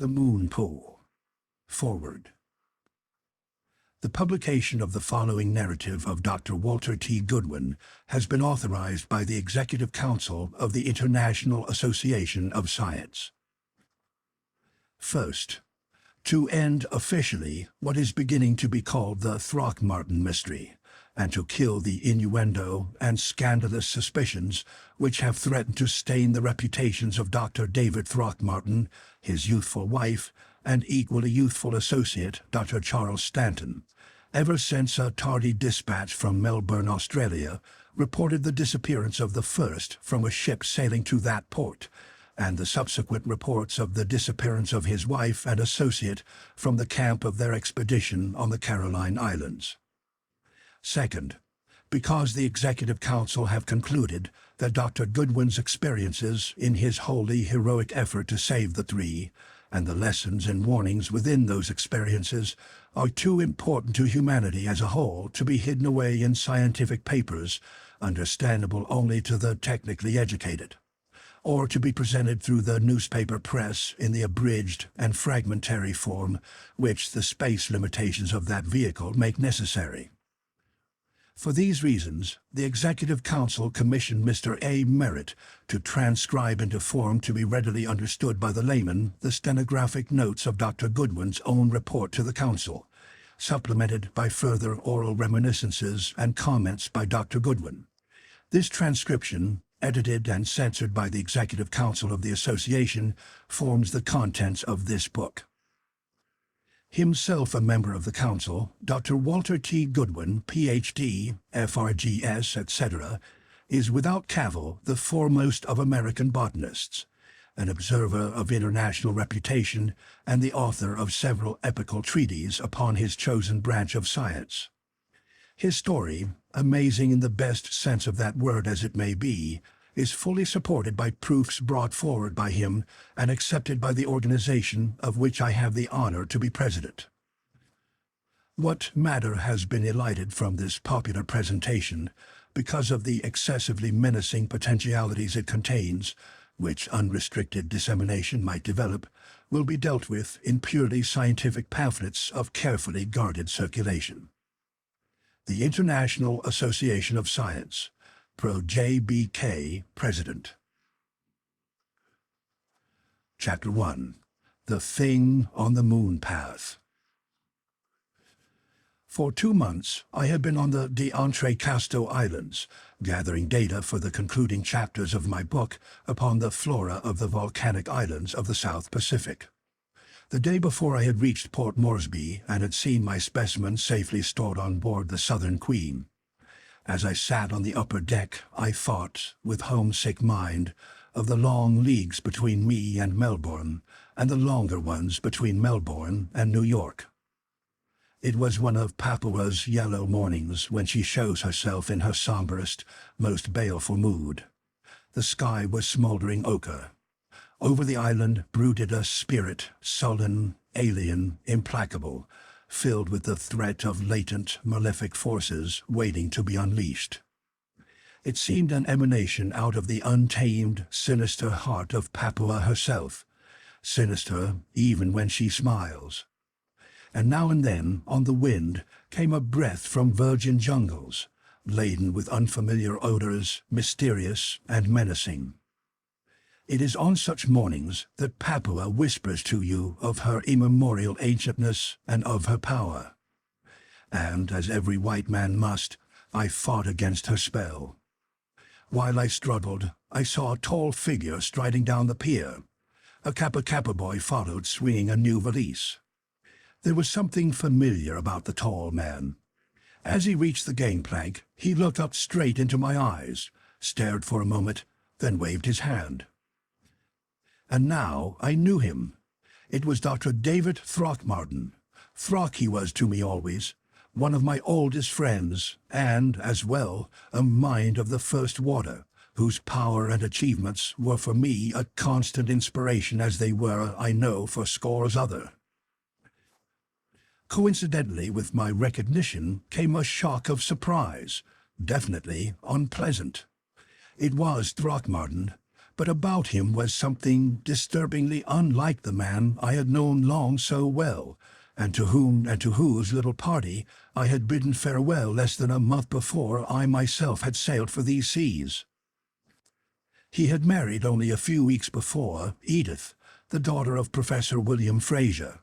The Moon Pool. Forward. The publication of the following narrative of Dr. Walter T. Goodwin has been authorized by the Executive Council of the International Association of Science. First, to end officially what is beginning to be called the Throckmartin mystery, and to kill the innuendo and scandalous suspicions which have threatened to stain the reputations of Dr. David Throckmartin, his youthful wife, and equally youthful associate, Dr. Charles Stanton, ever since a tardy dispatch from Melbourne, Australia, reported the disappearance of the first from a ship sailing to that port, and the subsequent reports of the disappearance of his wife and associate from the camp of their expedition on the Caroline Islands. Second, because the Executive Council have concluded that Dr. Goodwin's experiences in his wholly heroic effort to save the three, and the lessons and warnings within those experiences, are too important to humanity as a whole to be hidden away in scientific papers, understandable only to the technically educated, or to be presented through the newspaper press in the abridged and fragmentary form which the space limitations of that vehicle make necessary. For these reasons, the Executive Council commissioned Mr. A. Merritt to transcribe into form to be readily understood by the layman the stenographic notes of Dr. Goodwin's own report to the Council, supplemented by further oral reminiscences and comments by Dr. Goodwin. This transcription, edited and censored by the Executive Council of the Association, forms the contents of this book. Himself a member of the Council, Dr. Walter T. Goodwin, Ph.D., FRGS, etc., is without cavil the foremost of American botanists, an observer of international reputation and the author of several epical treatises upon his chosen branch of science. His story, amazing in the best sense of that word as it may be, is fully supported by proofs brought forward by him and accepted by the organization of which I have the honor to be president. What matter has been elided from this popular presentation, because of the excessively menacing potentialities it contains, which unrestricted dissemination might develop, will be dealt with in purely scientific pamphlets of carefully guarded circulation. The International Association of Science, Pro JBK, President. Chapter 1. The Thing on the Moon Path. For 2 months, I had been on the D'Entrecasteaux Islands, gathering data for the concluding chapters of my book upon the flora of the volcanic islands of the South Pacific. The day before I had reached Port Moresby and had seen my specimens safely stored on board the Southern Queen. As I sat on the upper deck, I thought, with homesick mind, of the long leagues between me and Melbourne, and the longer ones between Melbourne and New York. It was one of Papua's yellow mornings when she shows herself in her somberest, most baleful mood. The sky was smoldering ochre. Over the island brooded a spirit, sullen, alien, implacable, filled with the threat of latent, malefic forces waiting to be unleashed. It seemed an emanation out of the untamed, sinister heart of Papua herself, sinister even when she smiles. And now and then, on the wind, came a breath from virgin jungles, laden with unfamiliar odors, mysterious and menacing. It is on such mornings that Papua whispers to you of her immemorial ancientness and of her power. And, as every white man must, I fought against her spell. While I struggled, I saw a tall figure striding down the pier. A Kappa boy followed, swinging a new valise. There was something familiar about the tall man. As he reached the gangplank, he looked up straight into my eyes, stared for a moment, then waved his hand. And now I knew him. It was Dr. David Throckmartin. Throck he was to me always, one of my oldest friends, and, as well, a mind of the first water, whose power and achievements were for me a constant inspiration as they were, I know, for scores other. Coincidentally with my recognition came a shock of surprise, definitely unpleasant. It was Throckmartin, but about him was something disturbingly unlike the man I had known long so well, and to whose little party I had bidden farewell less than a month before I myself had sailed for these seas. He had married only a few weeks before Edith, the daughter of Professor William Fraser,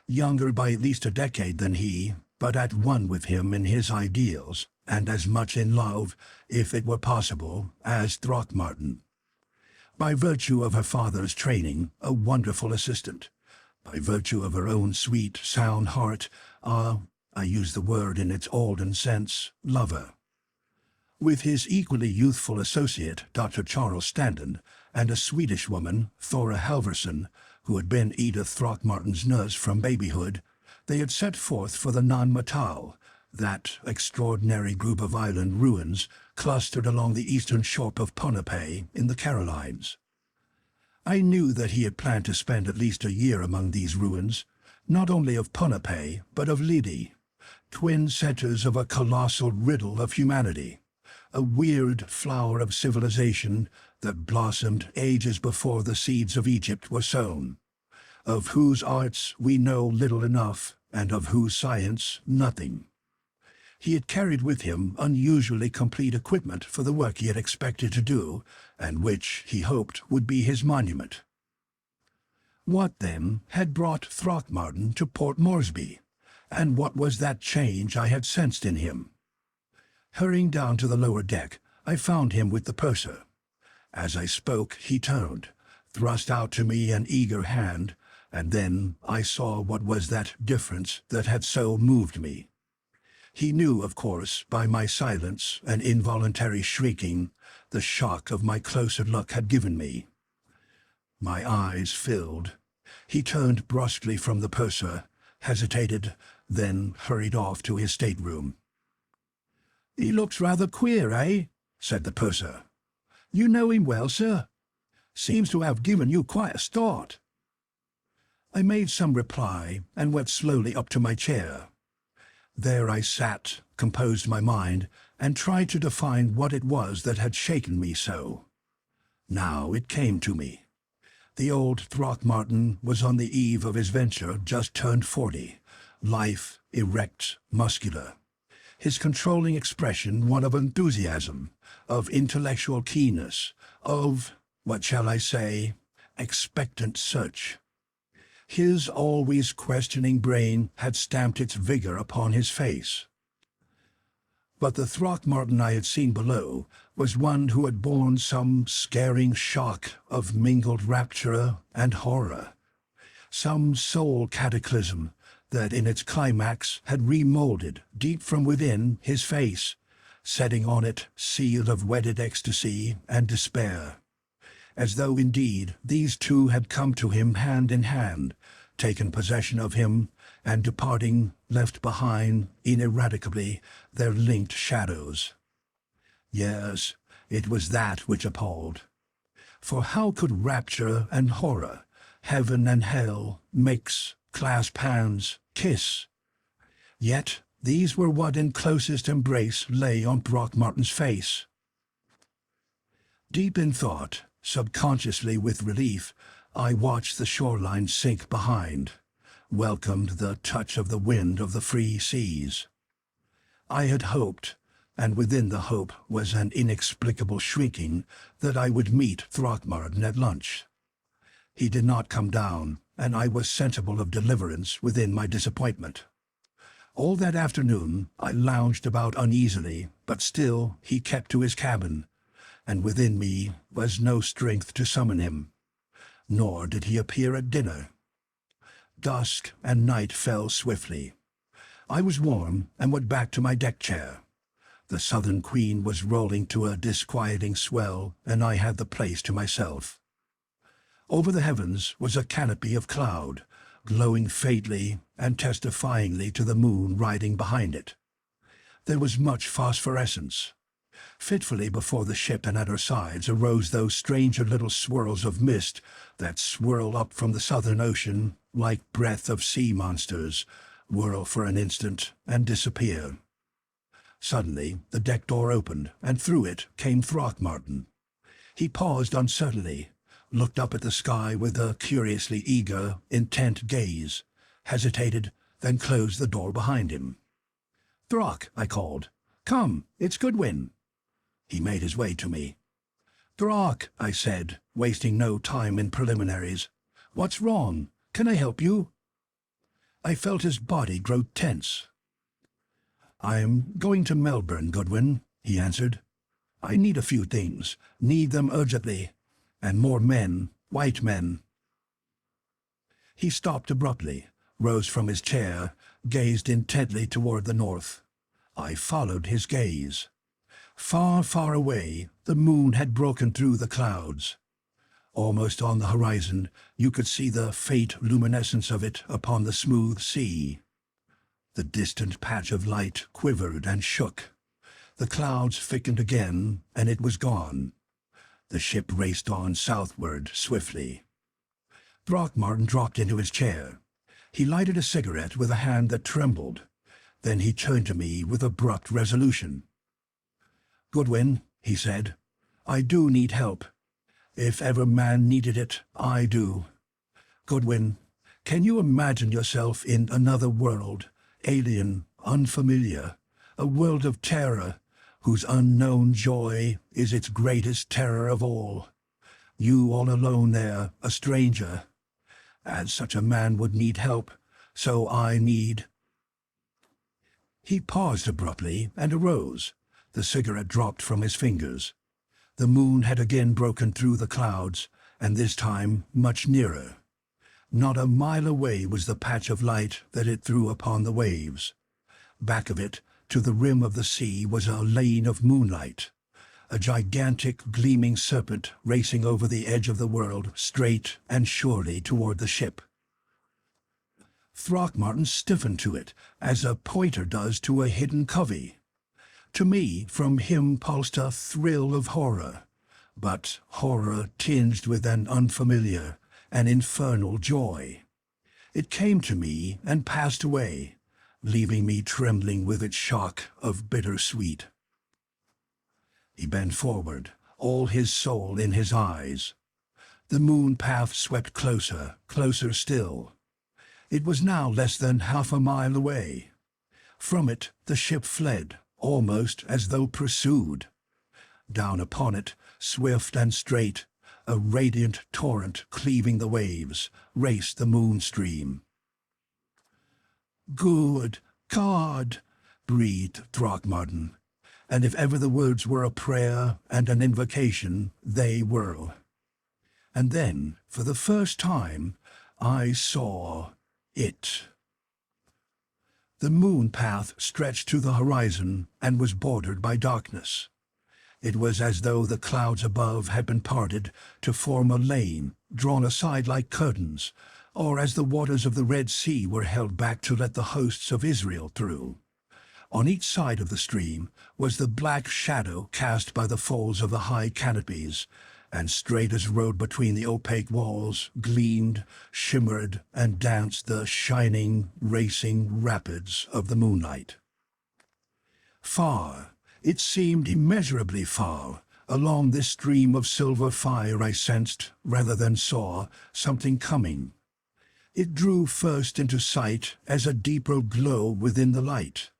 younger by at least a decade than he, but at one with him in his ideals, and as much in love, if it were possible, as Throckmartin. By virtue of her father's training, a wonderful assistant. By virtue of her own sweet, sound heart, I use the word in its olden sense, lover. With his equally youthful associate, Dr. Charles Standen, and a Swedish woman, Thora Halverson, who had been Edith Throckmartin's nurse from babyhood, they had set forth for the Nan-Madol, that extraordinary group of island ruins clustered along the eastern shore of Ponape in the Carolines. I knew that he had planned to spend at least a year among these ruins, not only of Ponape, but of Lidi, twin centers of a colossal riddle of humanity, a weird flower of civilization that blossomed ages before the seeds of Egypt were sown, of whose arts we know little enough, and of whose science nothing. He had carried with him unusually complete equipment for the work he had expected to do, and which, he hoped, would be his monument. What, then, had brought Throckmartin to Port Moresby, and what was that change I had sensed in him? Hurrying down to the lower deck, I found him with the purser. As I spoke, he turned, thrust out to me an eager hand, and then I saw what was that difference that had so moved me. He knew, of course, by my silence and involuntary shrieking, the shock of my closer look had given me. My eyes filled. He turned brusquely from the purser, hesitated, then hurried off to his stateroom. "He looks rather queer, eh?" said the purser. "You know him well, sir? Seems to have given you quite a start." I made some reply and went slowly up to my chair. There I sat, composed my mind, and tried to define what it was that had shaken me so. Now it came to me. The old Throckmartin was on the eve of his venture, just turned 40, lithe, erect, muscular. His controlling expression one of enthusiasm, of intellectual keenness, of, what shall I say, expectant search. His always questioning brain had stamped its vigor upon his face. But the Throckmartin I had seen below was one who had borne some scaring shock of mingled rapture and horror, some soul cataclysm that in its climax had remolded deep from within his face, setting on it seal of wedded ecstasy and despair, as though indeed these two had come to him hand in hand, taken possession of him, and departing left behind ineradicably their linked shadows. Yes, it was that which appalled. For how could rapture and horror, heaven and hell, mix, clasp hands, kiss? Yet these were what in closest embrace lay on Throckmartin's face. Deep in thought, subconsciously with relief, I watched the shoreline sink behind, welcomed the touch of the wind of the free seas. I had hoped, and within the hope was an inexplicable shrieking, that I would meet Throckmartin at lunch. He did not come down, and I was sensible of deliverance within my disappointment. All that afternoon I lounged about uneasily, but still he kept to his cabin, and within me was no strength to summon him. Nor did he appear at dinner. Dusk and night fell swiftly. I was warm and went back to my deck chair. The Southern Queen was rolling to a disquieting swell, and I had the place to myself. Over the heavens was a canopy of cloud, glowing faintly and testifyingly to the moon riding behind it. There was much phosphorescence. Fitfully before the ship and at her sides arose those stranger little swirls of mist that swirl up from the southern ocean like breath of sea monsters, whirl for an instant, and disappear. Suddenly the deck door opened, and through it came Throckmartin. He paused uncertainly, looked up at the sky with a curiously eager, intent gaze, hesitated, then closed the door behind him. "Throck," I called. "Come, it's Goodwin." He made his way to me. "Throck," I said, wasting no time in preliminaries. "What's wrong? Can I help you?" I felt his body grow tense. "I'm going to Melbourne, Goodwin," he answered. "I need a few things, need them urgently, and more men, white men." He stopped abruptly, rose from his chair, gazed intently toward the north. I followed his gaze. Far, far away, the moon had broken through the clouds. Almost on the horizon, you could see the faint luminescence of it upon the smooth sea. The distant patch of light quivered and shook. The clouds thickened again, and it was gone. The ship raced on southward swiftly. Throckmartin dropped into his chair. He lighted a cigarette with a hand that trembled. Then he turned to me with abrupt resolution. "Goodwin," he said, "I do need help. If ever man needed it, I do. Goodwin, can you imagine yourself in another world, alien, unfamiliar, a world of terror, whose unknown joy is its greatest terror of all? You all alone there, a stranger. As such a man would need help, so I need—" He paused abruptly and arose. The cigarette dropped from his fingers. The moon had again broken through the clouds, and this time much nearer. Not a mile away was the patch of light that it threw upon the waves. Back of it, to the rim of the sea, was a lane of moonlight, a gigantic gleaming serpent racing over the edge of the world straight and surely toward the ship. Throckmartin stiffened to it, as a pointer does to a hidden covey. To me, from him pulsed a thrill of horror, but horror tinged with an unfamiliar, an infernal joy. It came to me and passed away, leaving me trembling with its shock of bitter sweet. He bent forward, all his soul in his eyes. The moon path swept closer, closer still. It was now less than half a mile away. From it the ship fled, almost as though pursued. Down upon it, swift and straight, a radiant torrent cleaving the waves, raced the moonstream. "Good God!" breathed Throckmartin, and if ever the words were a prayer and an invocation, they were. And then, for the first time, I saw it. The moon path stretched to the horizon and was bordered by darkness. It was as though the clouds above had been parted to form a lane, drawn aside like curtains, or as the waters of the Red Sea were held back to let the hosts of Israel through. On each side of the stream was the black shadow cast by the folds of the high canopies, and straight as road between the opaque walls gleamed, shimmered, and danced the shining, racing rapids of the moonlight. Far, it seemed immeasurably far, along this stream of silver fire I sensed, rather than saw, something coming. It drew first into sight as a deeper glow within the light.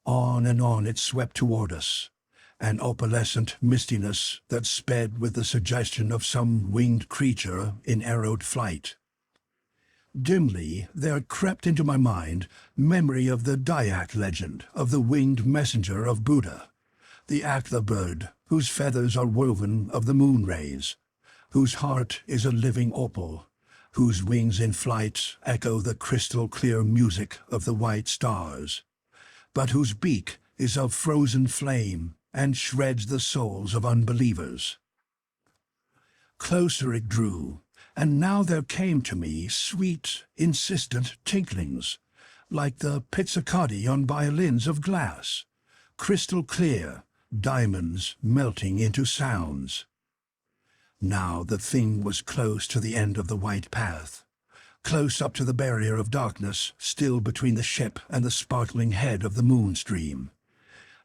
On and on it swept toward us, an opalescent mistiness that sped with the suggestion of some winged creature in arrowed flight. Dimly there crept into my mind memory of the Dayak legend of the winged messenger of Buddha, the Akla bird whose feathers are woven of the moon rays, whose heart is a living opal, whose wings in flight echo the crystal-clear music of the white stars, but whose beak is of frozen flame and shreds the souls of unbelievers. Closer it drew, and now there came to me sweet, insistent tinklings, like the pizzicati on violins of glass, crystal clear, diamonds melting into sounds. Now the thing was close to the end of the white path, close up to the barrier of darkness still between the ship and the sparkling head of the moonstream.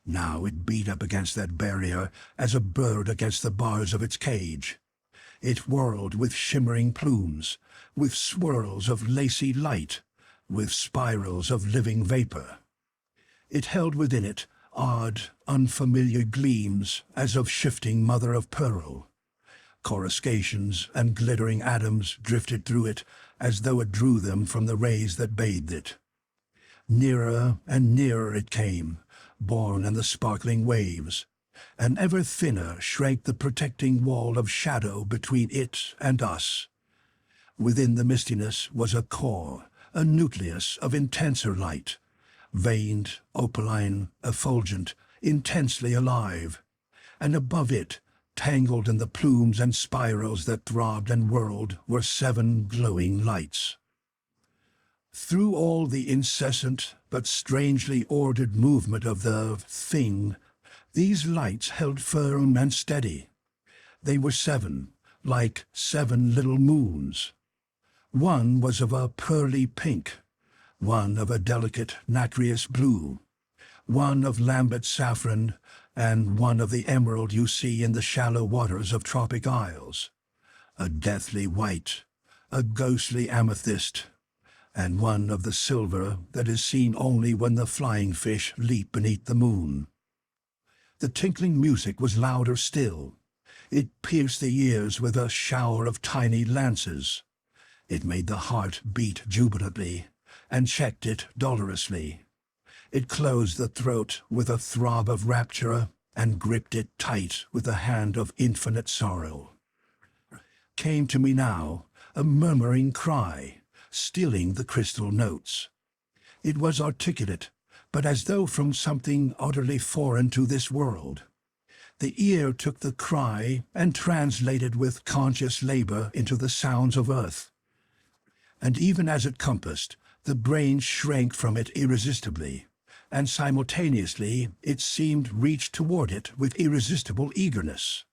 Now it beat up against that barrier as a bird against the bars of its cage. It whirled with shimmering plumes, with swirls of lacy light, with spirals of living vapor. It held within it odd, unfamiliar gleams as of shifting mother-of-pearl. Coruscations and glittering atoms drifted through it as though it drew them from the rays that bathed it. Nearer and nearer it came, borne in the sparkling waves, and ever thinner shrank the protecting wall of shadow between it and us. Within the mistiness was a core, a nucleus of intenser light, veined, opaline, effulgent, intensely alive, and above it, tangled in the plumes and spirals that throbbed and whirled, were 7 glowing lights. Through all the incessant but strangely ordered movement of the thing, these lights held firm and steady. They were 7, like 7 little moons. One was of a pearly pink, one of a delicate nacreous blue, one of lambent saffron, and one of the emerald you see in the shallow waters of tropic isles, a deathly white, a ghostly amethyst, and one of the silver that is seen only when the flying fish leap beneath the moon. The tinkling music was louder still. It pierced the ears with a shower of tiny lances. It made the heart beat jubilantly, and checked it dolorously. It closed the throat with a throb of rapture, and gripped it tight with a hand of infinite sorrow. Came to me now a murmuring cry, stilling the crystal notes. It was articulate, but as though from something utterly foreign to this world. The ear took the cry and translated with conscious labor into the sounds of earth. And even as it compassed, the brain shrank from it irresistibly, and simultaneously it seemed reached toward it with irresistible eagerness.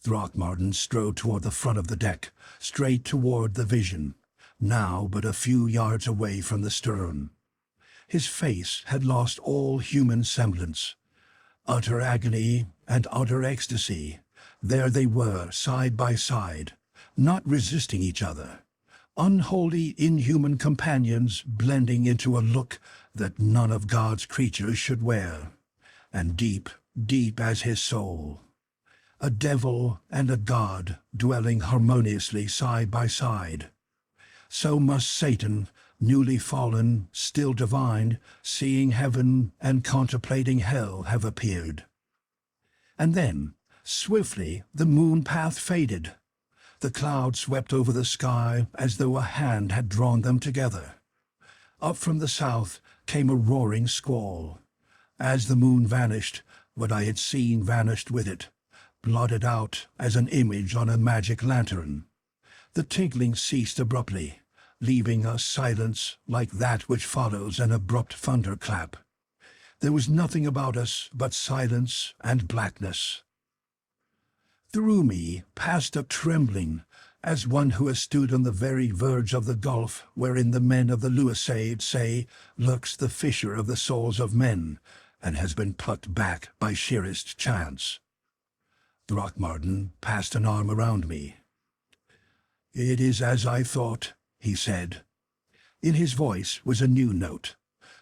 Throckmartin strode toward the front of the deck, straight toward the vision, now but a few yards away from the stern. His face had lost all human semblance. Utter agony and utter ecstasy, there they were side by side, not resisting each other. Unholy, inhuman companions blending into a look that none of God's creatures should wear, and deep, deep as his soul. A devil and a god dwelling harmoniously side by side. So must Satan, newly fallen, still divine, seeing heaven and contemplating hell, have appeared. And then, swiftly, the moon path faded. The clouds swept over the sky as though a hand had drawn them together. Up from the south came a roaring squall. As the moon vanished, what I had seen vanished with it, blotted out as an image on a magic lantern. The tinkling ceased abruptly, leaving a silence like that which follows an abrupt thunderclap. There was nothing about us but silence and blackness. Through me passed a trembling, as one who has stood on the very verge of the gulf wherein the men of the Luisade say lurks the fisher of the souls of men, and has been plucked back by sheerest chance. Throckmartin passed an arm around me. "It is as I thought," he said. In his voice was a new note,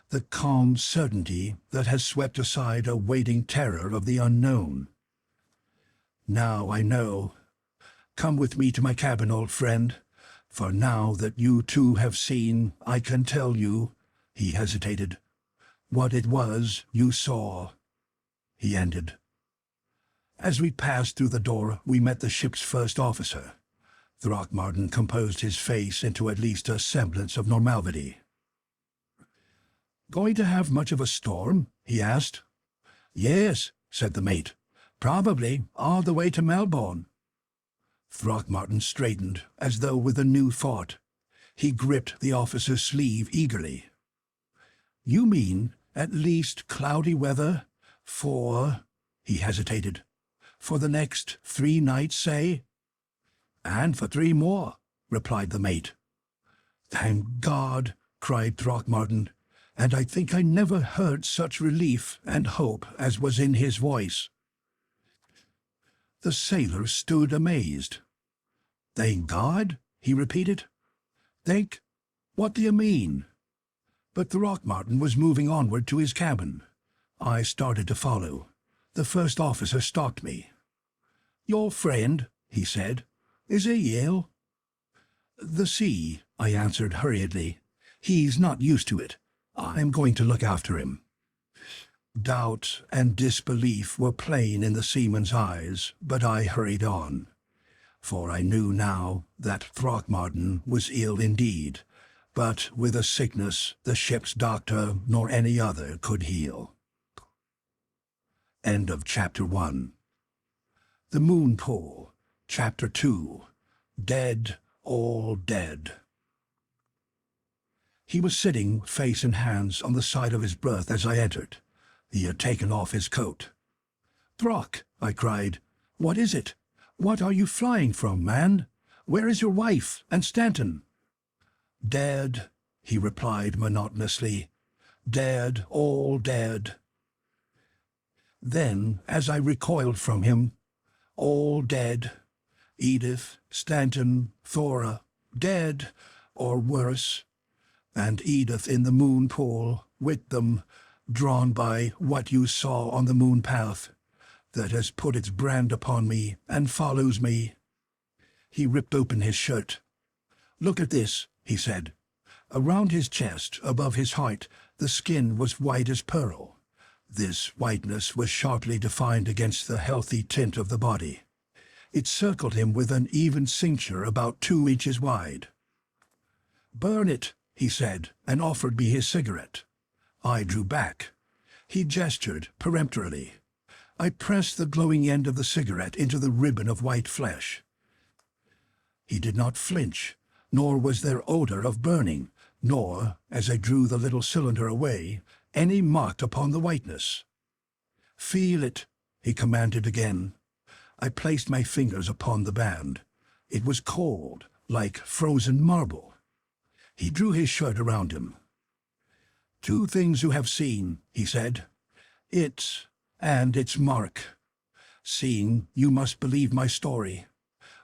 the calm certainty that has swept aside a waiting terror of the unknown. "Now I know. Come with me to my cabin, old friend, for now that you too have seen, I can tell you," he hesitated, "what it was you saw," he ended. As we passed through the door, we met the ship's first officer. Throckmartin composed his face into at least a semblance of normality. "Going to have much of a storm?" he asked. "Yes," said the mate. "Probably all the way to Melbourne." Throckmartin straightened, as though with a new thought. He gripped the officer's sleeve eagerly. "You mean at least cloudy weather for—" he hesitated. "For the next 3 nights, say?" "And for 3 more," replied the mate. "Thank God!" cried Throckmartin. and I think I never heard such relief and hope as was in his voice. The sailor stood amazed. "Thank God?" he repeated. "Thank? What do you mean?" But Throckmartin was moving onward to his cabin. I started to follow. The first officer stopped me. "Your friend," he said, "is he ill?" "The sea," I answered hurriedly. "He's not used to it. I'm going to look after him." Doubt and disbelief were plain in the seaman's eyes, but I hurried on, for I knew now that Throckmartin was ill indeed, but with a sickness the ship's doctor nor any other could heal. End of Chapter 1. The Moon Pool, Chapter 2. Dead, all dead. He was sitting, face and hands, on the side of his berth as I entered. He had taken off his coat. "Throck," I cried, "what is it? What are you flying from, man? Where is your wife and Stanton?" "Dead," he replied monotonously. "Dead, all dead." Then, as I recoiled from him, "All dead. Edith, Stanton, Thora, dead, or worse. And Edith in the moon pool, with them, drawn by what you saw on the moon path, that has put its brand upon me and follows me." He ripped open his shirt. "Look at this," he said. Around his chest, above his heart, the skin was white as pearl. This whiteness was sharply defined against the healthy tint of the body. It circled him with an even cincture about 2 inches wide. "Burn it," he said, and offered me his cigarette. I drew back. He gestured peremptorily. I pressed the glowing end of the cigarette into the ribbon of white flesh. He did not flinch, nor was there odor of burning, nor, as I drew the little cylinder away, any mark upon the whiteness. "Feel it," he commanded again. I placed my fingers upon the band. It was cold, like frozen marble. He drew his shirt around him. "2 things you have seen," he said. "It and its mark. Seeing, you must believe my story.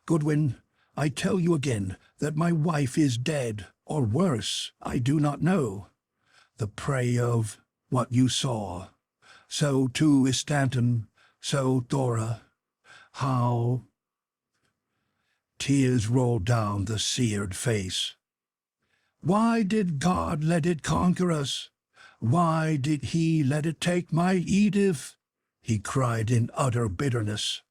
Goodwin, I tell you again that my wife is dead, or worse, I do not know. The prey of what you saw. So too is Stanton, so Thora. How—" Tears rolled down the seared face. "Why did God let it conquer us? Why did he let it take my Edith?" he cried in utter bitterness.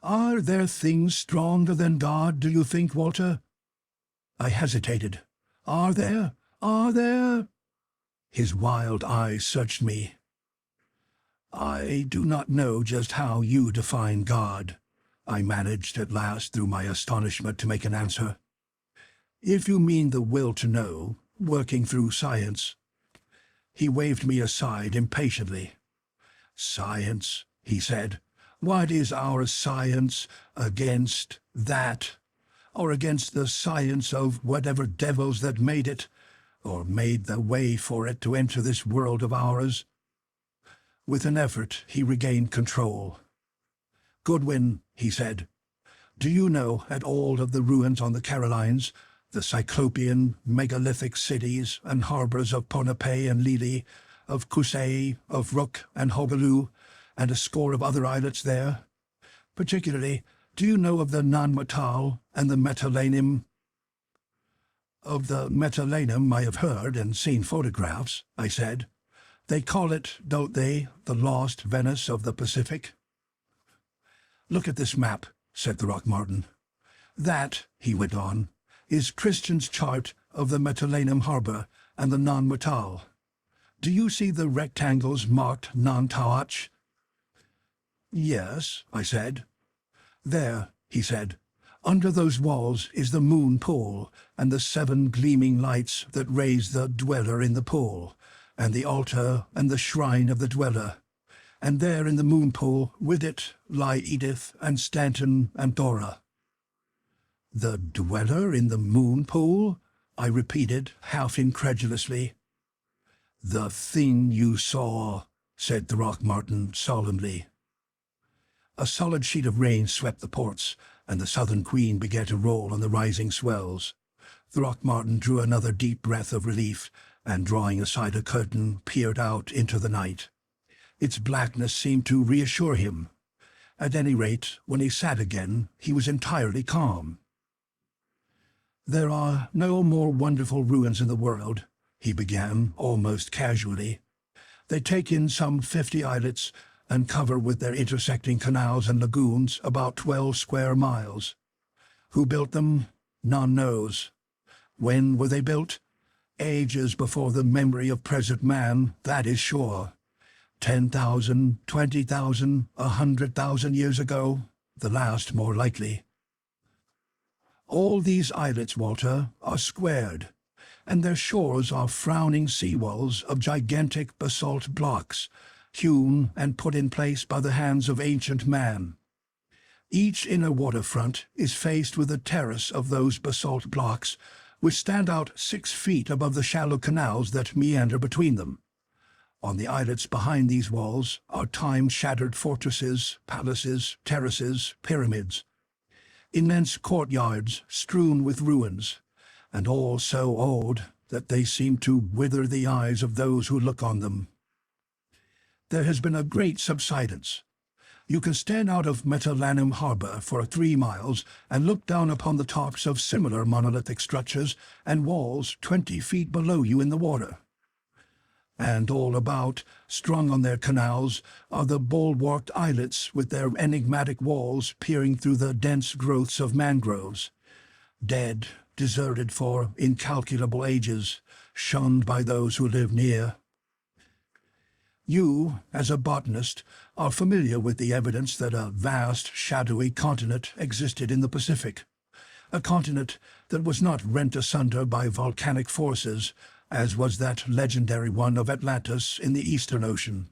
"Are there things stronger than God, do you think, Walter?" I hesitated. "Are there? Are there?" His wild eyes searched me. "I do not know just how you define God," I managed at last through my astonishment to make an answer. "If you mean the will to know, working through science—" He waved me aside impatiently. "Science," he said. "What is our science against that? Or against the science of whatever devils that made it, or made the way for it to enter this world of ours?" With an effort he regained control. "Goodwin," he said, "do you know at all of the ruins on the Carolines, the Cyclopean, megalithic cities and harbors of Ponape and Lili, of Kusei, of Rook and Hogaloo, and a score of other islets there? Particularly, do you know of the Nan-Madol and the Metalanum?" "Of the Metalanum I have heard and seen photographs," I said. "They call it, don't they, the lost Venice of the Pacific?" "Look at this map," said Throckmartin. "That," he went on, "is Christian's chart of the Metalanum harbor and the Nan-Madol. Do you see the rectangles marked Nan-Tawach?" "Yes," I said. "There," he said, "under those walls is the moon pool and the 7 gleaming lights that raise the dweller in the pool, and the altar and the shrine of the dweller. And there in the moon pool with it lie Edith and Stanton and Thora." "The dweller in the moon pool?" I repeated, half incredulously. "The thing you saw," said Throckmartin solemnly. A solid sheet of rain swept the ports, and the Southern Queen began to roll on the rising swells. Throckmartin drew another deep breath of relief, and drawing aside a curtain, peered out into the night. Its blackness seemed to reassure him. At any rate, when he sat again, he was entirely calm. "There are no more wonderful ruins in the world," he began, almost casually. "They take in some 50 islets, and cover with their intersecting canals and lagoons about 12 square miles. Who built them? None knows. When were they built? Ages before the memory of present man, that is sure. 10,000, 20,000, 100,000 years ago, the last more likely. All these islets, Walter, are squared, and their shores are frowning sea-walls of gigantic basalt blocks, hewn and put in place by the hands of ancient man. Each inner waterfront is faced with a terrace of those basalt blocks, which stand out 6 feet above the shallow canals that meander between them. On the islets behind these walls are time-shattered fortresses, palaces, terraces, pyramids. Immense courtyards strewn with ruins, and all so old that they seem to wither the eyes of those who look on them. There has been a great subsidence. You can stand out of Metalanum harbor for 3 miles and look down upon the tops of similar monolithic structures and walls 20 feet below you in the water. And all about, strung on their canals, are the bulwarked islets with their enigmatic walls peering through the dense growths of mangroves. Dead, deserted for incalculable ages, shunned by those who live near. You, as a botanist, are familiar with the evidence that a vast, shadowy continent existed in the Pacific, a continent that was not rent asunder by volcanic forces, as was that legendary one of Atlantis in the Eastern Ocean.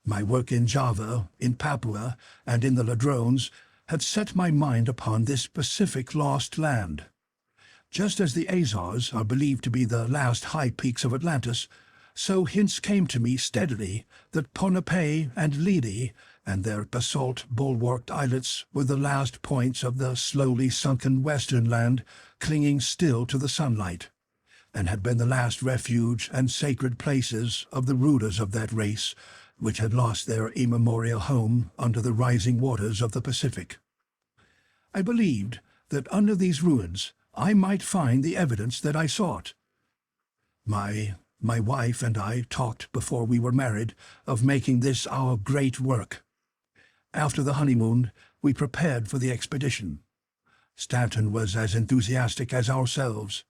My work in Java, in Papua, and in the Ladrones had set my mind upon this Pacific lost land. Just as the Azores are believed to be the last high peaks of Atlantis, so hints came to me steadily that Ponape and Ledi and their basalt bulwarked islets were the last points of the slowly sunken western land clinging still to the sunlight, and had been the last refuge and sacred places of the rulers of that race, which had lost their immemorial home under the rising waters of the Pacific. I believed that under these ruins I might find the evidence that I sought. My wife and I talked before we were married of making this our great work. After the honeymoon, we prepared for the expedition. Stanton was as enthusiastic as ourselves.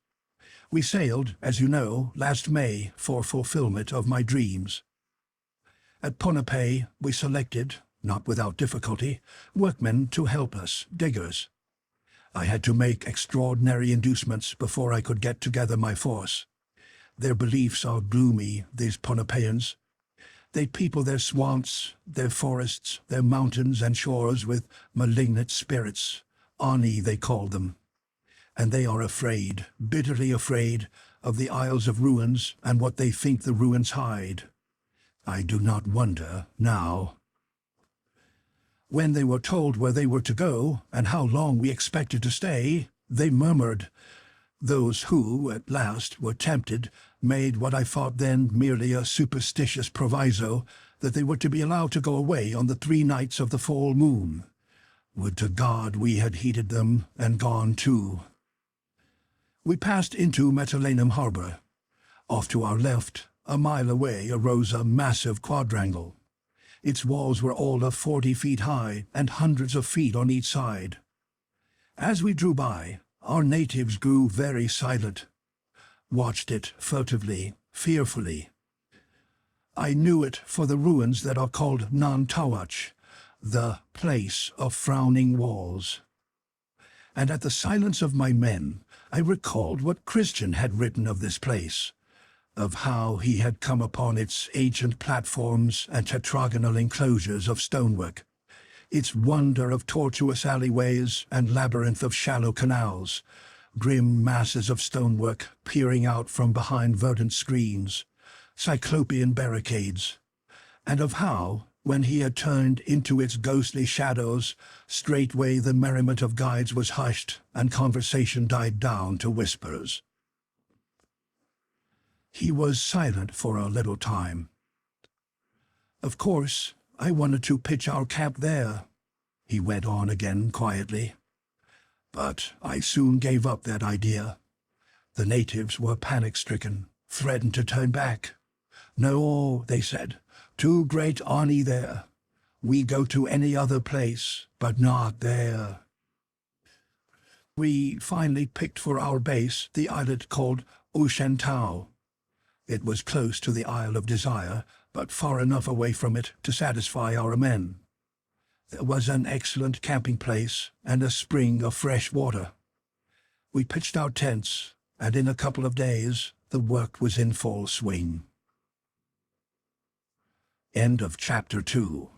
We sailed, as you know, last May for fulfillment of my dreams. At Ponape we selected, not without difficulty, workmen to help us, diggers. I had to make extraordinary inducements before I could get together my force. Their beliefs are gloomy, these Ponapeans. They people their swamps, their forests, their mountains and shores with malignant spirits. Ani they call them. And they are afraid, bitterly afraid, of the Isles of Ruins and what they think the ruins hide. I do not wonder now. When they were told where they were to go and how long we expected to stay, they murmured. Those who, at last, were tempted made what I thought then merely a superstitious proviso that they were to be allowed to go away on the 3 nights of the full moon. Would to God we had heeded them and gone too. We passed into Metalanum harbor. Off to our left, a mile away, arose a massive quadrangle. Its walls were all of 40 feet high and hundreds of feet on each side. As we drew by, our natives grew very silent, watched it furtively, fearfully. I knew it for the ruins that are called Nan-Tawach, the place of frowning walls. And at the silence of my men, I recalled what Christian had written of this place, of how he had come upon its ancient platforms and tetragonal enclosures of stonework, its wonder of tortuous alleyways and labyrinth of shallow canals, grim masses of stonework peering out from behind verdant screens, cyclopean barricades, and of how, when he had turned into its ghostly shadows, straightway the merriment of guides was hushed and conversation died down to whispers. He was silent for a little time. "Of course, I wanted to pitch our camp there," he went on again quietly. "But I soon gave up that idea. The natives were panic-stricken, threatened to turn back. 'No,' they said, 'too great Ani there. We go to any other place, but not there.' We finally picked for our base the islet called Ushentau. It was close to the Isle of Desire, but far enough away from it to satisfy our men. There was an excellent camping place and a spring of fresh water. We pitched our tents, and in a couple of days the work was in full swing." End of Chapter 2.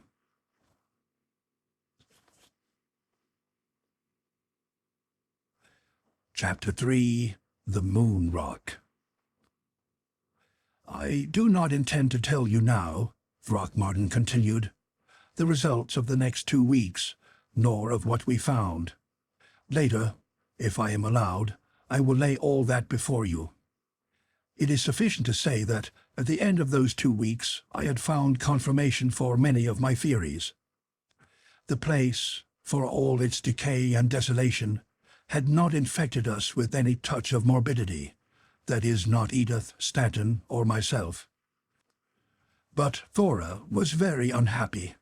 Chapter 3. The Moon Rock. "I do not intend to tell you now," Throckmartin continued, "the results of the next 2 weeks, nor of what we found. Later, if I am allowed, I will lay all that before you. It is sufficient to say that, at the end of those 2 weeks, I had found confirmation for many of my theories. The place, for all its decay and desolation, had not infected us with any touch of morbidity, that is, not Edith, Stanton, or myself. But Thora was very unhappy.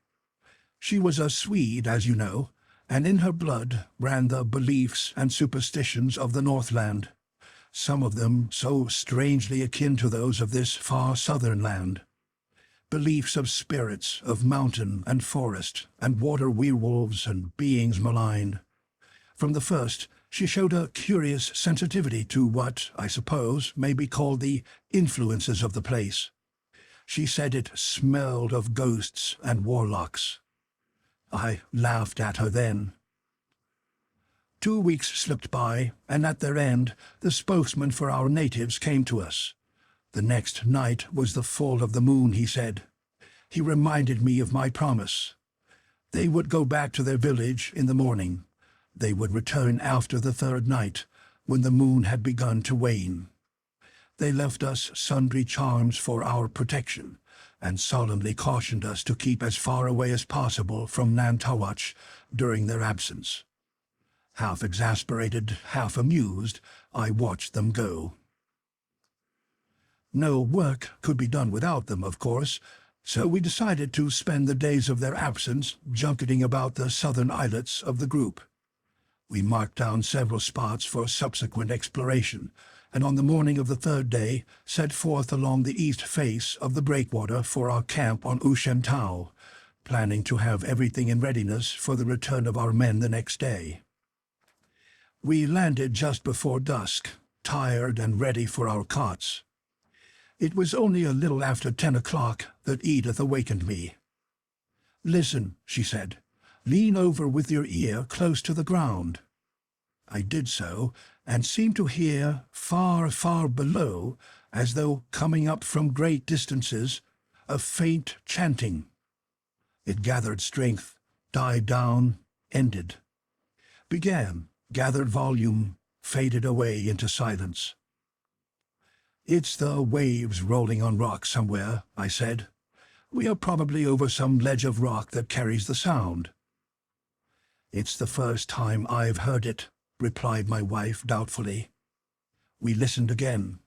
She was a Swede, as you know, and in her blood ran the beliefs and superstitions of the Northland, some of them so strangely akin to those of this far southern land. Beliefs of spirits, of mountain and forest, and water werewolves and beings maligned. From the first, she showed a curious sensitivity to what, I suppose, may be called the influences of the place. She said it smelled of ghosts and warlocks. I laughed at her then. 2 weeks slipped by, and at their end, the spokesman for our natives came to us. The next night was the full of the moon, he said. He reminded me of my promise. They would go back to their village in the morning. They would return after the 3rd night, when the moon had begun to wane. They left us sundry charms for our protection, and solemnly cautioned us to keep as far away as possible from Nan-Tawach during their absence. Half exasperated, half amused, I watched them go. No work could be done without them, of course, so we decided to spend the days of their absence junketing about the southern islets of the group. We marked down several spots for subsequent exploration, and on the morning of the 3rd day set forth along the east face of the breakwater for our camp on Ushentau, planning to have everything in readiness for the return of our men the next day. We landed just before dusk, tired and ready for our cots. It was only a little after 10 o'clock that Edith awakened me. "Listen," she said. "Lean over with your ear close to the ground." I did so, and seemed to hear, far, far below, as though coming up from great distances, a faint chanting. It gathered strength, died down, ended. Began, gathered volume, faded away into silence. "It's the waves rolling on rock somewhere," I said. "We are probably over some ledge of rock that carries the sound." "It's the first time I've heard it," replied my wife doubtfully. We listened again.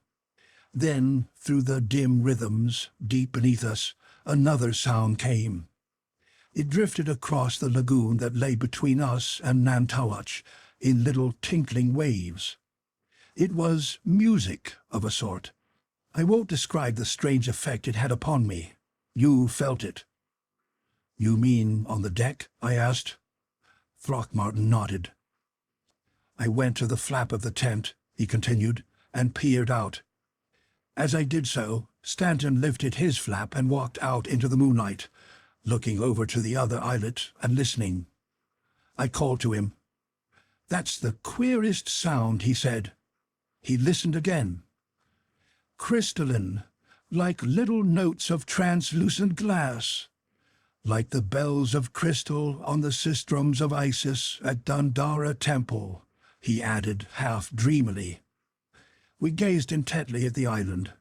Then, through the dim rhythms, deep beneath us, another sound came. It drifted across the lagoon that lay between us and Nan-Tawach in little tinkling waves. It was music of a sort. I won't describe the strange effect it had upon me. You felt it. "You mean on the deck?" I asked. Throckmartin nodded. "I went to the flap of the tent," he continued, "and peered out. As I did so, Stanton lifted his flap and walked out into the moonlight, looking over to the other islet and listening. I called to him. "That's the queerest sound," he said. He listened again. "Crystalline, like little notes of translucent glass, like the bells of crystal on the sistrums of Isis at Dandara Temple," he added half dreamily. We gazed intently at the island.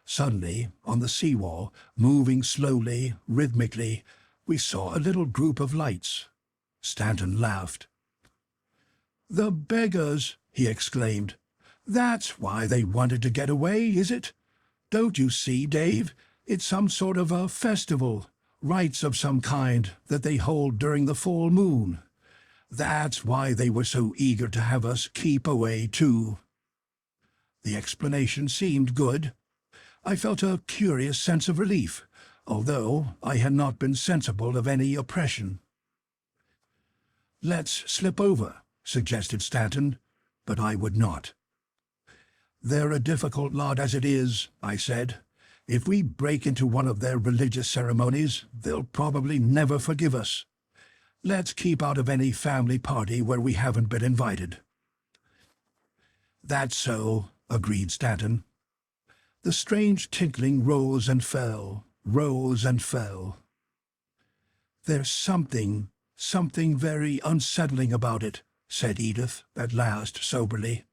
Suddenly, on the seawall, moving slowly, rhythmically, we saw a little group of lights. Stanton laughed. "The beggars!" he exclaimed. "That's why they wanted to get away, is it? Don't you see, Dave? It's some sort of a festival, rites of some kind that they hold during the full moon. That's why they were so eager to have us keep away, too." The explanation seemed good. I felt a curious sense of relief, although I had not been sensible of any oppression. "Let's slip over," suggested Stanton, but I would not. "They're a difficult lot as it is," I said. "If we break into one of their religious ceremonies, they'll probably never forgive us. Let's keep out of any family party where we haven't been invited." "That's so," agreed Stanton. The strange tinkling rose and fell, rose and fell. "There's something very unsettling about it," said Edith at last soberly.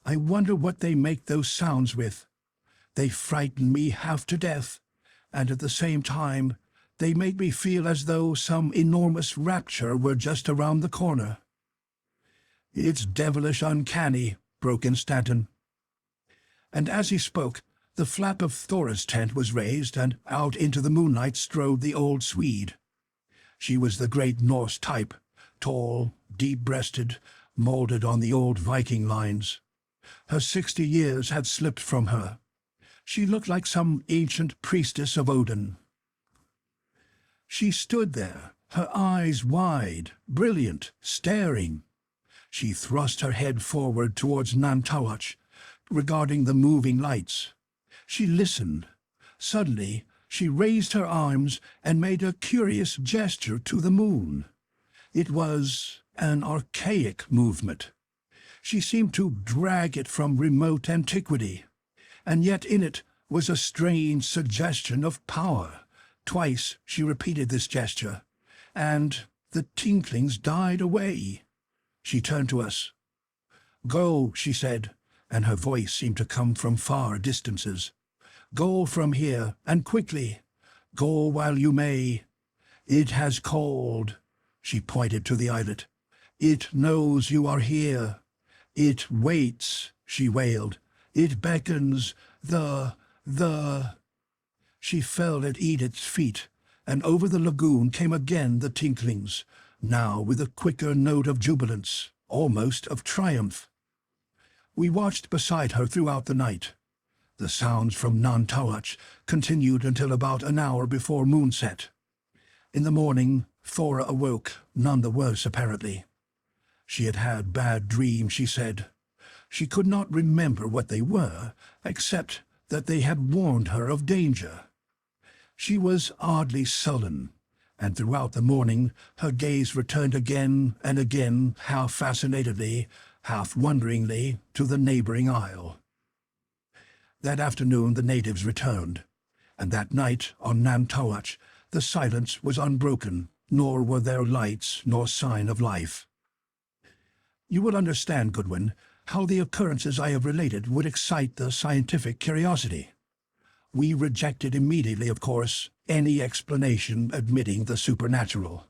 "I wonder what they make those sounds with. They frighten me half to death, and at the same time they make me feel as though some enormous rapture were just around the corner." "It's devilish uncanny," broke in Stanton. And as he spoke, the flap of Thora's tent was raised, and out into the moonlight strode the old Swede. She was the great Norse type, tall, deep-breasted, moulded on the old Viking lines. Her 60 years had slipped from her. She looked like some ancient priestess of Odin. She stood there, her eyes wide, brilliant, staring. She thrust her head forward towards Nan-Madol, regarding the moving lights. She listened. Suddenly, she raised her arms and made a curious gesture to the moon. It was an archaic movement. She seemed to drag it from remote antiquity, and yet in it was a strange suggestion of power. Twice she repeated this gesture, and the tinklings died away. She turned to us. "Go," she said, and her voice seemed to come from far distances. "Go from here, and quickly. Go while you may. It has called." She pointed to the islet. "It knows you are here. It waits," she wailed. "It beckons. The... She fell at Edith's feet, and over the lagoon came again the tinklings, now with a quicker note of jubilance, almost of triumph. We watched beside her throughout the night. The sounds from Nan-Madol continued until about an hour before moonset. In the morning, Thora awoke, none the worse apparently. She had had bad dreams, she said. She could not remember what they were, except that they had warned her of danger. She was oddly sullen, and throughout the morning her gaze returned again and again, half fascinatedly, half wonderingly, to the neighboring isle. That afternoon the natives returned, and that night on Nan-Madol the silence was unbroken, nor were there lights nor sign of life. You will understand, Goodwin, how the occurrences I have related would excite the scientific curiosity. We rejected immediately, of course, any explanation admitting the supernatural.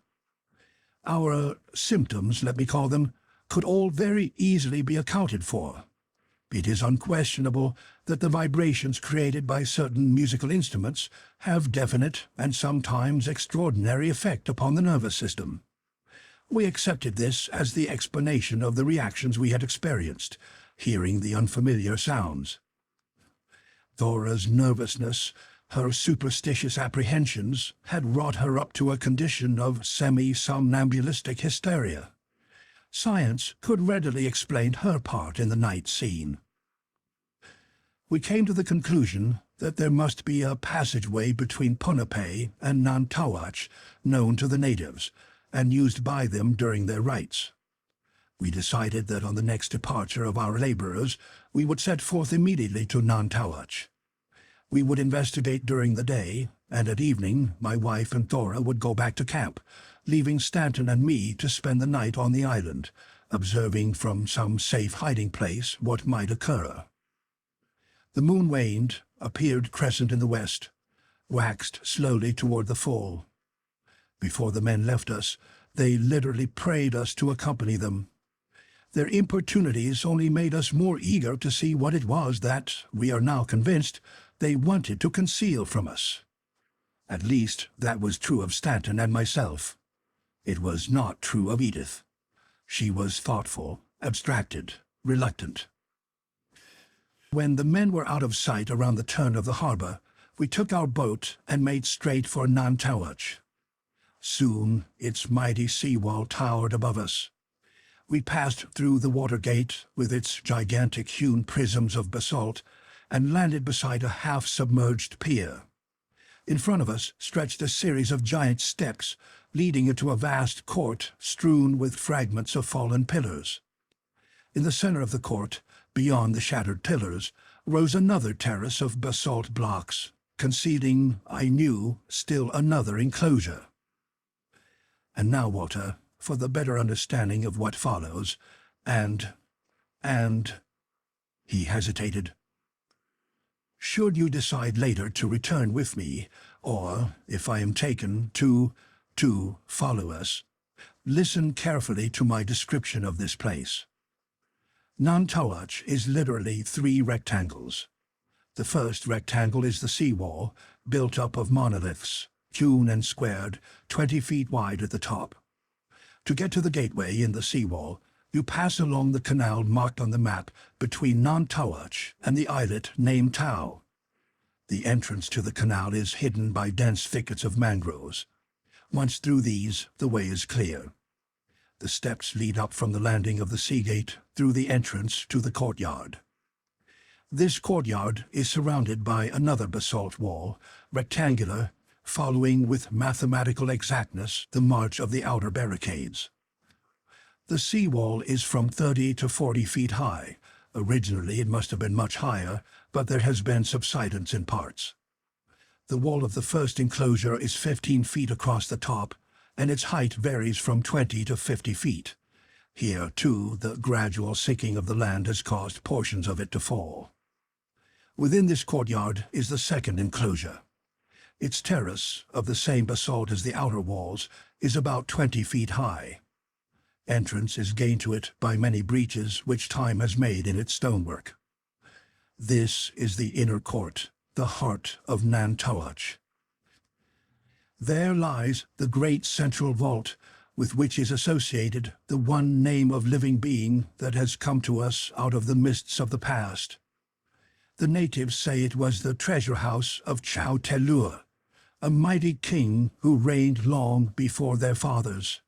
Our symptoms, let me call them, could all very easily be accounted for. It is unquestionable that the vibrations created by certain musical instruments have definite and sometimes extraordinary effect upon the nervous system. We accepted this as the explanation of the reactions we had experienced, hearing the unfamiliar sounds. Thora's nervousness, her superstitious apprehensions, had wrought her up to a condition of semi-somnambulistic hysteria. Science could readily explain her part in the night scene. We came to the conclusion that there must be a passageway between Ponape and Nan-Madol known to the natives, and used by them during their rites. We decided that on the next departure of our laborers, we would set forth immediately to Nan-Madol. We would investigate during the day, and at evening my wife and Thora would go back to camp, leaving Stanton and me to spend the night on the island, observing from some safe hiding place what might occur. The moon waned, appeared crescent in the west, waxed slowly toward the full. Before the men left us, they literally prayed us to accompany them. Their importunities only made us more eager to see what it was that, we are now convinced, they wanted to conceal from us. At least that was true of Stanton and myself. It was not true of Edith. She was thoughtful, abstracted, reluctant. When the men were out of sight around the turn of the harbor, we took our boat and made straight for Nan-Madol. Soon its mighty seawall towered above us. We passed through the water gate with its gigantic hewn prisms of basalt and landed beside a half-submerged pier. In front of us stretched a series of giant steps leading into a vast court strewn with fragments of fallen pillars. In the center of the court, beyond the shattered pillars, rose another terrace of basalt blocks, concealing, I knew, still another enclosure. And now, Walter, for the better understanding of what follows, and... He hesitated. Should you decide later to return with me, or, if I am taken, to follow us, listen carefully to my description of this place. Nan-Madol is literally 3 rectangles. The first rectangle is the seawall, built up of monoliths, hewn and squared, 20 feet wide at the top. To get to the gateway in the seawall, you pass along the canal marked on the map between Nan-Madol and the islet named Tau. The entrance to the canal is hidden by dense thickets of mangroves. Once through these, the way is clear. The steps lead up from the landing of the sea gate through the entrance to the courtyard. This courtyard is surrounded by another basalt wall, rectangular, following with mathematical exactness the march of the outer barricades. The seawall is from 30 to 40 feet high. Originally it must have been much higher, but there has been subsidence in parts. The wall of the first enclosure is 15 feet across the top, and its height varies from 20 to 50 feet. Here, too, the gradual sinking of the land has caused portions of it to fall. Within this courtyard is the second enclosure. Its terrace, of the same basalt as the outer walls, is about 20 feet high. Entrance is gained to it by many breaches which time has made in its stonework. This is the inner court, the heart of Nan-Madol. There lies the great central vault, with which is associated the one name of living being that has come to us out of the mists of the past. The natives say it was the treasure house of Chao Telur, a mighty king who reigned long before their fathers.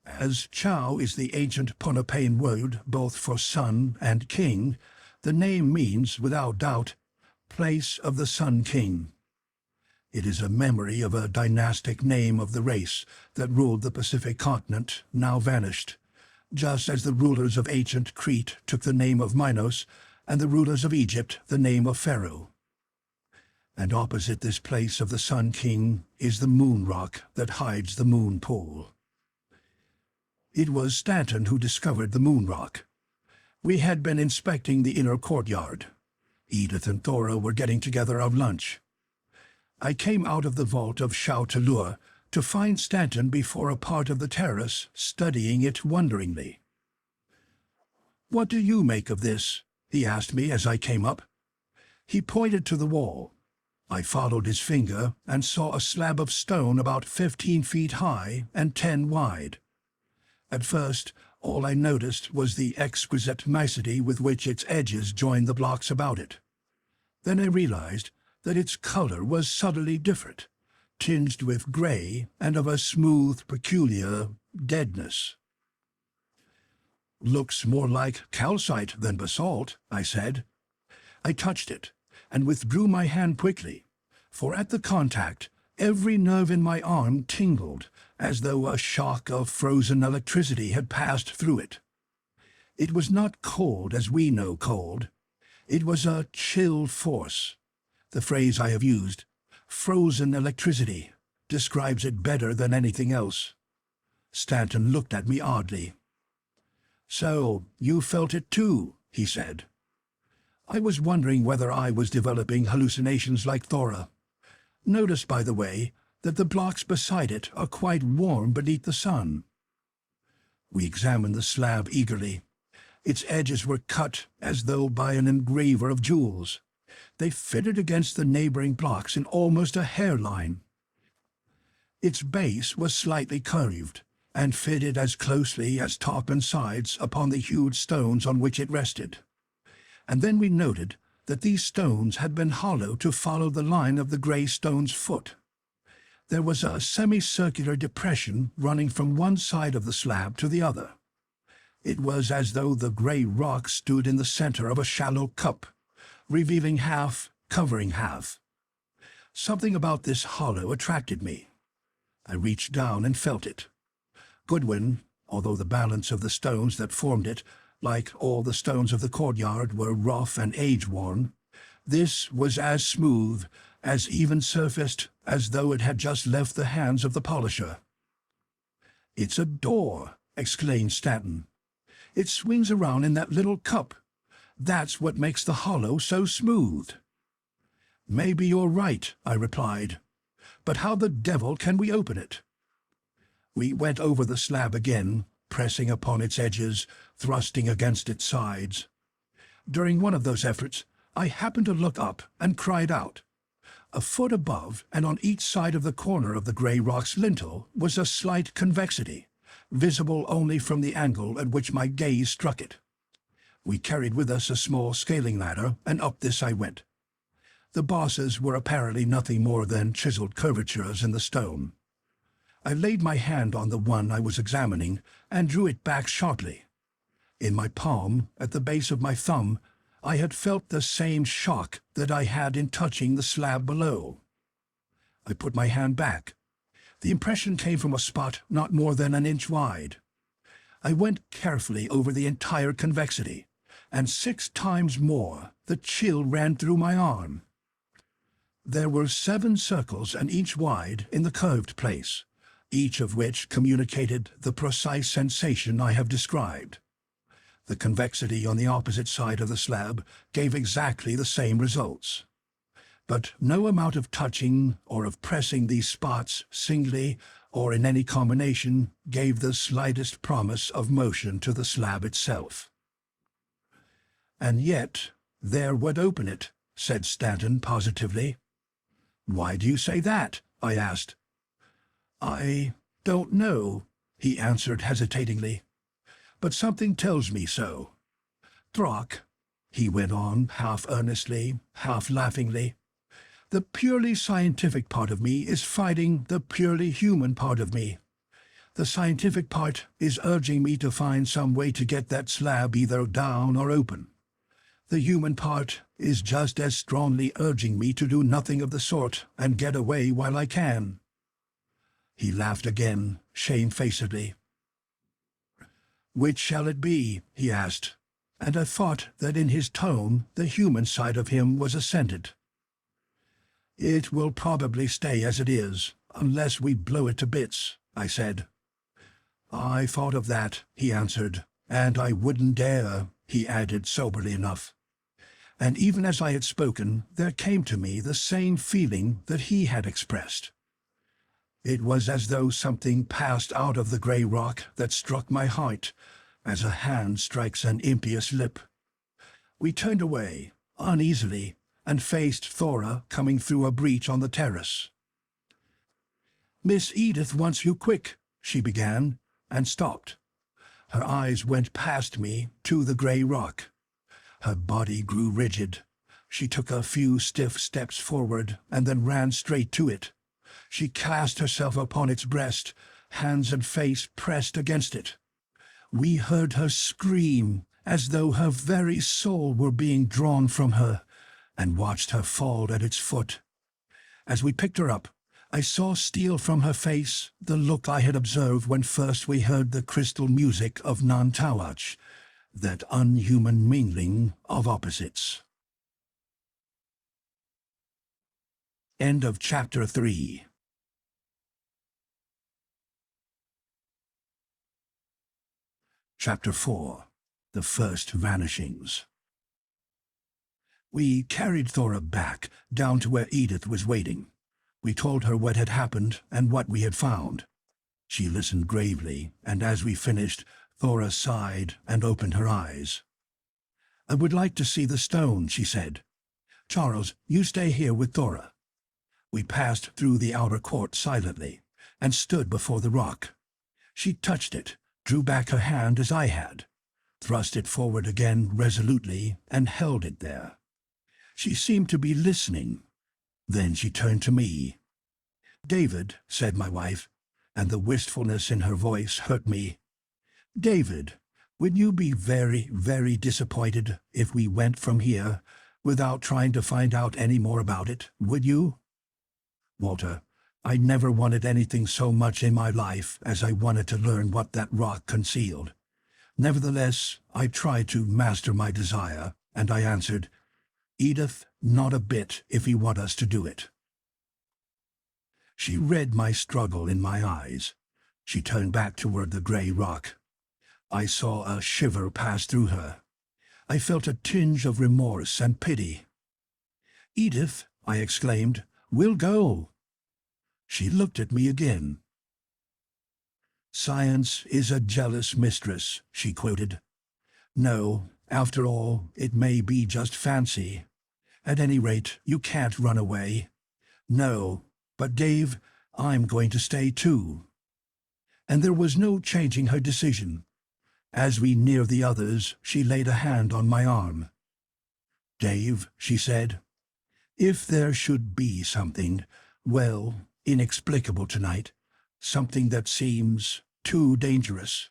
As Chao is the ancient Pohnpeian word both for son and king, the name means, without doubt, place of the Sun King. It is a memory of a dynastic name of the race that ruled the Pacific continent, now vanished, just as the rulers of ancient Crete took the name of Minos and the rulers of Egypt the name of Pharaoh. And opposite this place of the Sun King is the moon rock that hides the moon pool. It was Stanton who discovered the moon rock. We had been inspecting the inner courtyard. Edith and Thora were getting together our lunch. I came out of the vault of Chao Telur to find Stanton before a part of the terrace, studying it wonderingly. "What do you make of this?" he asked me as I came up. He pointed to the wall. I followed his finger and saw a slab of stone about 15 feet high and 10 wide. At first, all I noticed was the exquisite nicety with which its edges joined the blocks about it. Then I realized that its color was subtly different, tinged with gray and of a smooth, peculiar deadness. "Looks more like calcite than basalt," I said. I touched it and withdrew my hand quickly, for at the contact Every nerve in my arm tingled, as though a shock of frozen electricity had passed through it. It was not cold as we know cold. It was a chill force. The phrase I have used, frozen electricity, describes it better than anything else. Stanton looked at me oddly. "So, you felt it too," he said. I was wondering whether I was developing hallucinations like Thora. Notice, by the way, that the blocks beside it are quite warm beneath the sun. We examined the slab eagerly. Its edges were cut as though by an engraver of jewels. They fitted against the neighboring blocks in almost a hairline. Its base was slightly curved, and fitted as closely as top and sides upon the huge stones on which it rested. And then we noted that these stones had been hollowed to follow the line of the grey stone's foot. There was a semicircular depression running from one side of the slab to the other. It was as though the grey rock stood in the center of a shallow cup, revealing half, covering half. Something about this hollow attracted me. I reached down and felt it. Goodwin, although the balance of the stones that formed it, like all the stones of the courtyard, were rough and age-worn, this was as smooth, as even-surfaced, as though it had just left the hands of the polisher. "It's a door," exclaimed Stanton. "It swings around in that little cup. That's what makes the hollow so smooth." "Maybe you're right," I replied. "But how the devil can we open it?" We went over the slab again, pressing upon its edges, thrusting against its sides. During one of those efforts, I happened to look up and cried out. A foot above and on each side of the corner of the grey rock's lintel was a slight convexity, visible only from the angle at which my gaze struck it. We carried with us a small scaling ladder, and up this I went. The bosses were apparently nothing more than chiseled curvatures in the stone. I laid my hand on the one I was examining and drew it back sharply. In my palm, at the base of my thumb, I had felt the same shock that I had in touching the slab below. I put my hand back. The impression came from a spot not more than an inch wide. I went carefully over the entire convexity, and 6 times more the chill ran through my arm. There were 7 circles an inch wide in the curved place, each of which communicated the precise sensation I have described. The convexity on the opposite side of the slab gave exactly the same results. But no amount of touching or of pressing these spots singly or in any combination gave the slightest promise of motion to the slab itself. "And yet there would open it," said Stanton positively. "Why do you say that?" I asked. "I don't know," he answered hesitatingly. "But something tells me so. Throck," he went on, half earnestly, half laughingly, "the purely scientific part of me is fighting the purely human part of me. The scientific part is urging me to find some way to get that slab either down or open. The human part is just as strongly urging me to do nothing of the sort and get away while I can." He laughed again, shamefacedly. "Which shall it be?" he asked, and I thought that in his tone the human side of him was ascendant. "It will probably stay as it is, unless we blow it to bits," I said. "I thought of that," he answered, "and I wouldn't dare," he added soberly enough. And even as I had spoken, there came to me the same feeling that he had expressed. It was as though something passed out of the grey rock that struck my heart, as a hand strikes an impious lip. We turned away, uneasily, and faced Thora coming through a breach on the terrace. "Miss Edith wants you quick," she began, and stopped. Her eyes went past me to the grey rock. Her body grew rigid. She took a few stiff steps forward and then ran straight to it. She cast herself upon its breast, hands and face pressed against it. We heard her scream as though her very soul were being drawn from her, and watched her fall at its foot. As we picked her up, I saw steal from her face the look I had observed when first we heard the crystal music of Nan-Madol, that unhuman mingling of opposites. End of Chapter 3. Chapter 4. The First Vanishings. We carried Thora back, down to where Edith was waiting. We told her what had happened and what we had found. She listened gravely, and as we finished, Thora sighed and opened her eyes. "I would like to see the stone," she said. "Charles, you stay here with Thora." We passed through the outer court silently, and stood before the rock. She touched it, drew back her hand as I had, thrust it forward again resolutely, and held it there. She seemed to be listening. Then she turned to me. "David," said my wife, and the wistfulness in her voice hurt me. "David, would you be very, very disappointed if we went from here without trying to find out any more about it, would you?" "Walter, I never wanted anything so much in my life as I wanted to learn what that rock concealed. Nevertheless, I tried to master my desire, and I answered, 'Edith, not a bit if you want us to do it.'" She read my struggle in my eyes. She turned back toward the gray rock. I saw a shiver pass through her. I felt a tinge of remorse and pity. "Edith," I exclaimed, "we'll go." She looked at me again. "Science is a jealous mistress," she quoted. "No, after all, it may be just fancy. At any rate, you can't run away." "No, but Dave, I'm going to stay too." And there was no changing her decision. As we neared the others, she laid a hand on my arm. "Dave," she said, "if there should be something, well, inexplicable tonight, something that seems too dangerous,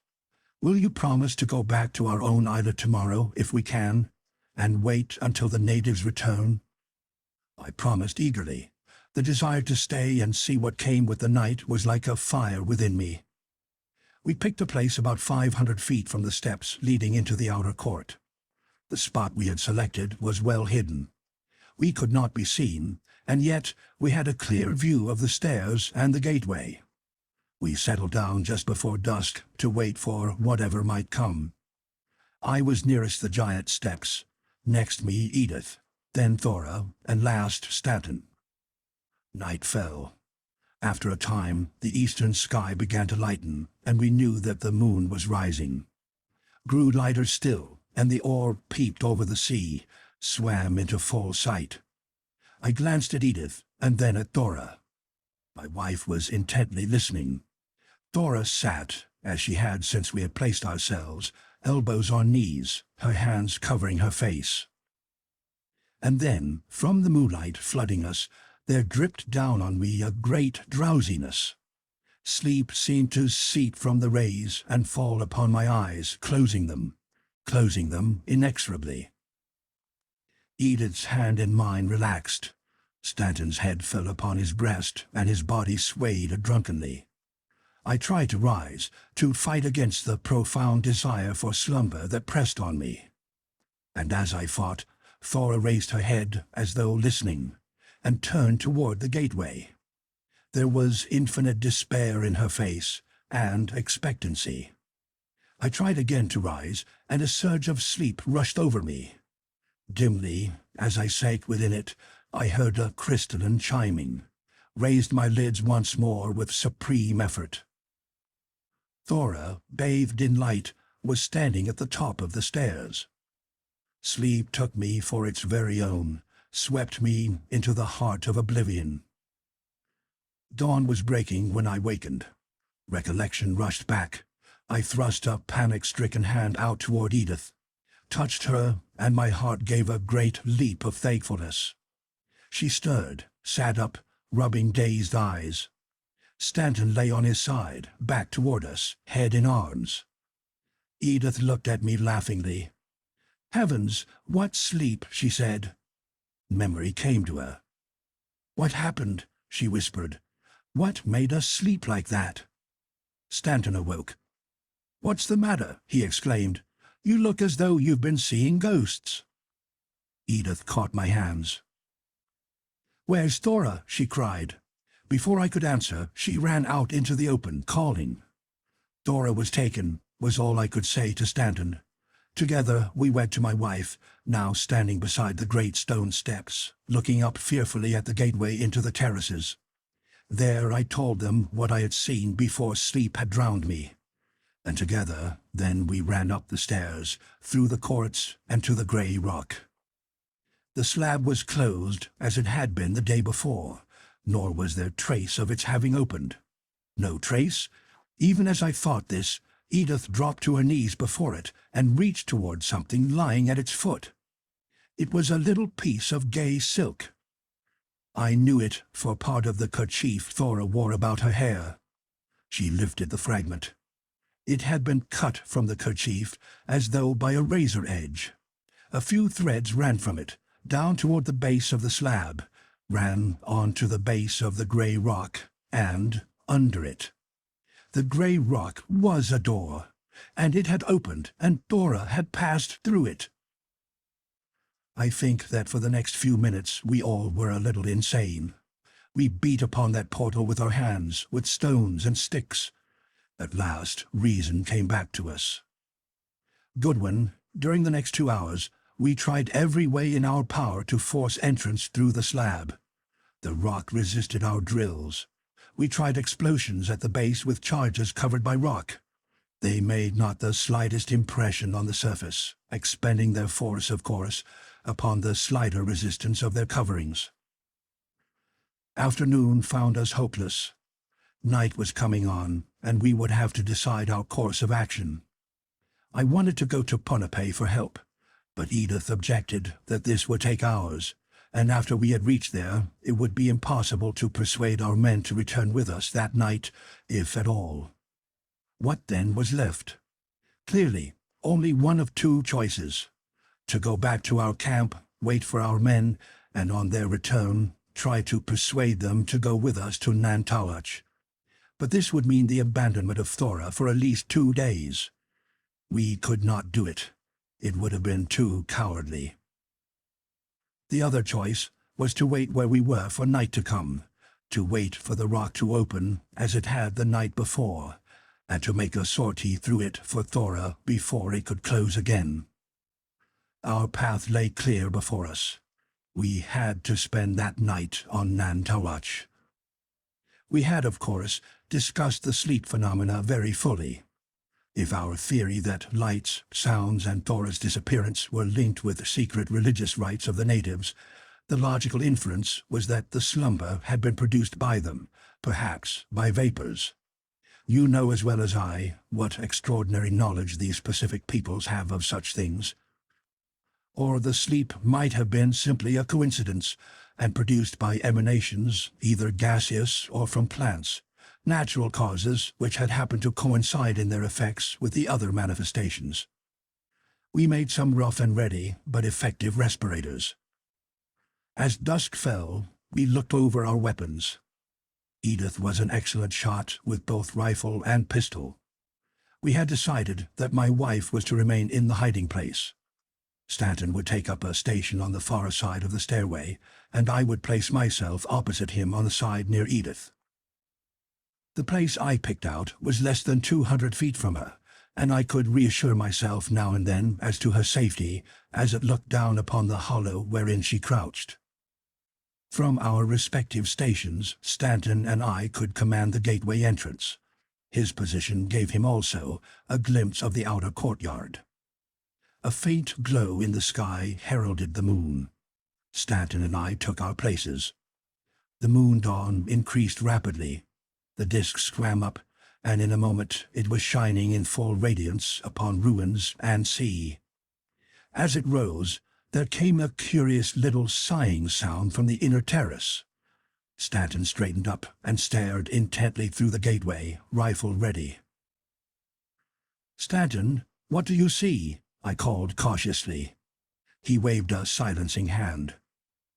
will you promise to go back to our own islet tomorrow, if we can, and wait until the natives return?" I promised eagerly. The desire to stay and see what came with the night was like a fire within me. We picked a place about 500 feet from the steps leading into the outer court. The spot we had selected was well hidden. We could not be seen, and yet we had a clear view of the stairs and the gateway. We settled down just before dusk to wait for whatever might come. I was nearest the giant steps, next me Edith, then Thora, and last Stanton. Night fell. After a time, the eastern sky began to lighten, and we knew that the moon was rising. Grew lighter still, and the orb peeped over the sea, swam into full sight. I glanced at Edith, and then at Thora. My wife was intently listening. Thora sat, as she had since we had placed ourselves, elbows on knees, her hands covering her face. And then, from the moonlight flooding us, there dripped down on me a great drowsiness. Sleep seemed to seep from the rays and fall upon my eyes, closing them inexorably. Edith's hand in mine relaxed. Stanton's head fell upon his breast, and his body swayed drunkenly. I tried to rise, to fight against the profound desire for slumber that pressed on me. And as I fought, Thora raised her head as though listening, and turned toward the gateway. There was infinite despair in her face, and expectancy. I tried again to rise, and a surge of sleep rushed over me. Dimly, as I sank within it, I heard a crystalline chiming, raised my lids once more with supreme effort. Thora, bathed in light, was standing at the top of the stairs. Sleep took me for its very own, swept me into the heart of oblivion. Dawn was breaking when I wakened. Recollection rushed back. I thrust a panic-stricken hand out toward Edith, touched her, and my heart gave a great leap of thankfulness. She stirred, sat up, rubbing dazed eyes. Stanton lay on his side, back toward us, head in arms. Edith looked at me laughingly. "Heavens, what sleep," she said. Memory came to her. "What happened?" she whispered. What made us sleep like that? Stanton awoke. "What's the matter?" he exclaimed. "You look as though you've been seeing ghosts." Edith caught my hands. "Where's Thora?" she cried. Before I could answer, she ran out into the open, calling. "Thora was taken," was all I could say to Stanton. Together we went to my wife, now standing beside the great stone steps, looking up fearfully at the gateway into the terraces. There I told them what I had seen before sleep had drowned me. And together, then we ran up the stairs, through the courts, and to the grey rock. The slab was closed, as it had been the day before, nor was there trace of its having opened. No trace? Even as I thought this, Edith dropped to her knees before it and reached toward something lying at its foot. It was a little piece of gay silk. I knew it for part of the kerchief Thora wore about her hair. She lifted the fragment. It had been cut from the kerchief as though by a razor edge. A few threads ran from it, down toward the base of the slab, ran on to the base of the grey rock, and under it. The grey rock was a door, and it had opened, and Thora had passed through it. I think that for the next few minutes we all were a little insane. We beat upon that portal with our hands, with stones and sticks. At last reason came back to us. Goodwin, during the next 2 hours, we tried every way in our power to force entrance through the slab. The rock resisted our drills. We tried explosions at the base with charges covered by rock. They made not the slightest impression on the surface, expending their force, of course, upon the slighter resistance of their coverings. Afternoon found us hopeless. Night was coming on, and we would have to decide our course of action. I wanted to go to Ponape for help, but Edith objected that this would take hours, and after we had reached there, it would be impossible to persuade our men to return with us that night, if at all. What then was left? Clearly, only one of two choices: to go back to our camp, wait for our men, and on their return, try to persuade them to go with us to Nan-Madol. But this would mean the abandonment of Thora for at least 2 days. We could not do it. It would have been too cowardly. The other choice was to wait where we were for night to come, to wait for the rock to open as it had the night before, and to make a sortie through it for Thora before it could close again. Our path lay clear before us. We had to spend that night on Nan-Madol. We had, of course, discussed the sleep phenomena very fully. If our theory that lights, sounds, and Thora's disappearance were linked with secret religious rites of the natives, the logical inference was that the slumber had been produced by them, perhaps by vapors. You know as well as I what extraordinary knowledge these Pacific peoples have of such things. Or the sleep might have been simply a coincidence, and produced by emanations, either gaseous or from plants, natural causes which had happened to coincide in their effects with the other manifestations. We made some rough and ready but effective respirators. As dusk fell, we looked over our weapons. Edith was an excellent shot with both rifle and pistol. We had decided that my wife was to remain in the hiding place. Stanton would take up a station on the far side of the stairway, and I would place myself opposite him on the side near Edith. The place I picked out was less than 200 feet from her, and I could reassure myself now and then as to her safety as it looked down upon the hollow wherein she crouched. From our respective stations, Stanton and I could command the gateway entrance. His position gave him also a glimpse of the outer courtyard. A faint glow in the sky heralded the moon. Stanton and I took our places. The moon dawn increased rapidly. The disk swam up, and in a moment it was shining in full radiance upon ruins and sea. As it rose, there came a curious little sighing sound from the inner terrace. Stanton straightened up and stared intently through the gateway, rifle ready. "Stanton, what do you see?" I called cautiously. He waved a silencing hand.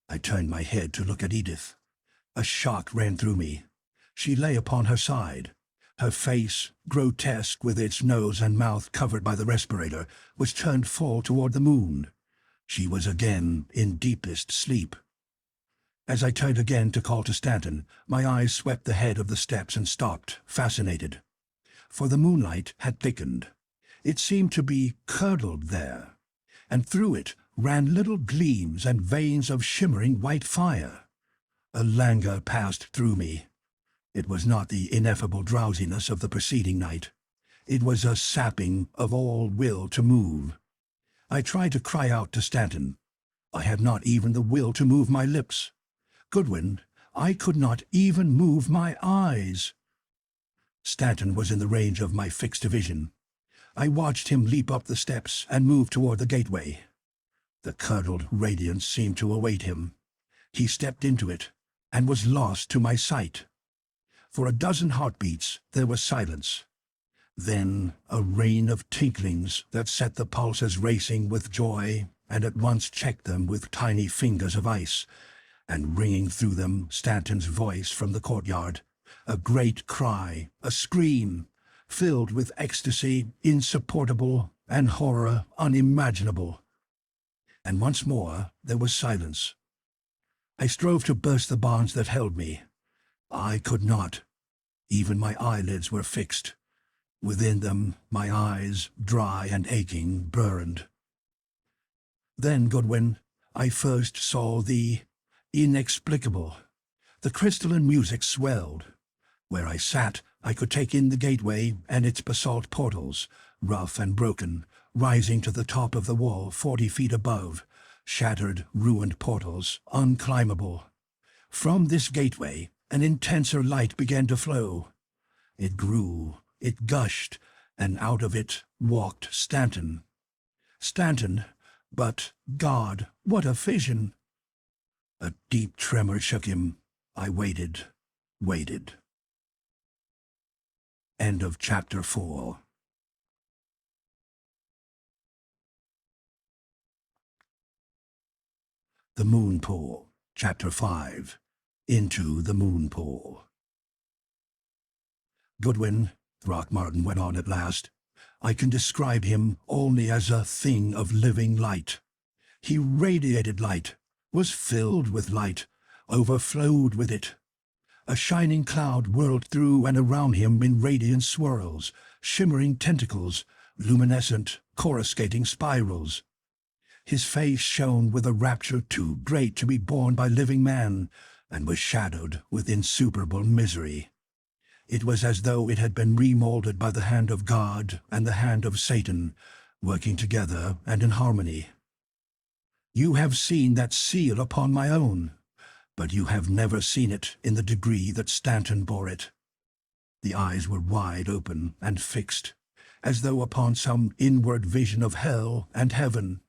I turned my head to look at Edith. A shock ran through me. She lay upon her side. Her face, grotesque with its nose and mouth covered by the respirator, was turned full toward the moon. She was again in deepest sleep. As I turned again to call to Stanton, my eyes swept the head of the steps and stopped, fascinated. For the moonlight had thickened. It seemed to be curdled there, and through it ran little gleams and veins of shimmering white fire. A languor passed through me. It was not the ineffable drowsiness of the preceding night. It was a sapping of all will to move. I tried to cry out to Stanton. I had not even the will to move my lips. Goodwin, I could not even move my eyes. Stanton was in the range of my fixed vision. I watched him leap up the steps and move toward the gateway. The curdled radiance seemed to await him. He stepped into it and was lost to my sight. For a dozen heartbeats there was silence. Then a rain of tinklings that set the pulses racing with joy and at once checked them with tiny fingers of ice, and ringing through them Stanton's voice from the courtyard, a great cry, a scream, filled with ecstasy insupportable and horror unimaginable. And once more there was silence. I strove to burst the bonds that held me. I could not. Even my eyelids were fixed. Within them my eyes, dry and aching, burned. Then, Goodwin, I first saw the inexplicable. The crystalline music swelled. Where I sat, I could take in the gateway and its basalt portals, rough and broken, rising to the top of the wall 40 feet above, shattered, ruined portals, unclimbable. From this gateway, an intenser light began to flow. It grew, it gushed, and out of it walked Stanton. Stanton, but, God, what a vision! A deep tremor shook him. I waited. End of Chapter 4. The Moon Pool, Chapter 5. Into the Moon Pool. Goodwin, Throckmartin went on at last, I can describe him only as a thing of living light. He radiated light, was filled with light, overflowed with it. A shining cloud whirled through and around him in radiant swirls, shimmering tentacles, luminescent, coruscating spirals. His face shone with a rapture too great to be borne by living man, and was shadowed with insuperable misery. It was as though it had been remolded by the hand of God and the hand of Satan, working together and in harmony. You have seen that seal upon my own, but you have never seen it in the degree that Stanton bore it. The eyes were wide open and fixed, as though upon some inward vision of hell and heaven.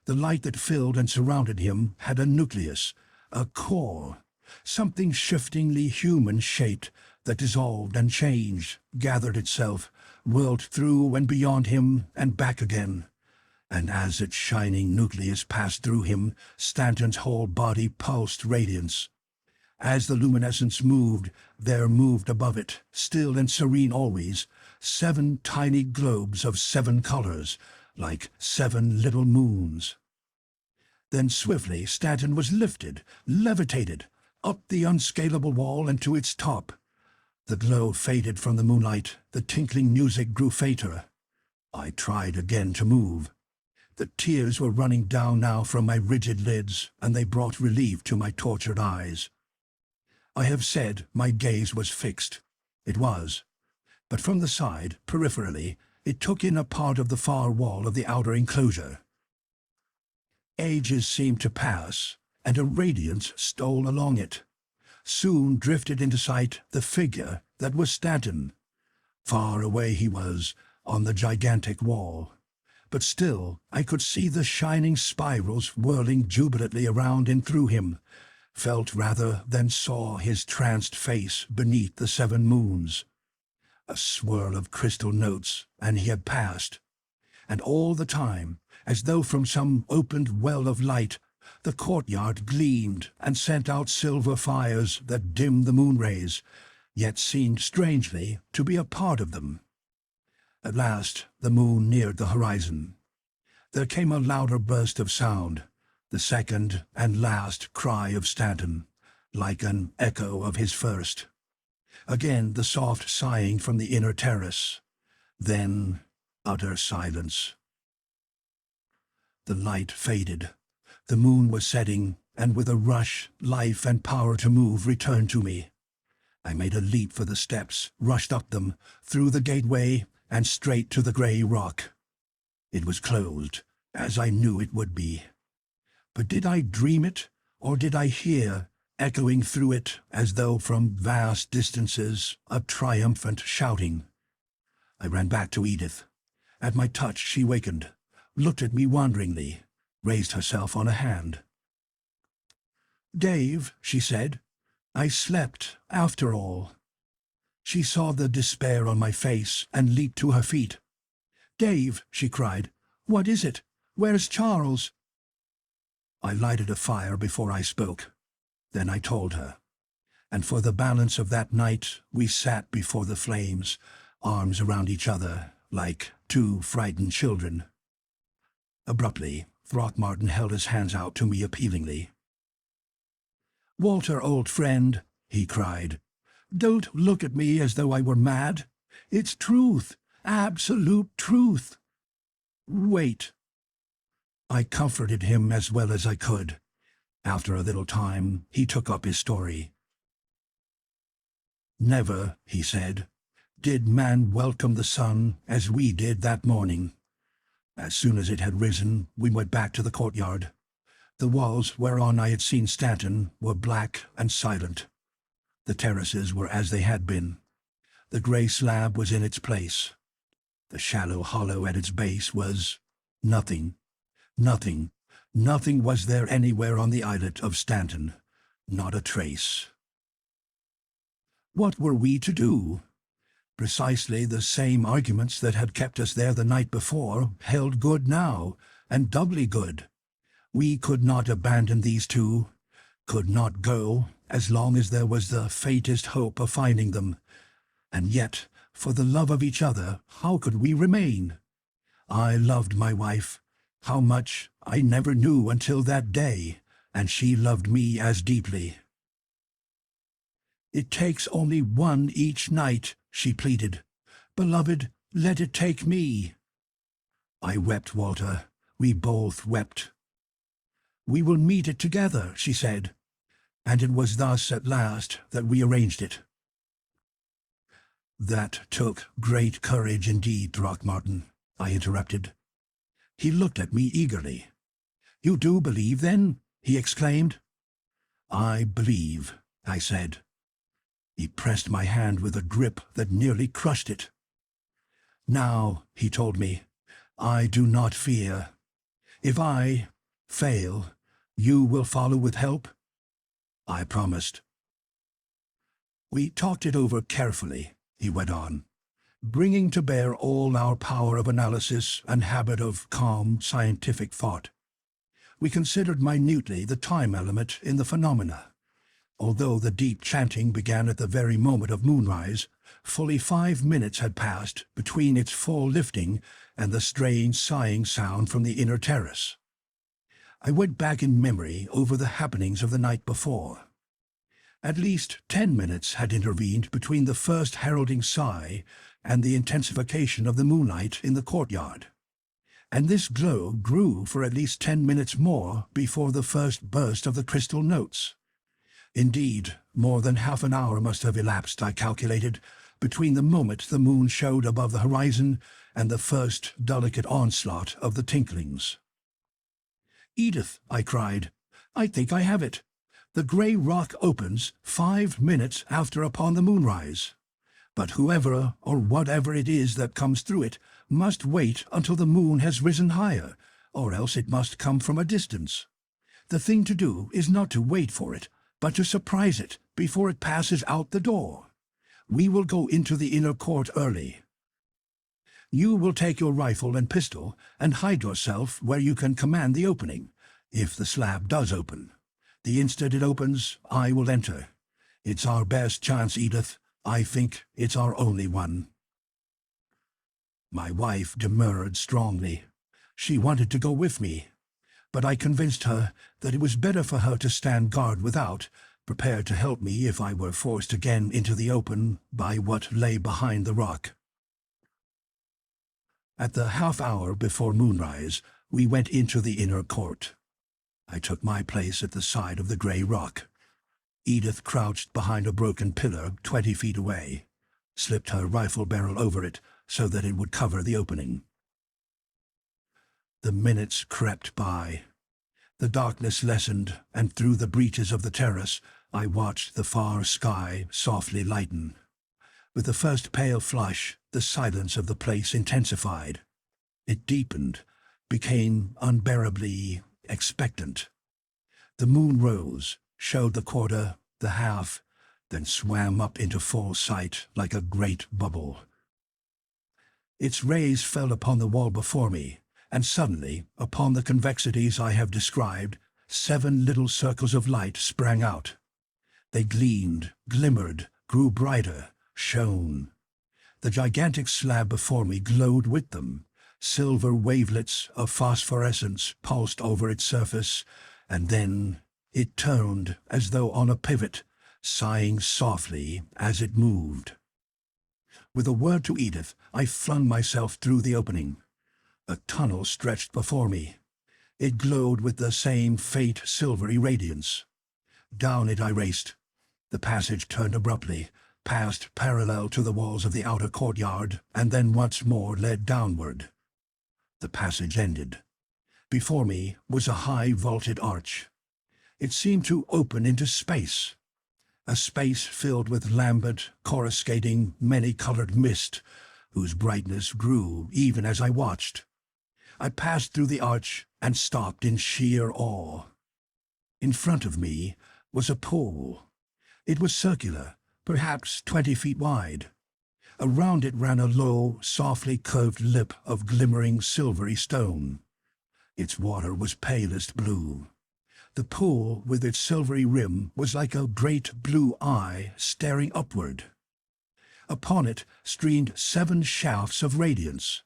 The light that filled and surrounded him had a nucleus, a core, something shiftingly human-shaped that dissolved and changed, gathered itself, whirled through and beyond him and back again. And as its shining nucleus passed through him, Stanton's whole body pulsed radiance. As the luminescence moved, there moved above it, still and serene always, 7 tiny globes of 7 colors, like 7 little moons. Then swiftly Stanton was lifted, levitated, up the unscalable wall and to its top. The glow faded from the moonlight, the tinkling music grew fainter. I tried again to move. The tears were running down now from my rigid lids, and they brought relief to my tortured eyes. I have said my gaze was fixed. It was. But from the side, peripherally, it took in a part of the far wall of the outer enclosure. Ages seemed to pass, and a radiance stole along it. Soon drifted into sight the figure that was Stanton. Far away he was, on the gigantic wall. But still I could see the shining spirals whirling jubilantly around and through him, felt rather than saw his tranced face beneath the 7 moons. A swirl of crystal notes, and he had passed. And all the time, as though from some opened well of light, the courtyard gleamed and sent out silver fires that dimmed the moon rays, yet seemed strangely to be a part of them. At last the moon neared the horizon. There came a louder burst of sound, the second and last cry of Stanton, like an echo of his first. Again the soft sighing from the inner terrace. Then utter silence. The light faded. The moon was setting, and with a rush, life and power to move returned to me. I made a leap for the steps, rushed up them, through the gateway, and straight to the grey rock. It was closed, as I knew it would be. But did I dream it, or did I hear, echoing through it as though from vast distances, a triumphant shouting? I ran back to Edith. At my touch she wakened, looked at me wonderingly, raised herself on a hand. "Dave," she said, "I slept, after all." She saw the despair on my face and leaped to her feet. "Dave," she cried, "what is it? Where's Charles?" I lighted a fire before I spoke. Then I told her. And for the balance of that night we sat before the flames, arms around each other, like two frightened children. Abruptly, Throckmartin held his hands out to me appealingly. "Walter, old friend," he cried, "don't look at me as though I were mad. It's truth, absolute truth. Wait." I comforted him as well as I could. After a little time, he took up his story. "Never," he said, "did man welcome the sun as we did that morning. As soon as it had risen, we went back to the courtyard. The walls whereon I had seen Stanton were black and silent. The terraces were as they had been. The grey slab was in its place. The shallow hollow at its base was nothing. Nothing. Nothing was there anywhere on the islet of Stanton. Not a trace. What were we to do? Precisely the same arguments that had kept us there the night before held good now, and doubly good. We could not abandon these two, could not go, as long as there was the faintest hope of finding them. And yet, for the love of each other, how could we remain? I loved my wife. How much I never knew until that day, and she loved me as deeply. "It takes only one each night," she pleaded. "Beloved, let it take me." I wept, Walter. We both wept. "We will meet it together," she said. And it was thus at last that we arranged it. "That took great courage indeed, Throckmartin," I interrupted. He looked at me eagerly. "You do believe, then?" he exclaimed. "I believe," I said. He pressed my hand with a grip that nearly crushed it. "Now," he told me, "I do not fear. If I fail, you will follow with help?" I promised. "We talked it over carefully," he went on, "bringing to bear all our power of analysis and habit of calm, scientific thought. We considered minutely the time element in the phenomena. Although the deep chanting began at the very moment of moonrise, fully 5 minutes had passed between its full lifting and the strange sighing sound from the inner terrace. I went back in memory over the happenings of the night before. At least 10 minutes had intervened between the first heralding sigh and the intensification of the moonlight in the courtyard. And this glow grew for at least 10 minutes more before the first burst of the crystal notes. Indeed, more than half an hour must have elapsed, I calculated, between the moment the moon showed above the horizon and the first delicate onslaught of the tinklings. "Edith," I cried, "I think I have it. The grey rock opens 5 minutes after upon the moonrise. But whoever or whatever it is that comes through it must wait until the moon has risen higher, or else it must come from a distance. The thing to do is not to wait for it, but to surprise it before it passes out the door. We will go into the inner court early. You will take your rifle and pistol and hide yourself where you can command the opening, if the slab does open. The instant it opens, I will enter. It's our best chance, Edith, I think it's our only one." My wife demurred strongly. She wanted to go with me, but I convinced her that it was better for her to stand guard without, prepared to help me if I were forced again into the open by what lay behind the rock. At the half-hour before moonrise, we went into the inner court. I took my place at the side of the grey rock. Edith crouched behind a broken pillar 20 feet away, slipped her rifle barrel over it so that it would cover the opening. The minutes crept by. The darkness lessened, and through the breaches of the terrace I watched the far sky softly lighten. With the first pale flush, the silence of the place intensified. It deepened, became unbearably expectant. The moon rose, showed the quarter, the half, then swam up into full sight like a great bubble. Its rays fell upon the wall before me, and suddenly, upon the convexities I have described, 7 little circles of light sprang out. They gleamed, glimmered, grew brighter, shone. The gigantic slab before me glowed with them. Silver wavelets of phosphorescence pulsed over its surface, and then it turned as though on a pivot, sighing softly as it moved. With a word to Edith, I flung myself through the opening. A tunnel stretched before me. It glowed with the same faint silvery radiance. Down it I raced. The passage turned abruptly, passed parallel to the walls of the outer courtyard, and then once more led downward. The passage ended. Before me was a high vaulted arch. It seemed to open into space. A space filled with lambent, coruscating, many-colored mist, whose brightness grew even as I watched. I passed through the arch and stopped in sheer awe. In front of me was a pool. It was circular, perhaps 20 feet wide. Around it ran a low, softly curved lip of glimmering silvery stone. Its water was palest blue. The pool, with its silvery rim, was like a great blue eye staring upward. Upon it streamed 7 shafts of radiance.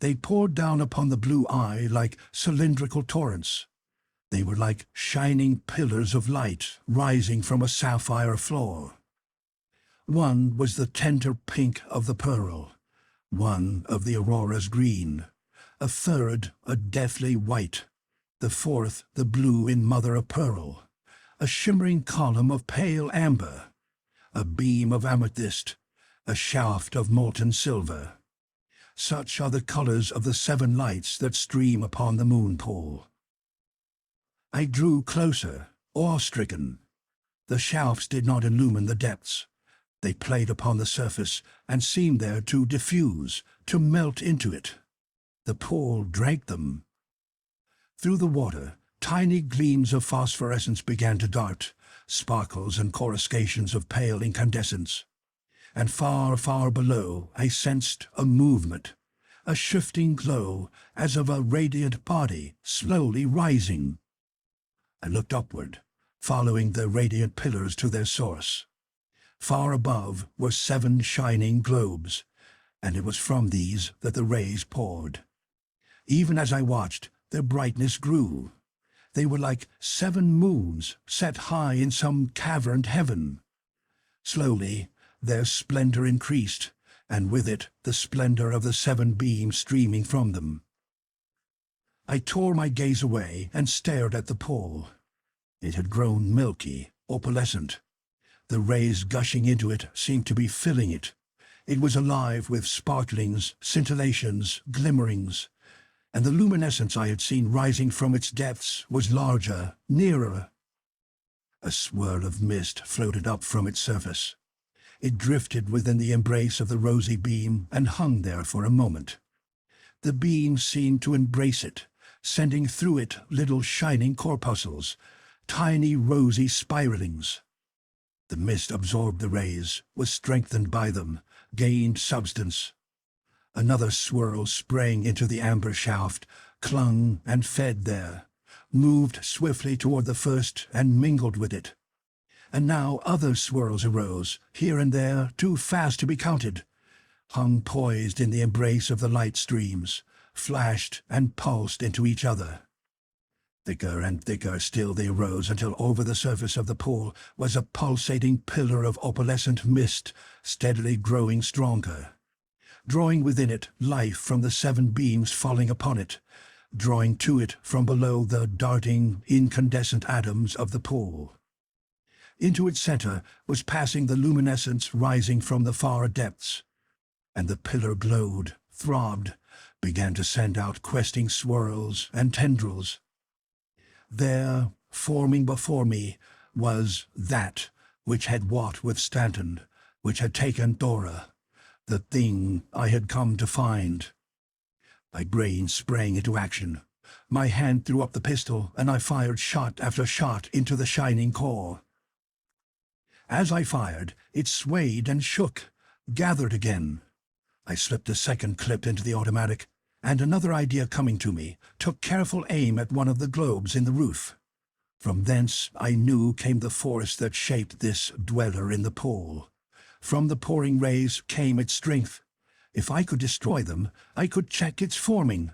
They poured down upon the blue eye like cylindrical torrents. They were like shining pillars of light rising from a sapphire floor. One was the tender pink of the pearl, one of the aurora's green, a third a deathly white, the fourth the blue in mother-of-pearl, a shimmering column of pale amber, a beam of amethyst, a shaft of molten silver. Such are the colors of the 7 lights that stream upon the moon pool. I drew closer, awe-stricken. The shafts did not illumine the depths. They played upon the surface and seemed there to diffuse, to melt into it. The pool drank them. Through the water, tiny gleams of phosphorescence began to dart, sparkles and coruscations of pale incandescence. And far, far below I sensed a movement, a shifting glow as of a radiant body slowly rising. I looked upward, following the radiant pillars to their source. Far above were 7 shining globes, and it was from these that the rays poured. Even as I watched, their brightness grew. They were like 7 moons set high in some caverned heaven. Slowly, their splendor increased, and with it the splendor of the 7 beams streaming from them. I tore my gaze away and stared at the pool. It had grown milky, opalescent. The rays gushing into it seemed to be filling it. It was alive with sparklings, scintillations, glimmerings, and the luminescence I had seen rising from its depths was larger, nearer. A swirl of mist floated up from its surface. It drifted within the embrace of the rosy beam and hung there for a moment. The beam seemed to embrace it, sending through it little shining corpuscles, tiny rosy spiralings. The mist absorbed the rays, was strengthened by them, gained substance. Another swirl sprang into the amber shaft, clung and fed there, moved swiftly toward the first and mingled with it. and now other swirls arose, here and there, too fast to be counted, hung poised in the embrace of the light streams, flashed and pulsed into each other. Thicker and thicker still they rose until over the surface of the pool was a pulsating pillar of opalescent mist, steadily growing stronger, drawing within it life from the 7 beams falling upon it, drawing to it from below the darting, incandescent atoms of the pool. Into its center was passing the luminescence rising from the far depths, and the pillar glowed, throbbed, began to send out questing swirls and tendrils. There, forming before me, was that which had walked with Stanton, which had taken Dora, the thing I had come to find. My brain sprang into action. My hand threw up the pistol, and I fired shot after shot into the shining core. As I fired, it swayed and shook, gathered again. I slipped a second clip into the automatic, and another idea coming to me, took careful aim at one of the globes in the roof. From thence I knew came the force that shaped this dweller in the pool. From the pouring rays came its strength. If I could destroy them, I could check its forming.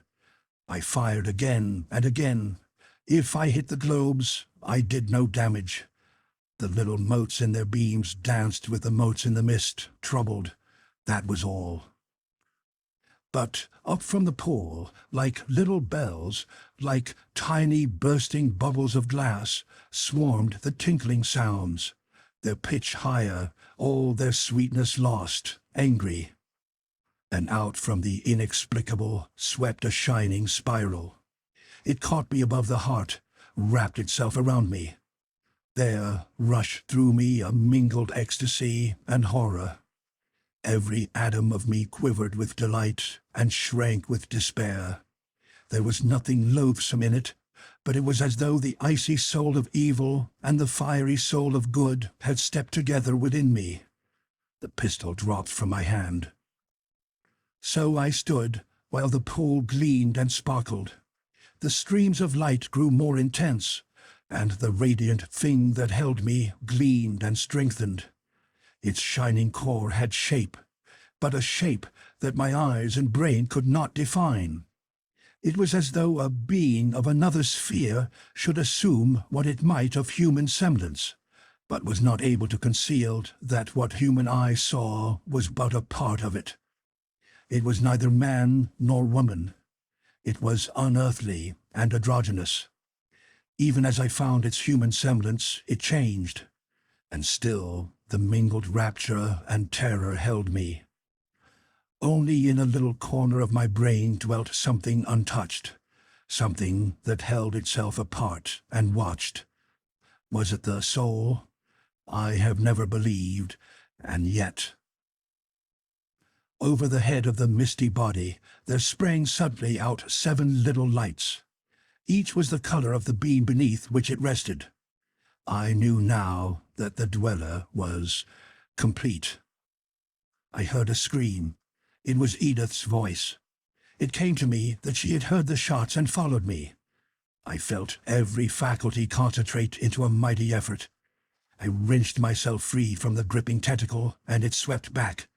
I fired again and again. If I hit the globes, I did no damage. The little motes in their beams danced with the motes in the mist, troubled. That was all. But up from the pool, like little bells, like tiny bursting bubbles of glass, swarmed the tinkling sounds, their pitch higher, all their sweetness lost, angry. And out from the inexplicable swept a shining spiral. It caught me above the heart, wrapped itself around me. There rushed through me a mingled ecstasy and horror. Every atom of me quivered with delight and shrank with despair. There was nothing loathsome in it, but it was as though the icy soul of evil and the fiery soul of good had stepped together within me. The pistol dropped from my hand. So I stood, while the pool gleamed and sparkled. The streams of light grew more intense, and the radiant thing that held me gleamed and strengthened. Its shining core had shape, but a shape that my eyes and brain could not define. It was as though a being of another sphere should assume what it might of human semblance, but was not able to conceal that what human eye saw was but a part of it. It was neither man nor woman. It was unearthly and androgynous. Even as I found its human semblance, it changed, and still the mingled rapture and terror held me. Only in a little corner of my brain dwelt something untouched, something that held itself apart and watched. Was it the soul? I have never believed, and yet. Over the head of the misty body there sprang suddenly out 7 little lights. Each was the color of the beam beneath which it rested. I knew now that the dweller was complete. I heard a scream. It was Edith's voice. It came to me that she had heard the shots and followed me. I felt every faculty concentrate into a mighty effort. I wrenched myself free from the gripping tentacle, and it swept back.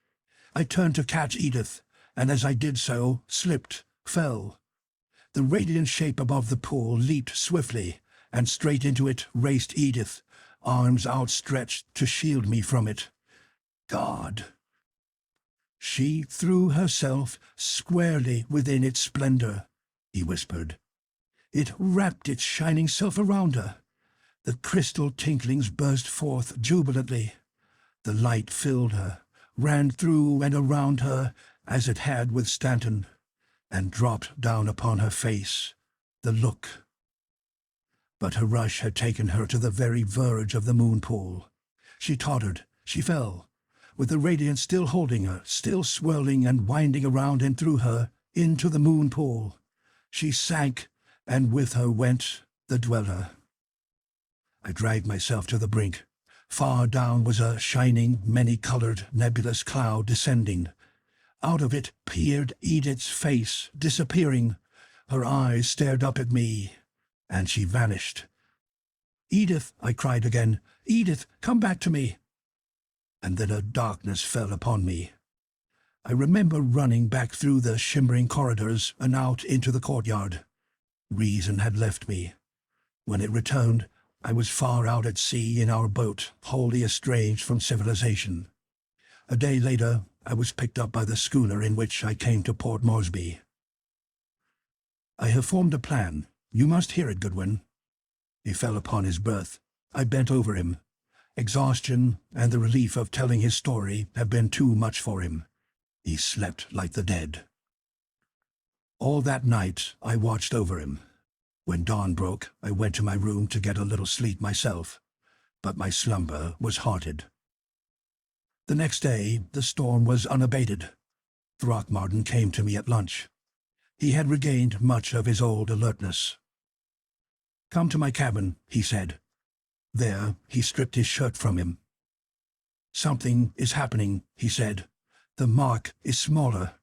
I turned to catch Edith, and as I did so, slipped, fell. The radiant shape above the pool leaped swiftly, and straight into it raced Edith, arms outstretched to shield me from it. God! She threw herself squarely within its splendor, he whispered. It wrapped its shining self around her. The crystal tinklings burst forth jubilantly. The light filled her, ran through and around her as it had with Stanton, and dropped down upon her face, the look. But her rush had taken her to the very verge of the moon pool. She tottered, she fell, with the radiance still holding her, still swirling and winding around and through her, into the moon pool. She sank, and with her went the dweller. I dragged myself to the brink. Far down was a shining, many-colored, nebulous cloud descending. Out of it peered Edith's face, disappearing. Her eyes stared up at me, and she vanished. "Edith," I cried again. "Edith, come back to me." And then a darkness fell upon me. I remember running back through the shimmering corridors and out into the courtyard. Reason had left me. When it returned, I was far out at sea in our boat, wholly estranged from civilization. A day later, I was picked up by the schooner in which I came to Port Moresby. "I have formed a plan. You must hear it, Goodwin." He fell upon his berth. I bent over him. Exhaustion and the relief of telling his story have been too much for him. He slept like the dead. All that night I watched over him. When dawn broke, I went to my room to get a little sleep myself, but my slumber was haunted. The next day the storm was unabated. Throckmartin came to me at lunch. He had regained much of his old alertness. "Come to my cabin," he said. There he stripped his shirt from him. "Something is happening," he said. "The mark is smaller."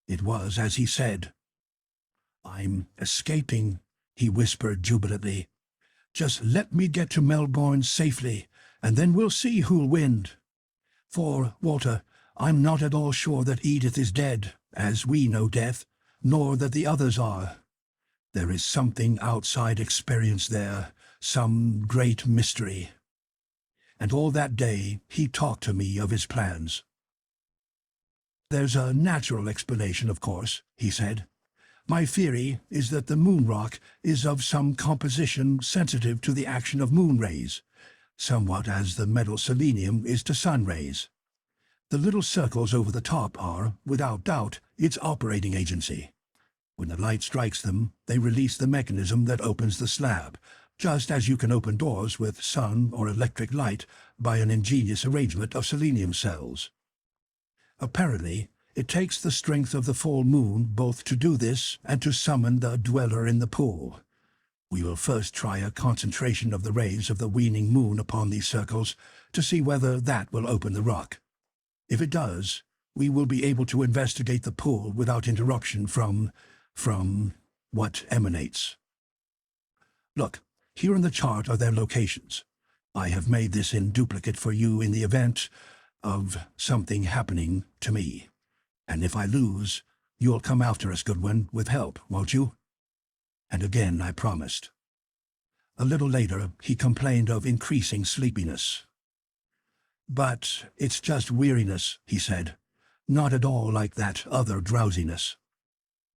It was as he said. "I'm escaping," he whispered jubilantly. "Just let me get to Melbourne safely, and then we'll see who'll win. For, Walter, I'm not at all sure that Edith is dead, as we know death, nor that the others are. There is something outside experience there, some great mystery." And all that day he talked to me of his plans. "There's a natural explanation, of course," he said. "My theory is that the moon rock is of some composition sensitive to the action of moon rays, somewhat as the metal selenium is to sun rays. The little circles over the top are, without doubt, its operating agency. When the light strikes them, they release the mechanism that opens the slab, just as you can open doors with sun or electric light by an ingenious arrangement of selenium cells. Apparently, it takes the strength of the full moon both to do this and to summon the dweller in the pool. We will first try a concentration of the rays of the waning moon upon these circles to see whether that will open the rock. If it does, we will be able to investigate the pool without interruption from what emanates. Look, here in the chart are their locations. I have made this in duplicate for you in the event of something happening to me. And if I lose, you'll come after us, Goodwin, with help, won't you?" And again I promised. A little later he complained of increasing sleepiness. "But it's just weariness," he said. "Not at all like that other drowsiness.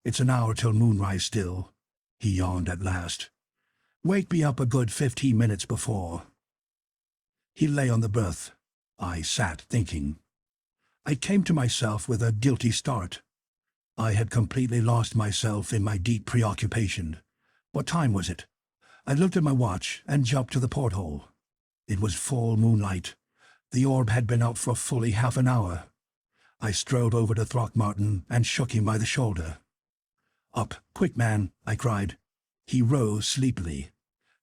It's an hour till moonrise still." He yawned at last. "Wake me up a good 15 minutes before." He lay on the berth. I sat thinking. I came to myself with a guilty start. I had completely lost myself in my deep preoccupation. What time was it? I looked at my watch and jumped to the porthole. It was full moonlight. The orb had been out for fully half an hour. I strode over to Throckmartin and shook him by the shoulder. "Up, quick, man," I cried. He rose sleepily.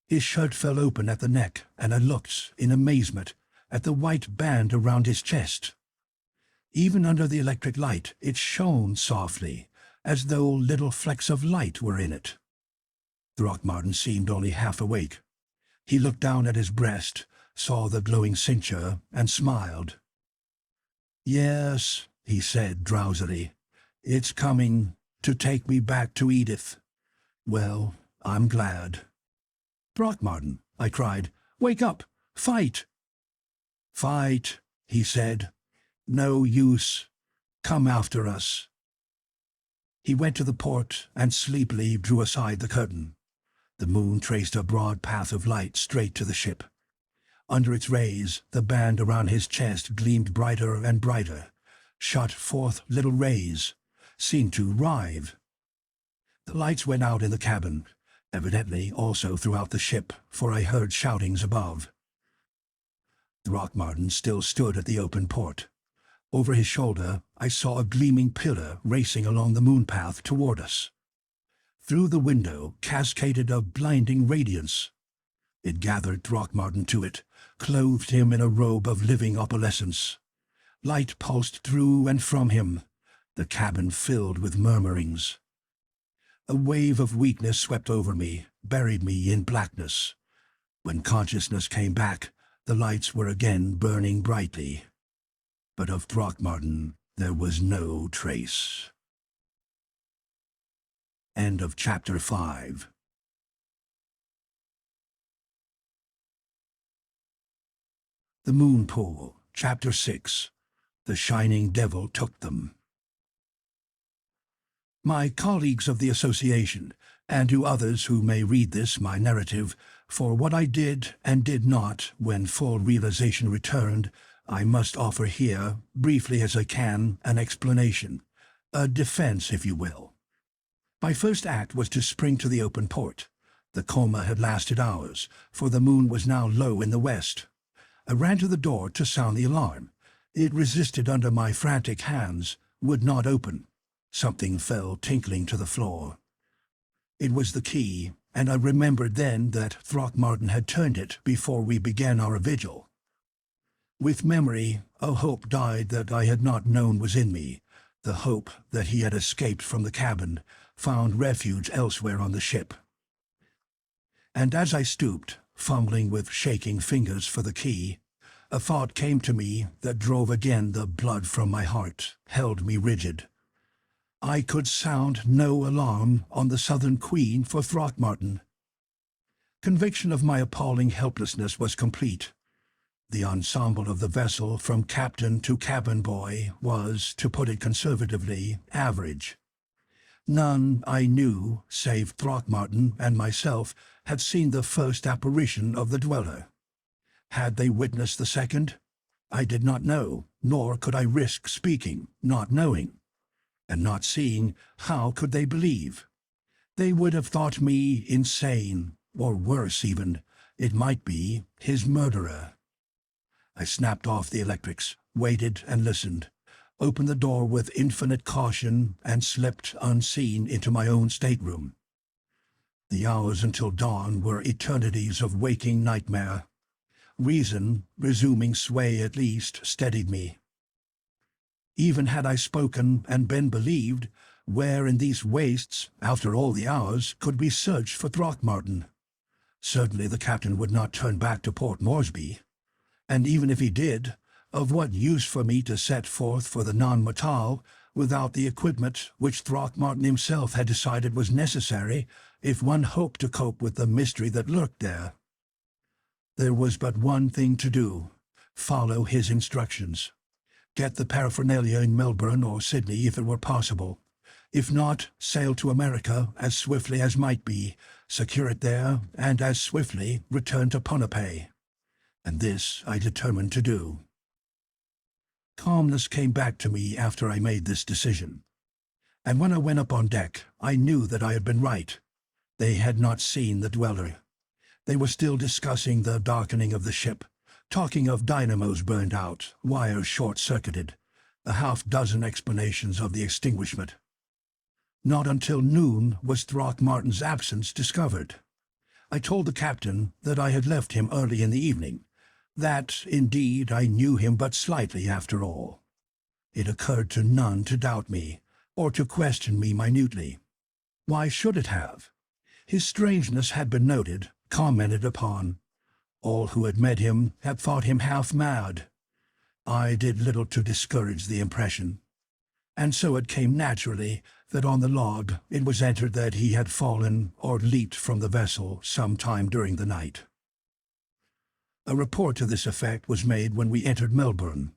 His shirt fell open at the neck, and I looked, in amazement, at the white band around his chest. Even under the electric light, it shone softly, as though little flecks of light were in it. Throckmartin seemed only half awake. He looked down at his breast, saw the glowing cincture, and smiled. "Yes," he said drowsily, "it's coming to take me back to Edith. Well, I'm glad." "Throckmartin," I cried, "wake up! Fight!" "Fight," he said. "No use. Come after us." He went to the port and sleepily drew aside the curtain. The moon traced a broad path of light straight to the ship. Under its rays, the band around his chest gleamed brighter and brighter, shot forth little rays, seemed to writhe. The lights went out in the cabin, evidently also throughout the ship, for I heard shoutings above. Throckmartin still stood at the open port. Over his shoulder I saw a gleaming pillar racing along the moon path toward us. Through the window cascaded a blinding radiance. It gathered Throckmartin to it, clothed him in a robe of living opalescence. Light pulsed through and from him, the cabin filled with murmurings. A wave of weakness swept over me, buried me in blackness. When consciousness came back, the lights were again burning brightly, but of Throckmartin there was no trace. End of Chapter 5. The Moon Pool, Chapter 6. The Shining Devil Took Them. My colleagues of the association, and to others who may read this, my narrative, for what I did and did not when full realization returned, I must offer here, briefly as I can, an explanation, a defense, if you will. My first act was to spring to the open port. The coma had lasted hours, for the moon was now low in the west. I ran to the door to sound the alarm. It resisted under my frantic hands, would not open. Something fell tinkling to the floor. It was the key, and I remembered then that Throckmartin had turned it before we began our vigil. With memory, a hope died that I had not known was in me, the hope that he had escaped from the cabin, found refuge elsewhere on the ship. And as I stooped, fumbling with shaking fingers for the key, a thought came to me that drove again the blood from my heart, held me rigid. I could sound no alarm on the Southern Queen for Throckmartin. Conviction of my appalling helplessness was complete. The ensemble of the vessel, from captain to cabin boy, was, to put it conservatively, average. None I knew, save Throckmartin and myself, had seen the first apparition of the dweller. Had they witnessed the second? I did not know, nor could I risk speaking, not knowing. And not seeing, how could they believe? They would have thought me insane, or worse even, it might be, his murderer. I snapped off the electrics, waited and listened, opened the door with infinite caution, and slipped unseen into my own stateroom. The hours until dawn were eternities of waking nightmare. Reason, resuming sway at least, steadied me. Even had I spoken and been believed, where in these wastes, after all the hours, could we search for Throckmartin? Certainly the captain would not turn back to Port Moresby. And even if he did, of what use for me to set forth for the Nan-Madol without the equipment which Throckmartin himself had decided was necessary if one hoped to cope with the mystery that lurked there? There was but one thing to do: follow his instructions. Get the paraphernalia in Melbourne or Sydney if it were possible. If not, sail to America as swiftly as might be, secure it there, and as swiftly return to Ponape. And this I determined to do. Calmness came back to me after I made this decision. And when I went up on deck, I knew that I had been right. They had not seen the dweller. They were still discussing the darkening of the ship, talking of dynamos burned out, wires short-circuited, a half-dozen explanations of the extinguishment. Not until noon was Throckmartin's absence discovered. I told the captain that I had left him early in the evening, that, indeed, I knew him but slightly after all. It occurred to none to doubt me, or to question me minutely. Why should it have? His strangeness had been noted, commented upon. All who had met him had thought him half mad. I did little to discourage the impression. And so it came naturally that on the log it was entered that he had fallen or leaped from the vessel some time during the night. A report to this effect was made when we entered Melbourne.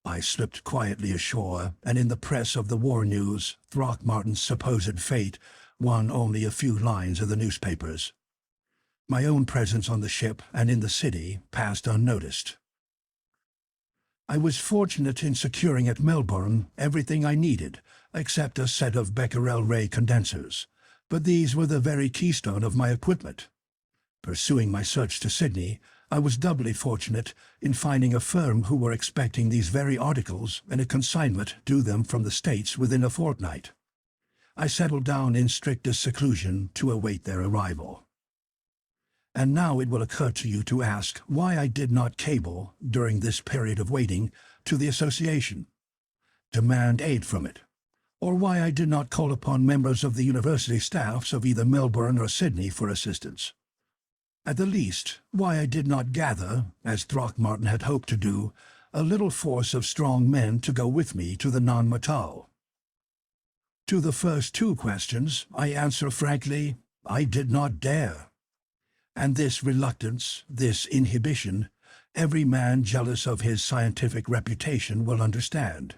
I slipped quietly ashore, and in the press of the war news, Throckmartin's supposed fate won only a few lines of the newspapers. My own presence on the ship and in the city passed unnoticed. I was fortunate in securing at Melbourne everything I needed, except a set of Becquerel ray condensers, but these were the very keystone of my equipment. Pursuing my search to Sydney, I was doubly fortunate in finding a firm who were expecting these very articles and a consignment due them from the States within a fortnight. I settled down in strictest seclusion to await their arrival. And now it will occur to you to ask why I did not cable, during this period of waiting, to the association, demand aid from it, or why I did not call upon members of the university staffs of either Melbourne or Sydney for assistance. At the least, why I did not gather, as Throckmartin had hoped to do, a little force of strong men to go with me to the Nan-Madol. To the first two questions, I answer frankly, I did not dare. And this reluctance, this inhibition, every man jealous of his scientific reputation will understand.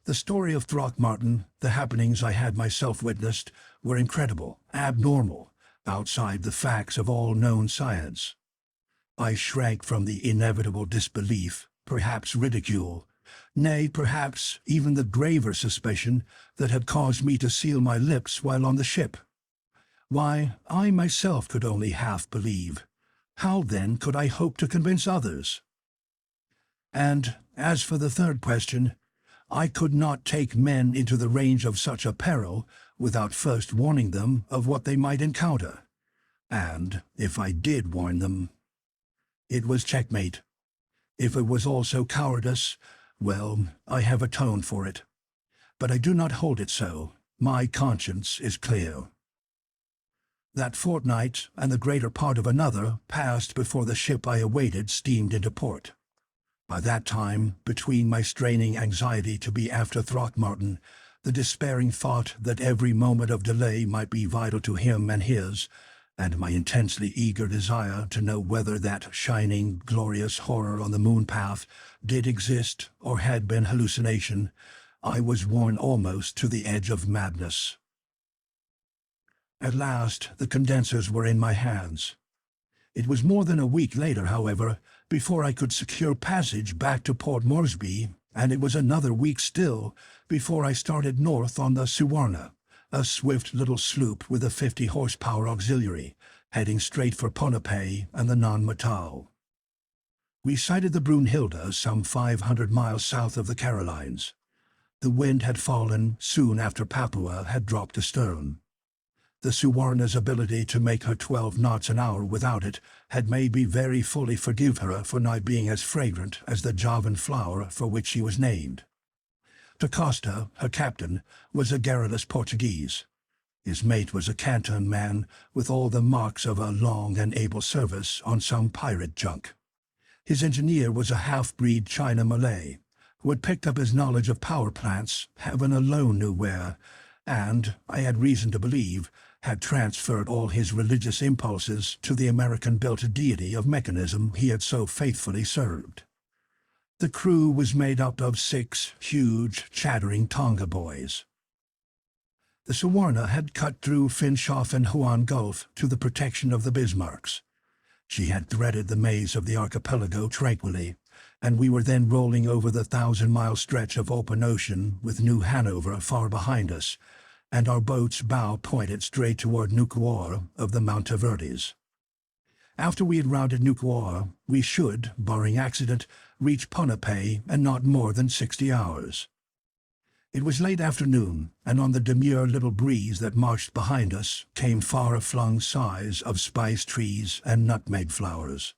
The story of Throckmartin, the happenings I had myself witnessed, were incredible, abnormal, outside the facts of all known science. I shrank from the inevitable disbelief, perhaps ridicule, nay, perhaps even the graver suspicion that had caused me to seal my lips while on the ship. Why, I myself could only half believe. How then could I hope to convince others? And as for the third question, I could not take men into the range of such a peril without first warning them of what they might encounter. And if I did warn them, it was checkmate. If it was also cowardice, well, I have atoned for it. But I do not hold it so. My conscience is clear. That fortnight and the greater part of another passed before the ship I awaited steamed into port. By that time, between my straining anxiety to be after Throckmartin, the despairing thought that every moment of delay might be vital to him and his, and my intensely eager desire to know whether that shining, glorious horror on the moon path did exist or had been hallucination, I was worn almost to the edge of madness. At last, the condensers were in my hands. It was more than a week later, however, before I could secure passage back to Port Moresby, and it was another week still before I started north on the Suwarna, a swift little sloop with a 50-horsepower auxiliary, heading straight for Ponape and the Nan-Madol. We sighted the Brunhilde some 500 miles south of the Carolines. The wind had fallen soon after Papua had dropped astern. The Suwarna's ability to make her 12 knots an hour without it had made me very fully forgive her for not being as fragrant as the Javan flower for which she was named. Da Costa, her captain, was a garrulous Portuguese. His mate was a Canton man with all the marks of a long and able service on some pirate junk. His engineer was a half-breed China Malay, who had picked up his knowledge of power plants, heaven alone knew where, and, I had reason to believe, had transferred all his religious impulses to the American-built deity of mechanism he had so faithfully served. The crew was made up of 6 huge, chattering Tonga boys. The Suwarna had cut through Finshof and Huon Gulf to the protection of the Bismarcks. She had threaded the maze of the archipelago tranquilly, and we were then rolling over the 1,000-mile stretch of open ocean with New Hanover far behind us, and our boat's bow pointed straight toward Nukuar of the Monteverdes. After we had rounded Nukuar, we should, barring accident, reach Ponape in not more than 60 hours. It was late afternoon, and on the demure little breeze that marched behind us came far-flung sighs of spice trees and nutmeg flowers.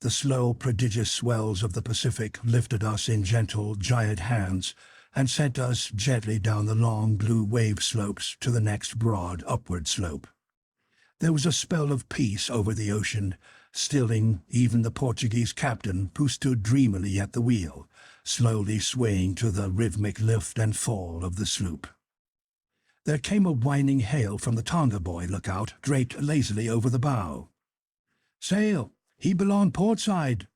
The slow, prodigious swells of the Pacific lifted us in gentle, giant hands and sent us gently down the long blue wave slopes to the next broad upward slope. There was a spell of peace over the ocean, stilling even the Portuguese captain who stood dreamily at the wheel, slowly swaying to the rhythmic lift and fall of the sloop. There came a whining hail from the Tonga boy lookout draped lazily over the bow. "Sail! He belong port side!"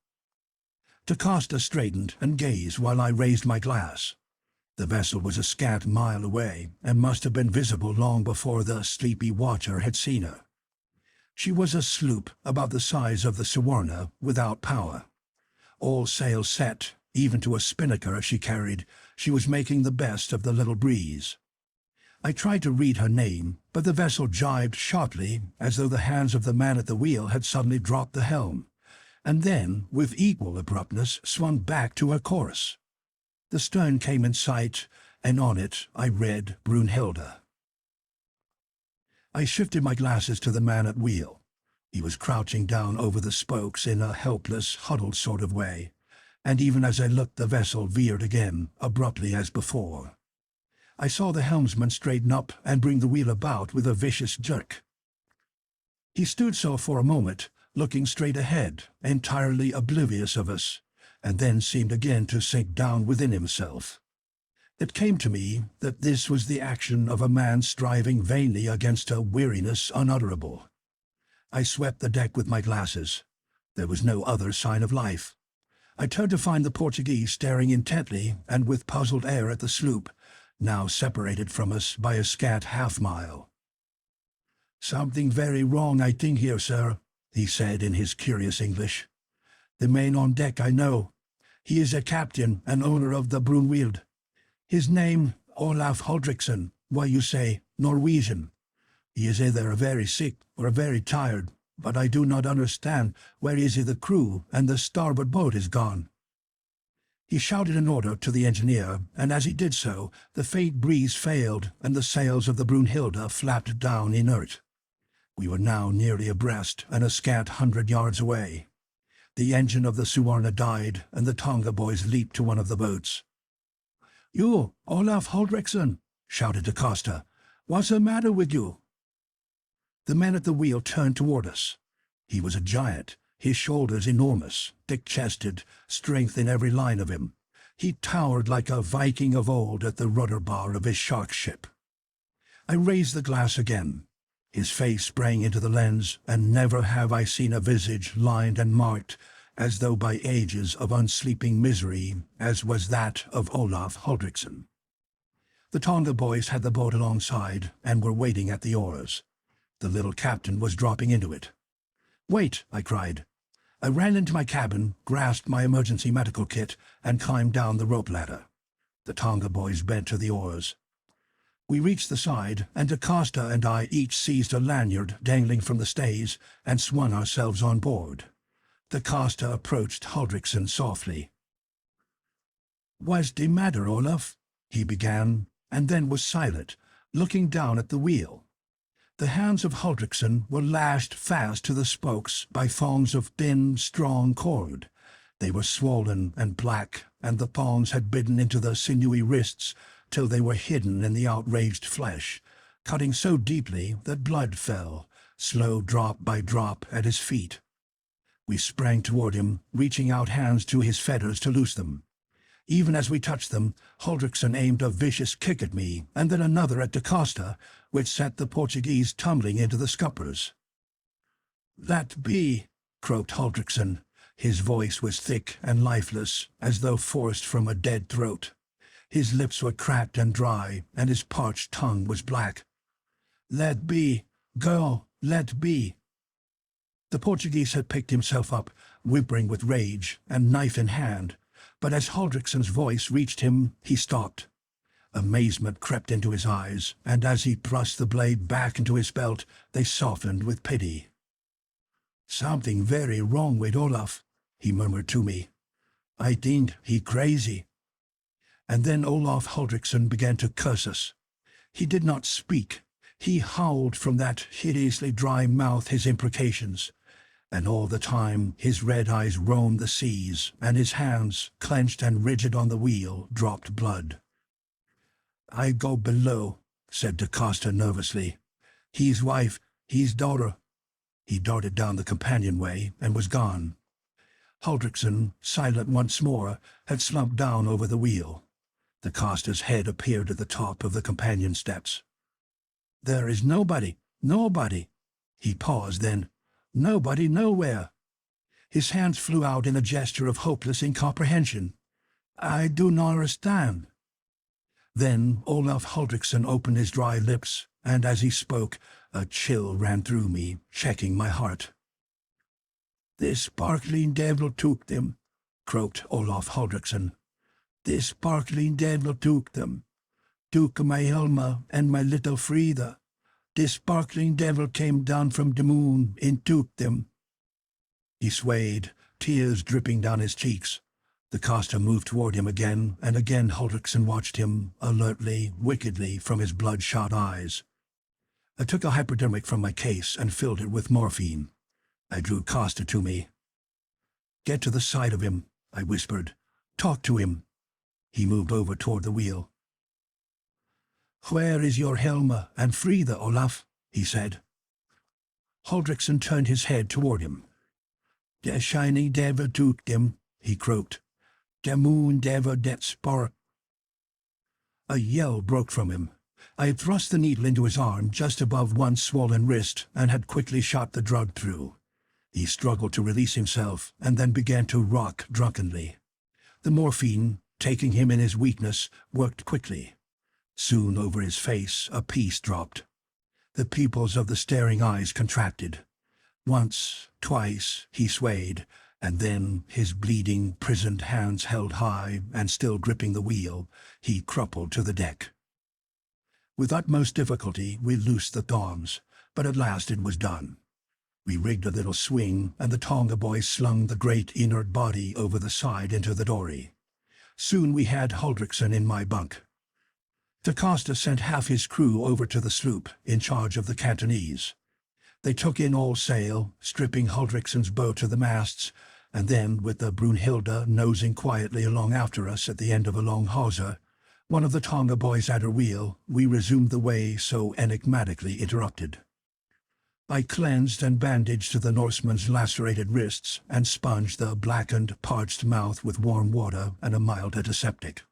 Da Costa straightened and gazed while I raised my glass. The vessel was a scant mile away and must have been visible long before the sleepy watcher had seen her. She was a sloop about the size of the Suwarna without power. All sails set, even to a spinnaker she carried, she was making the best of the little breeze. I tried to read her name, but the vessel jibed sharply as though the hands of the man at the wheel had suddenly dropped the helm, and then, with equal abruptness, swung back to her course. The stern came in sight, and on it I read Brunhilde. I shifted my glasses to the man at wheel. He was crouching down over the spokes in a helpless, huddled sort of way, and even as I looked the vessel veered again, abruptly as before. I saw the helmsman straighten up and bring the wheel about with a vicious jerk. He stood so for a moment, looking straight ahead, entirely oblivious of us, and then seemed again to sink down within himself. It came to me that this was the action of a man striving vainly against a weariness unutterable. I swept the deck with my glasses. There was no other sign of life. I turned to find the Portuguese staring intently and with puzzled air at the sloop, now separated from us by a scant half-mile. "Something very wrong, I think, here, sir," he said in his curious English. "The man on deck I know. He is a captain and owner of the Brunwild. His name, Olaf Hodrickson, what you say, Norwegian. He is either very sick or very tired, but I do not understand where is the crew, and the starboard boat is gone." He shouted an order to the engineer, and as he did so, the faint breeze failed, and the sails of the Brunhilde flapped down inert. We were now nearly abreast and a scant 100 yards away. The engine of the Suwarna died, and the Tonga boys leaped to one of the boats. "You, Olaf Hodrickson," shouted Da Costa. "What's the matter with you?" The man at the wheel turned toward us. He was a giant, his shoulders enormous, thick-chested, strength in every line of him. He towered like a Viking of old at the rudder bar of his shark ship. I raised the glass again. His face sprang into the lens, and never have I seen a visage lined and marked, as though by ages of unsleeping misery, as was that of Olaf Hodrickson. The Tonga boys had the boat alongside, and were waiting at the oars. The little captain was dropping into it. "Wait!" I cried. I ran into my cabin, grasped my emergency medical kit, and climbed down the rope ladder. The Tonga boys bent to the oars. We reached the side, and Da Costa and I each seized a lanyard dangling from the stays and swung ourselves on board. Da Costa approached Hodrickson softly. "What's the matter, Olaf?" he began, and then was silent, looking down at the wheel. The hands of Hodrickson were lashed fast to the spokes by thongs of thin, strong cord. They were swollen and black, and the thongs had bitten into the sinewy wrists till they were hidden in the outraged flesh, cutting so deeply that blood fell, slow drop by drop, at his feet. We sprang toward him, reaching out hands to his fetters to loose them. Even as we touched them, Hodrickson aimed a vicious kick at me, and then another at Da Costa, which sent the Portuguese tumbling into the scuppers. "Let be," croaked Hodrickson. His voice was thick and lifeless, as though forced from a dead throat. His lips were cracked and dry, and his parched tongue was black. "Let be. Go, let be." The Portuguese had picked himself up, whimpering with rage, and knife in hand, but as Hodrickson's voice reached him, he stopped. Amazement crept into his eyes, and as he thrust the blade back into his belt, they softened with pity. "Something very wrong with Olaf," he murmured to me. "I think he crazy." And then Olaf Hodrickson began to curse us. He did not speak. He howled from that hideously dry mouth his imprecations, and all the time his red eyes roamed the seas, and his hands, clenched and rigid on the wheel, dropped blood. "I go below," said Da Costa nervously. "His wife, his daughter." He darted down the companionway and was gone. Hodrickson, silent once more, had slumped down over the wheel. Da Costa's head appeared at the top of the companion steps. "There is nobody, nobody." He paused then. "Nobody nowhere." His hands flew out in a gesture of hopeless incomprehension. "I do not understand." Then Olaf Hodrickson opened his dry lips, and as he spoke, a chill ran through me, checking my heart. "This sparkling devil took them," croaked Olaf Hodrickson. "This sparkling devil took them. Took my Helma and my little Frida. This sparkling devil came down from the moon and took them." He swayed, tears dripping down his cheeks. Da Costa moved toward him again, and again Hodrickson watched him, alertly, wickedly, from his bloodshot eyes. I took a hypodermic from my case and filled it with morphine. I drew Costa to me. "Get to the side of him," I whispered. "Talk to him." He moved over toward the wheel. "Where is your Helma and Frida, Olaf?" he said. Huldriksen turned his head toward him. "Der shiny never took them," he croaked. "Der moon never that spar." A yell broke from him. I had thrust the needle into his arm just above one swollen wrist and had quickly shot the drug through. He struggled to release himself and then began to rock drunkenly. The morphine, taking him in his weakness, worked quickly. Soon over his face a piece dropped. The pupils of the staring eyes contracted. Once, twice, he swayed, and then, his bleeding, prisoned hands held high and still gripping the wheel, he crumpled to the deck. With utmost difficulty we loosed the thongs, but at last it was done. We rigged a little swing, and the Tonga boy slung the great inert body over the side into the dory. Soon we had Huldriksen in my bunk. DaCosta sent half his crew over to the sloop, in charge of the Cantonese. They took in all sail, stripping Huldriksen's boat to the masts, and then, with the Brunhilde nosing quietly along after us at the end of a long hawser, one of the Tonga boys at her wheel, we resumed the way so enigmatically interrupted. I cleansed and bandaged the Norseman's lacerated wrists and sponged the blackened, parched mouth with warm water and a mild antiseptic.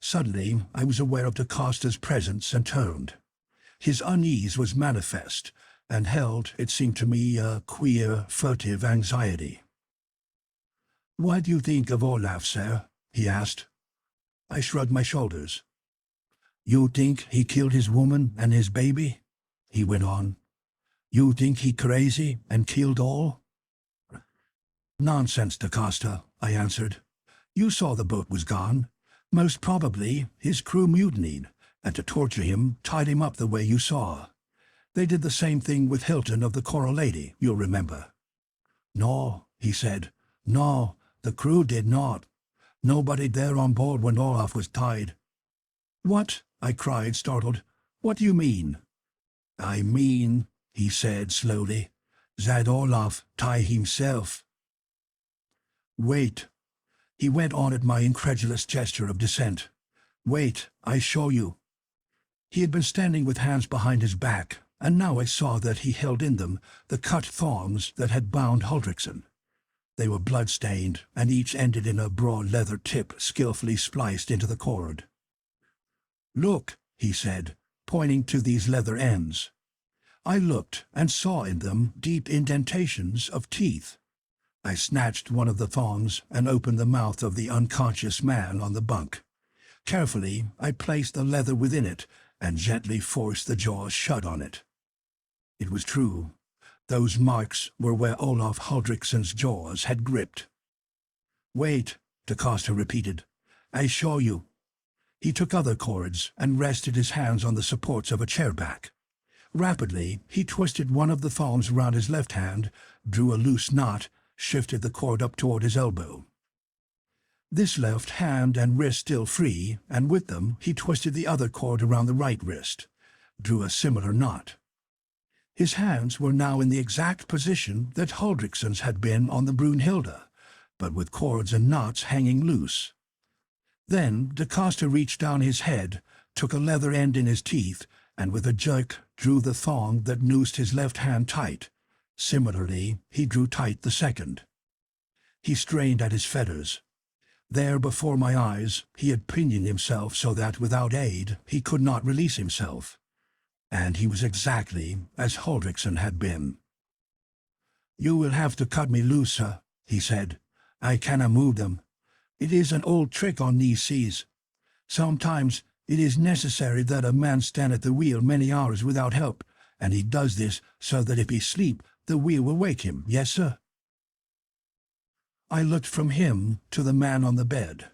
Suddenly, I was aware of DaCosta's presence and turned. His unease was manifest, and held, it seemed to me, a queer, furtive anxiety. "What do you think of Olaf, sir?" he asked. I shrugged my shoulders. "You think he killed his woman and his baby?" he went on. "You think he crazy and killed all?" "Nonsense, DaCosta," I answered. "You saw the boat was gone. Most probably his crew mutinied, and to torture him tied him up the way you saw. They did the same thing with Hilton of the Coral Lady, you'll remember." "No," he said. "No, the crew did not. Nobody there on board when Olaf was tied." "What?" I cried, startled. "What do you mean?" "I mean," he said slowly, "that Olaf tie himself." "Wait." He went on at my incredulous gesture of dissent. "Wait, I show you." He had been standing with hands behind his back, and now I saw that he held in them the cut thongs that had bound Huldriksen. They were blood-stained, and each ended in a broad leather tip skillfully spliced into the cord. "Look," he said, pointing to these leather ends. I looked and saw in them deep indentations of teeth. I snatched one of the thongs and opened the mouth of the unconscious man on the bunk. Carefully, I placed the leather within it and gently forced the jaws shut on it. It was true. Those marks were where Olaf Huldriksen's jaws had gripped. "Wait," DaCosta repeated. "I show you." He took other cords and rested his hands on the supports of a chair back. Rapidly, he twisted one of the thongs round his left hand, drew a loose knot, shifted the cord up toward his elbow. This left hand and wrist still free, and with them he twisted the other cord around the right wrist, drew a similar knot. His hands were now in the exact position that Huldriksen's had been on the Brunhilde, but with cords and knots hanging loose. Then DaCosta reached down his head, took a leather end in his teeth, and with a jerk drew the thong that noosed his left hand tight. Similarly, he drew tight the second. He strained at his fetters. There before my eyes he had pinioned himself so that without aid he could not release himself. And he was exactly as Huldriksen had been. "You will have to cut me loose, sir," he said. "I cannot move them. It is an old trick on these seas. Sometimes it is necessary that a man stand at the wheel many hours without help, and he does this so that if he sleep, the wheel will wake him. Yes, sir." I looked from him to the man on the bed.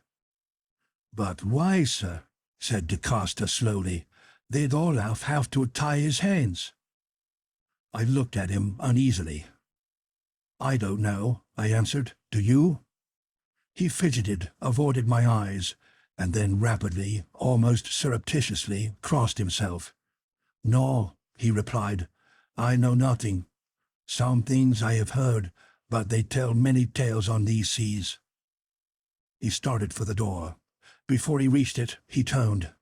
"But why, sir," said DaCosta slowly, "did Olaf have to tie his hands?" I looked at him uneasily. "I don't know," I answered. "Do you?" He fidgeted, avoided my eyes, and then rapidly, almost surreptitiously, crossed himself. "No," he replied, "I know nothing. Some things I have heard, but they tell many tales on these seas." He started for the door. Before he reached it, he turned.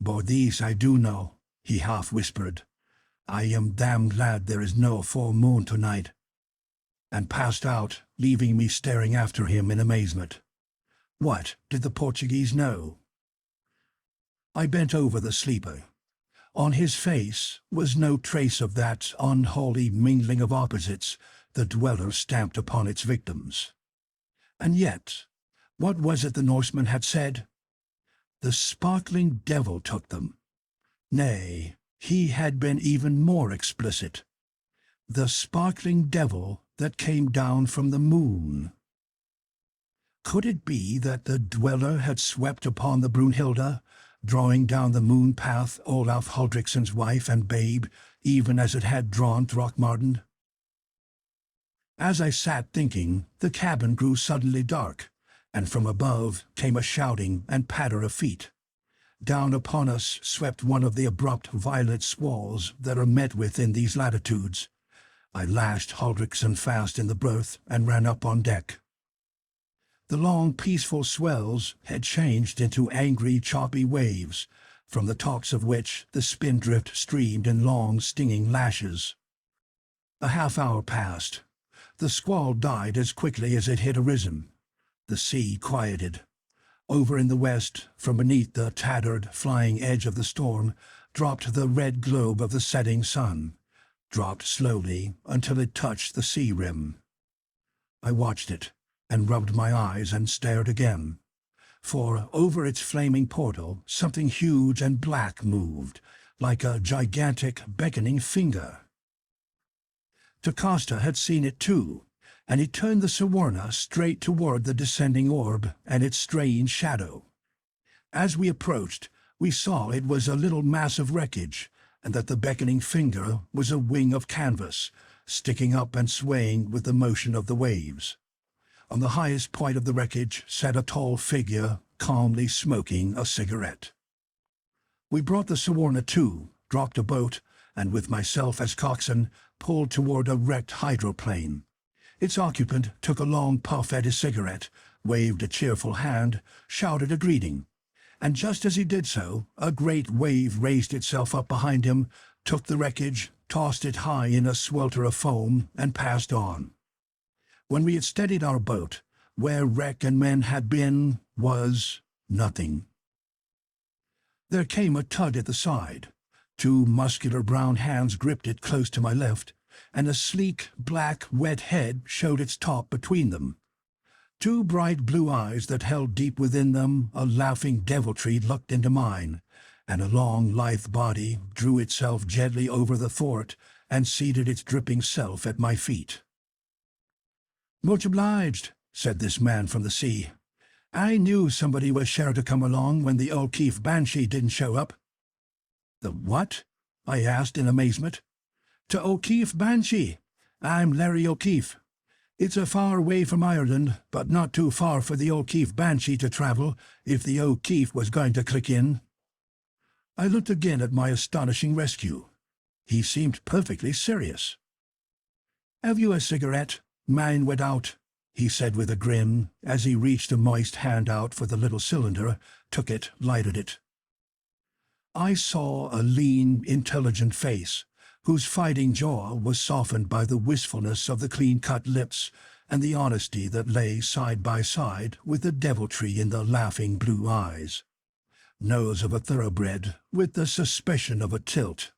"But these I do know," he half whispered. I am damn glad there is no full moon tonight," and passed out, leaving me staring after him in amazement. What did the Portuguese know? I bent over the sleeper. On his face was no trace of that unholy mingling of opposites the dweller stamped upon its victims. And yet, what was it the Norseman had said? The sparkling devil took them. Nay, he had been even more explicit. The sparkling devil that came down from the moon. Could it be that the dweller had swept upon the Brunhilde, drawing down the moon path Olaf Huldriksson's wife and babe, even as it had drawn Throckmartin? As I sat thinking, the cabin grew suddenly dark, and from above came a shouting and patter of feet. Down upon us swept one of the abrupt, violent squalls that are met with in these latitudes. I lashed Huldriksson fast in the berth and ran up on deck. The long, peaceful swells had changed into angry, choppy waves, from the tops of which the spindrift streamed in long, stinging lashes. A half-hour passed. The squall died as quickly as it had arisen. The sea quieted. Over in the west, from beneath the tattered, flying edge of the storm, dropped the red globe of the setting sun, dropped slowly until it touched the sea rim. I watched it, and rubbed my eyes and stared again. For over its flaming portal something huge and black moved, like a gigantic beckoning finger. Takasta had seen it too, and he turned the Suwarna straight toward the descending orb and its strange shadow. As we approached, we saw it was a little mass of wreckage, and that the beckoning finger was a wing of canvas, sticking up and swaying with the motion of the waves. On the highest point of the wreckage sat a tall figure, calmly smoking a cigarette. We brought the Suwarna to, dropped a boat, and with myself as coxswain, pulled toward a wrecked hydroplane. Its occupant took a long puff at his cigarette, waved a cheerful hand, shouted a greeting, and just as he did so, a great wave raised itself up behind him, took the wreckage, tossed it high in a swelter of foam, and passed on. When we had steadied our boat, where wreck and men had been was nothing. There came a tug at the side. Two muscular brown hands gripped it close to my left, and a sleek, black, wet head showed its top between them. Two bright blue eyes that held deep within them a laughing deviltry looked into mine, and a long, lithe body drew itself gently over the thwart and seated its dripping self at my feet. "Much obliged," said this man from the sea. "I knew somebody was sure to come along when the O'Keefe Banshee didn't show up." "The what?" I asked in amazement. "To O'Keefe Banshee. I'm Larry O'Keefe. It's a far way from Ireland, but not too far for the O'Keefe Banshee to travel if the O'Keefe was going to click in." I looked again at my astonishing rescue. He seemed perfectly serious. "Have you a cigarette? Mine went out," he said with a grin, as he reached a moist hand out for the little cylinder, took it, lighted it. I saw a lean, intelligent face, whose fighting jaw was softened by the wistfulness of the clean-cut lips and the honesty that lay side by side with the deviltry in the laughing blue eyes. Nose of a thoroughbred, with the suspicion of a tilt.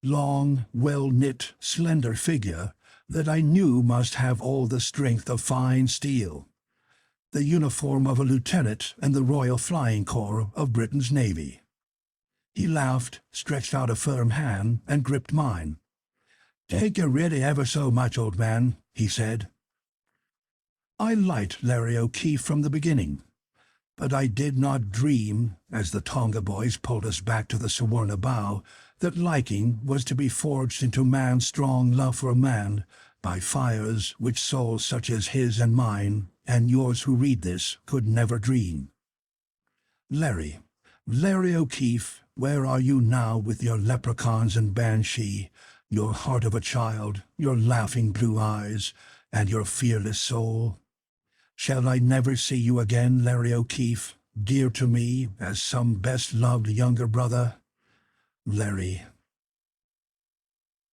Long, well-knit, slender figure that I knew must have all the strength of fine steel. The uniform of a lieutenant in the Royal Flying Corps of Britain's Navy. He laughed, stretched out a firm hand, and gripped mine. "Thank you really ever so much, old man," he said. I liked Larry O'Keefe from the beginning, but I did not dream, as the Tonga boys pulled us back to the Suwarna bow, that liking was to be forged into man's strong love for a man by fires which souls such as his and mine, and yours who read this, could never dream. Larry O'Keefe, where are you now with your leprechauns and banshee, your heart of a child, your laughing blue eyes, and your fearless soul? Shall I never see you again, Larry O'Keefe, dear to me as some best-loved younger brother? Larry,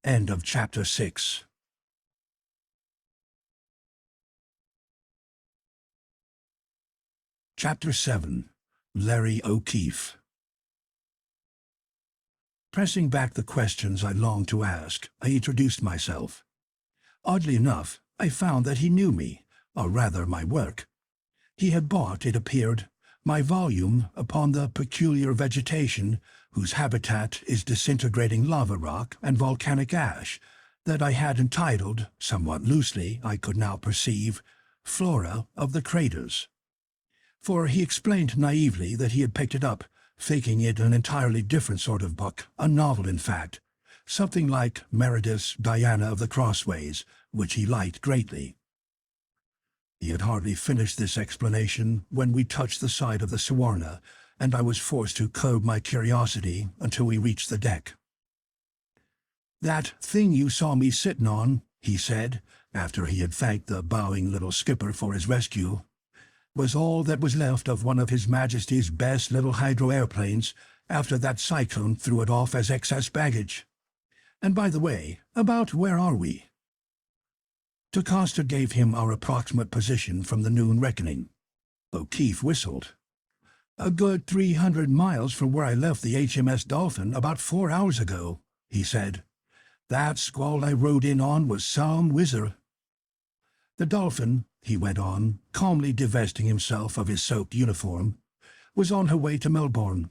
End of Chapter 6. Chapter 7. Larry O'Keefe. Pressing back the questions I longed to ask, I introduced myself. Oddly enough, I found that he knew me, or rather my work. He had bought, it appeared, my volume upon the peculiar vegetation whose habitat is disintegrating lava rock and volcanic ash that I had entitled, somewhat loosely, I could now perceive, Flora of the Craters. For he explained naively that he had picked it up, faking it an entirely different sort of book, a novel in fact, something like Meredith's Diana of the Crossways, which he liked greatly. He had hardly finished this explanation when we touched the side of the Suwarna, and I was forced to curb my curiosity until we reached the deck. "That thing you saw me sitting on," he said, after he had thanked the bowing little skipper for his rescue, "was all that was left of one of His Majesty's best little hydro-airplanes after that cyclone threw it off as excess baggage. And by the way, about where are we?" Jocasta gave him our approximate position from the noon reckoning. O'Keefe whistled. "A good 300 miles from where I left the HMS Dolphin about 4 hours ago," he said. "That squall I rode in on was some whizzer." "The Dolphin," he went on, calmly divesting himself of his soaked uniform, "was on her way to Melbourne.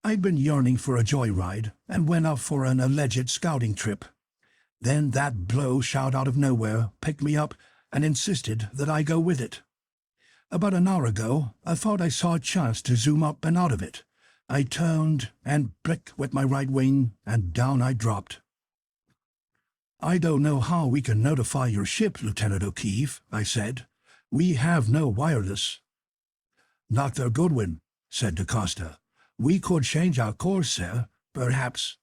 I'd been yearning for a joyride and went up for an alleged scouting trip. Then that blow shout out of nowhere picked me up and insisted that I go with it. About an hour ago, I thought I saw a chance to zoom up and out of it. I turned, and blick went my right wing, and down I dropped." "I don't know how we can notify your ship, Lieutenant O'Keefe," I said. "We have no wireless." "Dr. Goodwin," said Jocasta, "we could change our course, sir, perhaps."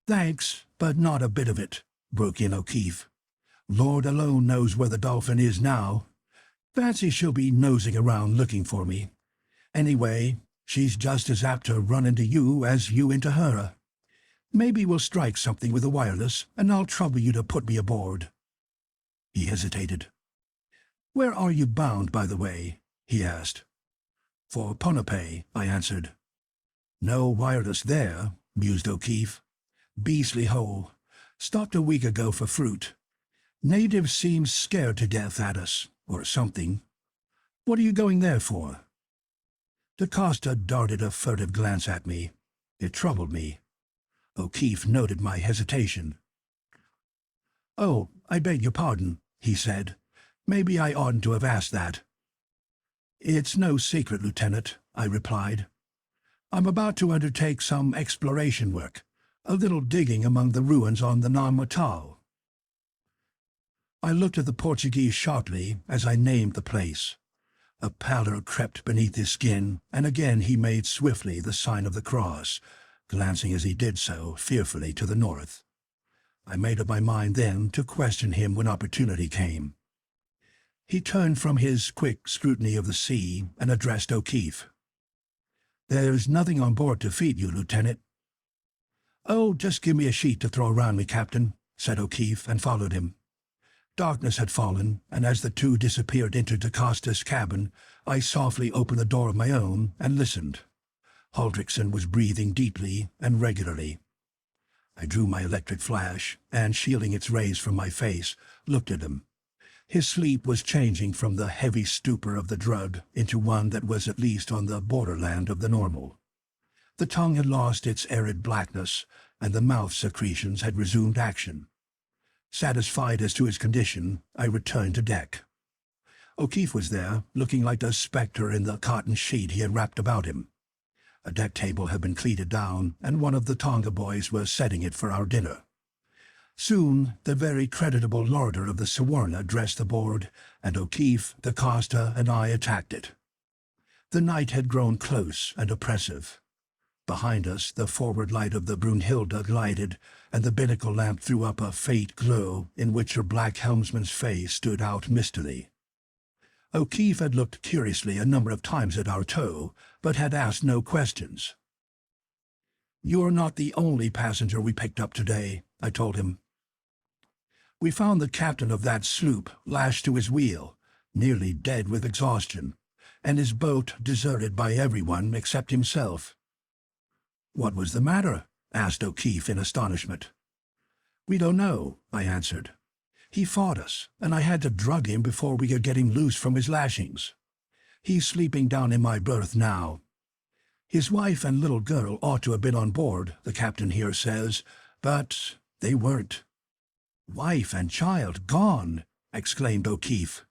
"Thanks, but not a bit of it," broke in O'Keefe. "Lord alone knows where the Dolphin is now. Fancy she'll be nosing around looking for me. Anyway, she's just as apt to run into you as you into her. Maybe we'll strike something with the wireless, and I'll trouble you to put me aboard." He hesitated. "Where are you bound, by the way?" he asked. "For Ponape," I answered. "No wireless there," mused O'Keefe. "Beastly hole. Stopped a week ago for fruit. Natives seem scared to death at us, or something. What are you going there for?" Jocasta darted a furtive glance at me. It troubled me. O'Keefe noted my hesitation. "Oh, I beg your pardon," he said. "Maybe I oughtn't to have asked that." "It's no secret, Lieutenant," I replied. "I'm about to undertake some exploration work, a little digging among the ruins on the Nan-Madol." I looked at the Portuguese sharply as I named the place. A pallor crept beneath his skin, and again he made swiftly the sign of the cross, glancing as he did so fearfully to the north. I made up my mind then to question him when opportunity came. He turned from his quick scrutiny of the sea and addressed O'Keefe. "There's nothing on board to feed you, Lieutenant." "Oh, just give me a sheet to throw around me, Captain," said O'Keefe, and followed him. Darkness had fallen, and as the two disappeared into Jocasta's cabin, I softly opened the door of my own and listened. Haldrickson was breathing deeply and regularly. I drew my electric flash, and shielding its rays from my face, looked at him. His sleep was changing from the heavy stupor of the drug into one that was at least on the borderland of the normal. The tongue had lost its arid blackness, and the mouth secretions had resumed action. Satisfied as to his condition, I returned to deck. O'Keefe was there, looking like a spectre in the cotton sheet he had wrapped about him. A deck table had been cleated down, and one of the Tonga boys was setting it for our dinner. Soon the very creditable larder of the Suwarna dressed the board, and O'Keefe, Jocasta, and I attacked it. The night had grown close and oppressive. Behind us the forward light of the Brunhilde glided, and the binnacle lamp threw up a faint glow in which her black helmsman's face stood out mistily. O'Keefe had looked curiously a number of times at our tow, but had asked no questions. "You're not the only passenger we picked up today," I told him. We found the captain of that sloop lashed to his wheel, nearly dead with exhaustion, and his boat deserted by everyone except himself. What was the matter? Asked O'Keefe in astonishment. We don't know, I answered. He fought us, and I had to drug him before we could get him loose from his lashings. He's sleeping down in my berth now. His wife and little girl ought to have been on board, the captain here says, but they weren't. Wife and child gone, exclaimed O'Keefe.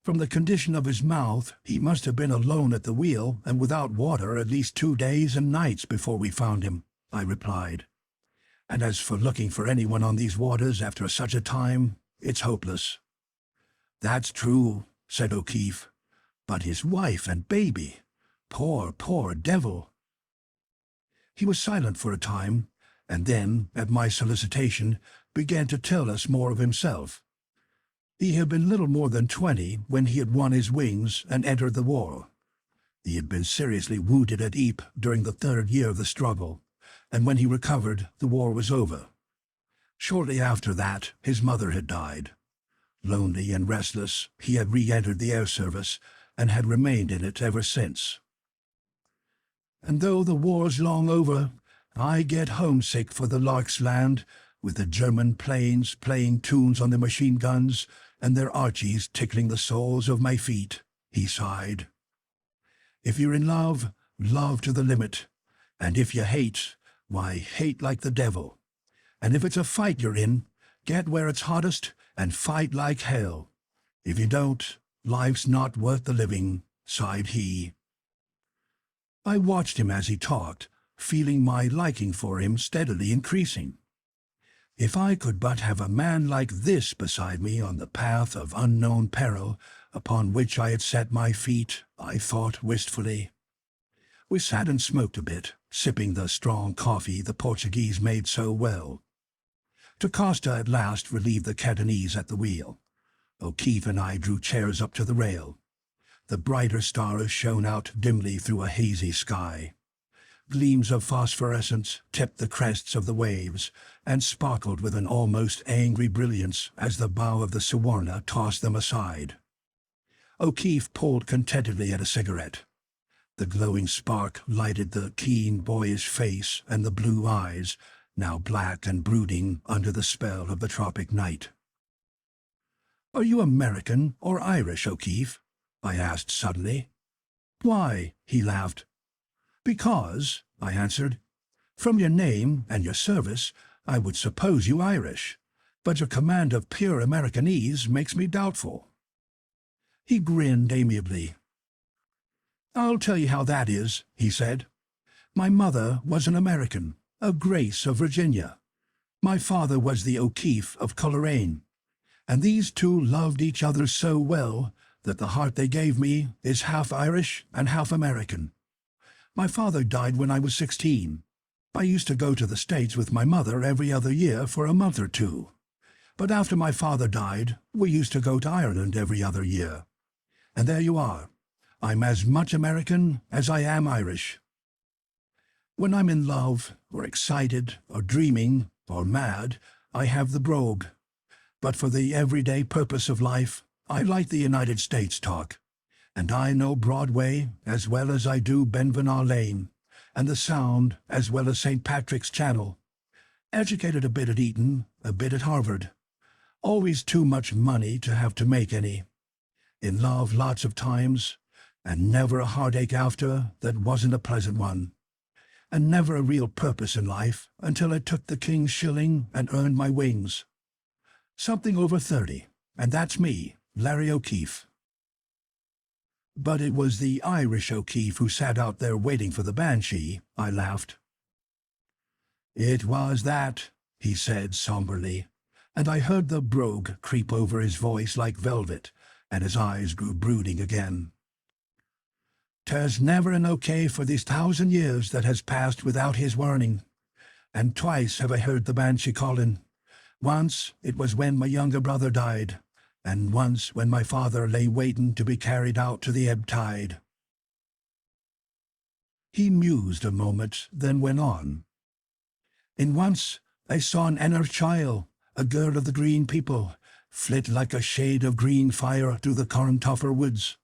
From the condition of his mouth, he must have been alone at the wheel and without water at least 2 days and nights before we found him, I replied. And as for looking for anyone on these waters after such a time, it's hopeless. That's true, said O'Keefe. But his wife and baby, poor, poor devil. He was silent for a time, and then, at my solicitation, began to tell us more of himself. He had been little more than 20 when he had won his wings and entered the war. He had been seriously wounded at Ypres during the 3rd year of the struggle, and when he recovered, the war was over. Shortly after that, his mother had died. Lonely and restless, he had re-entered the air service and had remained in it ever since. And though the war's long over, I get homesick for the Lark's Land, with the German planes playing tunes on their machine guns and their Archies tickling the soles of my feet, he sighed. If you're in love, love to the limit, and if you hate, why, hate like the devil. And if it's a fight you're in, get where it's hottest and fight like hell. If you don't, life's not worth the living, sighed he. I watched him as he talked, feeling my liking for him steadily increasing. If I could but have a man like this beside me on the path of unknown peril upon which I had set my feet, I thought wistfully. We sat and smoked a bit, sipping the strong coffee the Portuguese made so well. Tocosta at last relieved the Catanese at the wheel. O'Keefe and I drew chairs up to the rail. The brighter stars shone out dimly through a hazy sky. Gleams of phosphorescence tipped the crests of the waves and sparkled with an almost angry brilliance as the bow of the Suwarna tossed them aside. O'Keefe pulled contentedly at a cigarette. The glowing spark lighted the keen, boyish face and the blue eyes, now black and brooding under the spell of the tropic night. "Are you American or Irish, O'Keefe?" I asked suddenly. "Why?" he laughed. "Because," I answered, "from your name and your service, I would suppose you Irish, but your command of pure Americanese makes me doubtful." He grinned amiably. "I'll tell you how that is," he said. "My mother was an American, a Grace of Virginia. My father was the O'Keefe of Coleraine, and these two loved each other so well that the heart they gave me is half Irish and half American. My father died when I was 16. I used to go to the States with my mother every other year for a month or two. But after my father died, we used to go to Ireland every other year. And there you are. I'm as much American as I am Irish. When I'm in love, or excited, or dreaming, or mad, I have the brogue. But for the everyday purpose of life, I like the United States talk. And I know Broadway as well as I do Benvenat Lane, and the Sound as well as St. Patrick's Channel. Educated a bit at Eton, a bit at Harvard. Always too much money to have to make any. In love lots of times, and never a heartache after that wasn't a pleasant one. And never a real purpose in life until I took the King's shilling and earned my wings. Something over 30, and that's me, Larry O'Keefe. But it was the Irish O'Keefe who sat out there waiting for the Banshee, I laughed. "It was that," he said somberly, and I heard the brogue creep over his voice like velvet, and his eyes grew brooding again. "'Twas never an O'Keefe for these 1,000 years that has passed without his warning, and twice have I heard the Banshee calling. Once it was when my younger brother died, and once when my father lay waiting to be carried out to the ebb tide." He mused a moment, then went on. "And once I saw an inner child, a girl of the green people, flit like a shade of green fire through the Corntoffer woods.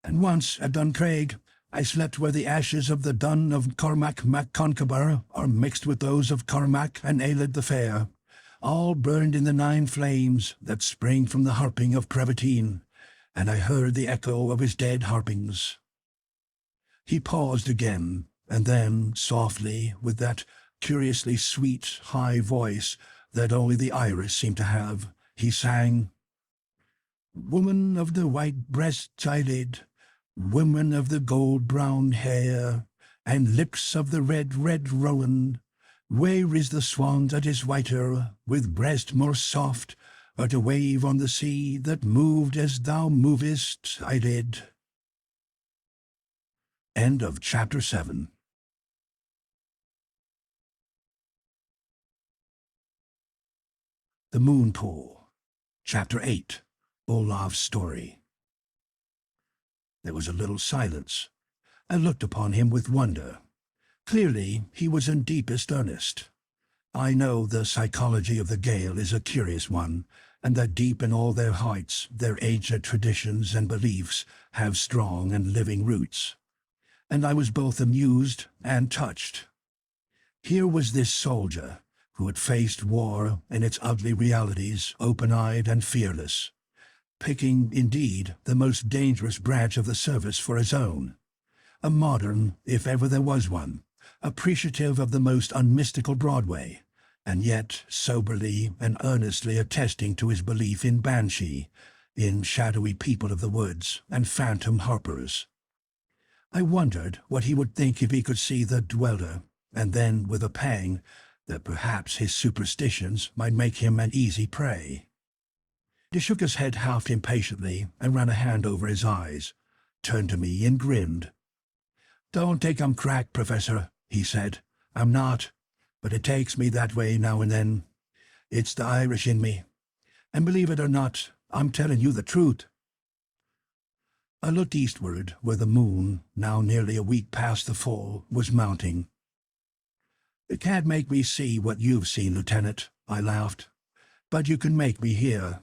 And once at Duncraig, I slept where the ashes of the Dun of Cormac mac Concabar are mixed with those of Cormac and Aelid the Fair, all burned in the 9 flames that spring from the harping of Prevetine, and I heard the echo of his dead harpings. He paused again, and then, softly, with that curiously sweet, high voice that only the iris seemed to have, he sang, "Woman of the white breast eyelid, woman of the gold-brown hair, and lips of the red, red rowan, where is the swan that is whiter, with breast more soft, but a wave on the sea that moved as thou movest, eyelid?" End of Chapter 7. The Moon Pool. Chapter 8. Olaf's Story. There was a little silence. I looked upon him with wonder. Clearly, he was in deepest earnest. I know the psychology of the Gael is a curious one, and that deep in all their hearts their ancient traditions and beliefs have strong and living roots. And I was both amused and touched. Here was this soldier, who had faced war and its ugly realities open-eyed and fearless, picking, indeed, the most dangerous branch of the service for his own. A modern, if ever there was one, appreciative of the most unmystical Broadway, and yet soberly and earnestly attesting to his belief in Banshee, in shadowy people of the woods and phantom harpers. I wondered what he would think if he could see the Dweller, and then, with a pang, that perhaps his superstitions might make him an easy prey. He shook his head half impatiently and ran a hand over his eyes, turned to me and grinned. "Don't think I'm cracked, Professor," he said. "I'm not, but it takes me that way now and then. It's the Irish in me. And believe it or not, I'm telling you the truth." I looked eastward, where the moon, now nearly a week past the full, was mounting. "It can't make me see what you've seen, Lieutenant," I laughed. "But you can make me hear.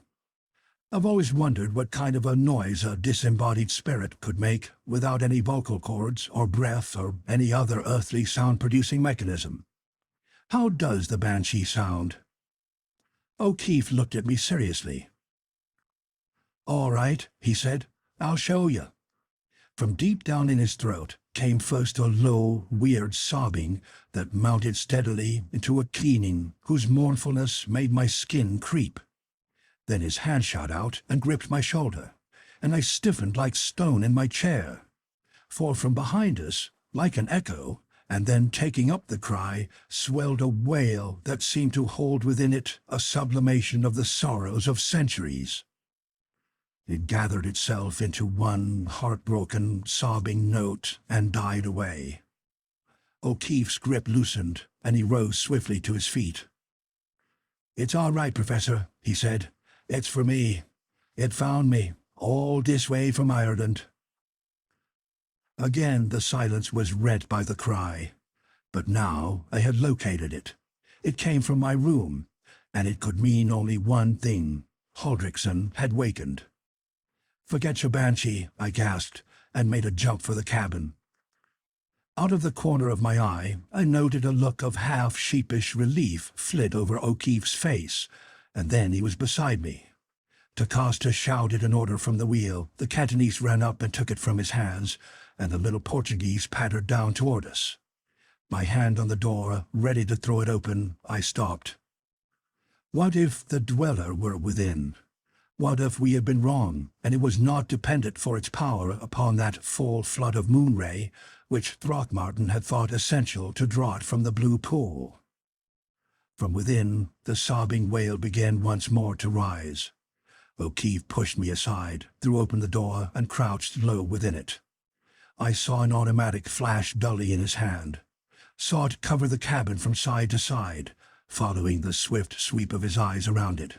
I've always wondered what kind of a noise a disembodied spirit could make without any vocal cords or breath or any other earthly sound-producing mechanism. How does the Banshee sound?" O'Keefe looked at me seriously. "All right," he said. "I'll show you." From deep down in his throat came first a low, weird sobbing that mounted steadily into a keening whose mournfulness made my skin creep. Then his hand shot out and gripped my shoulder, and I stiffened like stone in my chair. For from behind us, like an echo, and then taking up the cry, swelled a wail that seemed to hold within it a sublimation of the sorrows of centuries. It gathered itself into one heartbroken, sobbing note and died away. O'Keefe's grip loosened, and he rose swiftly to his feet. "It's all right, Professor," he said. "It's for me. It found me, all this way from Ireland." Again the silence was rent by the cry, but now I had located it. It came from my room, and it could mean only one thing. Haldrickson had wakened. "Forget your Banshee," I gasped, and made a jump for the cabin. Out of the corner of my eye, I noted a look of half-sheepish relief flit over O'Keefe's face, and then he was beside me. Tacasta shouted an order from the wheel, the Cantonese ran up and took it from his hands, and the little Portuguese pattered down toward us. My hand on the door, ready to throw it open, I stopped. What if the Dweller were within? What if we had been wrong, and it was not dependent for its power upon that full flood of moon-ray, which Throckmartin had thought essential to draw it from the blue pool? From within, the sobbing wail began once more to rise. O'Keefe pushed me aside, threw open the door, and crouched low within it. I saw an automatic flash dully in his hand, saw it cover the cabin from side to side, following the swift sweep of his eyes around it.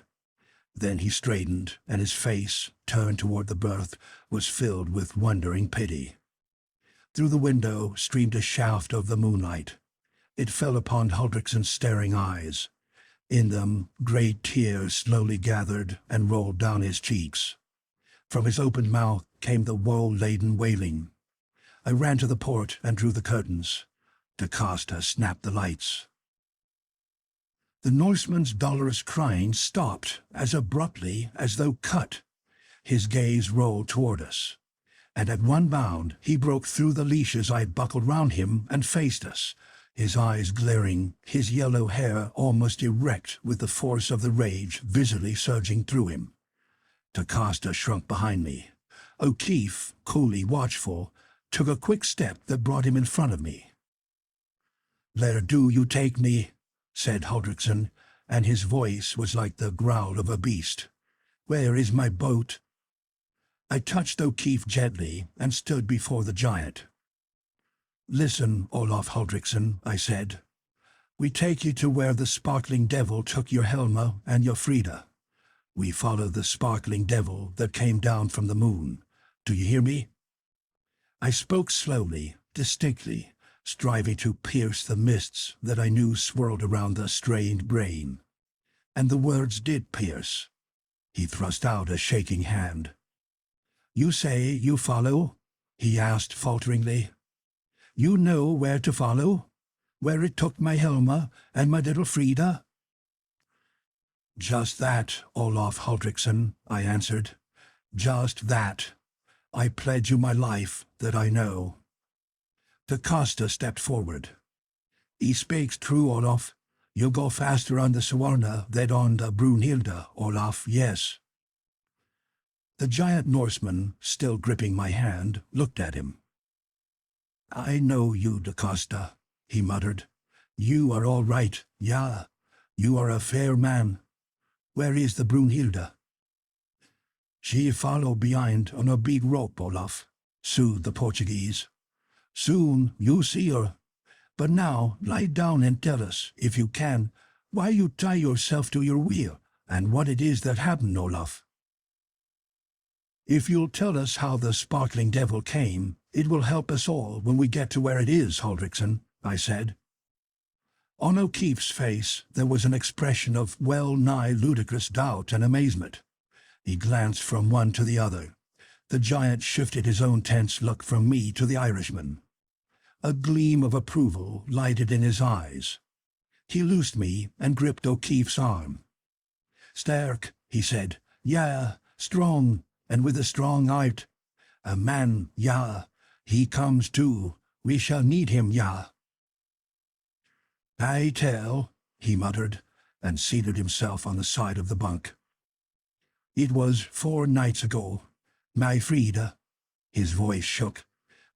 Then he straightened, and his face, turned toward the berth, was filled with wondering pity. Through the window streamed a shaft of the moonlight. It fell upon Huldrexon's staring eyes. In them, great tears slowly gathered and rolled down his cheeks. From his opened mouth came the woe-laden wailing. I ran to the port and drew the curtains. DaCosta snapped the lights. The Norseman's dolorous crying stopped as abruptly as though cut. His gaze rolled toward us, and at one bound he broke through the leashes I had buckled round him and faced us, his eyes glaring, his yellow hair almost erect with the force of the rage visibly surging through him. DaCosta shrunk behind me. O'Keefe, coolly watchful, took a quick step that brought him in front of me. "Where do you take me?" said Huldrexon, and his voice was like the growl of a beast. "Where is my boat?" I touched O'Keefe gently and stood before the giant. "Listen, Olaf Huldrexon," I said. "We take you to where the sparkling devil took your Helma and your Frida. We follow the sparkling devil that came down from the moon. Do you hear me?" I spoke slowly, distinctly, striving to pierce the mists that I knew swirled around the strained brain. And the words did pierce. He thrust out a shaking hand. "You say you follow?" he asked falteringly. "You know where to follow? Where it took my Helma and my little Frida?" "Just that, Olaf Huldrexon," I answered. "Just that. I pledge you my life that I know." DaCosta stepped forward. "He speaks true, Olaf. You go faster on the Suvarna than on the Brunhilde, Olaf, yes." The giant Norseman, still gripping my hand, looked at him. "I know you, DaCosta," he muttered. "You are all right, yeah. You are a fair man. Where is the Brunhilde?" "She follow behind on a big rope, Olaf," soothed the Portuguese. "Soon you see her. But now lie down and tell us, if you can, why you tie yourself to your wheel, and what it is that happened, Olaf." "If you'll tell us how the sparkling devil came, it will help us all when we get to where it is, Huldrexon," I said. On O'Keefe's face there was an expression of well-nigh ludicrous doubt and amazement. He glanced from one to the other. The giant shifted his own tense look from me to the Irishman. A gleam of approval lighted in his eyes. He loosed me and gripped O'Keefe's arm. "Sterk," he said. "Yeah, strong, and with a strong heart. A man, yeah. He comes too. We shall need him, yeah." "I tell," he muttered, and seated himself on the side of the bunk. "It was 4 nights ago. My Frida," his voice shook,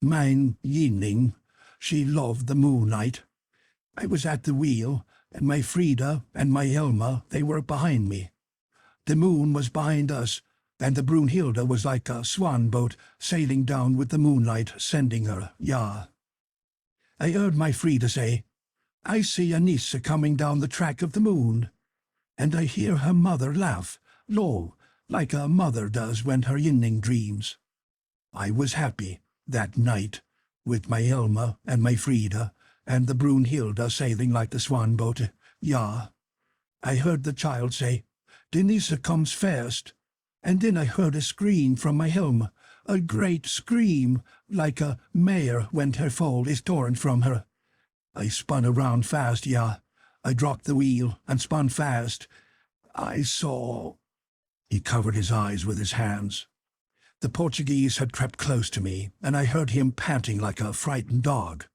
"mine Yinling, she loved the moonlight. I was at the wheel, and my Frida and my Helma, they were behind me. The moon was behind us, and the Brunhilde was like a swan boat sailing down with the moonlight, sending her, yeah. I heard my Frida say, 'I see Anissa coming down the track of the moon,' and I hear her mother laugh, low, like a mother does when her Yinling dreams. I was happy, that night, with my Helma and my Frida, and the Brunhilde sailing like the swan boat, yeah. I heard the child say, 'Denisa comes first,' and then I heard a scream from my Helma, a great scream, like a mare when her foal is torn from her. I spun around fast, yeah. I dropped the wheel and spun fast. I saw—" He covered his eyes with his hands. The Portuguese had crept close to me, and I heard him panting like a frightened dog.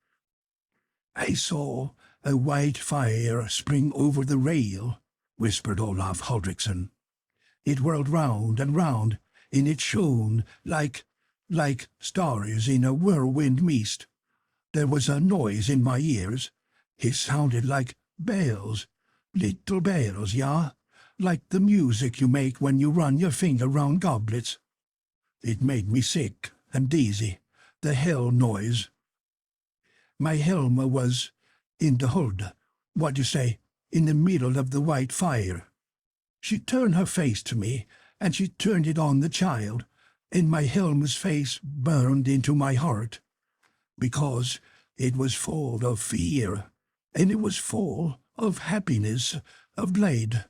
"I saw a white fire spring over the rail," whispered Olaf Huldrexon. "It whirled round and round, and it shone like stars in a whirlwind mist. There was a noise in my ears. It sounded like bells, little bells, yeah, like the music you make when you run your finger round goblets. It made me sick and dizzy, the hell noise. My Helma was in the hold, what you say, in the middle of the white fire. She turned her face to me, and she turned it on the child, and my Helma's face burned into my heart, because it was full of fear, and it was full of happiness of blade.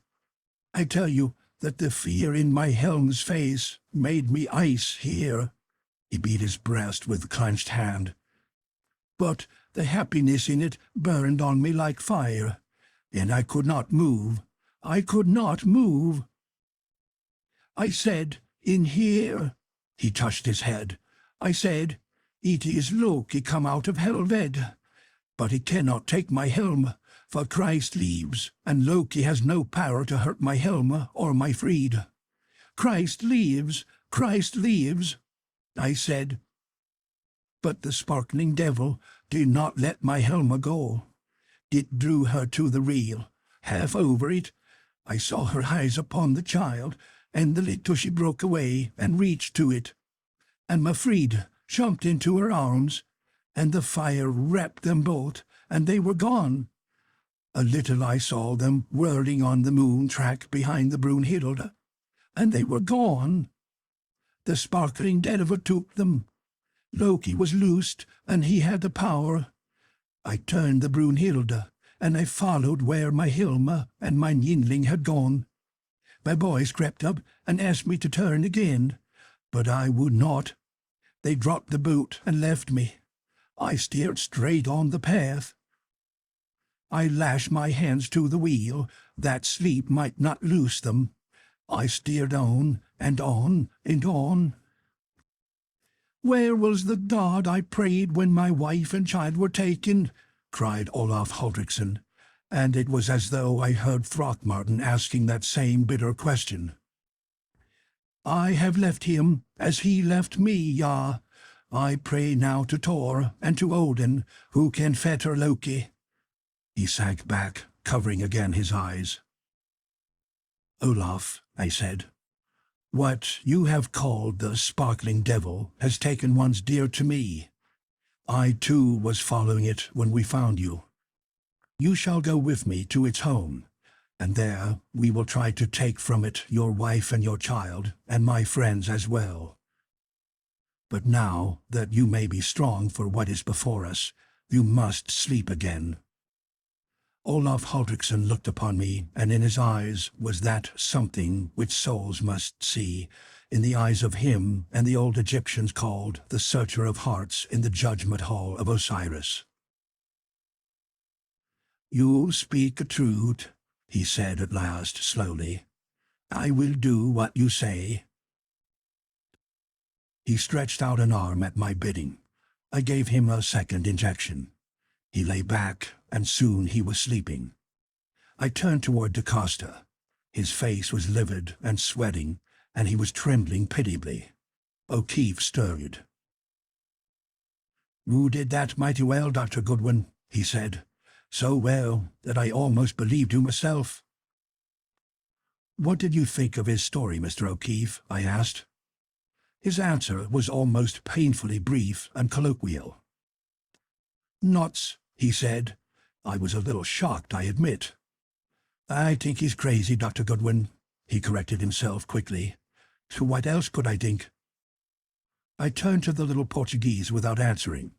I tell you that the fear in my helm's face made me ice here." He beat his breast with clenched hand. "But the happiness in it burned on me like fire, and I could not move. I could not move. I said, 'In here.'" He touched his head. "I said, 'It is Loki come out of Helved. But he cannot take my helm, for Christ lives, and Loki has no power to hurt my helm or my freed. Christ lives, Christ lives,' I said. But the sparkling devil did not let my helm go. It drew her to the reel, half over it. I saw her eyes upon the child, and the lid till she broke away and reached to it. And my freed jumped into her arms, and the fire wrapped them both, and they were gone. A little I saw them whirling on the moon track behind the Brunhilde, and they were gone. The sparkling devil took them. Loki was loosed, and he had the power. I turned the Brunhilde, and I followed where my Hilma and my Yinling had gone. My boys crept up and asked me to turn again, but I would not. They dropped the boot and left me. I steered straight on the path. I lashed my hands to the wheel, that sleep might not loose them. I steered on and on and on. "Where was the God I prayed when my wife and child were taken?" cried Olaf Haldriksson, and it was as though I heard Throckmartin asking that same bitter question. "I have left him as he left me, ja. I pray now to Thor and to Odin, who can fetter Loki." He sank back, covering again his eyes. "Olaf," I said, "what you have called the sparkling devil has taken once dear to me. I too was following it when we found you. You shall go with me to its home, and there we will try to take from it your wife and your child, and my friends as well. But now that you may be strong for what is before us, you must sleep again." Olaf Haldriksson looked upon me, and in his eyes was that something which souls must see, in the eyes of him and the old Egyptians called the Searcher of Hearts in the Judgment Hall of Osiris. "You speak a truth," he said at last, slowly. "I will do what you say." He stretched out an arm at my bidding. I gave him a second injection. He lay back, and soon he was sleeping. I turned toward DaCosta. His face was livid and sweating, and he was trembling pitiably. O'Keefe stirred. "You did that mighty well, Dr. Goodwin," he said. "So well that I almost believed you myself." "What did you think of his story, Mr. O'Keefe?" I asked. His answer was almost painfully brief and colloquial. "Nuts," he said. I was a little shocked, I admit. "I think he's crazy, Dr. Goodwin," he corrected himself quickly. "So what else could I think?" I turned to the little Portuguese without answering.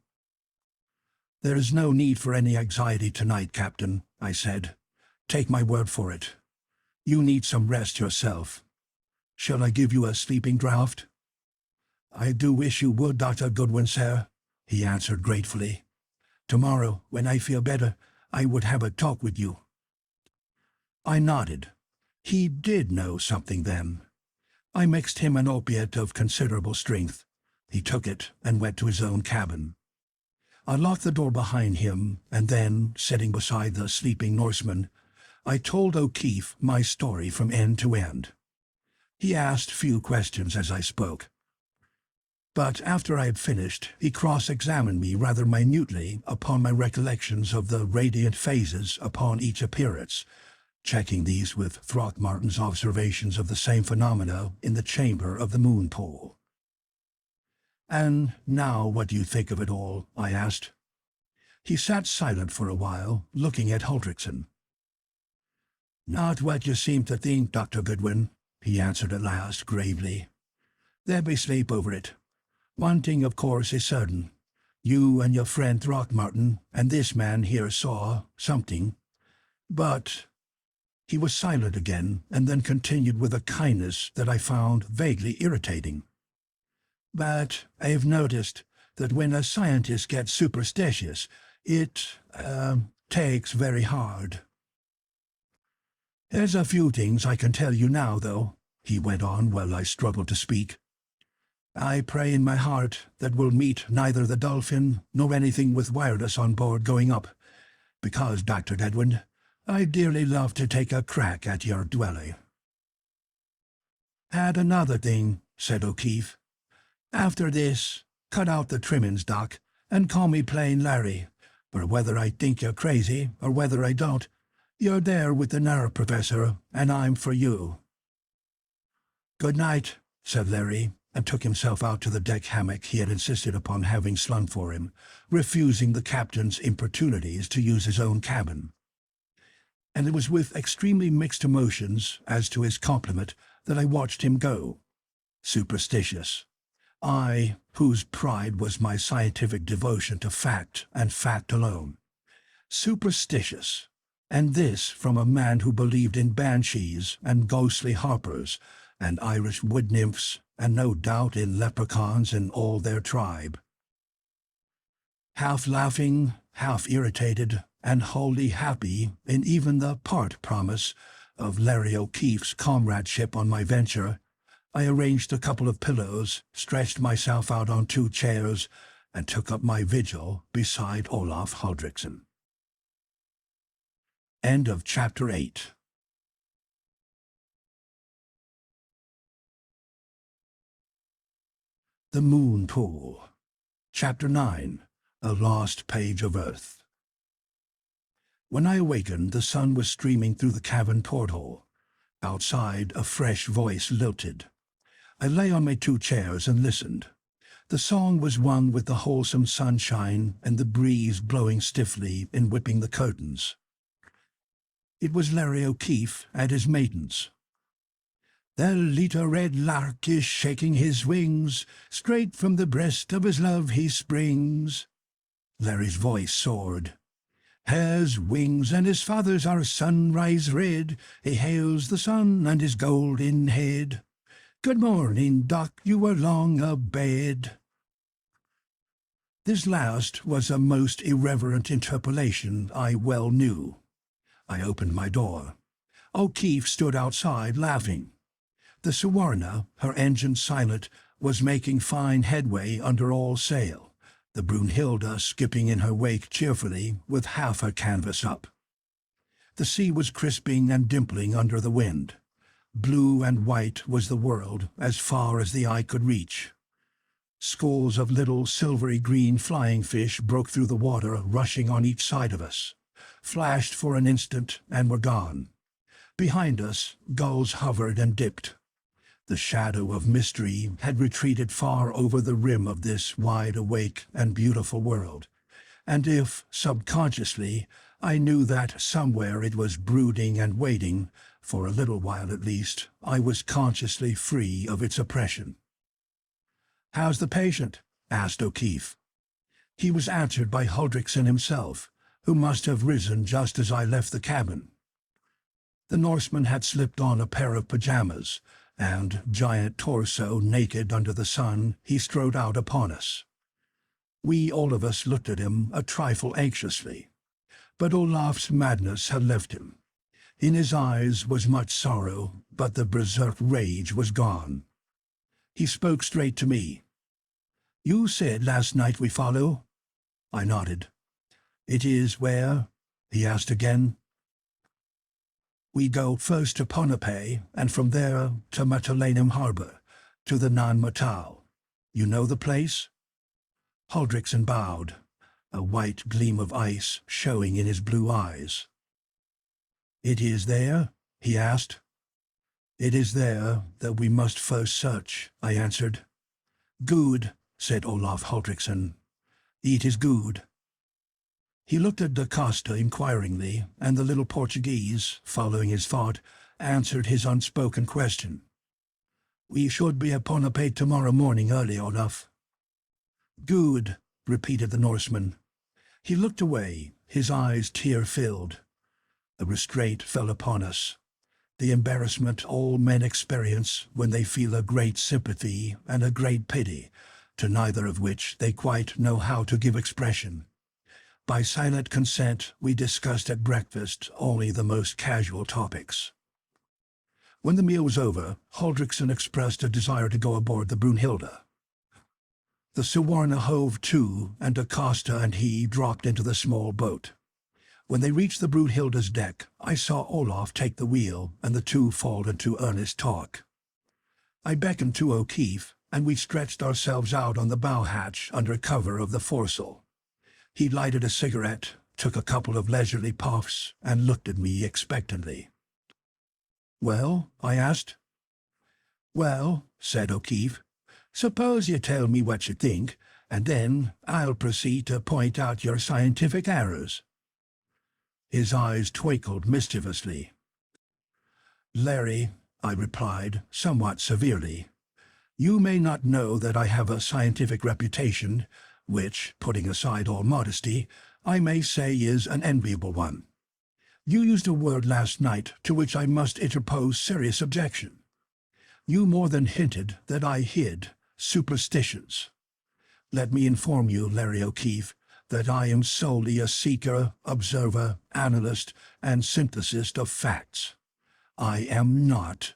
"There is no need for any anxiety tonight, Captain," I said. "Take my word for it. You need some rest yourself. Shall I give you a sleeping draught?" "I do wish you would, Dr. Goodwin, sir," he answered gratefully. "Tomorrow, when I feel better, I would have a talk with you." I nodded. He did know something then. I mixed him an opiate of considerable strength. He took it and went to his own cabin. I locked the door behind him, and then, sitting beside the sleeping Norseman, I told O'Keefe my story from end to end. He asked few questions as I spoke. But after I had finished, he cross-examined me rather minutely upon my recollections of the radiant phases upon each appearance, checking these with Throckmartin's observations of the same phenomena in the chamber of the moon pool. "And now what do you think of it all?" I asked. He sat silent for a while, looking at Haldriksson. "Not what you seem to think, Dr. Goodwin," he answered at last, gravely. "There be sleep over it. One thing, of course, is certain. You and your friend Throckmartin and this man here saw something, but—" He was silent again, and then continued with a kindness that I found vaguely irritating. "But I've noticed that when a scientist gets superstitious, it takes very hard. There's a few things I can tell you now, though," he went on while I struggled to speak. "I pray in my heart that we'll meet neither the Dolphin nor anything with wireless on board going up, because, Dr. Goodwin, I'd dearly love to take a crack at your dwelling." "Add another thing," said O'Keefe. "After this, cut out the trimmings, Doc, and call me plain Larry, for whether I think you're crazy or whether I don't, you're there with the nerve professor, and I'm for you." "Good night," said Larry, and took himself out to the deck hammock he had insisted upon having slung for him, refusing the captain's importunities to use his own cabin. And it was with extremely mixed emotions as to his compliment that I watched him go. Superstitious. I, whose pride was my scientific devotion to fact and fact alone. Superstitious. And this from a man who believed in banshees and ghostly harpers and Irish wood nymphs, and no doubt in leprechauns and all their tribe. Half laughing, half irritated, and wholly happy in even the part promise of Larry O'Keefe's comradeship on my venture, I arranged a couple of pillows, stretched myself out on 2 chairs, and took up my vigil beside Olaf Huldrickson. End of Chapter 8. The Moon Pool. Chapter 9. A Lost Page of Earth. When I awakened, the sun was streaming through the cabin porthole. Outside, a fresh voice lilted. I lay on my 2 chairs and listened. The song was one with the wholesome sunshine and the breeze blowing stiffly in whipping the curtains. It was Larry O'Keefe and his maidens. "The little red lark is shaking his wings, straight from the breast of his love he springs." Larry's voice soared. "His wings and his father's are sunrise red, he hails the sun and his golden head. Good morning, Doc, you were long abed." This last was a most irreverent interpolation I well knew. I opened my door. O'Keefe stood outside, laughing. The Suwarna, her engine silent, was making fine headway under all sail, the Brunhilde skipping in her wake cheerfully with half her canvas up. The sea was crisping and dimpling under the wind. Blue and white was the world as far as the eye could reach. Schools of little silvery green flying fish broke through the water, rushing on each side of us, flashed for an instant and were gone. Behind us, gulls hovered and dipped. The shadow of mystery had retreated far over the rim of this wide-awake and beautiful world, and if, subconsciously, I knew that somewhere it was brooding and waiting, for a little while at least, I was consciously free of its oppression. "How's the patient?" asked O'Keefe. He was answered by Huldrickson himself, who must have risen just as I left the cabin. The Norseman had slipped on a pair of pajamas, and, giant torso naked under the sun, he strode out upon us. We all of us looked at him a trifle anxiously, but Olaf's madness had left him. In his eyes was much sorrow, but the berserk rage was gone. He spoke straight to me. "You said last night we follow?" I nodded. "It is where?" he asked again. "We go first to Ponape, and from there to Matalanum Harbor, to the Nan-Madol. You know the place?" Huldrickson bowed, a white gleam of ice showing in his blue eyes. "It is there?" he asked. "It is there that we must first search," I answered. "Good," said Olaf Huldrickson. "It is good." He looked at Da Costa inquiringly, and the little Portuguese, following his thought, answered his unspoken question. "We should be at Ponape tomorrow morning early, Olaf." "Good," repeated the Norseman. He looked away, his eyes tear-filled. The restraint fell upon us, the embarrassment all men experience when they feel a great sympathy and a great pity, to neither of which they quite know how to give expression. By silent consent, we discussed at breakfast only the most casual topics. When the meal was over, Huldriksen expressed a desire to go aboard the Brunhilde. The Suwarna hove to, and Acosta and he dropped into the small boat. When they reached the Brunhilde's deck, I saw Olaf take the wheel, and the two fall into earnest talk. I beckoned to O'Keefe, and we stretched ourselves out on the bow hatch under cover of the foresail. He lighted a cigarette, took a couple of leisurely puffs, and looked at me expectantly. "Well?" I asked. "Well," said O'Keefe, "suppose you tell me what you think, and then I'll proceed to point out your scientific errors." His eyes twinkled mischievously. "Larry," I replied, somewhat severely, "you may not know that I have a scientific reputation, which, putting aside all modesty, I may say is an enviable one. You used a word last night to which I must interpose serious objection. You more than hinted that I hid superstitions. Let me inform you, Larry O'Keefe, that I am solely a seeker, observer, analyst, and synthesist of facts. I am not,"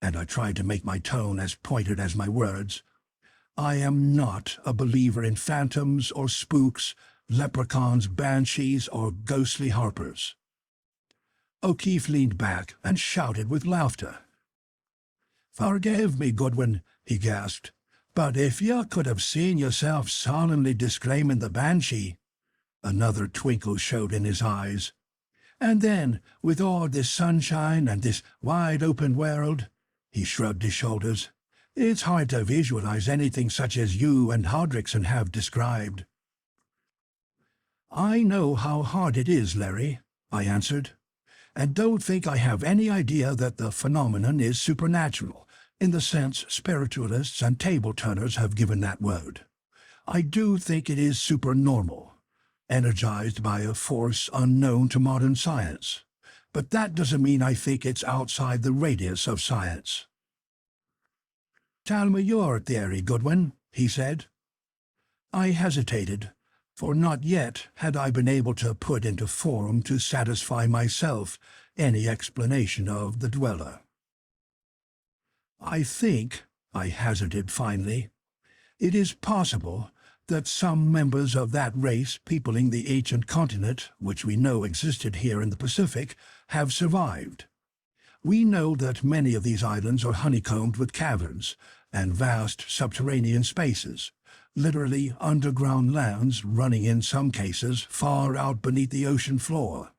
and I tried to make my tone as pointed as my words, "I am not a believer in phantoms or spooks, leprechauns, banshees, or ghostly harpers." O'Keefe leaned back and shouted with laughter. "Forgive me, Goodwin," he gasped, "but if you could have seen yourself solemnly disclaiming the banshee—" Another twinkle showed in his eyes. "And then, with all this sunshine and this wide-open world," he shrugged his shoulders, "it's hard to visualize anything such as you and Huldriksen have described." "I know how hard it is, Larry," I answered, "and don't think I have any idea that the phenomenon is supernatural, in the sense spiritualists and table-turners have given that word. I do think it is supernormal, energized by a force unknown to modern science, but that doesn't mean I think it's outside the radius of science." "Tell me your theory, Goodwin," he said. I hesitated, for not yet had I been able to put into form to satisfy myself any explanation of the dweller. "I think," I hazarded finally, "it is possible that some members of that race peopling the ancient continent, which we know existed here in the Pacific, have survived. We know that many of these islands are honeycombed with caverns and vast subterranean spaces, literally underground lands running in some cases far out beneath the ocean floor.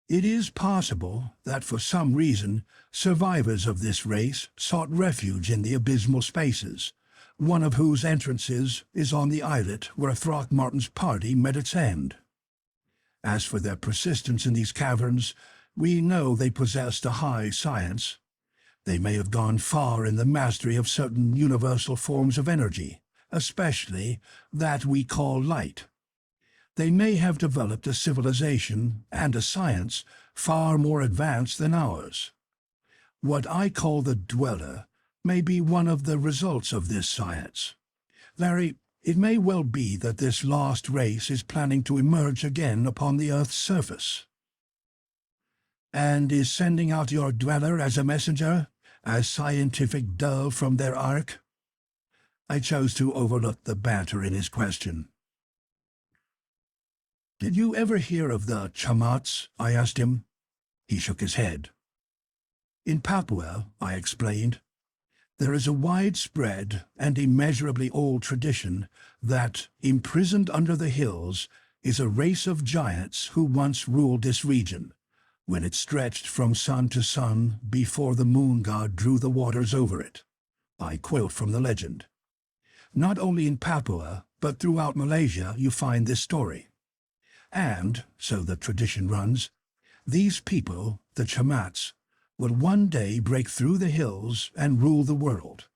It is possible that for some reason survivors of this race sought refuge in the abysmal spaces, one of whose entrances is on the islet where Throckmartin's party met its end. As for their persistence in these caverns, we know they possessed a high science. They may have gone far in the mastery of certain universal forms of energy, especially that we call light. They may have developed a civilization and a science far more advanced than ours. What I call the dweller may be one of the results of this science. Larry, it may well be that this lost race is planning to emerge again upon the Earth's surface." "And is sending out your dweller as a messenger, as scientific dove from their ark?" I chose to overlook the banter in his question. "Did you ever hear of the Chamats?" I asked him. He shook his head. "In Papua," I explained, "there is a widespread and immeasurably old tradition that, imprisoned under the hills, is a race of giants who once ruled this region, when it stretched from sun to sun before the moon god drew the waters over it." I quote from the legend. Not only in Papua, but throughout Malaysia you find this story. And, so the tradition runs, these people, the Chamats, will one day break through the hills and rule the world,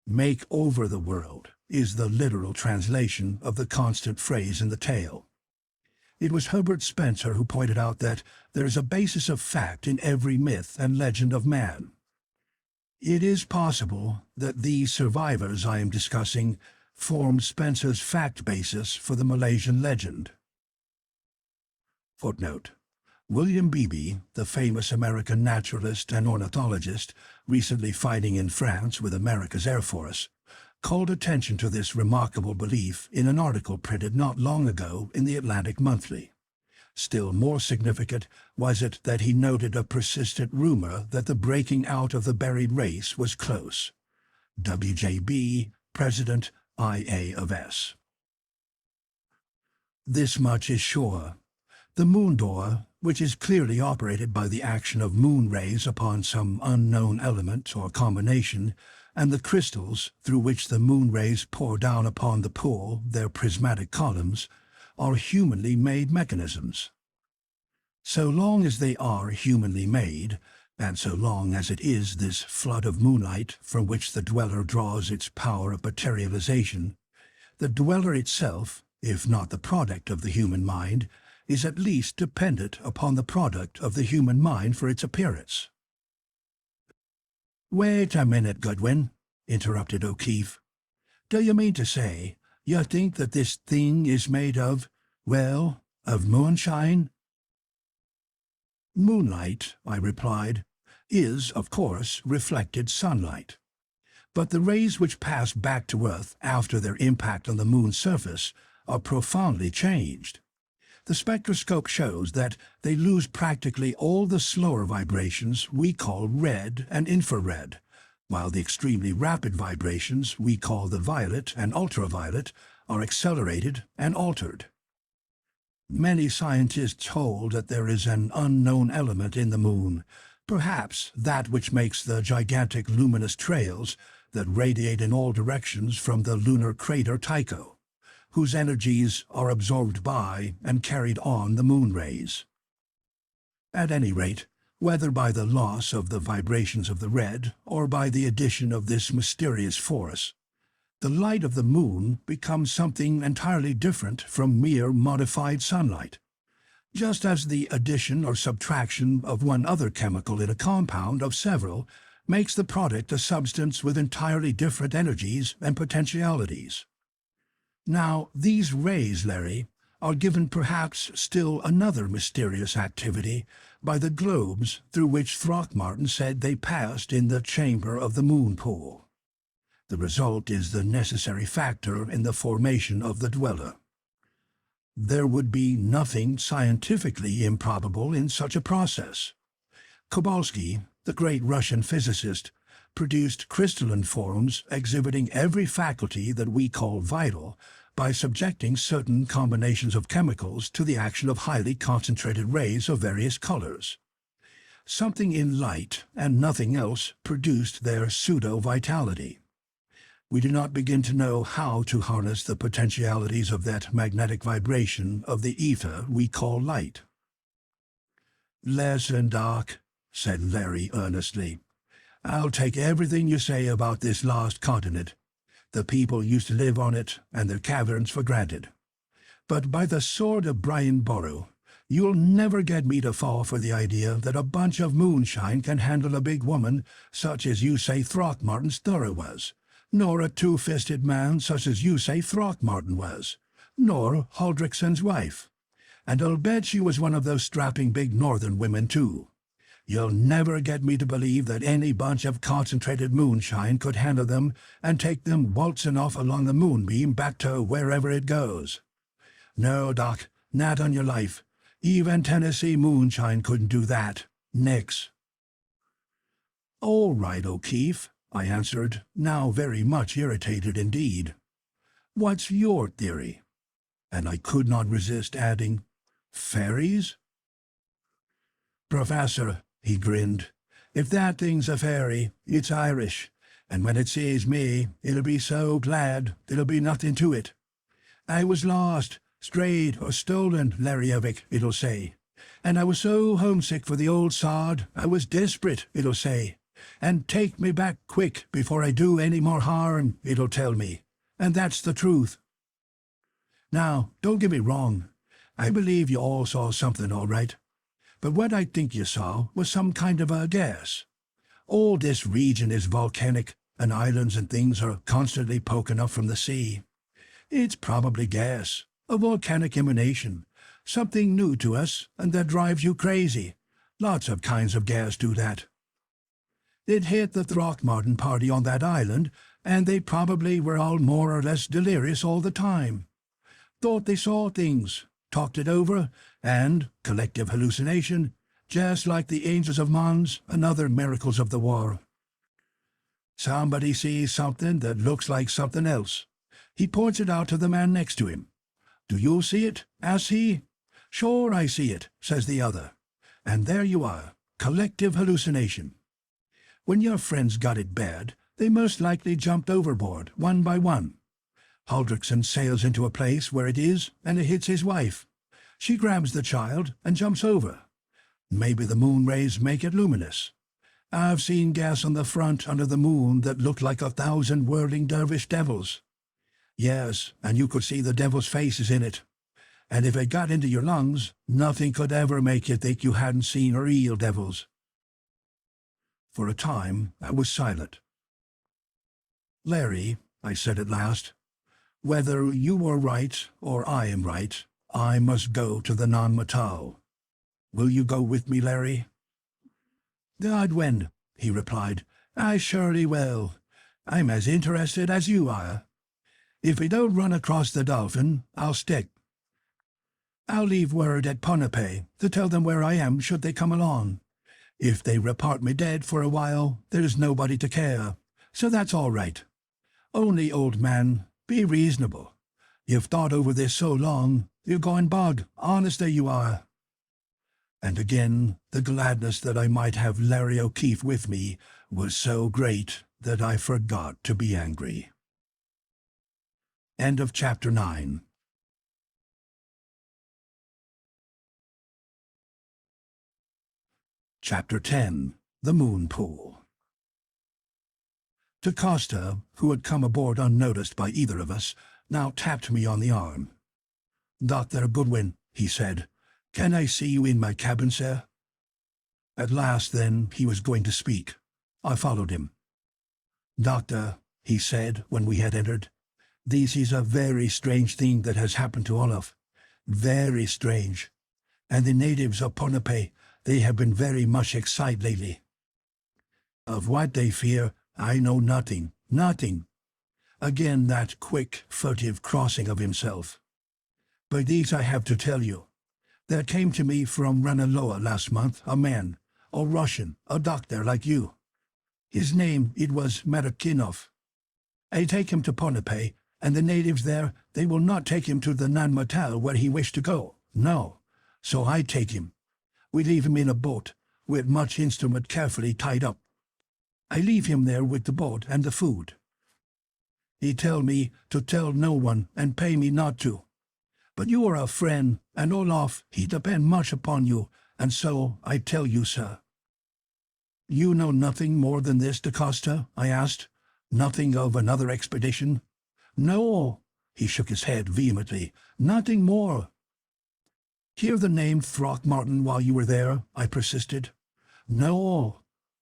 make over the world, is the literal translation of the constant phrase in the tale. It was Herbert Spencer who pointed out that there is a basis of fact in every myth and legend of man. It is possible that these survivors I am discussing formed Spencer's fact basis for the Malaysian legend. Footnote: William Beebe, the famous American naturalist and ornithologist, recently fighting in France with America's Air Force, called attention to this remarkable belief in an article printed not long ago in the Atlantic Monthly. Still more significant was it that he noted a persistent rumor that the breaking out of the buried race was close. WJB, President, IA of S. This much is sure. The moon door, which is clearly operated by the action of moon rays upon some unknown element or combination, and the crystals through which the moon rays pour down upon the pool, their prismatic columns, are humanly made mechanisms. So long as they are humanly made, and so long as it is this flood of moonlight from which the dweller draws its power of materialization, the dweller itself, if not the product of the human mind, is at least dependent upon the product of the human mind for its appearance. "Wait a minute, Goodwin," interrupted O'Keefe. "Do you mean to say you think that this thing is made of, well, of moonshine?" "Moonlight," I replied, "is, of course, reflected sunlight. But the rays which pass back to Earth after their impact on the moon's surface are profoundly changed. The spectroscope shows that they lose practically all the slower vibrations we call red and infrared, while the extremely rapid vibrations we call the violet and ultraviolet are accelerated and altered. Many scientists hold that there is an unknown element in the moon, perhaps that which makes the gigantic luminous trails that radiate in all directions from the lunar crater Tycho, whose energies are absorbed by and carried on the moon rays. At any rate, whether by the loss of the vibrations of the red or by the addition of this mysterious force, the light of the moon becomes something entirely different from mere modified sunlight, just as the addition or subtraction of one other chemical in a compound of several makes the product a substance with entirely different energies and potentialities. Now, these rays, Larry, are given perhaps still another mysterious activity by the globes through which Throckmartin said they passed in the chamber of the moon pool. The result is the necessary factor in the formation of the dweller. There would be nothing scientifically improbable in such a process. Kovalsky, the great Russian physicist, produced crystalline forms exhibiting every faculty that we call vital by subjecting certain combinations of chemicals to the action of highly concentrated rays of various colors. Something in light and nothing else produced their pseudo-vitality. We do not begin to know how to harness the potentialities of that magnetic vibration of the ether we call light. "Listen, Doc," said Larry earnestly. "I'll take everything you say about this lost continent. The people used to live on it and their caverns for granted. But by the sword of Brian Boru, you'll never get me to fall for the idea that a bunch of moonshine can handle a big woman such as you say Throckmartin's Thura was, nor a two-fisted man such as you say Throckmartin was, nor Haldrickson's wife. And I'll bet she was one of those strapping big northern women, too. You'll never get me to believe that any bunch of concentrated moonshine could handle them and take them waltzing off along the moonbeam back to wherever it goes. No, Doc, not on your life. Even Tennessee moonshine couldn't do that. Nix." "All right, O'Keefe," I answered, now very much irritated indeed. "What's your theory?" And I could not resist adding, "Fairies?" "Professor," he grinned, "if that thing's a fairy, it's Irish, and when it sees me, it'll be so glad there'll be nothing to it. 'I was lost, strayed, or stolen, Larryovic,' it'll say, 'and I was so homesick for the old sod, I was desperate,' it'll say, 'and take me back quick before I do any more harm,' it'll tell me. and that's the truth. Now, don't get me wrong. I believe you all saw something all right. But what I think you saw was some kind of a gas. All this region is volcanic, and islands and things are constantly poking up from the sea. It's probably gas, a volcanic emanation, something new to us and that drives you crazy. Lots of kinds of gas do that. It hit the Throckmartin party on that island, and they probably were all more or less delirious all the time. Thought they saw things, talked it over, and, collective hallucination, just like the angels of Mons and other miracles of the war. Somebody sees something that looks like something else. He points it out to the man next to him. "Do you see it?" asks he. "Sure I see it," says the other. And there you are, collective hallucination. When your friends got it bad, they most likely jumped overboard, one by one. Haldrickson sails into a place where it is, and it hits his wife. She grabs the child and jumps over. Maybe the moon rays make it luminous. I've seen gas on the front under the moon that looked like 1,000 whirling dervish devils. Yes, and you could see the devil's faces in it. And if it got into your lungs, nothing could ever make you think you hadn't seen real devils. For a time, I was silent. "Larry," I said at last, "whether you are right or I am right, I must go to the Nan-Madol. Will you go with me, Larry?" "Goodwin," he replied, "I surely will. I'm as interested as you are. If we don't run across the dolphin, I'll stick. I'll leave word at Ponape to tell them where I am should they come along. If they report me dead for a while, there's nobody to care, so that's all right. Only, old man, be reasonable. You've thought over this so long, you're going bog, honestly you are." And again, the gladness that I might have Larry O'Keefe with me was so great that I forgot to be angry. End of Chapter 9. Chapter 10. The Moon Pool. DaCosta, who had come aboard unnoticed by either of us, now tapped me on the arm. "Dr. Goodwin," he said, "can I see you in my cabin, sir?" At last, then, he was going to speak. I followed him. "Doctor," he said when we had entered, "this is a very strange thing that has happened to Olaf. Very strange. And the natives of Ponape, they have been very much excited lately. Of what they fear, I know nothing, nothing." Again that quick, furtive crossing of himself. "But these I have to tell you. There came to me from Ranaloa last month a man, a Russian, a doctor like you. His name, it was Marakinov. I take him to Ponape, and the natives there, they will not take him to the Nan-Madol where he wished to go. No. So I take him. We leave him in a boat, with much instrument carefully tied up. I leave him there with the boat and the food. He tell me to tell no one and pay me not to. But you are a friend, and Olaf, he depend much upon you, and so I tell you, sir." "You know nothing more than this, DaCosta?" I asked. "Nothing of another expedition?" "No," he shook his head vehemently. "Nothing more." "Hear the name Throckmartin while you were there?" I persisted. "No."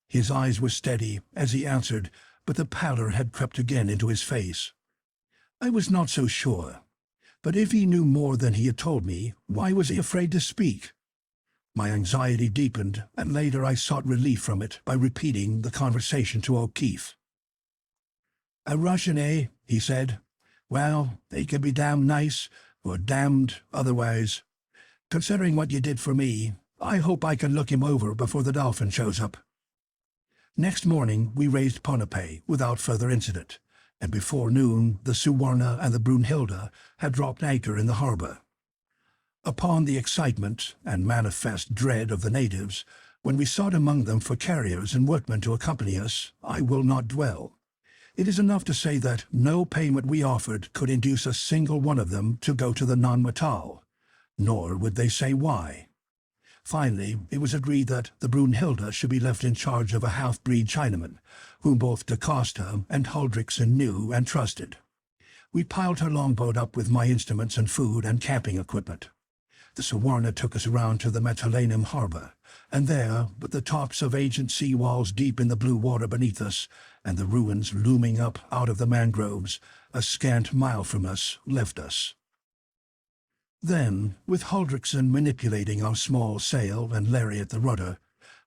His eyes were steady as he answered, but the pallor had crept again into his face. I was not so sure. But if he knew more than he had told me, why was he afraid to speak? My anxiety deepened, and later I sought relief from it by repeating the conversation to O'Keefe. "A Russian, eh?" he said. "Well, they could be damned nice, or damned otherwise. Considering what you did for me, I hope I can look him over before the dolphin shows up." Next morning we raised Ponape without further incident, and before noon the Suwarna and the Brunhilde had dropped anchor in the harbor. Upon the excitement and manifest dread of the natives, when we sought among them for carriers and workmen to accompany us, I will not dwell. It is enough to say that no payment we offered could induce a single one of them to go to the Nan-Madol, nor would they say why. Finally, it was agreed that the Brunhilde should be left in charge of a half-breed Chinaman, whom both DaCosta and Haldrickson knew and trusted. We piled her longboat up with my instruments and food and camping equipment. The Sawarna took us around to the Mediterranean harbor, and there, with the tops of ancient sea walls deep in the blue water beneath us, and the ruins looming up out of the mangroves, a scant mile from us, left us. Then, with Huldriksen manipulating our small sail and Larry at the rudder,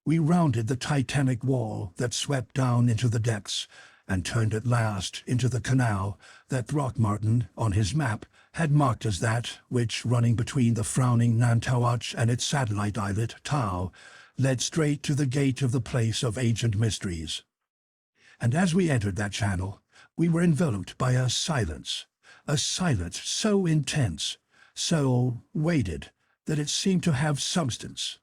we rounded the titanic wall that swept down into the decks, and turned at last into the canal that Throckmartin, on his map, had marked as that which, running between the frowning Nan-Madol and its satellite islet, Tau, led straight to the gate of the place of ancient mysteries. And as we entered that channel, we were enveloped by a silence so intense, so weighted, that it seemed to have substance,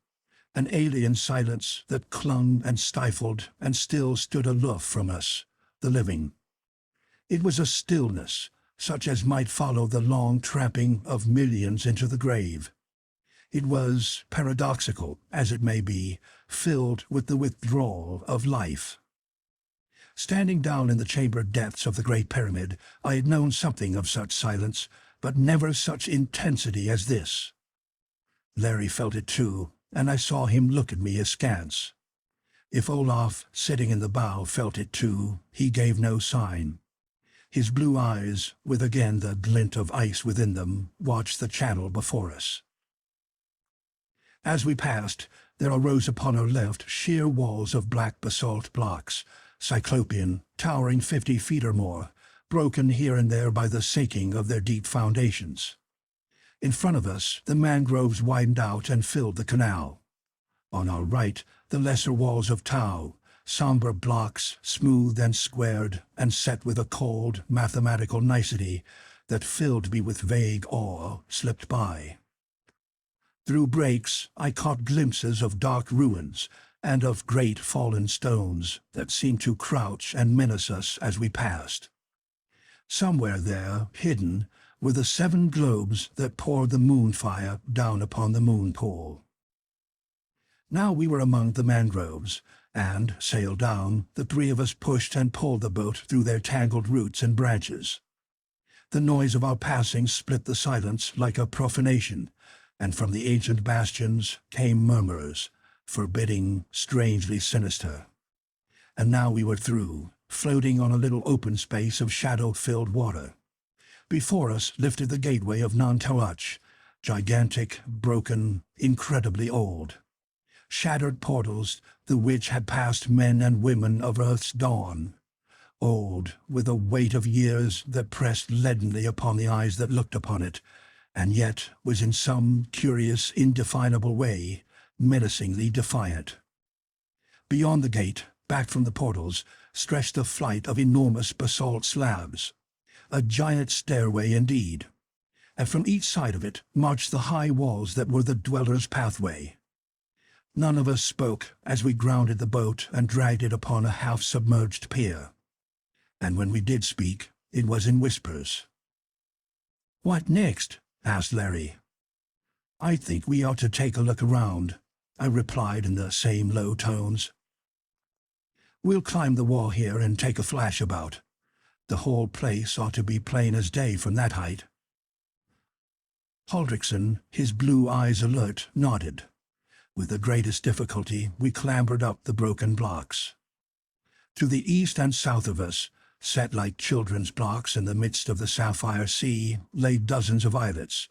an alien silence that clung and stifled and still stood aloof from us, the living. It was a stillness, such as might follow the long tramping of millions into the grave. It was paradoxical, as it may be, filled with the withdrawal of life. Standing down in the chamber depths of the Great Pyramid, I had known something of such silence, but never such intensity as this. Larry felt it too, and I saw him look at me askance. If Olaf, sitting in the bow, felt it too, he gave no sign. His blue eyes, with again the glint of ice within them, watched the channel before us. As we passed, there arose upon our left sheer walls of black basalt blocks, cyclopean, towering 50 feet or more, broken here and there by the sinking of their deep foundations. In front of us, the mangroves widened out and filled the canal. On our right, the lesser walls of Tau, somber blocks, smooth and squared, and set with a cold, mathematical nicety that filled me with vague awe, slipped by. Through breaks, I caught glimpses of dark ruins and of great fallen stones that seemed to crouch and menace us as we passed. Somewhere there, hidden, were the 7 globes that poured the moon fire down upon the moon pool. Now we were among the mangroves, and, sail down, the 3 of us pushed and pulled the boat through their tangled roots and branches. The noise of our passing split the silence like a profanation, and from the ancient bastions came murmurs, forbidding, strangely sinister. And now we were through, floating on a little open space of shadow-filled water. Before us lifted the gateway of Nan-Madol, gigantic, broken, incredibly old. Shattered portals through which had passed men and women of Earth's dawn. Old, with a weight of years that pressed leadenly upon the eyes that looked upon it, and yet was in some curious, indefinable way menacingly defiant. Beyond the gate, back from the portals, stretched a flight of enormous basalt slabs. A giant stairway indeed. And from each side of it marched the high walls that were the dweller's pathway. None of us spoke as we grounded the boat and dragged it upon a half-submerged pier. And when we did speak, it was in whispers. "What next?" asked Larry. "I think we ought to take a look around," I replied in the same low tones. "We'll climb the wall here and take a flash about. The whole place ought to be plain as day from that height." Huldriksen, his blue eyes alert, nodded. With the greatest difficulty, we clambered up the broken blocks. To the east and south of us, set like children's blocks in the midst of the sapphire sea, lay dozens of islets,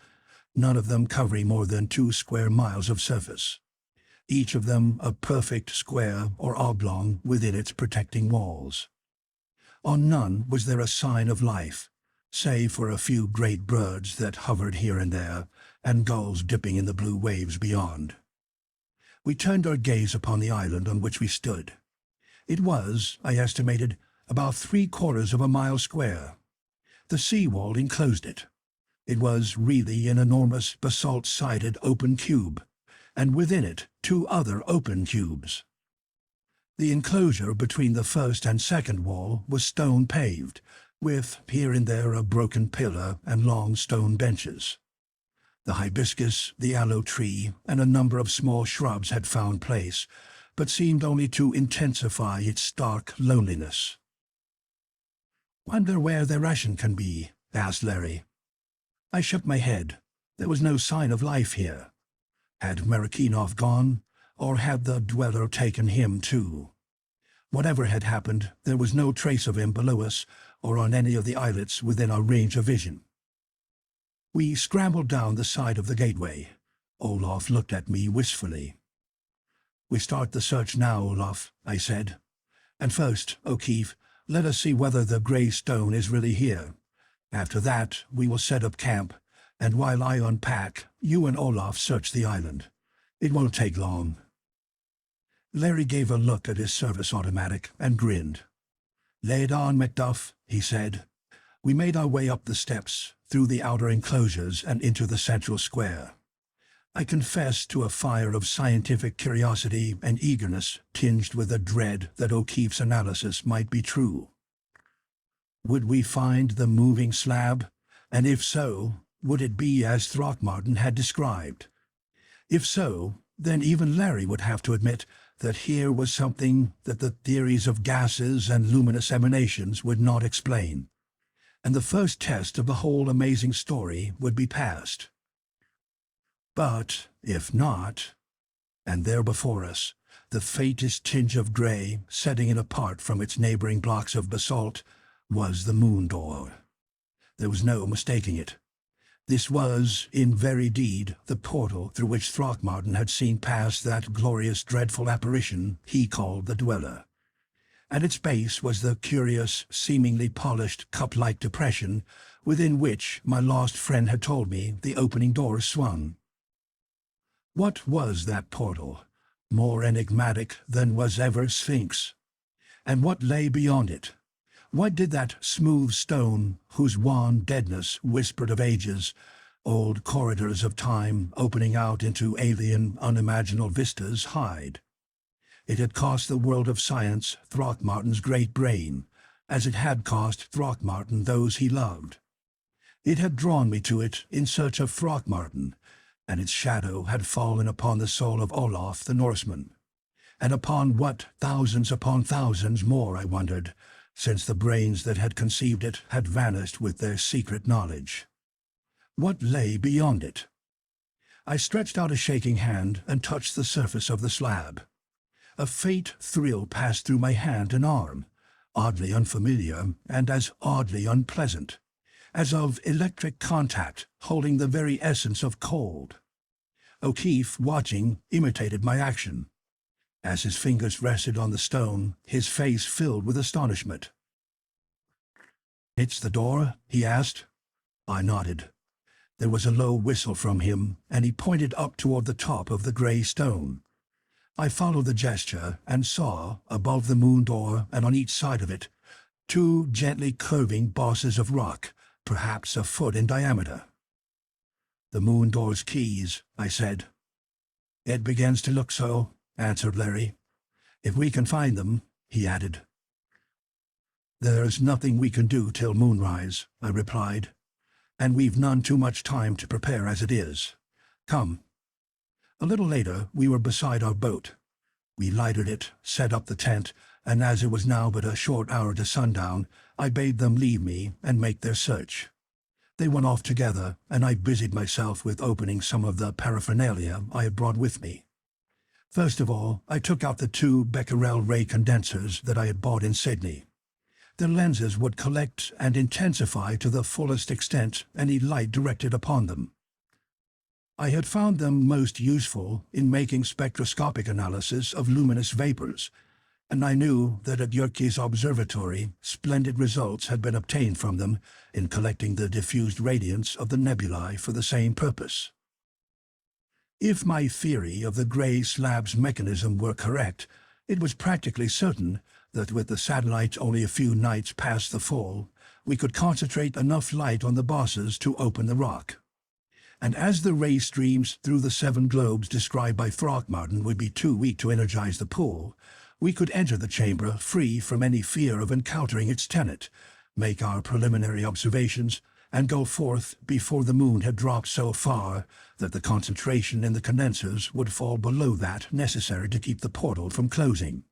none of them covering more than 2 square miles of surface, each of them a perfect square or oblong within its protecting walls. On none was there a sign of life, save for a few great birds that hovered here and there, and gulls dipping in the blue waves beyond. We turned our gaze upon the island on which we stood. It was, I estimated, about 3/4 of a mile square. The sea-wall enclosed it. It was really an enormous basalt-sided open cube, and within it 2 other open cubes. The enclosure between the first and second wall was stone-paved, with here and there a broken pillar and long stone benches. The hibiscus, the aloe tree, and a number of small shrubs had found place, but seemed only to intensify its stark loneliness. "Wonder where the Russian can be," asked Larry. I shook my head. There was no sign of life here. Had Marakinov gone, or had the dweller taken him too? Whatever had happened, there was no trace of him below us or on any of the islets within our range of vision. We scrambled down the side of the gateway. Olaf looked at me wistfully. "We start the search now, Olaf," I said. "And first, O'Keefe, let us see whether the grey stone is really here. After that, we will set up camp, and while I unpack, you and Olaf search the island. It won't take long." Larry gave a look at his service automatic and grinned. "Lay it on, Macduff," he said. We made our way up the steps, through the outer enclosures and into the central square. I confess to a fire of scientific curiosity and eagerness tinged with a dread that O'Keefe's analysis might be true. Would we find the moving slab? And if so, would it be as Throckmartin had described? If so, then even Larry would have to admit that here was something that the theories of gases and luminous emanations would not explain. And the first test of the whole amazing story would be passed. But if not, and there before us, the faintest tinge of grey, setting it apart from its neighboring blocks of basalt, was the moon door. There was no mistaking it. This was, in very deed, the portal through which Throckmartin had seen pass that glorious, dreadful apparition he called the Dweller. At its base was the curious, seemingly polished, cup-like depression within which my lost friend had told me the opening doors swung. What was that portal, more enigmatic than was ever Sphinx? And what lay beyond it? What did that smooth stone, whose wan deadness whispered of ages, old corridors of time opening out into alien, unimaginable vistas, hide? It had cost the world of science Throckmartin's great brain, as it had cost Throckmartin those he loved. It had drawn me to it in search of Throckmartin, and its shadow had fallen upon the soul of Olaf the Norseman. And upon what thousands upon thousands more, I wondered, since the brains that had conceived it had vanished with their secret knowledge. What lay beyond it? I stretched out a shaking hand and touched the surface of the slab. A faint thrill passed through my hand and arm, oddly unfamiliar and as oddly unpleasant, as of electric contact holding the very essence of cold. O'Keefe, watching, imitated my action. As his fingers rested on the stone, his face filled with astonishment. "It's the door?" he asked. I nodded. There was a low whistle from him, and he pointed up toward the top of the grey stone. I followed the gesture and saw, above the moon door and on each side of it, two gently curving bosses of rock, perhaps a foot in diameter. "The moon door's keys," I said. "It begins to look so," answered Larry. "If we can find them," he added. "There's nothing we can do till moonrise," I replied, "and we've none too much time to prepare as it is. Come." A little later we were beside our boat. We lighted it, set up the tent, and as it was now but a short hour to sundown, I bade them leave me and make their search. They went off together, and I busied myself with opening some of the paraphernalia I had brought with me. First of all, I took out the 2 Becquerel ray condensers that I had bought in Sydney. Their lenses would collect and intensify to the fullest extent any light directed upon them. I had found them most useful in making spectroscopic analysis of luminous vapors, and I knew that at Yerkes Observatory splendid results had been obtained from them in collecting the diffused radiance of the nebulae for the same purpose. If my theory of the grey slab's mechanism were correct, it was practically certain that with the satellites only a few nights past the full, we could concentrate enough light on the bosses to open the rock. And as the ray streams through the 7 globes described by Throckmartin would be too weak to energize the pool, we could enter the chamber free from any fear of encountering its tenant, make our preliminary observations, and go forth before the moon had dropped so far that the concentration in the condensers would fall below that necessary to keep the portal from closing.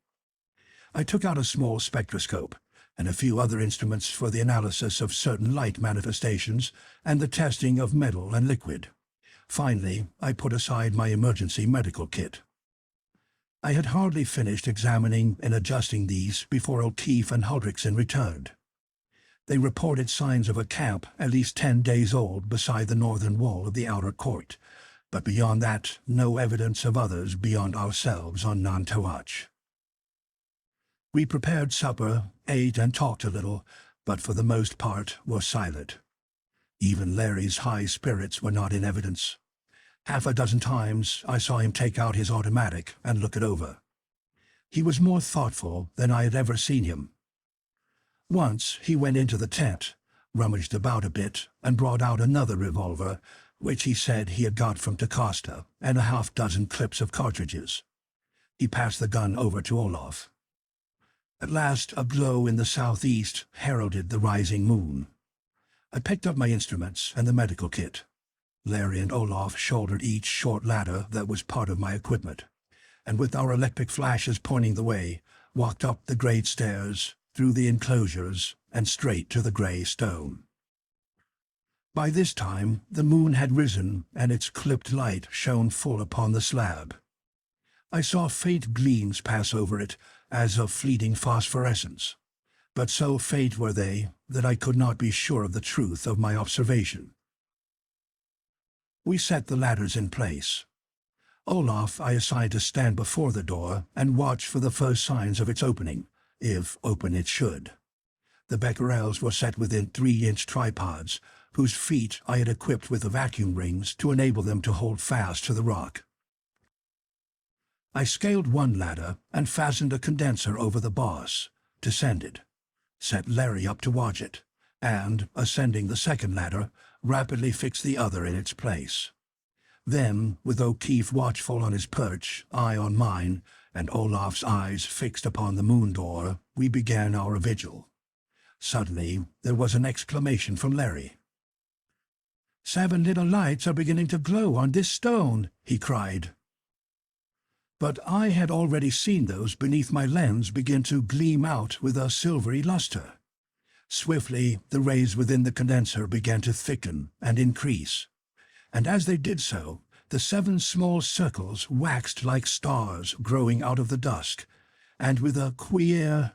I took out a small spectroscope, and a few other instruments for the analysis of certain light manifestations and the testing of metal and liquid. Finally, I put aside my emergency medical kit. I had hardly finished examining and adjusting these before O'Keefe and Huldrickson returned. They reported signs of a camp at least 10 days old beside the northern wall of the outer court, but beyond that, no evidence of others beyond ourselves on Nan-Madol. We prepared supper, ate and talked a little, but for the most part were silent. Even Larry's high spirits were not in evidence. Half a dozen times I saw him take out his automatic and look it over. He was more thoughtful than I had ever seen him. Once he went into the tent, rummaged about a bit, and brought out another revolver, which he said he had got from Takasta, and a half-dozen clips of cartridges. He passed the gun over to Olaf. At last a glow in the southeast heralded the rising moon. I picked up my instruments and the medical kit. Larry and Olaf shouldered each short ladder that was part of my equipment, and with our electric flashes pointing the way, walked up the great stairs, through the enclosures, and straight to the grey stone. By this time the moon had risen, and its clipped light shone full upon the slab. I saw faint gleams pass over it, as of fleeting phosphorescence, but so faint were they that I could not be sure of the truth of my observation. We set the ladders in place. Olaf I assigned to stand before the door and watch for the first signs of its opening, if open it should. The becquerels were set within 3-inch tripods, whose feet I had equipped with the vacuum rings to enable them to hold fast to the rock. I scaled one ladder and fastened a condenser over the boss, descended, set Larry up to watch it, and, ascending the second ladder, rapidly fixed the other in its place. Then, with O'Keefe watchful on his perch, I on mine, and Olaf's eyes fixed upon the moon door, we began our vigil. Suddenly there was an exclamation from Larry. "7 little lights are beginning to glow on this stone," he cried. But I had already seen those beneath my lens begin to gleam out with a silvery luster. Swiftly the rays within the condenser began to thicken and increase, and as they did so, the 7 small circles waxed like stars growing out of the dusk, and with a queer,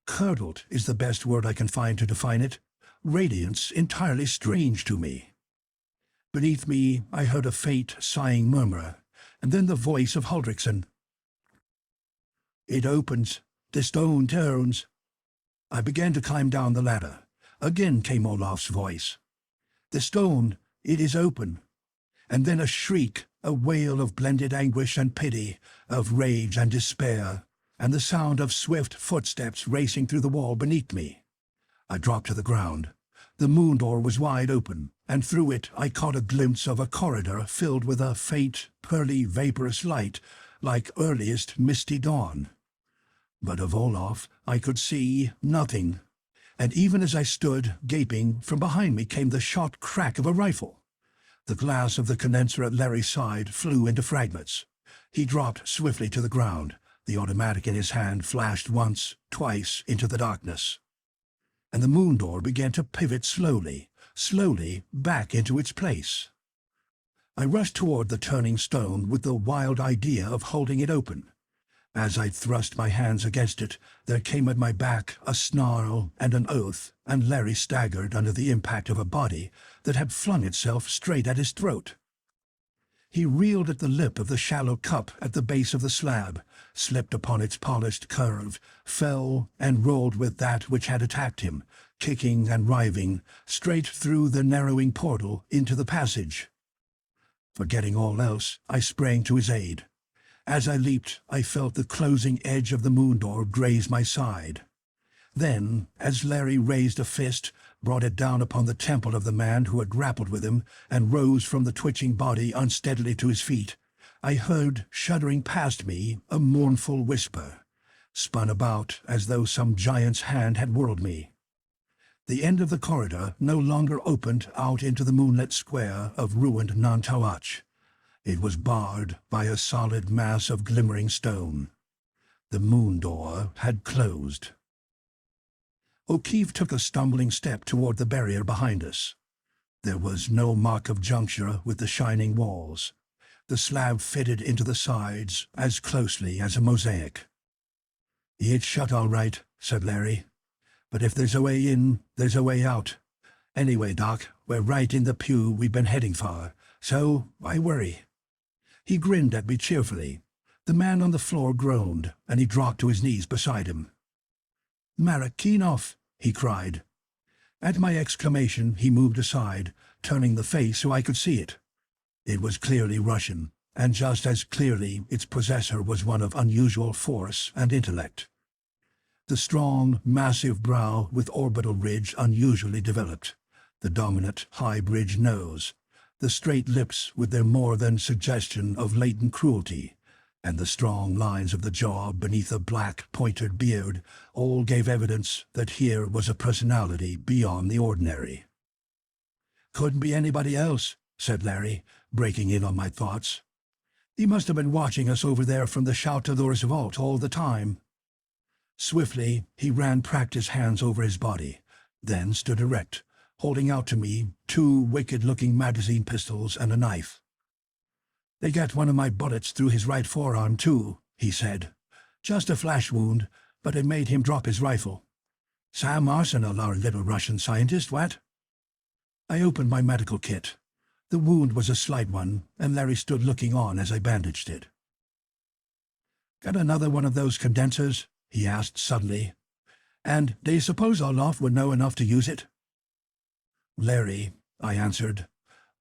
curdled is the best word I can find to define it, radiance entirely strange to me. Beneath me I heard a faint, sighing murmur, and then the voice of Huldrickson. "It opens. The stone turns." I began to climb down the ladder. Again came Olaf's voice. "The stone, it is open." And then a shriek, a wail of blended anguish and pity, of rage and despair, and the sound of swift footsteps racing through the wall beneath me. I dropped to the ground. The moon door was wide open, and through it I caught a glimpse of a corridor filled with a faint, pearly, vaporous light, like earliest misty dawn. But of Olaf I could see nothing, and even as I stood, gaping, from behind me came the shot crack of a rifle. The glass of the condenser at Larry's side flew into fragments. He dropped swiftly to the ground. The automatic in his hand flashed once, twice, into the darkness. And the moon door began to pivot slowly, back into its place. I rushed toward the turning stone with the wild idea of holding it open. As I thrust my hands against it, there came at my back a snarl and an oath, and Larry staggered under the impact of a body that had flung itself straight at his throat. He reeled at the lip of the shallow cup at the base of the slab, slipped upon its polished curve, fell, and rolled with that which had attacked him, kicking and writhing, straight through the narrowing portal into the passage. Forgetting all else, I sprang to his aid. As I leaped, I felt the closing edge of the moon door graze my side. Then, as Larry raised a fist, brought it down upon the temple of the man who had grappled with him, and rose from the twitching body unsteadily to his feet, I heard, shuddering past me, a mournful whisper, spun about as though some giant's hand had whirled me. The end of the corridor no longer opened out into the moonlit square of ruined Nan-Madol. It was barred by a solid mass of glimmering stone. The moon door had closed. O'Keefe took a stumbling step toward the barrier behind us. There was no mark of juncture with the shining walls. The slab fitted into the sides as closely as a mosaic. "It's shut all right," said Larry. "But if there's a way in, there's a way out. Anyway, Doc, we're right in the pew we've been heading for, so why worry?" He grinned at me cheerfully. The man on the floor groaned, and he dropped to his knees beside him. "Marikinoff!" he cried. At my exclamation, he moved aside, turning the face so I could see it. It was clearly Russian, and just as clearly its possessor was one of unusual force and intellect. The strong, massive brow with orbital ridge unusually developed, the dominant, high-bridged nose, the straight lips with their more than suggestion of latent cruelty, and the strong lines of the jaw beneath a black, pointed beard all gave evidence that here was a personality beyond the ordinary. "Couldn't be anybody else," said Larry, breaking in on my thoughts. "He must have been watching us over there from the Chateaudour's vault all the time." Swiftly, he ran practice hands over his body, then stood erect, holding out to me 2 wicked-looking magazine pistols and a knife. "They got one of my bullets through his right forearm, too," he said. "Just a flash wound, but it made him drop his rifle. Sam Arsenal, our little Russian scientist, what?" I opened my medical kit. The wound was a slight one, and Larry stood looking on as I bandaged it. "Got another one of those condensers?" he asked suddenly. "And do you suppose Olaf would know enough to use it?" "Larry," I answered.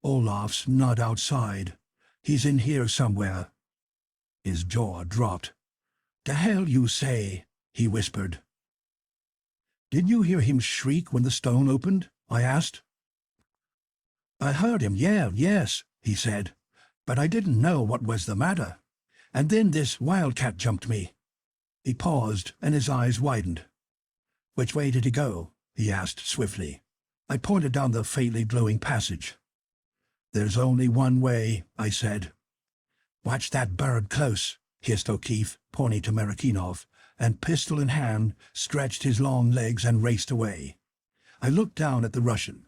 "Olaf's not outside. He's in here somewhere." His jaw dropped. "The hell you say?" he whispered. "Didn't you hear him shriek when the stone opened?" I asked. "I heard him, yes," he said, "but I didn't know what was the matter. And then this wildcat jumped me." He paused, and his eyes widened. "Which way did he go?" he asked swiftly. I pointed down the faintly glowing passage. "There's only one way," I said. "Watch that bird close," hissed O'Keefe, pointing to Marikinoff, and pistol in hand, stretched his long legs and raced away. I looked down at the Russian.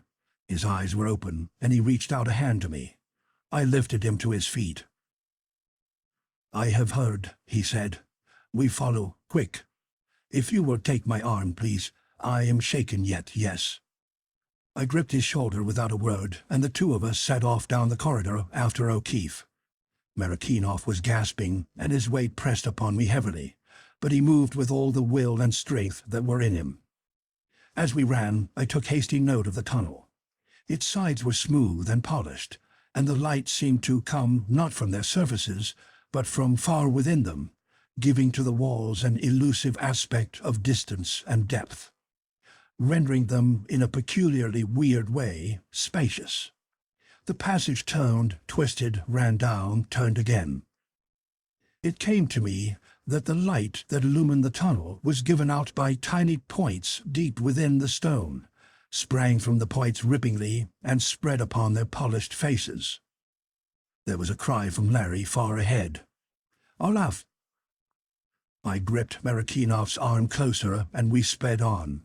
His eyes were open, and he reached out a hand to me. I lifted him to his feet. "I have heard," he said. "We follow, quick. If you will take my arm, please. I am shaken yet, yes." I gripped his shoulder without a word, and the 2 of us set off down the corridor after O'Keefe. Marikinoff was gasping, and his weight pressed upon me heavily, but he moved with all the will and strength that were in him. As we ran, I took hasty note of the tunnel. Its sides were smooth and polished, and the light seemed to come not from their surfaces, but from far within them, giving to the walls an elusive aspect of distance and depth, rendering them, in a peculiarly weird way, spacious. The passage turned, twisted, ran down, turned again. It came to me that the light that illumined the tunnel was given out by tiny points deep within the stone, sprang from the points ripplingly, and spread upon their polished faces. There was a cry from Larry far ahead. "Olaf!" I gripped Marikinoff's arm closer, and we sped on.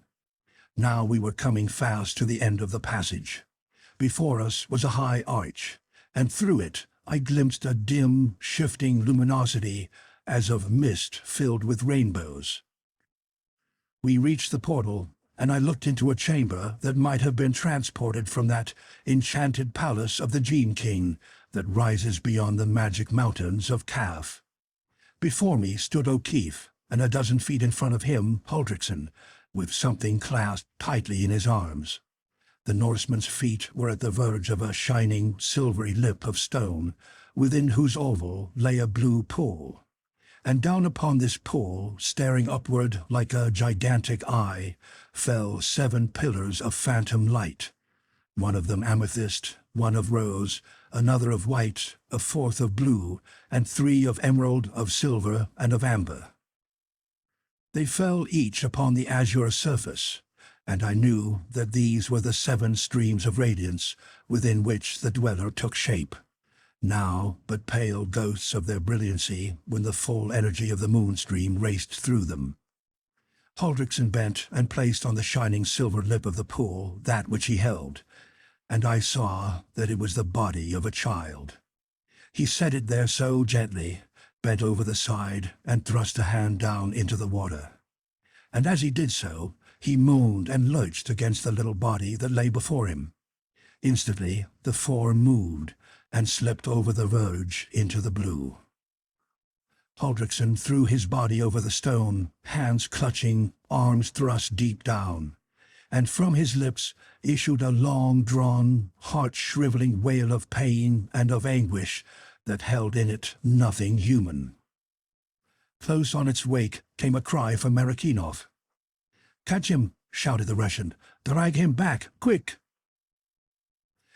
Now we were coming fast to the end of the passage. Before us was a high arch, and through it I glimpsed a dim, shifting luminosity as of mist filled with rainbows. We reached the portal, and I looked into a chamber that might have been transported from that enchanted palace of the Gene King that rises beyond the magic mountains of Kaf. Before me stood O'Keefe, and a dozen feet in front of him Huldrickson, with something clasped tightly in his arms. The Norseman's feet were at the verge of a shining, silvery lip of stone, within whose oval lay a blue pool. And down upon this pool, staring upward like a gigantic eye, fell 7 pillars of phantom light, one of them amethyst, one of rose, another of white, a fourth of blue, and 3 of emerald, of silver, and of amber. They fell each upon the azure surface, and I knew that these were the 7 streams of radiance within which the dweller took shape, now but pale ghosts of their brilliancy when the full energy of the moonstream raced through them. Haldrickson bent and placed on the shining silver lip of the pool that which he held, and I saw that it was the body of a child. He set it there so gently, bent over the side, and thrust a hand down into the water. And as he did so, he moaned and lurched against the little body that lay before him. Instantly, the form moved and slipped over the verge into the blue. Haldrickson threw his body over the stone, hands clutching, arms thrust deep down, and from his lips issued a long-drawn, heart-shriveling wail of pain and of anguish that held in it nothing human. Close on its wake came a cry from Marikhinov. "Catch him!" shouted the Russian. "Drag him back, quick!"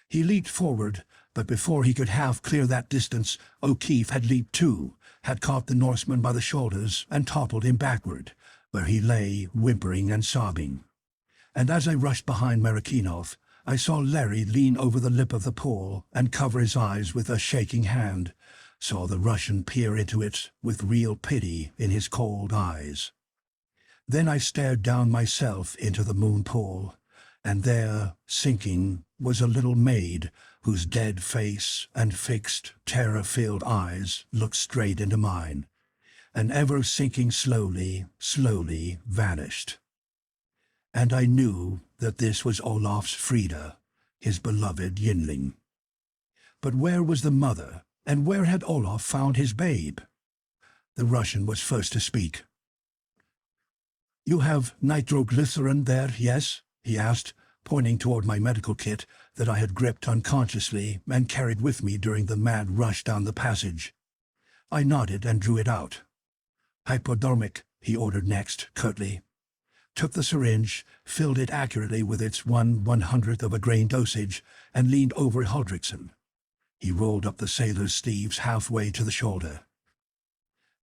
He leaped forward, but before he could half clear that distance, O'Keefe had leaped too, had caught the Norseman by the shoulders and toppled him backward, where he lay whimpering and sobbing. And as I rushed behind Marikhinov, I saw Larry lean over the lip of the pool and cover his eyes with a shaking hand, saw the Russian peer into it with real pity in his cold eyes. Then I stared down myself into the moon pool, and there, sinking, was a little maid whose dead face and fixed, terror-filled eyes looked straight into mine, and ever sinking slowly, slowly vanished. And I knew that this was Olaf's Frida, his beloved Yinling. But where was the mother, and where had Olaf found his babe? The Russian was first to speak. "You have nitroglycerin there, yes?" he asked, pointing toward my medical kit that I had gripped unconsciously and carried with me during the mad rush down the passage. I nodded and drew it out. "Hypodermic," he ordered next, curtly. Took the syringe, filled it accurately with its 1/100th of a grain dosage, and leaned over Haldrickson. He rolled up the sailor's sleeves halfway to the shoulder.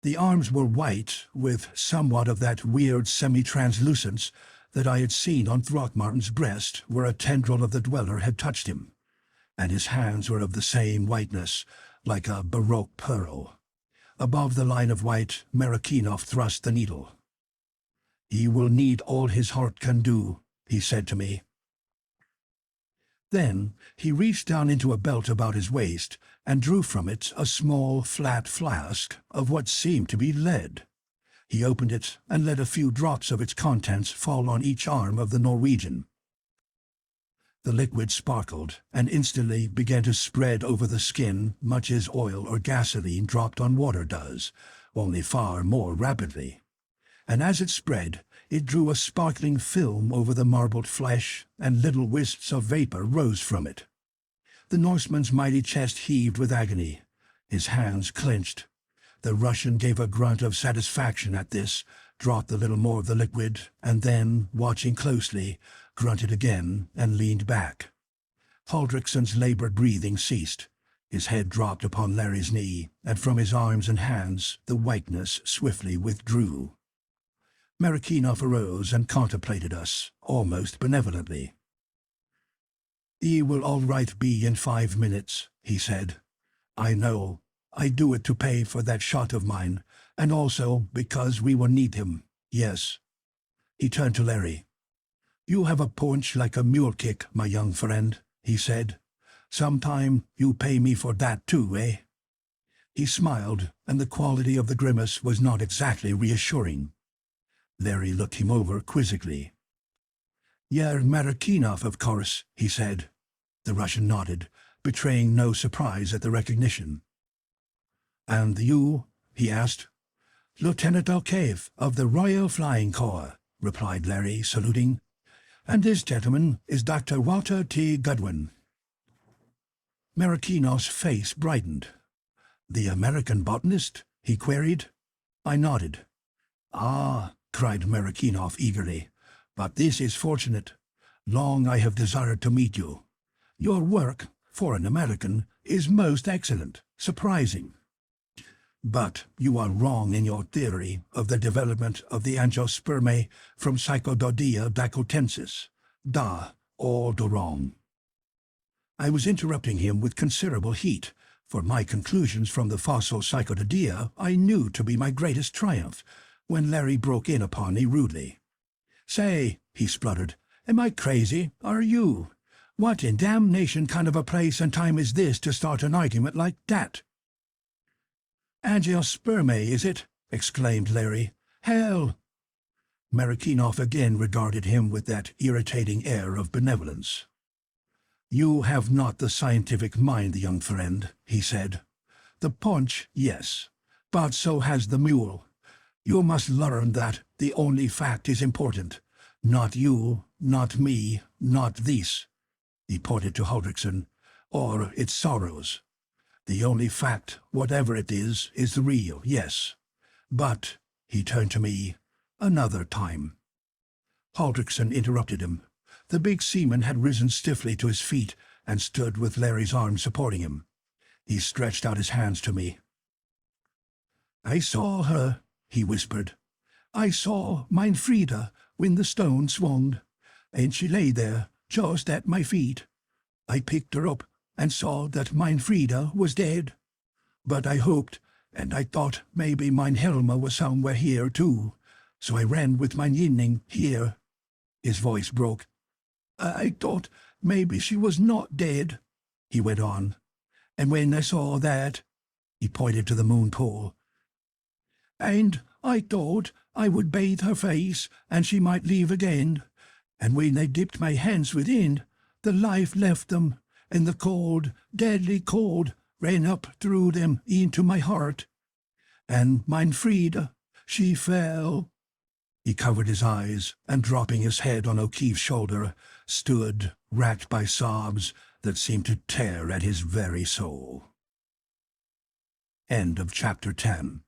The arms were white, with somewhat of that weird semi-translucence that I had seen on Throckmartin's breast where a tendril of the Dweller had touched him, and his hands were of the same whiteness, like a baroque pearl. Above the line of white, Marikhinov thrust the needle. "He will need all his heart can do," he said to me. Then he reached down into a belt about his waist and drew from it a small, flat flask of what seemed to be lead. He opened it and let a few drops of its contents fall on each arm of the Norwegian. The liquid sparkled and instantly began to spread over the skin much as oil or gasoline dropped on water does, only far more rapidly. And as it spread, it drew a sparkling film over the marbled flesh, and little wisps of vapor rose from it. The Norseman's mighty chest heaved with agony. His hands clenched. The Russian gave a grunt of satisfaction at this, dropped a little more of the liquid, and then, watching closely, grunted again and leaned back. Haldrickson's labored breathing ceased. His head dropped upon Larry's knee, and from his arms and hands the whiteness swiftly withdrew. Marikhinov arose and contemplated us, almost benevolently. "He will all right be in 5 minutes," he said. "I know. I do it to pay for that shot of mine, and also because we will need him, yes." He turned to Larry. "You have a punch like a mule kick, my young friend," he said. "Sometime you pay me for that too, eh?" He smiled, and the quality of the grimace was not exactly reassuring. Larry looked him over quizzically. "You're Marikhinov, of course," he said. The Russian nodded, betraying no surprise at the recognition. "And you?" he asked. "Lieutenant O'Keefe, of the Royal Flying Corps," replied Larry, saluting. "And this gentleman is Dr. Walter T. Goodwin." Marikhinov's face brightened. "The American botanist?" he queried. I nodded. "Ah," cried Marikhinov eagerly, "but this is fortunate. Long I have desired to meet you. Your work, for an American, is most excellent, surprising. But you are wrong in your theory of the development of the angiospermae from Psychododea dakotensis. All wrong." I was interrupting him with considerable heat, for my conclusions from the fossil Psychododea I knew to be my greatest triumph, when Larry broke in upon me rudely. "Say," he spluttered, "am I crazy? Are you? What in damnation kind of a place and time is this to start an argument like that?" "Angiospermae, is it?" exclaimed Larry. "Hell!" Marikinoff again regarded him with that irritating air of benevolence. "You have not the scientific mind, young friend," he said. "The paunch, yes, but so has the mule. You must learn that the only fact is important. Not you, not me, not this," he pointed to Huldriksen, "or its sorrows. The only fact, whatever it is real, yes. But," he turned to me, "another time." Huldriksen interrupted him. The big seaman had risen stiffly to his feet and stood with Larry's arm supporting him. He stretched out his hands to me. "I saw her," he whispered. "I saw mine Frida when the stone swung, and she lay there just at my feet. I picked her up and saw that mine Frida was dead. But I hoped, and I thought maybe mine Helma was somewhere here too, so I ran with mine Yinning here." His voice broke. "I thought maybe she was not dead," he went on. "And when I saw that," he pointed to the moon pool, "and I thought I would bathe her face and she might live again. And when I dipped my hands within, the life left them, and the cold, deadly cold, ran up through them into my heart. And mine Frida, she fell." He covered his eyes, and dropping his head on O'Keefe's shoulder, stood, racked by sobs that seemed to tear at his very soul. End of Chapter 10.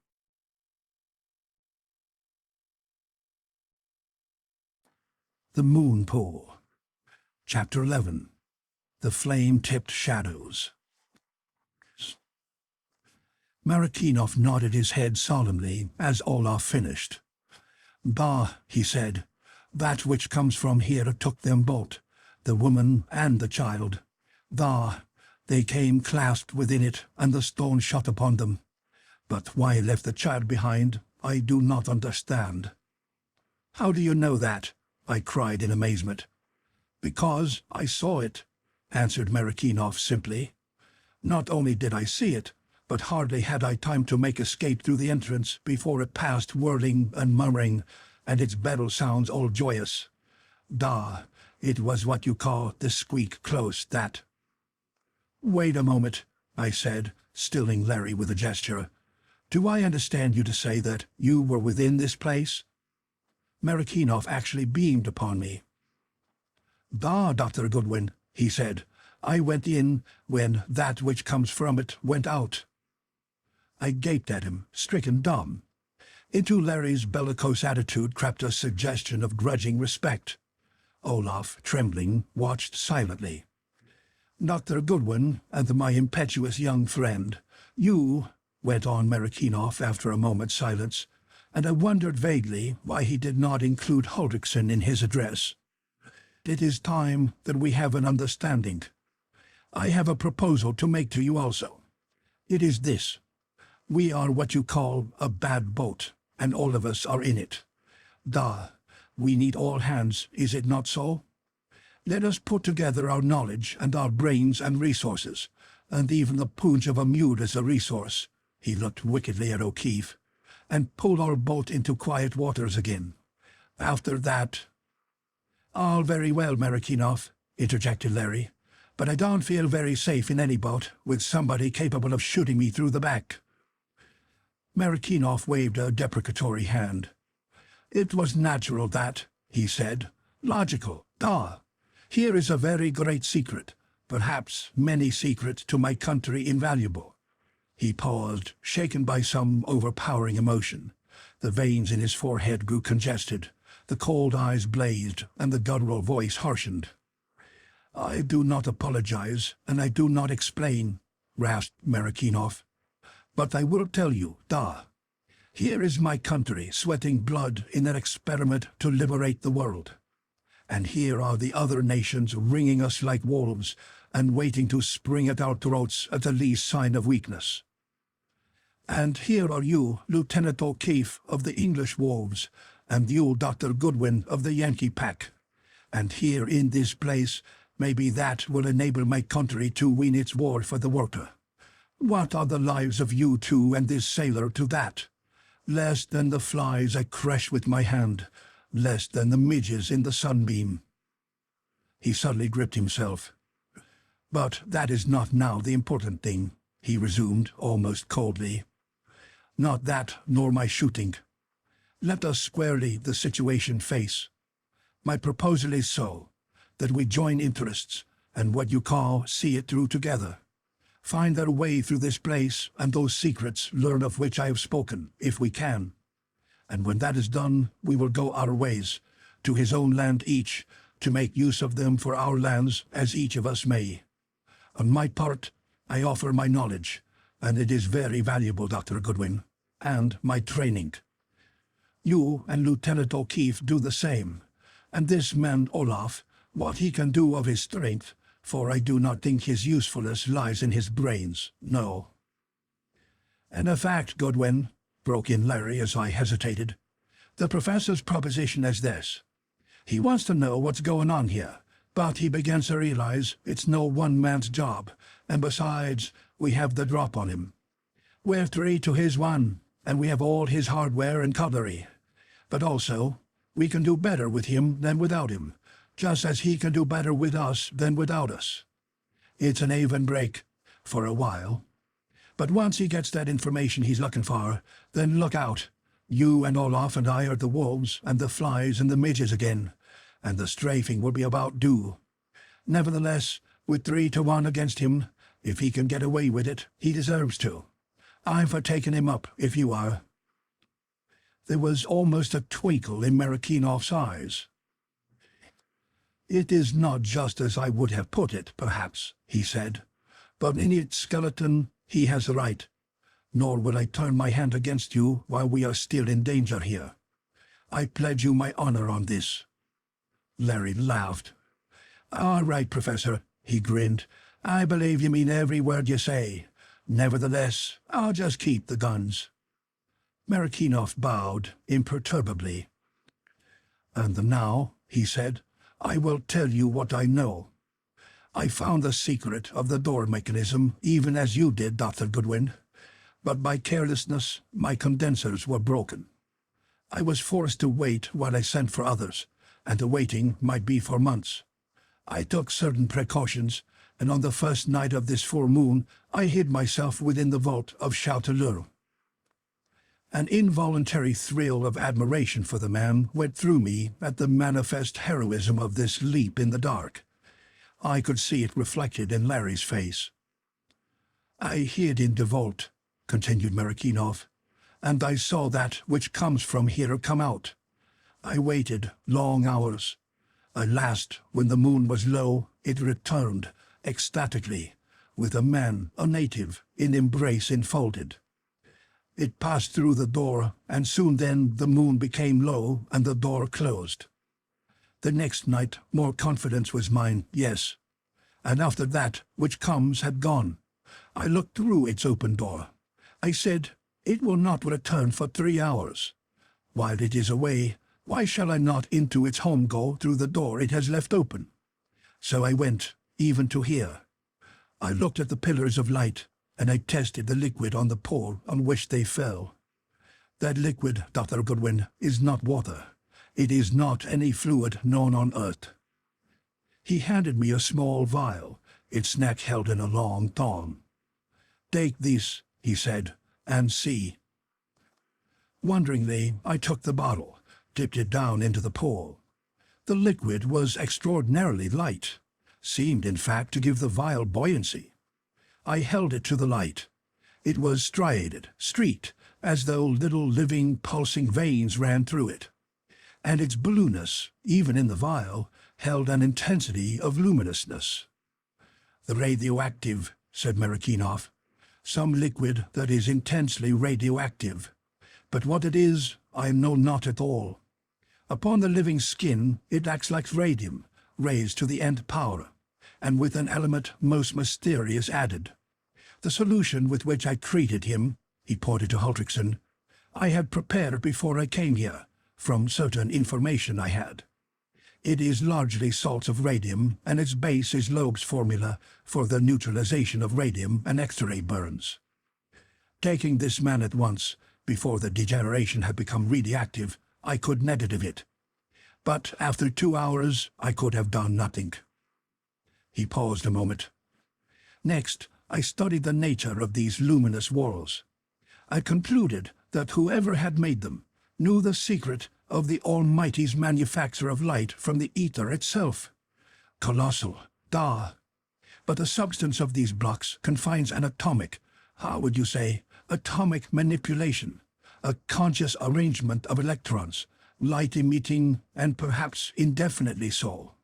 The Moon Pool. Chapter 11. The Flame-Tipped Shadows. Marikinoff nodded his head solemnly as Olaf finished. "Bah," he said, "that which comes from here took them both, the woman and the child. Bah, they came clasped within it, and the stone shut upon them. But why left the child behind, I do not understand." "How do you know that?" I cried in amazement. "Because I saw it," answered Marikinoff simply. "Not only did I see it, but hardly had I time to make escape through the entrance before it passed whirling and murmuring, and its battle sounds all joyous. Da, it was what you call the squeak close, that." "Wait a moment," I said, stilling Larry with a gesture. "Do I understand you to say that you were within this place?" Marikinoff actually beamed upon me. "Da, Dr. Goodwin," he said, "I went in when that which comes from it went out." I gaped at him, stricken dumb. Into Larry's bellicose attitude crept a suggestion of grudging respect. Olaf, trembling, watched silently. "Dr. Goodwin and my impetuous young friend, you," went on Marikinoff after a moment's silence, and I wondered vaguely why he did not include Huldriksen in his address. "It is time that we have an understanding. I have a proposal to make to you also. It is this. We are what you call a bad boat, and all of us are in it. Da, we need all hands, is it not so? Let us put together our knowledge and our brains and resources, and even the punch of a mule as a resource," he looked wickedly at O'Keefe, "and pull our boat into quiet waters again. After that—" "All very well, Marikinoff," interjected Larry, "but I don't feel very safe in any boat with somebody capable of shooting me through the back." Marikinoff waved a deprecatory hand. "It was natural that," he said. "Logical. Da. Here is a very great secret, perhaps many secrets to my country invaluable." He paused, shaken by some overpowering emotion. The veins in his forehead grew congested, the cold eyes blazed, and the guttural voice harshened. "I do not apologize, and I do not explain," rasped Marikinoff. "But I will tell you, da. Here is my country sweating blood in an experiment to liberate the world. And here are the other nations ringing us like wolves and waiting to spring at our throats at the least sign of weakness. And here are you, Lieutenant O'Keefe of the English wolves, and you, Dr. Goodwin of the Yankee Pack. And here in this place, maybe that will enable my country to win its war for the water. What are the lives of you two and this sailor to that? Less than the flies I crush with my hand, less than the midges in the sunbeam." He suddenly gripped himself. "But that is not now the important thing," he resumed, almost coldly. "Not that, nor my shooting. Let us squarely the situation face. My proposal is so, that we join interests, and what you call see it through together. Find our way through this place, and those secrets learn of which I have spoken, if we can. And when that is done, we will go our ways, to his own land each, to make use of them for our lands, as each of us may. On my part, I offer my knowledge, and it is very valuable, Dr. Goodwin, and my training. You and Lieutenant O'Keefe do the same, and this man Olaf, what he can do of his strength, for I do not think his usefulness lies in his brains, no." "And a fact, Goodwin," broke in Larry as I hesitated. "The professor's proposition is this. He wants to know what's going on here, but he begins to realize it's no one man's job, and besides, we have the drop on him. We're 3 to his 1, and we have all his hardware and cutlery. But also, we can do better with him than without him, just as he can do better with us than without us. It's an even break, for a while. But once he gets that information he's looking for, then look out. You and Olaf and I are the wolves and the flies and the midges again, and the strafing will be about due. Nevertheless, with 3 to 1 against him, if he can get away with it, he deserves to. I'm for taking him up, if you are." There was almost a twinkle in Markinov's eyes. "It is not just as I would have put it, perhaps," he said, "but in its skeleton he has a right. Nor will I turn my hand against you while we are still in danger here. I pledge you my honor on this." Larry laughed. "All right, Professor," he grinned. "I believe you mean every word you say. Nevertheless, I'll just keep the guns." Markinov bowed imperturbably. "And now," he said, "I will tell you what I know. I found the secret of the door mechanism, even as you did, Dr. Goodwin. But by carelessness, my condensers were broken. I was forced to wait while I sent for others, and the waiting might be for months. I took certain precautions, and on the first night of this full moon, I hid myself within the vault of Châteauneuf." An involuntary thrill of admiration for the man went through me at the manifest heroism of this leap in the dark. I could see it reflected in Larry's face. "I hid in the vault," continued Markinov, "and I saw that which comes from here come out. I waited long hours. At last, when the moon was low, it returned, ecstatically, with a man, a native, in embrace enfolded. It passed through the door, and soon then the moon became low and the door closed. The next night more confidence was mine, yes. And after that which comes had gone, I looked through its open door. I said, it will not return for 3 hours. While it is away, why shall I not into its home go through the door it has left open? So I went, even to here. I looked at the pillars of light, and I tested the liquid on the pole on which they fell. That liquid, Dr. Goodwin, is not water. It is not any fluid known on earth. He handed me a small vial, its neck held in a long thong. "Take this," he said, "and see." Wonderingly, I took the bottle, dipped it down into the pool. The liquid was extraordinarily light, seemed in fact to give the vial buoyancy. I held it to the light. It was striated, streaked, as though little living, pulsing veins ran through it. And its blueness, even in the vial, held an intensity of luminousness. "The radioactive," said Markinov. "Some liquid that is intensely radioactive. But what it is, I know not at all. Upon the living skin it acts like radium, raised to the nth power, and with an element most mysterious added. The solution with which I treated him," he pointed to Hultrickson, "I had prepared before I came here, from certain information I had. It is largely salts of radium, and its base is Loeb's formula for the neutralization of radium and X-ray burns. Taking this man at once, before the degeneration had become radioactive, I could negative it. But after 2 hours, I could have done nothing. He paused a moment. Next, I studied the nature of these luminous walls. I concluded that whoever had made them knew the secret of the Almighty's manufacture of light from the ether itself. Colossal, da. But the substance of these blocks confines an atomic, atomic manipulation, a conscious arrangement of electrons, light-emitting and perhaps indefinitely so.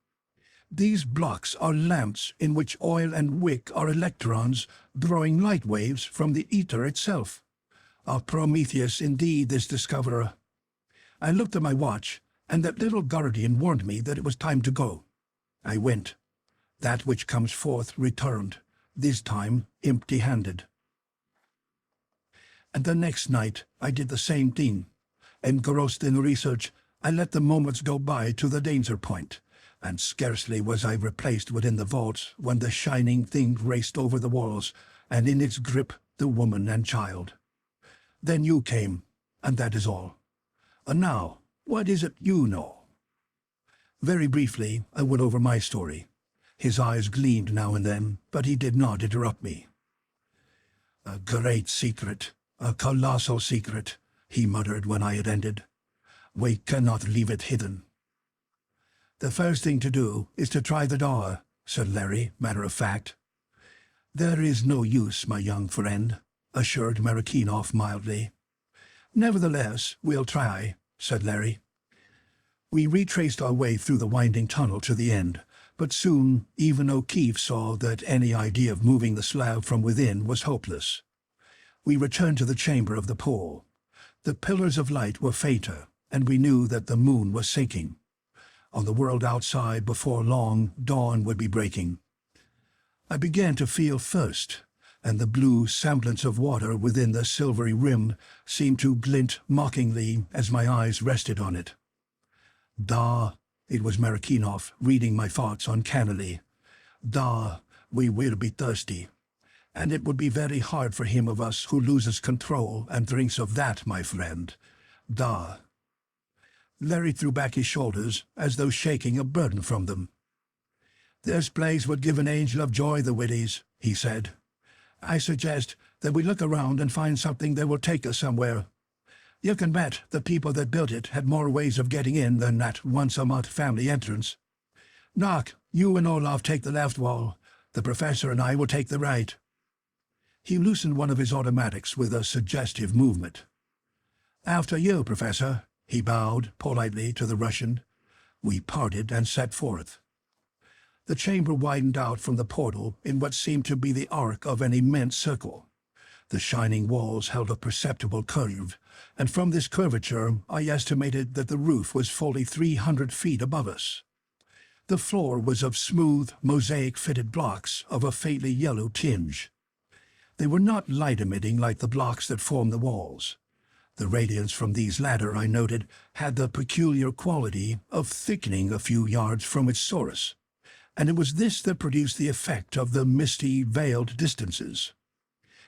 These blocks are lamps in which oil and wick are electrons drawing light waves from the ether itself. A Prometheus indeed, this discoverer. I looked at my watch, and that little guardian warned me that it was time to go. I went. That which comes forth returned, this time empty-handed. And the next night I did the same thing. Engrossed in research, I let the moments go by to the danger point, and scarcely was I replaced within the vaults when the shining thing raced over the walls, and in its grip the woman and child. Then you came, and that is all. And now, what is it you know? Very briefly, I went over my story. His eyes gleamed now and then, but he did not interrupt me. A great secret, a colossal secret, he muttered when I had ended. We cannot leave it hidden. The first thing to do is to try the door, said Larry, matter of fact. There is no use, my young friend, assured Marikinoff mildly. Nevertheless, we'll try, said Larry. We retraced our way through the winding tunnel to the end, but soon even O'Keefe saw that any idea of moving the slab from within was hopeless. We returned to the chamber of the pool. The pillars of light were fainter, and we knew that the moon was sinking. On the world outside, before long, dawn would be breaking. I began to feel thirst, and the blue semblance of water within the silvery rim seemed to glint mockingly as my eyes rested on it. Da, it was Marikinoff reading my thoughts uncannily. Da, we will be thirsty. And it would be very hard for him of us who loses control and drinks of that, my friend. Da. Larry threw back his shoulders as though shaking a burden from them. This place would give an angel of joy, the Widdies, he said. I suggest that we look around and find something that will take us somewhere. You can bet the people that built it had more ways of getting in than that once-a-month family entrance. Knock, you and Olaf take the left wall. The professor and I will take the right. He loosened one of his automatics with a suggestive movement. After you, Professor, he bowed politely to the Russian. We parted and set forth. The chamber widened out from the portal in what seemed to be the arc of an immense circle. The shining walls held a perceptible curve, and from this curvature I estimated that the roof was fully 300 feet above us. The floor was of smooth, mosaic-fitted blocks of a faintly yellow tinge. They were not light-emitting like the blocks that formed the walls. The radiance from these latter, I noted, had the peculiar quality of thickening a few yards from its source, and it was this that produced the effect of the misty, veiled distances.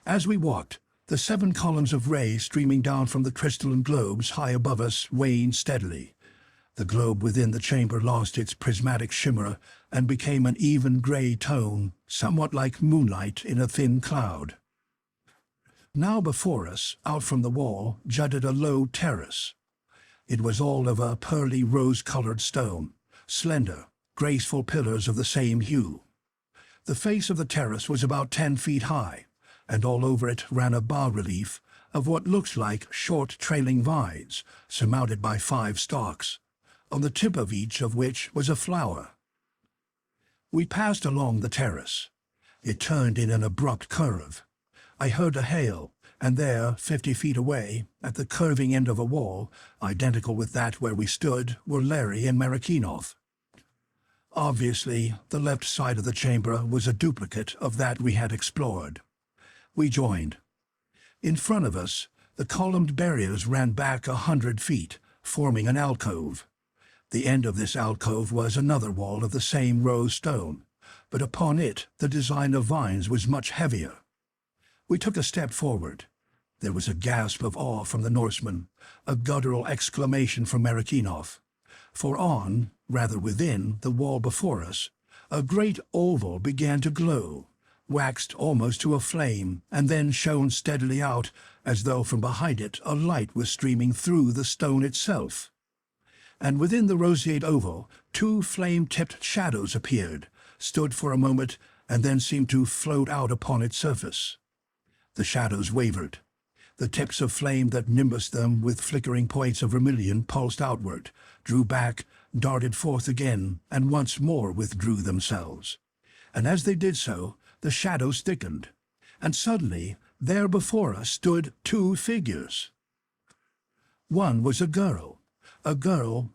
As we walked, the 7 columns of rays streaming down from the crystalline globes high above us waned steadily. The globe within the chamber lost its prismatic shimmer and became an even gray tone, somewhat like moonlight in a thin cloud. Now before us, out from the wall, jutted a low terrace. It was all of a pearly rose-colored stone, slender, graceful pillars of the same hue. The face of the terrace was about 10 feet high, and all over it ran a bas-relief of what looks like short trailing vines, surmounted by 5 stalks, on the tip of each of which was a flower. We passed along the terrace. It turned in an abrupt curve. I heard a hail, and there, 50 feet away, at the curving end of a wall, identical with that where we stood, were Larry and Marikinoff. Obviously, the left side of the chamber was a duplicate of that we had explored. We joined. In front of us, the columned barriers ran back 100 feet, forming an alcove. The end of this alcove was another wall of the same rose stone, but upon it the design of vines was much heavier. We took a step forward. There was a gasp of awe from the Norseman, a guttural exclamation from Marikinoff. For on, rather within, the wall before us, a great oval began to glow, waxed almost to a flame, and then shone steadily out, as though from behind it a light was streaming through the stone itself. And within the roseate oval, two flame-tipped shadows appeared, stood for a moment, and then seemed to float out upon its surface. The shadows wavered. The tips of flame that nimbused them with flickering points of vermilion pulsed outward, drew back, darted forth again, and once more withdrew themselves. And as they did so, the shadows thickened, and suddenly there before us stood two figures. One was a girl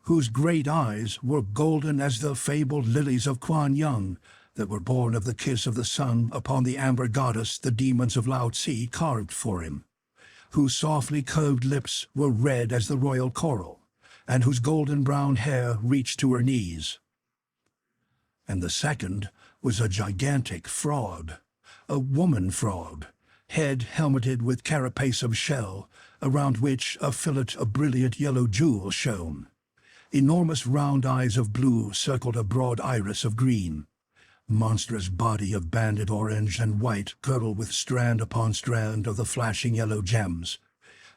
whose great eyes were golden as the fabled lilies of Kuan Yung that were born of the kiss of the sun upon the amber goddess the demons of Lao Tse carved for him, whose softly curved lips were red as the royal coral, and whose golden brown hair reached to her knees. And the second was a gigantic frog, a woman frog, head helmeted with carapace of shell, around which a fillet of brilliant yellow jewel shone. Enormous round eyes of blue circled a broad iris of green. Monstrous body of banded orange and white girdled with strand upon strand of the flashing yellow gems.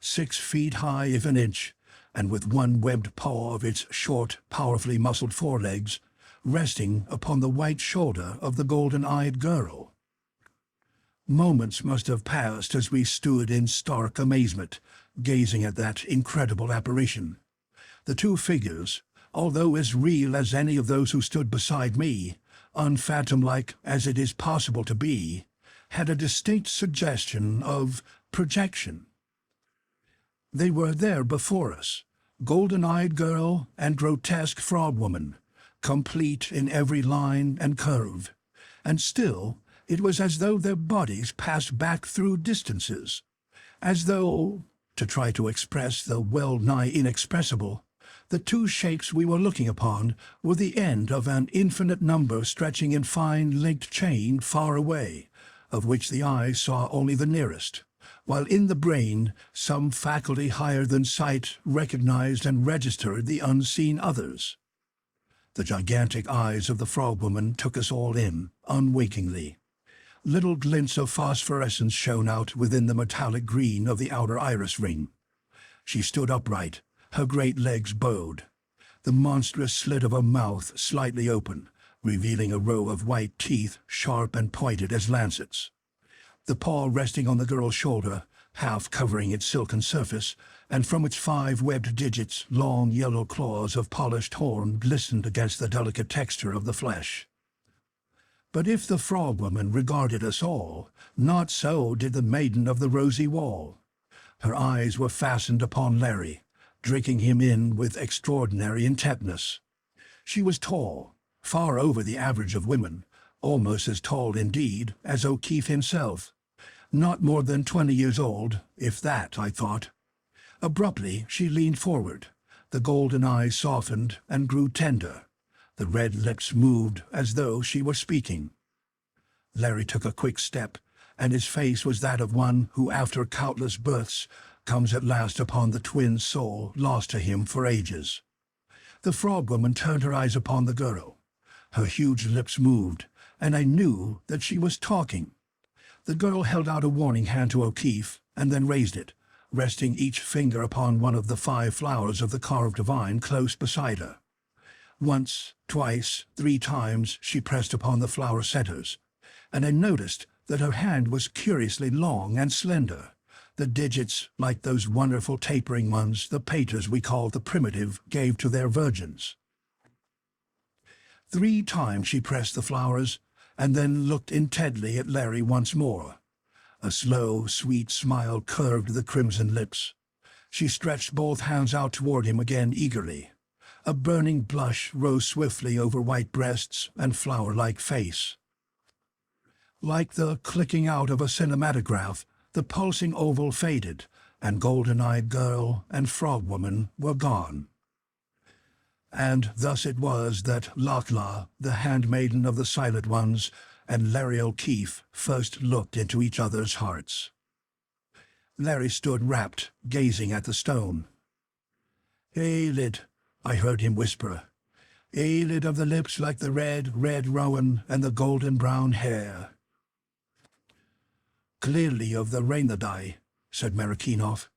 6 feet high if an inch, and with one webbed paw of its short, powerfully muscled forelegs, resting upon the white shoulder of the golden-eyed girl. Moments must have passed as we stood in stark amazement, gazing at that incredible apparition. The two figures, although as real as any of those who stood beside me, unphantom-like as it is possible to be, had a distinct suggestion of projection. They were there before us, golden-eyed girl and grotesque frog-woman, complete in every line and curve, and still it was as though their bodies passed back through distances, as though, to try to express the well-nigh inexpressible, the two shapes we were looking upon were the end of an infinite number stretching in fine linked chain far away, of which the eye saw only the nearest, while in the brain some faculty higher than sight recognized and registered the unseen others. The gigantic eyes of the frog-woman took us all in, unwinkingly. Little glints of phosphorescence shone out within the metallic green of the outer iris ring. She stood upright, her great legs bowed, the monstrous slit of her mouth slightly open, revealing a row of white teeth sharp and pointed as lancets. The paw resting on the girl's shoulder, half covering its silken surface, and from its 5 webbed digits long yellow claws of polished horn glistened against the delicate texture of the flesh. But if the frog-woman regarded us all, not so did the maiden of the rosy wall. Her eyes were fastened upon Larry, drinking him in with extraordinary intentness. She was tall, far over the average of women, almost as tall indeed as O'Keefe himself. Not more than 20 years old, if that, I thought. Abruptly she leaned forward. The golden eyes softened and grew tender. The red lips moved as though she were speaking. Larry took a quick step, and his face was that of one who, after countless births, comes at last upon the twin soul lost to him for ages. The frog-woman turned her eyes upon the girl. Her huge lips moved, and I knew that she was talking. The girl held out a warning hand to O'Keefe, and then raised it, resting each finger upon one of the 5 flowers of the carved vine close beside her. Once, twice, 3 times she pressed upon the flower centers, and I noticed that her hand was curiously long and slender, the digits like those wonderful tapering ones the painters we call the primitive gave to their virgins. 3 times she pressed the flowers, and then looked intently at Larry once more. A slow, sweet smile curved the crimson lips. She stretched both hands out toward him again eagerly. A burning blush rose swiftly over white breasts and flower-like face. Like the clicking out of a cinematograph, the pulsing oval faded, and golden-eyed girl and frog-woman were gone. And thus it was that Lugur, the handmaiden of the Silent Ones, and Larry O'Keefe first looked into each other's hearts. Larry stood rapt, gazing at the stone. "Aelid," I heard him whisper. "Aelid of the lips like the red, red rowan and the golden-brown hair." "Clearly of the Rhaenodai," said Marikinoff.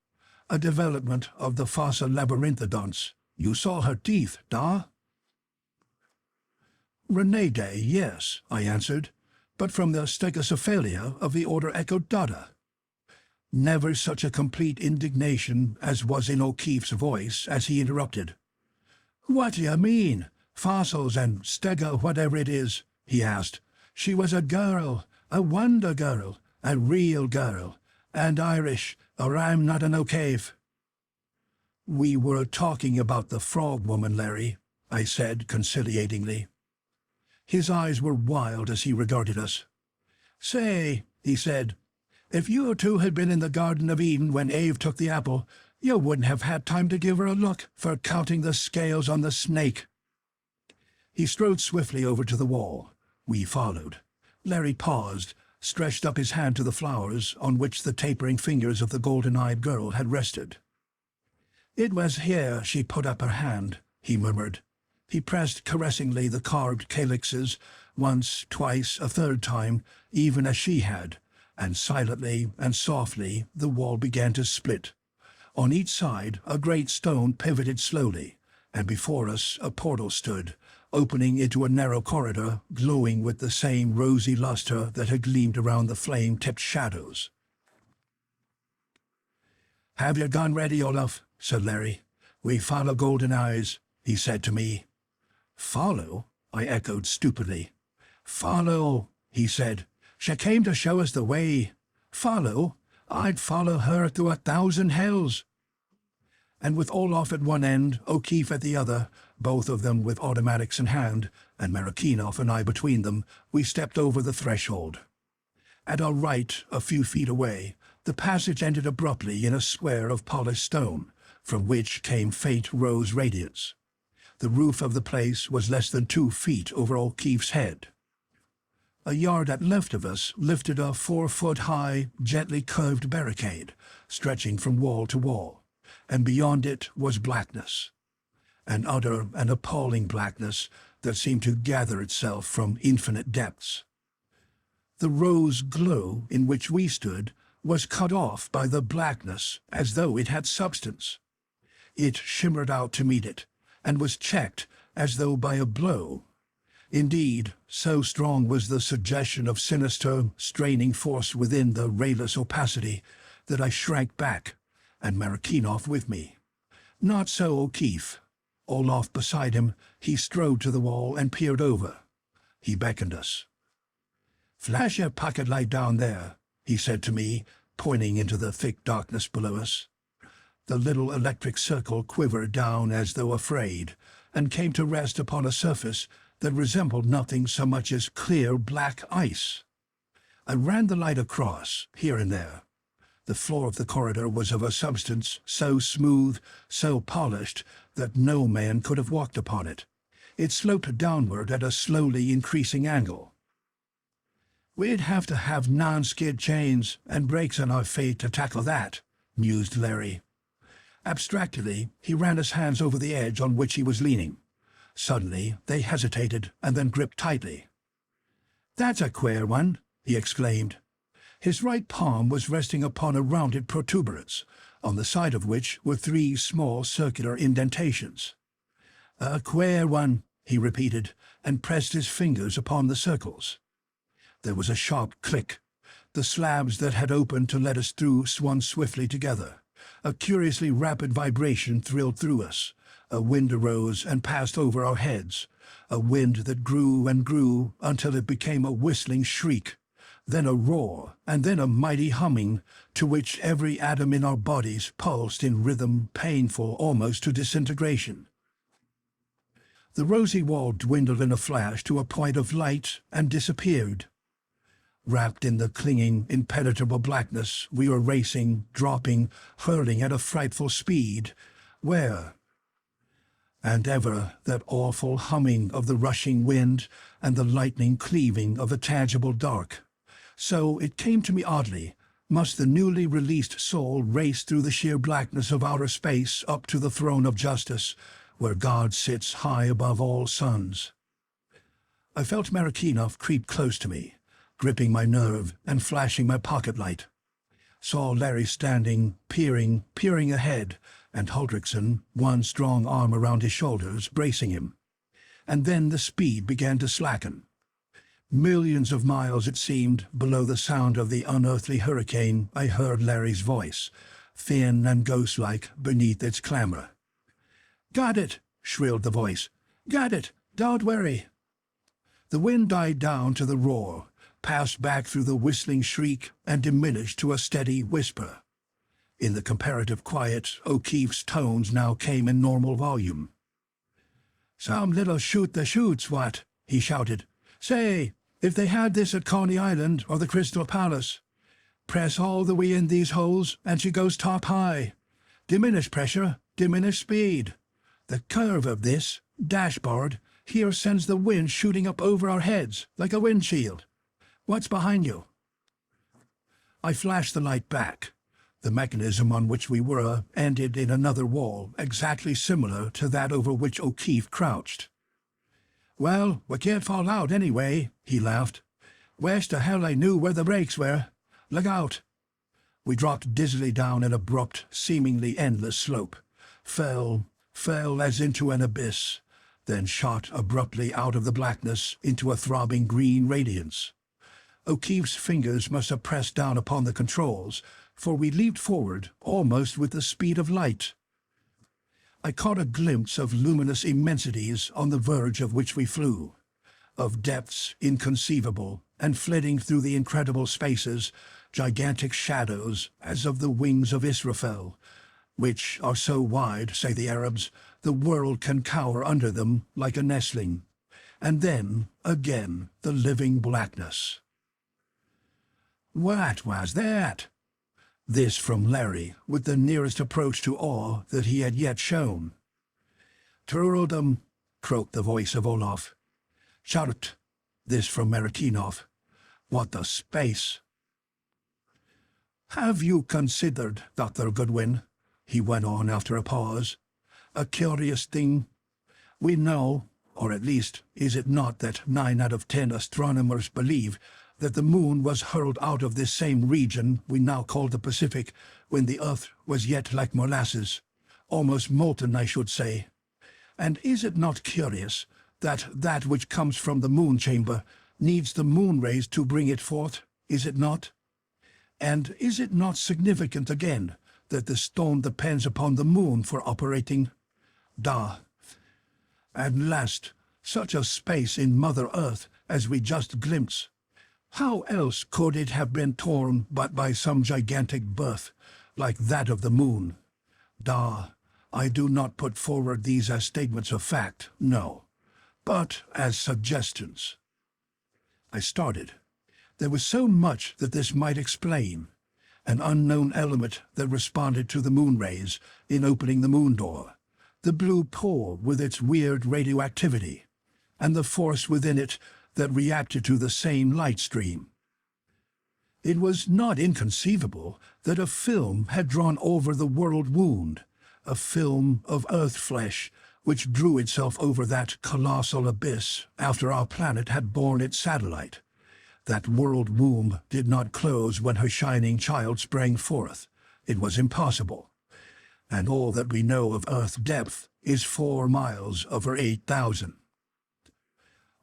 "A development of the fossa labyrinthodonts. You saw her teeth, da?" "Rhaenodai, yes," I answered, "but from the stegocephalia of the order Echidota." Never such a complete indignation as was in O'Keefe's voice as he interrupted. "What do you mean? Fossils and stego whatever it is," he asked. "She was a girl, a wonder girl, a real girl, and Irish, or I'm not an O'Keefe." "We were talking about the frog woman, Larry," I said conciliatingly. His eyes were wild as he regarded us. "Say," he said, "if you two had been in the Garden of Eden when Eve took the apple, you wouldn't have had time to give her a look for counting the scales on the snake." He strode swiftly over to the wall. We followed. Larry paused, stretched up his hand to the flowers on which the tapering fingers of the golden-eyed girl had rested. "It was here she put up her hand," he murmured. He pressed caressingly the carved calyxes, once, twice, a third time, even as she had, and silently and softly the wall began to split. On each side a great stone pivoted slowly, and before us a portal stood, opening into a narrow corridor glowing with the same rosy luster that had gleamed around the flame-tipped shadows. "Have your gun ready, Olaf," said Larry. "We follow Golden Eyes," he said to me. "Follow?" I echoed stupidly. "Follow," he said. "She came to show us the way. Follow? I'd follow her through 1,000 hells." And with Olaf at one end, O'Keefe at the other, both of them with automatics in hand, and Marikinoff and I between them, we stepped over the threshold. At our right, a few feet away, the passage ended abruptly in a square of polished stone, from which came faint rose radiance. The roof of the place was less than 2 feet over O'Keefe's head. A yard at left of us lifted a 4-foot-high, gently curved barricade, stretching from wall to wall, and beyond it was blackness. An utter and appalling blackness that seemed to gather itself from infinite depths. The rose glow in which we stood was cut off by the blackness as though it had substance. It shimmered out to meet it, and was checked as though by a blow. Indeed, so strong was the suggestion of sinister, straining force within the rayless opacity that I shrank back, and Marikinoff with me. Not so O'Keefe. Olaf beside him, he strode to the wall and peered over. He beckoned us. "Flash your pocket light down there," he said to me, pointing into the thick darkness below us. The little electric circle quivered down as though afraid, and came to rest upon a surface that resembled nothing so much as clear black ice. I ran the light across, here and there. The floor of the corridor was of a substance so smooth, so polished, that no man could have walked upon it. It sloped downward at a slowly increasing angle. "We'd have to have non-skid chains and brakes on our feet to tackle that," mused Larry. Abstractedly, he ran his hands over the edge on which he was leaning. Suddenly, they hesitated and then gripped tightly. "That's a queer one," he exclaimed. His right palm was resting upon a rounded protuberance, on the side of which were 3 small circular indentations. "A queer one," he repeated, and pressed his fingers upon the circles. There was a sharp click. The slabs that had opened to let us through swung swiftly together. A curiously rapid vibration thrilled through us. A wind arose and passed over our heads, a wind that grew and grew until it became a whistling shriek, then a roar, and then a mighty humming, to which every atom in our bodies pulsed in rhythm painful almost to disintegration. The rosy wall dwindled in a flash to a point of light and disappeared. Wrapped in the clinging, impenetrable blackness, we were racing, dropping, hurling at a frightful speed. Where? And ever that awful humming of the rushing wind and the lightning cleaving of a tangible dark. So it came to me oddly, must the newly released soul race through the sheer blackness of outer space up to the throne of justice, where God sits high above all suns? I felt Marikinoff creep close to me, gripping my nerve and flashing my pocket light. Saw Larry standing, peering ahead, and Huldrickson, one strong arm around his shoulders, bracing him. And then the speed began to slacken. Millions of miles, it seemed, below the sound of the unearthly hurricane, I heard Larry's voice, thin and ghost-like beneath its clamor. "Got it!" shrilled the voice. "Got it! Don't worry!" The wind died down to the roar, passed back through the whistling shriek, and diminished to a steady whisper. In the comparative quiet, O'Keefe's tones now came in normal volume. "Some little shoot-the-shoots, what?" he shouted. "Say, if they had this at Coney Island or the Crystal Palace, press all the way in these holes and she goes top high. Diminish pressure, diminish speed. The curve of this dashboard here sends the wind shooting up over our heads like a windshield. What's behind you?" I flashed the light back. The mechanism on which we were ended in another wall, exactly similar to that over which O'Keefe crouched. "Well, we can't fall out anyway," he laughed. "Wish to hell I knew where the brakes were. Look out." We dropped dizzily down an abrupt, seemingly endless slope, fell as into an abyss, then shot abruptly out of the blackness into a throbbing green radiance. O'Keefe's fingers must have pressed down upon the controls, for we leaped forward almost with the speed of light. I caught a glimpse of luminous immensities on the verge of which we flew, of depths inconceivable, and flitting through the incredible spaces, gigantic shadows as of the wings of Israfel, which are so wide, say the Arabs, the world can cower under them like a nestling. And then, again, the living blackness. "What was that?" This from Larry, with the nearest approach to awe that he had yet shown. "Turldom," croaked the voice of Olaf. "Shout!" This from Marikinoff. "What the space!" "Have you considered, Dr. Goodwin," he went on after a pause, "a curious thing? We know, or at least is it not that 9 out of 10 astronomers believe that the moon was hurled out of this same region we now call the Pacific when the earth was yet like molasses, almost molten, I should say. And is it not curious that that which comes from the moon chamber needs the moon rays to bring it forth, is it not? And is it not significant again that the stone depends upon the moon for operating? Da. And last, such a space in Mother Earth as we just glimpsed. How else could it have been torn but by some gigantic birth, like that of the moon? Da, I do not put forward these as statements of fact, no, but as suggestions. I started. There was so much that this might explain. An unknown element that responded to the moon rays in opening the moon door, the blue pore with its weird radioactivity, and the force within it that reacted to the same light stream. It was not inconceivable that a film had drawn over the world wound, a film of earth flesh which drew itself over that colossal abyss after our planet had borne its satellite. That world womb did not close when her shining child sprang forth. It was impossible. And all that we know of Earth's depth is 4 miles over 8,000.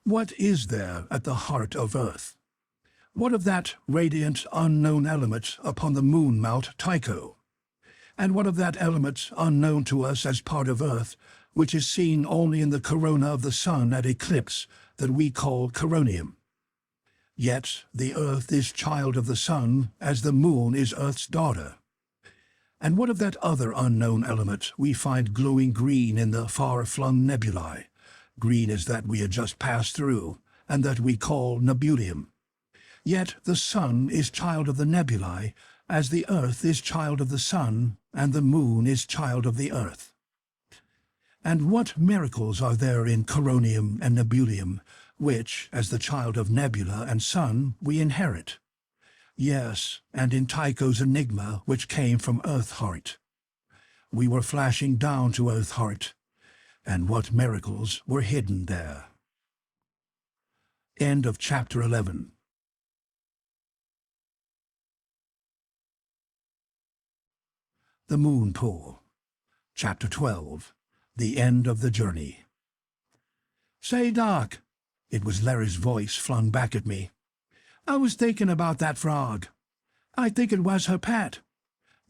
What is there at the heart of Earth? What of that radiant unknown element upon the moon Mount Tycho? And what of that element unknown to us as part of Earth, which is seen only in the corona of the sun at eclipse that we call coronium? Yet the Earth is child of the sun as the moon is Earth's daughter. And what of that other unknown element we find glowing green in the far-flung nebulae? Green as that we had just passed through, and that we call nebulium. Yet the sun is child of the nebulae, as the earth is child of the sun, and the moon is child of the earth. And what miracles are there in coronium and nebulium, which, as the child of nebula and sun, we inherit? Yes, and in Tycho's enigma, which came from Earth-heart. We were flashing down to Earth-heart, and what miracles were hidden there. End of chapter 11. The Moon Pool. Chapter 12. The End of the Journey. "Say, Doc," it was Larry's voice flung back at me. "I was thinking about that frog. I think it was her pet.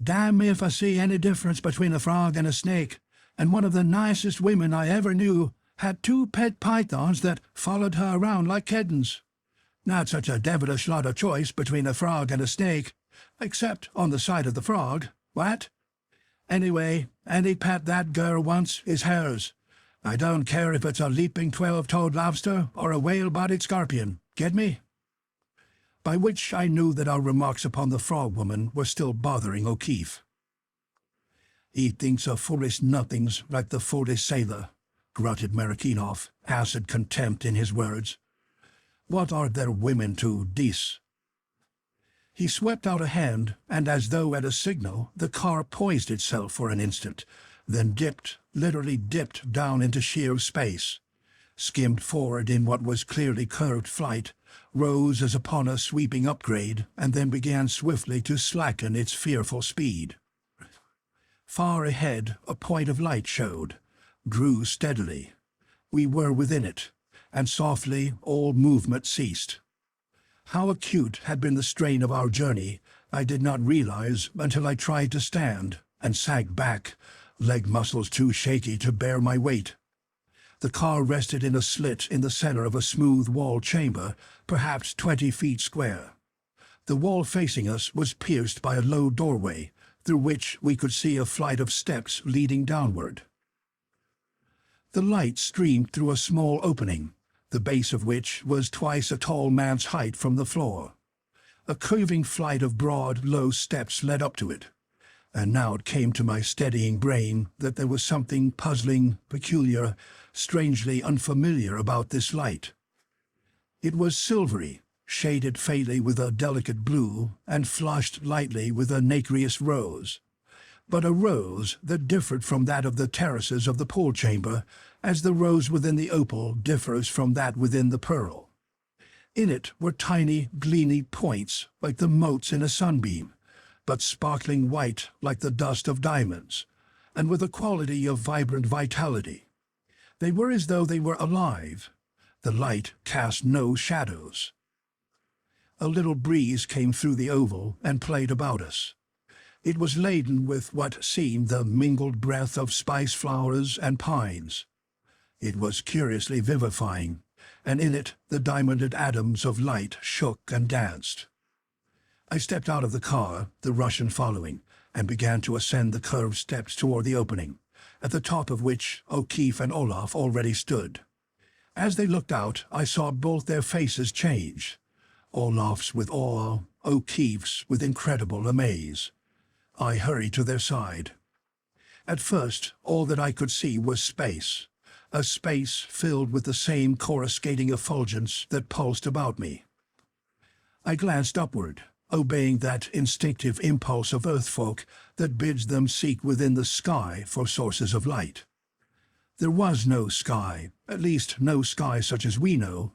Damn me if I see any difference between a frog and a snake, and one of the nicest women I ever knew had 2 pet pythons that followed her around like kittens. Not such a devilish lot of choice between a frog and a snake, except on the side of the frog, what? Anyway, any pet that girl wants is hers. I don't care if it's a leaping 12-toed lobster or a whale-bodied scorpion. Get me?" By which I knew that our remarks upon the frog-woman were still bothering O'Keefe. "He thinks of foolish nothings like the foolish sailor," grunted Marikinoff, acid contempt in his words. "What are their women to dis?" He swept out a hand, and as though at a signal, the car poised itself for an instant, then dipped, literally dipped down into sheer space, skimmed forward in what was clearly curved flight, rose as upon a sweeping upgrade, and then began swiftly to slacken its fearful speed. Far ahead, a point of light showed, grew steadily. We were within it, and softly all movement ceased. How acute had been the strain of our journey, I did not realize until I tried to stand, and sank back, leg muscles too shaky to bear my weight. The car rested in a slit in the center of a smooth-walled chamber, perhaps 20 feet square. The wall facing us was pierced by a low doorway, through which we could see a flight of steps leading downward. The light streamed through a small opening, the base of which was twice a tall man's height from the floor. A curving flight of broad, low steps led up to it, and now it came to my steadying brain that there was something puzzling, peculiar, strangely unfamiliar about this light. It was silvery, shaded faintly with a delicate blue, and flushed lightly with a nacreous rose, but a rose that differed from that of the terraces of the pool chamber, as the rose within the opal differs from that within the pearl. In it were tiny, gleamy points like the motes in a sunbeam, but sparkling white like the dust of diamonds, and with a quality of vibrant vitality. They were as though they were alive. The light cast no shadows. A little breeze came through the oval and played about us. It was laden with what seemed the mingled breath of spice flowers and pines. It was curiously vivifying, and in it the diamonded atoms of light shook and danced. I stepped out of the car, the Russian following, and began to ascend the curved steps toward the opening, at the top of which O'Keefe and Olaf already stood. As they looked out, I saw both their faces change, Olaf's with awe, O'Keefe's with incredible amaze. I hurried to their side. At first, all that I could see was space, a space filled with the same coruscating effulgence that pulsed about me. I glanced upward, obeying that instinctive impulse of earthfolk that bids them seek within the sky for sources of light. There was no sky, at least no sky such as we know.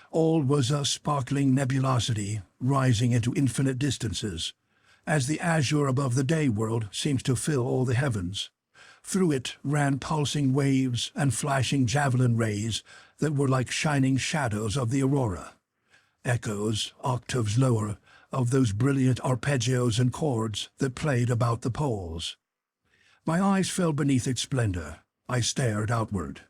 All was a sparkling nebulosity rising into infinite distances, as the azure above the day world seems to fill all the heavens. Through it ran pulsing waves and flashing javelin rays that were like shining shadows of the aurora, echoes, octaves lower, of those brilliant arpeggios and chords that played about the poles. My eyes fell beneath its splendor. I stared outward.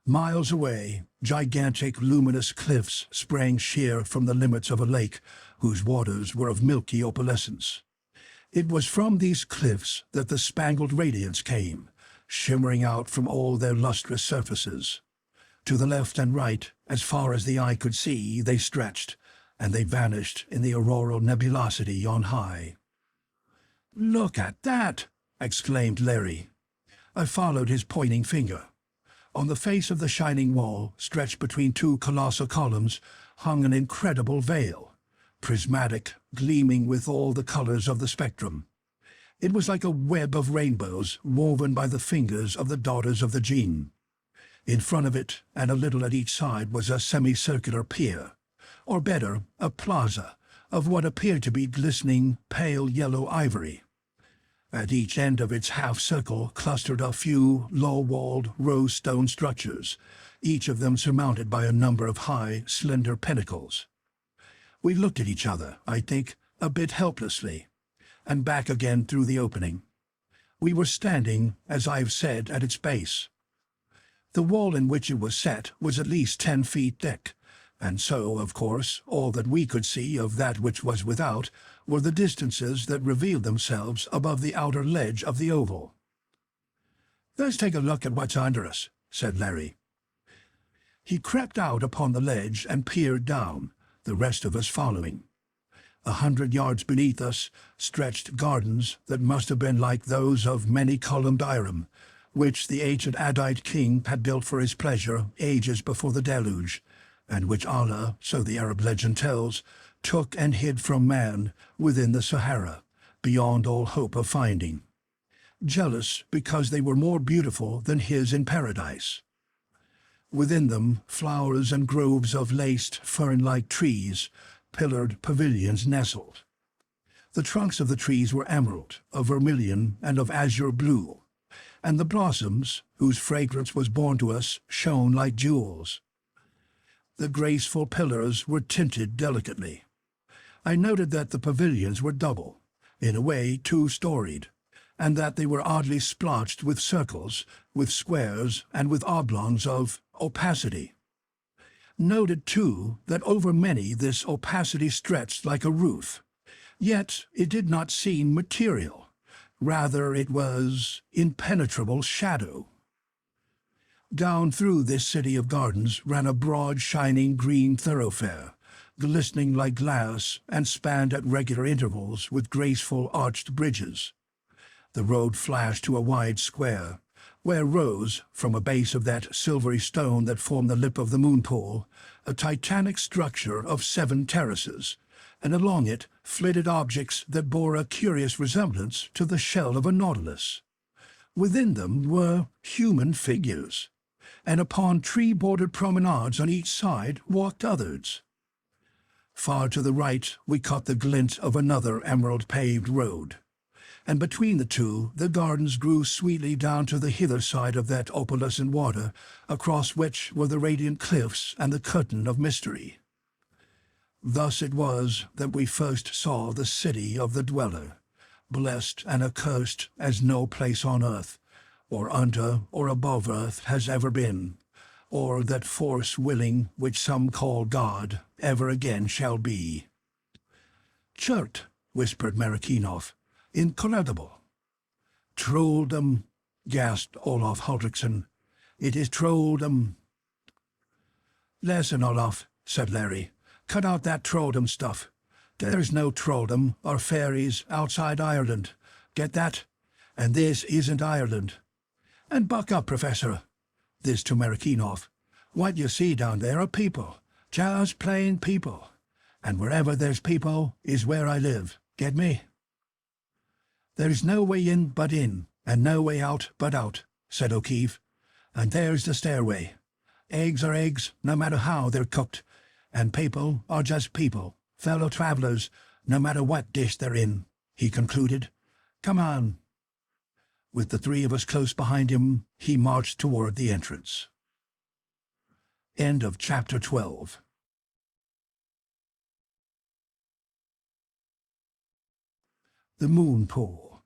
Miles away, gigantic luminous cliffs sprang sheer from the limits of a lake whose waters were of milky opalescence. It was from these cliffs that the spangled radiance came, shimmering out from all their lustrous surfaces. To the left and right, as far as the eye could see, they stretched, and they vanished in the auroral nebulosity on high. "Look at that!" exclaimed Larry. I followed his pointing finger. On the face of the shining wall, stretched between two colossal columns, hung an incredible veil, prismatic, gleaming with all the colors of the spectrum. It was like a web of rainbows woven by the fingers of the daughters of the Jinn. In front of it, and a little at each side, was a semicircular pier, or better, a plaza, of what appeared to be glistening, pale yellow ivory. At each end of its half-circle clustered a few low-walled rose-stone structures, each of them surmounted by a number of high, slender pinnacles. We looked at each other, I think, a bit helplessly, and back again through the opening. We were standing, as I've said, at its base. The wall in which it was set was at least 10 feet thick, and so, of course, all that we could see of that which was without were the distances that revealed themselves above the outer ledge of the oval. "Let's take a look at what's under us," said Larry. He crept out upon the ledge and peered down, the rest of us following. 100 yards beneath us stretched gardens that must have been like those of many-columned Iram, which the ancient Adite king had built for his pleasure ages before the deluge, and which Allah, so the Arab legend tells, took and hid from man within the Sahara, beyond all hope of finding. Jealous because they were more beautiful than his in paradise. Within them, flowers and groves of laced, fern-like trees, pillared pavilions nestled. The trunks of the trees were emerald, of vermilion, and of azure blue, and the blossoms, whose fragrance was borne to us, shone like jewels. The graceful pillars were tinted delicately. I noted that the pavilions were double, in a way two-storied, and that they were oddly splotched with circles, with squares, and with oblongs of opacity. Noted, too, that over many this opacity stretched like a roof, yet it did not seem material. Rather, it was impenetrable shadow. Down through this city of gardens ran a broad, shining green thoroughfare, glistening like glass and spanned at regular intervals with graceful arched bridges. The road flashed to a wide square, where rose, from a base of that silvery stone that formed the lip of the moon pool, a titanic structure of 7 terraces, and along it flitted objects that bore a curious resemblance to the shell of a nautilus. Within them were human figures, and upon tree-bordered promenades on each side walked others. Far to the right we caught the glint of another emerald-paved road, and between the two the gardens grew sweetly down to the hither side of that opalescent water, across which were the radiant cliffs and the curtain of mystery. Thus it was that we first saw the city of the dweller, blessed and accursed as no place on earth, or under or above earth, has ever been, or that force willing, which some call God, ever again shall be. "Chert," whispered Marikinoff. "Incredible." "Trolldom," gasped Olaf Haldriksson. "It is trolldom." "Listen, Olaf," said Larry. "Cut out that trolldom stuff. There's no trolldom or fairies outside Ireland. Get that? And this isn't Ireland. And buck up, Professor." This to Marikinoff. "What you see down there are people. Just plain people. And wherever there's people is where I live. Get me?" "There's no way in but in, and no way out but out," said O'Keefe. "And there's the stairway. Eggs are eggs, no matter how they're cooked. And people are just people, fellow travellers, no matter what dish they're in," he concluded. "Come on." With the 3 of us close behind him, he marched toward the entrance. End of Chapter 12. The Moon Pool.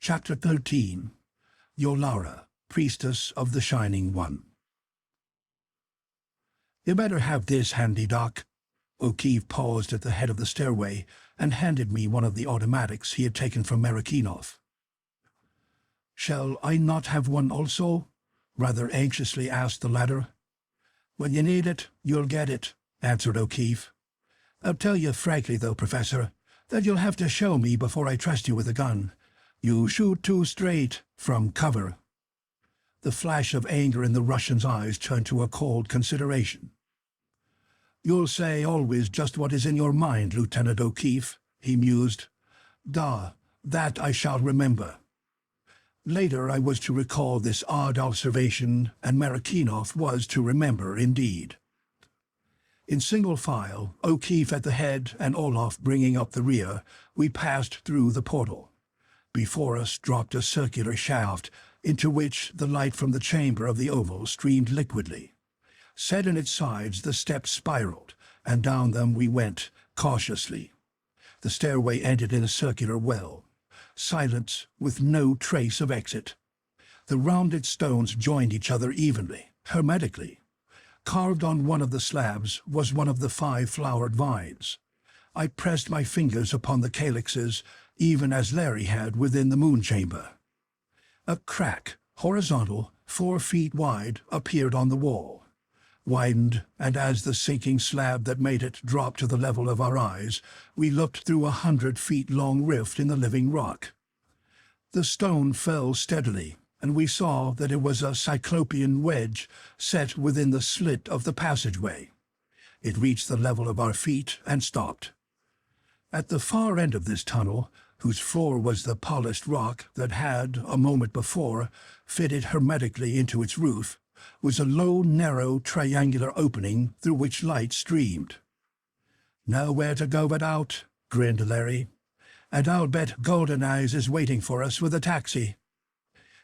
Chapter 13. Yolara, Priestess of the Shining One. "You better have this handy, Doc." O'Keefe paused at the head of the stairway and handed me one of the automatics he had taken from Marikinoff. "Shall I not have one also?" rather anxiously asked the latter. "When you need it, you'll get it," answered O'Keefe. "I'll tell you frankly, though, Professor, that you'll have to show me before I trust you with a gun. You shoot too straight, from cover." The flash of anger in the Russian's eyes turned to a cold consideration. "You'll say always just what is in your mind, Lieutenant O'Keefe," he mused. "Da, that I shall remember." Later I was to recall this odd observation, and Marikhinov was to remember indeed. In single file, O'Keefe at the head and Olaf bringing up the rear, we passed through the portal. Before us dropped a circular shaft, into which the light from the chamber of the oval streamed liquidly. Set in its sides, the steps spiraled, and down them we went, cautiously. The stairway ended in a circular well. Silence, with no trace of exit. The rounded stones joined each other evenly, hermetically. Carved on one of the slabs was one of the 5 flowered vines. I pressed my fingers upon the calyxes, even as Larry had within the moon chamber. A crack, horizontal, 4 feet wide, appeared on the wall. Widened, and as the sinking slab that made it dropped to the level of our eyes, we looked through a 100-feet-long rift in the living rock. The stone fell steadily, and we saw that it was a cyclopean wedge set within the slit of the passageway. It reached the level of our feet and stopped. At the far end of this tunnel, whose floor was the polished rock that had, a moment before, fitted hermetically into its roof, was a low, narrow, triangular opening through which light streamed. "Nowhere to go but out," grinned Larry. "And I'll bet Golden Eyes is waiting for us with a taxi."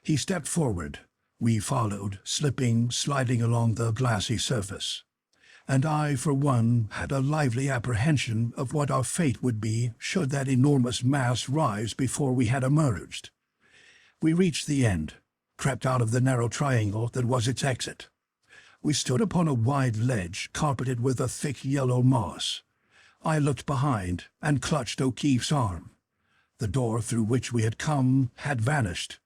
He stepped forward. We followed, slipping, sliding along the glassy surface. And I, for one, had a lively apprehension of what our fate would be should that enormous mass rise before we had emerged. We reached the end, crept out of the narrow triangle that was its exit. We stood upon a wide ledge carpeted with a thick yellow moss. I looked behind and clutched O'Keefe's arm. The door through which we had come had vanished.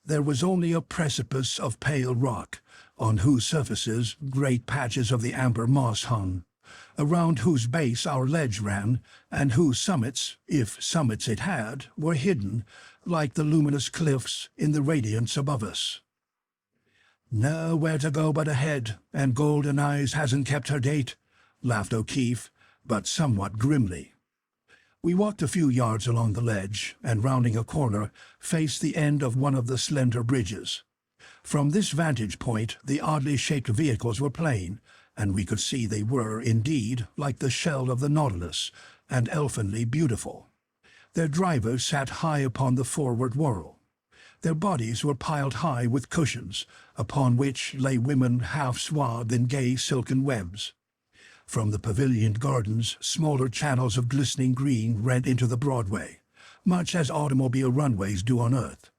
There was only a precipice of pale rock, on whose surfaces great patches of the amber moss hung, around whose base our ledge ran, and whose summits, if summits it had, were hidden, like the luminous cliffs, in the radiance above us. "Nowhere to go but ahead, and Golden Eyes hasn't kept her date," laughed O'Keefe, but somewhat grimly. We walked a few yards along the ledge, and rounding a corner, faced the end of one of the slender bridges. From this vantage point the oddly shaped vehicles were plain, and we could see they were, indeed, like the shell of the Nautilus, and elfinly beautiful. Their drivers sat high upon the forward whorl. Their bodies were piled high with cushions, upon which lay women half swathed in gay silken webs. From the pavilioned gardens, smaller channels of glistening green ran into the Broadway, much as automobile runways do on Earth,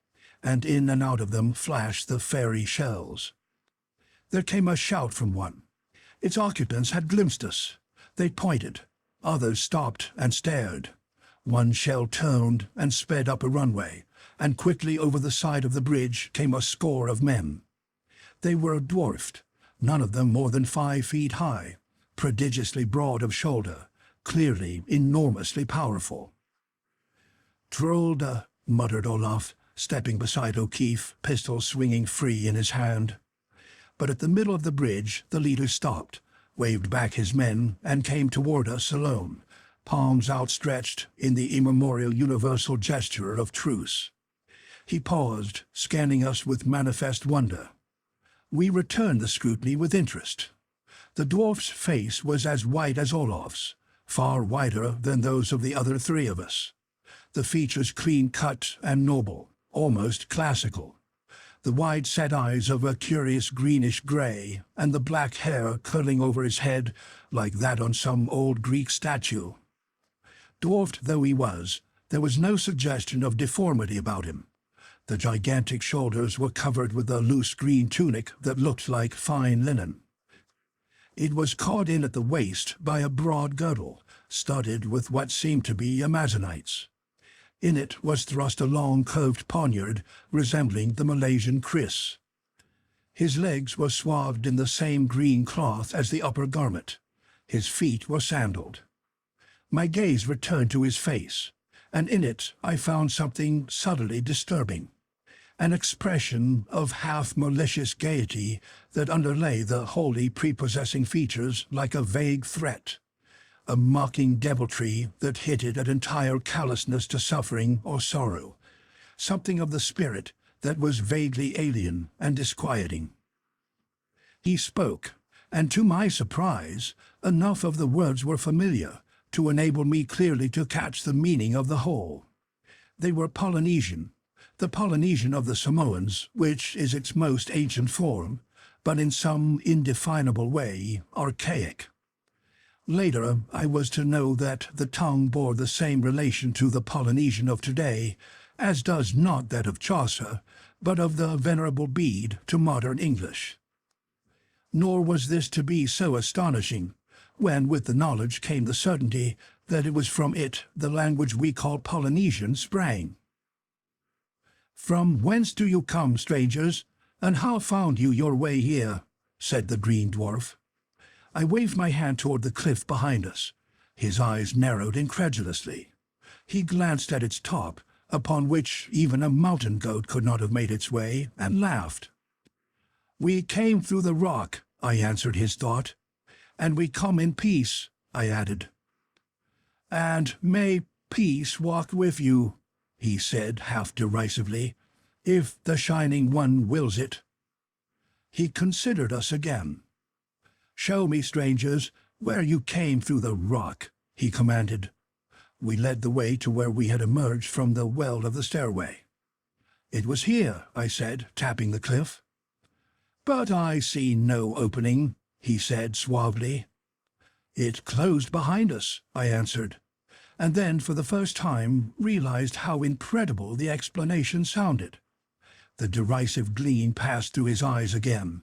and in and out of them flashed the fairy shells. There came a shout from one. Its occupants had glimpsed us. They pointed. Others stopped and stared. One shell turned and sped up a runway, and quickly over the side of the bridge came a score of men. They were dwarfed, none of them more than 5 feet high, prodigiously broad of shoulder, clearly enormously powerful. "Trolda," muttered Olaf, stepping beside O'Keefe, pistol swinging free in his hand. But at the middle of the bridge the leader stopped, waved back his men, and came toward us alone, palms outstretched in the immemorial universal gesture of truce. He paused, scanning us with manifest wonder. We returned the scrutiny with interest. The dwarf's face was as white as Olaf's, far whiter than those of the other 3 of us. The features clean-cut and noble, almost classical. The wide-set eyes of a curious greenish-gray, and the black hair curling over his head like that on some old Greek statue. Dwarfed though he was, there was no suggestion of deformity about him. The gigantic shoulders were covered with a loose green tunic that looked like fine linen. It was caught in at the waist by a broad girdle, studded with what seemed to be amazonites. In it was thrust a long curved poniard resembling the Malaysian kris. His legs were swathed in the same green cloth as the upper garment, His feet were sandaled. My gaze returned to his face, and in it I found something subtly disturbing, an expression of half-malicious gaiety that underlay the wholly prepossessing features like a vague threat, a mocking deviltry that hinted at entire callousness to suffering or sorrow, something of the spirit that was vaguely alien and disquieting. He spoke, and to my surprise, enough of the words were familiar to enable me clearly to catch the meaning of the whole. They were Polynesian, the Polynesian of the Samoans, which is its most ancient form, but in some indefinable way archaic. Later, I was to know that the tongue bore the same relation to the Polynesian of today, as does not that of Chaucer, but of the Venerable Bede to modern English. Nor was this to be so astonishing, when with the knowledge came the certainty that it was from it the language we call Polynesian sprang. "From whence do you come, strangers, and how found you your way here?" said the green dwarf. I waved my hand toward the cliff behind us. His eyes narrowed incredulously. He glanced at its top, upon which even a mountain goat could not have made its way, and laughed. "We came through the rock," I answered his thought. "And we come in peace," I added. "And may peace walk with you," he said half derisively, "if the Shining One wills it." He considered us again. "Show me, strangers, where you came through the rock," he commanded. We led the way to where we had emerged from the well of the stairway. "It was here," I said, tapping the cliff. "But I see no opening," he said suavely. "It closed behind us," I answered, and then for the first time realized how incredible the explanation sounded. The derisive gleam passed through his eyes again,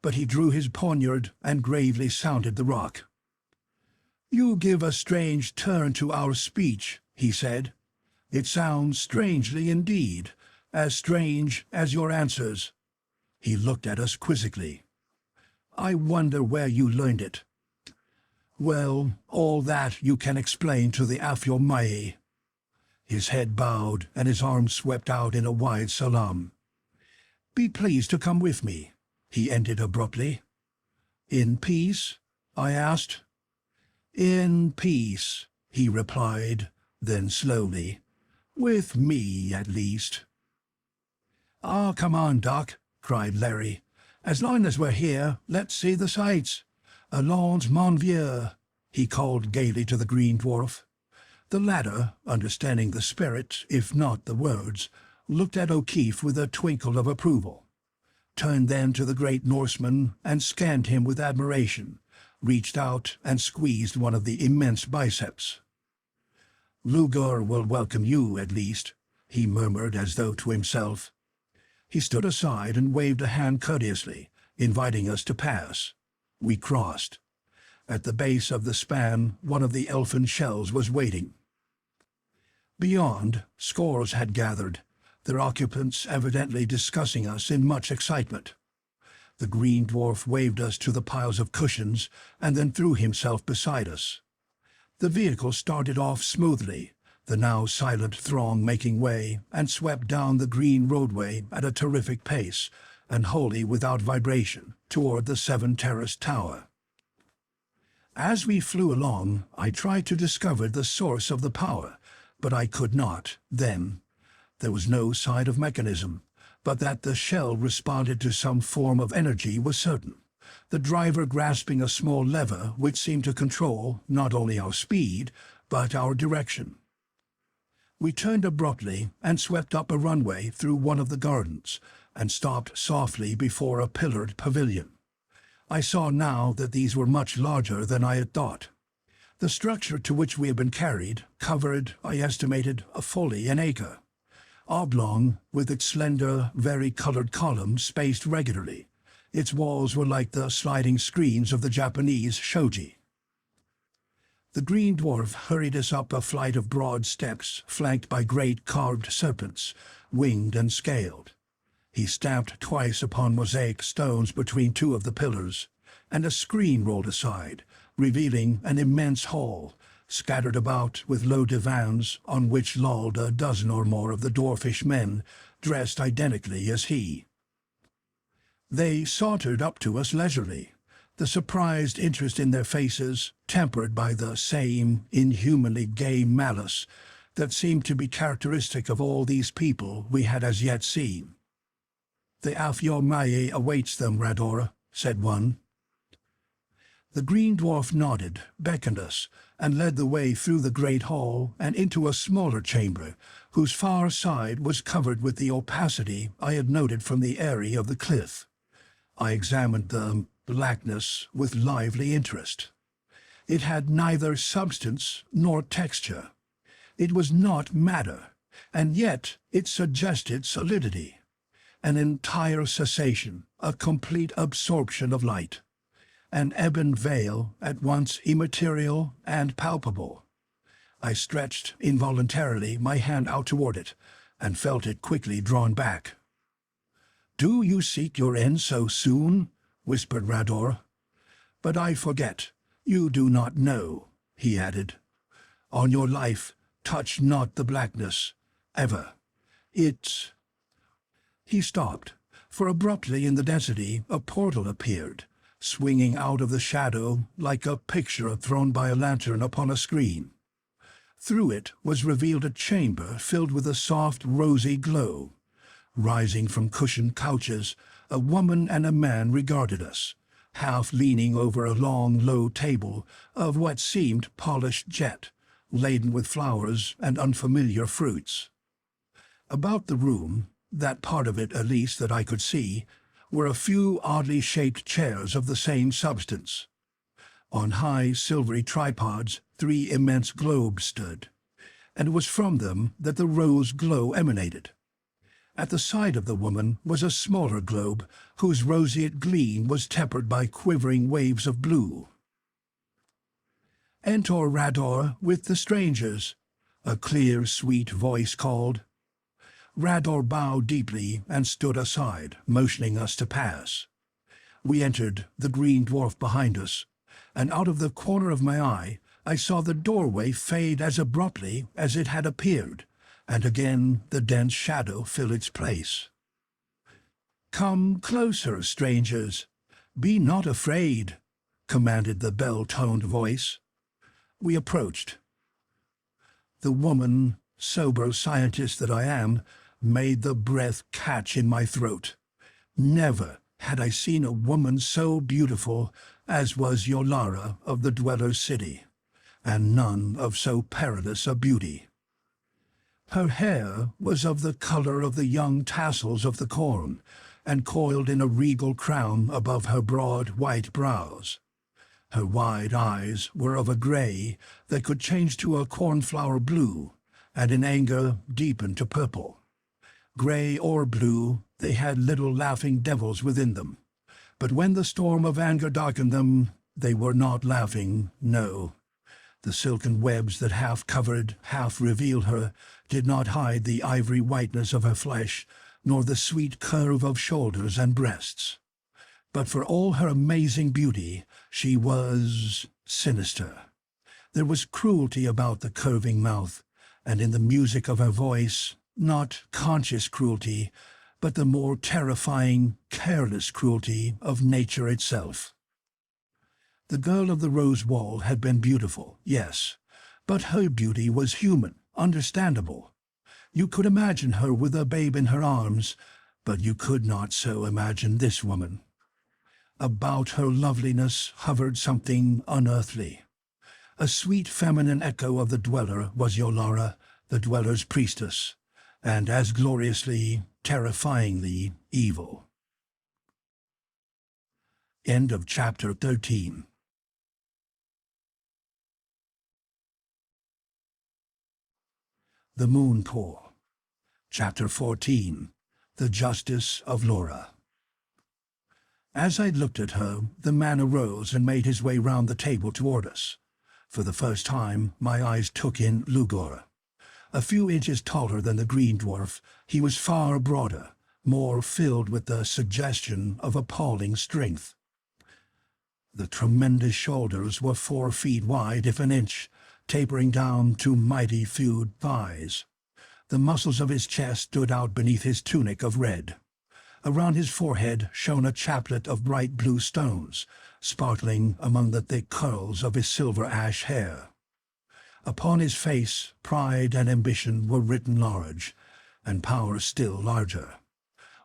but he drew his poniard and gravely sounded the rock. "You give a strange turn to our speech," he said. "It sounds strangely indeed, as strange as your answers." He looked at us quizzically. "I wonder where you learned it." "Well, all that you can explain to the Afyo-Mai." His head bowed and his arms swept out in a wide salaam. "Be pleased to come with me," he ended abruptly. "In peace?" I asked. "In peace," he replied, then slowly. "With me, at least." "Ah, come on, Doc," cried Larry. "As long as we're here, let's see the sights. Allons, mon vieux," he called gaily to the green dwarf. The latter, understanding the spirit, if not the words, looked at O'Keefe with a twinkle of approval, turned then to the great Norseman and scanned him with admiration, reached out and squeezed one of the immense biceps. "Lugur will welcome you, at least," he murmured as though to himself. He stood aside and waved a hand courteously, inviting us to pass. We crossed. At the base of the span, one of the elfin shells was waiting. Beyond, scores had gathered, their occupants evidently discussing us in much excitement. The green dwarf waved us to the piles of cushions and then threw himself beside us. The vehicle started off smoothly, the now silent throng making way, and swept down the green roadway at a terrific pace, and wholly without vibration, toward the seven-terraced tower. As we flew along, I tried to discover the source of the power, but I could not, then. There was no sign of mechanism, but that the shell responded to some form of energy was certain, the driver grasping a small lever which seemed to control not only our speed, but our direction. We turned abruptly and swept up a runway through one of the gardens, and stopped softly before a pillared pavilion. I saw now that these were much larger than I had thought. The structure to which we had been carried covered, I estimated, fully an acre. Oblong, with its slender, vari-colored columns spaced regularly. Its walls were like the sliding screens of the Japanese shoji. The green dwarf hurried us up a flight of broad steps flanked by great carved serpents, winged and scaled. He stamped twice upon mosaic stones between two of the pillars, and a screen rolled aside, revealing an immense hall, scattered about with low divans on which lolled a dozen or more of the dwarfish men, dressed identically as he. They sauntered up to us leisurely, the surprised interest in their faces tempered by the same inhumanly gay malice that seemed to be characteristic of all these people we had as yet seen. "The Alfiomaye awaits them, Radora," said one. The green dwarf nodded, beckoned us, and led the way through the great hall and into a smaller chamber, whose far side was covered with the opacity I had noted from the eyrie of the cliff. I examined the blackness with lively interest. It had neither substance nor texture. It was not matter, and yet it suggested solidity, an entire cessation, a complete absorption of light, an ebon veil at once immaterial and palpable. I stretched involuntarily my hand out toward it, and felt it quickly drawn back. "Do you seek your end so soon?" whispered Rador. "But I forget. You do not know," he added. "On your life, touch not the blackness, ever. It—" He stopped, for abruptly in the density a portal appeared, swinging out of the shadow like a picture thrown by a lantern upon a screen. Through it was revealed a chamber filled with a soft, rosy glow. Rising from cushioned couches, a woman and a man regarded us, half leaning over a long, low table of what seemed polished jet, laden with flowers and unfamiliar fruits. About the room, that part of it at least that I could see, were a few oddly shaped chairs of the same substance. On high silvery tripods 3 immense globes stood, and it was from them that the rose glow emanated. At the side of the woman was a smaller globe, whose roseate gleam was tempered by quivering waves of blue. "Enter, Rador, with the strangers," a clear, sweet voice called. Rador bowed deeply and stood aside, motioning us to pass. We entered, the green dwarf behind us, and out of the corner of my eye I saw the doorway fade as abruptly as it had appeared, and again the dense shadow fill its place. "Come closer, strangers. Be not afraid," commanded the bell-toned voice. We approached. The woman, sober scientist that I am, made the breath catch in my throat. Never had I seen a woman so beautiful as was Yolara of the Dweller's City, and none of so perilous a beauty. Her hair was of the color of the young tassels of the corn, and coiled in a regal crown above her broad white brows. Her wide eyes were of a gray that could change to a cornflower blue, and in anger deepen to purple. Gray or blue, they had little laughing devils within them. But when the storm of anger darkened them, they were not laughing, no. The silken webs that half covered, half revealed her, did not hide the ivory whiteness of her flesh, nor the sweet curve of shoulders and breasts. But for all her amazing beauty, she was sinister. There was cruelty about the curving mouth, and in the music of her voice, not conscious cruelty, but the more terrifying, careless cruelty of nature itself. The girl of the rose wall had been beautiful, yes, but her beauty was human, understandable. You could imagine her with a babe in her arms, but you could not so imagine this woman. About her loveliness hovered something unearthly. A sweet feminine echo of the Dweller was Yolara, the Dweller's priestess, and as gloriously, terrifyingly evil. End of chapter 13. The Moon Pool. Chapter 14. The Justice of Laura. As I looked at her, the man arose and made his way round the table toward us. For the first time, my eyes took in Lugur. A few inches taller than the green dwarf, he was far broader, more filled with the suggestion of appalling strength. The tremendous shoulders were 4 feet wide, if an inch, tapering down to mighty thewed thighs. The muscles of his chest stood out beneath his tunic of red. Around his forehead shone a chaplet of bright blue stones, sparkling among the thick curls of his silver ash hair. Upon his face pride and ambition were written large, and power still larger.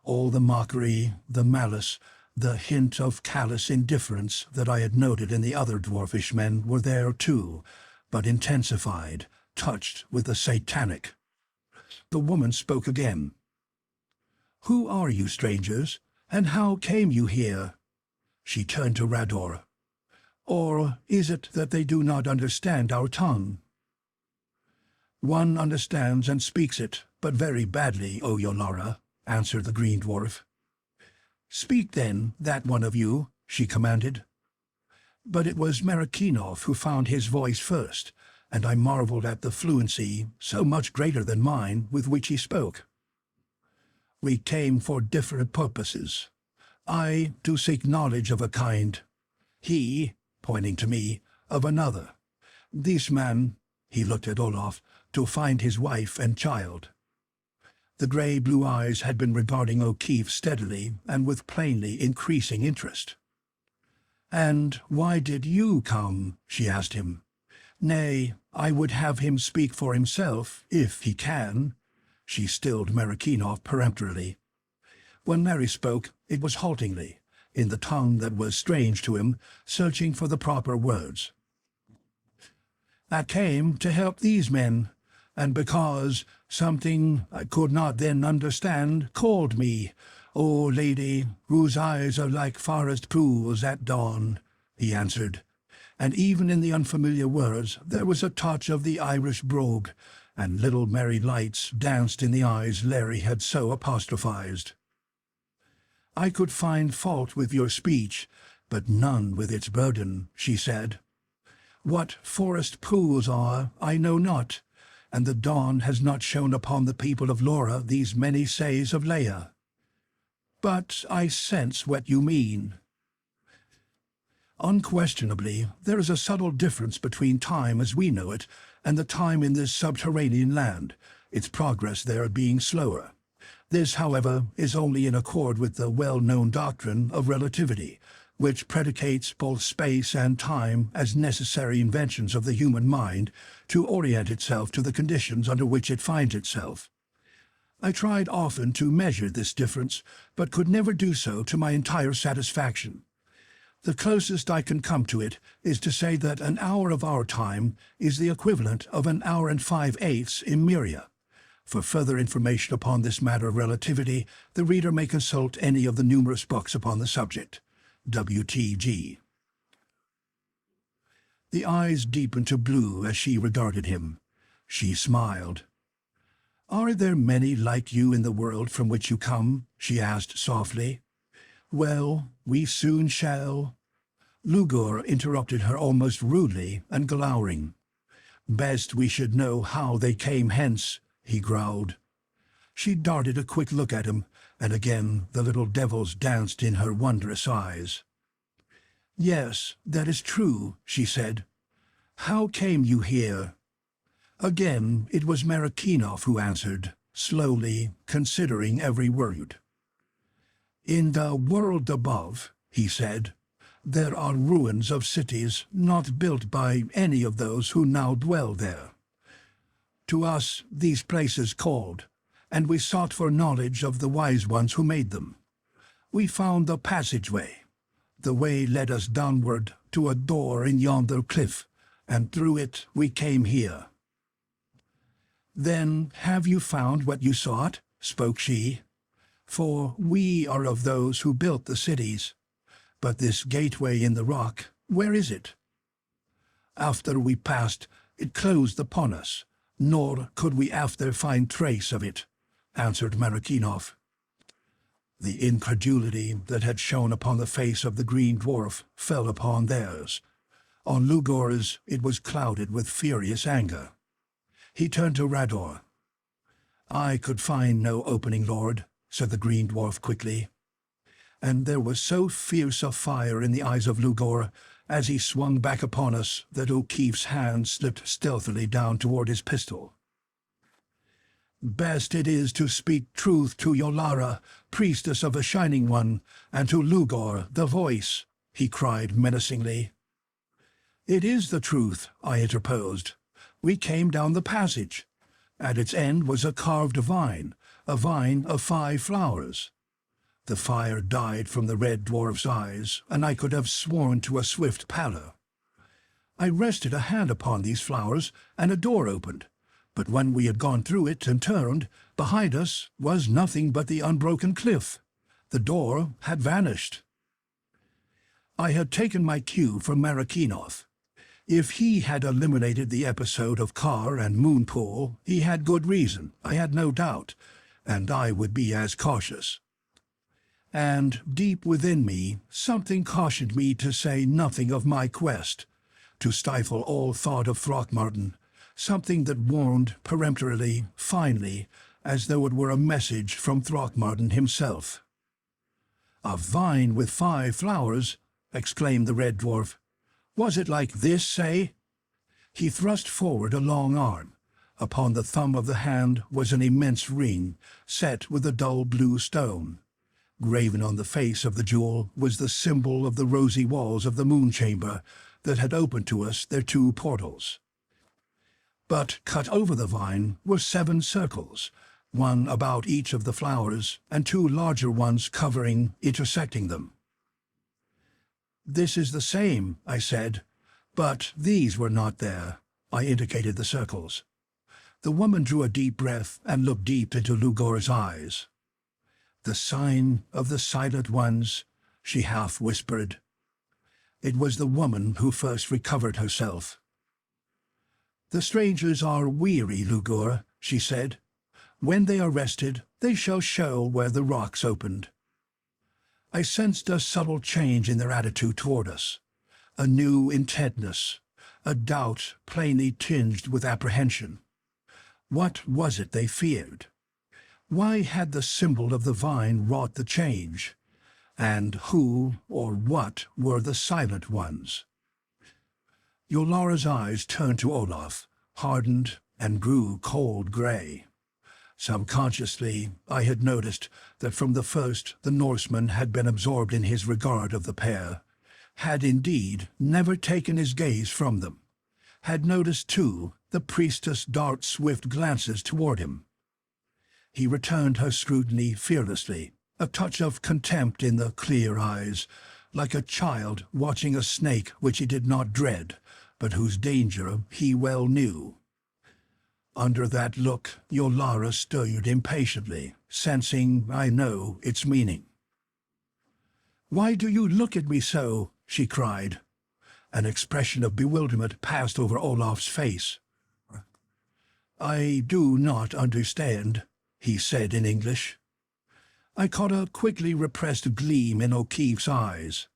All the mockery, the malice, the hint of callous indifference that I had noted in the other dwarfish men were there too, but intensified, touched with the satanic. The woman spoke again. "Who are you, strangers, and how came you here?" She turned to Rador. "Or is it that they do not understand our tongue?" "One understands and speaks it, but very badly, O Yolara," answered the green dwarf. "Speak then, that one of you," she commanded. But it was Marakinov who found his voice first, and I marveled at the fluency, so much greater than mine, with which he spoke. "We came for different purposes. I, to seek knowledge of a kind. He," pointing to me, "of another. This man," he looked at Olaf, "to find his wife and child." The grey-blue eyes had been regarding O'Keefe steadily and with plainly increasing interest. "And why did you come?" she asked him. "Nay, I would have him speak for himself, if he can." She stilled Marakinov peremptorily. When Mary spoke, it was haltingly, in the tongue that was strange to him, searching for the proper words. "I came to help these men, and because something I could not then understand called me, O lady, whose eyes are like forest pools at dawn," he answered, and even in the unfamiliar words there was a touch of the Irish brogue, and little merry lights danced in the eyes Larry had so apostrophized. "I could find fault with your speech, but none with its burden," she said. "What forest pools are, I know not, and the dawn has not shone upon the people of Laura these many says of Leia. But I sense what you mean. Unquestionably, there is a subtle difference between time as we know it and the time in this subterranean land, its progress there being slower. This, however, is only in accord with the well-known doctrine of relativity, which predicates both space and time as necessary inventions of the human mind to orient itself to the conditions under which it finds itself. I tried often to measure this difference, but could never do so to my entire satisfaction. The closest I can come to it is to say that an hour of our time is the equivalent of an hour and 5/8 in Myria. For further information upon this matter of relativity, the reader may consult any of the numerous books upon the subject. W.T.G. The eyes deepened to blue as she regarded him. She smiled. "Are there many like you in the world from which you come?" she asked softly. "Well, we soon shall." Lugur interrupted her almost rudely and glowering. "Best we should know how they came hence," he growled. She darted a quick look at him, and again the little devils danced in her wondrous eyes. "Yes, that is true," she said. "How came you here?" Again it was Marakinov who answered, slowly, considering every word. "In the world above," he said, "there are ruins of cities not built by any of those who now dwell there. To us these places called, and we sought for knowledge of the wise ones who made them. We found the passageway. The way led us downward to a door in yonder cliff, and through it we came here." "Then have you found what you sought?" spoke she. "For we are of those who built the cities. But this gateway in the rock, where is it?" "After we passed, it closed upon us, nor could we after find trace of it," answered Marakinov. The incredulity that had shone upon the face of the green dwarf fell upon theirs. On Lugur's it was clouded with furious anger. He turned to Rador. "I could find no opening, Lord," said the green dwarf quickly. and there was so fierce a fire in the eyes of Lugur as he swung back upon us that O'Keefe's hand slipped stealthily down toward his pistol. "Best it is to speak truth to Yolara, Priestess of the Shining One, and to Lugur, the Voice," he cried menacingly. "It is the truth," I interposed. "We came down the passage. At its end was a carved vine, a vine of 5 flowers. The fire died from the red dwarf's eyes, and I could have sworn to a swift pallor. I rested a hand upon these flowers, and a door opened, but when we had gone through it and turned, behind us was nothing but the unbroken cliff. The door had vanished." I had taken my cue from Marikinoff. If he had eliminated the episode of Carr and Moonpool, he had good reason, I had no doubt, and I would be as cautious. And deep within me, something cautioned me to say nothing of my quest, to stifle all thought of Throckmartin, something that warned peremptorily, finely, as though it were a message from Throckmartin himself. "A vine with 5 flowers," exclaimed the red dwarf. "Was it like this, say?" He thrust forward a long arm. Upon the thumb of the hand was an immense ring, set with a dull blue stone. Graven on the face of the jewel was the symbol of the rosy walls of the moon chamber that had opened to us their 2 portals. But cut over the vine were 7 circles, one about each of the flowers, and 2 larger ones covering, intersecting them. "This is the same," I said, "but these were not there." I indicated the circles. The woman drew a deep breath and looked deep into Lugur's eyes. "The sign of the Silent Ones," she half whispered. It was the woman who first recovered herself. "The strangers are weary, Lugur," she said. "When they are rested, they shall show where the rocks opened." I sensed a subtle change in their attitude toward us, a new intentness, a doubt plainly tinged with apprehension. What was it they feared? Why had the symbol of the vine wrought the change? And who or what were the Silent Ones? Yolara's eyes turned to Olaf, hardened and grew cold gray. Subconsciously, I had noticed that from the first the Norseman had been absorbed in his regard of the pair, had indeed never taken his gaze from them, had noticed, too, the priestess dart swift glances toward him. He returned her scrutiny fearlessly, a touch of contempt in the clear eyes, like a child watching a snake which he did not dread, but whose danger he well knew. Under that look, Yolara stirred impatiently, sensing, I know, its meaning. "Why do you look at me so?" she cried. An expression of bewilderment passed over Olaf's face. "I do not understand," he said in English. I caught a quickly repressed gleam in O'Keefe's eyes.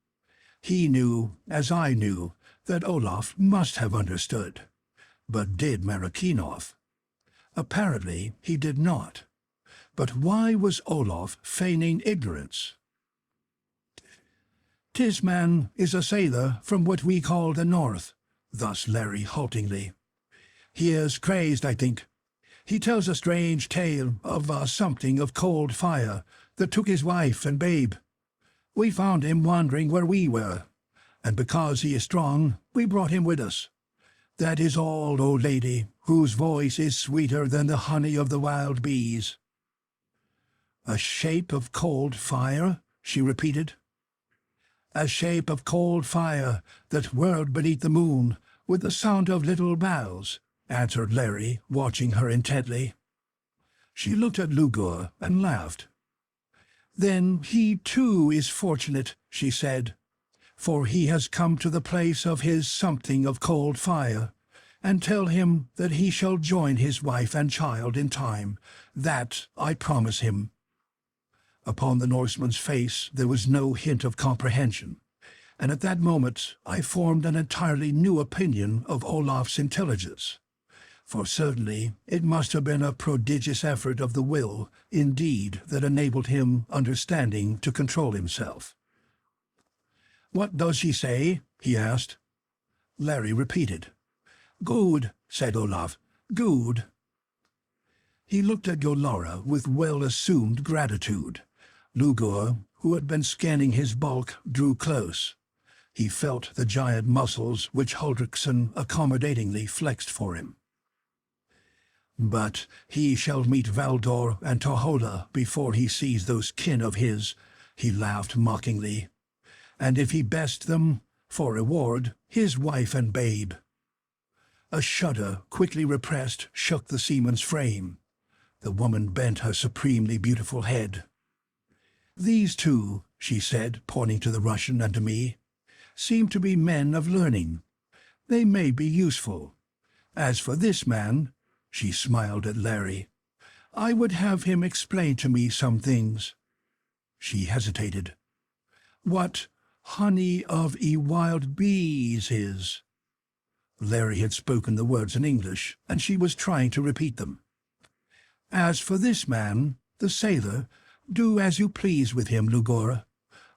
He knew, as I knew, that Olaf must have understood. But did Marikinoff? Apparently he did not. But why was Olaf feigning ignorance? "'Tis man is a sailor from what we call the North," thus Larry haltingly. "He is crazed, I think. He tells a strange tale of something of cold fire that took his wife and babe. We found him wandering where we were, and because he is strong, we brought him with us. That is all, O lady, whose voice is sweeter than the honey of the wild bees." "A shape of cold fire?" she repeated. "A shape of cold fire that whirled beneath the moon with the sound of little bells," answered Larry, watching her intently. She looked at Lugur and laughed. "Then he too is fortunate," she said, "for he has come to the place of his something of cold fire, and tell him that he shall join his wife and child in time. That I promise him." Upon the Norseman's face there was no hint of comprehension, and at that moment I formed an entirely new opinion of Olaf's intelligence. For certainly it must have been a prodigious effort of the will, indeed, that enabled him, understanding, to control himself. "What does she say?" he asked. Larry repeated. "Good," said Olaf. "Good." He looked at Yolara with well-assumed gratitude. Lugur, who had been scanning his bulk, drew close. He felt the giant muscles which Huldriksen accommodatingly flexed for him. "But he shall meet Valdor and Norhala before he sees those kin of his," he laughed mockingly. "And if he best them, for reward, his wife and babe." A shudder, quickly repressed, shook the seaman's frame. The woman bent her supremely beautiful head. "These two," she said, pointing to the Russian and to me, "seem to be men of learning. They may be useful. As for this man," she smiled at Larry, "I would have him explain to me some things." She hesitated. "What honey of wild bees is?" Larry had spoken the words in English, and she was trying to repeat them. "As for this man, the sailor, do as you please with him, Lugur,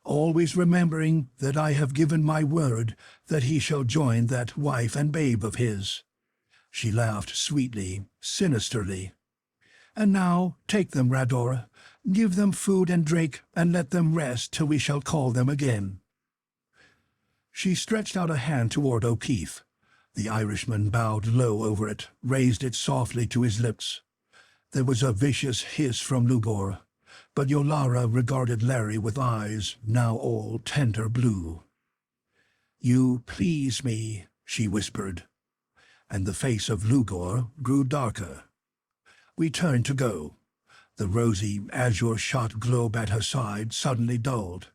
always remembering that I have given my word that he shall join that wife and babe of his." She laughed sweetly, sinisterly. "And now take them, Radora. Give them food and drink, and let them rest till we shall call them again." She stretched out a hand toward O'Keefe. The Irishman bowed low over it, raised it softly to his lips. There was a vicious hiss from Lugur, but Yolara regarded Larry with eyes now all tender blue. "You please me," she whispered, and the face of Lugur grew darker. We turned to go. The rosy, azure-shot globe at her side suddenly dulled.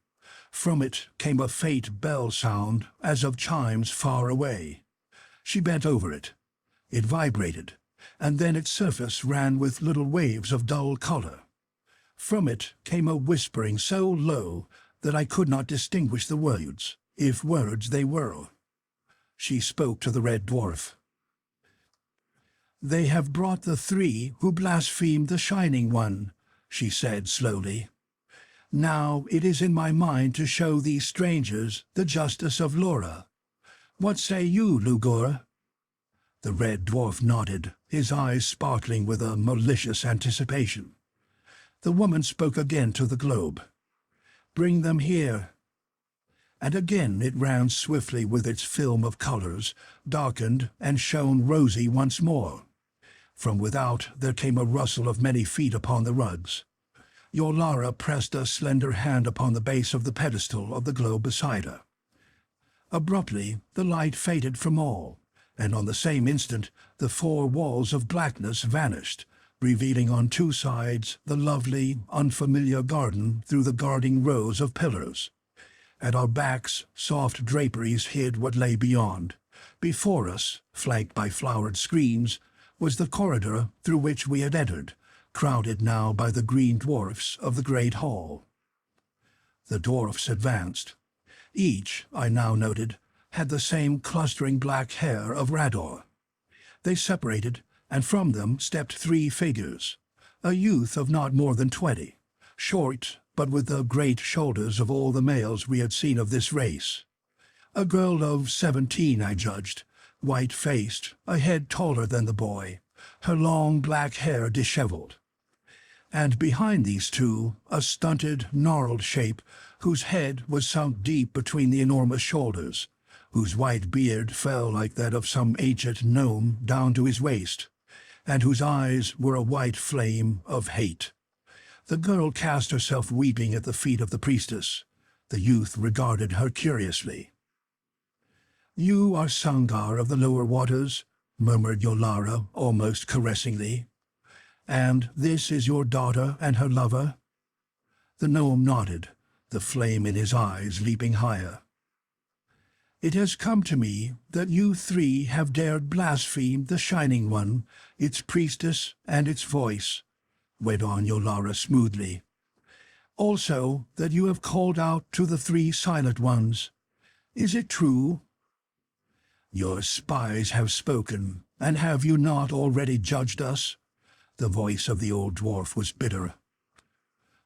From it came a faint bell sound, as of chimes far away. She bent over it. It vibrated, and then its surface ran with little waves of dull color. From it came a whispering so low that I could not distinguish the words, if words they were. She spoke to the Red Dwarf. "They have brought the three who blasphemed the Shining One," she said slowly. "Now it is in my mind to show these strangers the justice of Laura. What say you, Lugur?" The Red Dwarf nodded, his eyes sparkling with a malicious anticipation. The woman spoke again to the globe. "Bring them here." And again it ran swiftly with its film of colors, darkened and shone rosy once more. From without there came a rustle of many feet upon the rugs. Yolara pressed a slender hand upon the base of the pedestal of the globe beside her. Abruptly the light faded from all, and on the same instant the four walls of blackness vanished, revealing on two sides the lovely, unfamiliar garden through the guarding rows of pillars. At our backs, soft draperies hid what lay beyond. Before us, flanked by flowered screens, was the corridor through which we had entered, crowded now by the green dwarfs of the great hall. The dwarfs advanced. Each, I now noted, had the same clustering black hair of Rador. They separated, and from them stepped three figures. A youth of not more than 20, short, but with the great shoulders of all the males we had seen of this race. A girl of 17, I judged, white-faced, a head taller than the boy, her long black hair disheveled. And behind these two, a stunted, gnarled shape whose head was sunk deep between the enormous shoulders, whose white beard fell like that of some ancient gnome down to his waist, and whose eyes were a white flame of hate. The girl cast herself weeping at the feet of the priestess. The youth regarded her curiously. "You are Sangar of the lower waters," murmured Yolara almost caressingly. "And this is your daughter and her lover?" The gnome nodded, the flame in his eyes leaping higher. "It has come to me that you three have dared blaspheme the Shining One, its priestess and its voice," went on Yolara smoothly. "Also that you have called out to the three Silent Ones. Is it true?" "Your spies have spoken," and have you not already judged us?" The voice of the old dwarf was bitter.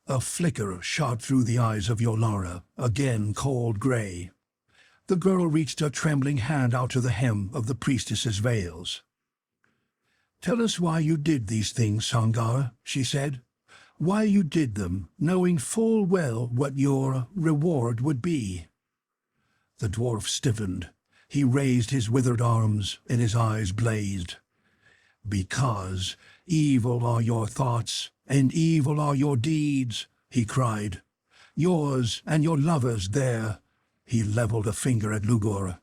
A flicker shot through the eyes of Yolara, again cold gray. The girl reached a trembling hand out to the hem of the priestess's veils. "Tell us why you did these things, Sangar," she said. "Why you did them, knowing full well what your reward would be." The dwarf stiffened. He raised his withered arms, and his eyes blazed. "Because evil are your thoughts, and evil are your deeds," he cried. "Yours and your lover's there." He leveled a finger at Lugur.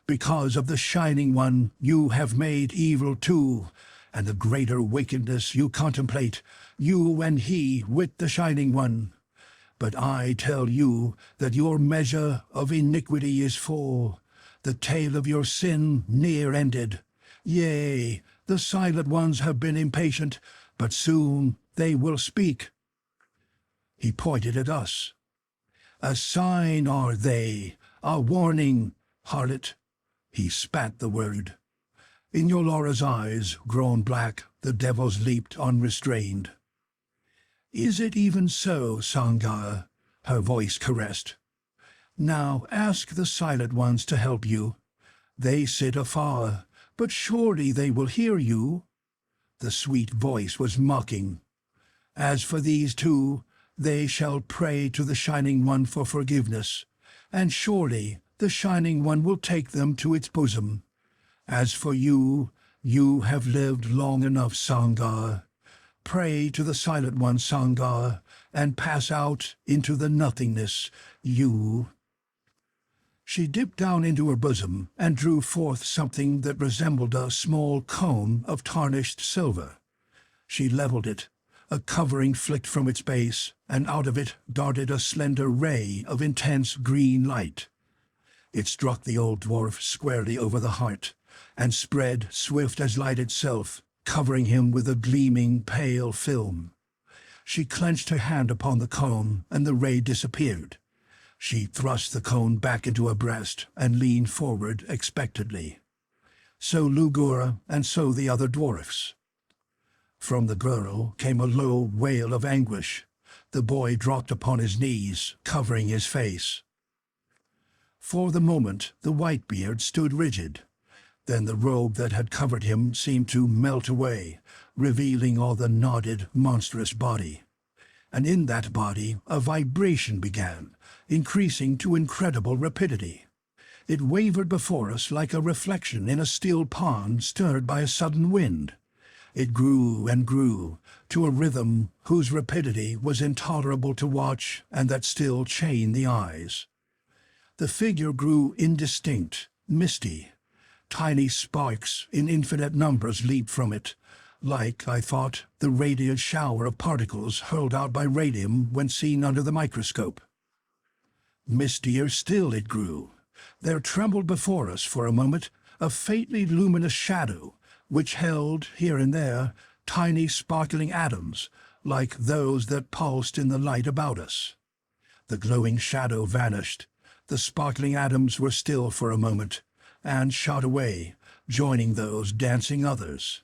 "Because of the Shining One you have made evil too, and the greater wickedness you contemplate, you and he with the Shining One. But I tell you that your measure of iniquity is full, the tale of your sin near ended. Yea, the Silent Ones have been impatient, but soon they will speak." He pointed at us. "A sign are they, a warning, harlot." He spat the word. In Yolara's eyes, grown black, the devils leaped unrestrained. "Is it even so, Sangar?" her voice caressed. "Now ask the Silent Ones to help you. They sit afar, but surely they will hear you." The sweet voice was mocking. "As for these two, they shall pray to the Shining One for forgiveness, and surely the Shining One will take them to its bosom. As for you, you have lived long enough, Sangar. Pray to the Silent One, Sangar, and pass out into the nothingness, you." She dipped down into her bosom and drew forth something that resembled a small comb of tarnished silver. She leveled it. A covering flicked from its base, and out of it darted a slender ray of intense green light. It struck the old dwarf squarely over the heart, and spread swift as light itself, covering him with a gleaming pale film. She clenched her hand upon the cone, and the ray disappeared. She thrust the cone back into her breast and leaned forward expectantly. So Lugur, and so the other dwarfs. From the girl came a low wail of anguish. The boy dropped upon his knees, covering his face. For the moment the Whitebeard stood rigid. Then the robe that had covered him seemed to melt away, revealing all the knotted, monstrous body. And in that body a vibration began, increasing to incredible rapidity. It wavered before us like a reflection in a still pond stirred by a sudden wind. It grew and grew, to a rhythm whose rapidity was intolerable to watch and that still chained the eyes. The figure grew indistinct, misty. Tiny sparks in infinite numbers leaped from it, like, I thought, the radiant shower of particles hurled out by radium when seen under the microscope. Mistier still it grew. There trembled before us for a moment a faintly luminous shadow, which held, here and there, tiny sparkling atoms, like those that pulsed in the light about us. The glowing shadow vanished. The sparkling atoms were still for a moment, and shot away, joining those dancing others.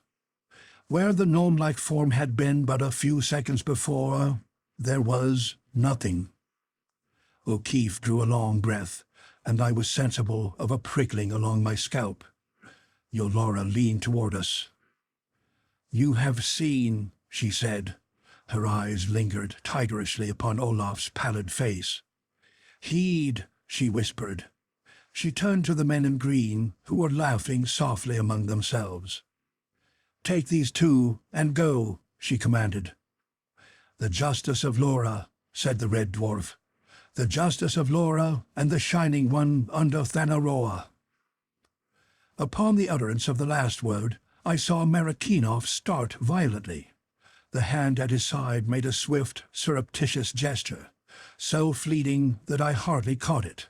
Where the gnome-like form had been but a few seconds before, there was nothing. O'Keefe drew a long breath, and I was sensible of a prickling along my scalp. Yolara leaned toward us. "You have seen," she said. Her eyes lingered tigerishly upon Olaf's pallid face. "Heed," she whispered. She turned to the men in green, who were laughing softly among themselves. "Take these two and go," she commanded. "The justice of Laura," said the red dwarf. "The justice of Laura and the Shining One under Thanaroa." Upon the utterance of the last word, I saw Marakinov start violently. The hand at his side made a swift, surreptitious gesture, so fleeting that I hardly caught it.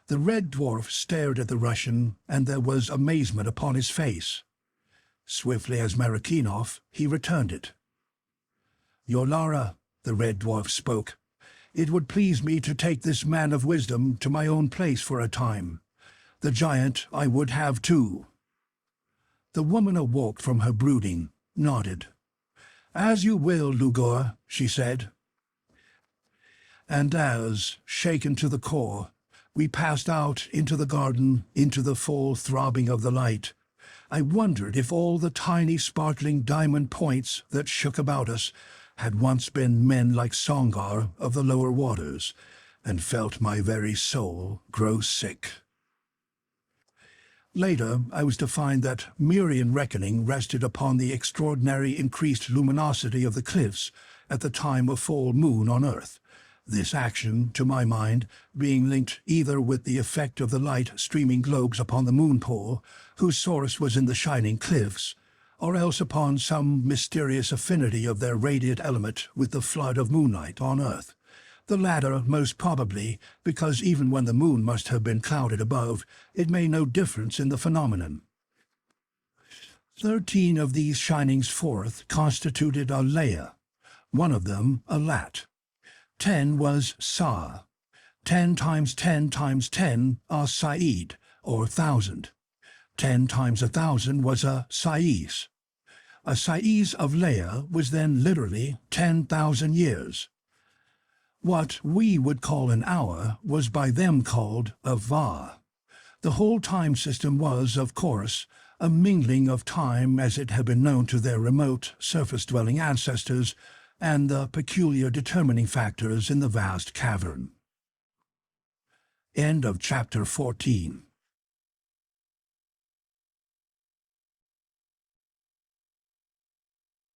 The red dwarf stared at the Russian, and there was amazement upon his face. Swiftly as Marakinov, he returned it. "Yolara," the red dwarf spoke, "it would please me to take this man of wisdom to my own place for a time. The giant I would have too." The woman awoke from her brooding, nodded. "As you will, Lugur," she said. And as, shaken to the core, we passed out into the garden, into the full throbbing of the light, I wondered if all the tiny sparkling diamond points that shook about us had once been men like Songar of the lower waters, and felt my very soul grow sick. Later, I was to find that Mirian reckoning rested upon the extraordinary increased luminosity of the cliffs at the time of full moon on Earth, this action, to my mind, being linked either with the effect of the light streaming globes upon the moon pole, whose source was in the shining cliffs, or else upon some mysterious affinity of their radiant element with the flood of moonlight on Earth. The latter most probably, because even when the moon must have been clouded above, it made no difference in the phenomenon. 13 of these shinings forth constituted a Leia, one of them a Lat. 10 was Sa. 10 times 10 times 10 a Said, or 1,000. 10 times 1,000 was a Sais. A Sais of Leia was then literally 10,000 years. What we would call an hour was by them called a Va. The whole time system was, of course, a mingling of time as it had been known to their remote, surface-dwelling ancestors, and the peculiar determining factors in the vast cavern. End of Chapter 14.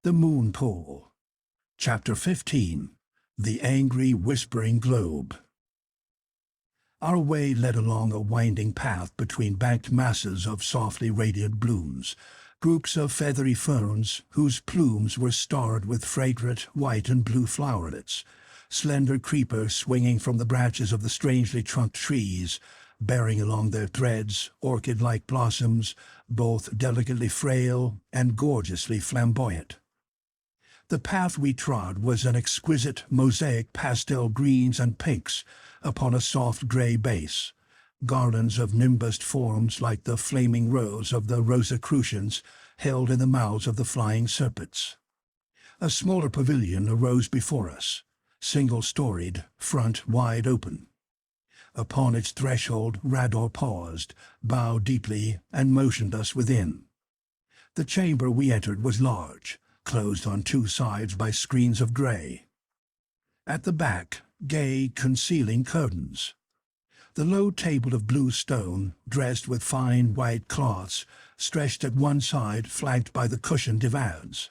The Moon Pool. Chapter 15. The Angry Whispering Globe. Our way led along a winding path between banked masses of softly radiant blooms, groups of feathery ferns whose plumes were starred with fragrant white and blue flowerets, slender creepers swinging from the branches of the strangely trunked trees, bearing along their threads orchid-like blossoms, both delicately frail and gorgeously flamboyant. The path we trod was an exquisite mosaic pastel greens and pinks upon a soft grey base, garlands of nimbused forms like the flaming rows of the Rosicrucians held in the mouths of the flying serpents. A smaller pavilion arose before us, single-storied, front wide open. Upon its threshold Rador paused, bowed deeply, and motioned us within. The chamber we entered was large, closed on 2 sides by screens of grey. At the back, gay, concealing curtains. The low table of blue stone, dressed with fine white cloths, stretched at one side, flanked by the cushioned divans.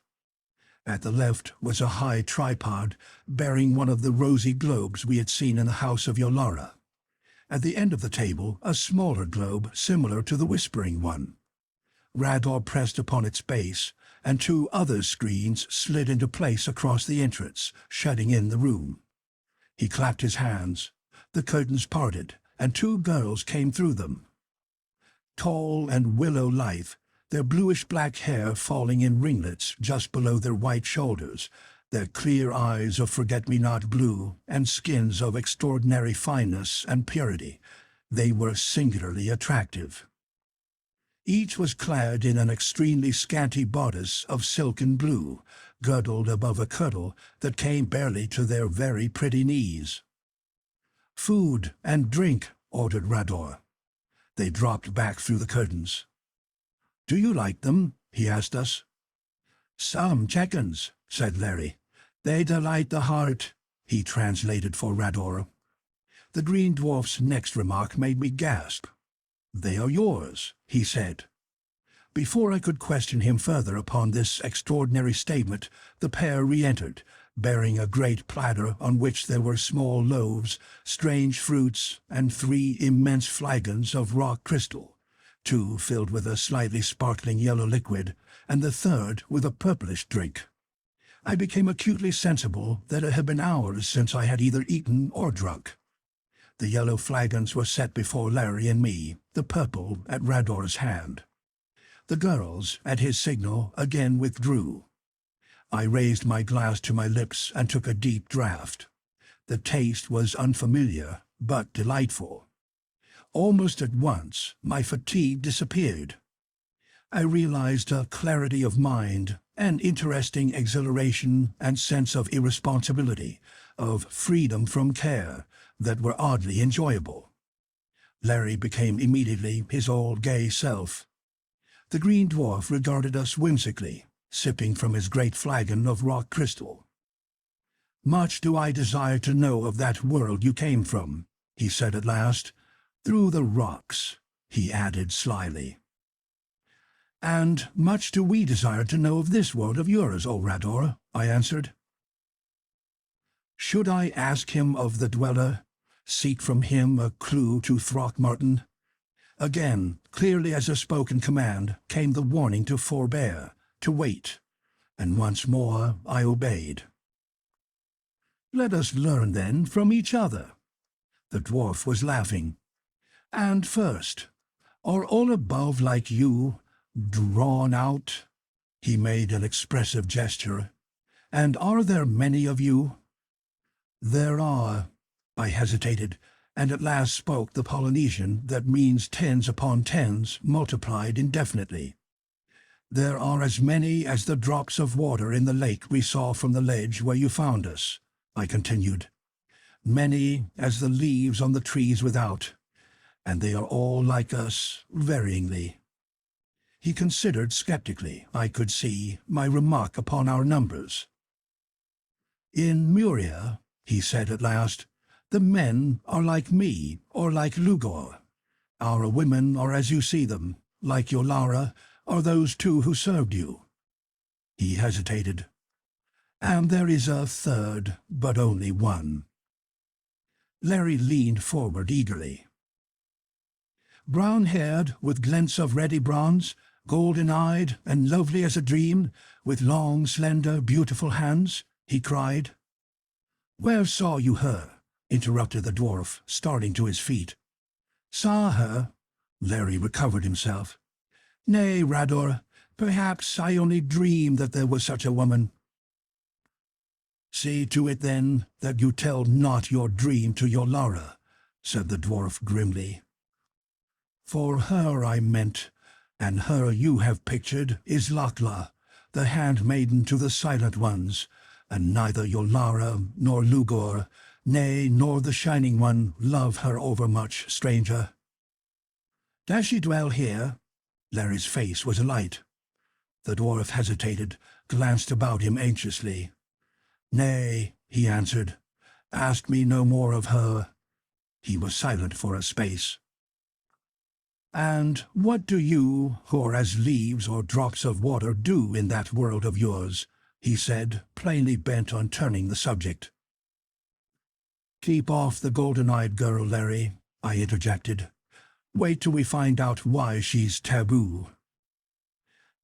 At the left was a high tripod, bearing one of the rosy globes we had seen in the house of Yolara. At the end of the table, a smaller globe similar to the whispering one. Rador pressed upon its base, and 2 other screens slid into place across the entrance, shutting in the room. He clapped his hands. The curtains parted, and 2 girls came through them. Tall and willow-lithe, their bluish-black hair falling in ringlets just below their white shoulders, their clear eyes of forget-me-not blue, and skins of extraordinary fineness and purity, they were singularly attractive. Each was clad in an extremely scanty bodice of silken blue, girdled above a kirtle that came barely to their very pretty knees. "Food and drink," ordered Rador. They dropped back through the curtains. "Do you like them?" he asked us. "Some chickens," said Larry. "They delight the heart," he translated for Rador. The green dwarf's next remark made me gasp. "They are yours," he said. Before I could question him further upon this extraordinary statement, the pair re-entered, bearing a great platter on which there were small loaves, strange fruits, and 3 immense flagons of rock crystal, 2 filled with a slightly sparkling yellow liquid, and the third with a purplish drink. I became acutely sensible that it had been hours since I had either eaten or drunk. The yellow flagons were set before Larry and me, the purple at Rador's hand. The girls, at his signal, again withdrew. I raised my glass to my lips and took a deep draught. The taste was unfamiliar, but delightful. Almost at once, my fatigue disappeared. I realized a clarity of mind, an interesting exhilaration and sense of irresponsibility, of freedom from care, that were oddly enjoyable. Larry became immediately his old gay self. The green dwarf regarded us whimsically, sipping from his great flagon of rock crystal. "Much do I desire to know of that world you came from," he said at last. "Through the rocks," he added slyly. "And much do we desire to know of this world of yours, O Rador," I answered. Should I ask him of the dweller, seek from him a clue to Throckmartin? Again, clearly as a spoken command, came the warning to forbear, to wait, and once more I obeyed. "Let us learn, then, from each other." The dwarf was laughing. "And first, are all above like you, drawn out?" He made an expressive gesture. "And are there many of you?" "There are." I hesitated, and at last spoke the Polynesian that means tens upon tens multiplied indefinitely. "There are as many as the drops of water in the lake we saw from the ledge where you found us," I continued. "Many as the leaves on the trees without, and they are all like us, varyingly." He considered skeptically, I could see, my remark upon our numbers. "In Muria," he said at last, "the men are like me, or like Lugur. Our women are as you see them, like Yolara, or those two who served you." He hesitated. "And there is a third, but only one." Larry leaned forward eagerly. "Brown-haired, with glints of reddy bronze, golden-eyed and lovely as a dream, with long, slender, beautiful hands," he cried. "Where saw you her?" interrupted the dwarf, starting to his feet. "Saw her?" Larry recovered himself. "Nay, Rador, perhaps I only dreamed that there was such a woman." "See to it, then, that you tell not your dream to Yolara," said the dwarf grimly. "For her I meant, and her you have pictured is Lakla, the handmaiden to the Silent Ones, and neither Yolara nor Lugur, nay, nor the Shining One, love her overmuch, stranger." "Does she dwell here?" Larry's face was alight. The dwarf hesitated, glanced about him anxiously. "Nay," he answered, "ask me no more of her." He was silent for a space. "And what do you, who are as leaves or drops of water, do in that world of yours?" he said, plainly bent on turning the subject. "Keep off the golden-eyed girl, Larry," I interjected. "Wait till we find out why she's taboo."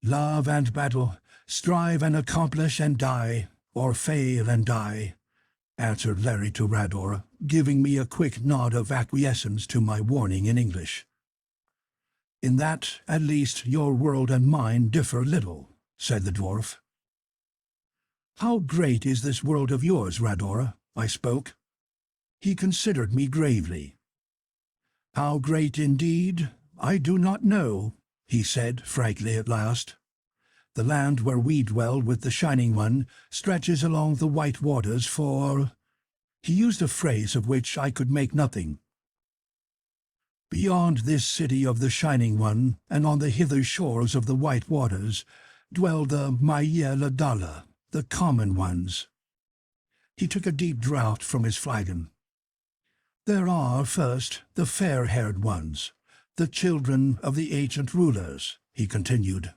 "Love and battle, strive and accomplish and die, or fail and die," answered Larry to Rador, giving me a quick nod of acquiescence to my warning in English. "In that, at least, your world and mine differ little," said the dwarf. "How great is this world of yours, Rador?" I spoke. He considered me gravely. "How great indeed, I do not know," he said frankly at last. "The land where we dwell with the Shining One stretches along the white waters for—" He used a phrase of which I could make nothing. "Beyond this city of the Shining One, and on the hither shores of the white waters, dwell the Ladala, the common ones." He took a deep draught from his flagon. "There are, first, the fair-haired ones, the children of the ancient rulers," he continued.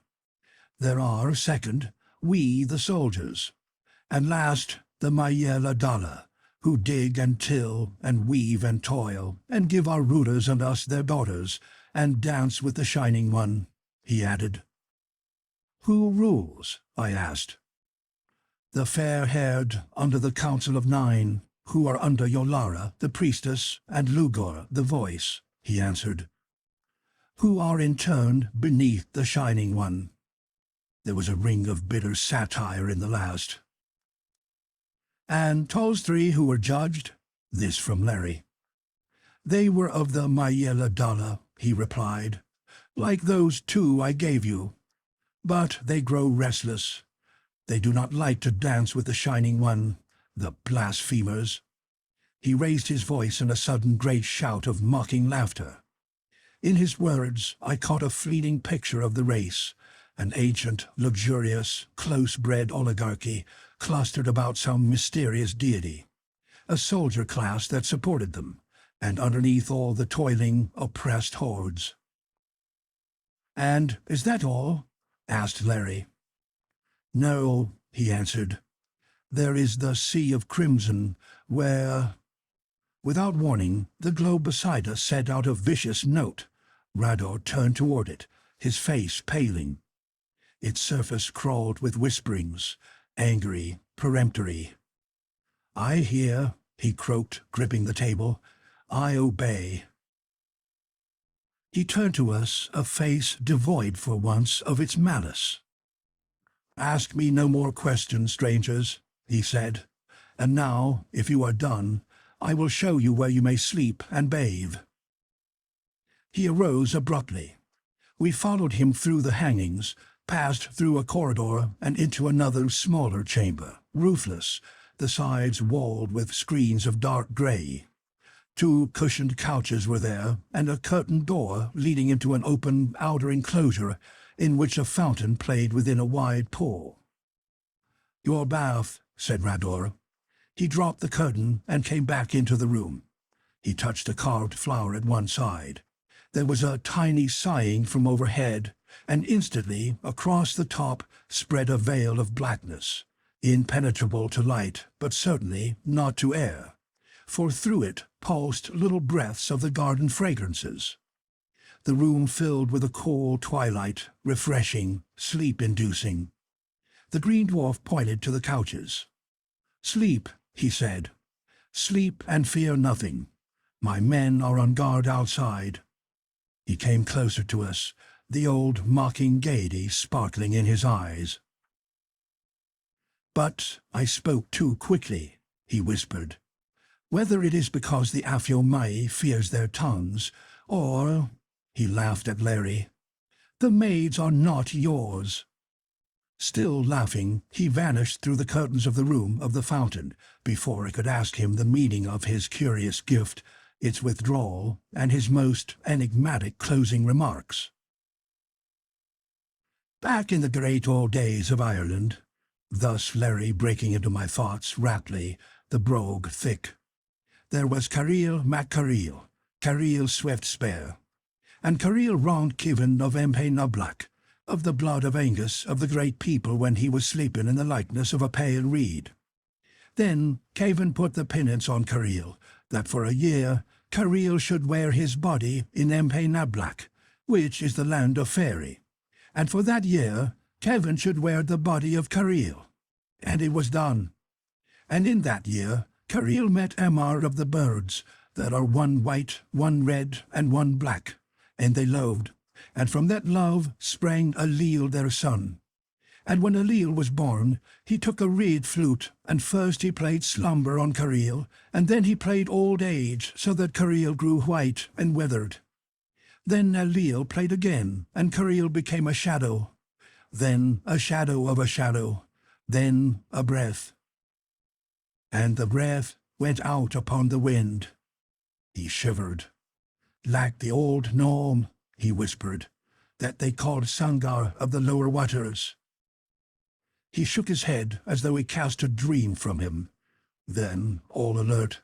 "There are, second, we the soldiers, and last, the Ladala, who dig and till and weave and toil, and give our rulers and us their daughters, and dance with the Shining One," he added. "Who rules?" I asked. "The fair-haired under the Council of Nine, who are under Yolara, the Priestess, and Lugur, the Voice," he answered, "who are in turn beneath the Shining One." There was a ring of bitter satire in the last. "And those three who were judged?" This from Larry. "They were of the Ladala," he replied, "like those two I gave you, But they grow restless. They do not like to dance with the Shining One, the blasphemers." He raised his voice in a sudden great shout of mocking laughter. In his words I caught a fleeting picture of the race, an ancient, luxurious, close-bred oligarchy clustered about some mysterious deity, a soldier class that supported them, and underneath all the toiling, oppressed hordes. "And is that all?" asked Larry. "No," he answered. "There is the Sea of Crimson, where—" Without warning, the globe beside us sent out a vicious note. Rador turned toward it, his face paling. Its surface crawled with whisperings, angry, peremptory. "I hear," he croaked, gripping the table. "I obey." He turned to us, a face devoid for once of its malice. "Ask me no more questions, strangers," he said. "And now, if you are done, I will show you where you may sleep and bathe." He arose abruptly. We followed him through the hangings, passed through a corridor and into another smaller chamber, roofless, the sides walled with screens of dark gray. 2 cushioned couches were there, and a curtained door leading into an open outer enclosure in which a fountain played within a wide pool. "Your bath," said Rador. He dropped the curtain and came back into the room. He touched a carved flower at one side. There was a tiny sighing from overhead, and instantly, across the top, spread a veil of blackness, impenetrable to light, but certainly not to air, for through it pulsed little breaths of the garden fragrances. The room filled with a cool twilight, refreshing, sleep-inducing. The Green Dwarf pointed to the couches. "Sleep," he said. "Sleep and fear nothing. My men are on guard outside." He came closer to us, the old mocking gaiety sparkling in his eyes. "But I spoke too quickly," he whispered. "Whether it is because the Aphio-Mai fears their tongues, or—" he laughed at Larry. "The maids are not yours." Still laughing, he vanished through the curtains of the room of the fountain before I could ask him the meaning of his curious gift, its withdrawal, and his most enigmatic closing remarks. "Back in the great old days of Ireland," thus Larry breaking into my thoughts raptly, the brogue thick, "there was Careel mac Careel, Careel Swift-Spare, and Careel Round Kivin of Nablach, of the blood of Angus of the great people when he was sleeping in the likeness of a pale reed. Then Cavan put the penance on Careel, that for a year Careel should wear his body in Nablach, which is the land of Faery, and for that year Cavan should wear the body of Careel. And it was done. And in that year Careel met Emar of the birds, that are one white, one red, and one black, and they loved. And from that love sprang Alil their son. And when Alil was born, he took a reed flute, and first he played slumber on Careel, and then he played old age, so that Careel grew white and withered. Then Alil played again, and Careel became a shadow. Then a shadow of a shadow. Then a breath. And the breath went out upon the wind." He shivered. "Like the old gnome," he whispered, "that they called Sangar of the lower waters." He shook his head as though he cast a dream from him. Then, all alert,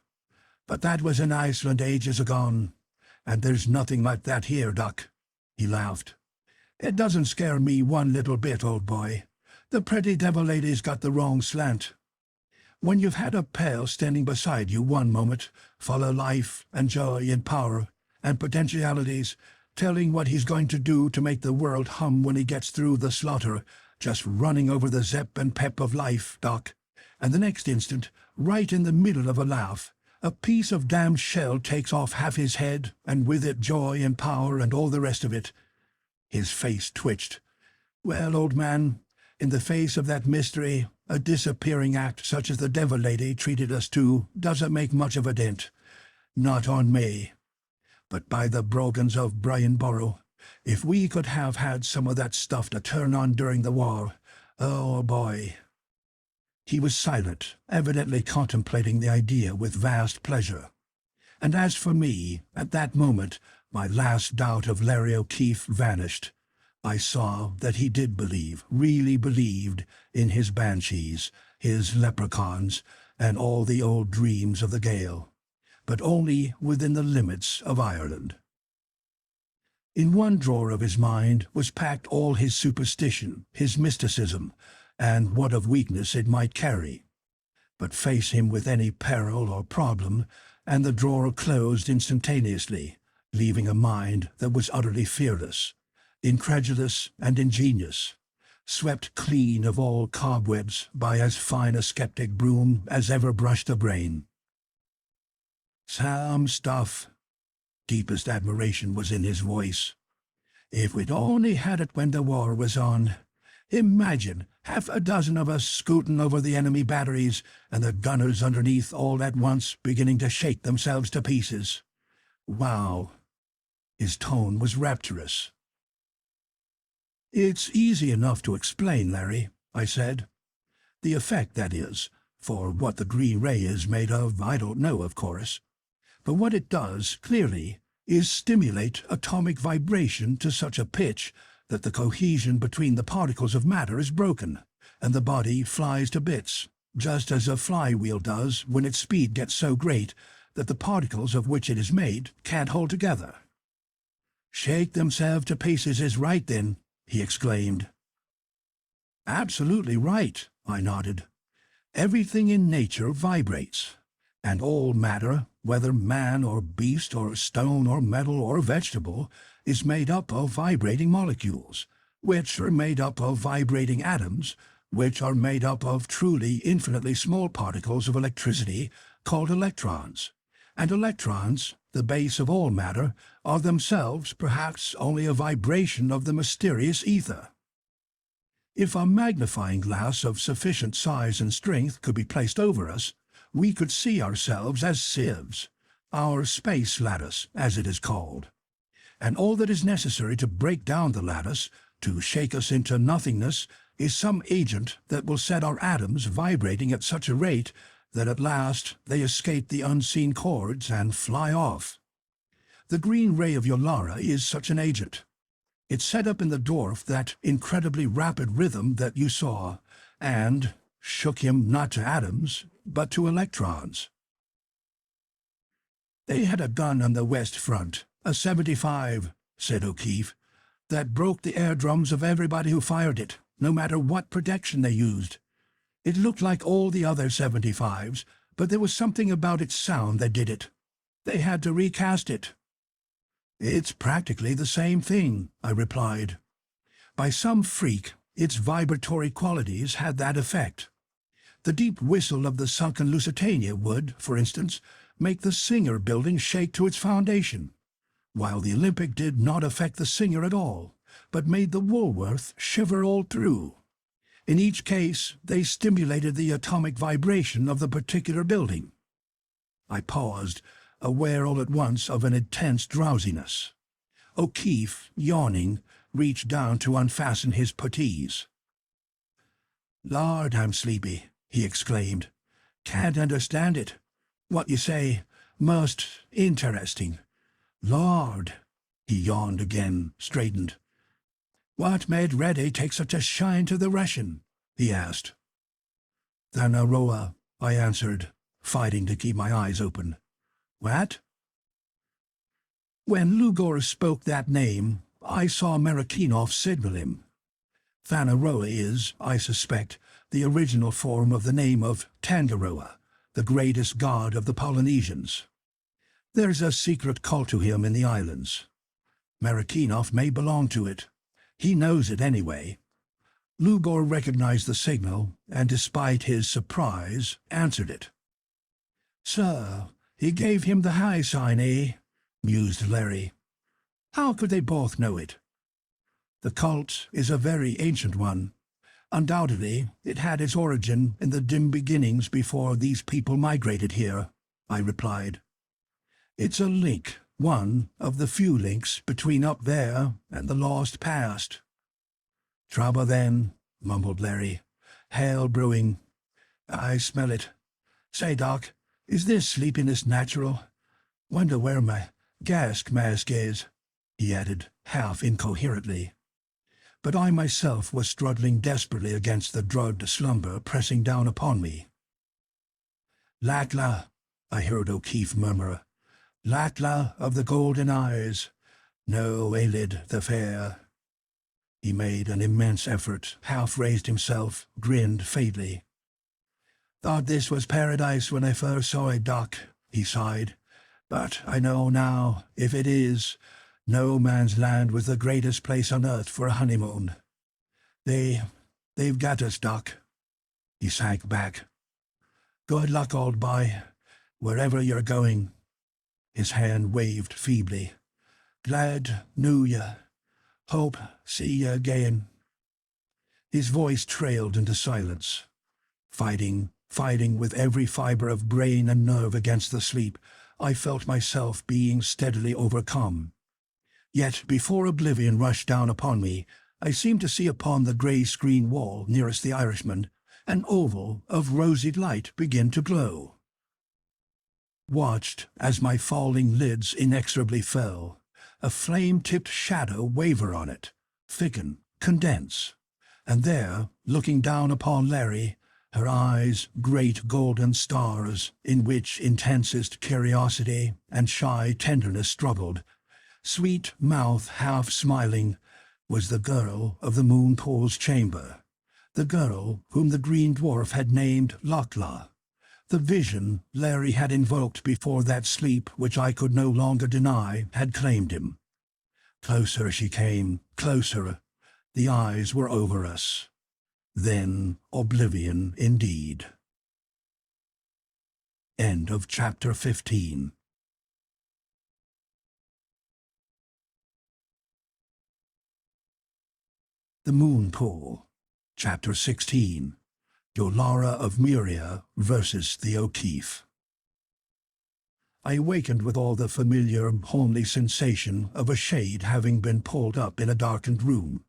"But that was in Iceland ages agone, and there's nothing like that here, Doc." He laughed. "It doesn't scare me one little bit, old boy. The pretty devil lady's got the wrong slant. When you've had a pal standing beside you one moment, full of life and joy and power and potentialities, telling what he's going to do to make the world hum when he gets through the slaughter, just running over the zep and pep of life, Doc, and the next instant, right in the middle of a laugh, a piece of damned shell takes off half his head, and with it joy and power and all the rest of it." His face twitched. "Well, old man, in the face of that mystery, a disappearing act such as the devil lady treated us to doesn't make much of a dent. Not on me. But by the brogans of Brianborough, If we could have had some of that stuff to turn on during the war, oh boy. He was silent, evidently contemplating the idea with vast pleasure. And as for me, at that moment, my last doubt of Larry O'Keefe vanished. I saw that he did believe, really believed, in his banshees, his leprechauns, and all the old dreams of the Gael, but only within the limits of Ireland. In one drawer of his mind was packed all his superstition, his mysticism, and what of weakness it might carry. But face him with any peril or problem, and the drawer closed instantaneously, leaving a mind that was utterly fearless, incredulous and ingenious, swept clean of all cobwebs by as fine a skeptic broom as ever brushed a brain. Some stuff. Deepest admiration was in his voice. If we'd only had it when the war was on. Imagine half a dozen of us scooting over the enemy batteries and the gunners underneath all at once beginning to shake themselves to pieces. Wow. His tone was rapturous. It's easy enough to explain, Larry, I said. The effect, that is. For what the green ray is made of, I don't know, of course. But what it does, clearly, is stimulate atomic vibration to such a pitch that the cohesion between the particles of matter is broken, and the body flies to bits, just as a flywheel does when its speed gets so great that the particles of which it is made can't hold together. Shake themselves to pieces is right, then, he exclaimed. Absolutely right, I nodded. Everything in nature vibrates, and all matter, whether man or beast or stone or metal or vegetable, is made up of vibrating molecules, which are made up of vibrating atoms, which are made up of truly infinitely small particles of electricity called electrons. And electrons, the base of all matter, are themselves perhaps only a vibration of the mysterious ether. If a magnifying glass of sufficient size and strength could be placed over us, we could see ourselves as sieves, our space lattice, as it is called. And all that is necessary to break down the lattice, to shake us into nothingness, is some agent that will set our atoms vibrating at such a rate that at last they escape the unseen cords and fly off. The green ray of Yolara is such an agent. It set up in the dwarf that incredibly rapid rhythm that you saw, and shook him not to atoms, but to electrons. They had a gun on the West Front, a 75, said O'Keefe, that broke the eardrums of everybody who fired it, no matter what protection they used. It looked like all the other 75s, but there was something about its sound that did it. They had to recast it. It's practically the same thing, I replied. By some freak, its vibratory qualities had that effect. The deep whistle of the sunken Lusitania would, for instance, make the Singer building shake to its foundation, while the Olympic did not affect the Singer at all, but made the Woolworth shiver all through. In each case, they stimulated the atomic vibration of the particular building. I paused, aware all at once of an intense drowsiness. O'Keefe, yawning, reached down to unfasten his puttees. "Lord, I'm sleepy," he exclaimed. "Can't understand it. What you say, most interesting. Lord," he yawned again, straightened. "What made Reddy take such a shine to the Russian?" he asked. "The Naroa," I answered, fighting to keep my eyes open. "What?" When Lugur spoke that name, I saw Merakhinov signal him. Thanaroa is, I suspect, the original form of the name of Tangaroa, the greatest god of the Polynesians. There's a secret cult to him in the islands. Merakhinov may belong to it. He knows it anyway. Lugur recognized the signal, and despite his surprise, answered it. "Sir, he gave him the high sign, eh?" mused Larry. "How could they both know it?" "The cult is a very ancient one. Undoubtedly, it had its origin in the dim beginnings before these people migrated here," I replied. "It's a link, one of the few links between up there and the lost past. Trouble then, mumbled Larry. Hell brewing. I smell it. Say, Doc, is this sleepiness natural? Wonder where my gas mask is, he added, half incoherently. But I myself was struggling desperately against the drugged slumber pressing down upon me. Lakla, I heard O'Keefe murmur. Lakla of the golden eyes. No Aelid the fair. He made an immense effort, half-raised himself, grinned faintly. Thought this was paradise when I first saw it, Doc, he sighed. But I know now, if it is, no man's land was the greatest place on earth for a honeymoon. They've got us, Doc. He sank back. Good luck, old boy, wherever you're going. His hand waved feebly. Glad knew ya. Hope see ya again. His voice trailed into silence. Fighting with every fiber of brain and nerve against the sleep, I felt myself being steadily overcome. Yet before oblivion rushed down upon me, I seemed to see upon the grey screen wall nearest the Irishman an oval of rosy light begin to glow. Watched as my falling lids inexorably fell, a flame-tipped shadow waver on it, thicken, condense, and there, looking down upon Larry, her eyes great golden stars in which intensest curiosity and shy tenderness struggled, sweet mouth half smiling, was the girl of the moon pool's chamber, the girl whom the green dwarf had named Lakla, the vision Larry had invoked before that sleep which I could no longer deny had claimed him. Closer she came, closer. The eyes were over us. Then oblivion indeed. End of chapter 15. The Moon Pool, Chapter 16. Yolara of Myria versus the O'Keefe. I awakened with all the familiar, homely sensation of a shade having been pulled up in a darkened room.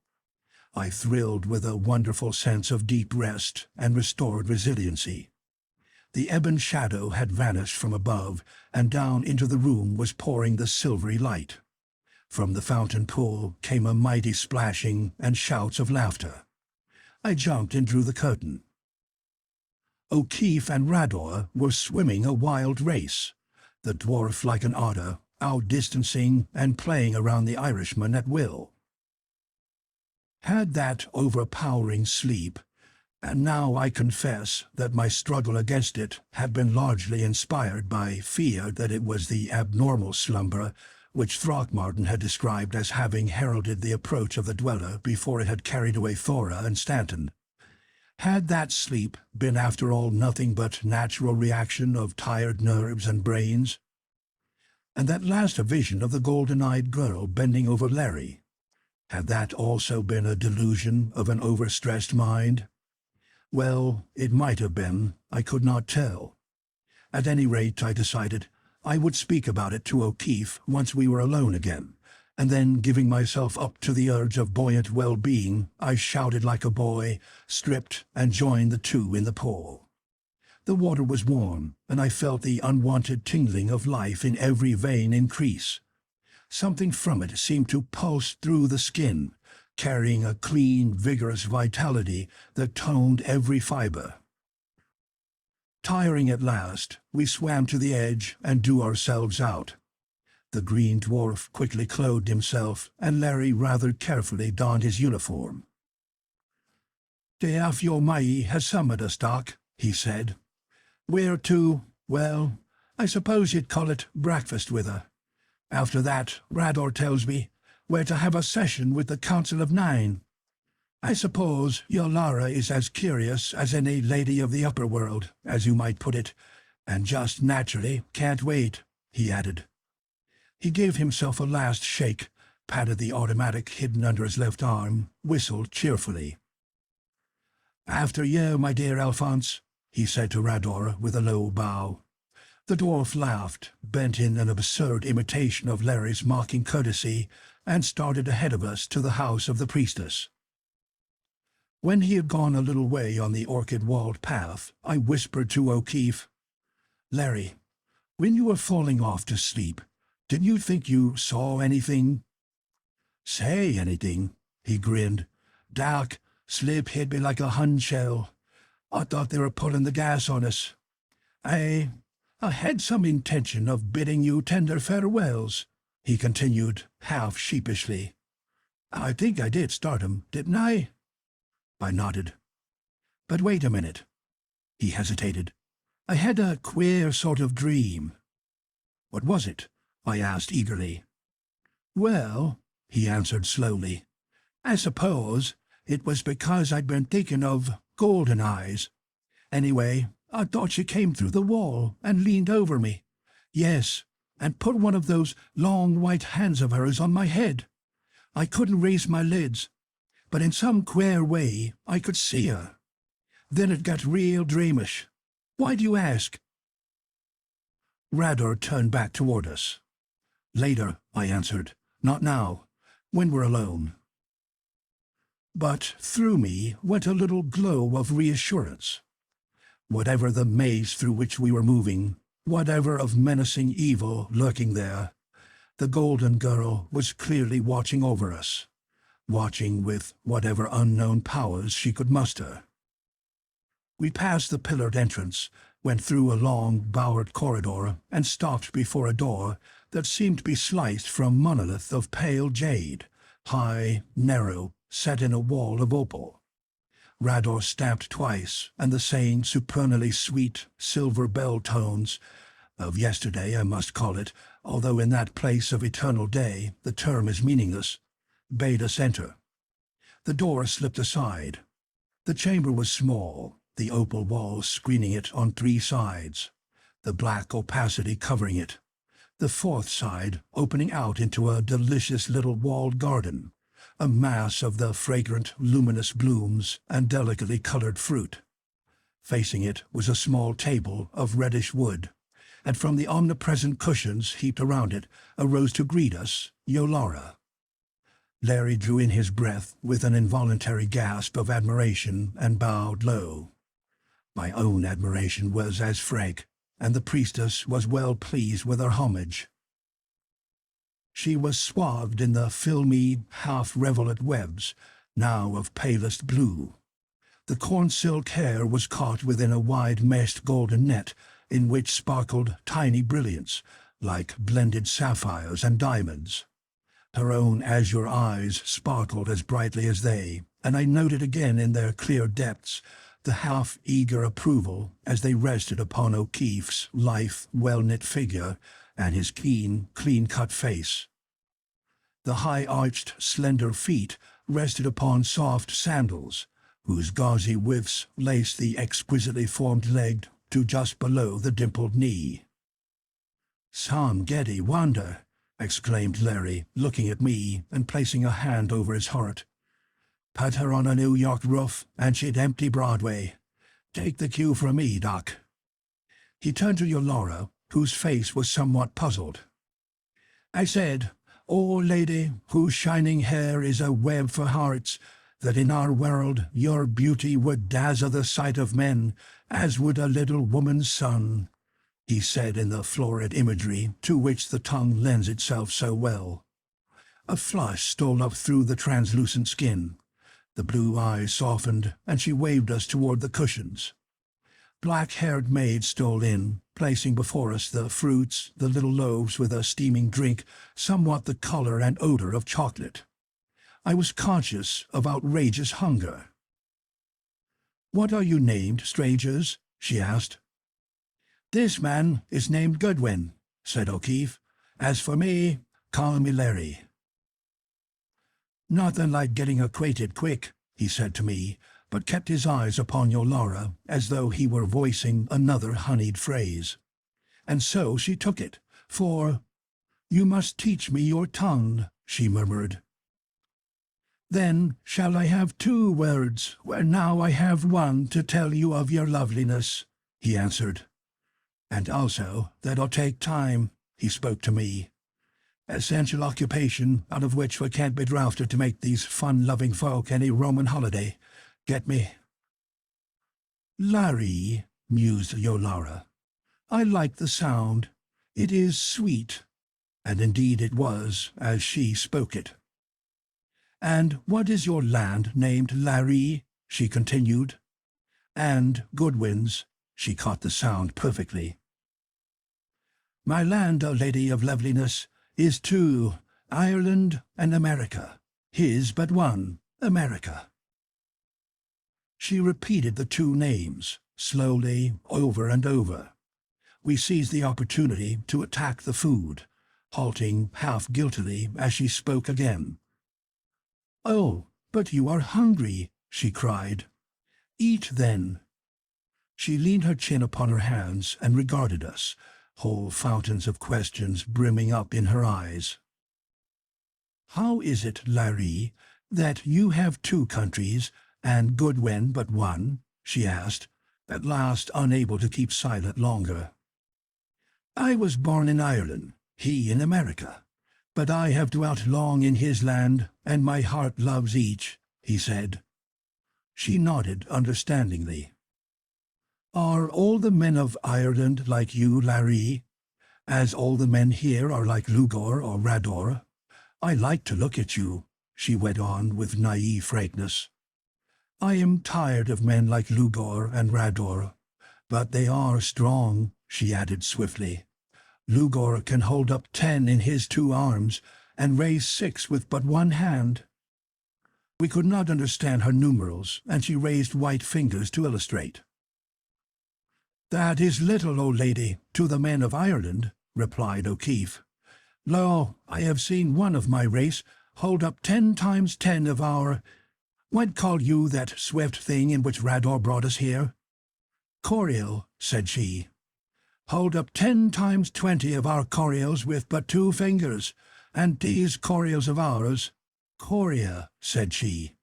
I thrilled with a wonderful sense of deep rest and restored resiliency. The ebon shadow had vanished from above, and down into the room was pouring the silvery light. From the fountain pool came a mighty splashing and shouts of laughter. I jumped and drew the curtain. O'Keefe and Rador were swimming a wild race, the dwarf like an otter, outdistancing and playing around the Irishman at will. Had that overpowering sleep, and now I confess that my struggle against it had been largely inspired by fear that it was the abnormal slumber which Throckmartin had described as having heralded the approach of the Dweller before it had carried away Thora and Stanton. Had that sleep been after all nothing but natural reaction of tired nerves and brains? And that last vision of the golden-eyed girl bending over Larry, had that also been a delusion of an overstressed mind? Well, it might have been. I could not tell. At any rate, I decided I would speak about it to O'Keefe once we were alone again, and then, giving myself up to the urge of buoyant well-being, I shouted like a boy, stripped, and joined the two in the pool. The water was warm, and I felt the unwanted tingling of life in every vein increase. Something from it seemed to pulse through the skin, carrying a clean, vigorous vitality that toned every fiber. Tiring at last, we swam to the edge and drew ourselves out. The green dwarf quickly clothed himself, and Larry rather carefully donned his uniform. "Deaf Mai has summoned us, Doc," he said. "We're to, well, I suppose you'd call it breakfast with her. After that, Rador tells me, we're to have a session with the Council of Nine. I suppose Yolara is as curious as any lady of the upper world, as you might put it, and just naturally can't wait," he added. He gave himself a last shake, patted the automatic hidden under his left arm, whistled cheerfully. "After you, my dear Alphonse," he said to Rador with a low bow. The dwarf laughed, bent in an absurd imitation of Larry's mocking courtesy, and started ahead of us to the house of the priestess. When he had gone a little way on the orchid-walled path, I whispered to O'Keefe, "Larry, when you were falling off to sleep, didn't you think you saw anything?" "Say anything?" he grinned. "Dark, slip hit me like a Hun shell. I thought they were pulling the gas on us. I had some intention of bidding you tender farewells," he continued, half sheepishly. "I think I did start 'em, didn't I?" I nodded. "But wait a minute." He hesitated. "I had a queer sort of dream." "What was it?" I asked eagerly. "Well," he answered slowly, "I suppose it was because I'd been thinking of Golden Eyes. Anyway, I thought she came through the wall and leaned over me. Yes, and put one of those long white hands of hers on my head. I couldn't raise my lids, but in some queer way I could see her. Then it got real dreamish. Why do you ask?" Rador turned back toward us. "Later," I answered. "Not now, when we're alone." But through me went a little glow of reassurance. Whatever the maze through which we were moving, whatever of menacing evil lurking there, the Golden Girl was clearly watching over us, watching with whatever unknown powers she could muster. We passed the pillared entrance, went through a long, bowered corridor, and stopped before a door that seemed to be sliced from monolith of pale jade, high, narrow, set in a wall of opal. Rador stamped twice, and the same supernally sweet silver bell tones, of yesterday I must call it, although in that place of eternal day the term is meaningless, bade us enter. The door slipped aside. The chamber was small, the opal walls screening it on 3 sides, the black opacity covering it, the 4th side opening out into a delicious little walled garden, a mass of the fragrant, luminous blooms and delicately colored fruit. Facing it was a small table of reddish wood, and from the omnipresent cushions heaped around it arose to greet us Yolara. Larry drew in his breath with an involuntary gasp of admiration and bowed low. My own admiration was as frank, and the priestess was well pleased with her homage. She was swathed in the filmy, half-revelant webs, now of palest blue. The corn-silk hair was caught within a wide meshed golden net, in which sparkled tiny brilliants, like blended sapphires and diamonds. Her own azure eyes sparkled as brightly as they, and I noted again in their clear depths the half-eager approval as they rested upon O'Keefe's lithe, well-knit figure and his keen, clean-cut face. The high-arched, slender feet rested upon soft sandals, whose gauzy widths laced the exquisitely formed leg to just below the dimpled knee. "Some giddy wonder," exclaimed Larry, looking at me and placing a hand over his heart. "Put her on a New York roof, and she'd empty Broadway. Take the cue from me, Doc." He turned to Yolara, whose face was somewhat puzzled. "I said, O lady, whose shining hair is a web for hearts, that in our world your beauty would dazzle the sight of men, as would a little woman's sun," he said in the florid imagery to which the tongue lends itself so well. A flush stole up through the translucent skin. The blue eyes softened, and she waved us toward the cushions. Black-haired maids stole in, placing before us the fruits, the little loaves with a steaming drink, somewhat the color and odor of chocolate. I was conscious of outrageous hunger. "What are you named, strangers?" she asked. "This man is named Goodwin," said O'Keefe. "As for me, call me Larry." "Nothing like getting acquainted quick," he said to me, but kept his eyes upon Yolara as though he were voicing another honeyed phrase. And so she took it, for, "You must teach me your tongue," she murmured. "Then shall I have 2 words, where now I have 1 to tell you of your loveliness," he answered. And also, that'll take time, he spoke to me. Essential occupation out of which we can't be drafted to make these fun-loving folk any Roman holiday. Get me? Larry, mused Yolara. I like the sound. It is sweet. And indeed it was, as she spoke it. And what is your land named Larry? She continued. And Goodwin's. She caught the sound perfectly. My land, O Lady of Loveliness, is two, Ireland and America. His but one, America. She repeated the two names, slowly, over and over. We seized the opportunity to attack the food, halting half guiltily as she spoke again. Oh, but you are hungry, she cried. Eat then. She leaned her chin upon her hands and regarded us, whole fountains of questions brimming up in her eyes. How is it, Larry, that you have two countries and Goodwin but one? She asked, at last unable to keep silent longer. I was born in Ireland, he in America, but I have dwelt long in his land, and my heart loves each, he said. She nodded understandingly. Are all the men of Ireland like you, Larry, as all the men here are like Lugur or Rador? I like to look at you, she went on with naive frankness. I am tired of men like Lugur and Rador, but they are strong, she added swiftly. Lugur can hold up 10 in his 2 arms and raise 6 with but one hand. We could not understand her numerals, and she raised white fingers to illustrate. That is little, O lady, to the men of Ireland, replied O'Keefe. Lo, I have seen one of my race hold up 10 times 10 of our— What call you that swift thing in which Rador brought us here? Coriol, said she. Hold up 10 times 20 of our corials with but 2 fingers, and these corials of ours— Coria, said she.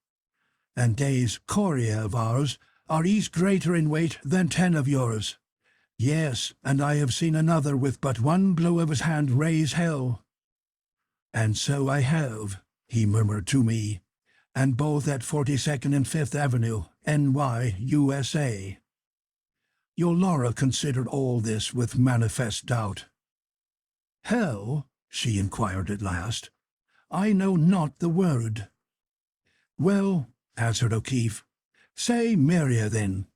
And these coria of ours are each greater in weight than 10 of yours. Yes, and I have seen another with but one blow of his hand raise hell. And so I have, he murmured to me, and both at 42nd and 5th Avenue, NY, USA. Yolara considered all this with manifest doubt. Hell? She inquired at last. I know not the word. Well, answered O'Keefe, say Maria then.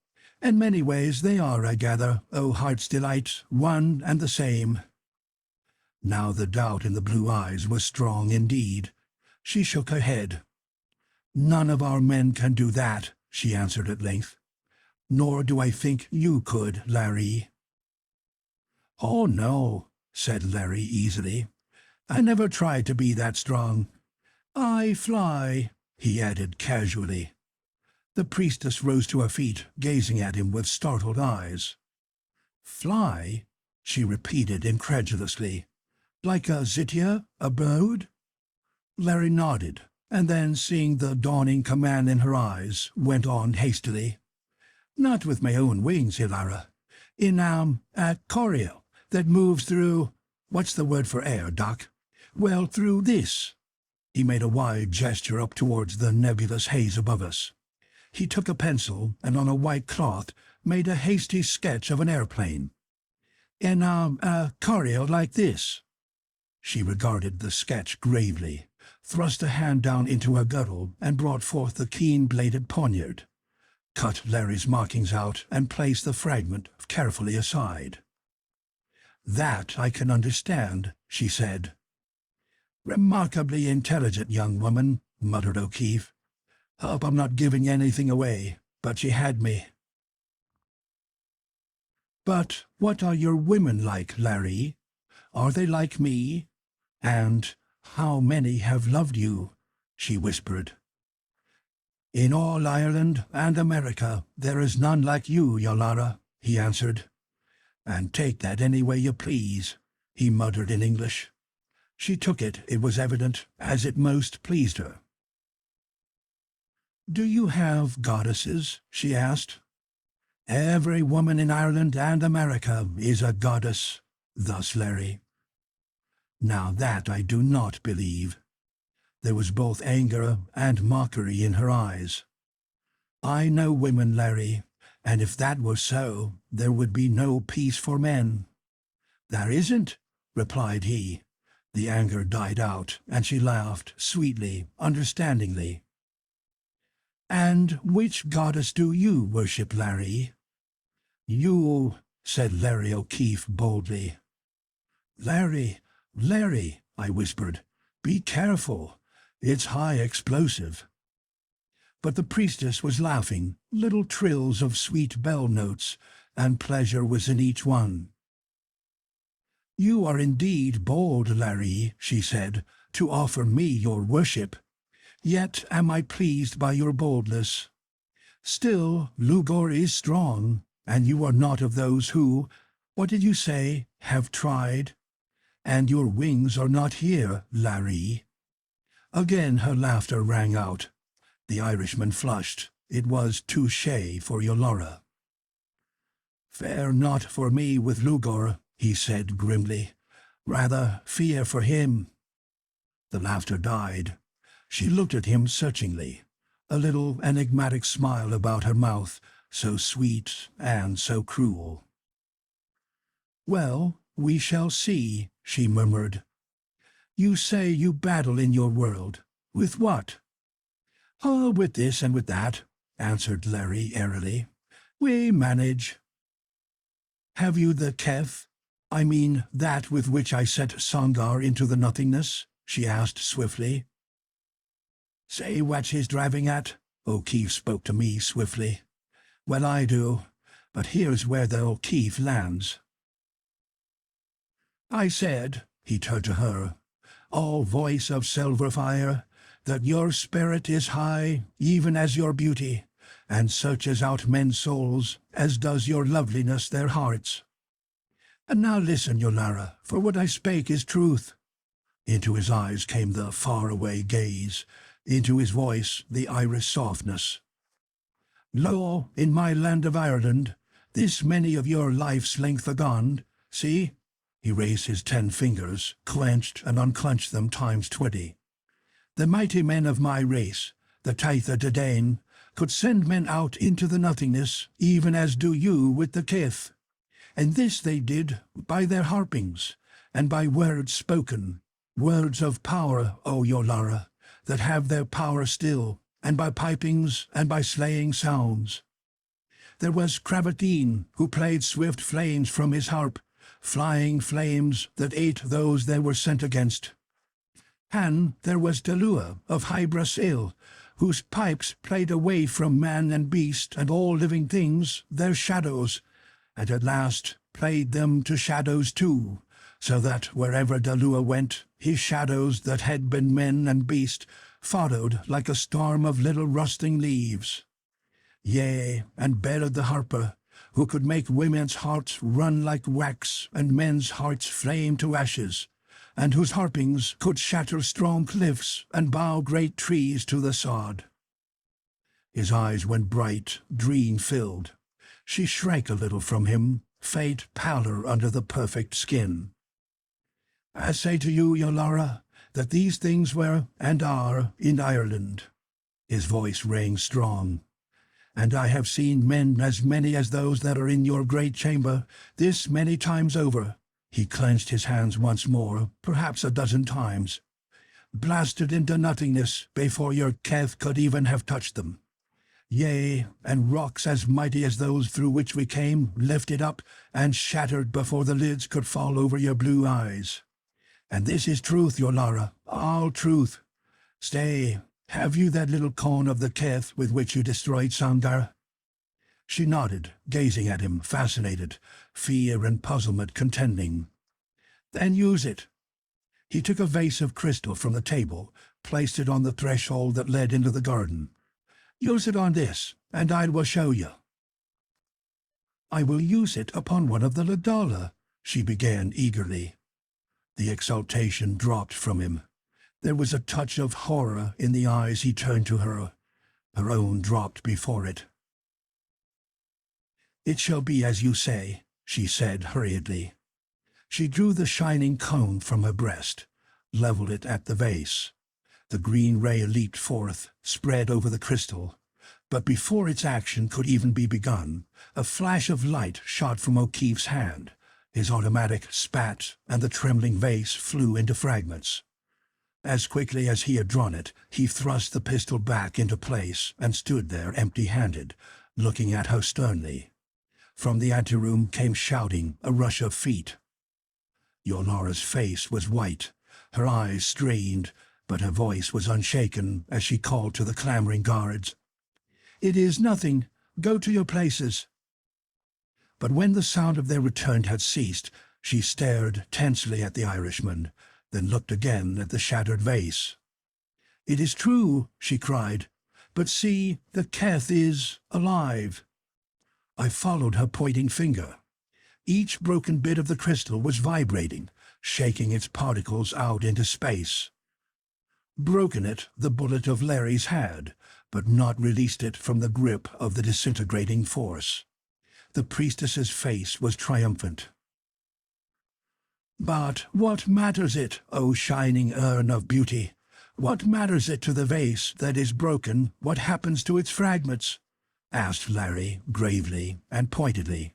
In many ways they are, I gather, O heart's delight, one and the same. Now the doubt in the blue eyes was strong indeed. She shook her head. None of our men can do that, she answered at length. Nor do I think you could, Larry. Oh, no, said Larry easily. I never tried to be that strong. I fly, he added casually. The priestess rose to her feet, gazing at him with startled eyes. Fly? She repeated incredulously. Like a Zytia, a bird? Larry nodded, and then, seeing the dawning command in her eyes, went on hastily. Not with my own wings, Yolara. In, a choreo that moves through— What's the word for air, Doc? Well, through this. He made a wide gesture up towards the nebulous haze above us. He took a pencil and on a white cloth made a hasty sketch of an airplane. In, a choreo like this. She regarded the sketch gravely, thrust a hand down into her girdle, and brought forth the keen-bladed poniard, cut Larry's markings out, and placed the fragment carefully aside. That I can understand, she said. Remarkably intelligent young woman, muttered O'Keefe. Hope I'm not giving anything away, but she had me. But what are your women like, Larry? Are they like me? And how many have loved you? She whispered. In all Ireland and America there is none like you, Yolara, he answered. And take that any way you please, he muttered in English. She took it, it was evident, as it most pleased her. Do you have goddesses? She asked. Every woman in Ireland and America is a goddess, thus Larry. Now that I do not believe. There was both anger and mockery in her eyes. I know women, Larry, and if that were so, there would be no peace for men. There isn't, replied he. The anger died out, and she laughed, sweetly, understandingly. And which goddess do you worship, Larry? You, said Larry O'Keefe boldly. Larry, Larry, I whispered, be careful. It's high explosive. But the priestess was laughing, little trills of sweet bell notes, and pleasure was in each one. You are indeed bold, Larry, she said, to offer me your worship. Yet am I pleased by your boldness. Still, Lugur is strong, and you are not of those who, what did you say, have tried? And your wings are not here, Larry. Again her laughter rang out. The Irishman flushed. It was touché for Yolara. Fare not for me with Lugur, he said grimly. Rather fear for him. The laughter died. She looked at him searchingly, a little enigmatic smile about her mouth, so sweet and so cruel. Well, we shall see, she murmured. You say you battle in your world. With what? Oh, with this and with that, answered Larry airily. We manage. Have you the keth? I mean, that with which I set Sangar into the nothingness? She asked swiftly. Say what she's driving at? O'Keefe spoke to me swiftly. Well, I do, but here's where the O'Keefe lands. I said, he turned to her, all voice of silver fire, that your spirit is high, even as your beauty, and searches out men's souls, as does your loveliness their hearts. And now listen, Yolara, for what I spake is truth. Into his eyes came the far-away gaze, into his voice the Irish softness. Lo, in my land of Ireland, this many of your life's length agone, see, he raised his 10 fingers, clenched and unclenched them times 20. The mighty men of my race, the Taitha Dadain, could send men out into the nothingness, even as do you with the kith. And this they did by their harpings, and by words spoken, words of power, O Yolara, that have their power still, and by pipings, and by slaying sounds. There was Cravatine, who played swift flames from his harp, flying flames that ate those they were sent against. And there was Delua of Hybras Ill, whose pipes played away from man and beast and all living things their shadows, and at last played them to shadows too, so that wherever Delua went, his shadows that had been men and beast followed like a storm of little rusting leaves. Yea, and Bel the harper, who could make women's hearts run like wax and men's hearts flame to ashes, and whose harpings could shatter strong cliffs and bow great trees to the sod. His eyes went bright, dream-filled. She shrank a little from him, faint pallor under the perfect skin. I say to you, Yolara, that these things were and are in Ireland. His voice rang strong. And I have seen men as many as those that are in your great chamber, this many times over. He clenched his hands once more, perhaps a dozen times. Blasted into nothingness before your keth could even have touched them. Yea, and rocks as mighty as those through which we came, lifted up and shattered before the lids could fall over your blue eyes. And this is truth, Yolara, all truth. Stay, have you that little cone of the keth with which you destroyed Sangar? She nodded, gazing at him, fascinated, fear and puzzlement contending. Then use it. He took a vase of crystal from the table, placed it on the threshold that led into the garden. Use it on this, and I will show you. I will use it upon one of the Ladala, she began eagerly. The exultation dropped from him. There was a touch of horror in the eyes he turned to her. Her own dropped before it. "It shall be as you say," she said hurriedly. She drew the shining cone from her breast, leveled it at the vase. The green ray leaped forth, spread over the crystal. But before its action could even be begun, a flash of light shot from O'Keefe's hand. His automatic spat, and the trembling vase flew into fragments. As quickly as he had drawn it, he thrust the pistol back into place and stood there empty-handed, looking at her sternly. From the anteroom came shouting, a rush of feet. Yolara's face was white, her eyes strained, but her voice was unshaken as she called to the clamoring guards. "It is nothing. Go to your places." But when the sound of their return had ceased, she stared tensely at the Irishman, then looked again at the shattered vase. "It is true," she cried, "but see, the Keth is alive." I followed her pointing finger. Each broken bit of the crystal was vibrating, shaking its particles out into space. Broken it, the bullet of Larry's had, but not released it from the grip of the disintegrating force. The priestess's face was triumphant. "But what matters it, O shining urn of beauty? What matters it to the vase that is broken what happens to its fragments?" asked Larry, gravely and pointedly.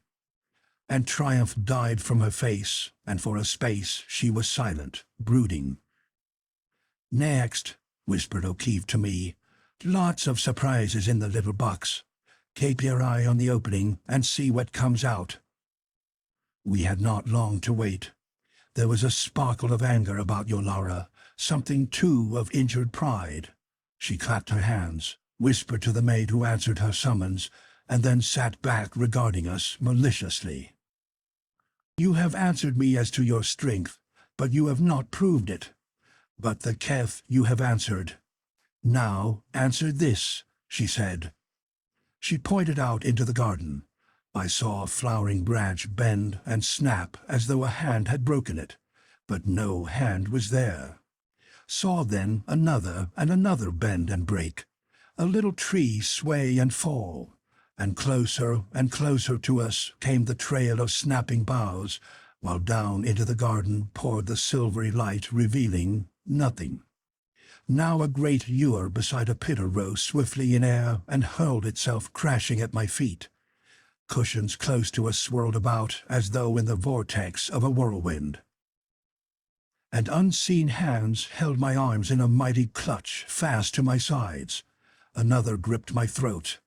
And triumph died from her face, and for a space she was silent, brooding. "Next," whispered O'Keefe to me, "lots of surprises in the little box. Keep your eye on the opening and see what comes out." We had not long to wait. There was a sparkle of anger about Yolara, something too of injured pride. She clapped her hands, whispered to the maid who answered her summons, and then sat back regarding us maliciously. "You have answered me as to your strength, but you have not proved it. But the Keth you have answered. Now answer this," she said. She pointed out into the garden. I saw a flowering branch bend and snap as though a hand had broken it, but no hand was there. Saw then another and another bend and break, a little tree sway and fall, and closer to us came the trail of snapping boughs, while down into the garden poured the silvery light, revealing nothing. Now a great ewer beside a pitter rose swiftly in air and hurled itself crashing at my feet. Cushions close to us swirled about as though in the vortex of a whirlwind. And unseen hands held my arms in a mighty clutch fast to my sides. Another gripped my throat,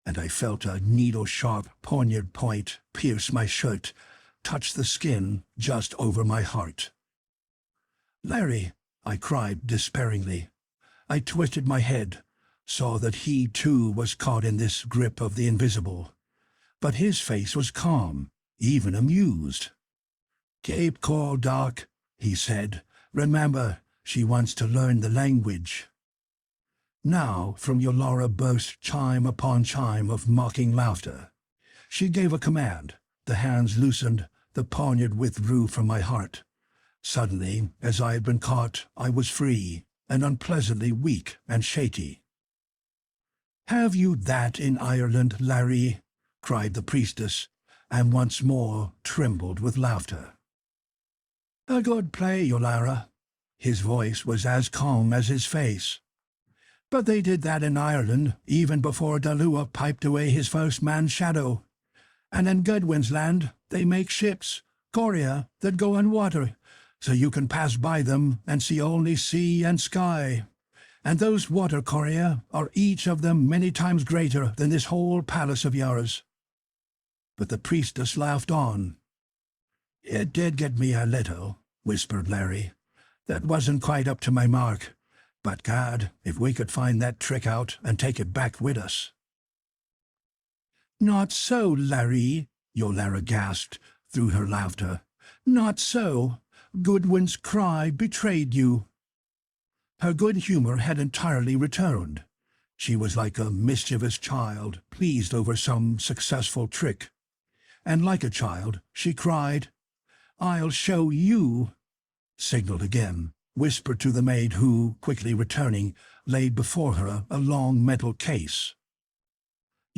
and I felt a needle-sharp poniard point pierce my shirt, touch the skin just over my heart. "Larry!" I cried despairingly. I twisted my head, saw that he too was caught in this grip of the invisible. But his face was calm, even amused. "Keep cool, Doc," he said. "Remember, she wants to learn the language." Now from Yolara burst chime upon chime of mocking laughter. She gave a command. The hands loosened, the poniard withdrew from my heart. Suddenly, as I had been caught, I was free, and unpleasantly weak and shaky. "Have you that in Ireland, Larry?" cried the priestess, and once more trembled with laughter. "A good play, Yolara." His voice was as calm as his face. "But they did that in Ireland, even before Dalua piped away his first man's shadow. And in Goodwin's land they make ships, Coria, that go on water, so you can pass by them and see only sea and sky. And those water Coria are each of them many times greater than this whole palace of yours." But the priestess laughed on. "It did get me a little," whispered Larry. "That wasn't quite up to my mark. But God, if we could find that trick out and take it back with us." "Not so, Larry," Yolara gasped through her laughter. "Not so. Goodwin's cry betrayed you." Her good humor had entirely returned. She was like a mischievous child, pleased over some successful trick. And like a child, she cried, "I'll show you," signaled again, whispered to the maid who, quickly returning, laid before her a long metal case.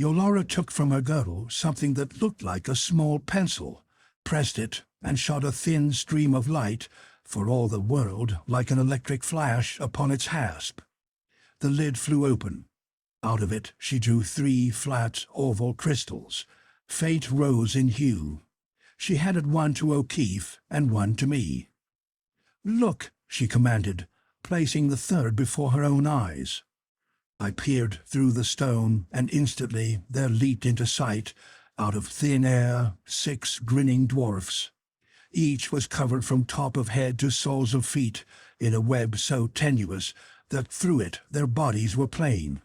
Yolara took from her girdle something that looked like a small pencil, pressed it, and shot a thin stream of light, for all the world like an electric flash, upon its hasp. The lid flew open. Out of it she drew 3 flat, oval crystals, faint rose in hue. She handed one to O'Keefe and one to me. "Look," she commanded, placing the third before her own eyes. I peered through the stone, and instantly there leaped into sight, out of thin air, 6 grinning dwarfs. Each was covered from top of head to soles of feet in a web so tenuous that through it their bodies were plain.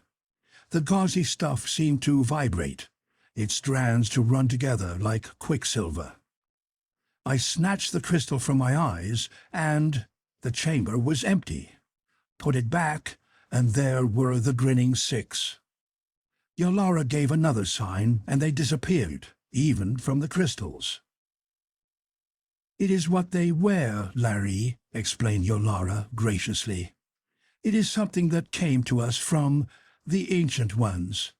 The gauzy stuff seemed to vibrate, its strands to run together like quicksilver. I snatched the crystal from my eyes, and the chamber was empty. Put it back, and there were the grinning 6. Yolara gave another sign, and they disappeared, even from the crystals. "It is what they wear, Larry," explained Yolara graciously. "It is something that came to us from the Ancient Ones.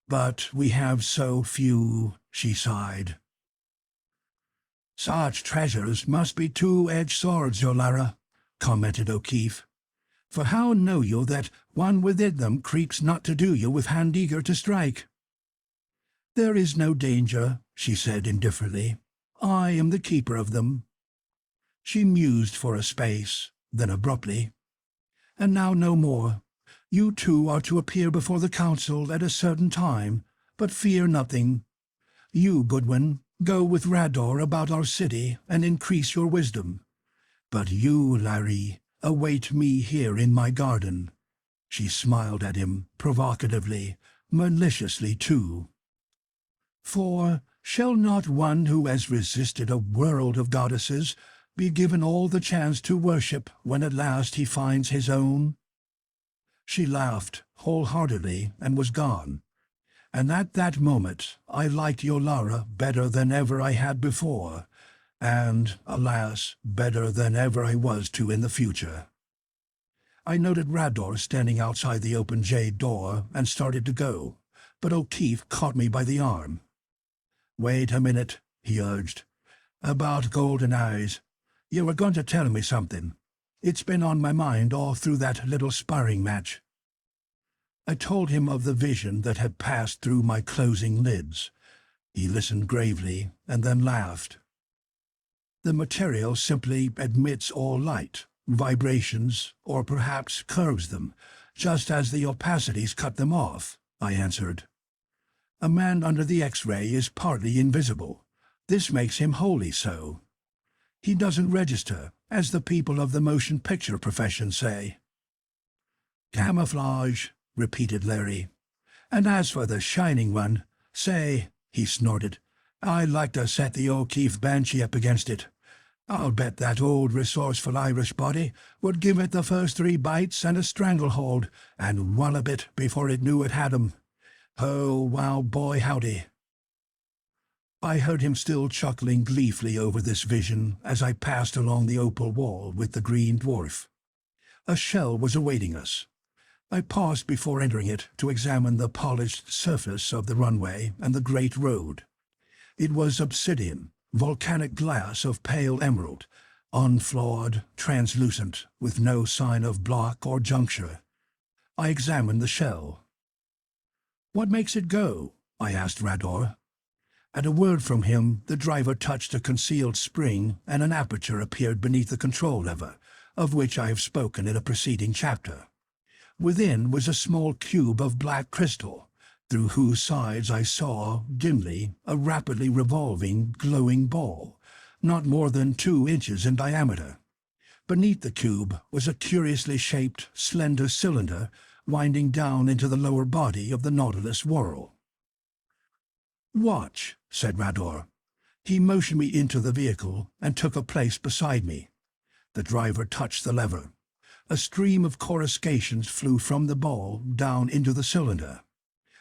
But we have so few," she sighed. "Such treasures must be 2-edged swords, Yolara," commented O'Keefe. "For how know you that one within them creeps not to do you with hand eager to strike?" "There is no danger," she said indifferently. "I am the keeper of them." She mused for a space, then abruptly, "And now no more. You two are to appear before the council at a certain time, but fear nothing. You, Goodwin, go with Rador about our city and increase your wisdom. But you, Larry, await me here in my garden." She smiled at him, provocatively, maliciously too. "For shall not one who has resisted a world of goddesses be given all the chance to worship when at last he finds his own?" She laughed wholeheartedly and was gone. And at that moment I liked Yolara better than ever I had before, and, alas, better than ever I was to in the future. I noted Rador standing outside the open jade door and started to go, but O'Keefe caught me by the arm. "Wait a minute," he urged. "About golden eyes. You were going to tell me something. It's been on my mind all through that little sparring match." I told him of the vision that had passed through my closing lids. He listened gravely and then laughed. "The material simply admits all light, vibrations, or perhaps curves them, just as the opacities cut them off," I answered. "A man under the X-ray is partly invisible. This makes him wholly so. He doesn't register, as the people of the motion picture profession say." "Camouflage," repeated Larry. "And as for the shining one, say," he snorted, "I'd like to set the O'Keefe Banshee up against it. I'll bet that old resourceful Irish body would give it the first 3 bites and a stranglehold, and wallop it before it knew it had 'em. Oh, wow, boy, howdy." I heard him still chuckling gleefully over this vision as I passed along the opal wall with the green dwarf. A shell was awaiting us. I paused before entering it to examine the polished surface of the runway and the great road. It was obsidian, volcanic glass of pale emerald, unflawed, translucent, with no sign of block or juncture. I examined the shell. "What makes it go?" I asked Rador. At a word from him, the driver touched a concealed spring, and an aperture appeared beneath the control lever, of which I have spoken in a preceding chapter. Within was a small cube of black crystal, through whose sides I saw, dimly, a rapidly revolving, glowing ball, not more than 2 inches in diameter. Beneath the cube was a curiously shaped, slender cylinder winding down into the lower body of the Nautilus whirl. "Watch," said Rador. He motioned me into the vehicle and took a place beside me. The driver touched the lever. A stream of coruscations flew from the ball down into the cylinder.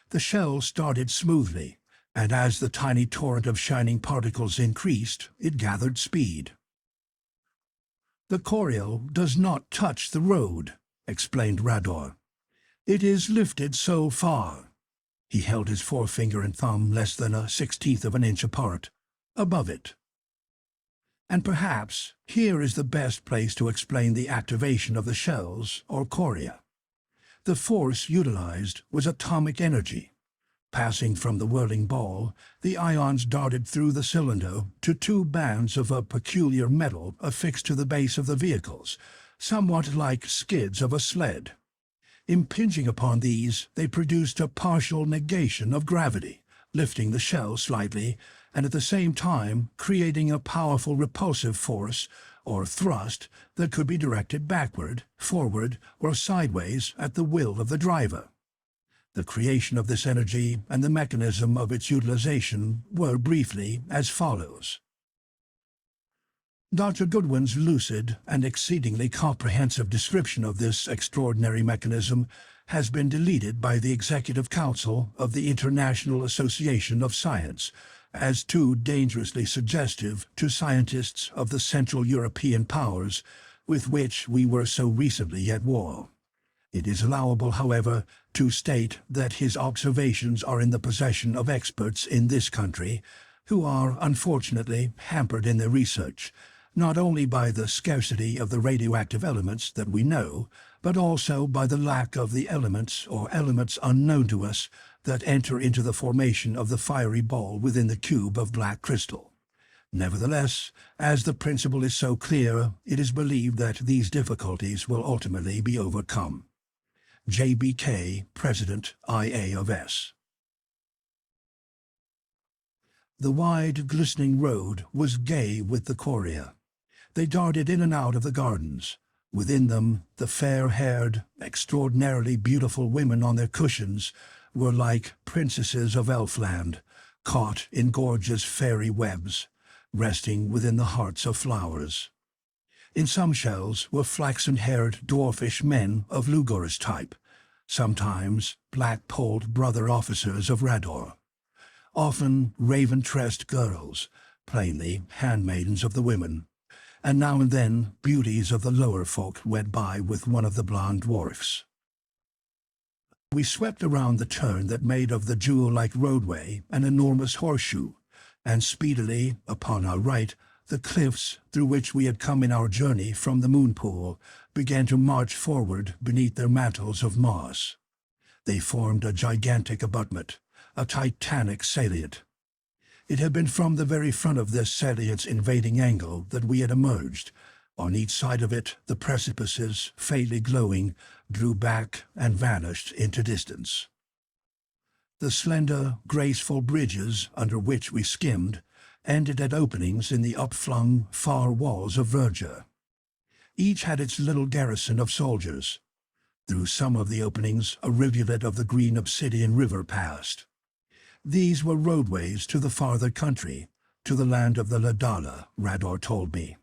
The shell started smoothly, and as the tiny torrent of shining particles increased, it gathered speed. "The chorial does not touch the road," explained Rador. "It is lifted so far." He held his forefinger and thumb less than a 16th of an inch apart, above it. And perhaps here is the best place to explain the activation of the shells, or choria. The force utilized was atomic energy. Passing from the whirling ball, the ions darted through the cylinder to two bands of a peculiar metal affixed to the base of the vehicles, somewhat like skids of a sled. Impinging upon these, they produced a partial negation of gravity, lifting the shell slightly, and at the same time creating a powerful repulsive force, or thrust, that could be directed backward, forward, or sideways at the will of the driver. The creation of this energy and the mechanism of its utilization were briefly as follows. Dr. Goodwin's lucid and exceedingly comprehensive description of this extraordinary mechanism has been deleted by the Executive Council of the International Association of Science as too dangerously suggestive to scientists of the Central European powers with which we were so recently at war. It is allowable, however, to state that his observations are in the possession of experts in this country who are, unfortunately, hampered in their research, not only by the scarcity of the radioactive elements that we know, but also by the lack of the elements or elements unknown to us that enter into the formation of the fiery ball within the cube of black crystal. Nevertheless, as the principle is so clear, it is believed that these difficulties will ultimately be overcome. J.B.K., President, IA of S. The wide, glistening road was gay with the choria. They darted in and out of the gardens. Within them, the fair-haired, extraordinarily beautiful women on their cushions were like princesses of Elfland, caught in gorgeous fairy webs, resting within the hearts of flowers. In some shells were flaxen-haired dwarfish men of Lugur's type, sometimes black-polled brother officers of Rador, often raven-tressed girls, plainly handmaidens of the women, and now and then beauties of the lower folk went by with one of the blonde dwarfs. We swept around the turn that made of the jewel-like roadway an enormous horseshoe, and speedily, upon our right, the cliffs through which we had come in our journey from the moon pool began to march forward beneath their mantles of moss. They formed a gigantic abutment, a titanic salient. It had been from the very front of this salient's invading angle that we had emerged. On each side of it, the precipices, faintly glowing, drew back and vanished into distance. The slender, graceful bridges under which we skimmed ended at openings in the upflung, far walls of verdure. Each had its little garrison of soldiers. Through some of the openings, a rivulet of the green obsidian river passed. These were roadways to the farther country, to the land of the Ladala, Rador told me,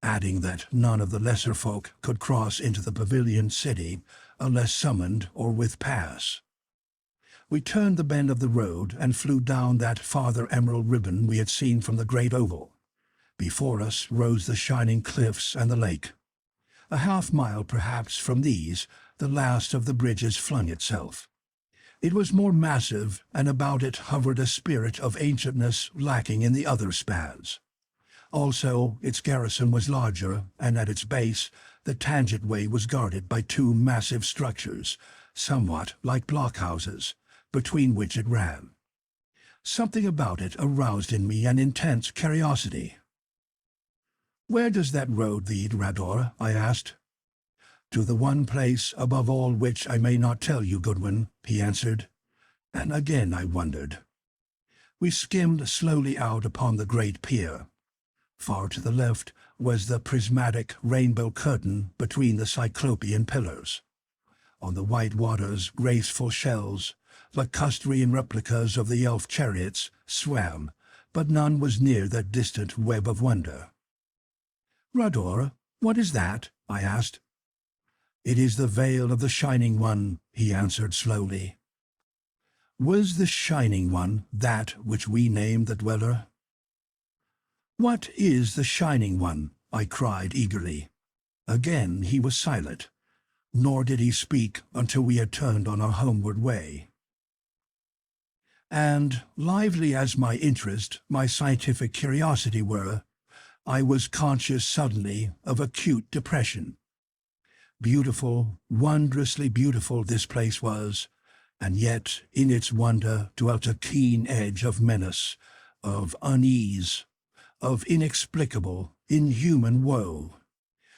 adding that none of the lesser folk could cross into the pavilion city unless summoned or with pass. We turned the bend of the road and flew down that farther emerald ribbon we had seen from the great oval. Before us rose the shining cliffs and the lake. A half-mile perhaps from these, the last of the bridges flung itself. It was more massive, and about it hovered a spirit of ancientness lacking in the other spans. Also, its garrison was larger, and at its base, the tangent way was guarded by two massive structures, somewhat like blockhouses, between which it ran. Something about it aroused in me an intense curiosity. "Where does that road lead, Rador?" I asked. "To the one place above all which I may not tell you, Goodwin," he answered. And again I wondered. We skimmed slowly out upon the great pier. Far to the left was the prismatic rainbow curtain between the cyclopean pillars. On the white waters, graceful shells, lacustrine replicas of the elf chariots, swam, but none was near that distant web of wonder. "Rador, what is that?" I asked. "It is the veil of the Shining One," he answered slowly. Was the Shining One that which we named the Dweller? "What is the Shining One?" I cried eagerly. Again he was silent, nor did he speak until we had turned on our homeward way. And, lively as my interest, my scientific curiosity were, I was conscious suddenly of acute depression. Beautiful, wondrously beautiful this place was, and yet in its wonder dwelt a keen edge of menace, of unease, of inexplicable, inhuman woe.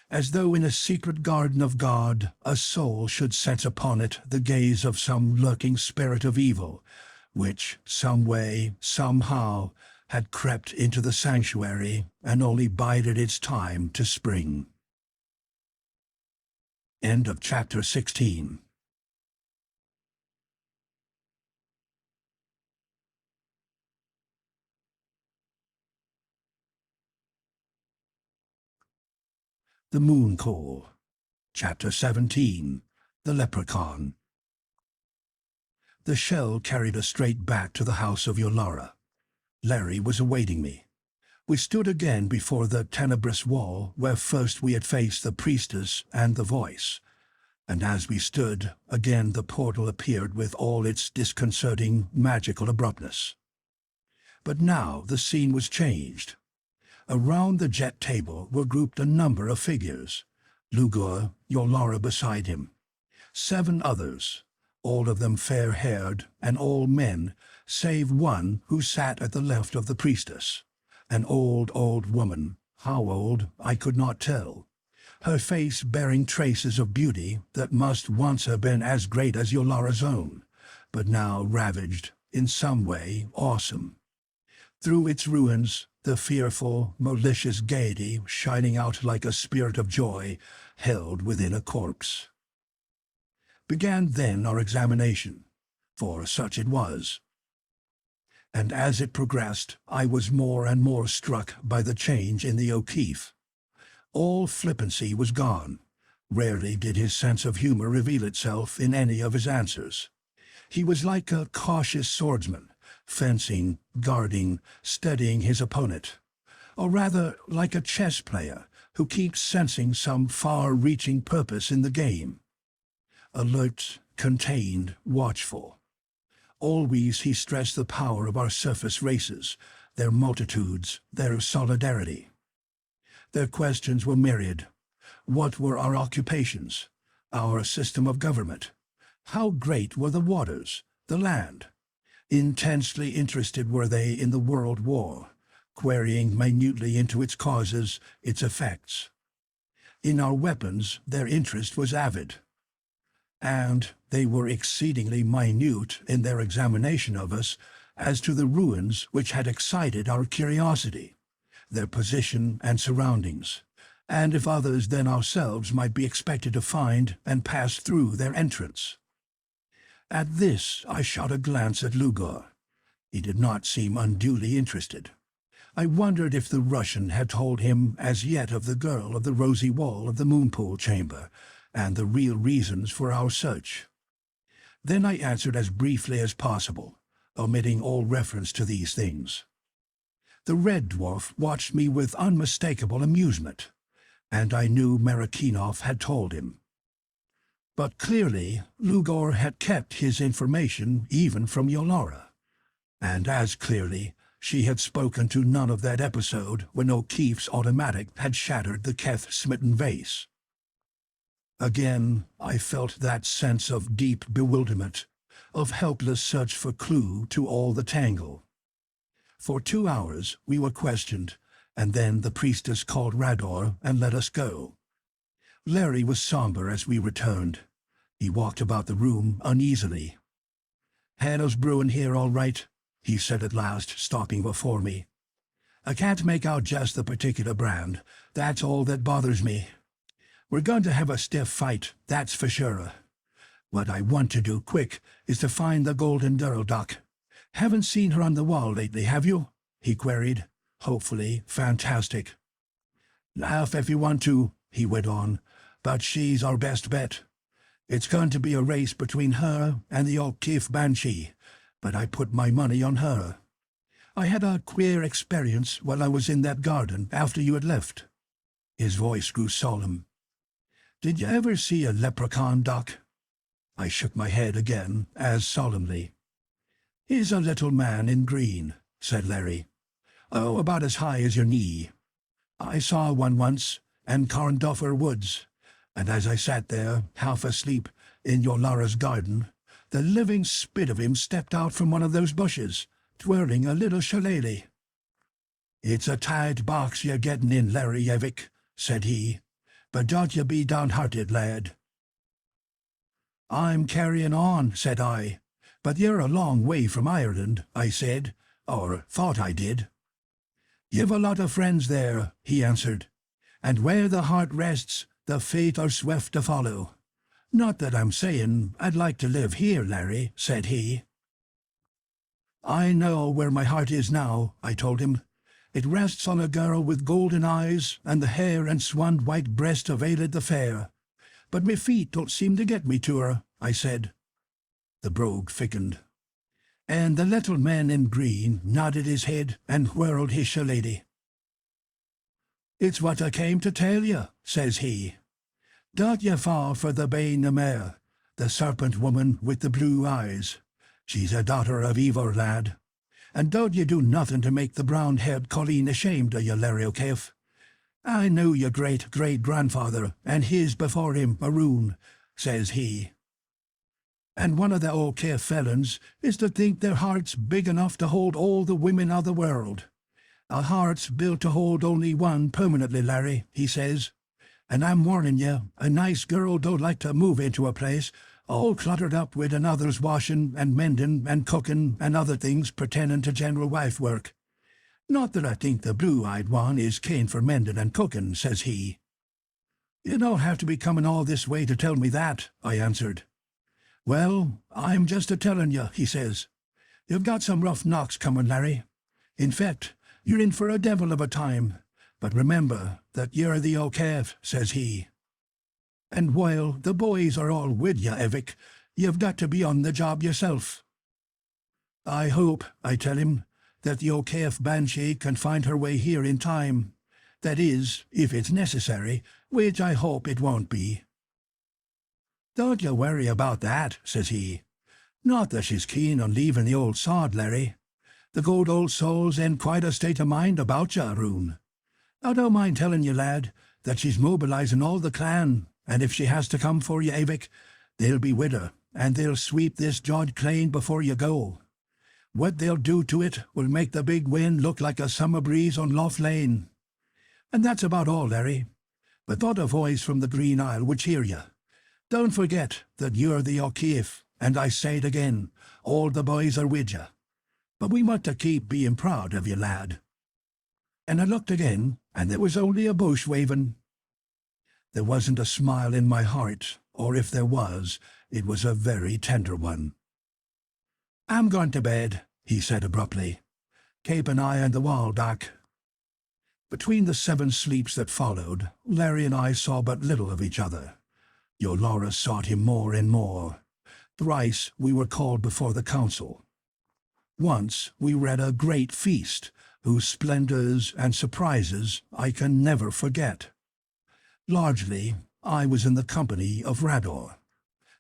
As though in a secret garden of God a soul should set upon it the gaze of some lurking spirit of evil, which, some way, somehow, had crept into the sanctuary and only bided its time to spring. End of chapter 16. The Moon Call. Chapter 17. The Leprechaun. The shell carried us straight back to the house of Yolara. Larry was awaiting me. We stood again before the tenebrous wall where first we had faced the Priestess and the Voice, and as we stood, again the portal appeared with all its disconcerting, magical abruptness. But now the scene was changed. Around the jet table were grouped a number of figures. Lugur, Yolara beside him. 7 others, all of them fair-haired and all men, save one who sat at the left of the Priestess. An old woman, how old I could not tell, her face bearing traces of beauty that must once have been as great as Yolara's own, but now ravaged, in some way awesome. Through its ruins, the fearful, malicious gaiety shining out like a spirit of joy held within a corpse. Began then our examination, for such it was. And as it progressed, I was more and more struck by the change in the O'Keefe. All flippancy was gone. Rarely did his sense of humor reveal itself in any of his answers. He was like a cautious swordsman, fencing, guarding, studying his opponent, or rather like a chess player who keeps sensing some far-reaching purpose in the game. Alert, contained, watchful. Always he stressed the power of our surface races, their multitudes, their solidarity. Their questions were myriad. What were our occupations? Our system of government? How great were the waters, the land? Intensely interested were they in the world war, querying minutely into its causes, its effects. In our weapons their interest was avid. And they were exceedingly minute in their examination of us as to the ruins which had excited our curiosity, their position and surroundings, and if others than ourselves might be expected to find and pass through their entrance. At this I shot a glance at Lugur. He did not seem unduly interested. I wondered if the Russian had told him as yet of the girl of the rosy wall of the moonpool chamber, and the real reasons for our search. Then I answered as briefly as possible, omitting all reference to these things. The Red Dwarf watched me with unmistakable amusement, and I knew Marakinov had told him. But clearly Lugur had kept his information even from Yolara, and as clearly she had spoken to none of that episode when O'Keefe's automatic had shattered the Keth-smitten vase. Again I felt that sense of deep bewilderment, of helpless search for clue to all the tangle. For 2 hours we were questioned, and then the Priestess called Rador and let us go. Larry was somber as we returned. He walked about the room uneasily. "Hannah's brewing here all right," he said at last, stopping before me. "I can't make out just the particular brand. That's all that bothers me. We're going to have a stiff fight, that's for sure. What I want to do quick is to find the Golden Girl, Doc. Haven't seen her on the wall lately, have you?" he queried, hopefully fantastic. "Laugh if you want to," he went on, "but she's our best bet. It's going to be a race between her and the O'Keefe Banshee, but I put my money on her. I had a queer experience while I was in that garden after you had left." His voice grew solemn. "Did you ever see a leprechaun, Doc?" I shook my head again, as solemnly. "He's a little man in green," said Larry. "Oh, about as high as your knee. I saw one once in Carndoffer Woods, and as I sat there, half asleep, in Yolara's garden, the living spit of him stepped out from one of those bushes, twirling a little shillelagh. 'It's a tight box you're getting in, Larry Evick,' said he, 'but don't you be downhearted, lad.' 'I'm carrying on,' said I. 'But you're a long way from Ireland,' I said, or thought I did. 'You've a lot of friends there,' he answered, 'and where the heart rests, the fate are swift to follow. Not that I'm saying I'd like to live here, Larry,' said he. 'I know where my heart is now,' I told him. 'It rests on a girl with golden eyes and the hair and swan-white breast of Aelid the Fair. But me feet don't seem to get me to her,' I said. The brogue thickened, and the little man in green nodded his head and whirled his shillelagh. 'It's what I came to tell you,' says he. 'Don't ye fall for the Bain na Mare, the serpent woman with the blue eyes. She's a daughter of evil, lad. And don't ye do nothing to make the brown-haired colleen ashamed of you, Larry O'Keefe. I knew your great-great-grandfather, and his before him, Maroon,' says he. 'And one of the O'Keefe felons is to think their heart's big enough to hold all the women of the world. A heart's built to hold only one permanently, Larry,' he says. 'And I'm warning you, a nice girl don't like to move into a place all cluttered up with another's washing and mending and cooking and other things pretending to general wife work. Not that I think the blue-eyed one is keen for mending and cooking,' says he. 'You don't have to be coming all this way to tell me that,' I answered. 'Well, I'm just a-telling you,' he says. 'You've got some rough knocks coming, Larry. In fact, you're in for a devil of a time. But remember that you're the O'Keefe,' says he. 'And while the boys are all with you, Evick, you've got to be on the job yourself.' 'I hope,' I tell him, 'that the O'Keefe Banshee can find her way here in time. That is, if it's necessary, which I hope it won't be.' 'Don't you worry about that,' says he. 'Not that she's keen on leaving the old sod, Larry. The good old soul's in quite a state of mind about you, Aroon. I don't mind telling you, lad, that she's mobilising all the clan, and if she has to come for you, Evick, they'll be with her, and they'll sweep this Jod Clane before you go. What they'll do to it will make the big wind look like a summer breeze on Lough Lane. And that's about all, Larry. But thought a voice from the Green Isle would cheer you. Don't forget that you're the O'Keefe, and I say it again, all the boys are with you. But we want to keep being proud of you, lad.' And I looked again, and there was only a bush waving. There wasn't a smile in my heart, or if there was, it was a very tender one. 'I'm going to bed,' he said abruptly. 'Keep an eye on the wall, Doc.' Between the 7 sleeps that followed, Larry and I saw but little of each other. Yolara sought him more and more. Thrice we were called before the council. Once we were at a great feast, whose splendors and surprises I can never forget. Largely, I was in the company of Rador.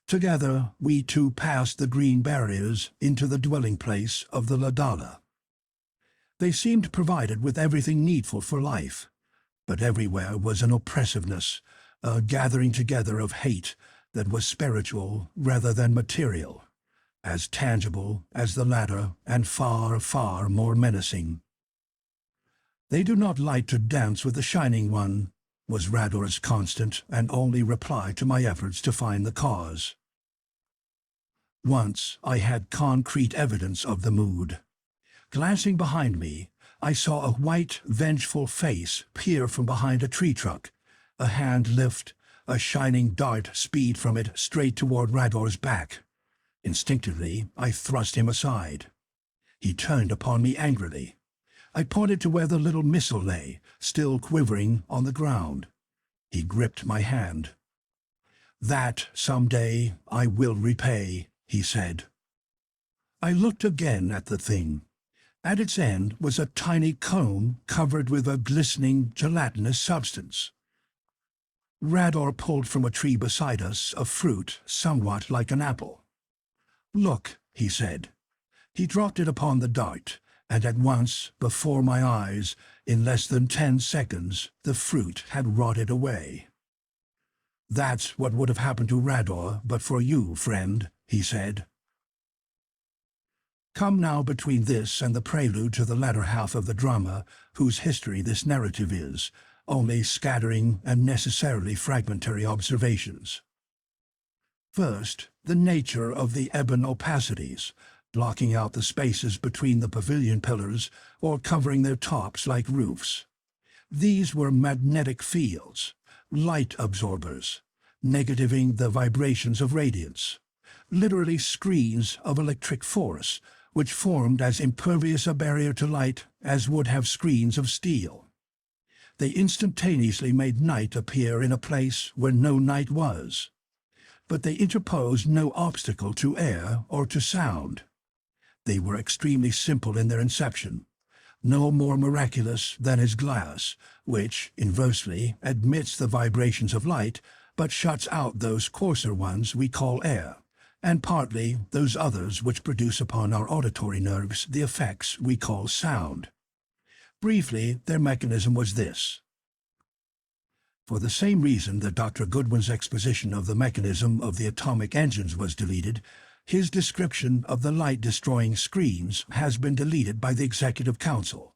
Together we two passed the green barriers into the dwelling place of the Ladala. They seemed provided with everything needful for life, but everywhere was an oppressiveness, a gathering together of hate that was spiritual rather than material, as tangible as the latter and far, far more menacing. 'They do not like to dance with the Shining One,' was Rador's constant and only reply to my efforts to find the cause. Once I had concrete evidence of the mood. Glancing behind me, I saw a white, vengeful face peer from behind a tree trunk, a hand lift, a shining dart speed from it straight toward Rador's back. Instinctively, I thrust him aside. He turned upon me angrily. I pointed to where the little missile lay, still quivering on the ground. He gripped my hand. 'That, some day, I will repay,' he said. I looked again at the thing. At its end was a tiny cone covered with a glistening, gelatinous substance. Rador pulled from a tree beside us a fruit somewhat like an apple. 'Look,' he said. He dropped it upon the dart, and at once, before my eyes, in less than 10 seconds, the fruit had rotted away. "That's what would have happened to Rador but for you, friend," he said. Come now between this and the prelude to the latter half of the drama, whose history this narrative is, only scattering and necessarily fragmentary observations. First, the nature of the ebon opacities, blocking out the spaces between the pavilion pillars or covering their tops like roofs. These were magnetic fields, light absorbers, negativing the vibrations of radiance, literally screens of electric force, which formed as impervious a barrier to light as would have screens of steel. They instantaneously made night appear in a place where no night was, but they interposed no obstacle to air or to sound. They were extremely simple in their inception, no more miraculous than is glass, which, inversely, admits the vibrations of light, but shuts out those coarser ones we call air, and partly those others which produce upon our auditory nerves the effects we call sound. Briefly, their mechanism was this. For the same reason that Dr. Goodwin's exposition of the mechanism of the atomic engines was deleted, his description of the light-destroying screens has been deleted by the Executive Council.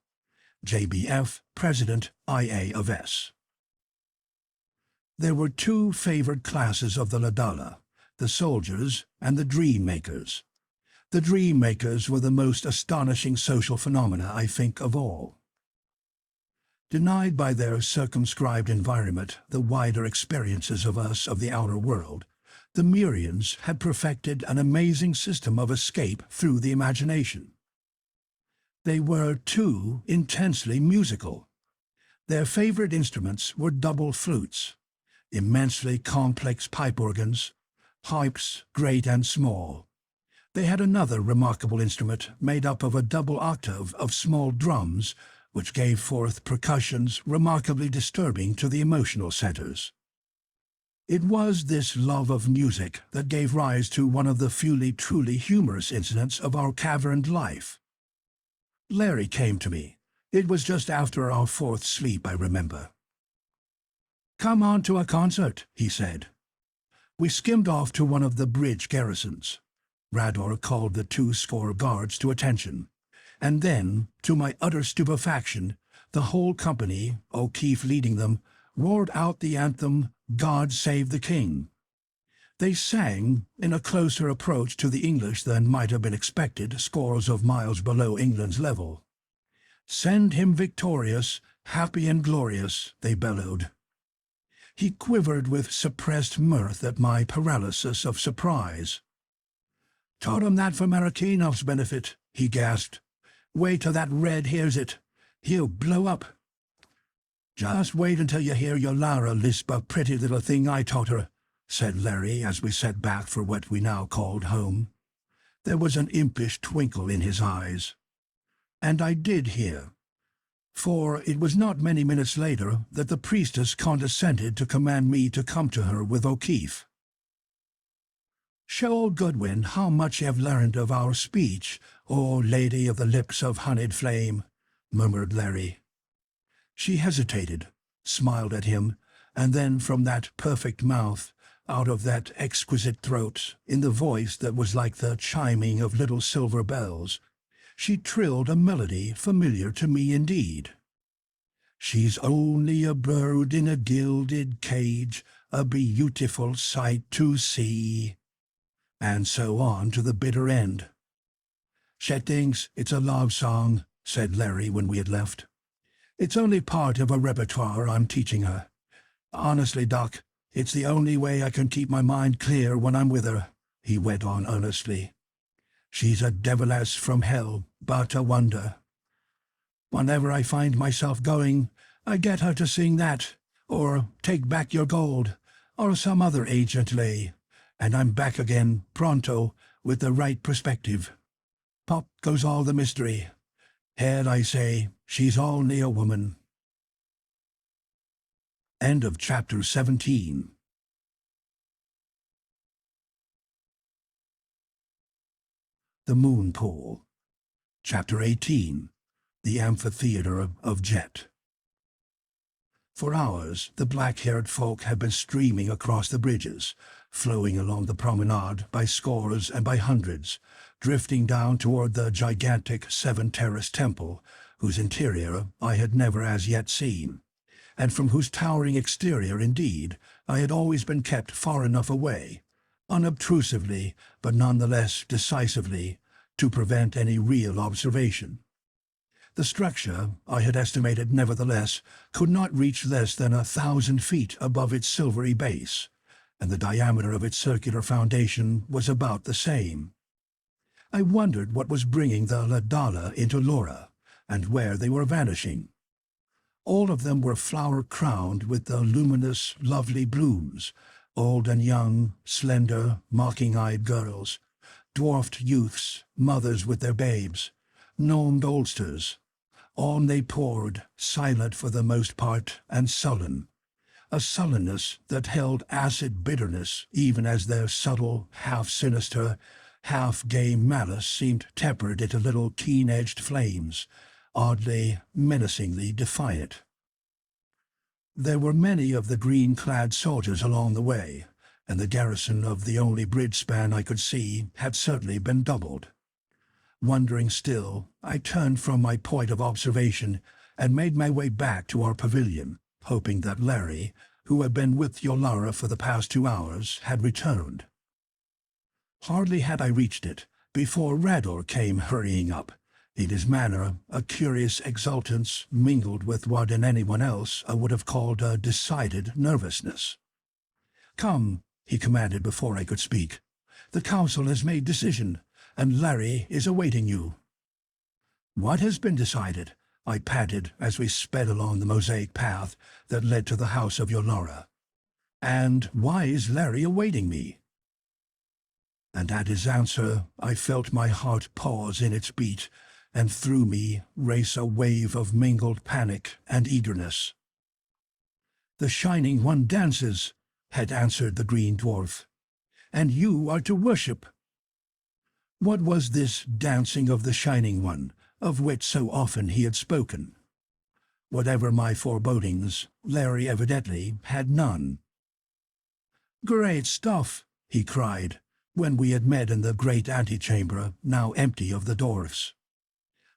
JBF, President, IA of S. There were two favored classes of the Ladala, the soldiers and the dream makers. The dream makers were the most astonishing social phenomena, I think, of all. Denied by their circumscribed environment the wider experiences of us of the outer world, the Murians had perfected an amazing system of escape through the imagination. They were, too, intensely musical. Their favorite instruments were double flutes, immensely complex pipe organs, pipes great and small. They had another remarkable instrument made up of a double octave of small drums, which gave forth percussions remarkably disturbing to the emotional centers. It was this love of music that gave rise to one of the few truly humorous incidents of our caverned life. Larry came to me. It was just after our fourth sleep, I remember. "Come on to a concert," he said. We skimmed off to one of the bridge garrisons. Rador called the 20 guards to attention, and then, to my utter stupefaction, the whole company, O'Keefe leading them, roared out the anthem, "God Save the King." They sang, in a closer approach to the English than might have been expected scores of miles below England's level. "Send him victorious, happy and glorious," they bellowed. He quivered with suppressed mirth at my paralysis of surprise. "Taught him that for Marrakenov's benefit," he gasped. "Wait till that red hears it. He'll blow up." "Just wait until you hear Yolara lisp a pretty little thing I taught her," said Larry as we set back for what we now called home. There was an impish twinkle in his eyes. And I did hear, for it was not many minutes later that the priestess condescended to command me to come to her with O'Keefe. "Show old Goodwin how much you have learned of our speech, O Lady of the Lips of Honeyed Flame," murmured Larry. She hesitated, smiled at him, and then from that perfect mouth, out of that exquisite throat, in the voice that was like the chiming of little silver bells, she trilled a melody familiar to me indeed. "She's only a bird in a gilded cage, a beautiful sight to see," and so on to the bitter end. "She thinks it's a love song," said Larry when we had left. "It's only part of a repertoire I'm teaching her. Honestly, Doc, it's the only way I can keep my mind clear when I'm with her," he went on earnestly. "She's a deviless from hell, but a wonder. Whenever I find myself going, I get her to sing that, or Take Back Your Gold, or some other ancient lay, and I'm back again, pronto, with the right perspective. Pop goes all the mystery. Hell, I say, she's only a woman." End of chapter 17. The Moon Pool. Chapter 18. The Amphitheater of Jet. For hours, the black-haired folk had been streaming across the bridges, flowing along the promenade by scores and by hundreds, drifting down toward the gigantic seven-terrace temple, whose interior I had never as yet seen, and from whose towering exterior, indeed, I had always been kept far enough away, unobtrusively, but nonetheless decisively, to prevent any real observation. The structure, I had estimated nevertheless, could not reach less than 1,000 feet above its silvery base, and the diameter of its circular foundation was about the same. I wondered what was bringing the Ladala into Lora, and where they were vanishing. All of them were flower-crowned with the luminous, lovely blooms, old and young, slender, mocking-eyed girls, dwarfed youths, mothers with their babes, gnomed oldsters. On they poured, silent for the most part, and sullen, a sullenness that held acid bitterness even as their subtle, half-sinister, half-gay malice seemed tempered into little keen-edged flames, oddly, menacingly defiant. There were many of the green-clad soldiers along the way, and the garrison of the only bridge span I could see had certainly been doubled. Wondering still, I turned from my point of observation and made my way back to our pavilion, hoping that Larry, who had been with Yolara for the past 2 hours, had returned. Hardly had I reached it before Rador came hurrying up, in his manner a curious exultance mingled with what in anyone else I would have called a decided nervousness. "Come," he commanded before I could speak. "The council has made decision, and Larry is awaiting you." "What has been decided?" I panted as we sped along the mosaic path that led to the house of Yolara. "And why is Larry awaiting me?" And at his answer I felt my heart pause in its beat, and through me race a wave of mingled panic and eagerness. "The Shining One dances," had answered the green dwarf, "and you are to worship." What was this dancing of the Shining One, of which so often he had spoken? Whatever my forebodings, Larry evidently had none. "Great stuff," he cried, when we had met in the great antechamber, now empty of the dwarfs.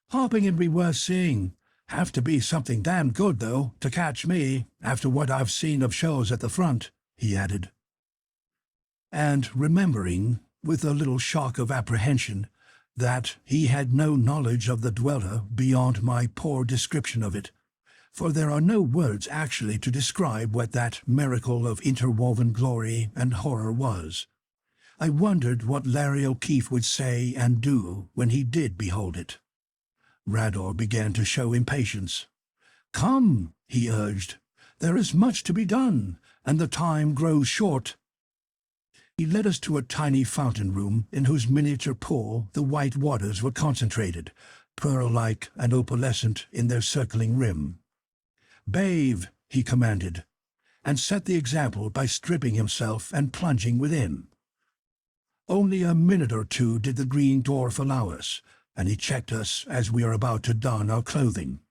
"Hopping and be worth seeing. Have to be something damn good, though, to catch me, after what I've seen of shows at the front," he added. And remembering, with a little shock of apprehension, that he had no knowledge of the dweller beyond my poor description of it, for there are no words actually to describe what that miracle of interwoven glory and horror was, I wondered what Larry O'Keefe would say and do when he did behold it. Rador began to show impatience. "Come," he urged. "There is much to be done, and the time grows short." He led us to a tiny fountain room in whose miniature pool the white waters were concentrated, pearl-like and opalescent in their circling rim. "Bathe," he commanded, and set the example by stripping himself and plunging within. Only a minute or two did the green dwarf allow us, and he checked us as we were about to don our clothing.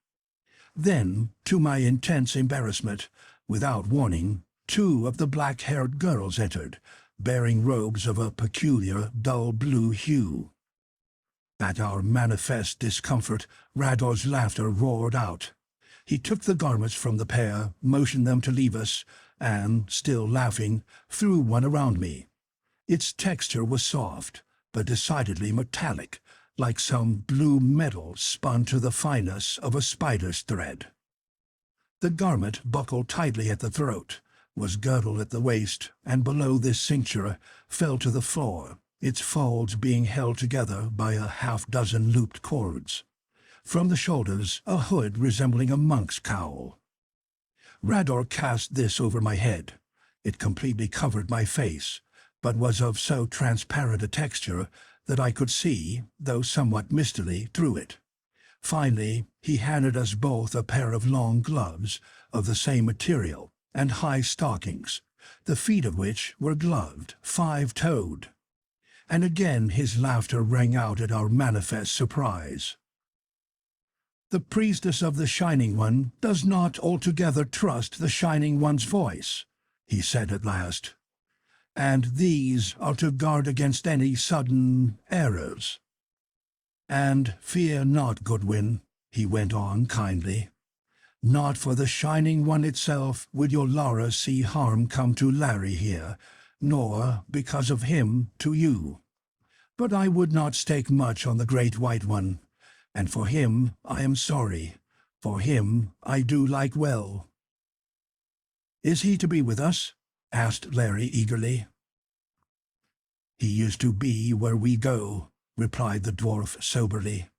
Then, to my intense embarrassment, without warning, 2 of the black-haired girls entered, bearing robes of a peculiar dull blue hue. At our manifest discomfort, Rador's laughter roared out. He took the garments from the pair, motioned them to leave us, and, still laughing, threw one around me. Its texture was soft, but decidedly metallic, like some blue metal spun to the fineness of a spider's thread. The garment buckled tightly at the throat, was girdled at the waist, and below this cincture fell to the floor, its folds being held together by a half-dozen looped cords. From the shoulders, a hood resembling a monk's cowl. Rador cast this over my head. It completely covered my face, but was of so transparent a texture that I could see, though somewhat mistily, through it. Finally, he handed us both a pair of long gloves of the same material, and high stockings, the feet of which were gloved, 5-toed. And again his laughter rang out at our manifest surprise. The Priestess of the Shining One does not altogether trust the Shining One's voice, he said at last. And these are to guard against any sudden errors. And fear not, Goodwin, he went on kindly. Not for the Shining One itself would Yolara see harm come to Larry here, nor, because of him, to you. But I would not stake much on the Great White One, and for him I am sorry. For him I do like well. Is he to be with us? Asked Larry eagerly. He used to be where we go, replied the dwarf soberly.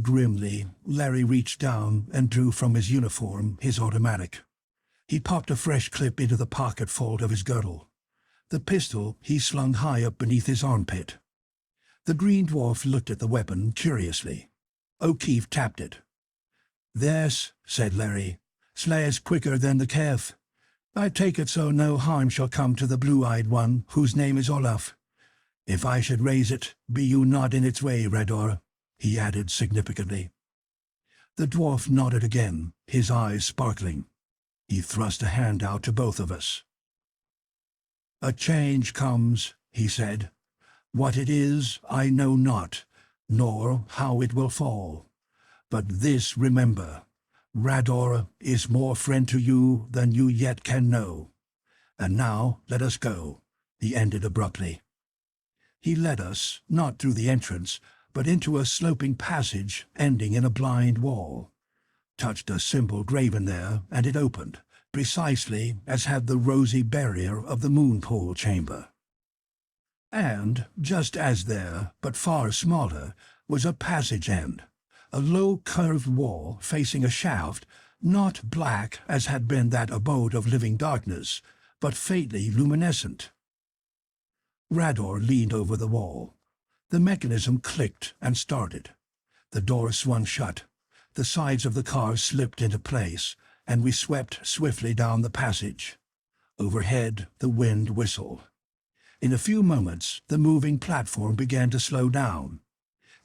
Grimly, Larry reached down and drew from his uniform his automatic. He popped a fresh clip into the pocket fold of his girdle. The pistol he slung high up beneath his armpit. The green dwarf looked at the weapon curiously. O'Keefe tapped it. "This," said Larry, "slays quicker than the calf. I take it so no harm shall come to the blue-eyed one, whose name is Olaf. If I should raise it, be you not in its way, Rador," he added significantly. The dwarf nodded again, his eyes sparkling. He thrust a hand out to both of us. "A change comes," he said. "What it is, I know not, nor how it will fall. But this remember, Rador is more friend to you than you yet can know. And now let us go," he ended abruptly. He led us, not through the entrance, but into a sloping passage ending in a blind wall. Touched a symbol graven there, and it opened, precisely as had the rosy barrier of the moon-pool chamber. And, just as there, but far smaller, was a passage end, a low curved wall facing a shaft, not black as had been that abode of living darkness, but faintly luminescent. Rador leaned over the wall. The mechanism clicked and started. The door swung shut. The sides of the car slipped into place, and we swept swiftly down the passage. Overhead, the wind whistled. In a few moments, the moving platform began to slow down.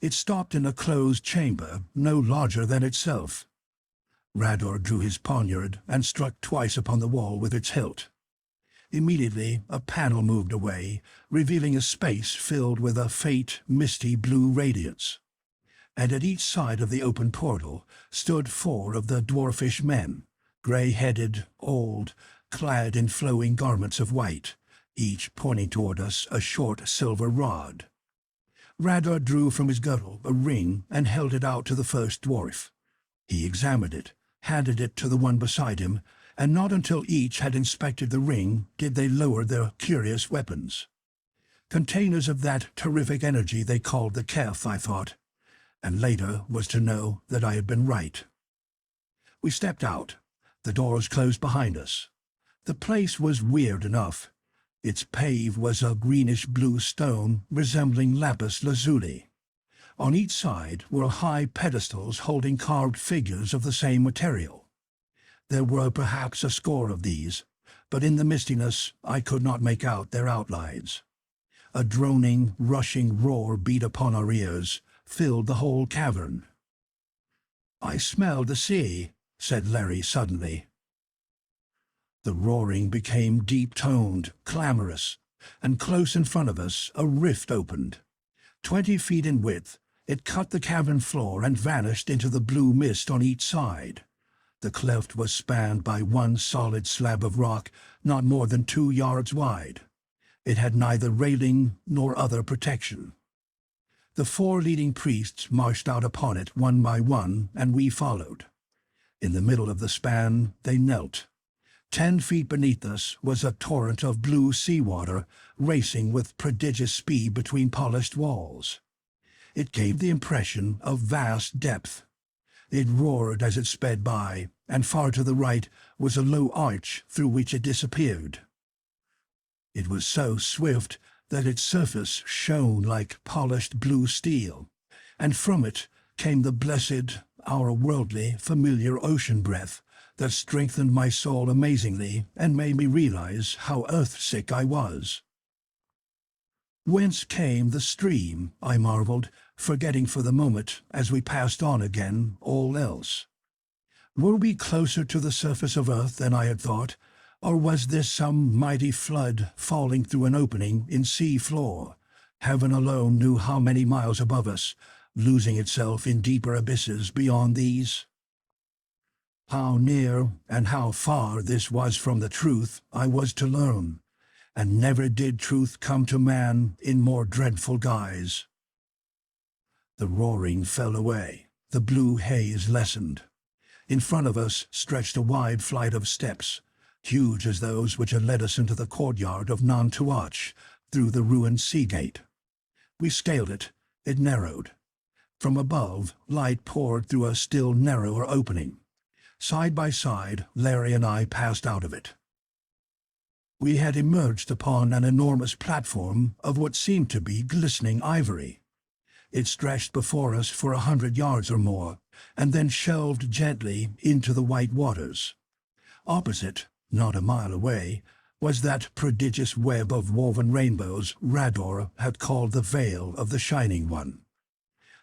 It stopped in a closed chamber no larger than itself. Rador drew his poniard and struck twice upon the wall with its hilt. Immediately, a panel moved away, revealing a space filled with a faint, misty blue radiance. And at each side of the open portal stood 4 of the dwarfish men, grey-headed, old, clad in flowing garments of white, each pointing toward us a short silver rod. Rador drew from his girdle a ring and held it out to the first dwarf. He examined it, handed it to the one beside him, and not until each had inspected the ring did they lower their curious weapons. Containers of that terrific energy they called the Kef, I thought, and later was to know that I had been right. We stepped out. The doors closed behind us. The place was weird enough. Its pave was a greenish-blue stone resembling lapis lazuli. On each side were high pedestals holding carved figures of the same material. There were perhaps a score of these, but in the mistiness I could not make out their outlines. A droning, rushing roar beat upon our ears, filled the whole cavern. "I smell the sea," said Larry suddenly. The roaring became deep-toned, clamorous, and close in front of us a rift opened. 20 feet in width, it cut the cavern floor and vanished into the blue mist on each side. The cleft was spanned by one solid slab of rock not more than 2 yards wide. It had neither railing nor other protection. The 4 leading priests marched out upon it one by one, and we followed. In the middle of the span they knelt. 10 feet beneath us was a torrent of blue seawater racing with prodigious speed between polished walls. It gave the impression of vast depth. It roared as it sped by, and far to the right was a low arch through which it disappeared. It was so swift that its surface shone like polished blue steel, and from it came the blessed, our worldly, familiar ocean breath that strengthened my soul amazingly and made me realize how earth-sick I was. Whence came the stream, I marveled, forgetting for the moment, as we passed on again, all else. Were we closer to the surface of Earth than I had thought, or was this some mighty flood falling through an opening in sea floor? Heaven alone knew how many miles above us, losing itself in deeper abysses beyond these. How near and how far this was from the truth I was to learn, and never did truth come to man in more dreadful guise. The roaring fell away, the blue haze lessened. In front of us stretched a wide flight of steps, huge as those which had led us into the courtyard of Nan-Madol through the ruined sea gate. We scaled it. It narrowed. From above, light poured through a still narrower opening. Side by side, Larry and I passed out of it. We had emerged upon an enormous platform of what seemed to be glistening ivory. It stretched before us for 100 yards or more, and then shelved gently into the white waters. Opposite, not a mile away, was that prodigious web of woven rainbows Rador had called the Veil of the Shining One.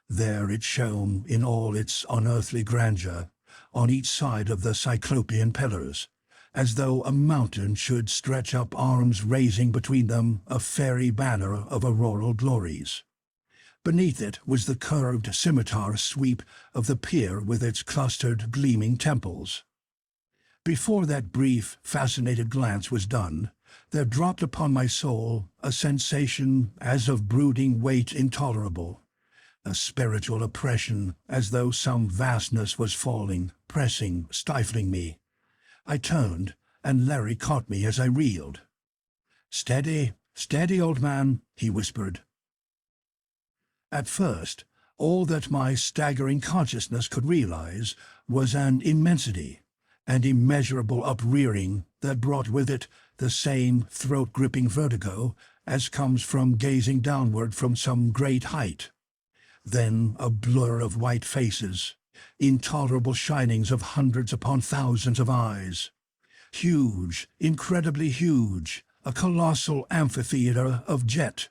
There it shone in all its unearthly grandeur, on each side of the cyclopean pillars, as though a mountain should stretch up arms raising between them a fairy banner of auroral glories. Beneath it was the curved scimitar sweep of the pier with its clustered, gleaming temples. Before that brief, fascinated glance was done, there dropped upon my soul a sensation as of brooding weight intolerable, a spiritual oppression as though some vastness was falling, pressing, stifling me. I turned, and Larry caught me as I reeled. "Steady, steady, old man," he whispered. At first, all that my staggering consciousness could realize was an immensity, an immeasurable uprearing that brought with it the same throat-gripping vertigo as comes from gazing downward from some great height. Then a blur of white faces, intolerable shinings of hundreds upon thousands of eyes. Huge, incredibly huge, a colossal amphitheater of jet,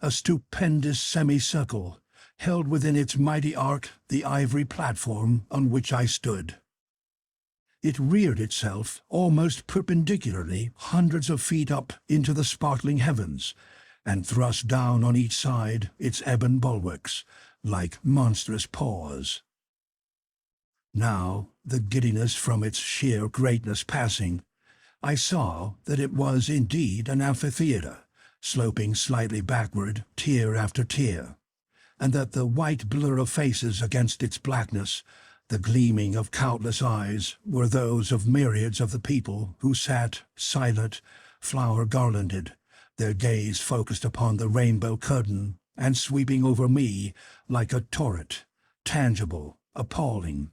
a stupendous semicircle, held within its mighty arc the ivory platform on which I stood. It reared itself almost perpendicularly hundreds of feet up into the sparkling heavens, and thrust down on each side its ebon bulwarks, like monstrous paws. Now, the giddiness from its sheer greatness passing, I saw that it was indeed an amphitheater, sloping slightly backward, tier after tier, and that the white blur of faces against its blackness, the gleaming of countless eyes, were those of myriads of the people who sat, silent, flower-garlanded, their gaze focused upon the rainbow curtain and sweeping over me like a torrent, tangible, appalling.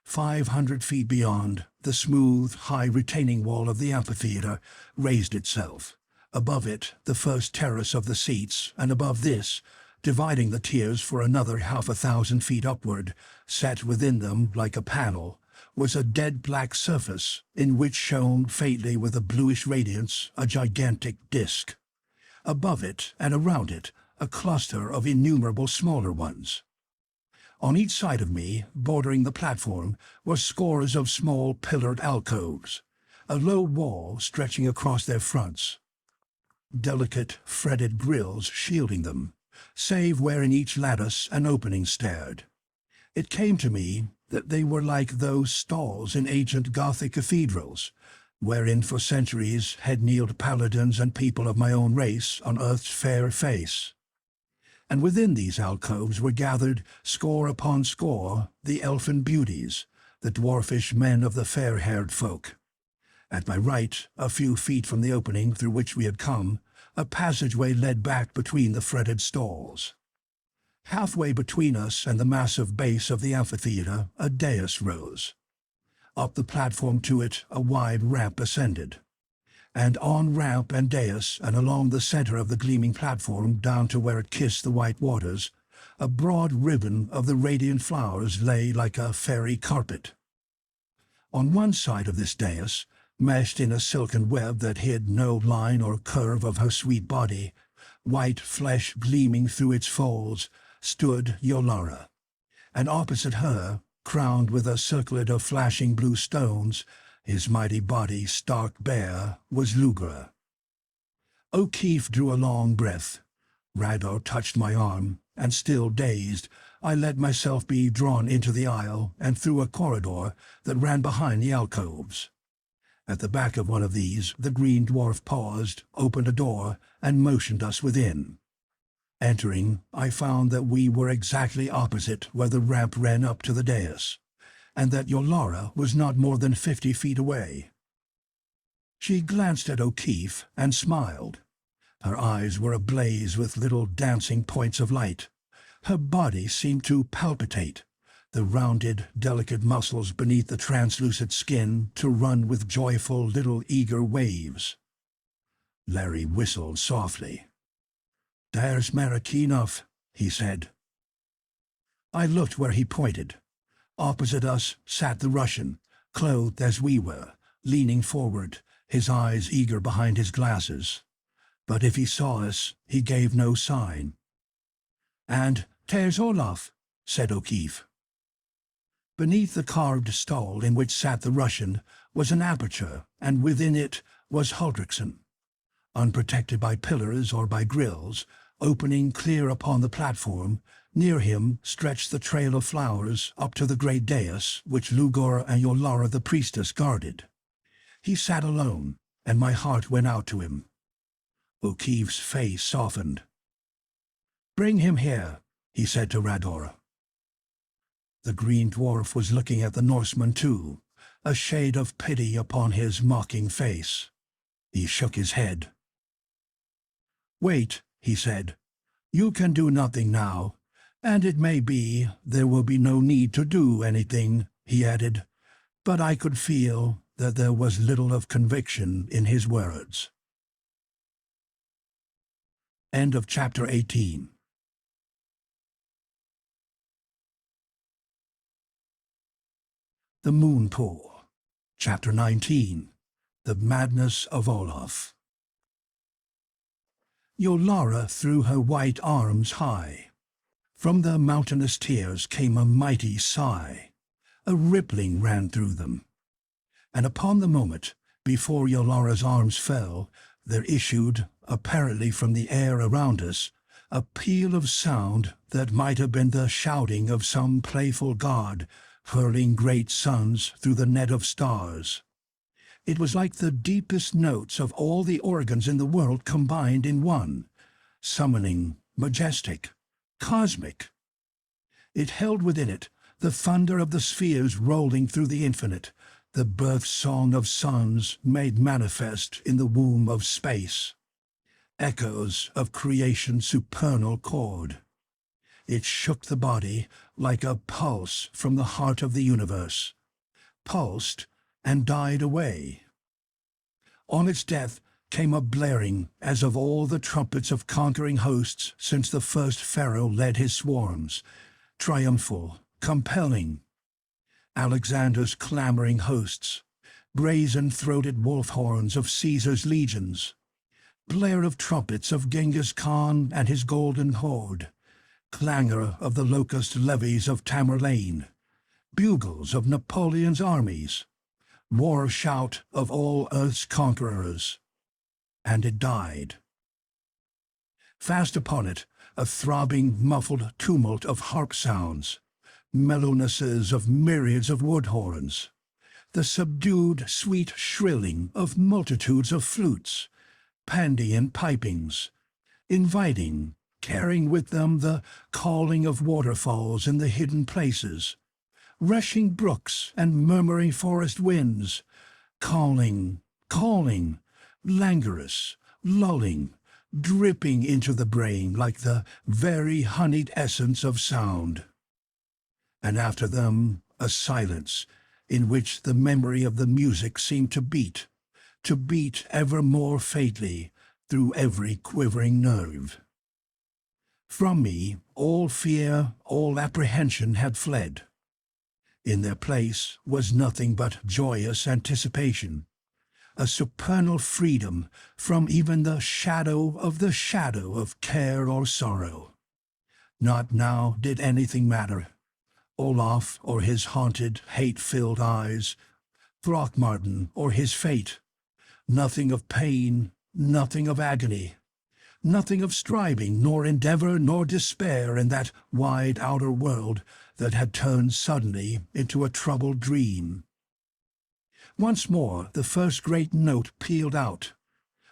500 feet beyond, the smooth, high retaining wall of the amphitheater raised itself. Above it, the first terrace of the seats, and above this, dividing the tiers for another 1,000 feet upward, set within them like a panel, was a dead black surface in which shone faintly with a bluish radiance a gigantic disk. Above it and around it, a cluster of innumerable smaller ones. On each side of me, bordering the platform, were scores of small pillared alcoves, a low wall stretching across their fronts, delicate fretted grills shielding them, save where in each lattice an opening stared. It came to me that they were like those stalls in ancient Gothic cathedrals, wherein for centuries had kneeled paladins and people of my own race on earth's fair face. And within these alcoves were gathered, score upon score, the elfin beauties, the dwarfish men of the fair-haired folk. At my right, a few feet from the opening through which we had come, a passageway led back between the fretted stalls. Halfway between us and the massive base of the amphitheater, a dais rose. Up the platform to it, a wide ramp ascended. And on ramp and dais, and along the center of the gleaming platform down to where it kissed the white waters, a broad ribbon of the radiant flowers lay like a fairy carpet. On one side of this dais, meshed in a silken web that hid no line or curve of her sweet body, white flesh gleaming through its folds, stood Yolara, and opposite her, crowned with a circlet of flashing blue stones, his mighty body stark bare, was Lugur. O'Keefe drew a long breath. Rador touched my arm, and still dazed, I let myself be drawn into the aisle and through a corridor that ran behind the alcoves. At the back of one of these, the green dwarf paused, opened a door, and motioned us within. Entering, I found that we were exactly opposite where the ramp ran up to the dais, and that Yolara was not more than 50 feet away. She glanced at O'Keefe and smiled. Her eyes were ablaze with little dancing points of light. Her body seemed to palpitate, the rounded, delicate muscles beneath the translucent skin to run with joyful little eager waves. Larry whistled softly. "There's Merritt enough," he said. I looked where he pointed. Opposite us sat the Russian, clothed as we were, leaning forward, his eyes eager behind his glasses. But if he saw us, he gave no sign. "And there's Olaf," said O'Keefe. Beneath the carved stall in which sat the Russian was an aperture, and within it was Huldrickson. Unprotected by pillars or by grills, opening clear upon the platform, near him stretched the trail of flowers up to the great dais which Lugur and Yolara the Priestess guarded. He sat alone, and my heart went out to him. O'Keefe's face softened. "Bring him here," he said to Rador. The green dwarf was looking at the Norseman too, a shade of pity upon his mocking face. He shook his head. "Wait," he said. "You can do nothing now, and it may be there will be no need to do anything," he added, but I could feel that there was little of conviction in his words. End of chapter 18. The Moon Pool. Chapter 19. The Madness of Olaf. Yolara threw her white arms high. From the mountainous tears came a mighty sigh. A rippling ran through them. And upon the moment, before Yolara's arms fell, there issued, apparently from the air around us, a peal of sound that might have been the shouting of some playful god, hurling great suns through the net of stars. It was like the deepest notes of all the organs in the world combined in one, summoning, majestic, cosmic. It held within it the thunder of the spheres rolling through the infinite, the birth song of suns made manifest in the womb of space, echoes of creation's supernal chord. It shook the body like a pulse from the heart of the universe, pulsed and died away. On its death came a blaring as of all the trumpets of conquering hosts since the first pharaoh led his swarms, triumphal, compelling. Alexander's clamoring hosts, brazen-throated wolf horns of Caesar's legions, blare of trumpets of Genghis Khan and his golden horde, clangor of the locust levies of Tamerlane, bugles of Napoleon's armies, war shout of all earth's conquerors. And it died. Fast upon it, a throbbing, muffled tumult of harp sounds, mellownesses of myriads of wood horns, the subdued, sweet shrilling of multitudes of flutes, Pandean pipings, inviting, carrying with them the calling of waterfalls in the hidden places, rushing brooks and murmuring forest winds, calling, languorous, lulling, dripping into the brain like the very honeyed essence of sound. And after them a silence in which the memory of the music seemed to beat ever more faintly through every quivering nerve. From me all fear, all apprehension had fled. In their place was nothing but joyous anticipation, a supernal freedom from even the shadow of care or sorrow. Not now did anything matter. Olaf or his haunted, hate-filled eyes, Throckmartin or his fate. Nothing of pain, nothing of agony, nothing of striving, nor endeavor, nor despair in that wide outer world that had turned suddenly into a troubled dream. Once more the first great note pealed out.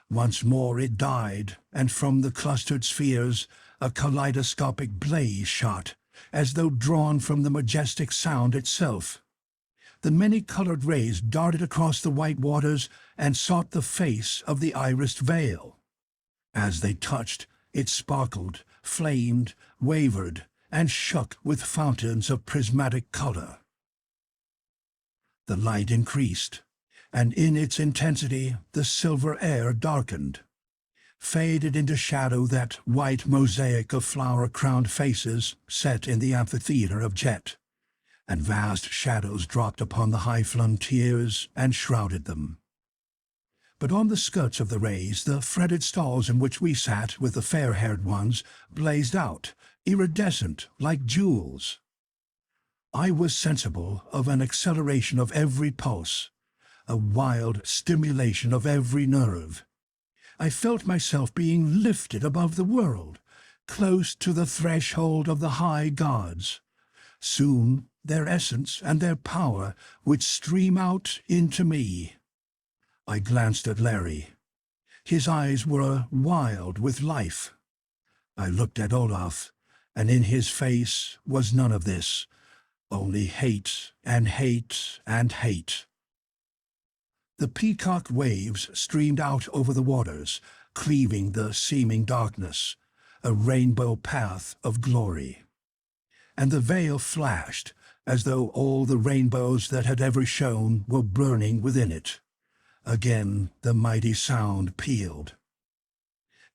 Once more it died, and from the clustered spheres a kaleidoscopic blaze shot, as though drawn from the majestic sound itself. The many-colored rays darted across the white waters and sought the face of the irised veil. As they touched, it sparkled, flamed, wavered, and shook with fountains of prismatic color. The light increased, and in its intensity the silver air darkened, faded into shadow that white mosaic of flower-crowned faces set in the amphitheater of jet, and vast shadows dropped upon the high-flung tiers and shrouded them. But on the skirts of the rays, the fretted stalls in which we sat with the fair-haired ones blazed out, iridescent like jewels. I was sensible of an acceleration of every pulse, a wild stimulation of every nerve. I felt myself being lifted above the world, close to the threshold of the high gods. Soon their essence and their power would stream out into me. I glanced at Larry. His eyes were wild with life. I looked at Olaf, and in his face was none of this, only hate and hate and hate. The peacock waves streamed out over the waters, cleaving the seeming darkness, a rainbow path of glory. And the veil flashed, as though all the rainbows that had ever shone were burning within it. Again the mighty sound pealed.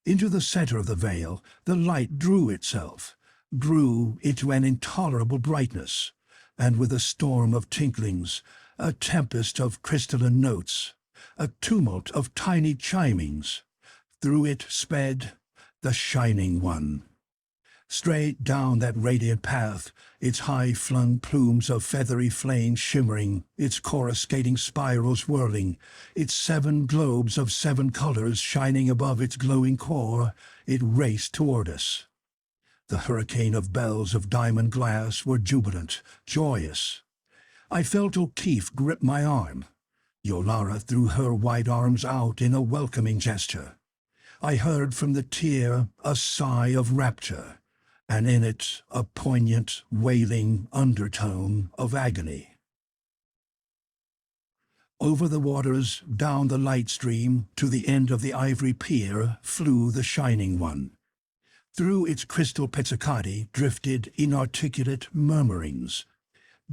Into the center of the veil the light drew itself, grew into an intolerable brightness, and with a storm of tinklings, a tempest of crystalline notes, a tumult of tiny chimings, through it sped the Shining One. Straight down that radiant path, its high-flung plumes of feathery flame shimmering, its coruscating spirals whirling, its 7 globes of 7 colors shining above its glowing core, it raced toward us. The hurricane of bells of diamond glass were jubilant, joyous. I felt O'Keefe grip my arm. Yolara threw her white arms out in a welcoming gesture. I heard from the tier a sigh of rapture, and in it a poignant, wailing undertone of agony. Over the waters, down the light stream, to the end of the ivory pier, flew the Shining One. Through its crystal pizzicati drifted inarticulate murmurings,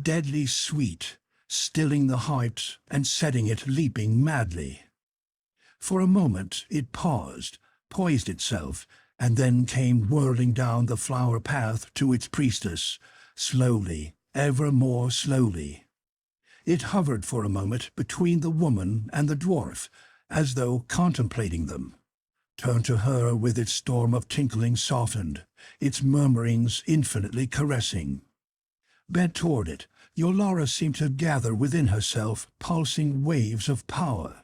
deadly sweet, stilling the heart and setting it leaping madly. For a moment it paused, poised itself, and then came whirling down the flower path to its priestess, slowly, ever more slowly. It hovered for a moment between the woman and the dwarf, as though contemplating them, turned to her with its storm of tinkling softened, its murmurings infinitely caressing. Bent toward it, Yolara seemed to gather within herself pulsing waves of power.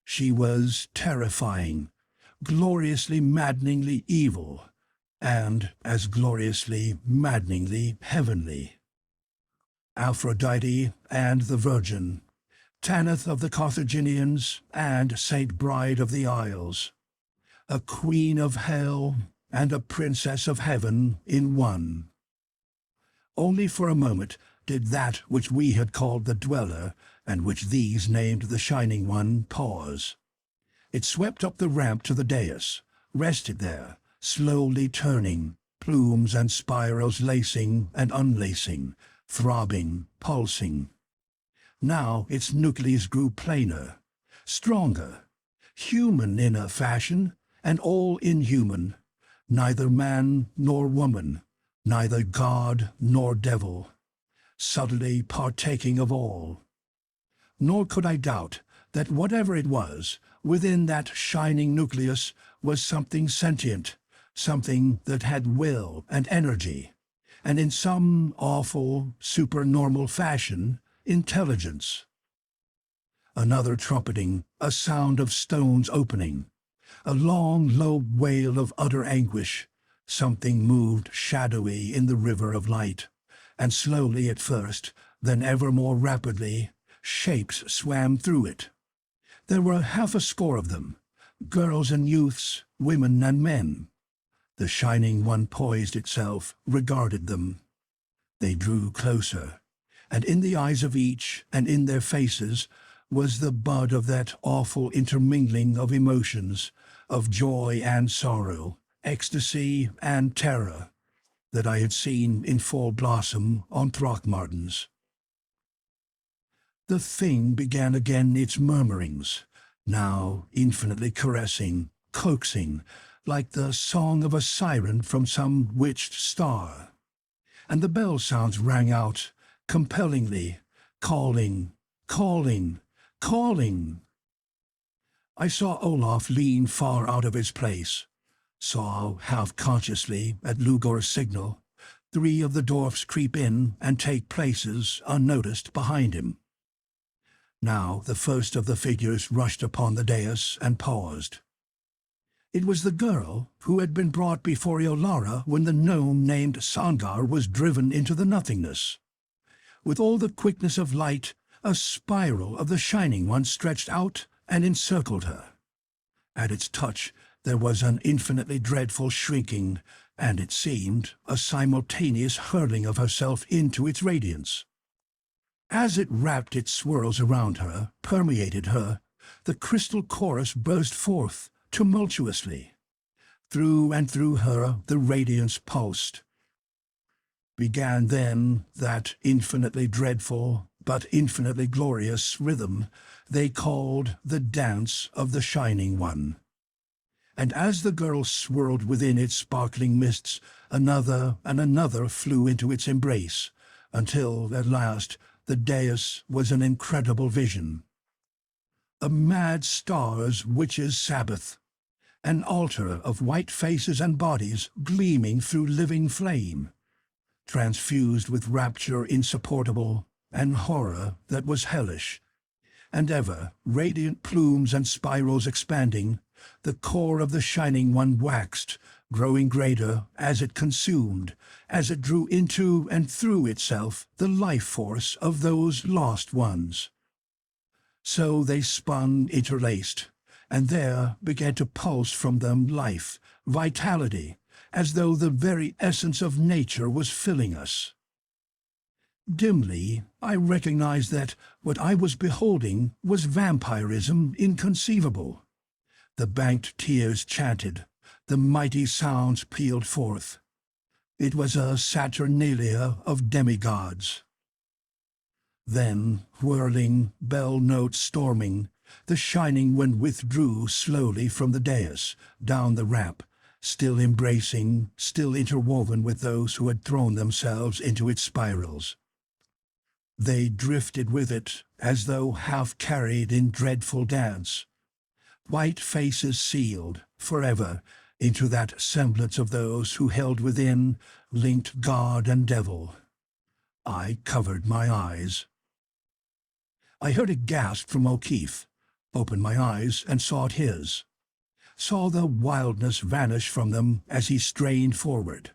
She was terrifying, gloriously maddeningly evil, and as gloriously maddeningly heavenly. Aphrodite and the Virgin, Tanith of the Carthaginians and Saint Bride of the Isles, a queen of hell and a princess of heaven in one. Only for a moment did that which we had called the Dweller, and which these named the Shining One, pause. It swept up the ramp to the dais, rested there, slowly turning, plumes and spirals lacing and unlacing, throbbing, pulsing. Now its nucleus grew plainer, stronger, human in a fashion, and all inhuman, neither man nor woman, neither god nor devil, subtly partaking of all. Nor could I doubt that whatever it was, within that shining nucleus was something sentient, something that had will and energy, and in some awful, supernormal fashion, intelligence. Another trumpeting, a sound of stones opening, a long, low wail of utter anguish. Something moved shadowy in the river of light, and slowly at first, then ever more rapidly, shapes swam through it. There were half a score of them, girls and youths, women and men. The Shining One poised itself, regarded them. They drew closer, and in the eyes of each, and in their faces, was the bud of that awful intermingling of emotions, of joy and sorrow, ecstasy and terror, that I had seen in full blossom on Throckmartin's. The thing began again its murmurings, now infinitely caressing, coaxing, like the song of a siren from some witched star. And the bell sounds rang out, compellingly, calling, calling, calling. I saw Olaf lean far out of his place, saw, half-consciously, at Lugur's signal, 3 of the dwarfs creep in and take places unnoticed behind him. Now the first of the figures rushed upon the dais and paused. It was the girl who had been brought before Yolara when the gnome named Sangar was driven into the nothingness. With all the quickness of light, a spiral of the Shining One stretched out and encircled her. At its touch there was an infinitely dreadful shrinking, and it seemed a simultaneous hurling of herself into its radiance. As it wrapped its swirls around her, permeated her, the crystal chorus burst forth, tumultuously. Through and through her the radiance pulsed. Began then that infinitely dreadful, but infinitely glorious rhythm they called the Dance of the Shining One. And as the girl swirled within its sparkling mists, another and another flew into its embrace, until, at last, the dais was an incredible vision. A mad star's witch's Sabbath, an altar of white faces and bodies gleaming through living flame, transfused with rapture insupportable and horror that was hellish, and ever radiant plumes and spirals expanding, the core of the Shining One waxed, growing greater as it consumed, as it drew into and through itself the life force of those lost ones. So they spun interlaced, and there began to pulse from them life, vitality, as though the very essence of nature was filling us. Dimly, I recognized that what I was beholding was vampirism inconceivable. The banked tears chanted, the mighty sounds pealed forth. It was a saturnalia of demigods. Then, whirling, bell notes storming, the Shining One withdrew slowly from the dais, down the ramp, still embracing, still interwoven with those who had thrown themselves into its spirals. They drifted with it, as though half-carried in dreadful dance. White faces sealed, forever, into that semblance of those who held within, linked God and devil. I covered my eyes. I heard a gasp from O'Keefe, opened my eyes and sought his. Saw the wildness vanish from them as he strained forward.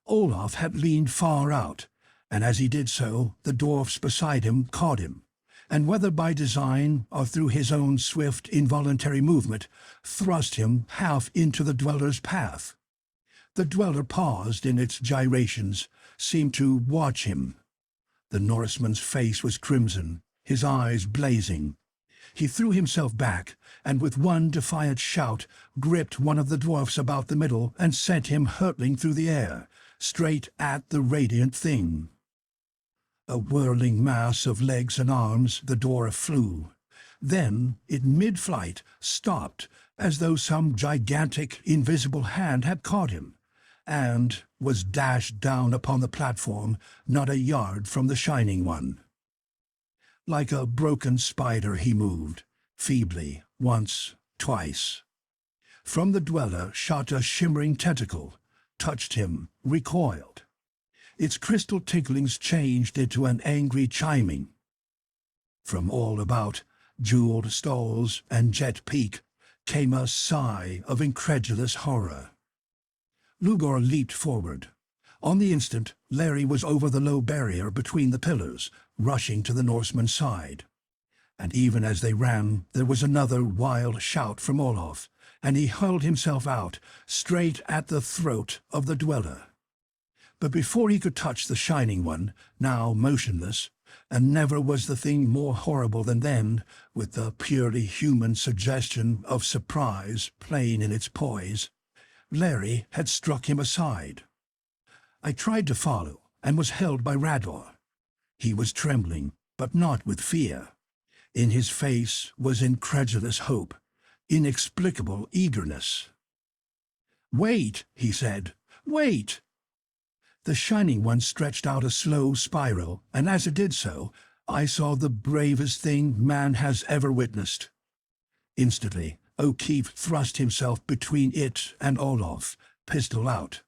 Olaf had leaned far out, and as he did so, the dwarfs beside him caught him, and whether by design or through his own swift, involuntary movement, thrust him half into the dweller's path. The dweller paused in its gyrations, seemed to watch him. The Norseman's face was crimson, his eyes blazing. He threw himself back, and with one defiant shout, gripped one of the dwarfs about the middle and sent him hurtling through the air, straight at the radiant thing. A whirling mass of legs and arms, the dwarf flew. Then, in mid-flight, stopped, as though some gigantic, invisible hand had caught him, and was dashed down upon the platform not a yard from the Shining One. Like a broken spider he moved, feebly, once, twice. From the dweller shot a shimmering tentacle, touched him, recoiled. Its crystal tinklings changed into an angry chiming. From all about, jeweled stalls and jet peak, came a sigh of incredulous horror. Lugur leaped forward. On the instant, Larry was over the low barrier between the pillars, rushing to the Norseman's side. And even as they ran, there was another wild shout from Olaf, and he hurled himself out, straight at the throat of the dweller. But before he could touch the Shining One, now motionless, and never was the thing more horrible than then, with the purely human suggestion of surprise plain in its poise, Larry had struck him aside. I tried to follow, and was held by Rador. He was trembling, but not with fear. In his face was incredulous hope, inexplicable eagerness. "Wait," he said, "wait!" The Shining One stretched out a slow spiral, and as it did so, I saw the bravest thing man has ever witnessed. Instantly, O'Keefe thrust himself between it and Olaf, pistol out.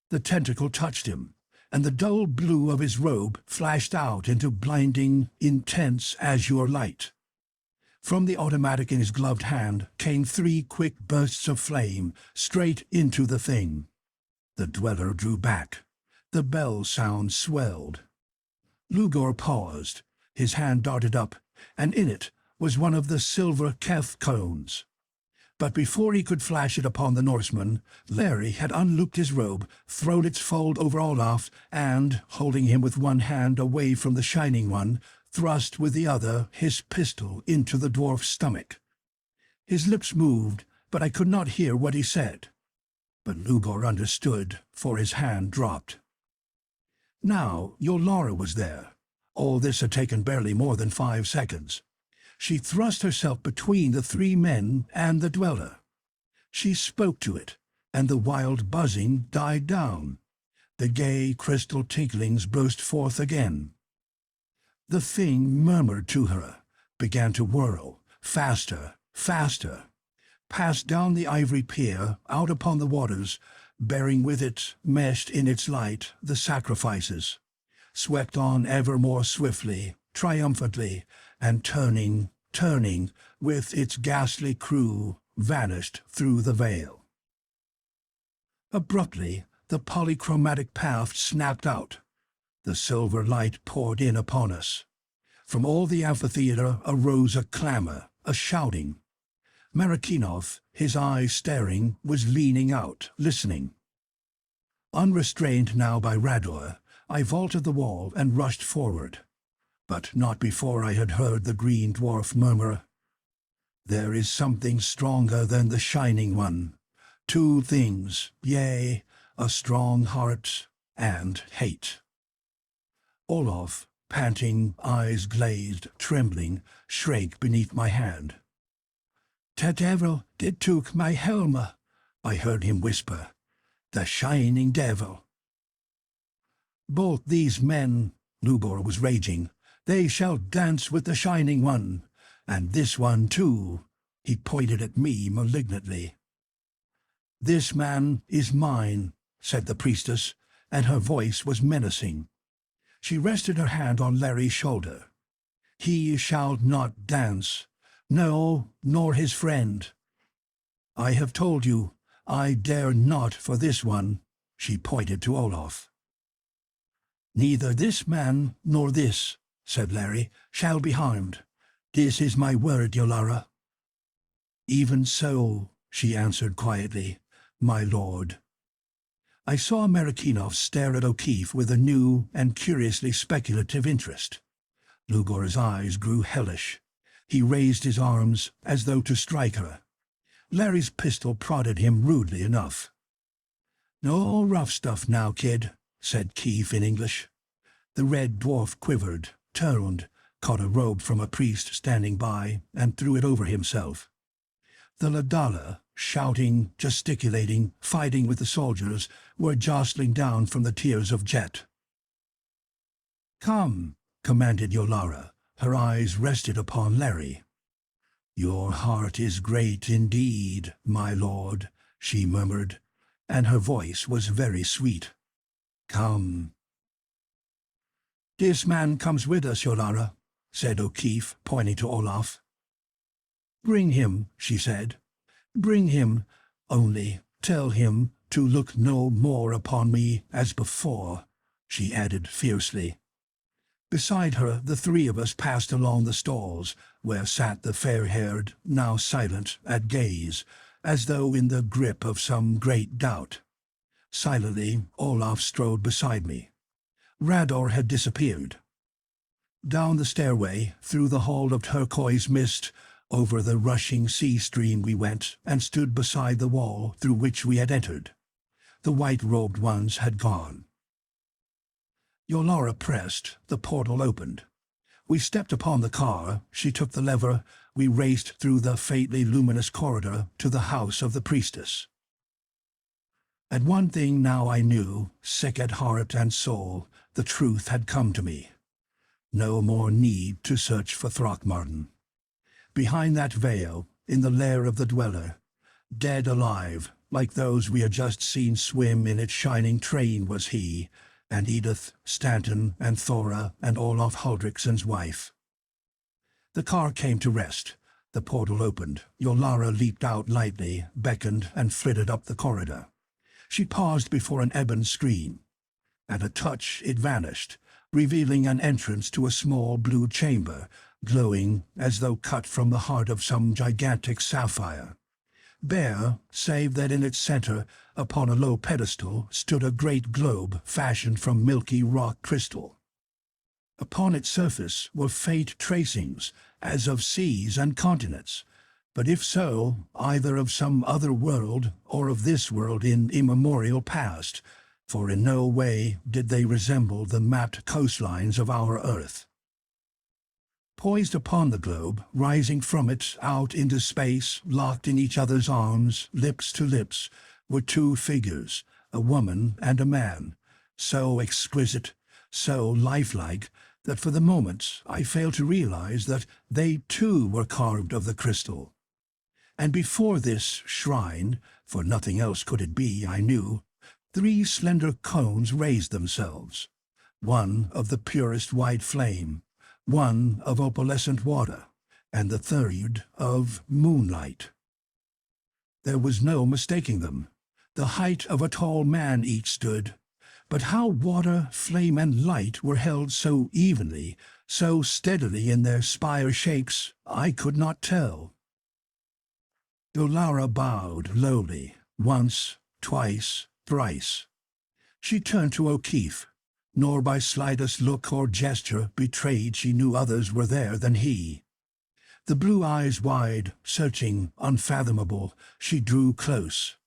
The tentacle touched him, and the dull blue of his robe flashed out into blinding, intense azure light. From the automatic in his gloved hand came 3 quick bursts of flame, straight into the thing. The dweller drew back. The bell sound swelled. Lugur paused. His hand darted up, and in it was one of the silver Keth cones. But before he could flash it upon the Norseman, Larry had unlooped his robe, thrown its fold over Olaf, and, holding him with one hand away from the Shining One, thrust with the other his pistol into the dwarf's stomach. His lips moved, but I could not hear what he said. But Lugur understood, for his hand dropped. Now Yolara was there. All this had taken barely more than 5 seconds. She thrust herself between the 3 men and the dweller. She spoke to it, and the wild buzzing died down. The gay crystal tinklings burst forth again. The thing murmured to her, began to whirl, faster, faster, passed down the ivory pier, out upon the waters, bearing with it, meshed in its light, the sacrifices, swept on ever more swiftly, triumphantly, and turning, with its ghastly crew, vanished through the veil. Abruptly, the polychromatic path snapped out. The silver light poured in upon us. From all the amphitheater arose a clamor, a shouting. Marikhinov, his eyes staring, was leaning out, listening. Unrestrained now by Rador, I vaulted the wall and rushed forward. But not before I had heard the green dwarf murmur, "There is something stronger than the Shining One. 2 things, yea, a strong heart and hate." Olaf, panting, eyes glazed, trembling, shrank beneath my hand. "The devil did took my helm," I heard him whisper. "The shining devil." "Both these men," Lugur was raging, "they shall dance with the Shining One, and this one too." He pointed at me malignantly. "This man is mine," said the priestess, and her voice was menacing. She rested her hand on Larry's shoulder. "He shall not dance. No, nor his friend. I have told you, I dare not for this one," she pointed to Olaf. "Neither this man nor this," said Larry, "shall be harmed. This is my word, Yolara." "Even so," she answered quietly, "my lord." I saw Marikhinov stare at O'Keefe with a new and curiously speculative interest. Lugur's eyes grew hellish. He raised his arms as though to strike her. Larry's pistol prodded him rudely enough. "No rough stuff now, kid," said Keefe in English. The red dwarf quivered, turned, caught a robe from a priest standing by, and threw it over himself. The Ladala, shouting, gesticulating, fighting with the soldiers, were jostling down from the tiers of jet. "Come," commanded Yolara. Her eyes rested upon Larry. "Your heart is great indeed, my lord," she murmured, and her voice was very sweet. "Come." "This man comes with us, Yolara," said O'Keefe, pointing to Olaf. "Bring him," she said. "Bring him, only tell him to look no more upon me as before," she added fiercely. Beside her the three of us passed along the stalls, where sat the fair-haired, now silent, at gaze, as though in the grip of some great doubt. Silently Olaf strode beside me. Rador had disappeared. Down the stairway, through the hall of turquoise mist, over the rushing sea stream we went, and stood beside the wall through which we had entered. The white-robed ones had gone. Yolara pressed, the portal opened. We stepped upon the car, she took the lever, we raced through the faintly luminous corridor to the house of the Priestess. And one thing now I knew, sick at heart and soul, the truth had come to me. No more need to search for Throckmartin. Behind that veil, in the lair of the Dweller, dead alive, like those we had just seen swim in its shining train was he, and Edith, Stanton, and Thora, and Olaf Huldriksson's wife. The car came to rest. The portal opened. Yolara leaped out lightly, beckoned, and flitted up the corridor. She paused before an ebon screen. At a touch it vanished, revealing an entrance to a small blue chamber, glowing as though cut from the heart of some gigantic sapphire. Bare, save that in its center, upon a low pedestal, stood a great globe fashioned from milky rock crystal. Upon its surface were faint tracings, as of seas and continents, but if so, either of some other world or of this world in immemorial past, for in no way did they resemble the mapped coastlines of our earth. Poised upon the globe, rising from it out into space, locked in each other's arms, lips to lips, were two figures, a woman and a man, so exquisite, so lifelike, that for the moment I failed to realize that they too were carved of the crystal. And before this shrine, for nothing else could it be, I knew, three slender cones raised themselves, one of the purest white flame, one of opalescent water, and the third of moonlight. There was no mistaking them. The height of a tall man each stood, but how water, flame, and light were held so evenly, so steadily in their spire shapes, I could not tell. Yolara bowed lowly, once, twice, thrice. She turned to O'Keefe, nor by slightest look or gesture betrayed she knew others were there than he. The blue eyes wide, searching, unfathomable, she drew close,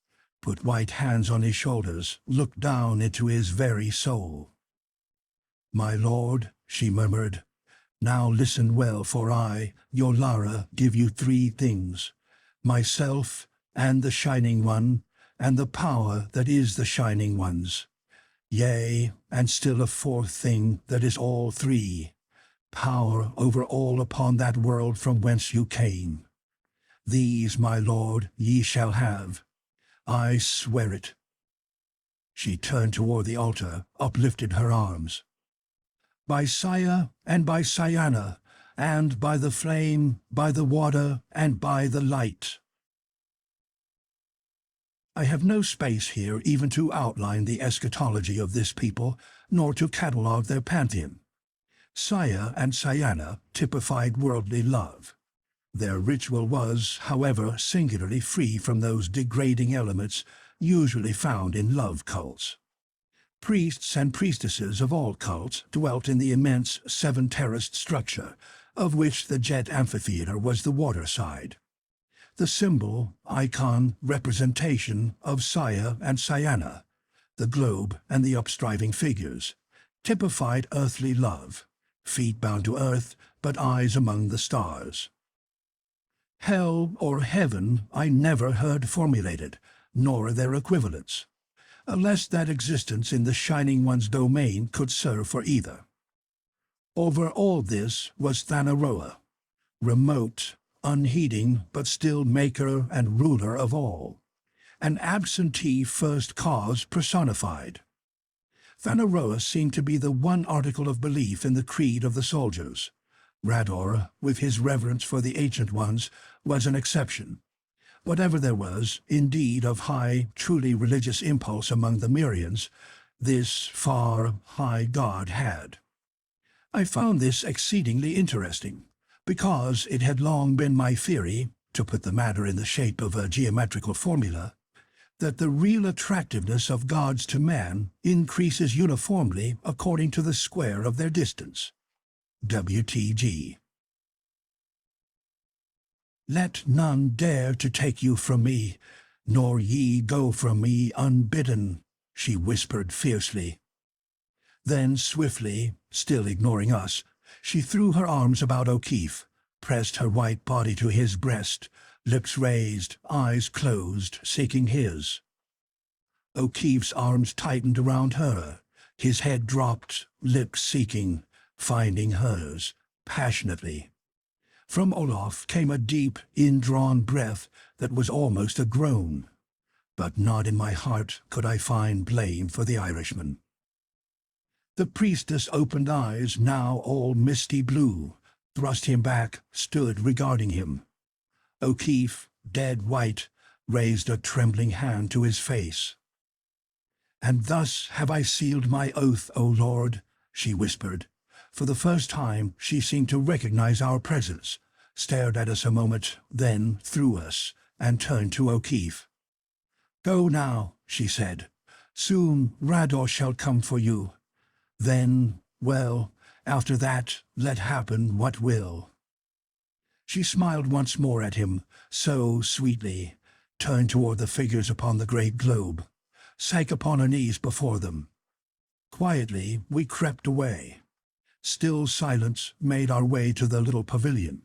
put white hands on his shoulders, looked down into his very soul. "My lord," she murmured, "now listen well, for I, Yolara, give you three things, myself, and the Shining One, and the power that is the Shining One's. Yea, and still a fourth thing that is all three, power over all upon that world from whence you came. These, my lord, ye shall have. I swear it." She turned toward the altar, uplifted her arms. "By Saya and by Sayana, and by the flame, by the water, and by the light." I have no space here even to outline the eschatology of this people, nor to catalogue their pantheon. Saya and Sayana typified worldly love. Their ritual was, however, singularly free from those degrading elements usually found in love cults. Priests and priestesses of all cults dwelt in the immense seven-terraced structure, of which the jet amphitheater was the water side. The symbol, icon, representation of Saya and Sayana, the globe and the upstriving figures, typified earthly love, feet bound to earth, but eyes among the stars. Hell or heaven I never heard formulated, nor their equivalents, unless that existence in the Shining One's domain could serve for either. Over all this was Thanaroa, remote, unheeding but still maker and ruler of all, an absentee first cause personified. Thanaroa seemed to be the one article of belief in the creed of the soldiers. Rador, with his reverence for the Ancient Ones, was an exception. Whatever there was, indeed, of high, truly religious impulse among the Myrians, this far, high god had. I found this exceedingly interesting, because it had long been my theory, to put the matter in the shape of a geometrical formula, that the real attractiveness of gods to man increases uniformly according to the square of their distance. WTG. Let none dare to take you from me, nor ye go from me unbidden, she whispered fiercely. Then swiftly, still ignoring us, she threw her arms about O'Keefe, pressed her white body to his breast, lips raised, eyes closed, seeking his. O'Keefe's arms tightened around her, his head dropped, lips seeking, finding hers, passionately. From Olaf came a deep, indrawn breath that was almost a groan, but not in my heart could I find blame for the Irishman. The priestess' opened eyes, now all misty blue, thrust him back, stood regarding him. O'Keefe, dead white, raised a trembling hand to his face. "And thus have I sealed my oath, O Lord," she whispered. For the first time she seemed to recognize our presence, stared at us a moment, then through us, and turned to O'Keefe. "Go now," she said. "Soon Rador shall come for you. Then, well, after that, let happen what will." She smiled once more at him, so sweetly, turned toward the figures upon the great globe, sank upon her knees before them. Quietly we crept away. Still silence made our way to the little pavilion.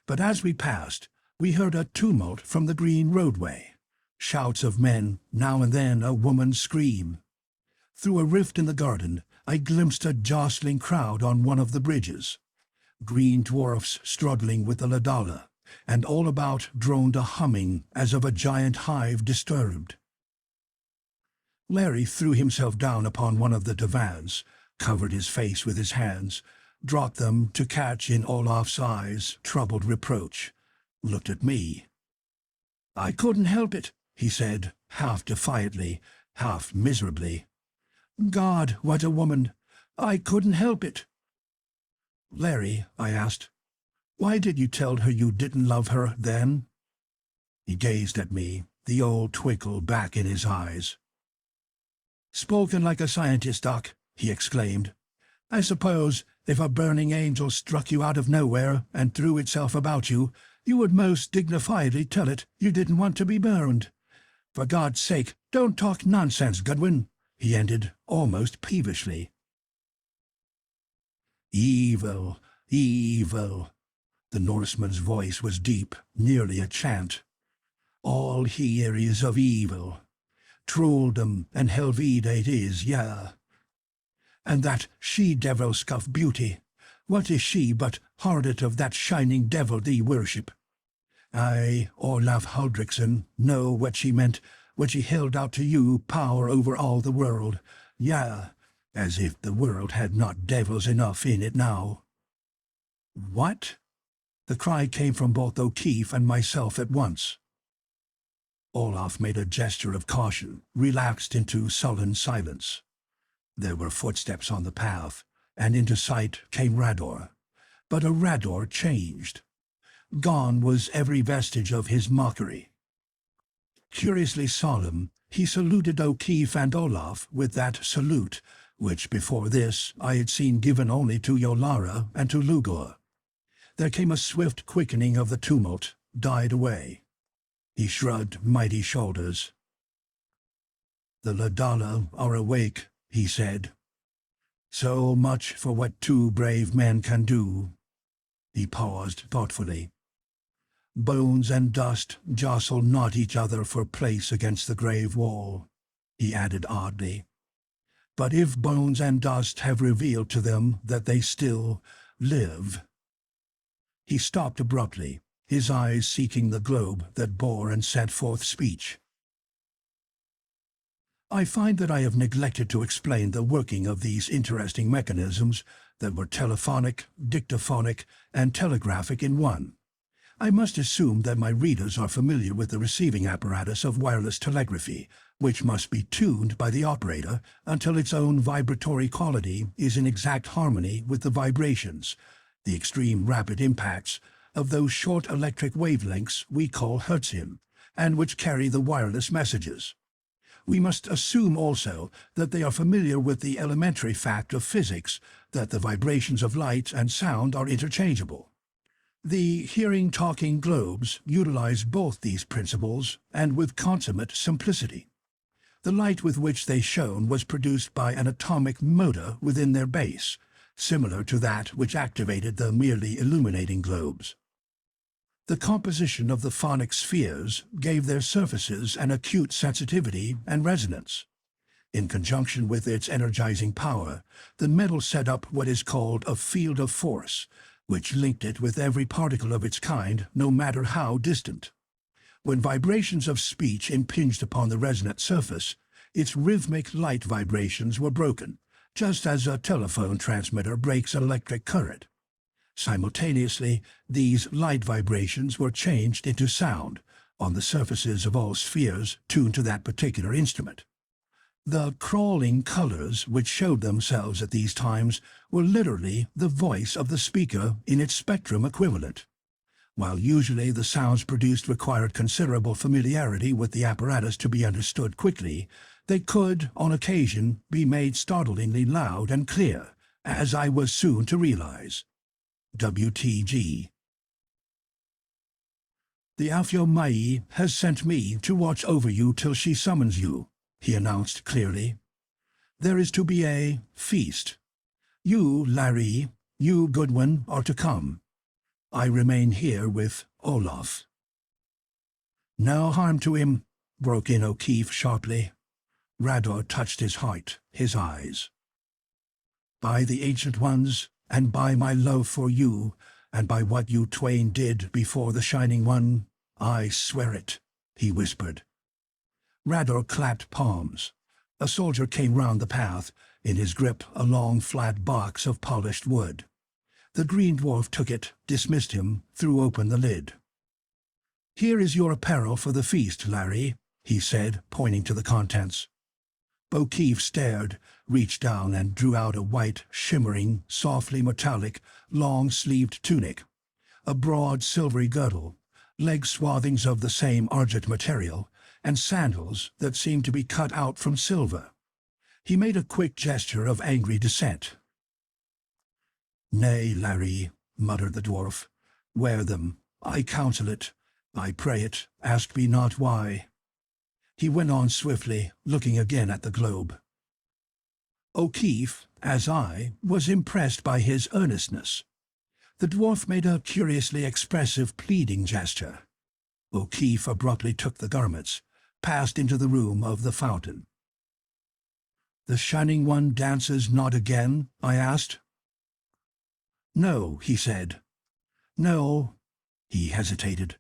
But as we passed, we heard a tumult from the green roadway. Shouts of men, now and then a woman's scream. Through a rift in the garden, I glimpsed a jostling crowd on one of the bridges. Green dwarfs struggling with the ladala, and all about droned a humming as of a giant hive disturbed. Larry threw himself down upon one of the divans, covered his face with his hands, dropped them to catch in Olaf's eyes troubled reproach, looked at me. "I couldn't help it," he said, half defiantly, half miserably. "God, what a woman! I couldn't help it." "Larry," I asked, "why did you tell her you didn't love her then?" He gazed at me, the old twinkle back in his eyes. "Spoken like a scientist, Doc," he exclaimed. "I suppose if a burning angel struck you out of nowhere and threw itself about you, you would most dignifiedly tell it you didn't want to be burned. For God's sake, don't talk nonsense, Goodwin," he ended, almost peevishly. "Evil, evil." The Norseman's voice was deep, nearly a chant. "All here is of evil. Trolldom and Helvide it is, yeah. And that she-devil scuff beauty, what is she but harlot of that shining devil thee worship? I, Olaf Huldrickson, know what she meant when she held out to you power over all the world, yeah, as if the world had not devils enough in it now." "What?" The cry came from both O'Keefe and myself at once. Olaf made a gesture of caution, relapsed into sullen silence. There were footsteps on the path, and into sight came Rador. But a Rador changed. Gone was every vestige of his mockery. Curiously solemn, he saluted O'Keefe and Olaf with that salute which before this I had seen given only to Yolara and to Lugur. There came a swift quickening of the tumult, died away. He shrugged mighty shoulders. "The Ladala are awake," he said. "So much for what two brave men can do." He paused thoughtfully. "Bones and dust jostle not each other for place against the grave wall," he added oddly. "But if bones and dust have revealed to them that they still live—" He stopped abruptly, his eyes seeking the globe that bore and sent forth speech. I find that I have neglected to explain the working of these interesting mechanisms that were telephonic, dictaphonic, and telegraphic in one. I must assume that my readers are familiar with the receiving apparatus of wireless telegraphy, which must be tuned by the operator until its own vibratory quality is in exact harmony with the vibrations, the extreme rapid impacts, of those short electric wavelengths we call hertzium, and which carry the wireless messages. We must assume also that they are familiar with the elementary fact of physics that the vibrations of light and sound are interchangeable. The hearing-talking globes utilize both these principles, and with consummate simplicity. The light with which they shone was produced by an atomic motor within their base, similar to that which activated the merely illuminating globes. The composition of the phonic spheres gave their surfaces an acute sensitivity and resonance. In conjunction with its energizing power, the metal set up what is called a field of force, which linked it with every particle of its kind, no matter how distant. When vibrations of speech impinged upon the resonant surface, its rhythmic light vibrations were broken, just as a telephone transmitter breaks electric current. Simultaneously, these light vibrations were changed into sound on the surfaces of all spheres tuned to that particular instrument. The crawling colors which showed themselves at these times were literally the voice of the speaker in its spectrum equivalent. While usually the sounds produced required considerable familiarity with the apparatus to be understood quickly, they could, on occasion, be made startlingly loud and clear, as I was soon to realize. WTG. "The Alfio has sent me to watch over you till she summons you," he announced clearly. "There is to be a feast. You, Larry, you, Goodwin, are to come. I remain here with Olaf." "No harm to him," broke in O'Keefe sharply. Rador touched his heart, his eyes. "By the Ancient Ones, and by my love for you, and by what you twain did before the Shining One, I swear it," he whispered. Rador clapped palms. A soldier came round the path, in his grip a long flat box of polished wood. The green dwarf took it, dismissed him, threw open the lid. "Here is your apparel for the feast, Larry," he said, pointing to the contents. O'Keefe stared, reached down and drew out a white, shimmering, softly metallic, long-sleeved tunic, a broad silvery girdle, leg swathings of the same argent material, and sandals that seemed to be cut out from silver. He made a quick gesture of angry dissent. "Nay, Larry," muttered the dwarf, "wear them. I counsel it. I pray it. Ask me not why." He went on swiftly, looking again at the globe. O'Keefe, as I, was impressed by his earnestness. The dwarf made a curiously expressive pleading gesture. O'Keefe abruptly took the garments, passed into the room of the fountain. "The Shining One dances not again?" I asked. "No," he said. "No." He hesitated.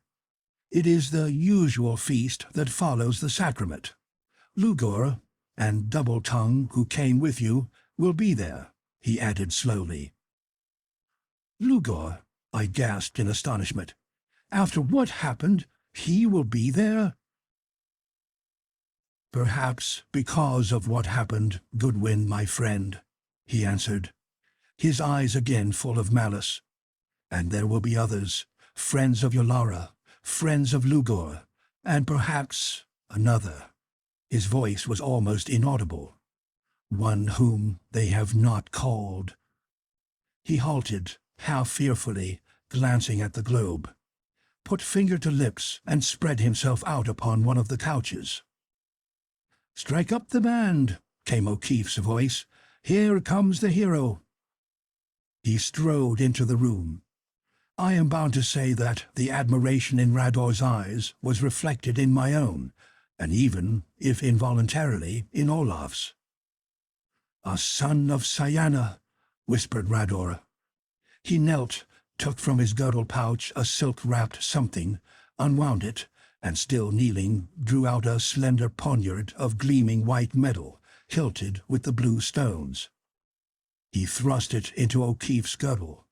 "It is the usual feast that follows the sacrament. Lugur and Double-Tongue, who came with you, will be there," he added slowly. "Lugur," I gasped in astonishment. "After what happened, he will be there?" "Perhaps because of what happened, Goodwin, my friend," he answered, his eyes again full of malice. "And there will be others, friends of Yolara, friends of Lugur, and perhaps another." His voice was almost inaudible. "One whom they have not called." He halted, half fearfully, glancing at the globe, put finger to lips, and spread himself out upon one of the couches. "Strike up the band," came O'Keefe's voice. "Here comes the hero." He strode into the room. I am bound to say that the admiration in Rador's eyes was reflected in my own, and even, if involuntarily, in Olaf's. "A son of Sayana," whispered Rador. He knelt, took from his girdle pouch a silk-wrapped something, unwound it, and still kneeling, drew out a slender poniard of gleaming white metal, hilted with the blue stones. He thrust it into O'Keefe's girdle,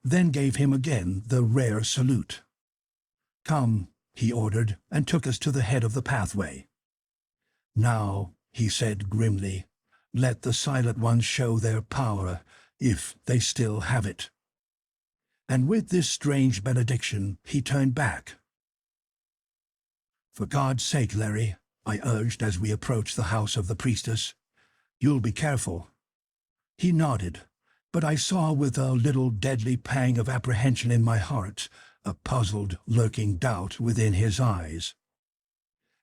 then gave him again the rare salute. "Come," he ordered, and took us to the head of the pathway. "Now," he said grimly, "let the Silent Ones show their power, if they still have it." And with this strange benediction, he turned back. "For God's sake, Larry," I urged as we approached the house of the Priestess, "you'll be careful." He nodded, but I saw with a little deadly pang of apprehension in my heart a puzzled, lurking doubt within his eyes.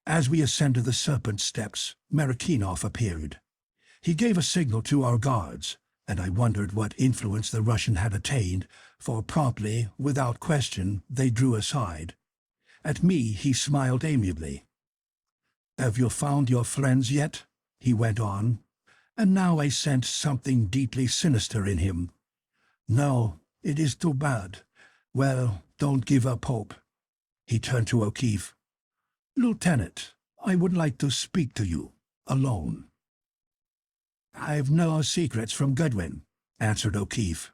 As we ascended the serpent steps, Marikinoff appeared. He gave a signal to our guards, and I wondered what influence the Russian had attained, for promptly, without question, they drew aside. At me he smiled amiably. "Have you found your friends yet?" he went on, and now I sensed something deeply sinister in him. "No, it is too bad. Well, don't give up hope." He turned to O'Keefe. "Lieutenant, I would like to speak to you, alone." "I've no secrets from Goodwin," answered O'Keefe.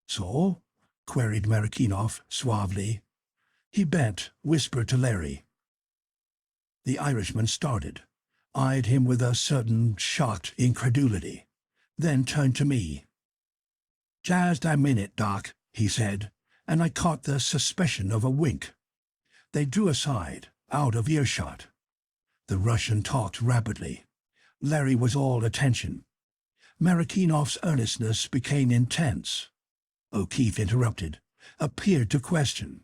"So?" queried Marikinoff suavely. He bent, whispered to Larry. The Irishman started, eyed him with a certain shocked incredulity, then turned to me. "Just a minute, Doc," he said, and I caught the suspicion of a wink. They drew aside, out of earshot. The Russian talked rapidly. Larry was all attention. Marikinoff's earnestness became intense. O'Keefe interrupted, appeared to question.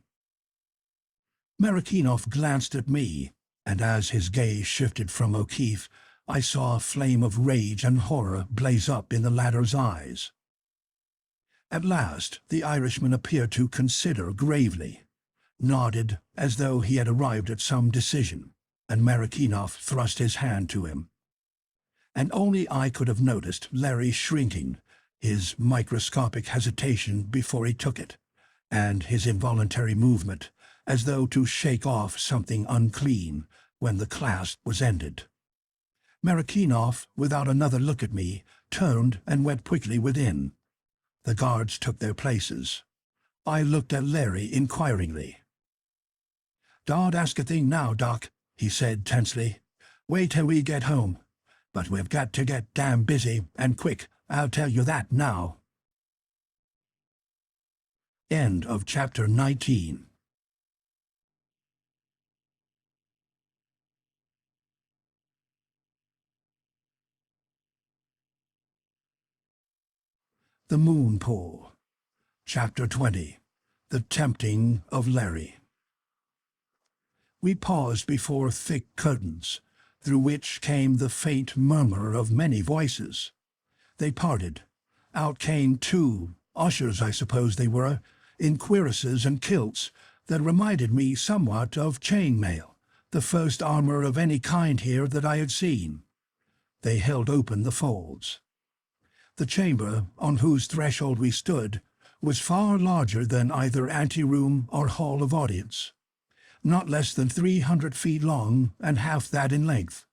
Marikinoff glanced at me, and as his gaze shifted from O'Keefe, I saw a flame of rage and horror blaze up in the latter's eyes. At last the Irishman appeared to consider gravely, nodded as though he had arrived at some decision, and Marikinoff thrust his hand to him. And only I could have noticed Larry shrinking, his microscopic hesitation before he took it, and his involuntary movement, as though to shake off something unclean, when the clasp was ended. Marikinoff, without another look at me, turned and went quickly within. The guards took their places. I looked at Larry inquiringly. "Don't ask a thing now, Doc," he said tensely. "Wait till we get home. But we've got to get damn busy, and quick, I'll tell you that now." End of Chapter 19. The Moon Pool. Chapter 20. The Tempting of Larry. We paused before thick curtains, through which came the faint murmur of many voices. They parted. Out came two, ushers I suppose they were, in cuirasses and kilts that reminded me somewhat of chain mail, the first armor of any kind here that I had seen. They held open the folds. The chamber, on whose threshold we stood, was far larger than either anteroom or hall of audience. Not less than 300 feet long and half that in length.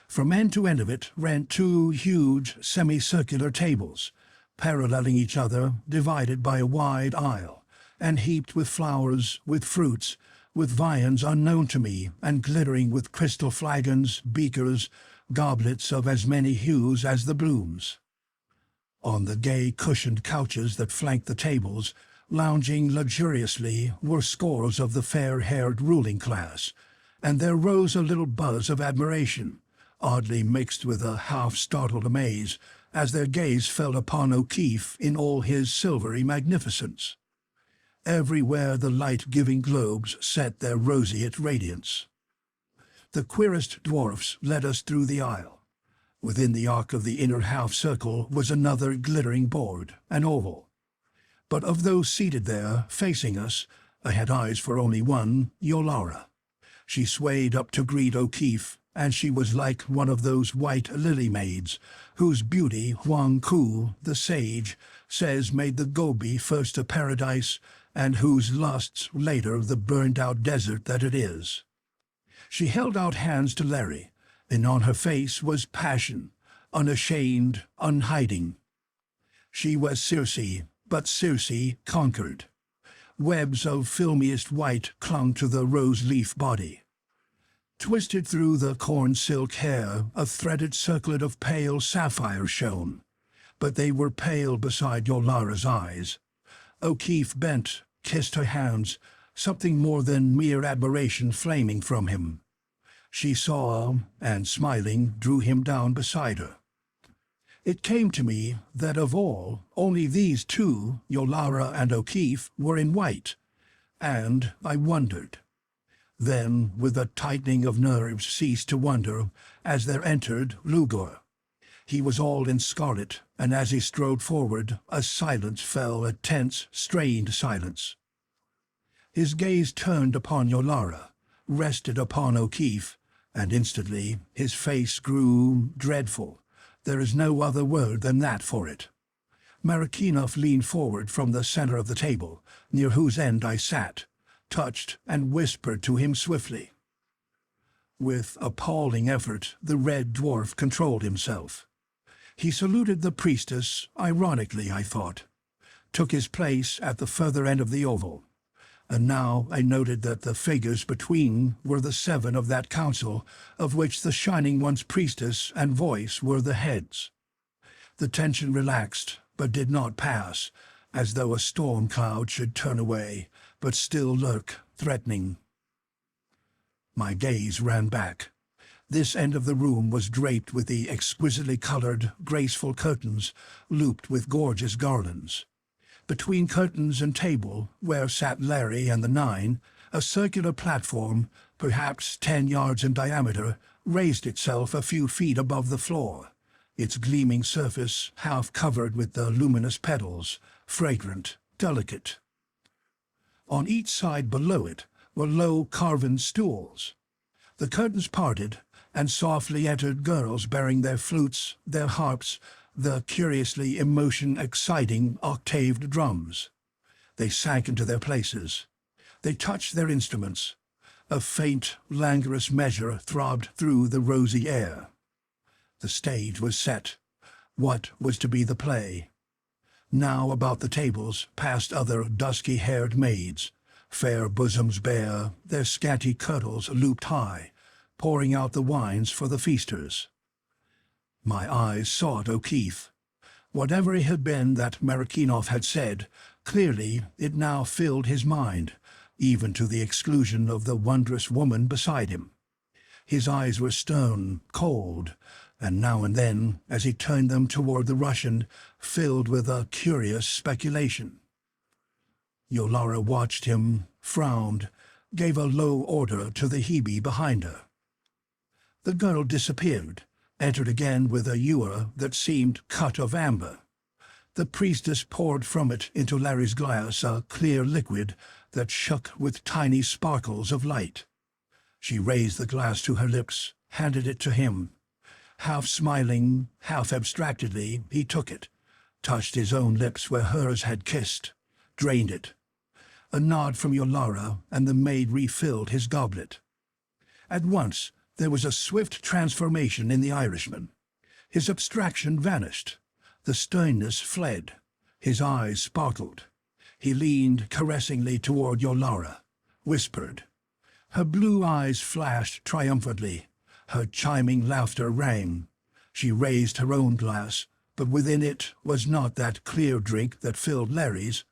From end to end of it ran two huge semicircular tables, paralleling each other, divided by a wide aisle, and heaped with flowers, with fruits, with viands unknown to me, and glittering with crystal flagons, beakers, goblets of as many hues as the blooms. On the gay cushioned couches that flanked the tables, lounging luxuriously, were scores of the fair-haired ruling class, and there rose a little buzz of admiration, oddly mixed with a half-startled amaze, as their gaze fell upon O'Keefe in all his silvery magnificence. Everywhere the light-giving globes set their roseate radiance. The queerest dwarfs led us through the aisle. Within the arc of the inner half-circle was another glittering board, an oval. But of those seated there, facing us, I had eyes for only one, Yolara. She swayed up to greet O'Keefe, and she was like one of those white lily maids, whose beauty Huang Ku, the sage, says made the Gobi first a paradise, and whose lusts later the burned-out desert that it is. She held out hands to Larry, and on her face was passion, unashamed, unhiding. She was Circe, but Circe conquered. Webs of filmiest white clung to the rose-leaf body. Twisted through the corn-silk hair, a threaded circlet of pale sapphire shone, but they were pale beside Yolara's eyes. O'Keefe bent, kissed her hands, something more than mere admiration flaming from him. She saw, and smiling, drew him down beside her. It came to me that of all, only these two, Yolara and O'Keefe, were in white, and I wondered. Then, with a tightening of nerves, ceased to wonder, as there entered Lugur. He was all in scarlet, and as he strode forward, a silence fell, a tense, strained silence. His gaze turned upon Yolara, rested upon O'Keefe, and instantly his face grew dreadful. There is no other word than that for it. Marikinoff leaned forward from the center of the table, near whose end I sat, touched and whispered to him swiftly. With appalling effort, the red dwarf controlled himself. He saluted the priestess, ironically, I thought, took his place at the further end of the oval, and now I noted that the figures between were the seven of that council, of which the Shining One's priestess and voice were the heads. The tension relaxed, but did not pass, as though a storm cloud should turn away, but still lurk, threatening. My gaze ran back. This end of the room was draped with the exquisitely colored, graceful curtains, looped with gorgeous garlands. Between curtains and table, where sat Larry and the nine, a circular platform, perhaps 10 yards in diameter, raised itself a few feet above the floor, its gleaming surface half covered with the luminous petals, fragrant, delicate. On each side below it were low carven stools. The curtains parted, and softly entered girls bearing their flutes, their harps, the curiously emotion-exciting octaved drums. They sank into their places. They touched their instruments. A faint, languorous measure throbbed through the rosy air. The stage was set. What was to be the play? Now about the tables passed other dusky-haired maids, fair bosoms bare, their scanty kirtles looped high, pouring out the wines for the feasters. My eyes sought O'Keefe. Whatever it had been that Marikinoff had said, clearly it now filled his mind, even to the exclusion of the wondrous woman beside him. His eyes were stern, cold, and now and then, as he turned them toward the Russian, filled with a curious speculation. Yolara watched him, frowned, gave a low order to the Hebe behind her. The girl disappeared, entered again with a ewer that seemed cut of amber. The priestess poured from it into Larry's glass a clear liquid that shook with tiny sparkles of light. She raised the glass to her lips, handed it to him. Half smiling, half abstractedly, he took it, touched his own lips where hers had kissed, drained it. A nod from Yolara, and the maid refilled his goblet. At once there was a swift transformation in the Irishman. His abstraction vanished. The sternness fled. His eyes sparkled. He leaned caressingly toward Yolara, whispered. Her blue eyes flashed triumphantly. Her chiming laughter rang. She raised her own glass, but within it was not that clear drink that filled Larry's,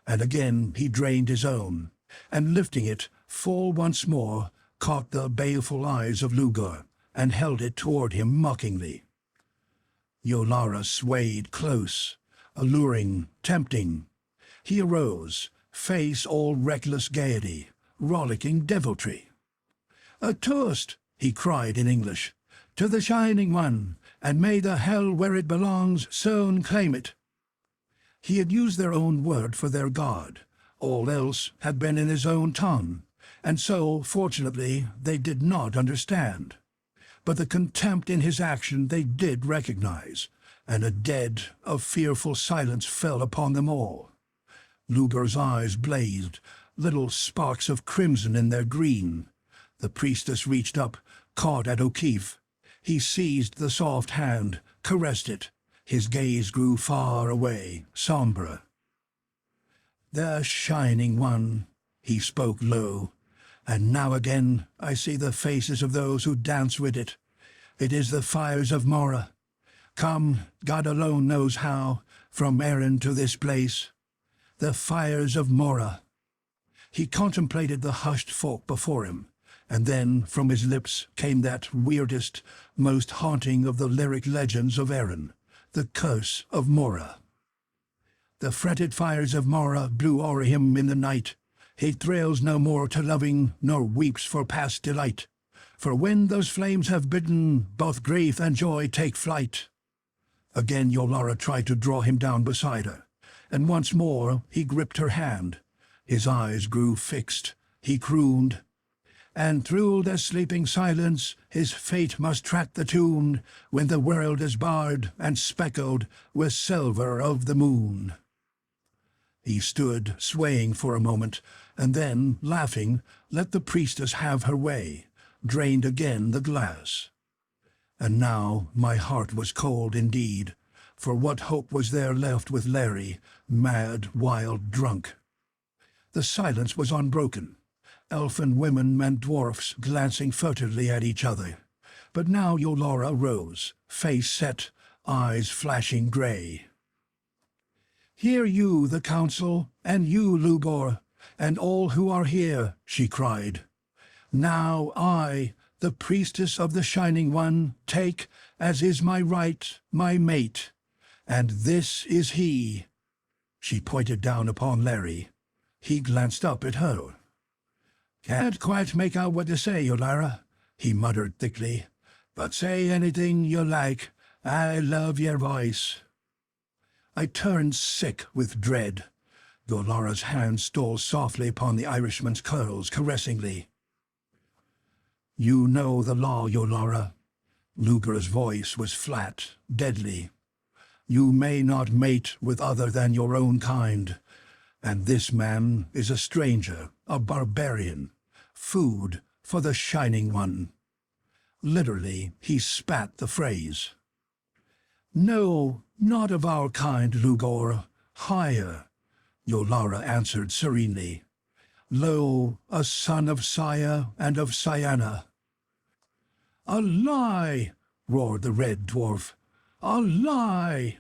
and again he drained his own, and lifting it full once more, caught the baleful eyes of Lugur, and held it toward him mockingly. Yolara swayed close, alluring, tempting. He arose, face all reckless gaiety, rollicking deviltry. "A toast," he cried in English, "to the Shining One, and may the hell where it belongs soon claim it." He had used their own word for their god. All else had been in his own tongue, and so, fortunately, they did not understand. But the contempt in his action they did recognize, and a dead of fearful silence fell upon them all. Lugur's eyes blazed, little sparks of crimson in their green. The priestess reached up, caught at O'Keefe. He seized the soft hand, caressed it. His gaze grew far away, sombre. "The Shining One," he spoke low, "and now again I see the faces of those who dance with it. It is the fires of Mora. Come, God alone knows how, from Erin to this place. The fires of Mora." He contemplated the hushed folk before him, and then from his lips came that weirdest, most haunting of the lyric legends of Erin, the curse of Mora. "The fretted fires of Mora blew o'er him in the night. He thrills no more to loving, nor weeps for past delight. For when those flames have bidden, both grief and joy take flight." Again Yolara tried to draw him down beside her, and once more he gripped her hand. His eyes grew fixed. He crooned, "And through the sleeping silence his fate must track the tune, when the world is barred and speckled with silver of the moon." He stood, swaying for a moment, and then, laughing, let the priestess have her way, drained again the glass. And now my heart was cold indeed, for what hope was there left with Larry, mad, wild, drunk? The silence was unbroken. Elfin women and dwarfs glancing furtively at each other. But now Yolara rose, face set, eyes flashing grey. "Hear you the council, and you, Lugur, and all who are here," she cried. "Now I, the priestess of the Shining One, take, as is my right, my mate. And this is he." She pointed down upon Larry. He glanced up at her. "Can't quite make out what to say, Yolara," he muttered thickly. "But say anything you like. I love your voice." I turned sick with dread. Yolara's hand stole softly upon the Irishman's curls, caressingly. "You know the law, Yolara." Lugur's voice was flat, deadly. "You may not mate with other than your own kind. And this man is a stranger, a barbarian, food for the Shining One." Literally, he spat the phrase. "No, not of our kind, Lugur. Higher," Yolara answered serenely. "Lo, a son of Saya and of Sayana." "A lie!" roared the red dwarf. "A lie!"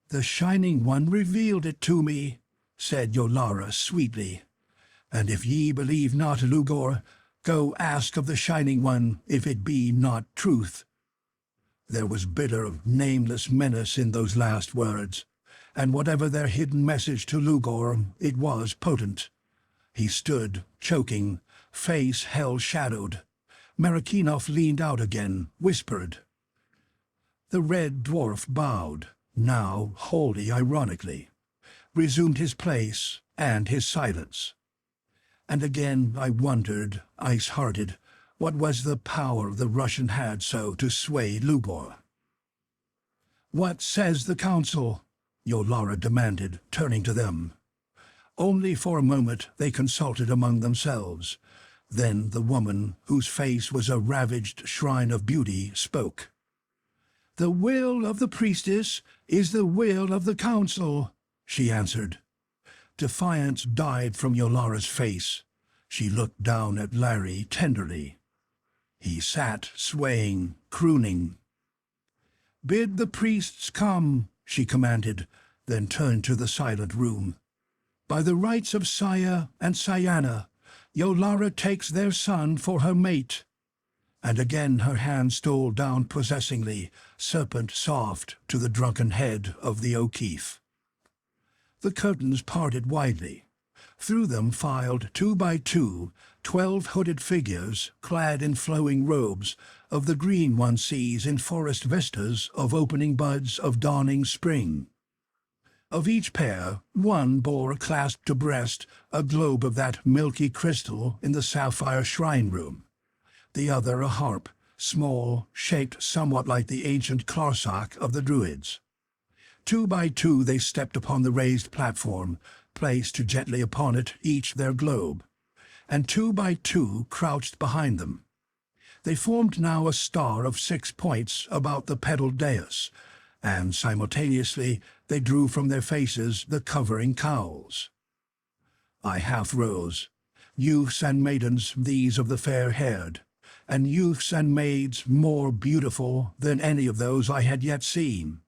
"The Shining One revealed it to me," said Yolara sweetly. "And if ye believe not, Lugur, go ask of the Shining One if it be not truth." There was bitter, nameless menace in those last words, and whatever their hidden message to Lugur, it was potent. He stood, choking, face hell-shadowed. Marakinov leaned out again, whispered. The red dwarf bowed, now wholly ironically, resumed his place and his silence. And again I wondered, ice-hearted, what was the power the Russian had so to sway Lugur. "What says the council?" Yolara demanded, turning to them. Only for a moment they consulted among themselves. Then the woman, whose face was a ravaged shrine of beauty, spoke. "The will of the priestess is the will of the council," she answered. Defiance died from Yolara's face. She looked down at Larry tenderly. He sat, swaying, crooning. "Bid the priests come," she commanded, then turned to the silent room. "By the rights of Saya and Sayana, Yolara takes their son for her mate." And again her hand stole down possessingly, serpent soft, to the drunken head of the O'Keefe. The curtains parted widely. Through them filed, 2 by 2, 12 hooded figures, clad in flowing robes, of the green one sees in forest vistas of opening buds of dawning spring. Of each pair, one bore clasped to breast a globe of that milky crystal in the sapphire shrine room, the other a harp, small, shaped somewhat like the ancient clarsach of the Druids. 2 by 2 they stepped upon the raised platform, placed gently upon it each their globe, and 2 by 2 crouched behind them. They formed now a star of 6 points about the pedal dais, and simultaneously they drew from their faces the covering cowls. I half rose. Youths and maidens, these of the fair-haired, and youths and maids more beautiful than any of those I had yet seen,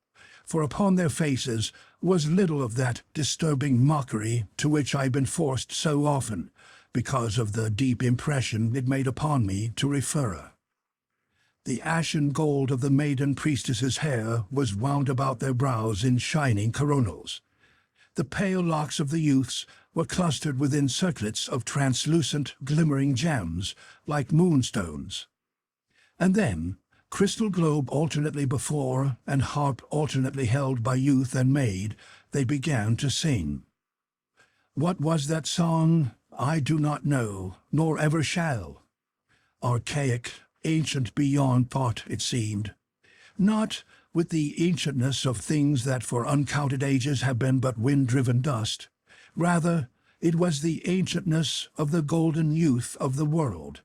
for upon their faces was little of that disturbing mockery to which I had been forced so often, because of the deep impression it made upon me to refer. The ashen gold of the maiden priestess's hair was wound about their brows in shining coronals. The pale locks of the youths were clustered within circlets of translucent, glimmering gems, like moonstones. And then, crystal globe alternately before and harp alternately held by youth and maid, they began to sing. What was that song? I do not know, nor ever shall. Archaic, ancient beyond thought, it seemed. Not with the ancientness of things that for uncounted ages have been but wind-driven dust. Rather, it was the ancientness of the golden youth of the world,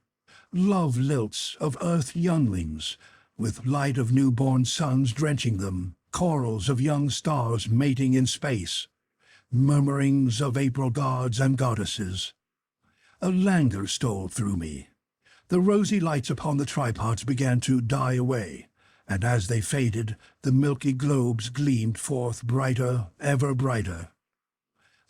love lilts of earth younglings, with light of newborn suns drenching them, corals of young stars mating in space, murmurings of April gods and goddesses. A languor stole through me. The rosy lights upon the tripods began to die away, and as they faded, the milky globes gleamed forth brighter, ever brighter.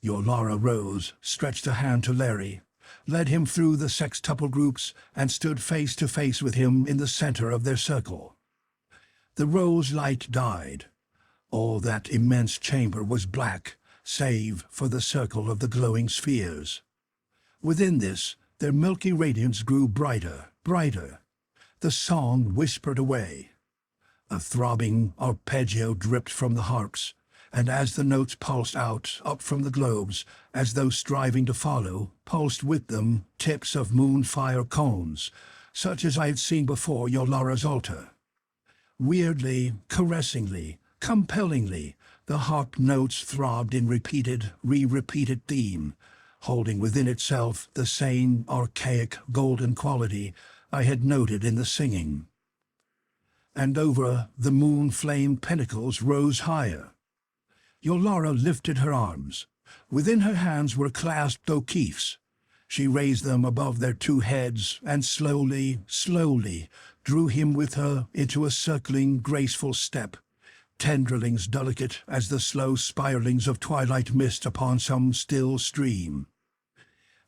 Yolara rose, stretched a hand to Larry, led him through the sextuple groups, and stood face to face with him in the center of their circle. The rose light died. All that immense chamber was black, save for the circle of the glowing spheres. Within this, their milky radiance grew brighter, brighter. The song whispered away. A throbbing arpeggio dripped from the harps, and as the notes pulsed out, up from the globes, as though striving to follow, pulsed with them tips of moon-fire cones, such as I had seen before Yolara's altar. Weirdly, caressingly, compellingly, the harp notes throbbed in repeated, re-repeated theme, holding within itself the same archaic golden quality I had noted in the singing. And over the moon-flamed pinnacles rose higher. Yolara lifted her arms. Within her hands were clasped O'Keefe's. She raised them above their 2 heads and slowly, slowly drew him with her into a circling, graceful step, tendrilings delicate as the slow spiralings of twilight mist upon some still stream.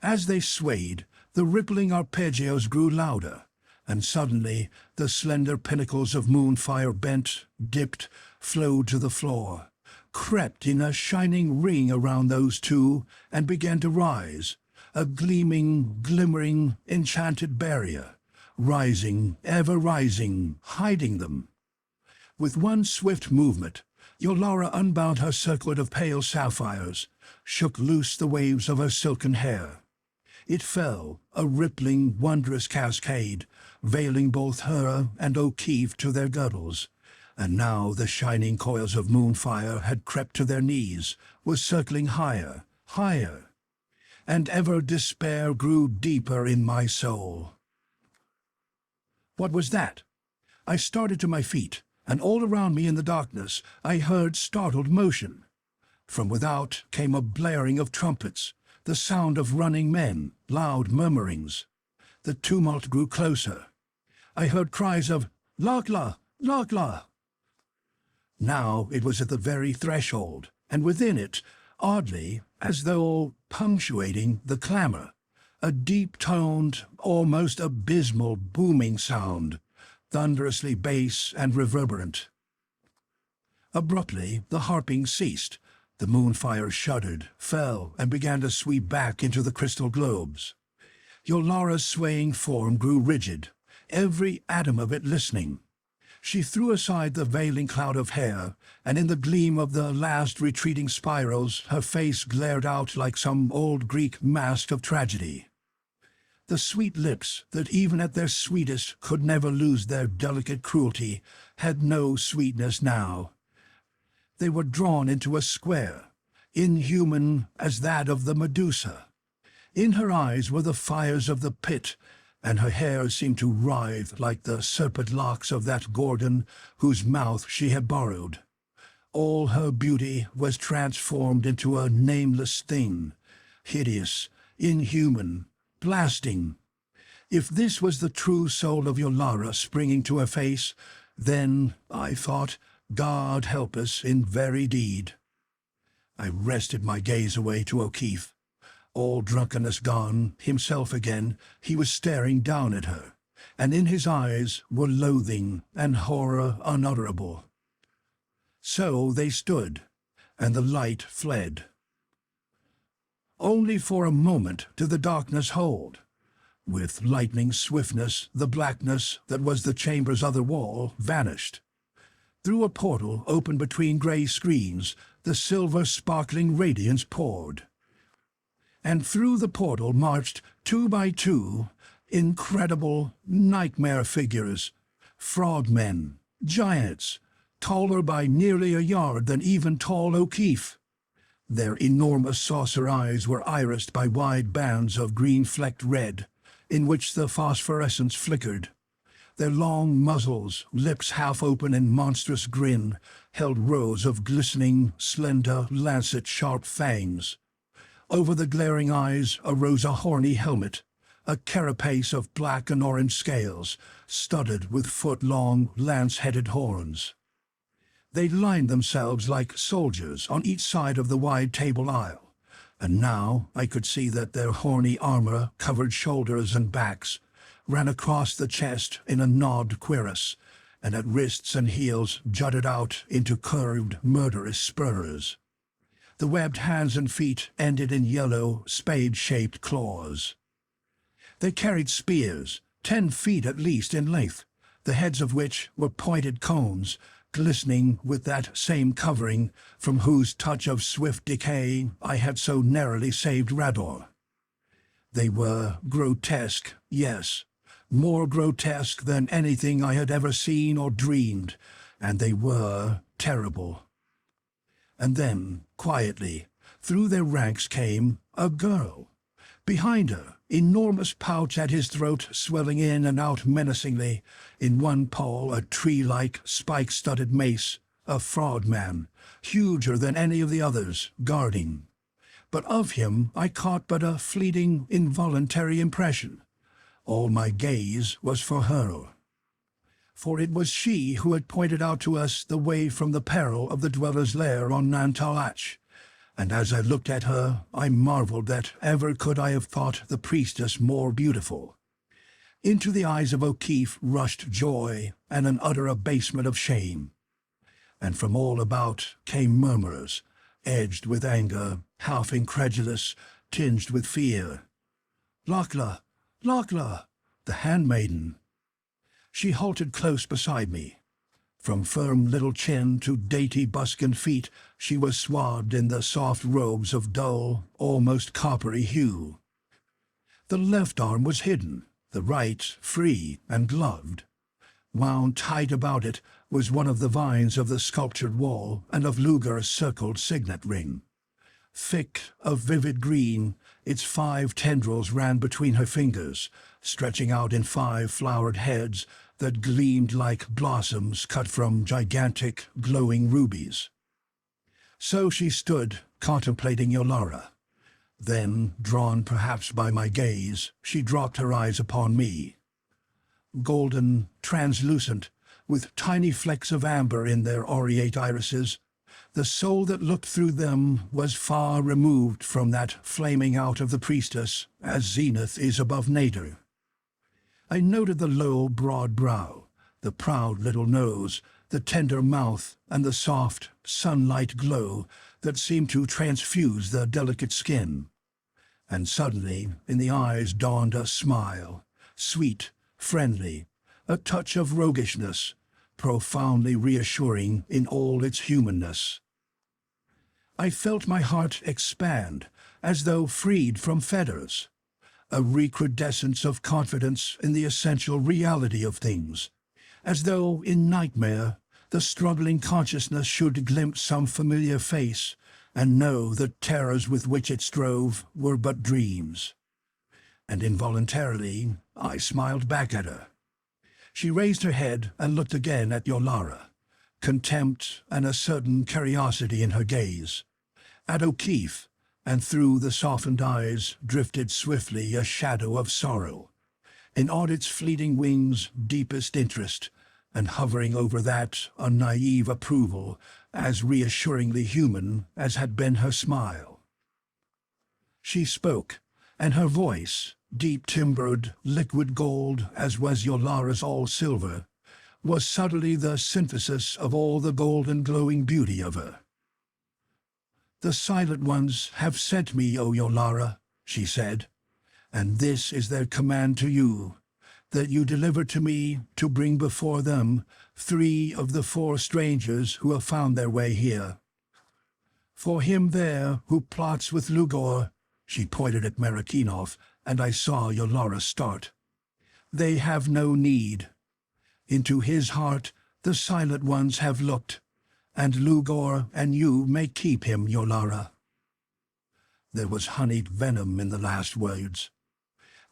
As they swayed, the rippling arpeggios grew louder, and suddenly the slender pinnacles of moonfire bent, dipped, flowed to the floor, crept in a shining ring around those 2, and began to rise, a gleaming, glimmering, enchanted barrier, rising, ever rising, hiding them. With one swift movement, Yolara unbound her circlet of pale sapphires, shook loose the waves of her silken hair. It fell, a rippling, wondrous cascade, veiling both her and O'Keefe to their girdles, and now the shining coils of moonfire had crept to their knees, was circling higher, higher, and ever despair grew deeper in my soul. What was that? I started to my feet, and all around me in the darkness I heard startled motion. From without came a blaring of trumpets, the sound of running men, loud murmurings. The tumult grew closer. I heard cries of, "Lakla! Lakla!" Now it was at the very threshold, and within it, oddly, as though punctuating the clamor, a deep-toned, almost abysmal booming sound, thunderously bass and reverberant. Abruptly, the harping ceased. The moonfire shuddered, fell, and began to sweep back into the crystal globes. Yolara's swaying form grew rigid, every atom of it listening. She threw aside the veiling cloud of hair, and in the gleam of the last retreating spirals her face glared out like some old Greek mask of tragedy. The sweet lips that even at their sweetest could never lose their delicate cruelty had no sweetness now. They were drawn into a square, inhuman as that of the Medusa. In her eyes were the fires of the pit, and her hair seemed to writhe like the serpent locks of that Gorgon whose mouth she had borrowed. All her beauty was transformed into a nameless thing, hideous, inhuman, blasting. If this was the true soul of Yolara springing to her face, then, I thought, God help us in very deed. I wrested my gaze away to O'Keefe. All drunkenness gone, himself again, he was staring down at her, and in his eyes were loathing and horror unutterable. So they stood, and the light fled. Only for a moment did the darkness hold. With lightning swiftness, the blackness that was the chamber's other wall vanished. Through a portal open between grey screens, the silver sparkling radiance poured. And through the portal marched, 2 by 2, incredible nightmare figures, frogmen, giants, taller by nearly a yard than even tall O'Keefe. Their enormous saucer eyes were irised by wide bands of green-flecked red, in which the phosphorescence flickered. Their long muzzles, lips half open in monstrous grin, held rows of glistening, slender, lancet-sharp fangs. Over the glaring eyes arose a horny helmet, a carapace of black and orange scales, studded with foot-long, lance-headed horns. They lined themselves like soldiers on each side of the wide table aisle, and now I could see that their horny armor-covered shoulders and backs ran across the chest in a gnawed cuirass, and at wrists and heels jutted out into curved, murderous spurs. The webbed hands and feet ended in yellow, spade-shaped claws. They carried spears, 10 feet at least in length, the heads of which were pointed cones, glistening with that same covering from whose touch of swift decay I had so narrowly saved Rador. They were grotesque, yes, more grotesque than anything I had ever seen or dreamed, and they were terrible. And then, quietly, through their ranks came a girl. Behind her, enormous pouch at his throat swelling in and out menacingly, in one paw a tree-like, spike-studded mace, a frog-man, huger than any of the others, guarding. But of him I caught but a fleeting, involuntary impression. All my gaze was for her. For it was she who had pointed out to us the way from the peril of the dweller's lair on Nan-Madol, and as I looked at her, I marveled that ever could I have thought the priestess more beautiful. Into the eyes of O'Keefe rushed joy and an utter abasement of shame. And from all about came murmurs, edged with anger, half incredulous, tinged with fear. "Lachla! Lachla!" the handmaiden. She halted close beside me. From firm little chin to dainty buskined feet, she was swathed in the soft robes of dull, almost coppery hue. The left arm was hidden, the right free and gloved. Wound tight about it was one of the vines of the sculptured wall and of Lugur's circled signet ring. Thick, of vivid green, its 5 tendrils ran between her fingers, stretching out in 5 flowered heads that gleamed like blossoms cut from gigantic, glowing rubies. So she stood, contemplating Yolara. Then, drawn perhaps by my gaze, she dropped her eyes upon me. Golden, translucent, with tiny flecks of amber in their aureate irises, the soul that looked through them was far removed from that flaming out of the priestess, as zenith is above nadir. I noted the low, broad brow, the proud little nose, the tender mouth, and the soft, sunlight glow that seemed to transfuse the delicate skin. And suddenly, in the eyes dawned a smile, sweet, friendly, a touch of roguishness, profoundly reassuring in all its humanness. I felt my heart expand, as though freed from fetters. a recrudescence of confidence in the essential reality of things, as though in nightmare the struggling consciousness should glimpse some familiar face and know the terrors with which it strove were but dreams. And involuntarily I smiled back at her. She raised her head and looked again at Yolara, contempt and a certain curiosity in her gaze. At O'Keefe, and through the softened eyes drifted swiftly a shadow of sorrow. In Audit's fleeting wings deepest interest, and hovering over that a naive approval, as reassuringly human as had been her smile. She spoke, and her voice, deep-timbered, liquid gold as was Yolara's all silver, was subtly the synthesis of all the golden glowing beauty of her. "The Silent Ones have sent me, O Yolara," she said, "and this is their command to you, that you deliver to me to bring before them 3 of the 4 strangers who have found their way here. For him there who plots with Lugur," she pointed at Marikinoff, and I saw Yolara start. "They have no need. Into his heart the Silent Ones have looked, and Lugur and you may keep him, Yolara." There was honeyed venom in the last words.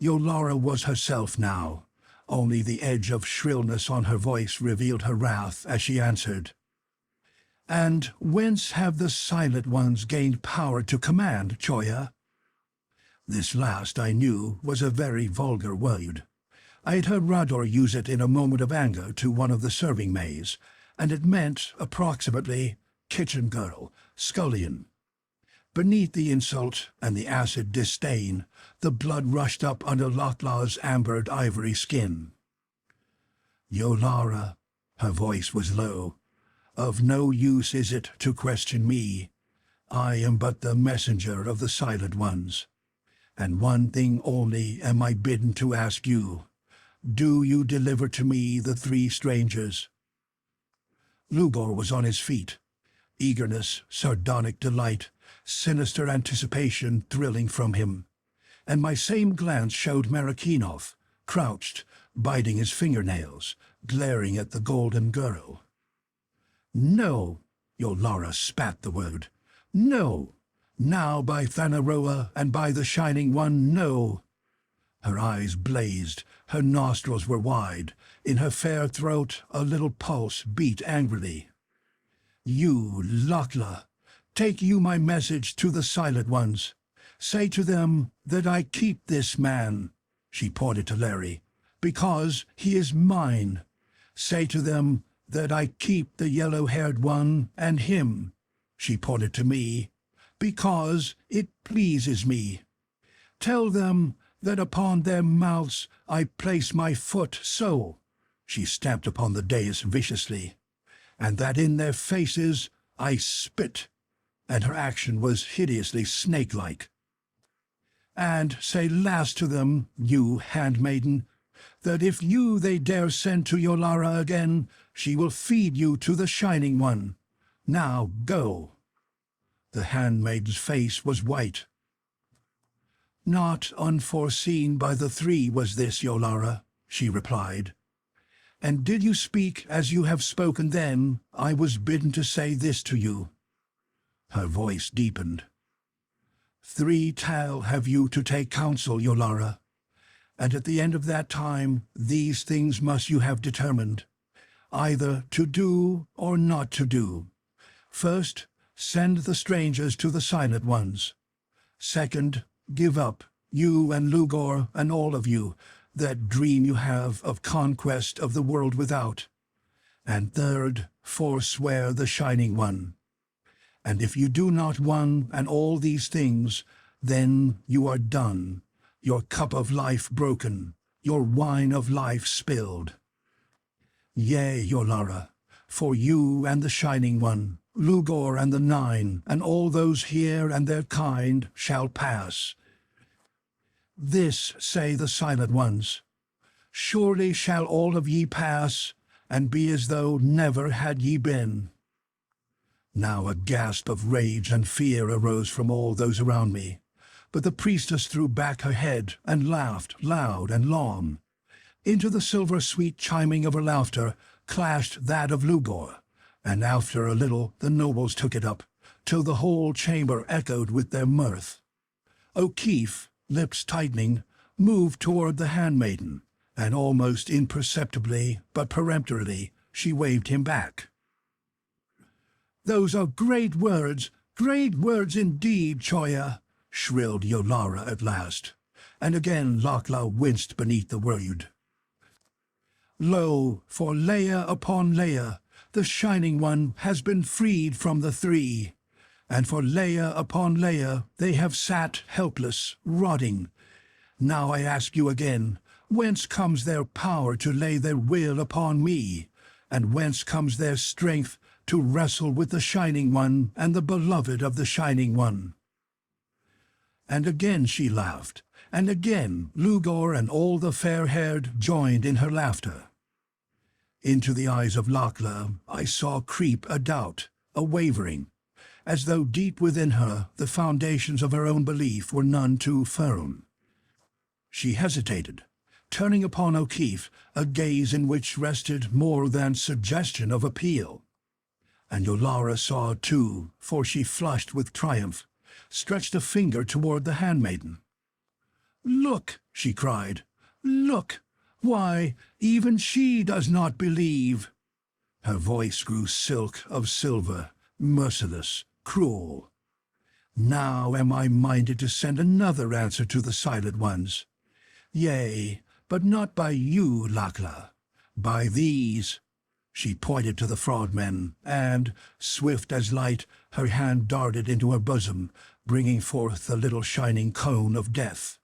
Yolara was herself now. Only the edge of shrillness on her voice revealed her wrath as she answered. "And whence have the Silent Ones gained power to command, Choya?" This last, I knew, was a very vulgar word. I had heard Rador use it in a moment of anger to one of the serving maids, and it meant, approximately, kitchen girl, scullion. Beneath the insult and the acid disdain, the blood rushed up under Lochlaw's ambered ivory skin. "Yolara," her voice was low, "of no use is it to question me. I am but the messenger of the Silent Ones. And one thing only am I bidden to ask you. Do you deliver to me the 3 strangers?" Lugur was on his feet. Eagerness, sardonic delight, sinister anticipation thrilling from him. And my same glance showed Marikinoff, crouched, biting his fingernails, glaring at the golden girl. "No," Yolara spat the word. "No. Now by Thanaroa and by the Shining One, no." Her eyes blazed, her nostrils were wide, in her fair throat a little pulse beat angrily. "You, Lochla, take you my message to the Silent Ones. Say to them that I keep this man," she pointed to Larry, "because he is mine. Say to them that I keep the yellow-haired one and him," she pointed to me, "because it pleases me. Tell them that upon their mouths I place my foot so," she stamped upon the dais viciously, "and that in their faces I spit," and her action was hideously snake-like. "And say last to them, you handmaiden, that if you they dare send to Yolara again, she will feed you to the Shining One. Now go." The handmaid's face was white. "Not unforeseen by the 3 was this, Yolara," she replied. "And did you speak as you have spoken then, I was bidden to say this to you." Her voice deepened. 3 tal have you to take counsel, Yolara, and at the end of that time these things must you have determined, either to do or not to do. First, send the strangers to the Silent Ones. Second, give up, you and Lugur and all of you, that dream you have of conquest of the world without. And third, forswear the Shining One. And if you do not one and all these things, then you are done, your cup of life broken, your wine of life spilled. Yea, Yolara, for you and the Shining One, Lugur and the 9, and all those here and their kind shall pass. This say the Silent Ones, surely shall all of ye pass, and be as though never had ye been. Now a gasp of rage and fear arose from all those around me, but the priestess threw back her head and laughed loud and long. Into the silver sweet chiming of her laughter clashed that of Lugur, and after a little the nobles took it up, till the whole chamber echoed with their mirth. O'Keefe, lips tightening, moved toward the handmaiden, and almost imperceptibly but peremptorily she waved him back. "Those are great words indeed, Choya," shrilled Yolara at last, and again Lakla winced beneath the word. "Lo, for layer upon layer, the Shining One has been freed from the three, and for layer upon layer they have sat helpless, rotting. Now I ask you again, whence comes their power to lay their will upon me, and whence comes their strength to wrestle with the Shining One and the beloved of the Shining One?" And again she laughed, and again Lugur and all the fair-haired joined in her laughter. Into the eyes of Lakla I saw creep a doubt, a wavering, as though deep within her the foundations of her own belief were none too firm. She hesitated, turning upon O'Keefe a gaze in which rested more than suggestion of appeal. And Yolara saw too, for she flushed with triumph, stretched a finger toward the handmaiden. "Look," she cried, "look! Why, even she does not believe." Her voice grew silk of silver, merciless, cruel. "Now am I minded to send another answer to the Silent Ones. Yea, but not by you, Lakla, by these." She pointed to the fraudmen, and, swift as light, her hand darted into her bosom, bringing forth the little shining cone of death.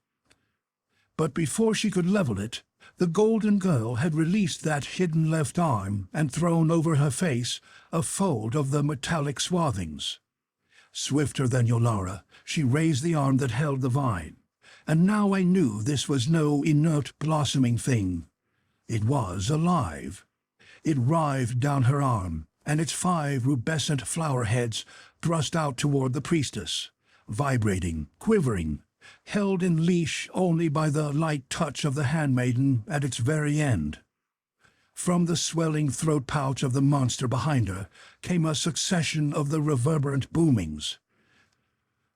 But before she could level it, the golden girl had released that hidden left arm and thrown over her face a fold of the metallic swathings. Swifter than Yolara, she raised the arm that held the vine, and now I knew this was no inert blossoming thing. It was alive. It writhed down her arm, and its 5 rubescent flower heads thrust out toward the priestess, vibrating, quivering, held in leash only by the light touch of the handmaiden at its very end. From the swelling throat pouch of the monster behind her came a succession of the reverberant boomings.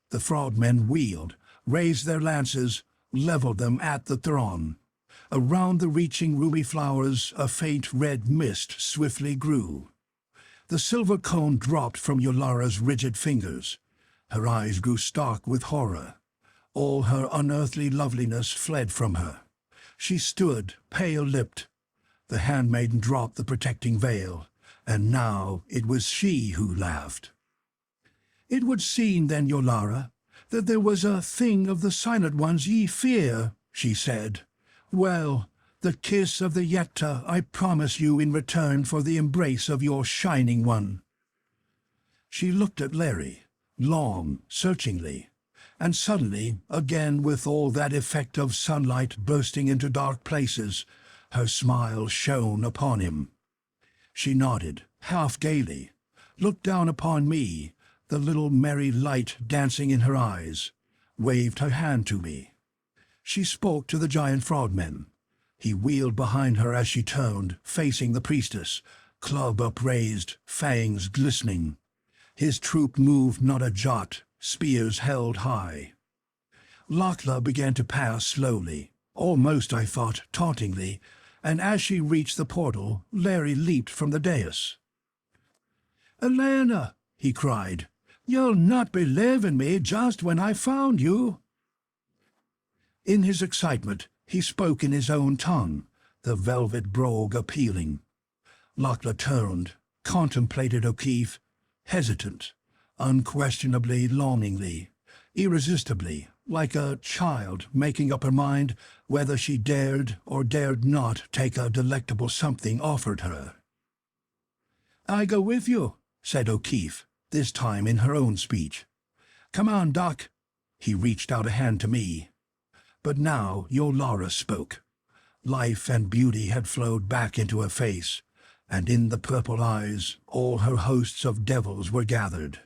The fraudmen wheeled, raised their lances, leveled them at the throng. Around the reaching ruby flowers a faint red mist swiftly grew. The silver cone dropped from Yolara's rigid fingers. Her eyes grew stark with horror. All her unearthly loveliness fled from her. She stood, pale-lipped. The handmaiden dropped the protecting veil, and now it was she who laughed. "It would seem, then, Yolara, that there was a thing of the Silent Ones ye fear," she said. "Well, the kiss of the Yetta I promise you in return for the embrace of your Shining One." She looked at Larry, long, searchingly, and suddenly, again with all that effect of sunlight bursting into dark places, her smile shone upon him. She nodded, half gaily, looked down upon me, the little merry light dancing in her eyes, waved her hand to me. She spoke to the giant frogman. He wheeled behind her as she turned, facing the priestess, club upraised, fangs glistening. His troop moved not a jot, spears held high. Lakla began to pass slowly, almost, I thought, tauntingly, and as she reached the portal, Larry leaped from the dais. "Elena," he cried, "you'll not believe in me just when I found you." In his excitement, he spoke in his own tongue, the velvet brogue appealing. Lakla turned, contemplated O'Keefe, hesitant, unquestionably longingly, irresistibly, like a child making up her mind whether she dared or dared not take a delectable something offered her. "I go with you," said O'Keefe, this time in her own speech. "Come on, Doc." He reached out a hand to me. But now Yolara spoke. Life and beauty had flowed back into her face, and in the purple eyes all her hosts of devils were gathered.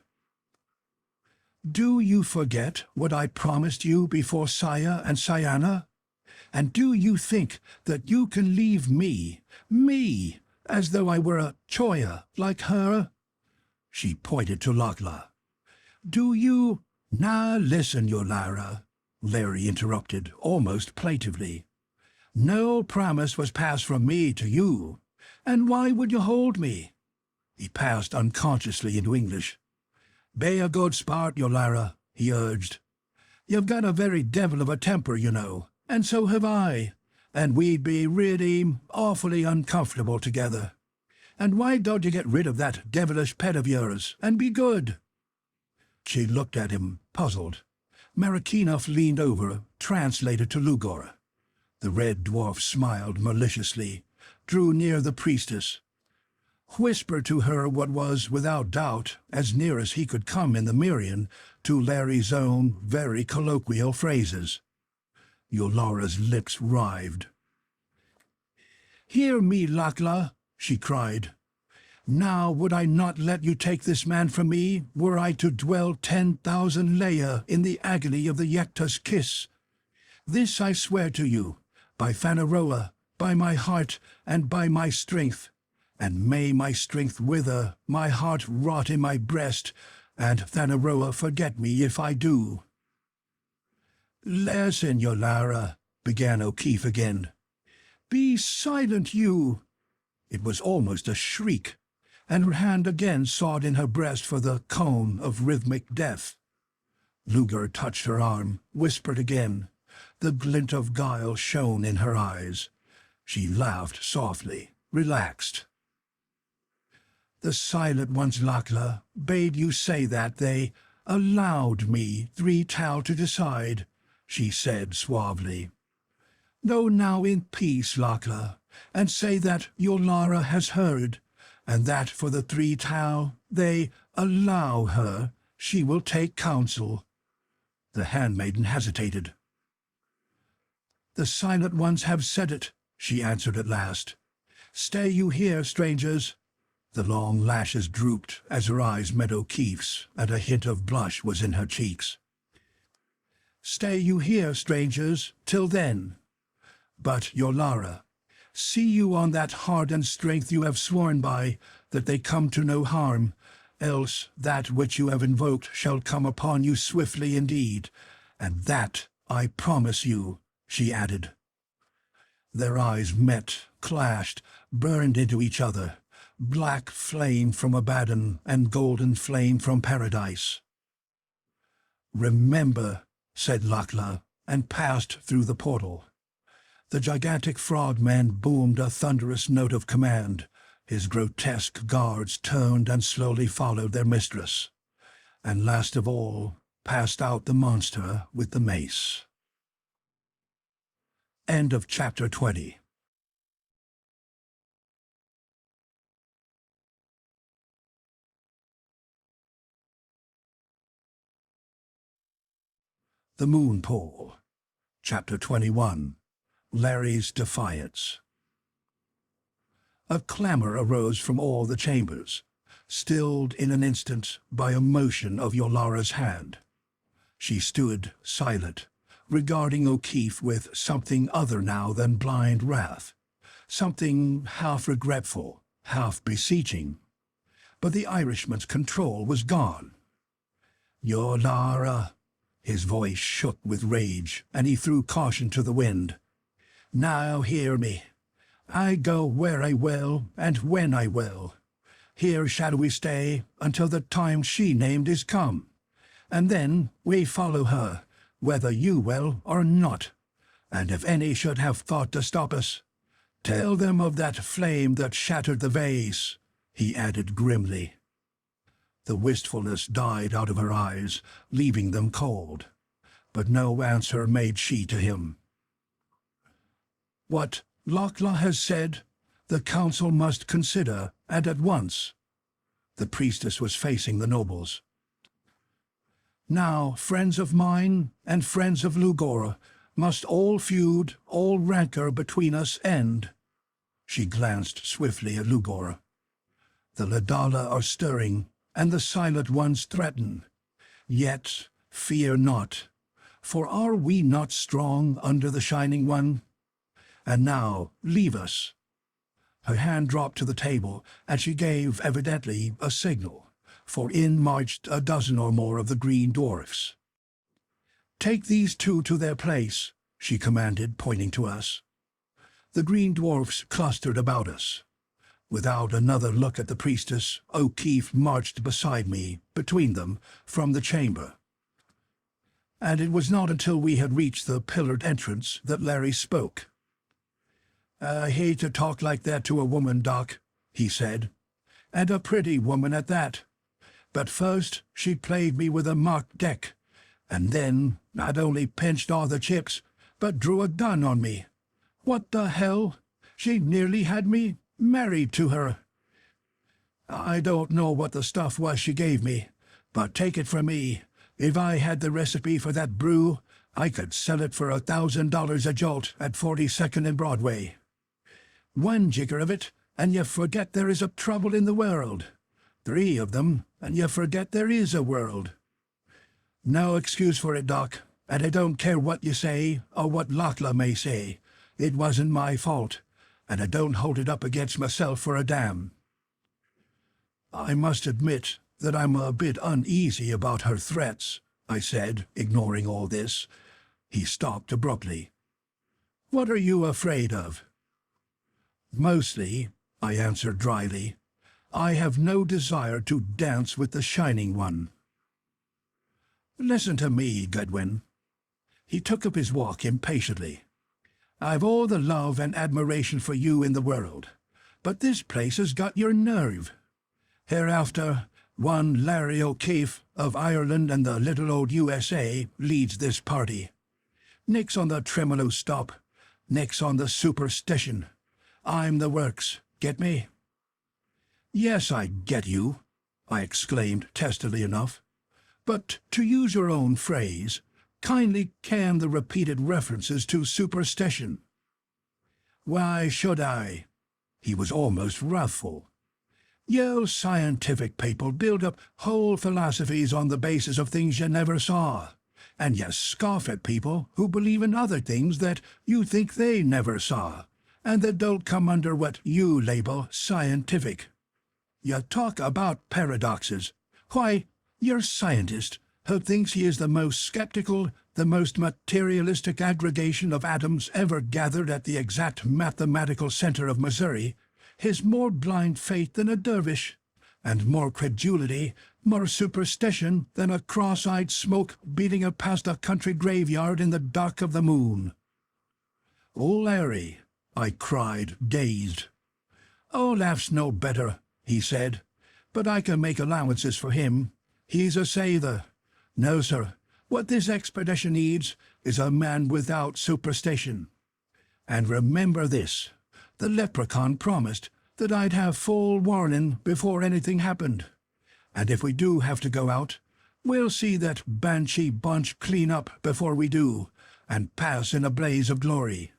Do you forget what I promised you before Saya and Sayana? And do you think that you can leave me, as though I were a choya like her?" She pointed to Lakla. "Do you—" "Now listen, Yolara," Larry interrupted, almost plaintively. "No promise was passed from me to you, and why would you hold me?" He passed unconsciously into English. "Be a good sport, Yolara," he urged. "You've got a very devil of a temper, you know, and so have I, and we'd be really awfully uncomfortable together. And why don't you get rid of that devilish pet of yours and be good?" She looked at him, puzzled. Marikinoff leaned over, translated to Lugur. The red dwarf smiled maliciously, drew near the priestess, whispered to her what was, without doubt, as near as he could come in the Mirian to Larry's own very colloquial phrases. Yolara's lips writhed. "Hear me, Lakla," she cried. "Now would I not let you take this man from me, were I to dwell 10,000 Leia in the agony of the Yekta's kiss. This I swear to you, by Phanaroa, by my heart, and by my strength. And may my strength wither, my heart rot in my breast, and Phanaroa forget me if I do." "Listen, Yolara," began O'Keefe again. "Be silent, you—" It was almost a shriek, and her hand again sought in her breast for the comb of rhythmic death. Lugur touched her arm, whispered again. The glint of guile shone in her eyes. She laughed softly, relaxed. "The Silent Ones, Lakla, bade you say that they allowed me 3 Tal to decide," she said suavely. "Go now in peace, Lakla, and say that Yolara has heard, and that for the 3 Tal they allow her, she will take counsel." The handmaiden hesitated. "The Silent Ones have said it," she answered at last. "Stay you here, strangers." The long lashes drooped as her eyes met O'Keefe's, and a hint of blush was in her cheeks. "Stay you here, strangers, till then. But, Yolara, see you on that heart and strength you have sworn by, that they come to no harm, else that which you have invoked shall come upon you swiftly indeed, and that I promise you," she added. Their eyes met, clashed, burned into each other, black flame from Abaddon and golden flame from Paradise. "Remember," said Lakla, and passed through the portal. The gigantic frogman boomed a thunderous note of command. His grotesque guards turned and slowly followed their mistress, and last of all passed out the monster with the mace. End of Chapter 20. The Moon Pool. Chapter 21. Larry's Defiance. A clamor arose from all the chambers, stilled in an instant by a motion of Yolara's hand. She stood silent, regarding O'Keefe with something other now than blind wrath, something half regretful, half beseeching. But the Irishman's control was gone. "Yolara," his voice shook with rage, and he threw caution to the wind. "Now hear me. I go where I will, and when I will. Here shall we stay until the time she named is come, and then we follow her, whether you will or not. And if any should have thought to stop us, tell them of that flame that shattered the vase," he added grimly. The wistfulness died out of her eyes, leaving them cold, but no answer made she to him. "What Lakla has said, the council must consider, and at once." The priestess was facing the nobles. "Now, friends of mine and friends of Lugur, must all feud, all rancor between us end." She glanced swiftly at Lugur. "The Ladala are stirring, and the Silent Ones threaten. Yet fear not, for are we not strong under the Shining One? And now leave us." Her hand dropped to the table, and she gave, evidently, a signal, for in marched a dozen or more of the green dwarfs. "Take these two to their place," she commanded, pointing to us. The green dwarfs clustered about us. Without another look at the priestess, O'Keefe marched beside me, between them, from the chamber. And it was not until we had reached the pillared entrance that Larry spoke. "I hate to talk like that to a woman, Doc," he said, "and a pretty woman at that. But first she played me with a mock deck, and then not only pinched all the chips, but drew a gun on me. What the hell? She nearly had me married to her. I don't know what the stuff was she gave me, but take it from me, if I had the recipe for that brew, I could sell it for $1,000 a jolt at 42nd and Broadway. One jigger of it, and you forget there is a trouble in the world. 3 of them, and you forget there is a world. No excuse for it, Doc, and I don't care what you say, or what Lochla may say. It wasn't my fault, and I don't hold it up against myself for a damn." "I must admit that I'm a bit uneasy about her threats," I said, ignoring all this. He stopped abruptly. "What are you afraid of?" "Mostly," I answered dryly, "I have no desire to dance with the Shining One." "Listen to me, Goodwin." He took up his walk impatiently. "I've all the love and admiration for you in the world, but this place has got your nerve. Hereafter, one Larry O'Keefe of Ireland and the little old USA leads this party. Nix on the tremolo stop, nix on the superstition. I'm the works, get me?" "Yes, I get you," I exclaimed testily enough. "But to use your own phrase, kindly can the repeated references to superstition." "Why should I?" He was almost wrathful. "You scientific people build up whole philosophies on the basis of things you never saw, and you scoff at people who believe in other things that you think they never saw, and that don't come under what you label scientific. You talk about paradoxes. Why, your scientist, who thinks he is the most skeptical, the most materialistic aggregation of atoms ever gathered at the exact mathematical center of Missouri, has more blind faith than a dervish, and more credulity, more superstition than a cross-eyed smoke beating past a country graveyard in the dark of the moon." "Oh, Larry," I cried, dazed. "Olaf's no better," he said, "but I can make allowances for him. He's a sailor. No, sir, what this expedition needs is a man without superstition. And remember this, the leprechaun promised that I'd have full warning before anything happened. And if we do have to go out, we'll see that banshee bunch clean up before we do, and pass in a blaze of glory.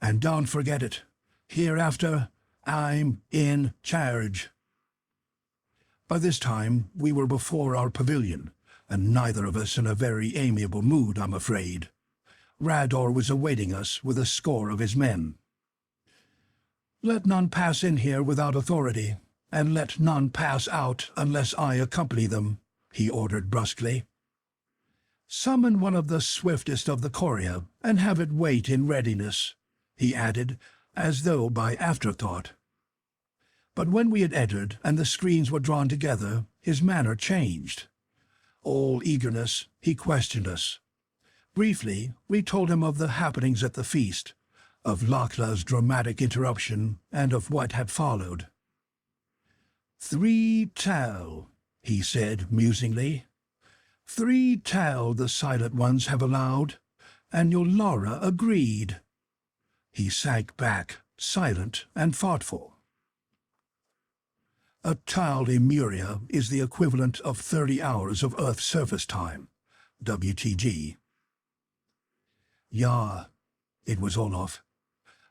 And don't forget it, hereafter I'm in charge." By this time we were before our pavilion, and neither of us in a very amiable mood, I'm afraid. Rador was awaiting us with a score of his men. "Let none pass in here without authority, and let none pass out unless I accompany them," he ordered brusquely. "Summon one of the swiftest of the Coria, and have it wait in readiness," he added, as though by afterthought. But when we had entered and the screens were drawn together, his manner changed. All eagerness, he questioned us. Briefly, we told him of the happenings at the feast, of Lochla's dramatic interruption, and of what had followed. "3 tal," he said musingly. "3 tal the Silent Ones have allowed, and Yolara agreed." He sank back, silent and thoughtful. "A tal in Muria is the equivalent of 30 hours of Earth surface time, WTG. "Ja," it was Olaf.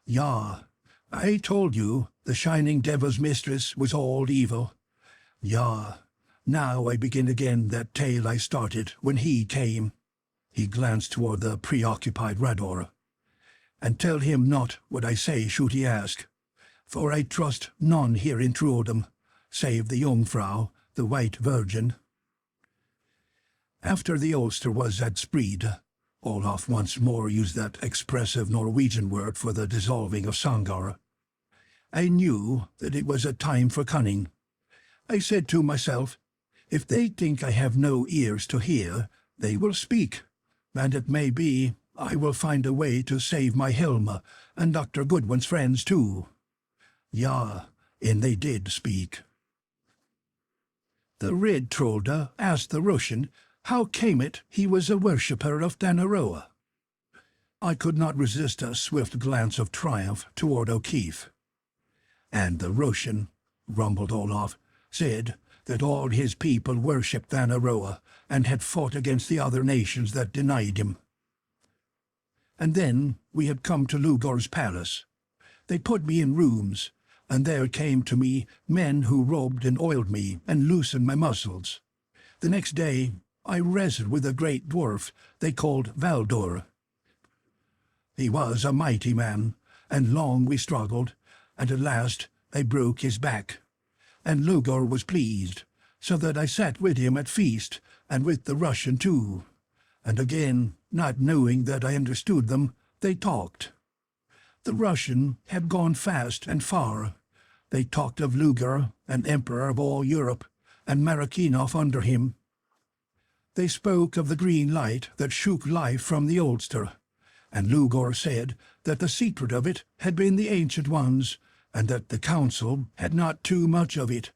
"Ja, I told you the Shining Devil's mistress was all evil. Ja, Now I begin again that tale I started when he came. He glanced toward the preoccupied Rador. And tell him not what I say should he ask, for I trust none here in Truodom, save the Jungfrau, the White Virgin. After the Ulster was at Spreed, Olaf once more used that expressive Norwegian word for the dissolving of Sangar. I knew that it was a time for cunning. I said to myself, if they think I have no ears to hear, they will speak, and it may be I will find a way to save my Hilma and Dr. Goodwin's friends too. Ja, and they did speak. The Red Trolda asked the Russian how came it he was a worshipper of Danaroa. I could not resist a swift glance of triumph toward O'Keefe. And the Russian, rumbled Olaf, said that all his people worshipped Danaroa and had fought against the other nations that denied him. And then we had come to Lugur's palace. They put me in rooms, and there came to me men who rubbed and oiled me and loosened my muscles. The next day I wrestled with a great dwarf they called Valdor. He was a mighty man, and long we struggled, and at last I broke his back. And Lugur was pleased, so that I sat with him at feast, and with the Russian too. And again, not knowing that I understood them, they talked. The Russian had gone fast and far. They talked of Lugur, an emperor of all Europe, and Marakinov under him. They spoke of the green light that shook life from the Ulster, and Lugur said that the secret of it had been the Ancient Ones, and that the council had not too much of it.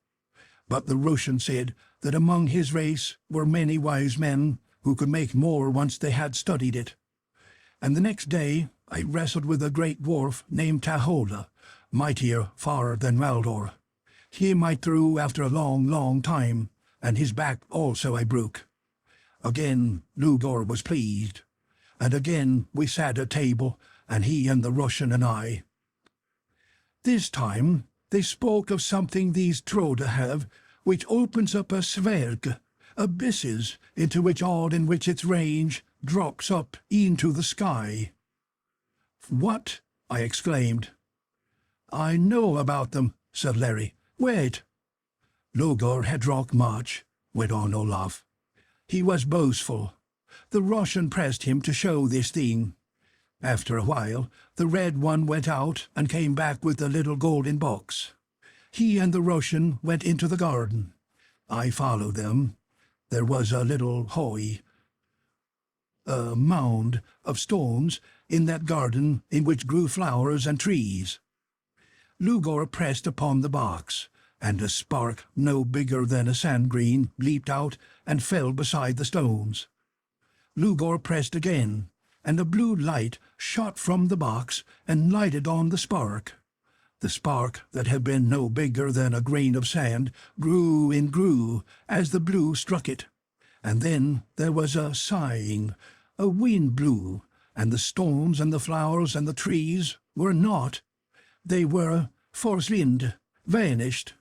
But the Russian said that among his race were many wise men who could make more once they had studied it. And the next day I wrestled with a great dwarf named Tahola, mightier far than Valdor. Him I threw after a long, long time, and his back also I broke. Again Lugur was pleased, and again we sat at table, and he and the Russian and I. This time they spoke of something these Troda have, which opens up a sverg, abysses into which all in which its range drops up into the sky. What? I exclaimed. I know about them, said Larry. Wait. Lugur had drunk much, went on Olaf. He was boastful. The Russian pressed him to show this thing. After a while, the red one went out and came back with a little golden box. He and the Russian went into the garden. I followed them. There was a little hoy, a mound of stones in that garden in which grew flowers and trees. Lugur pressed upon the box, and a spark no bigger than a sand grain leaped out and fell beside the stones. Lugur pressed again, and a blue light shot from the box and lighted on the spark. The spark that had been no bigger than a grain of sand grew and grew as the blue struck it. And then there was a sighing, a wind blew, and the stones and the flowers and the trees were not. They were forslind, vanished.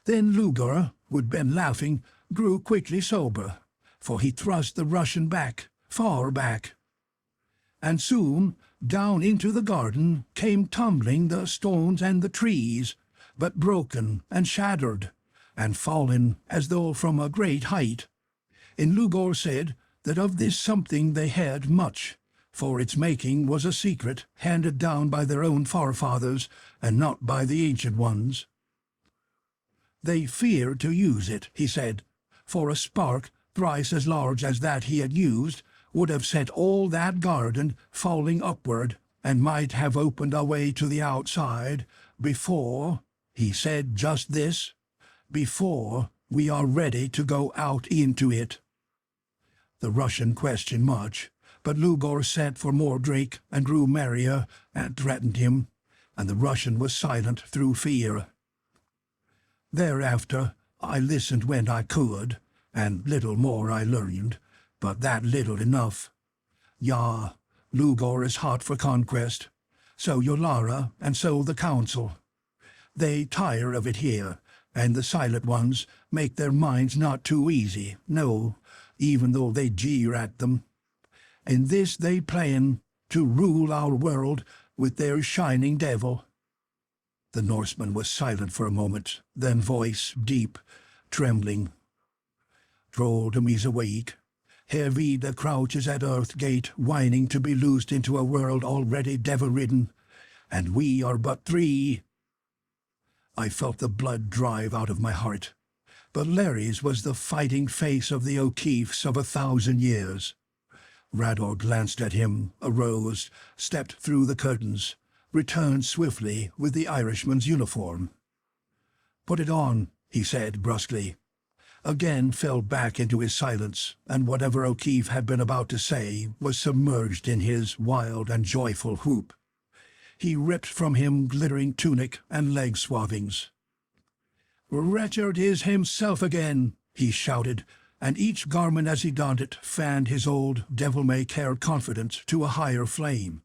Then Lugur, who'd been laughing, grew quickly sober, for he thrust the Russian back, far back. And soon down into the garden came tumbling the stones and the trees, but broken and shattered, and fallen as though from a great height. And Lugur said that of this something they had much, for its making was a secret handed down by their own forefathers, and not by the Ancient Ones. They feared to use it, he said, for a spark thrice as large as that he had used would have set all that garden falling upward, and might have opened a way to the outside before, he said just this, before we are ready to go out into it. The Russian questioned much, but Lugur sent for more drink and grew merrier and threatened him, and the Russian was silent through fear. Thereafter I listened when I could, and little more I learned, but that little enough. Ja, Lugur is hot for conquest, so Yolara and so the council. They tire of it here, And the silent ones make their minds not too easy, no, even though they jeer at them. In this they plan to rule our world with their shining devil." The Norseman was silent for a moment, then voice, deep, trembling. "Troldom is awake. Herr Vida crouches at Earth Gate, whining to be loosed into a world already devil-ridden, and we are but 3. I felt the blood drive out of my heart, but Larry's was the fighting face of the O'Keefes of 1,000 years. Rador glanced at him, arose, stepped through the curtains, returned swiftly with the Irishman's uniform. "Put it on," he said brusquely. Again fell back into his silence, and whatever O'Keefe had been about to say was submerged in his wild and joyful whoop. He ripped from him glittering tunic and leg swathings. "Richard is himself again," he shouted, and each garment as he donned it fanned his old devil-may-care confidence to a higher flame.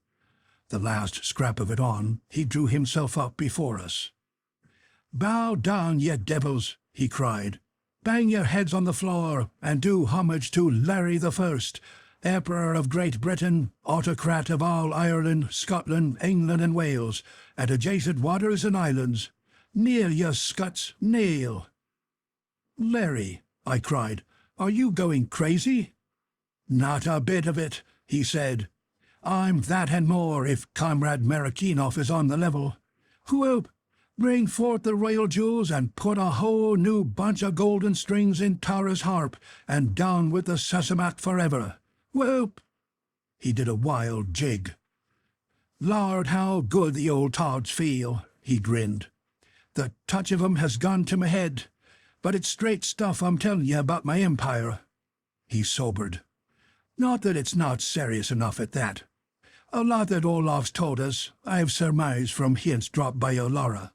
The last scrap of it on, he drew himself up before us. "Bow down, ye devils," he cried. "Bang your heads on the floor, and do homage to Larry the First, Emperor of Great Britain, autocrat of all Ireland, Scotland, England, and Wales, and adjacent waters and islands. Kneel, ye Scots, kneel!" "Larry," I cried, "are you going crazy?" "Not a bit of it," he said. "I'm that and more if Comrade Marikinoff is on the level. Whoop! Bring forth the royal jewels and put a whole new bunch of golden strings in Tara's harp, and down with the Sasamac forever. Whoop!" He did a wild jig. "Lord, how good the old tods feel," he grinned. "The touch of 'em has gone to my head, but it's straight stuff I'm telling you about my empire." He sobered. "Not that it's not serious enough at that. A lot that Olaf's told us I've surmised from hints dropped by Yolara.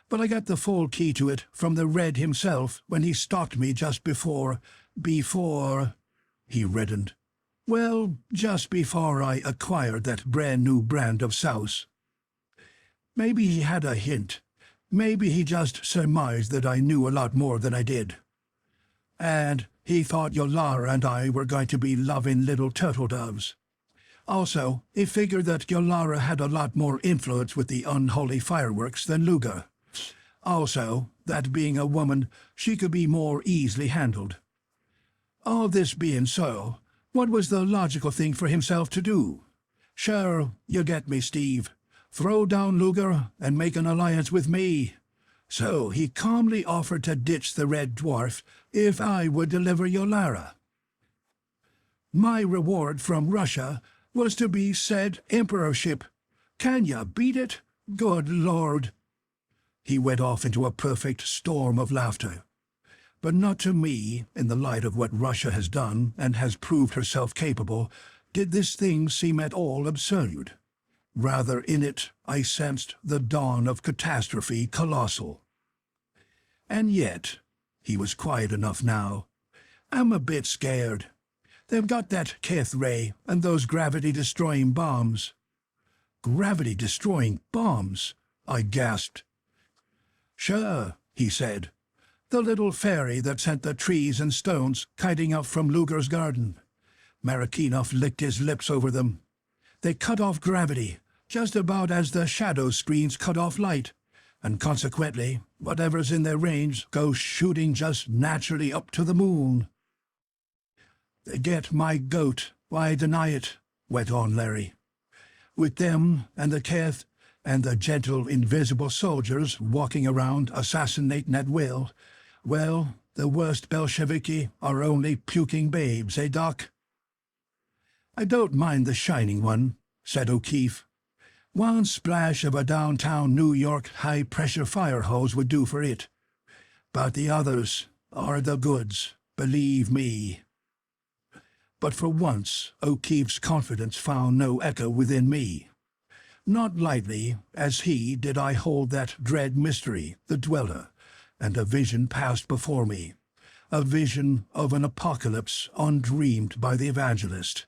But I got the full key to it from the Red himself when he stalked me just before... He reddened. "Well, just before I acquired that brand-new brand of souse. Maybe he had a hint. Maybe he just surmised that I knew a lot more than I did. And he thought Yolara and I were going to be loving little turtle doves. Also, he figured that Yolara had a lot more influence with the unholy fireworks than Lugur. Also, that being a woman, she could be more easily handled. All this being so, what was the logical thing for himself to do? Sure, you get me, Steve. Throw down Lugur and make an alliance with me. So he calmly offered to ditch the Red Dwarf if I would deliver Yolara. My reward from Russia was to be said emperorship. Can you beat it? Good Lord!" He went off into a perfect storm of laughter. But not to me, in the light of what Russia has done and has proved herself capable, did this thing seem at all absurd. Rather, in it, I sensed the dawn of catastrophe colossal. And yet, he was quiet enough now, I'm a bit scared. They've got that Keth ray and those gravity-destroying bombs. Gravity-destroying bombs? I gasped. Sure, he said. The little fairy that sent the trees and stones kiting up from Lugur's garden. Marikinoff licked his lips over them. They cut off gravity, just about as the shadow screens cut off light, and consequently, whatever's in their range goes shooting just naturally up to the moon. They get my goat, why deny it, went on Larry. With them and the Keth and the gentle invisible soldiers walking around assassinating at will, well, the worst Bolsheviki are only puking babes, eh, Doc? I don't mind the shining one, said O'Keefe. One splash of a downtown New York high-pressure fire hose would do for it. But the others are the goods, believe me. But for once, O'Keefe's confidence found no echo within me. Not lightly, as he, did I hold that dread mystery, the Dweller, and a vision passed before me, a vision of an apocalypse undreamed by the evangelist,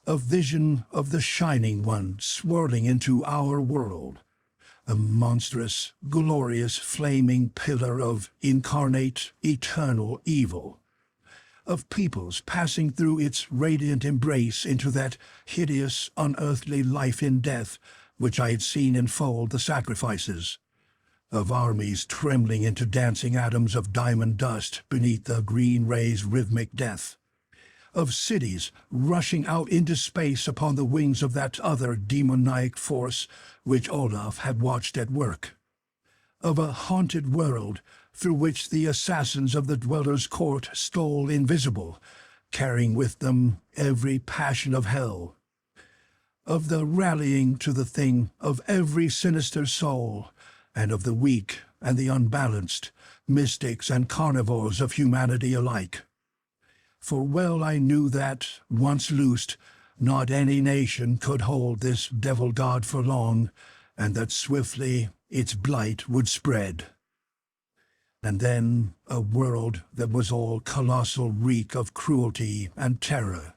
a vision of the Shining One swirling into our world, a monstrous, glorious, flaming pillar of incarnate, eternal evil, of peoples passing through its radiant embrace into that hideous, unearthly life in death which I had seen enfold the sacrifices, of armies trembling into dancing atoms of diamond dust beneath the green ray's rhythmic death, of cities rushing out into space upon the wings of that other demoniac force which Olaf had watched at work, of a haunted world through which the assassins of the Dweller's Court stole invisible, carrying with them every passion of hell, of the rallying to the thing of every sinister soul, and of the weak and the unbalanced, mystics and carnivores of humanity alike. For well I knew that, once loosed, not any nation could hold this devil god for long, and that swiftly its blight would spread. And then a world that was all colossal reek of cruelty and terror,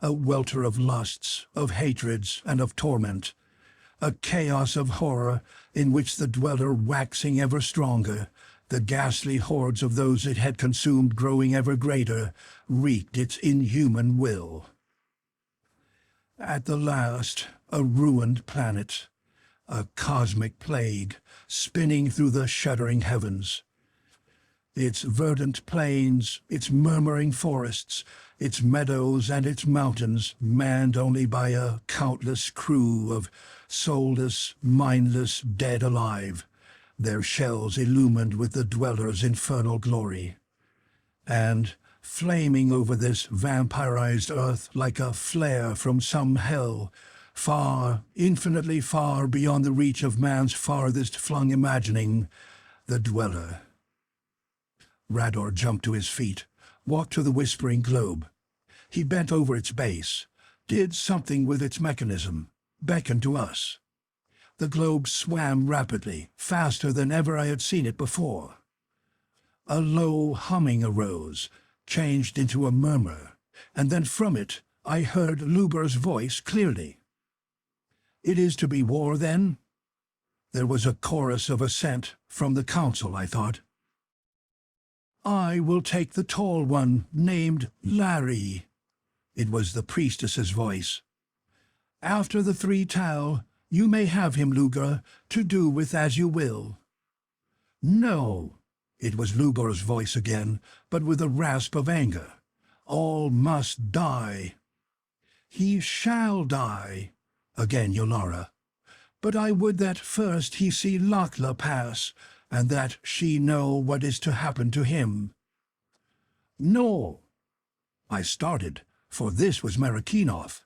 a welter of lusts, of hatreds, and of torment, a chaos of horror in which the Dweller, waxing ever stronger, the ghastly hordes of those it had consumed growing ever greater, wreaked its inhuman will. At the last, a ruined planet, a cosmic plague, spinning through the shuddering heavens. Its verdant plains, its murmuring forests, its meadows and its mountains, manned only by a countless crew of soulless, mindless dead alive, their shells illumined with the Dweller's infernal glory. And, flaming over this vampirized earth like a flare from some hell, far, infinitely far beyond the reach of man's farthest flung imagining, the Dweller. Rador jumped to his feet, walked to the whispering globe. He bent over its base, did something with its mechanism, beckoned to us. The globe swam rapidly, faster than ever I had seen it before. A low humming arose, changed into a murmur, and then from it I heard Lugur's voice clearly. "It is to be war, then?" There was a chorus of assent from the council, I thought. "I will take the tall one, named Larry." It was the priestess's voice. "After the 3 Tal, you may have him, Lugur, to do with as you will." "No." It was Lugur's voice again, but with a rasp of anger. "All must die." "He shall die." Again Yolara. "But I would that first he see Lakla pass, and that she know what is to happen to him." "No." I started, for this was Marakinov.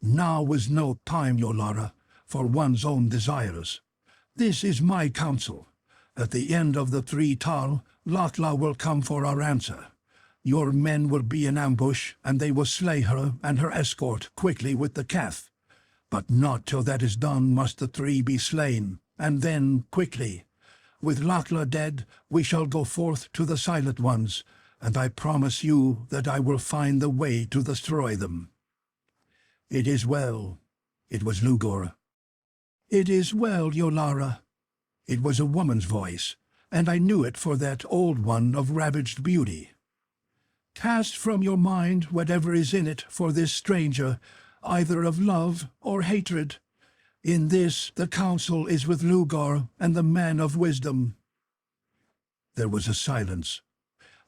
Now was no time, Yolara, for one's own desires. This is my counsel. At the end of the 3 Tal, Lakla will come for our answer. Your men will be in ambush, and they will slay her and her escort quickly with the Keth. But not till that is done must the 3 be slain, and then quickly. With Lakla dead, we shall go forth to the Silent Ones, and I promise you that I will find the way to destroy them." "It is well." It was Lugur. "It is well, Yolara." It was a woman's voice, and I knew it for that old one of ravaged beauty. "Cast from your mind whatever is in it for this stranger, either of love or hatred. In this the council is with Lugur and the men of wisdom." There was a silence.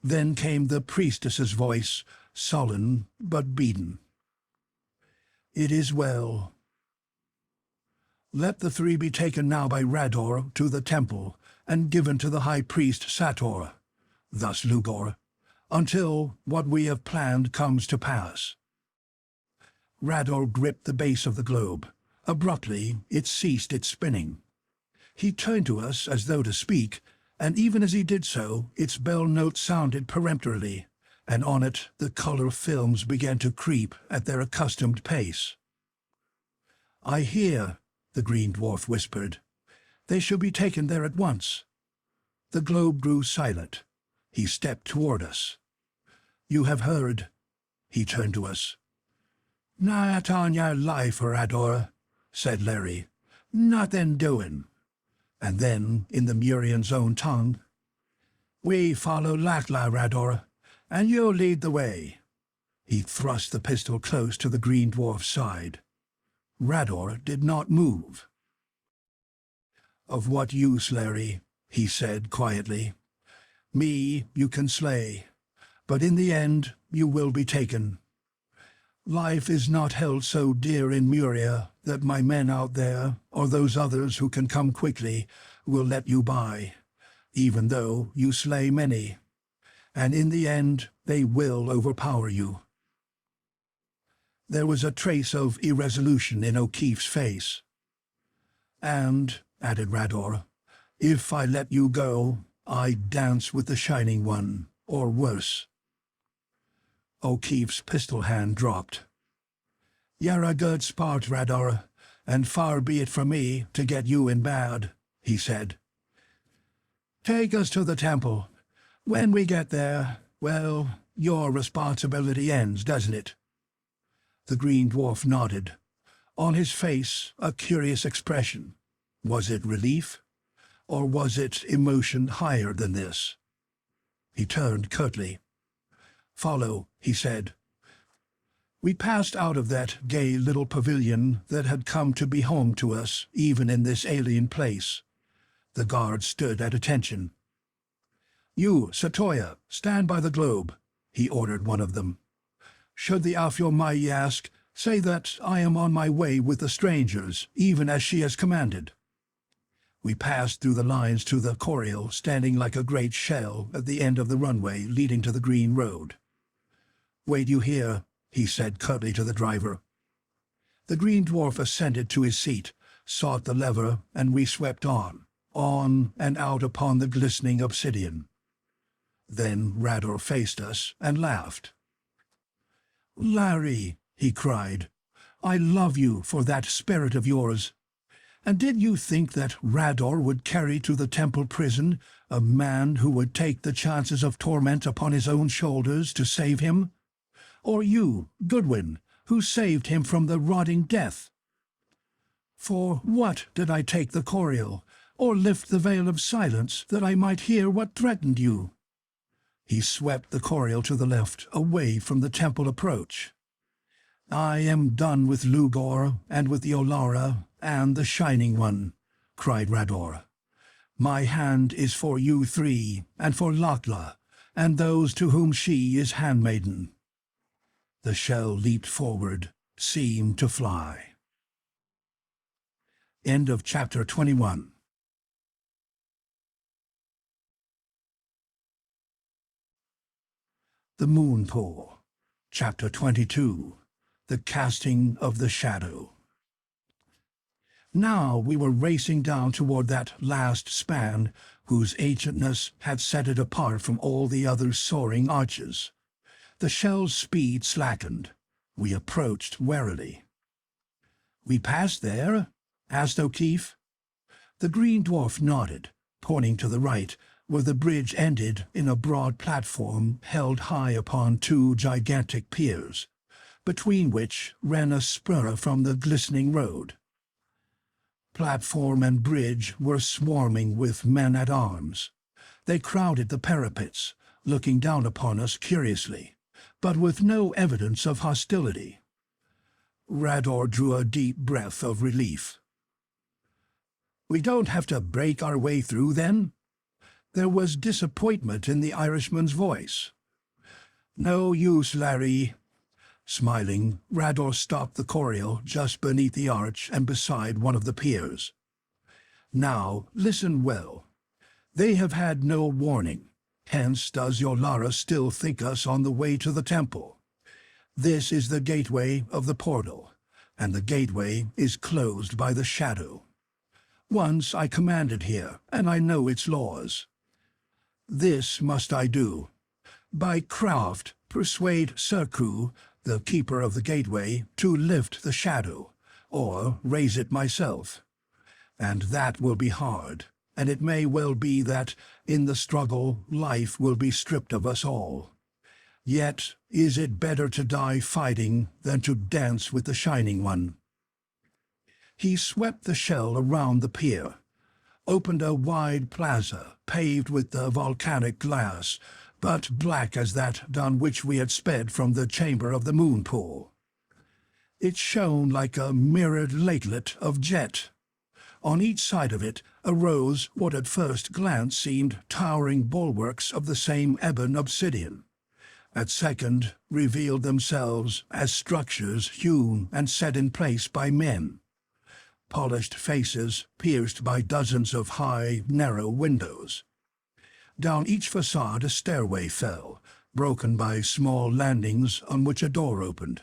Then came the priestess's voice, sullen but beaten. "It is well. Let the 3 be taken now by Rador to the temple and given to the high priest Sator, thus Lugur, until what we have planned comes to pass." Rador gripped the base of the globe. Abruptly, it ceased its spinning. He turned to us as though to speak, and even as he did so, its bell note sounded peremptorily, and on it the color films began to creep at their accustomed pace. "I hear," the green dwarf whispered. "They shall be taken there at once." The globe grew silent. He stepped toward us. "You have heard." He turned to us. "Not on your life, Rador," said Larry. "Nothing doing. And then, in the Murian's own tongue, "We follow Lakla, Rador, and you'll lead the way." He thrust the pistol close to the green dwarf's side. Rador did not move. "Of what use, Larry?" he said quietly. "Me you can slay, but in the end you will be taken. Life is not held so dear in Muria that my men out there, or those others who can come quickly, will let you by, even though you slay many. And in the end they will overpower you." There was a trace of irresolution in O'Keefe's face. "And," added Rador, "if I let you go, I dance with the Shining One, or worse." O'Keefe's pistol hand dropped. "You're a good sport, Rador, and far be it from me to get you in bad," he said. "Take us to the temple. When we get there, well, your responsibility ends, doesn't it?" The green dwarf nodded. On his face, a curious expression. Was it relief? Or was it emotion higher than this? He turned curtly. "Follow," he said. We passed out of that gay little pavilion that had come to be home to us, even in this alien place. The guards stood at attention. "You, Satoya, stand by the globe," he ordered one of them. "Should the Alfio-Mai ask, say that I am on my way with the strangers, even as she has commanded." We passed through the lines to the Coriol, standing like a great shell at the end of the runway leading to the green road. "Wait you here," he said curtly to the driver. The green dwarf ascended to his seat, sought the lever, and we swept on and out upon the glistening obsidian. Then Rador faced us and laughed. "Larry," he cried, "I love you for that spirit of yours. And did you think that Rador would carry to the temple prison a man who would take the chances of torment upon his own shoulders to save him? Or you, Goodwin, who saved him from the rotting death? For what did I take the Coriol, or lift the veil of silence that I might hear what threatened you?" He swept the Coriol to the left, away from the temple approach. "I am done with Lugur, and with Yolara, and the Shining One," cried Rador. "My hand is for you three, and for Lakla, and those to whom she is handmaiden." The shell leaped forward, seemed to fly. End of chapter 21. The Moon Pool, chapter 22. The Casting of the Shadow. Now we were racing down toward that last span whose ancientness had set it apart from all the other soaring arches. The shell's speed slackened. We approached warily. "We passed there?" asked O'Keefe. The green dwarf nodded, pointing to the right, where the bridge ended in a broad platform held high upon two gigantic piers, between which ran a spur from the glistening road. Platform and bridge were swarming with men-at-arms. They crowded the parapets, looking down upon us curiously, but with no evidence of hostility. Rador drew a deep breath of relief. "We don't have to break our way through, then?" There was disappointment in the Irishman's voice. "No use, Larry." Smiling, Rador stopped the Coriol just beneath the arch and beside one of the piers. "Now, listen well. They have had no warning. Hence does Yolara still think us on the way to the temple. This is the gateway of the portal, and the gateway is closed by the shadow. Once I commanded here, and I know its laws. This must I do. By craft persuade Serku, the keeper of the gateway, to lift the shadow, or raise it myself. And that will be hard, and it may well be that, in the struggle, life will be stripped of us all. Yet is it better to die fighting than to dance with the Shining One." He swept the shell around the pier. opened a wide plaza paved with the volcanic glass, but black as that down which we had sped from the chamber of the moon pool. It shone like a mirrored lakelet of jet. On each side of it arose what at first glance seemed towering bulwarks of the same ebon obsidian. At second revealed themselves as structures hewn and set in place by men. Polished faces pierced by dozens of high, narrow windows. Down each facade a stairway fell, broken by small landings on which a door opened.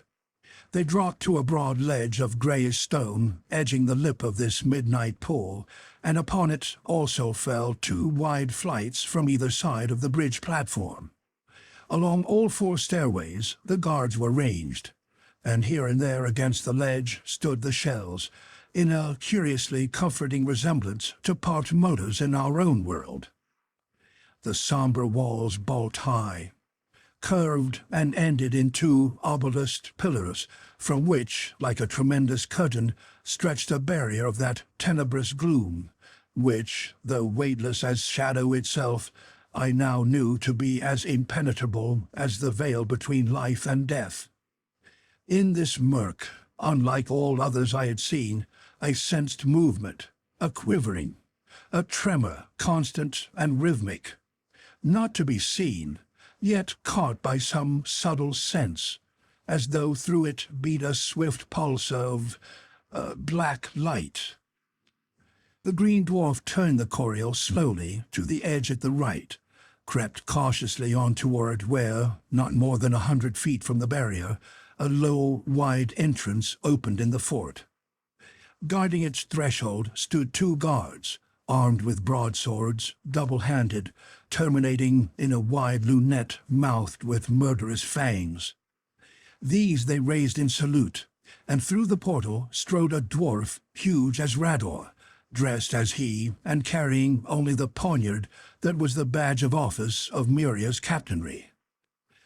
They dropped to a broad ledge of greyish stone, edging the lip of this midnight pool, and upon it also fell 2 wide flights from either side of the bridge platform. Along all 4 stairways the guards were ranged, and here and there against the ledge stood the shells, in a curiously comforting resemblance to parked motors in our own world. The sombre walls bulked high, curved and ended in 2 obelisked pillars, from which, like a tremendous curtain, stretched a barrier of that tenebrous gloom, which, though weightless as shadow itself, I now knew to be as impenetrable as the veil between life and death. In this murk, unlike all others I had seen, I sensed movement, a quivering, a tremor constant and rhythmic, not to be seen, yet caught by some subtle sense, as though through it beat a swift pulse of black light. The green dwarf turned the coriol slowly to the edge at the right, crept cautiously on toward where, not more than 100 feet from the barrier, a low, wide entrance opened in the fort. Guarding its threshold stood 2 guards, armed with broadswords, double-handed, terminating in a wide lunette mouthed with murderous fangs. These they raised in salute, and through the portal strode a dwarf huge as Rador, dressed as he and carrying only the poniard that was the badge of office of Miria's captainry.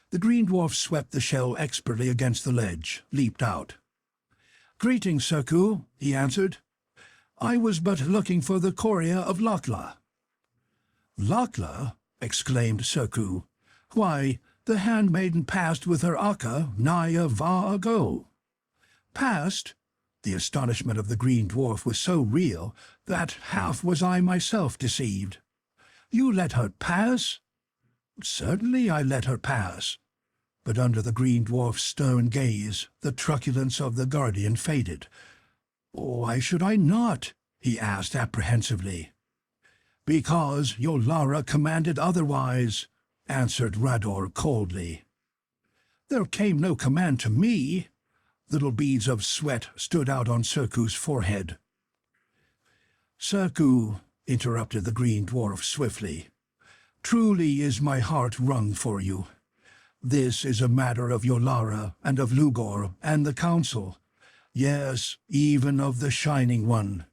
The green dwarf swept the shell expertly against the ledge, leaped out. "Greetings, Surku," he answered. "I was but looking for the Coria of Lakla." "Lakla?" exclaimed Surku. "Why, the handmaiden passed with her Akka nigh a va ago." "Passed?" The astonishment of the green dwarf was so real that half was I myself deceived. "You let her pass?" "Certainly I let her pass." But under the green dwarf's stern gaze, the truculence of the guardian faded. "Why should I not?" he asked apprehensively. "Because Yolara commanded otherwise," answered Rador coldly. "There came no command to me." Little beads of sweat stood out on Surku's forehead. "Surku," interrupted the green dwarf swiftly, "truly is my heart wrung for you. This is a matter of Yolara and of Lugur and the council, yes, even of the Shining One.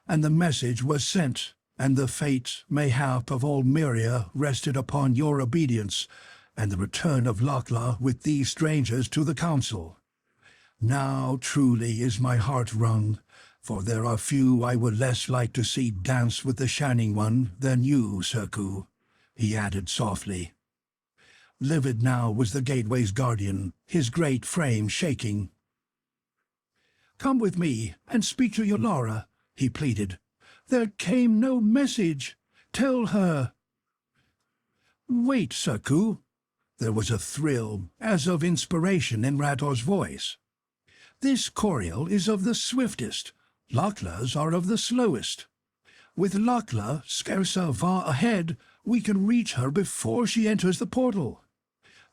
And the message was sent, and the fate, mayhap, of all Myria rested upon your obedience and the return of Lakla with these strangers to the council. Now truly is my heart wrung, for there are few I would less like to see dance with the Shining One than you, Surku," he added softly. Livid now was the gateway's guardian, his great frame shaking. "Come with me and speak to Yolara," he pleaded. "There came no message. Tell her." "Wait, Surku." There was a thrill, as of inspiration, in Rador's voice. "This coriol is of the swiftest. Lakla's are of the slowest. With Lakla scarce a va ahead, we can reach her before she enters the portal.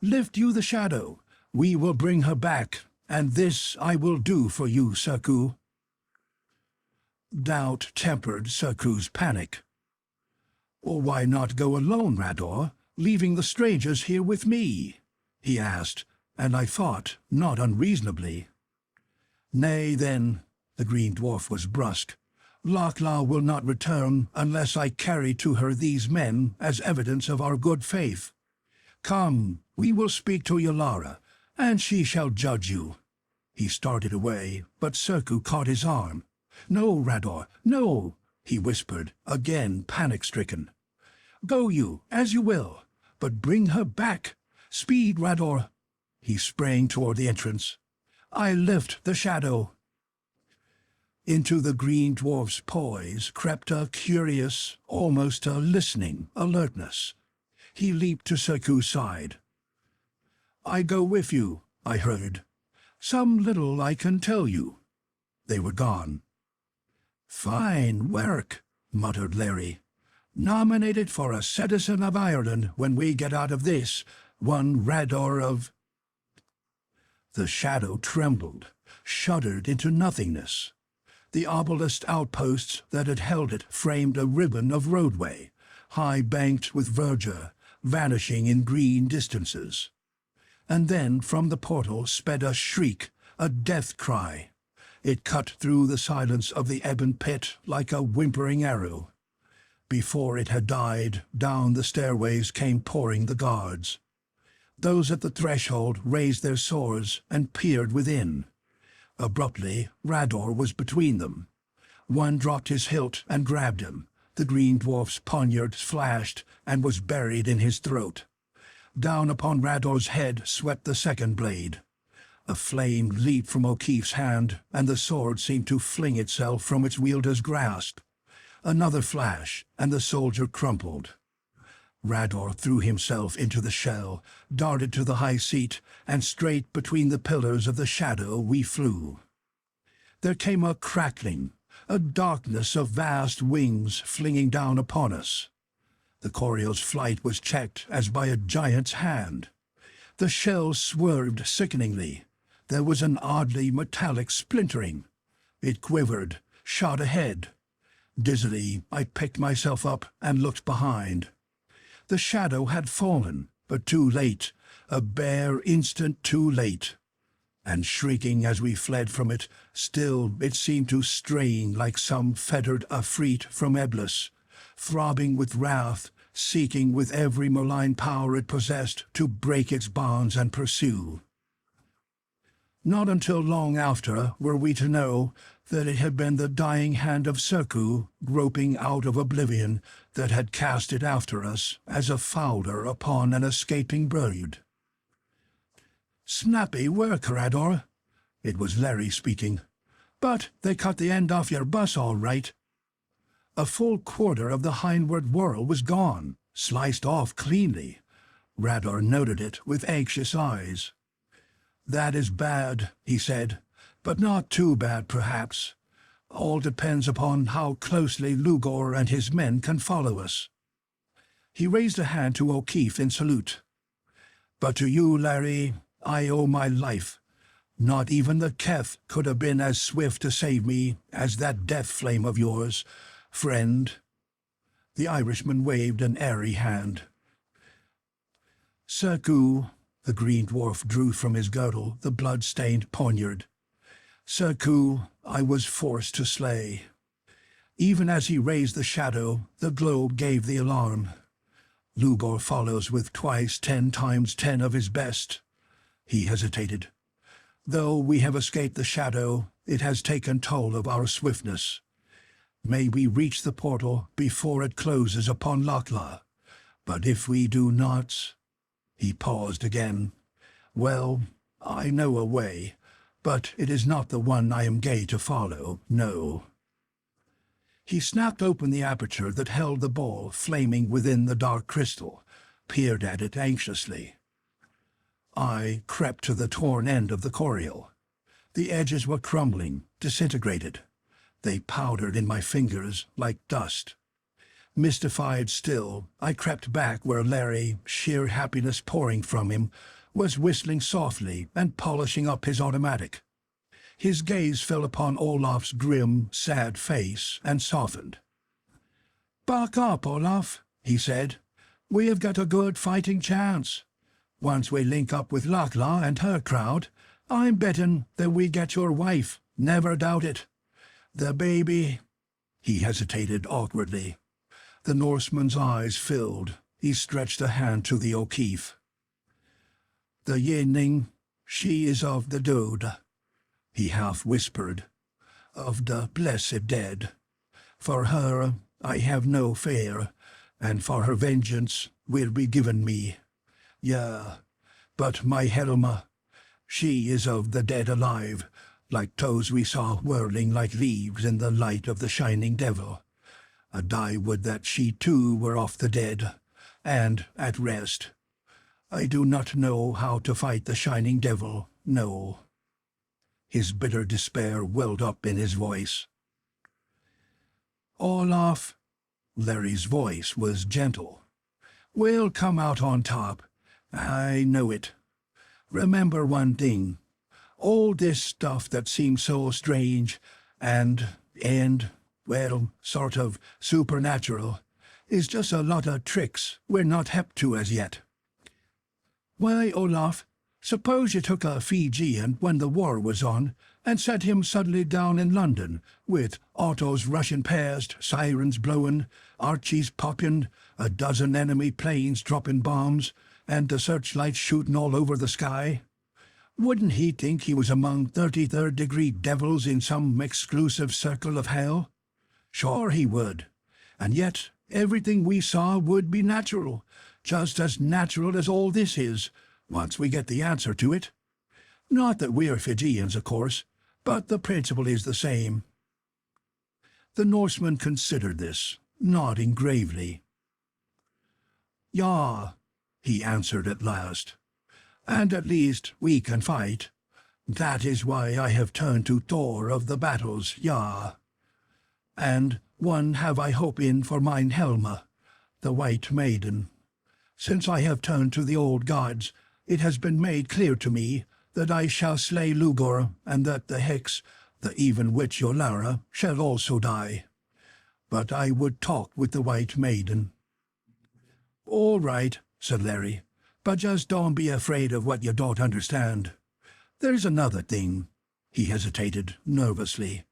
Lift you the shadow. We will bring her back, and this I will do for you, Surku." Doubt tempered Surku's panic. "Why not go alone, Rador, leaving the strangers here with me?" he asked, and I thought, not unreasonably. "Nay, then," the green dwarf was brusque, "Lakla will not return unless I carry to her these men as evidence of our good faith. Come, we will speak to Yolara, and she shall judge you." He started away, but Surku caught his arm. "No, Rador, no!" he whispered, again panic-stricken. "Go you, as you will, but bring her back. Speed, Rador." He sprang toward the entrance. "I lift the shadow." Into the green dwarf's poise crept a curious, almost a listening alertness. He leaped to Serku's side. "I go with you," I heard. "Some little I can tell you." They were gone. "Fine work," muttered Larry. "Nominated for a citizen of Ireland when we get out of this, one Rador of—" The shadow trembled, shuddered into nothingness. The obelisk outposts that had held it framed a ribbon of roadway, high-banked with verdure, vanishing in green distances. And then from the portal sped a shriek, a death cry. It cut through the silence of the ebon pit like a whimpering arrow. Before it had died, down the stairways came pouring the guards. Those at the threshold raised their swords and peered within. Abruptly, Rador was between them. One dropped his hilt and grabbed him. The green dwarf's poniard flashed and was buried in his throat. Down upon Rador's head swept the second blade. A flame leaped from O'Keefe's hand, and the sword seemed to fling itself from its wielder's grasp. Another flash, and the soldier crumpled. Rador threw himself into the shell, darted to the high seat, and straight between the pillars of the shadow we flew. There came a crackling, a darkness of vast wings flinging down upon us. The Coriol's flight was checked as by a giant's hand. The shell swerved sickeningly. There was an oddly metallic splintering. It quivered, shot ahead. Dizzily, I picked myself up and looked behind. The shadow had fallen, but too late, a bare instant too late. And shrieking as we fled from it, still it seemed to strain like some fettered Afreet from Eblis, throbbing with wrath, seeking with every malign power it possessed to break its bonds and pursue. Not until long after were we to know that it had been the dying hand of Serku, groping out of oblivion, that had cast it after us as a fowler upon an escaping bird. "Snappy work, Rador." It was Larry speaking. "But they cut the end off your bus all right." A full quarter of the hindward whorl was gone, sliced off cleanly. Rador noted it with anxious eyes. "That is bad," he said, "but not too bad, perhaps. All depends upon how closely Lugur and his men can follow us." He raised a hand to O'Keefe in salute. "But to you, Larry, I owe my life. Not even the Keth could have been as swift to save me as that death flame of yours, friend." The Irishman waved an airy hand. "Serku," the green dwarf drew from his girdle the blood-stained poniard. "Serku, I was forced to slay." Even as he raised the shadow, the globe gave the alarm. "Lugur follows with twice 10 times 10 of his best." He hesitated. "Though we have escaped the shadow, it has taken toll of our swiftness. May we reach the portal before it closes upon Lochla. But if we do not—" He paused again. "Well, I know a way, but it is not the one I am gay to follow, no." He snapped open the aperture that held the ball flaming within the dark crystal, peered at it anxiously. I crept to the torn end of the Coriol. The edges were crumbling, disintegrated. They powdered in my fingers like dust. Mystified still, I crept back where Larry, sheer happiness pouring from him, was whistling softly and polishing up his automatic. His gaze fell upon Olaf's grim, sad face and softened. "Buck up, Olaf," he said. "We have got a good fighting chance. Once we link up with Lochla and her crowd, I'm betting that we get your wife, never doubt it. The baby—" He hesitated awkwardly. The Norseman's eyes filled. He stretched a hand to the O'Keefe. "The yearning, she is of the Dode," he half whispered, "of the blessed dead. For her I have no fear, and for her vengeance will be given me. Yea, but my Helma, she is of the dead alive, like those we saw whirling like leaves in the light of the shining devil. And I would that she too were off the dead, and at rest. I do not know how to fight the shining devil, no. His bitter despair welled up in his voice. Olaf, Larry's voice was gentle. We'll come out on top. I know it. Remember one thing. All this stuff that seems so strange and, well, sort of supernatural, is just a lot of tricks we're not hep to as yet. Why, Olaf, suppose you took a Fijian when the war was on and set him suddenly down in London, with autos rushing past, sirens blowing, Archies popping, a dozen enemy planes dropping bombs, and the searchlights shooting all over the sky. Wouldn't he think he was among 33rd-degree devils in some exclusive circle of hell? Sure he would. And yet everything we saw would be natural, just as natural as all this is, once we get the answer to it. Not that we're Fijians, of course, but the principle is the same. The Norseman considered this, nodding gravely. "Ja," he answered at last, "and at least we can fight. That is why I have turned to Thor of the battles, ja. And one have I hope in for mine Helma, the White Maiden. Since I have turned to the old gods, it has been made clear to me that I shall slay Lugur, and that the Hex, the even witch Yolara, shall also die. But I would talk with the White Maiden." "All right," said Larry, "but just don't be afraid of what you don't understand. There's another thing." He hesitated nervously.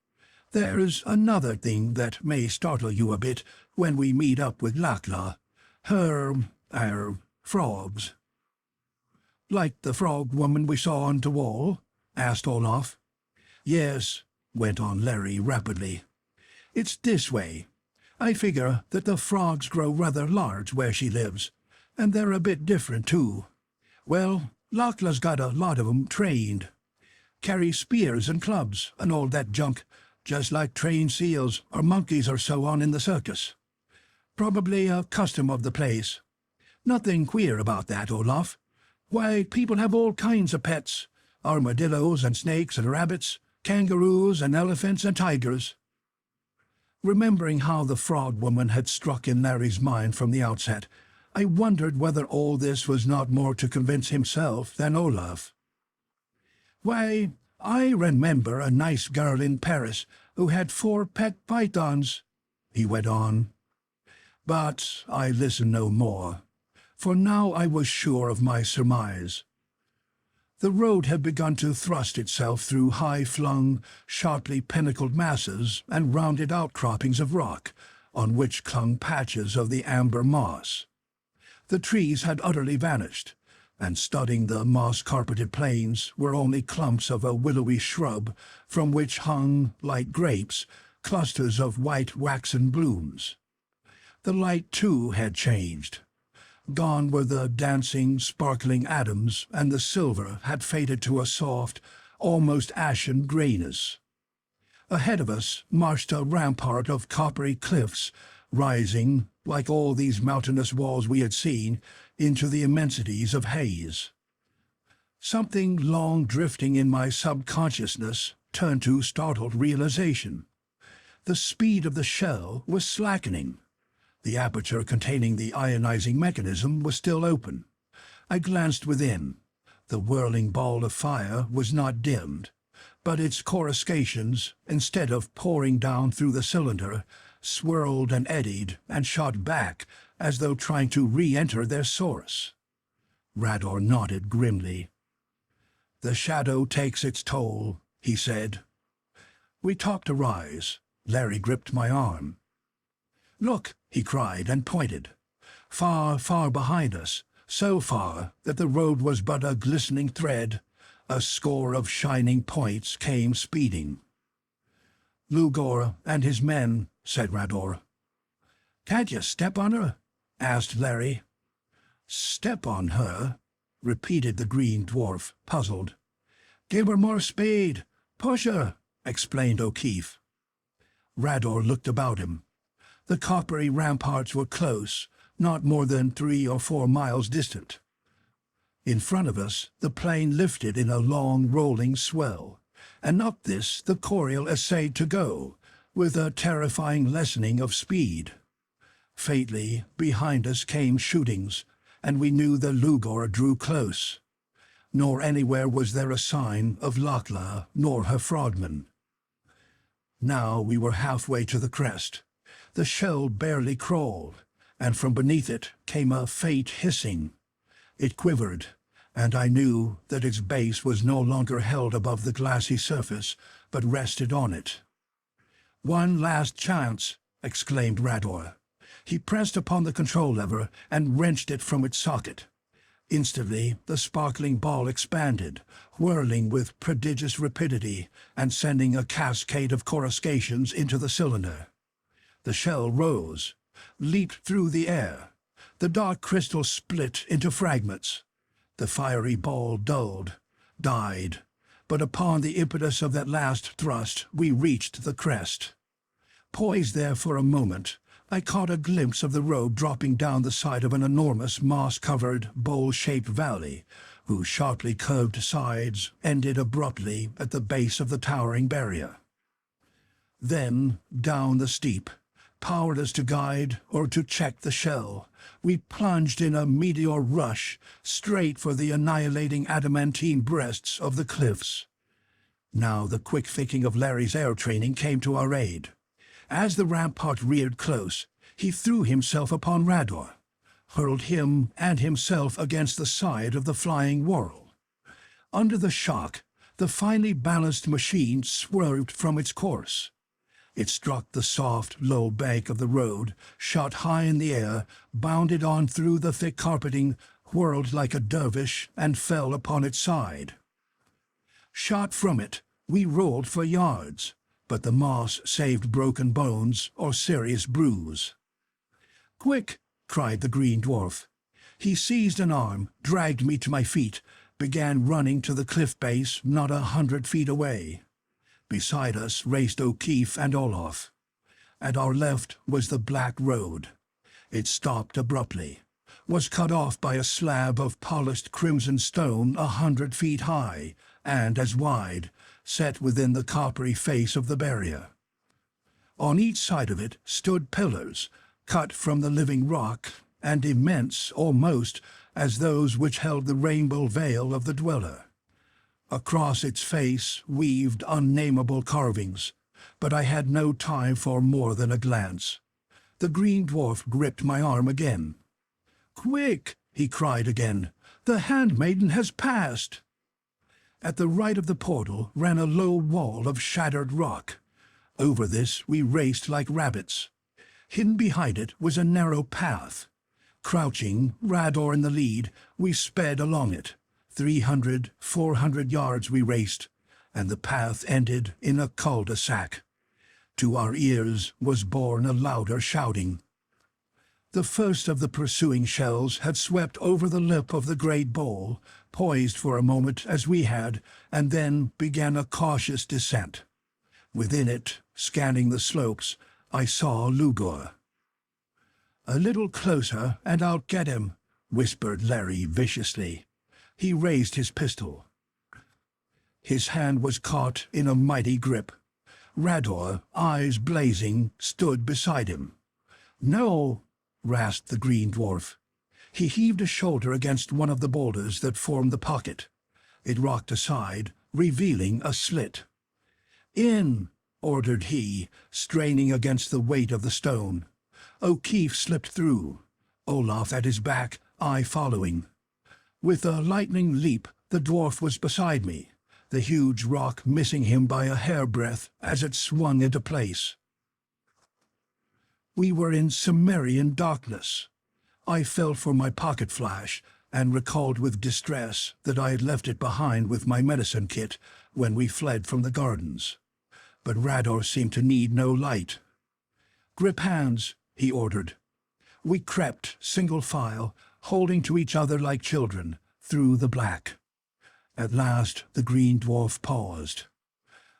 "There's another thing that may startle you a bit when we meet up with Lakla. Her frogs." "Like the frog woman we saw on the wall?" asked Olaf. "Yes," went on Larry rapidly. "It's this way. I figure that the frogs grow rather large where she lives, and they're a bit different, too. Well, Lakla's got a lot of 'em trained. Carry spears and clubs and all that junk, just like trained seals or monkeys or so on in the circus. Probably a custom of the place. Nothing queer about that, Olaf. Why, people have all kinds of pets. Armadillos and snakes and rabbits, kangaroos and elephants and tigers." Remembering how the frog woman had struck in Larry's mind from the outset, I wondered whether all this was not more to convince himself than Olaf. "Why, I remember a nice girl in Paris who had 4 pet pythons," he went on. But I listened no more, for now I was sure of my surmise. The road had begun to thrust itself through high-flung, sharply pinnacled masses and rounded outcroppings of rock, on which clung patches of the amber moss. The trees had utterly vanished, and studding the moss-carpeted plains were only clumps of a willowy shrub from which hung, like grapes, clusters of white waxen blooms. The light, too, had changed. Gone were the dancing, sparkling atoms, and the silver had faded to a soft, almost ashen grayness. Ahead of us marched a rampart of coppery cliffs, rising, like all these mountainous walls we had seen, into the immensities of haze. Something long drifting in my subconsciousness turned to startled realization. The speed of the shell was slackening. The aperture containing the ionizing mechanism was still open. I glanced within. The whirling ball of fire was not dimmed, but its coruscations, instead of pouring down through the cylinder, swirled and eddied and shot back as though trying to re-enter their source. Rador nodded grimly. "The shadow takes its toll," he said. We talked to rise. Larry gripped my arm. "Look," he cried and pointed. Far, far behind us, so far that the road was but a glistening thread, a score of shining points came speeding. "Lugur and his men," said Rador. "Can't you step on her?" asked Larry. "Step on her?" repeated the green dwarf, puzzled. "Give her more speed. Push her," explained O'Keefe. Rador looked about him. The coppery ramparts were close, not more than 3 or 4 miles distant. In front of us, the plain lifted in a long, rolling swell, and up this the Coriol essayed to go, with a terrifying lessening of speed. Faintly, behind us came shootings, and we knew the Lugur drew close. Nor anywhere was there a sign of Lochla nor her frogmen. Now we were halfway to the crest. The shell barely crawled, and from beneath it came a faint hissing. It quivered, and I knew that its base was no longer held above the glassy surface, but rested on it. "One last chance," exclaimed Rador. He pressed upon the control lever and wrenched it from its socket. Instantly, the sparkling ball expanded, whirling with prodigious rapidity and sending a cascade of coruscations into the cylinder. The shell rose, leaped through the air. The dark crystal split into fragments. The fiery ball dulled, died, but upon the impetus of that last thrust we reached the crest. Poised there for a moment, I caught a glimpse of the road dropping down the side of an enormous moss-covered, bowl-shaped valley, whose sharply curved sides ended abruptly at the base of the towering barrier. Then, down the steep, powerless to guide or to check the shell, we plunged in a meteor rush straight for the annihilating adamantine breasts of the cliffs. Now the quick thinking of Larry's air training came to our aid. As the rampart reared close, he threw himself upon Rador, hurled him and himself against the side of the flying whirl. Under the shock, the finely balanced machine swerved from its course. It struck the soft, low bank of the road, shot high in the air, bounded on through the thick carpeting, whirled like a dervish, and fell upon its side. Shot from it, we rolled for yards, but the moss saved broken bones or serious bruise. "Quick!" cried the green dwarf. He seized an arm, dragged me to my feet, began running to the cliff base not 100 feet away. Beside us raced O'Keefe and Olaf. At our left was the black road. It stopped abruptly, was cut off by a slab of polished crimson stone 100 feet high and as wide, set within the coppery face of the barrier. On each side of it stood pillars, cut from the living rock, and immense almost as those which held the rainbow veil of the dweller. Across its face weaved unnameable carvings, but I had no time for more than a glance. The green dwarf gripped my arm again. "Quick!" he cried again. "The handmaiden has passed!" At the right of the portal ran a low wall of shattered rock. Over this we raced like rabbits. Hidden behind it was a narrow path. Crouching, Rador in the lead, we sped along it. 300, 400 yards we raced, and the path ended in a cul-de-sac. To our ears was borne a louder shouting. The first of the pursuing shells had swept over the lip of the great bowl, poised for a moment as we had, and then began a cautious descent. Within it, scanning the slopes, I saw Lugur. "A little closer, and I'll get him," whispered Larry viciously. He raised his pistol. His hand was caught in a mighty grip. Rador, eyes blazing, stood beside him. "No!" rasped the green dwarf. He heaved a shoulder against one of the boulders that formed the pocket. It rocked aside, revealing a slit. "In!" ordered he, straining against the weight of the stone. O'Keefe slipped through, Olaf at his back, I following. With a lightning leap, the dwarf was beside me, the huge rock missing him by a hairbreadth as it swung into place. We were in Cimmerian darkness. I felt for my pocket flash and recalled with distress that I had left it behind with my medicine kit when we fled from the gardens. But Rador seemed to need no light. "Grip hands," he ordered. We crept, single file, holding to each other like children, through the black. At last the green dwarf paused.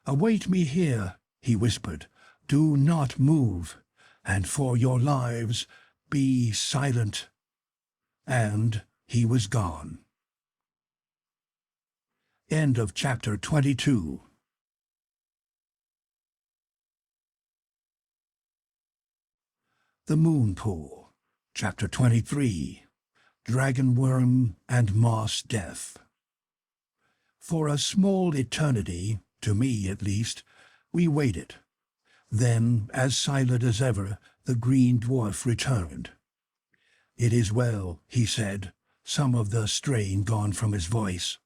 "Await me here," he whispered. "Do not move, and for your lives be silent." And he was gone. End of chapter 22. The Moon Pool, chapter 23. Dragon Worm and Moss Death. For a small eternity, to me at least, we waited. Then, as silent as ever, the green dwarf returned. "It is well," he said, some of the strain gone from his voice.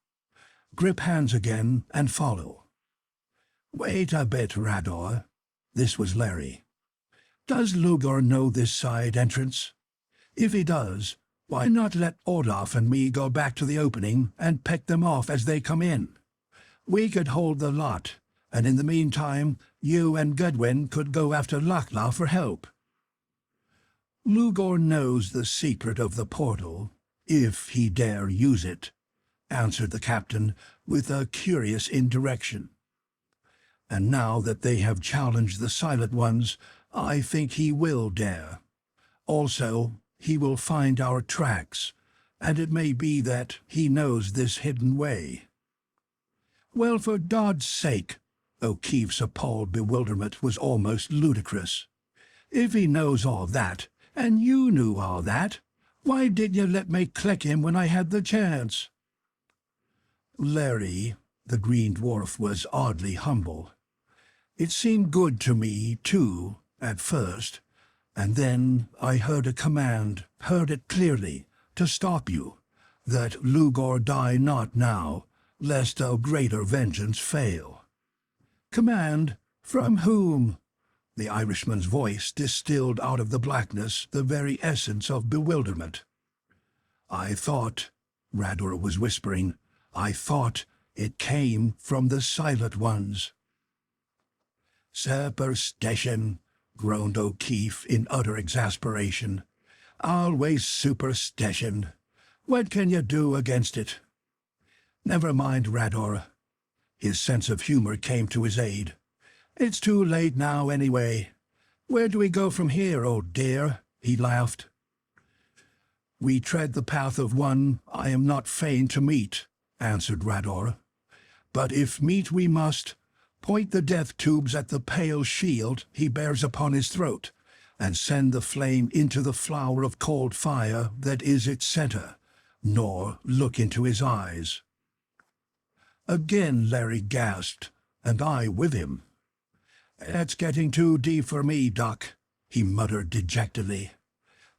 "Grip hands again and follow." "Wait a bit, Rador." This was Larry. "Does Lugur know this side entrance? If he does, why not let Olaf and me go back to the opening and peck them off as they come in? We could hold the lot, and in the meantime you and Goodwin could go after Lachla for help." "Lugur knows the secret of the portal, if he dare use it," answered the captain with a curious indirection. "And now that they have challenged the Silent Ones, I think he will dare. Also, he will find our tracks, and it may be that he knows this hidden way." "Well, for God's sake!" O'Keefe's appalled bewilderment was almost ludicrous. "If he knows all that, and you knew all that, why didn't you let me click him when I had the chance?" "Larry," the green dwarf was oddly humble, "it seemed good to me, too, at first, and then I heard a command, heard it clearly, to stop you, that Lugur die not now, lest a greater vengeance fail." "Command? From whom?" The Irishman's voice distilled out of the blackness the very essence of bewilderment. "I thought," Rador was whispering, "I thought it came from the Silent Ones." "Superstition," groaned O'Keefe in utter exasperation. "Always superstition. What can you do against it?" "Never mind, Rador." His sense of humor came to his aid. "It's too late now, anyway. Where do we go from here, old dear?" he laughed. "We tread the path of one I am not fain to meet," answered Rador. "But if meet we must, point the death tubes at the pale shield he bears upon his throat, and send the flame into the flower of cold fire that is its centre, nor look into his eyes." Again Larry gasped, and I with him. "It's getting too deep for me, Doc," he muttered dejectedly.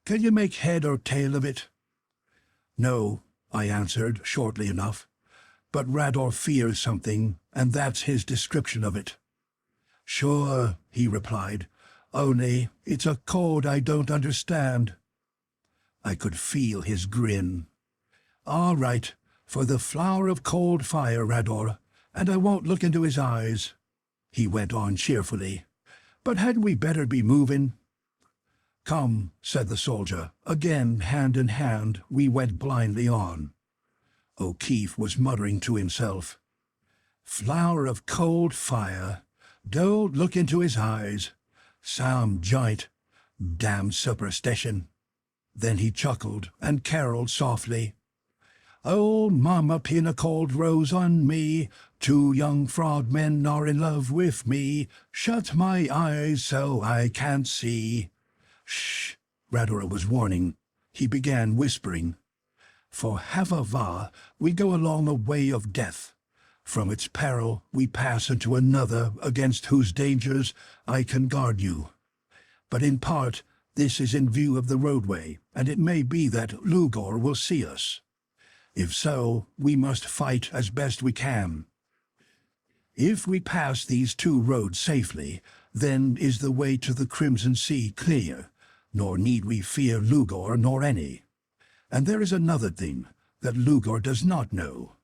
"Can you make head or tail of it?" "No," I answered shortly enough. "But Rador fears something, and that's his description of it." "Sure," he replied, "only it's a code I don't understand." I could feel his grin. "All right, for the flower of cold fire, Rador, and I won't look into his eyes," he went on cheerfully. "But hadn't we better be moving?" "Come," said the soldier. Again, hand in hand, we went blindly on. O'Keefe was muttering to himself. "Flower of cold fire. Don't look into his eyes. Some joint. Damn superstition." Then he chuckled and caroled softly. "Old Mama pin a cold rose on me. 2 young frogmen are in love with me. Shut my eyes so I can't see." "Shh," Rador was warning. He began whispering. "For Havava we go along a way of death. From its peril we pass into another against whose dangers I can guard you. But in part this is in view of the roadway, and it may be that Lugur will see us. If so, we must fight as best we can. If we pass these 2 roads safely, then is the way to the Crimson Sea clear, nor need we fear Lugur nor any. And there is another thing that Lugur does not know.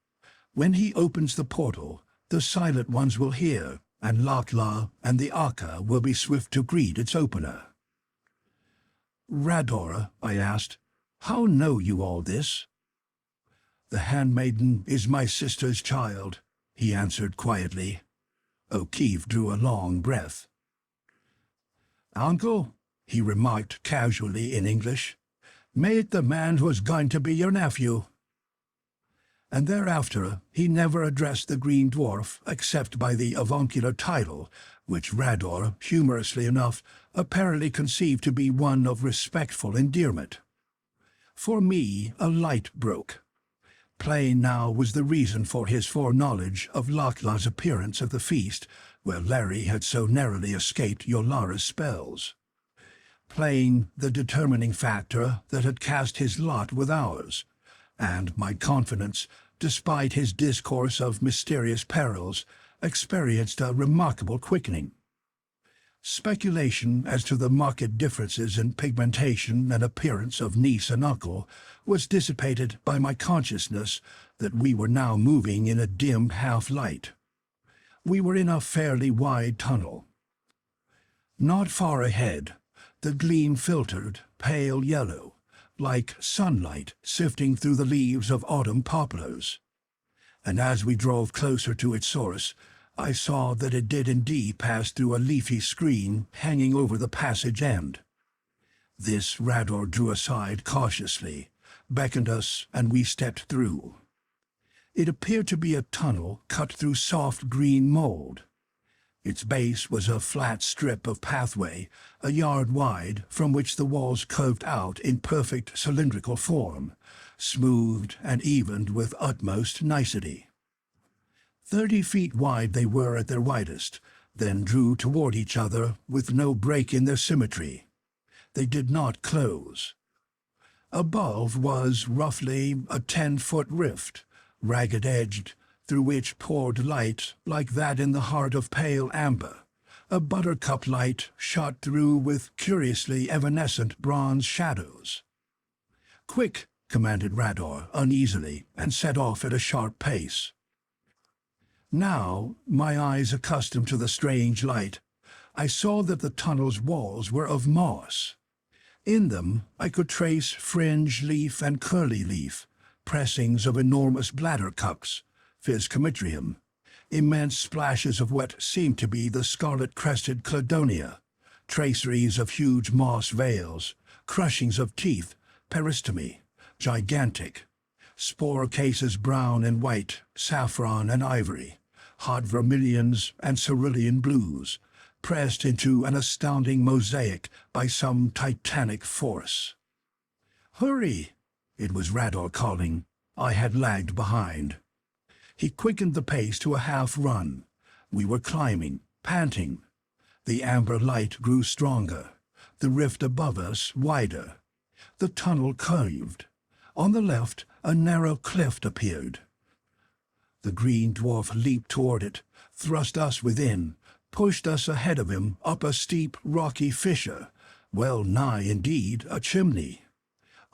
When he opens the portal, the Silent Ones will hear, and Lachla and the Aka will be swift to greet its opener. "Radora," I asked, "how know you all this?" "The handmaiden is my sister's child," he answered quietly. O'Keefe drew a long breath. "Uncle," he remarked casually in English, "meet the man who's going to be your nephew." And thereafter he never addressed the Green Dwarf except by the avuncular title, which Rador, humorously enough, apparently conceived to be one of respectful endearment. For me, a light broke. Plain now was the reason for his foreknowledge of Lachlan's appearance at the feast, where Larry had so narrowly escaped Yolara's spells. Plain the determining factor that had cast his lot with ours, and my confidence, despite his discourse of mysterious perils, experienced a remarkable quickening. Speculation as to the marked differences in pigmentation and appearance of niece and uncle was dissipated by my consciousness that we were now moving in a dim half-light. We were in a fairly wide tunnel. Not far ahead, the gleam filtered pale yellow, like sunlight sifting through the leaves of autumn poplars. And as we drove closer to its source, I saw that it did indeed pass through a leafy screen hanging over the passage end. This Rador drew aside cautiously, beckoned us, and we stepped through. It appeared to be a tunnel cut through soft green mold. Its base was a flat strip of pathway, a yard wide, from which the walls curved out in perfect cylindrical form, smoothed and evened with utmost nicety. 30 feet wide they were at their widest, then drew toward each other with no break in their symmetry. They did not close. Above was roughly a 10-foot rift, ragged-edged, through which poured light like that in the heart of pale amber, a buttercup light shot through with curiously evanescent bronze shadows. "Quick!" commanded Rador uneasily, and set off at a sharp pace. Now, my eyes accustomed to the strange light, I saw that the tunnel's walls were of moss. In them I could trace fringe leaf and curly leaf, pressings of enormous bladder cups, Physcomitrium, immense splashes of what seemed to be the scarlet-crested cladonia, traceries of huge moss veils, crushings of teeth, peristomy, gigantic, spore cases brown and white, saffron and ivory, hot vermilions and cerulean blues, pressed into an astounding mosaic by some titanic force. "Hurry!" It was Rador calling. I had lagged behind. He quickened the pace to a half-run. We were climbing, panting. The amber light grew stronger, the rift above us wider. The tunnel curved. On the left, a narrow cleft appeared. The Green Dwarf leaped toward it, thrust us within, pushed us ahead of him up a steep, rocky fissure, well nigh indeed a chimney.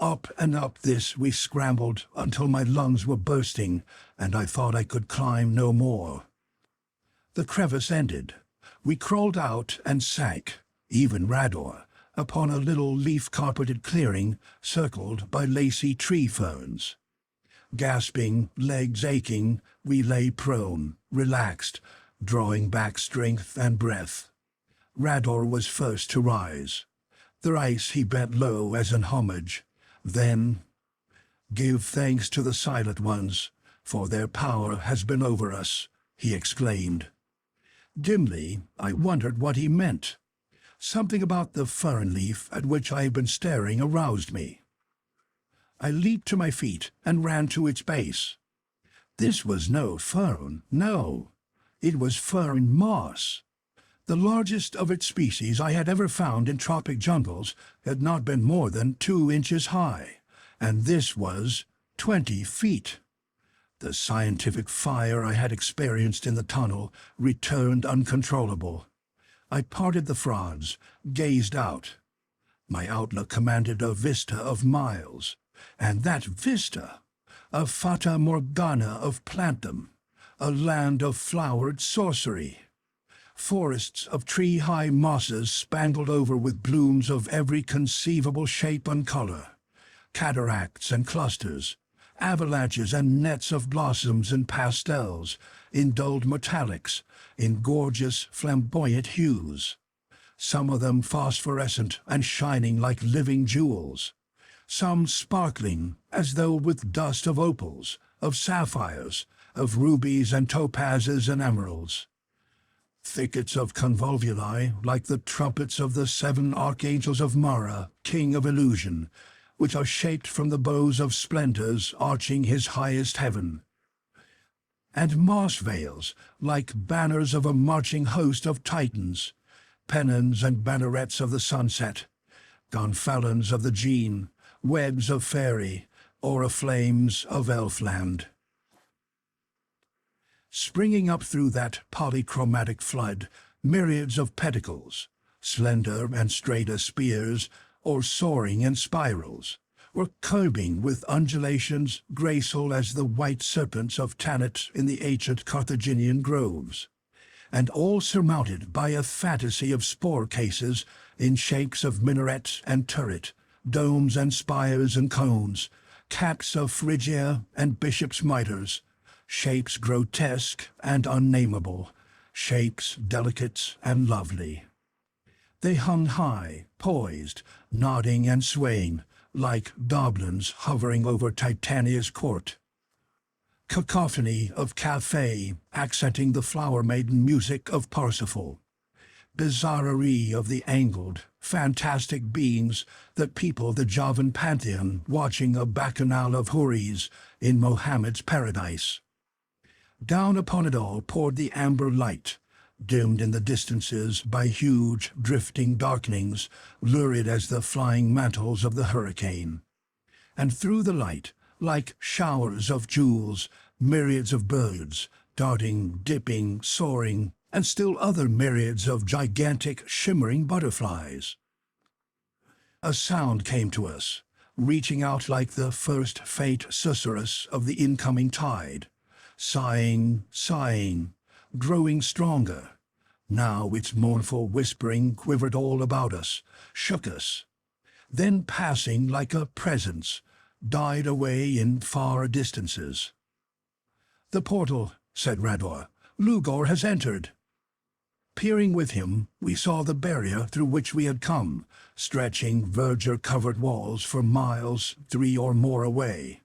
Up and up this we scrambled until my lungs were bursting, and I thought I could climb no more. The crevice ended. We crawled out and sank, even Rador, upon a little leaf-carpeted clearing circled by lacy tree ferns. Gasping, legs aching, we lay prone, relaxed, drawing back strength and breath. Rador was first to rise. Thrice he bent low as in homage. Then, "Give thanks to the Silent Ones, for their power has been over us," he exclaimed. Dimly, I wondered what he meant. Something about the fern leaf at which I had been staring aroused me. I leaped to my feet and ran to its base. This was no fern, no. It was fern moss. The largest of its species I had ever found in tropic jungles had not been more than 2 inches high, and this was 20 feet. The scientific fire I had experienced in the tunnel returned uncontrollable. I parted the fronds, gazed out. My outlook commanded a vista of miles, and that vista, a fata morgana of plantum, a land of flowered sorcery. forests of tree-high mosses spangled over with blooms of every conceivable shape and color, cataracts and clusters, avalanches and nets of blossoms in pastels, in dulled metallics, in gorgeous flamboyant hues, some of them phosphorescent and shining like living jewels, some sparkling as though with dust of opals, of sapphires, of rubies and topazes and emeralds. Thickets of convolvuli like the trumpets of the 7 archangels of Mara, king of illusion, which are shaped from the bows of splendors arching his highest heaven. And moss veils like banners of a marching host of titans, pennons and bannerets of the sunset, gonfalons of the Gene, webs of fairy, oriflammes of elfland. Springing up through that polychromatic flood, myriads of pedicles, slender and straight as spears, or soaring in spirals, or curbing with undulations graceful as the white serpents of Tanit in the ancient Carthaginian groves, and all surmounted by a fantasy of spore cases in shapes of minaret and turret, domes and spires and cones, caps of Phrygia and bishops' mitres, shapes grotesque and unnameable, shapes delicate and lovely. They hung high, poised, nodding and swaying, like goblins hovering over Titania's court. Cacophony of café accenting the flower-maiden music of Parsifal. Bizarrerie of the angled, fantastic beings that people the Javan pantheon watching a bacchanal of houris in Mohammed's paradise. Down upon it all poured the amber light, dimmed in the distances by huge, drifting darkenings, lurid as the flying mantles of the hurricane. And through the light, like showers of jewels, myriads of birds, darting, dipping, soaring, and still other myriads of gigantic, shimmering butterflies. A sound came to us, reaching out like the first faint susurrus of the incoming tide, sighing, sighing, growing stronger. Now its mournful whispering quivered all about us, shook us, then passing like a presence, died away in far distances. "The portal," said Rador. "Lugur has entered." Peering with him, we saw the barrier through which we had come, stretching verdure-covered walls for miles 3 or more away.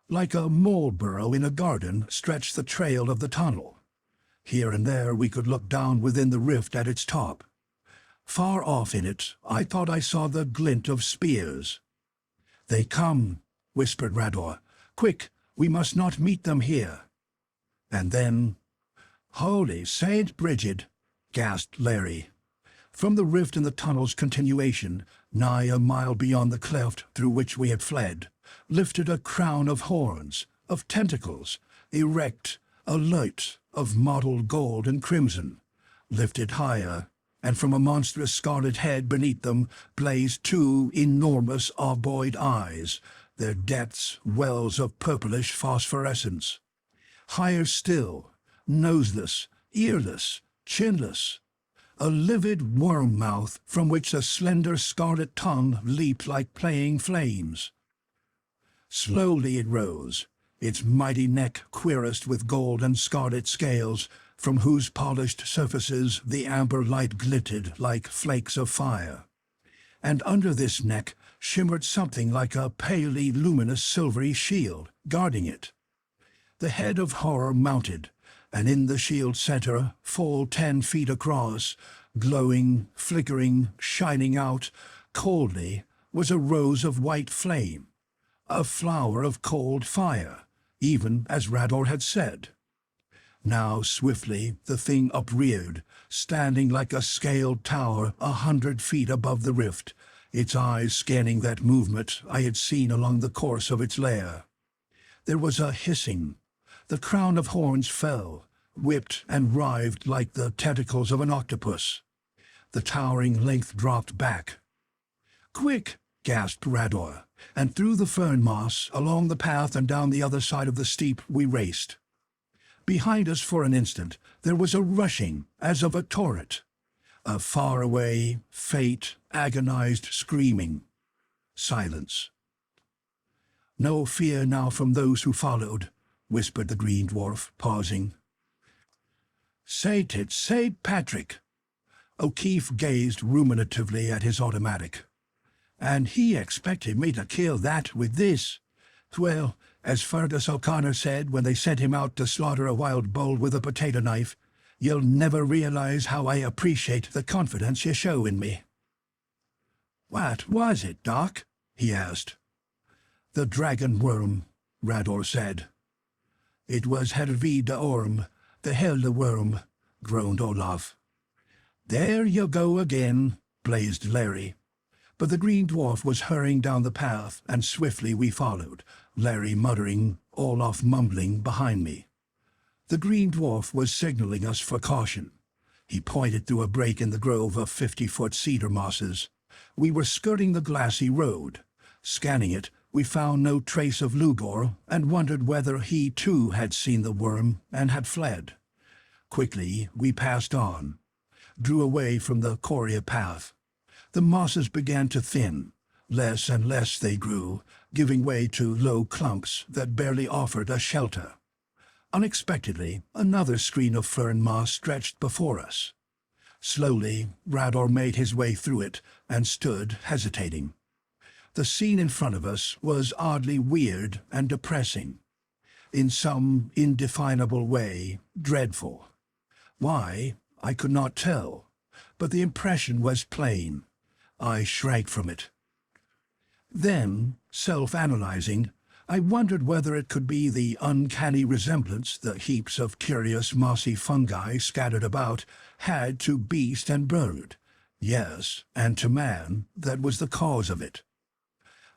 Like a mole burrow in a garden stretched the trail of the tunnel. Here and there we could look down within the rift at its top. Far off in it, I thought I saw the glint of spears. "They come," whispered Rador. "Quick, we must not meet them here." And then, "Holy Saint Bridget!" gasped Larry. From the rift in the tunnel's continuation, nigh a mile beyond the cleft through which we had fled, lifted a crown of horns, of tentacles, erect, alert, of mottled gold and crimson, lifted higher, and from a monstrous scarlet head beneath them blazed 2 enormous ovoid eyes, their depths wells of purplish phosphorescence. Higher still, noseless, earless, chinless, a livid worm mouth from which a slender scarlet tongue leaped like playing flames. Slowly it rose, its mighty neck cuirassed with gold and scarlet scales, from whose polished surfaces the amber light glinted like flakes of fire. And under this neck shimmered something like a palely luminous silvery shield, guarding it. The head of horror mounted, and in the shield's center, full 10 feet across, glowing, flickering, shining out, coldly, was a rose of white flame, a flower of cold fire, even as Rador had said. Now swiftly the thing upreared, standing like a scaled tower 100 feet above the rift, its eyes scanning that movement I had seen along the course of its lair. There was a hissing. The crown of horns fell, whipped and writhed like the tentacles of an octopus. The towering length dropped back. "Quick!" gasped Rador, and through the fern moss, along the path and down the other side of the steep we raced. Behind us for an instant there was a rushing, as of a torrent. A far-away, faint, agonized screaming. Silence. "No fear now from those who followed," whispered the green dwarf, pausing. "Saint Patrick!" O'Keefe gazed ruminatively at his automatic. "And he expected me to kill that with this. Well, as Fergus O'Connor said when they sent him out to slaughter a wild bull with a potato knife, you'll never realize how I appreciate the confidence you show in me." "What was it, Doc?" he asked. "The dragon worm," Rador said. "It was Hervé de Orm, the Helde worm," groaned Olaf. "There you go again," blazed Larry. But the green dwarf was hurrying down the path, and swiftly we followed, Larry muttering, Olaf mumbling behind me. The green dwarf was signaling us for caution. He pointed through a break in the grove of 50-foot cedar mosses. We were skirting the glassy road. Scanning it, we found no trace of Lugur, and wondered whether he too had seen the worm and had fled. Quickly we passed on, drew away from the Coria path. The mosses began to thin. Less and less they grew, giving way to low clumps that barely offered a shelter. Unexpectedly, another screen of fern moss stretched before us. Slowly, Rador made his way through it and stood hesitating. The scene in front of us was oddly weird and depressing. In some indefinable way, dreadful. Why, I could not tell, but the impression was plain. I shrank from it. Then, self-analyzing, I wondered whether it could be the uncanny resemblance the heaps of curious mossy fungi scattered about had to beast and bird. Yes, and to man, that was the cause of it.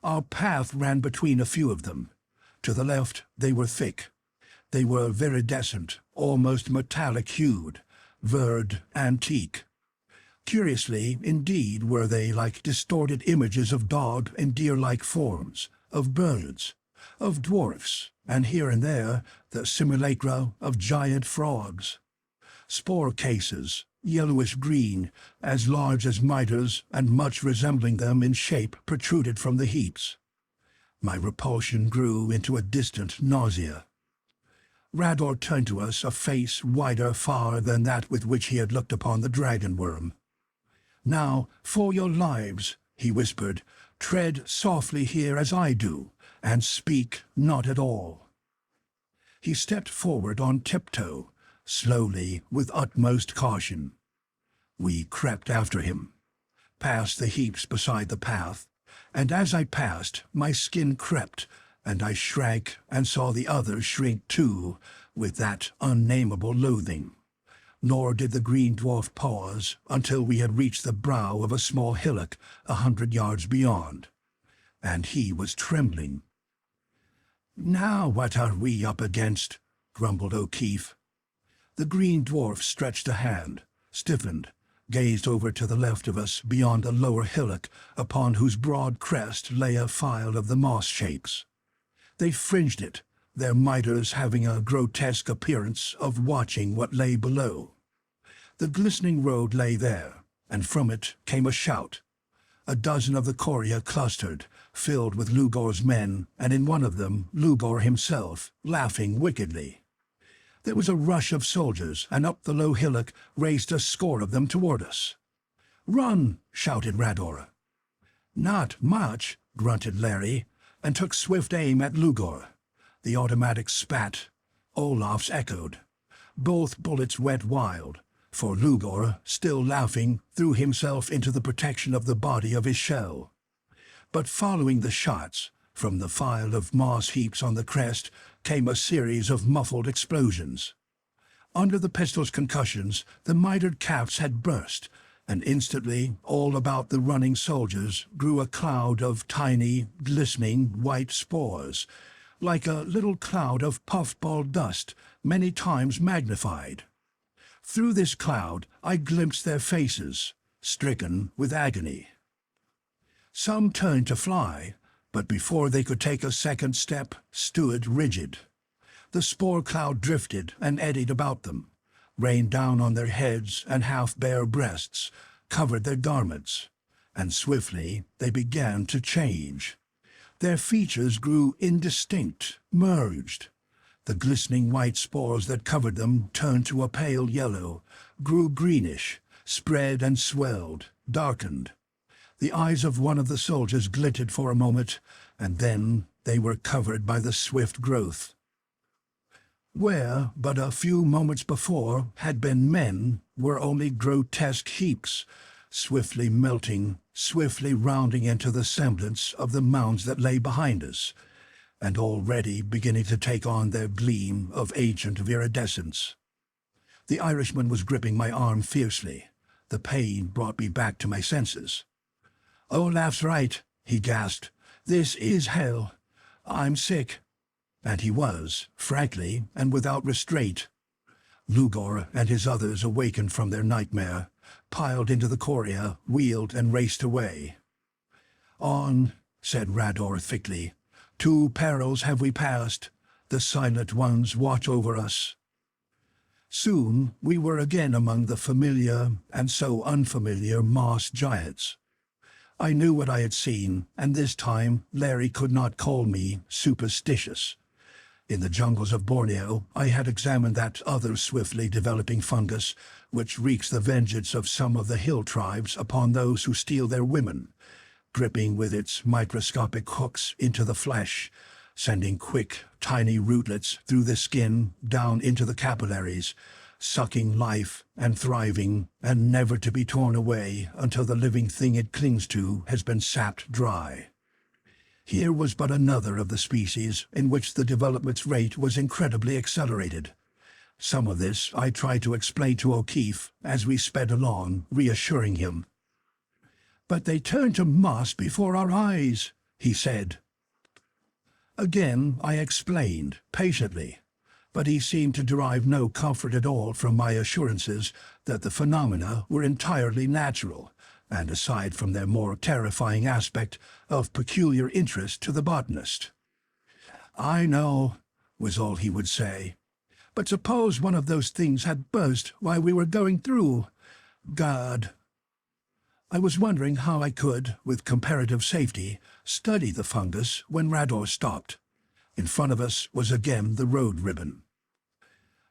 Our path ran between a few of them. To the left they were thick. They were viridescent, almost metallic-hued, verd antique. Curiously, indeed, were they like distorted images of dog and deer-like forms, of birds, of dwarfs, and here and there the simulacra of giant frogs. Spore cases, yellowish-green, as large as mitres and much resembling them in shape, protruded from the heaps. My repulsion grew into a distant nausea. Rador turned to us a face wider far than that with which he had looked upon the dragon worm. "Now, for your lives," he whispered, "tread softly here as I do, and speak not at all." He stepped forward on tiptoe, slowly, with utmost caution. We crept after him, past the heaps beside the path, and as I passed, my skin crept, and I shrank and saw the others shrink too, with that unnameable loathing. Nor did the green dwarf pause until we had reached the brow of a small hillock 100 yards beyond, and he was trembling. "Now what are we up against?" grumbled O'Keefe. The green dwarf stretched a hand, stiffened, gazed over to the left of us beyond a lower hillock upon whose broad crest lay a file of the moss shapes. They fringed it, their mitres having a grotesque appearance of watching what lay below. The glistening road lay there, and from it came a shout. A dozen of the Coria clustered, filled with Lugur's men, and in one of them Lugur himself, laughing wickedly. There was a rush of soldiers, and up the low hillock raced a score of them toward us. "Run!" shouted Rador. "Not much," grunted Larry, and took swift aim at Lugur. The automatic spat. Olaf's echoed. Both bullets went wild, for Lugur, still laughing, threw himself into the protection of the body of his shell. But following the shots, from the file of moss heaps on the crest, came a series of muffled explosions. Under the pistol's concussions, the mitred caps had burst, and instantly, all about the running soldiers, grew a cloud of tiny, glistening white spores, like a little cloud of puffball dust, many times magnified. Through this cloud I glimpsed their faces, stricken with agony. Some turned to fly, but before they could take a second step, stood rigid. The spore cloud drifted and eddied about them, rained down on their heads and half-bare breasts, covered their garments, and swiftly they began to change. Their features grew indistinct, merged. The glistening white spores that covered them turned to a pale yellow, grew greenish, spread and swelled, darkened. The eyes of one of the soldiers glittered for a moment, and then they were covered by the swift growth. Where, but a few moments before, had been men, were only grotesque heaps, swiftly melting, swiftly rounding into the semblance of the mounds that lay behind us, and already beginning to take on their gleam of ancient viridescence. The Irishman was gripping my arm fiercely. The pain brought me back to my senses. "Olaf's right," he gasped. "This is hell. I'm sick." And he was, frankly, and without restraint. Lugur and his others awakened from their nightmare, piled into the Coria, wheeled and raced away. "On," said Rador thickly. "Two perils have we passed. The Silent Ones watch over us." Soon we were again among the familiar and so unfamiliar moss giants. I knew what I had seen, and this time Larry could not call me superstitious. In the jungles of Borneo, I had examined that other swiftly developing fungus, which wreaks the vengeance of some of the hill tribes upon those who steal their women, gripping with its microscopic hooks into the flesh, sending quick, tiny rootlets through the skin down into the capillaries, sucking life and thriving, and never to be torn away until the living thing it clings to has been sapped dry. Here was but another of the species in which the development rate was incredibly accelerated. Some of this I tried to explain to O'Keefe as we sped along, reassuring him. "But they turned to moss before our eyes," he said. Again I explained, patiently, but he seemed to derive no comfort at all from my assurances that the phenomena were entirely natural, and aside from their more terrifying aspect, of peculiar interest to the botanist. "I know," was all he would say. "But suppose one of those things had burst while we were going through. God." I was wondering how I could, with comparative safety, study the fungus when Rador stopped. In front of us was again the road ribbon.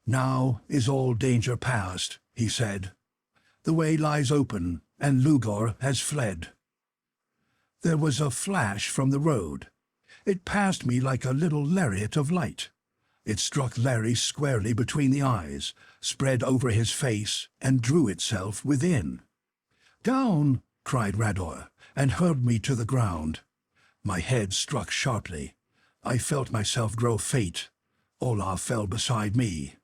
"Now is all danger past," he said. "The way lies open, and Lugur has fled." There was a flash from the road. It passed me like a little lariat of light. It struck Larry squarely between the eyes, spread over his face, and drew itself within. "Down!" cried Rador, and hurled me to the ground. My head struck sharply. I felt myself grow faint. Olaf fell beside me.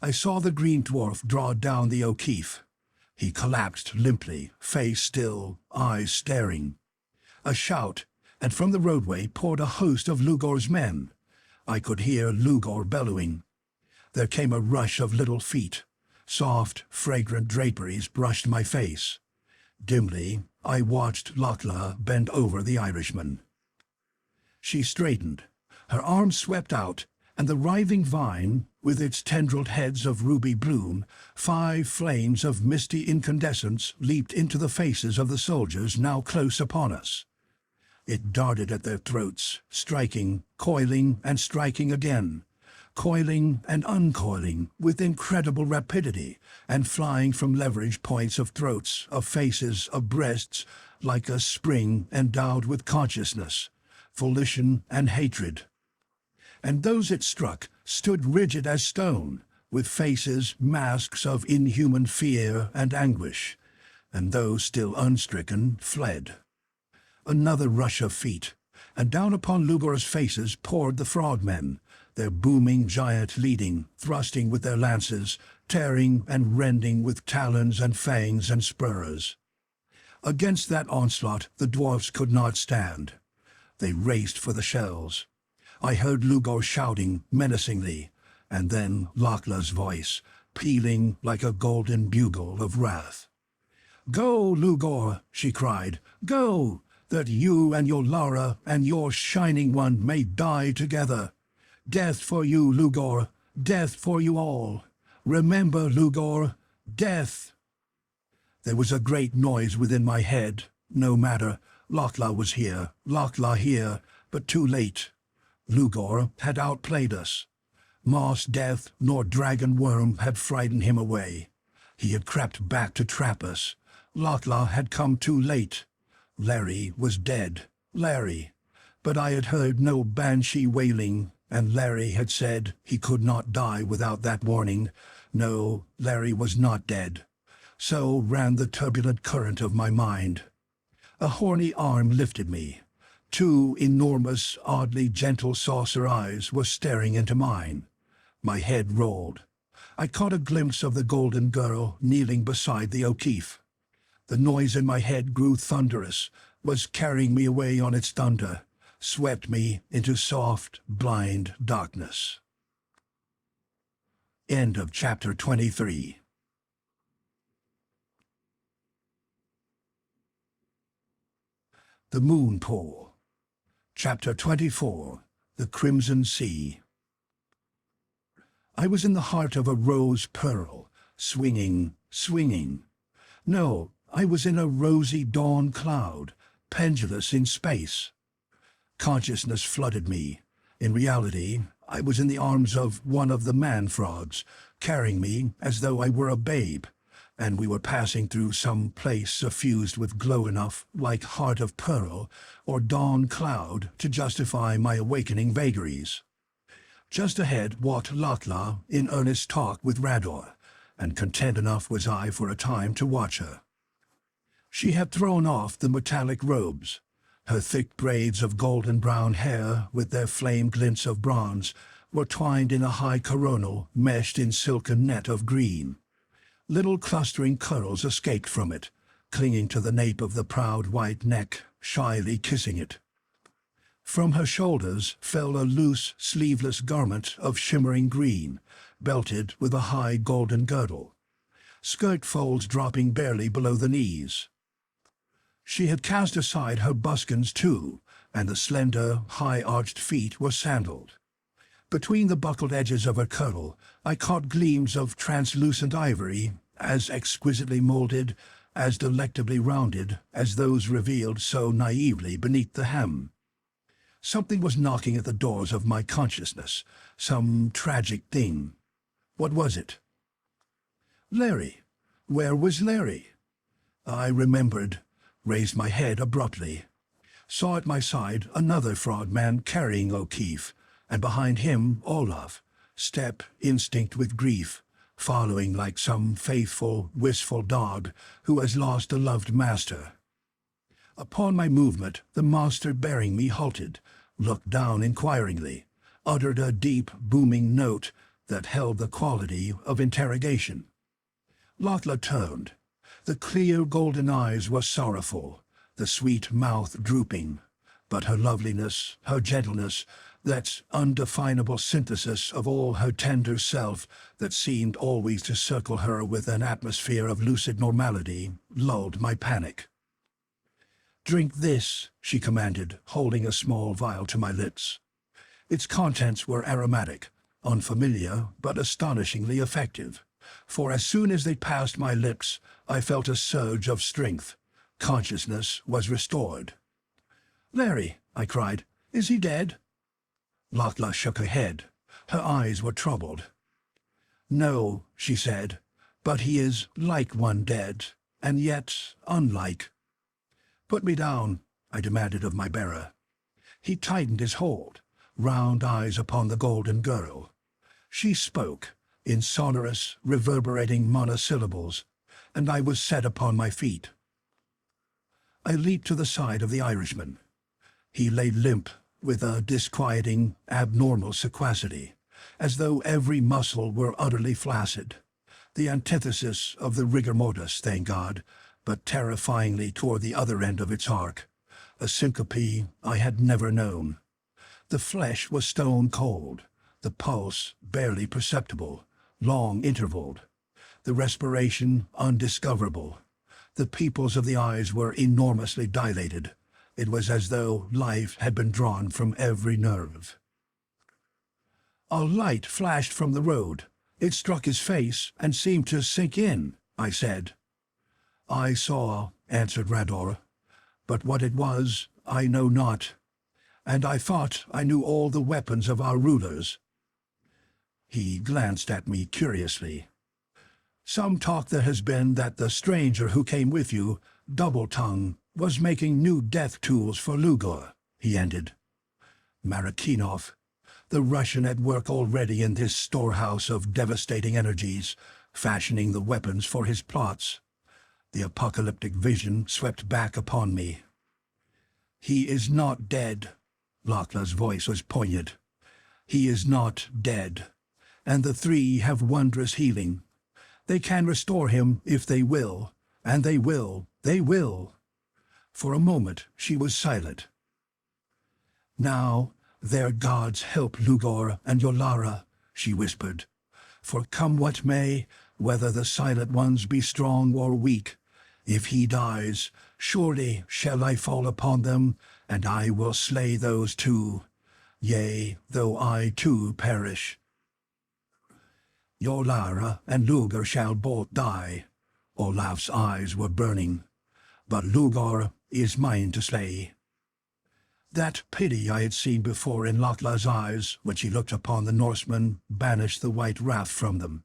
I saw the green dwarf draw down the O'Keefe. He collapsed limply, face still, eyes staring. A shout, and from the roadway poured a host of Lugur's men. I could hear Lugur bellowing. There came a rush of little feet. Soft, fragrant draperies brushed my face. Dimly, I watched Lugur bend over the Irishman. She straightened. Her arms swept out, and the writhing vine, with its tendrilled heads of ruby bloom, 5 flames of misty incandescence leaped into the faces of the soldiers now close upon us. It darted at their throats, striking, coiling, and striking again, coiling and uncoiling with incredible rapidity, and flying from leverage points of throats, of faces, of breasts, like a spring endowed with consciousness, volition, and hatred. And those it struck stood rigid as stone, with faces, masks of inhuman fear and anguish, and those still unstricken fled. Another rush of feet, and down upon Lugur's faces poured the frogmen, their booming giant leading, thrusting with their lances, tearing and rending with talons and fangs and spurs. Against that onslaught the dwarfs could not stand. They raced for the shells. I heard Lugur shouting menacingly, and then Lochla's voice, pealing like a golden bugle of wrath. "Go, Lugur," she cried, "go, that you and Yolara and your Shining One may die together. Death for you, Lugur! Death for you all! Remember, Lugur, death!" There was a great noise within my head. No matter. Norhala was here, Norhala here, but too late. Lugur had outplayed us. Moss death nor dragon worm had frightened him away. He had crept back to trap us. Norhala had come too late. Larry was dead. Larry. But I had heard no banshee wailing, and Larry had said he could not die without that warning. No, Larry was not dead. So ran the turbulent current of my mind. A horny arm lifted me. Two enormous, oddly gentle saucer eyes were staring into mine. My head rolled. I caught a glimpse of the golden girl kneeling beside the O'Keefe. The noise in my head grew thunderous, was carrying me away on its thunder, swept me into soft, blind darkness. End of chapter 23. The Moon Pool. Chapter 24. The Crimson Sea. I was in the heart of a rose pearl, swinging. No, I was in a rosy dawn cloud, pendulous in space. Consciousness flooded me. In reality, I was in the arms of one of the man-frogs, carrying me as though I were a babe, and we were passing through some place suffused with glow enough, like heart of pearl or dawn cloud, to justify my awakening vagaries. Just ahead walked Norhala in earnest talk with Rador, and content enough was I for a time to watch her. She had thrown off the metallic robes. Her thick braids of golden-brown hair, with their flame glints of bronze, were twined in a high coronal meshed in silken net of green. Little clustering curls escaped from it, clinging to the nape of the proud white neck, shyly kissing it. From her shoulders fell a loose, sleeveless garment of shimmering green, belted with a high golden girdle, skirt folds dropping barely below the knees. She had cast aside her buskins too, and the slender, high-arched feet were sandaled. Between the buckled edges of her kirtle, I caught gleams of translucent ivory, as exquisitely molded, as delectably rounded as those revealed so naively beneath the hem. Something was knocking at the doors of my consciousness, some tragic thing. What was it? Larry. Where was Larry? I remembered, raised my head abruptly. Saw at my side another frogman carrying O'Keefe, and behind him Olaf, step instinct with grief, following like some faithful, wistful dog who has lost a loved master. Upon my movement, the monster bearing me halted, looked down inquiringly, uttered a deep, booming note that held the quality of interrogation. Norhala turned. The clear golden eyes were sorrowful, the sweet mouth drooping, but her loveliness, her gentleness, that undefinable synthesis of all her tender self that seemed always to circle her with an atmosphere of lucid normality, lulled my panic. "Drink this," she commanded, holding a small vial to my lips. Its contents were aromatic, unfamiliar, but astonishingly effective, for as soon as they passed my lips, I felt a surge of strength. Consciousness was restored. "Larry," I cried, "is he dead?" Norhala shook her head. Her eyes were troubled. "No," she said, "but he is like one dead, and yet unlike." "Put me down," I demanded of my bearer. He tightened his hold, round eyes upon the golden girl. She spoke, in sonorous, reverberating monosyllables, and I was set upon my feet. I leaped to the side of the Irishman. He lay limp, with a disquieting, abnormal sequacity, as though every muscle were utterly flaccid. The antithesis of the rigor mortis, thank God, but terrifyingly toward the other end of its arc, a syncope I had never known. The flesh was stone cold, the pulse barely perceptible, long-intervaled, the respiration undiscoverable. The pupils of the eyes were enormously dilated. It was as though life had been drawn from every nerve. A light flashed from the road. It struck his face and seemed to sink in, I said. I saw, answered Rador, but what it was I know not, and I thought I knew all the weapons of our rulers. He glanced at me curiously. Some talk there has been that the stranger who came with you, Double-Tongue, was making new death tools for Lugur, he ended. Marakinov, the Russian at work already in this storehouse of devastating energies, fashioning the weapons for his plots. The apocalyptic vision swept back upon me. He is not dead. Lochla's voice was poignant. He is not dead, and the three have wondrous healing. They can restore him if they will, and they will. For a moment she was silent. Now, their gods help Lugur and Yolara, she whispered. For come what may, whether the silent ones be strong or weak, if he dies, surely shall I fall upon them, and I will slay those too, yea, though I too perish. Yolara and Lugur shall both die. Olaf's eyes were burning, but Lugur is mine to slay. That pity I had seen before in Lochla's eyes when she looked upon the Norsemen banished the white wrath from them.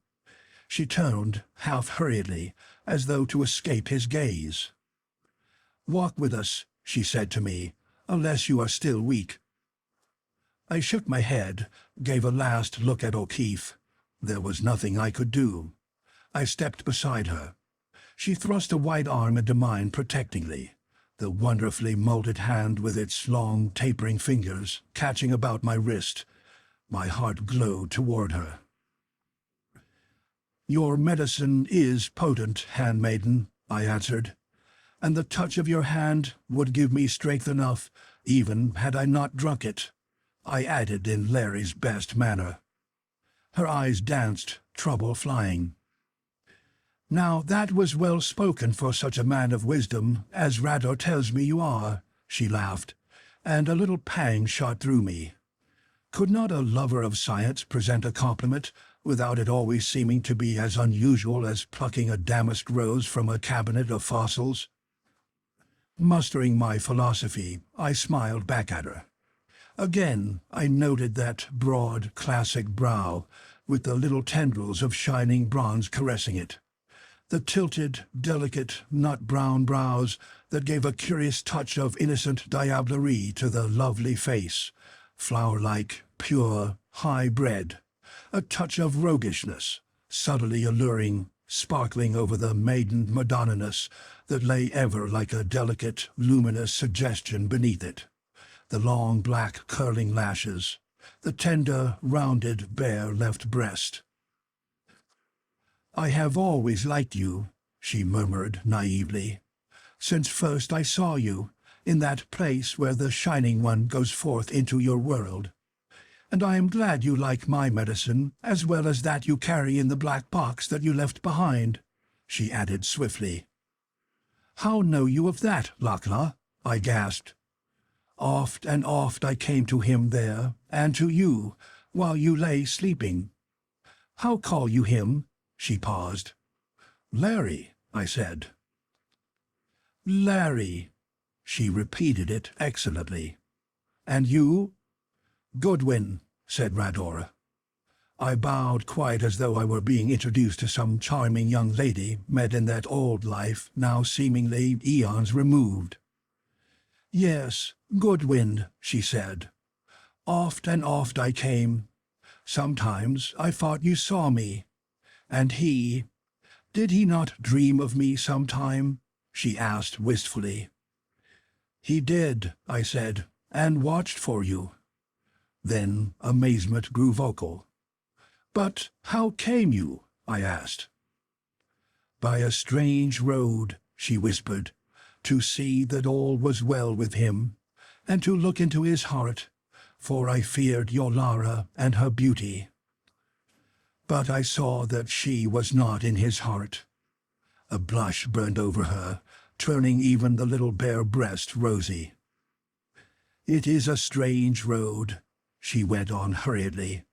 She turned, half-hurriedly, as though to escape his gaze. "Walk with us," she said to me, "unless you are still weak." I shook my head, gave a last look at O'Keefe. There was nothing I could do. I stepped beside her. She thrust a white arm into mine protectingly, the wonderfully molded hand with its long, tapering fingers catching about my wrist. My heart glowed toward her. "Your medicine is potent, handmaiden," I answered, "and the touch of your hand would give me strength enough, even had I not drunk it," I added in Larry's best manner. Her eyes danced, trouble flying. "Now that was well spoken for such a man of wisdom as Rador tells me you are," she laughed, and a little pang shot through me. Could not a lover of science present a compliment without it always seeming to be as unusual as plucking a damask rose from a cabinet of fossils? Mustering my philosophy, I smiled back at her. Again I noted that broad, classic brow, with the little tendrils of shining bronze caressing it. The tilted, delicate, nut-brown brows that gave a curious touch of innocent diablerie to the lovely face, flower-like, pure, high-bred, a touch of roguishness, subtly alluring, sparkling over the maiden Madonna-ness that lay ever like a delicate, luminous suggestion beneath it. The long black curling lashes, the tender, rounded, bare left breast. "I have always liked you," she murmured naively, "since first I saw you, in that place where the Shining One goes forth into your world. And I am glad you like my medicine as well as that you carry in the black box that you left behind," she added swiftly. "How know you of that, Lochla?" I gasped. "Oft and oft I came to him there, and to you, while you lay sleeping." "How call you him?" She paused. "Larry," I said. "Larry." She repeated it excellently. "And you?" "Goodwin," said Rador. I bowed quite as though I were being introduced to some charming young lady met in that old life, now seemingly eons removed. "Yes, Goodwin," she said. "Oft and oft I came. Sometimes I thought you saw me. And did he not dream of me sometime?" she asked wistfully. "He did," I said, "and watched for you." Then amazement grew vocal. "But how came you?" I asked. "By a strange road," she whispered, "to see that all was well with him, and to look into his heart, for I feared Yolara and her beauty. But I saw that she was not in his heart." A blush burned over her, turning even the little bare breast rosy. "It is a strange road," she went on hurriedly.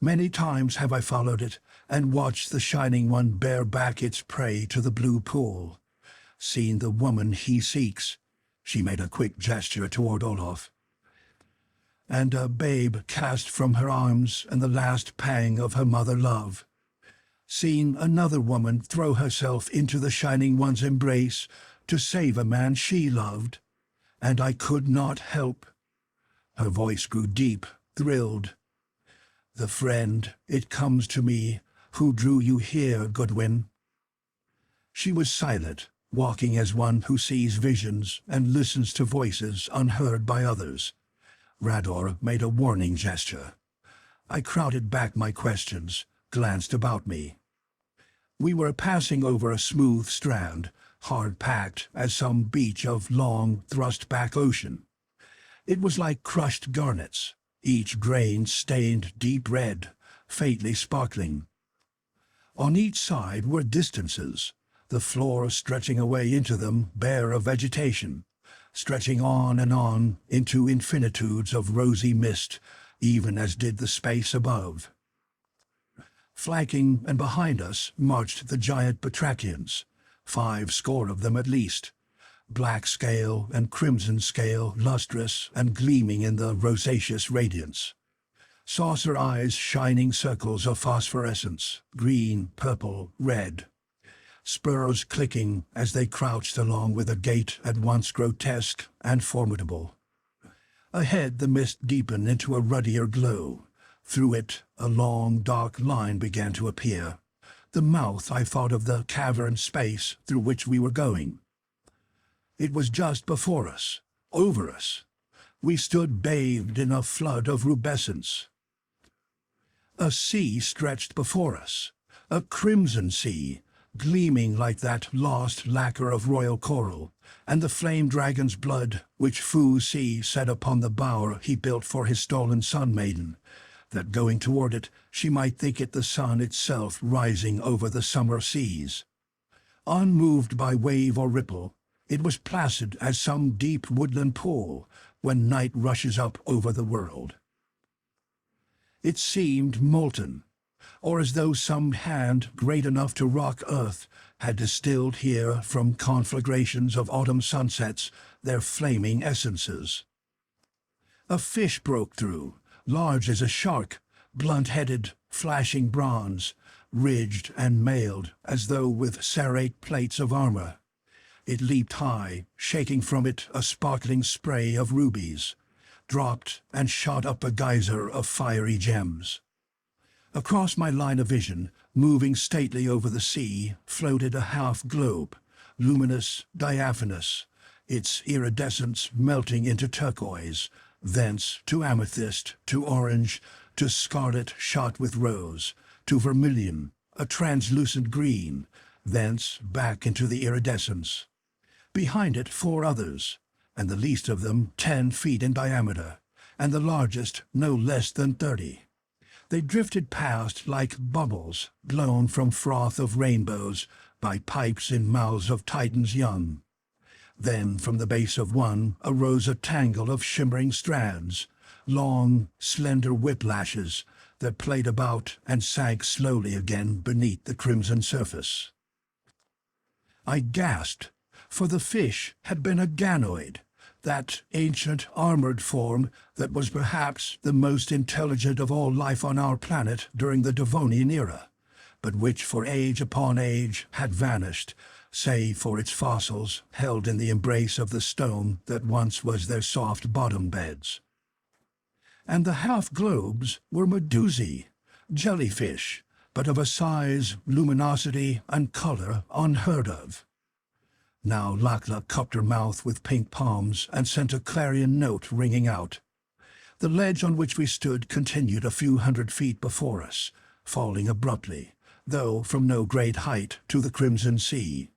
Many times have I followed it, and watched the Shining One bear back its prey to the blue pool. Seen the woman he seeks, she made a quick gesture toward Olaf, and a babe cast from her arms and the last pang of her mother love. Seen another woman throw herself into the Shining One's embrace to save a man she loved, and I could not help. Her voice grew deep, thrilled. The friend, it comes to me, who drew you here, Goodwin. She was silent, walking as one who sees visions and listens to voices unheard by others. Rador made a warning gesture. I crowded back my questions, glanced about me. We were passing over a smooth strand, hard-packed as some beach of long, thrust-back ocean. It was like crushed garnets, each grain stained deep red, faintly sparkling. On each side were distances, the floor stretching away into them bare of vegetation, stretching on and on into infinitudes of rosy mist, even as did the space above. Flanking and behind us marched the giant batrachians, 5 score of them at least, black scale and crimson scale lustrous and gleaming in the rosaceous radiance. Saucer eyes shining circles of phosphorescence, green, purple, red. Spurs clicking as they crouched along with a gait at once grotesque and formidable. Ahead the mist deepened into a ruddier glow. Through it a long, dark line began to appear. The mouth, I thought, of the cavern space through which we were going. It was just before us, over us. We stood bathed in a flood of rubescence. A sea stretched before us, a crimson sea, gleaming like that lost lacquer of royal coral, and the flame dragon's blood which Fu Si set upon the bower he built for his stolen sun-maiden, that going toward it she might think it the sun itself rising over the summer seas. Unmoved by wave or ripple, it was placid as some deep woodland pool when night rushes up over the world. It seemed molten, or as though some hand great enough to rock earth had distilled here from conflagrations of autumn sunsets their flaming essences. A fish broke through, large as a shark, blunt-headed, flashing bronze, ridged and mailed as though with serrate plates of armor. It leaped high, shaking from it a sparkling spray of rubies, dropped and shot up a geyser of fiery gems. Across my line of vision, moving stately over the sea, floated a half-globe, luminous, diaphanous, its iridescence melting into turquoise, thence to amethyst, to orange, to scarlet shot with rose, to vermilion, a translucent green, thence back into the iridescence. Behind it 4 others, and the least of them 10 feet in diameter, and the largest no less than 30. They drifted past like bubbles blown from froth of rainbows by pipes in mouths of Titans young. Then from the base of one arose a tangle of shimmering strands, long, slender whiplashes that played about and sank slowly again beneath the crimson surface. I gasped, for the fish had been a ganoid, that ancient armored form that was perhaps the most intelligent of all life on our planet during the Devonian era, but which for age upon age had vanished, save for its fossils held in the embrace of the stone that once was their soft bottom beds. And the half-globes were medusae, jellyfish, but of a size, luminosity, and color unheard of. Now Lakla cupped her mouth with pink palms and sent a clarion note ringing out. The ledge on which we stood continued a few hundred feet before us, falling abruptly, though from no great height, to the crimson sea.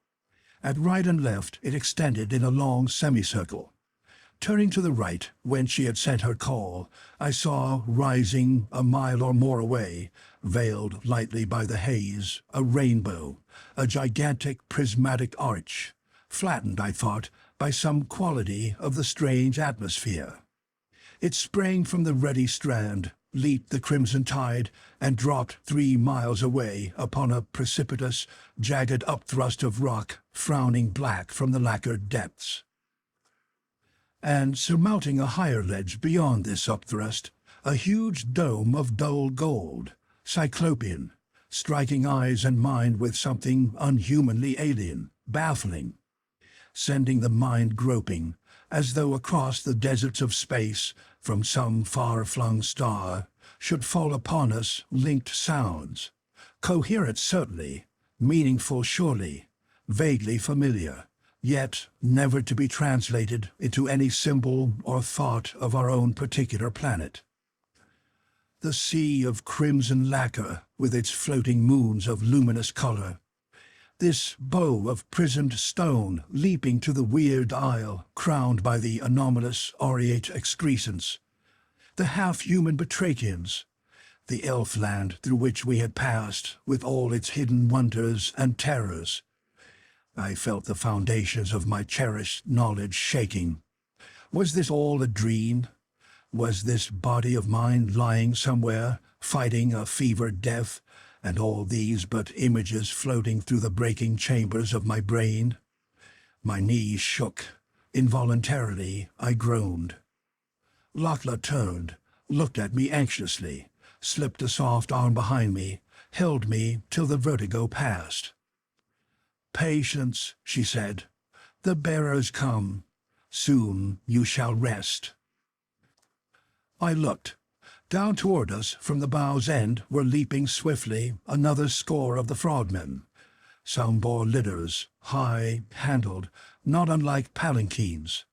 At right and left it extended in a long semicircle. Turning to the right, when she had sent her call, I saw, rising a mile or more away, veiled lightly by the haze, a rainbow, a gigantic prismatic arch, flattened, I thought, by some quality of the strange atmosphere. It sprang from the ruddy strand, leaped the crimson tide and dropped 3 miles away upon a precipitous, jagged upthrust of rock, frowning black from the lacquered depths. And surmounting a higher ledge beyond this upthrust, a huge dome of dull gold, cyclopean, striking eyes and mind with something unhumanly alien, baffling, sending the mind groping, as though across the deserts of space, from some far-flung star, should fall upon us linked sounds, coherent certainly, meaningful surely, vaguely familiar, yet never to be translated into any symbol or thought of our own particular planet. The sea of crimson lacquer, with its floating moons of luminous color, this bow of prismed stone leaping to the weird isle, crowned by the anomalous aureate excrescence, the half-human batrachians, the elf land through which we had passed, with all its hidden wonders and terrors. I felt the foundations of my cherished knowledge shaking. Was this all a dream? Was this body of mine lying somewhere, fighting a fevered death, and all these but images floating through the breaking chambers of my brain? My knees shook. Involuntarily, I groaned. Lugur turned, looked at me anxiously, slipped a soft arm behind me, held me till the vertigo passed. "Patience," she said. "The bearers come. Soon you shall rest." I looked. Down toward us, from the bow's end, were leaping swiftly another score of the frogmen. Some bore litters, high-handled, not unlike palanquins.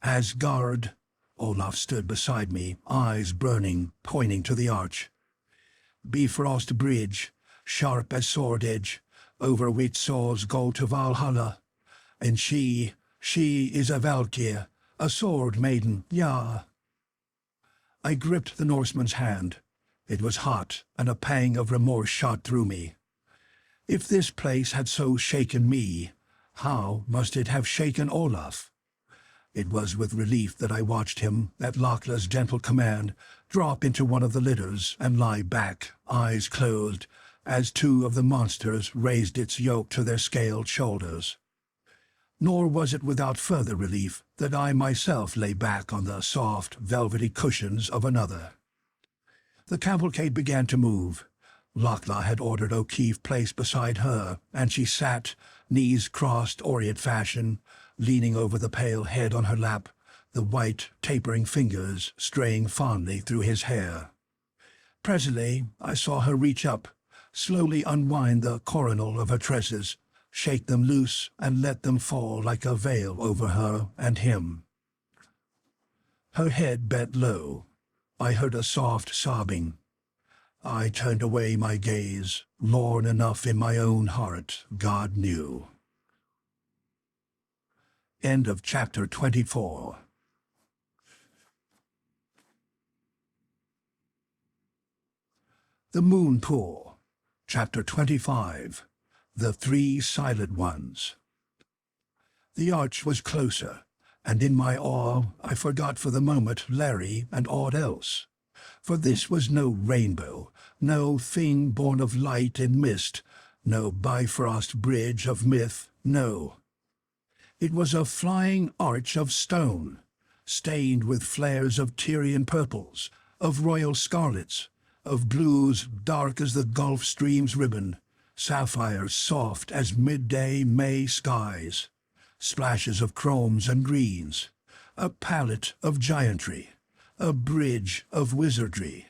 "Asgard," Olaf stood beside me, eyes burning, pointing to the arch. "Bifrost bridge, sharp as sword edge, over which swords go to Valhalla. And she is a Valkyr, a sword maiden, ja." I gripped the Norseman's hand. It was hot, and a pang of remorse shot through me. If this place had so shaken me, how must it have shaken Olaf? It was with relief that I watched him, at Lochla's gentle command, drop into one of the litters and lie back, eyes closed, as 2 of the monsters raised its yoke to their scaled shoulders. Nor was it without further relief that I myself lay back on the soft, velvety cushions of another. The cavalcade began to move. Lochla had ordered O'Keefe placed beside her, and she sat, knees crossed Orient fashion, leaning over the pale head on her lap, the white, tapering fingers straying fondly through his hair. Presently I saw her reach up, slowly unwind the coronal of her tresses, shake them loose, and let them fall like a veil over her and him. Her head bent low. I heard a soft sobbing. I turned away my gaze, lorn enough in my own heart, God knew. End of chapter 24. The Moon Pool, chapter 25. The 3 Silent Ones. The arch was closer, and in my awe I forgot for the moment Larry and aught else. For this was no rainbow, no thing born of light and mist, no Bifrost bridge of myth, no. It was a flying arch of stone, stained with flares of Tyrian purples, of royal scarlets, of blues dark as the Gulf Stream's ribbon, sapphires soft as midday May skies, splashes of chromes and greens, a palette of giantry, a bridge of wizardry.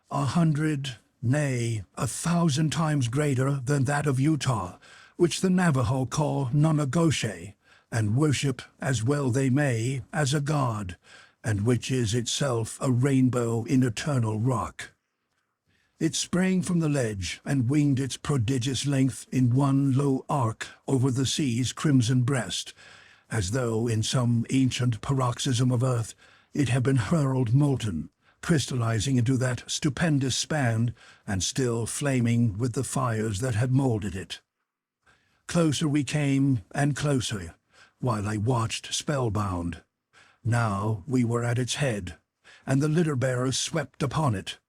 100, nay, 1,000 times greater than that of Utah, which the Navajo call Nonagoshe, and worship, as well they may, as a god, and which is itself a rainbow in eternal rock. It sprang from the ledge and winged its prodigious length in one low arc over the sea's crimson breast, as though in some ancient paroxysm of earth it had been hurled molten, crystallizing into that stupendous span and still flaming with the fires that had molded it. Closer we came, and closer, while I watched spellbound. Now we were at its head. and the litter-bearers swept upon it.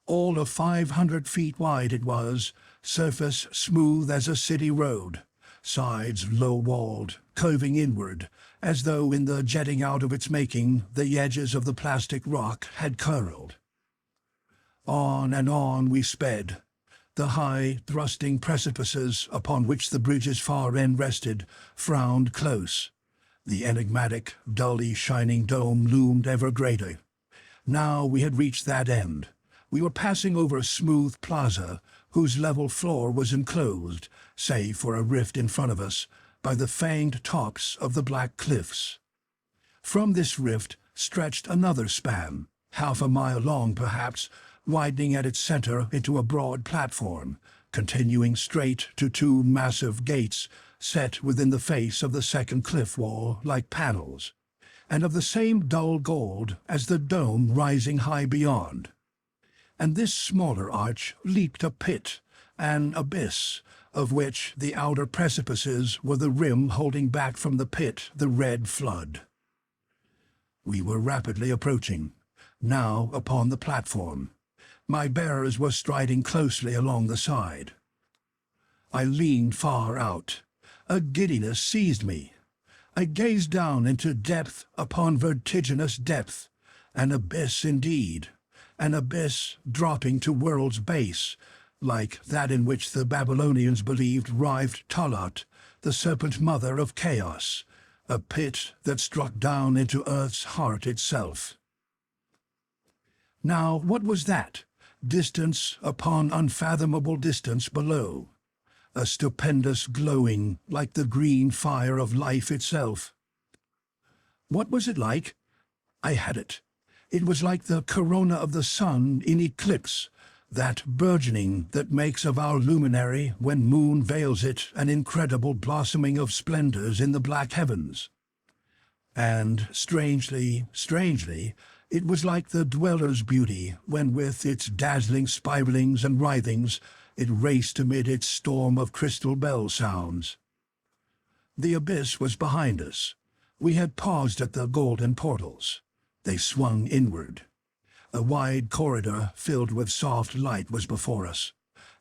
All of 500 feet wide it was, surface smooth as a city road, sides low-walled, curving inward, as though in the jetting out of its making the edges of the plastic rock had curled. On and on we sped. The high, thrusting precipices upon which the bridge's far end rested frowned close. The enigmatic, dully shining dome loomed ever greater. Now we had reached that end. We were passing over a smooth plaza whose level floor was enclosed, save for a rift in front of us, by the fanged tops of the black cliffs. From this rift stretched another span, half a mile long perhaps, widening at its center into a broad platform, continuing straight to two massive gates set within the face of the second cliff wall like panels, and of the same dull gold as the dome rising high beyond. And this smaller arch leaped a pit, an abyss, of which the outer precipices were the rim holding back from the pit the red flood. We were rapidly approaching, now upon the platform. My bearers were striding closely along the side. I leaned far out. A giddiness seized me. I gazed down into depth upon vertiginous depth, an abyss indeed, an abyss dropping to world's base, like that in which the Babylonians believed writhed Talat, the serpent mother of chaos, a pit that struck down into earth's heart itself. Now, what was that? Distance upon unfathomable distance below. A stupendous glowing, like the green fire of life itself. What was it like? I had it. It was like the corona of the sun in eclipse, that burgeoning that makes of our luminary, when moon veils it, an incredible blossoming of splendors in the black heavens. And strangely, it was like the dweller's beauty, when with its dazzling spiralings and writhings, it raced amid its storm of crystal bell sounds. The abyss was behind us. We had paused at the golden portals. They swung inward. A wide corridor filled with soft light was before us,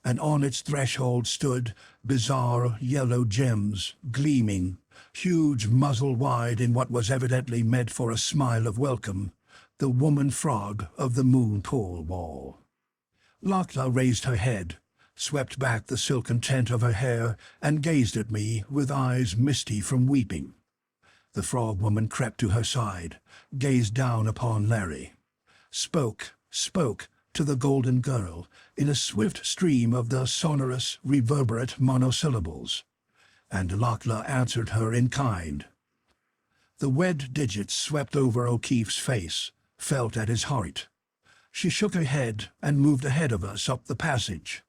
and on its threshold stood bizarre yellow gems, gleaming, huge muzzle-wide in what was evidently meant for a smile of welcome, the woman frog of the moon pool wall. Lakla raised her head, swept back the silken tent of her hair, and gazed at me with eyes misty from weeping. The frog-woman crept to her side, gazed down upon Larry, spoke to the golden girl in a swift stream of the sonorous, reverberant monosyllables, and Lakla answered her in kind. The wed digits swept over O'Keefe's face, felt at his heart. She shook her head and moved ahead of us up the passage.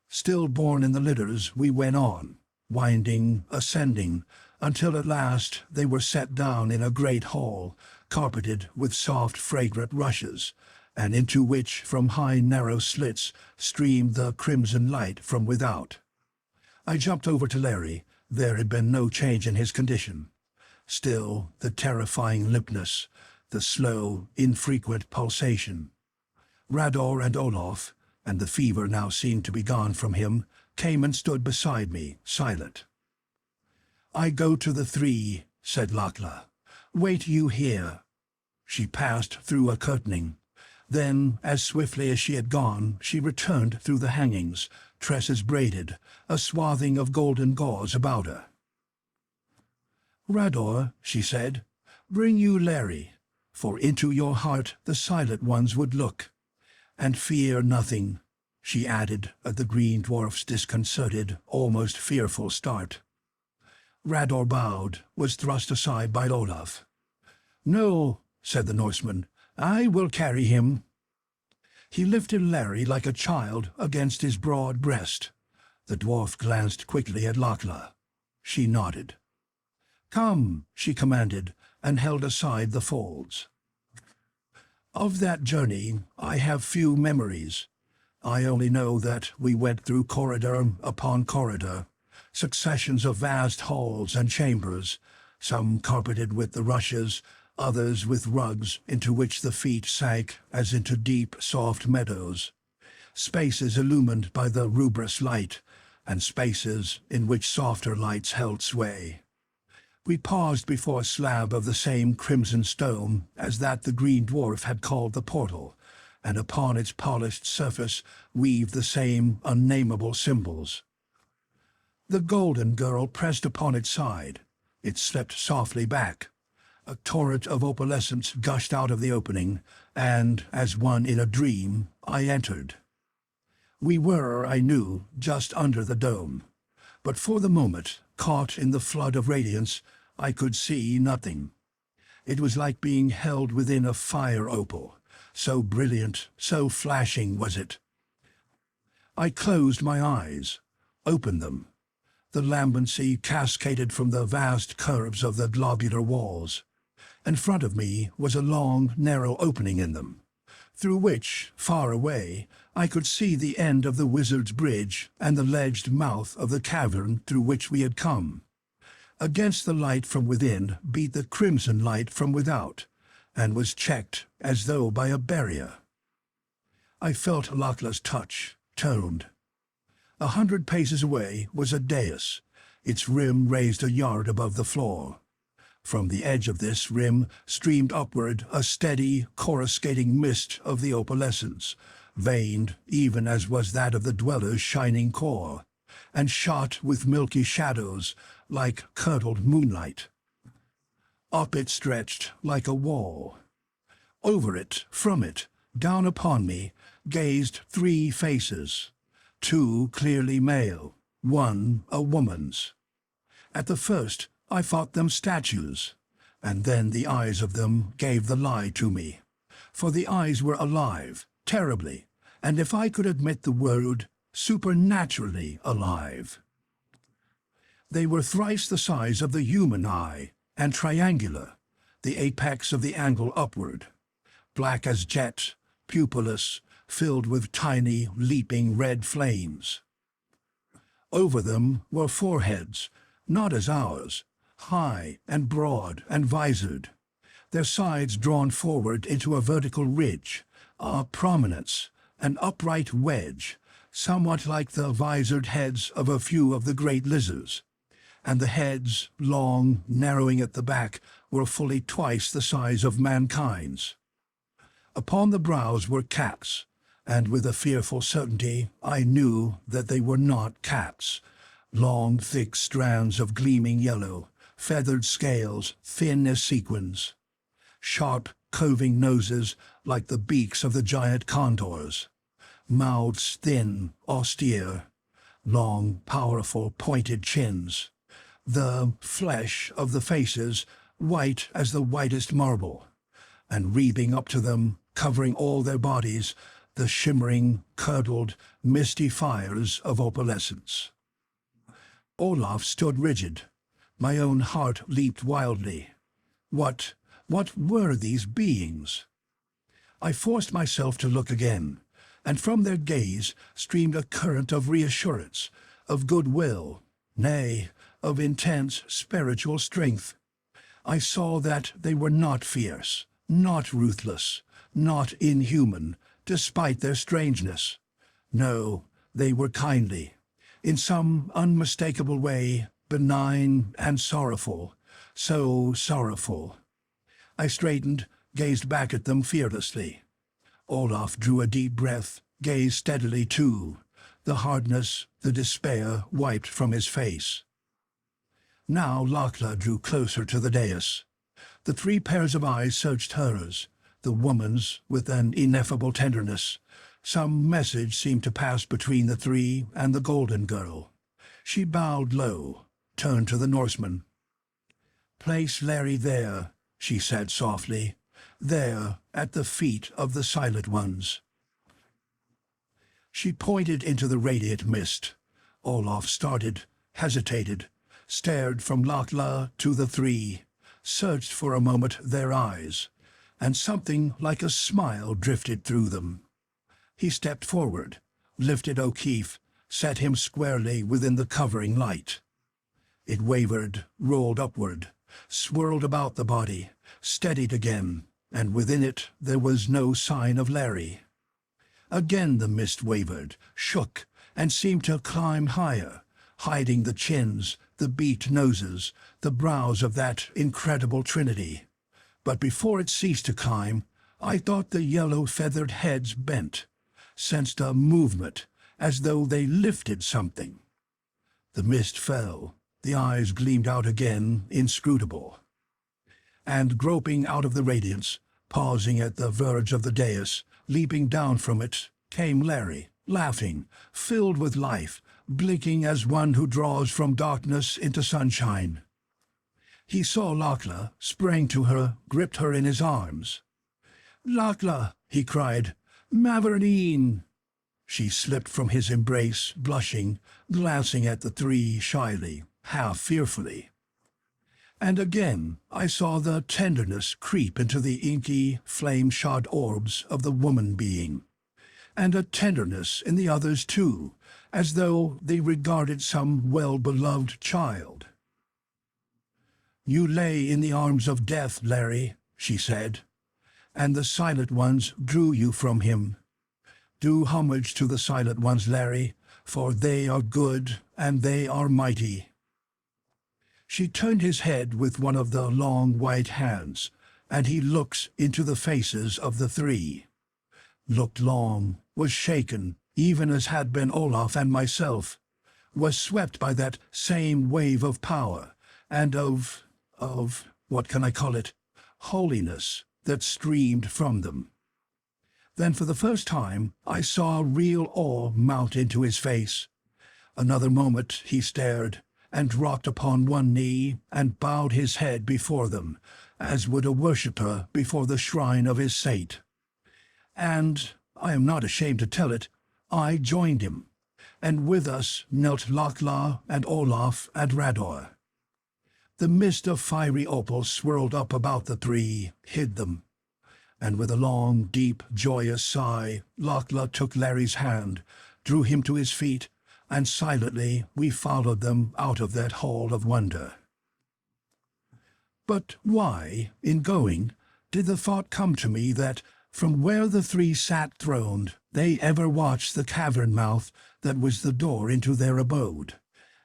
Still borne in the litters, we went on, winding, ascending, until at last they were set down in a great hall, carpeted with soft, fragrant rushes, and into which from high, narrow slits streamed the crimson light from without. I jumped over to Larry. There had been no change in his condition. Still, the terrifying limpness, the slow, infrequent pulsation. Rador and Olaf, and the fever now seemed to be gone from him, came and stood beside me, silent. "I go to the three," said Lakla. "Wait you here." She passed through a curtaining. Then, as swiftly as she had gone, she returned through the hangings, tresses braided, a swathing of golden gauze about her. "Rador," she said, "bring you Larry, for into your heart the silent ones would look. And fear nothing," she added at the green dwarf's disconcerted, almost fearful start. Rador bowed, was thrust aside by Olaf. "No," said the Norseman, "I will carry him." He lifted Larry like a child against his broad breast. The dwarf glanced quickly at Lakla. She nodded. "Come," she commanded, and held aside the folds. Of that journey I have few memories. I only know that we went through corridor upon corridor, successions of vast halls and chambers, some carpeted with the rushes, others with rugs into which the feet sank as into deep, soft meadows, spaces illumined by the rubrous light, and spaces in which softer lights held sway. We paused before a slab of the same crimson stone as that the green dwarf had called the portal, and upon its polished surface weaved the same unnameable symbols. The golden girl pressed upon its side. It slipped softly back. A torrent of opalescence gushed out of the opening, and, as one in a dream, I entered. We were, I knew, just under the dome, but for the moment, caught in the flood of radiance, I could see nothing. It was like being held within a fire opal, so brilliant, so flashing was it. I closed my eyes, opened them. The lambency cascaded from the vast curves of the globular walls. In front of me was a long, narrow opening in them, through which, far away, I could see the end of the wizard's bridge and the ledged mouth of the cavern through which we had come. Against the light from within beat the crimson light from without, and was checked as though by a barrier. I felt Lochla's touch, toned. 100 paces away was a dais, its rim raised a yard above the floor. From the edge of this rim streamed upward a steady, coruscating mist of the opalescence, veined even as was that of the dweller's shining core, and shot with milky shadows like curdled moonlight. Up it stretched like a wall. Over it, from it, down upon me, gazed 3 faces. 2 clearly male, 1 a woman's. At the first, I thought them statues, and then the eyes of them gave the lie to me. For the eyes were alive, terribly, and if I could admit the word, supernaturally alive. They were thrice the size of the human eye, and triangular, the apex of the angle upward, black as jet, pupilless, filled with tiny, leaping red flames. Over them were foreheads, not as ours, high and broad and visored, their sides drawn forward into a vertical ridge, a prominence, an upright wedge, somewhat like the visored heads of a few of the great lizards, and the heads, long, narrowing at the back, were fully twice the size of mankind's. Upon the brows were caps, and with a fearful certainty I knew that they were not cats, long, thick strands of gleaming yellow, feathered scales, thin as sequins, sharp, curving noses like the beaks of the giant condors, mouths thin, austere, long, powerful, pointed chins, the flesh of the faces white as the whitest marble, and wreathing up to them, covering all their bodies, the shimmering, curdled, misty fires of opalescence. Olaf stood rigid. My own heart leaped wildly. What were these beings? I forced myself to look again, and from their gaze streamed a current of reassurance, of goodwill, nay, of intense spiritual strength. I saw that they were not fierce, not ruthless, not inhuman, despite their strangeness. No, they were kindly, in some unmistakable way, benign and sorrowful, so sorrowful. I straightened, gazed back at them fearlessly. Olaf drew a deep breath, gazed steadily too, the hardness, the despair wiped from his face. Now Lochla drew closer to the dais. The 3 pairs of eyes searched hers, the woman's with an ineffable tenderness. Some message seemed to pass between the 3 and the golden girl. She bowed low, turned to the Norseman. "Place Larry there," she said softly, "there, at the feet of the silent ones." She pointed into the radiant mist. Olaf started, hesitated, stared from Lochla to the 3, searched for a moment their eyes, and something like a smile drifted through them. He stepped forward, lifted O'Keefe, set him squarely within the covering light. It wavered, rolled upward, swirled about the body, steadied again, and within it there was no sign of Larry. Again the mist wavered, shook, and seemed to climb higher, hiding the chins, the beaked noses, the brows of that incredible trinity. But before it ceased to climb, I thought the yellow feathered heads bent, sensed a movement, as though they lifted something. The mist fell, the eyes gleamed out again, inscrutable. And groping out of the radiance, pausing at the verge of the dais, leaping down from it, came Larry, laughing, filled with life, blinking as one who draws from darkness into sunshine. He saw Norhala, sprang to her, gripped her in his arms. "Norhala!" he cried. "Mavernine!" She slipped from his embrace, blushing, glancing at the three shyly, half fearfully. And again I saw the tenderness creep into the inky, flame-shod orbs of the woman-being, and a tenderness in the others too, as though they regarded some well-beloved child. "You lay in the arms of death, Larry," she said, "and the Silent Ones drew you from him. Do homage to the Silent Ones, Larry, for they are good and they are mighty." She turned his head with one of the long white hands, and he looked into the faces of the three. Looked long, was shaken, even as had been Olaf and myself, was swept by that same wave of power, and of, what can I call it, holiness that streamed from them. Then for the first time I saw real awe mount into his face. Another moment he stared, and rocked upon one knee, and bowed his head before them, as would a worshipper before the shrine of his saint. And, I am not ashamed to tell it, I joined him, and with us knelt Norhala and Olaf and Rador. The mist of fiery opal swirled up about the three, hid them. And with a long, deep, joyous sigh, Norhala took Larry's hand, drew him to his feet, and silently we followed them out of that hall of wonder. But why, in going, did the thought come to me that, from where the three sat throned, they ever watched the cavern mouth that was the door into their abode,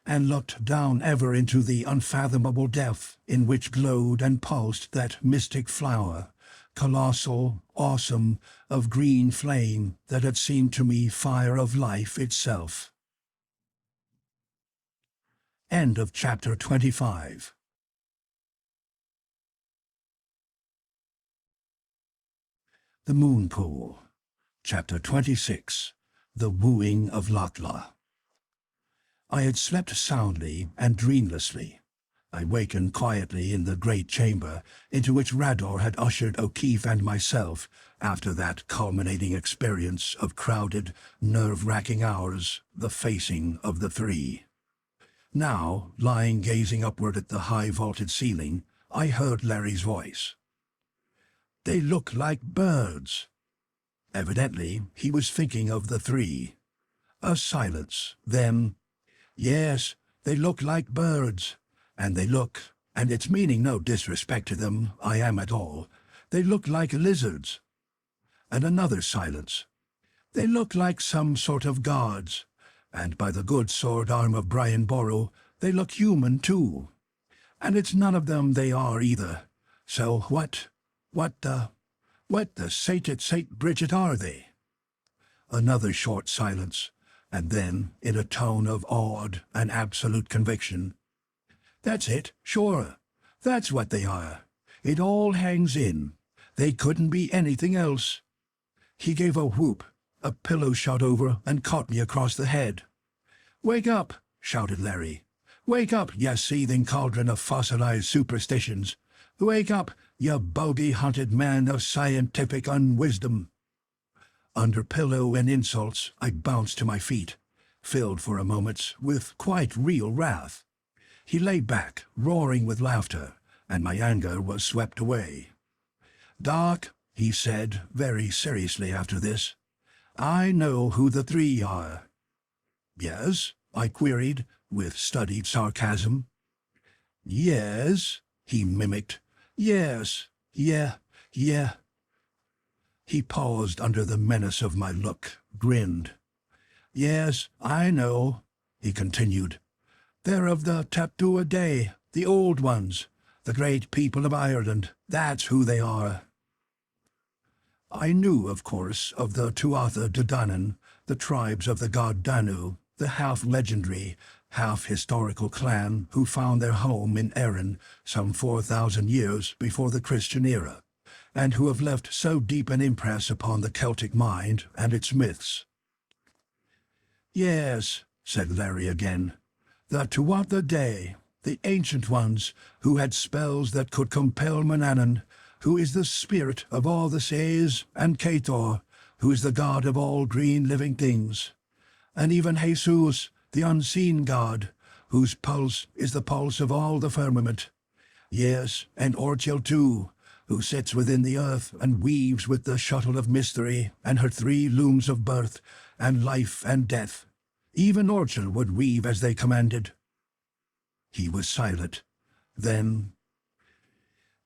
and looked down ever into the unfathomable depth in which glowed and pulsed that mystic flower, colossal, awesome, of green flame that had seemed to me fire of life itself. End of chapter 25. The Moon Pool. Chapter 26. The Wooing of Norhala. I had slept soundly and dreamlessly. I wakened quietly in the great chamber into which Rador had ushered O'Keefe and myself after that culminating experience of crowded, nerve-wracking hours, the facing of the three. Now, lying gazing upward at the high-vaulted ceiling, I heard Larry's voice. "They look like birds." Evidently, he was thinking of the three. A silence, then, "Yes, they look like birds. And they look, and it's meaning no disrespect to them, I am at all, they look like lizards." And another silence. "They look like some sort of gods, and by the good sword arm of Brian Borrow, they look human too. And it's none of them they are either. So what the Saint Bridget are they?" Another short silence, and then, in a tone of awed and absolute conviction, "That's it, sure. That's what they are. It all hangs in. They couldn't be anything else." He gave a whoop. A pillow shot over and caught me across the head. "Wake up!" shouted Larry. "Wake up, ye seething cauldron of fossilized superstitions! Wake up, ye bogey-haunted man of scientific unwisdom!" Under pillow and insults, I bounced to my feet, filled for a moment with quite real wrath. He lay back, roaring with laughter, and my anger was swept away. "Doc," he said very seriously after this, "I know who the three are." "Yes?" I queried, with studied sarcasm. "Yes," he mimicked. "Yes, Yeah, yeah. He paused under the menace of my look, grinned. Yes, I know, he continued. They're of the Taptua Day, the old ones, the great people of Ireland. That's who they are. I knew, of course, of the Tuatha De Danann, the tribes of the god Danu, the half-legendary, half-historical clan who found their home in Erin some 4,000 years before the Christian era, and who have left so deep an impress upon the Celtic mind and its myths. Yes, said Larry again, the Tuatha Dé, the ancient ones who had spells that could compel Manannan, who is the spirit of all the Seas, and Cator, who is the god of all green living things, and even Jesus, the unseen god, whose pulse is the pulse of all the firmament. Yes, and Orchel too, who sits within the earth and weaves with the shuttle of mystery and her three looms of birth and life and death. Even Orchel would weave as they commanded. He was silent. Then,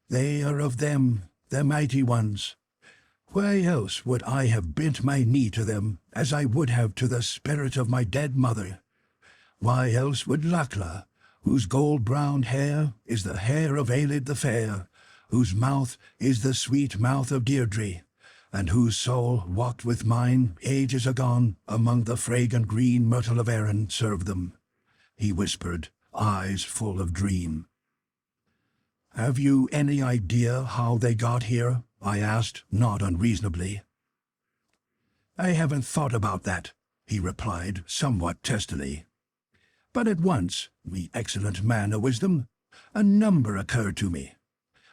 they are of them, the mighty ones. Why else would I have bent my knee to them, as I would have to the spirit of my dead mother? Why else would Lachla, whose gold-brown hair is the hair of Aelid the Fair, whose mouth is the sweet mouth of Deirdre, and whose soul walked with mine ages agone among the fragrant green myrtle of Erin, serve them? He whispered, eyes full of dream. Have you any idea how they got here? I asked, not unreasonably. I haven't thought about that, he replied, somewhat testily. But at once, the excellent man of wisdom, a number occurred to me.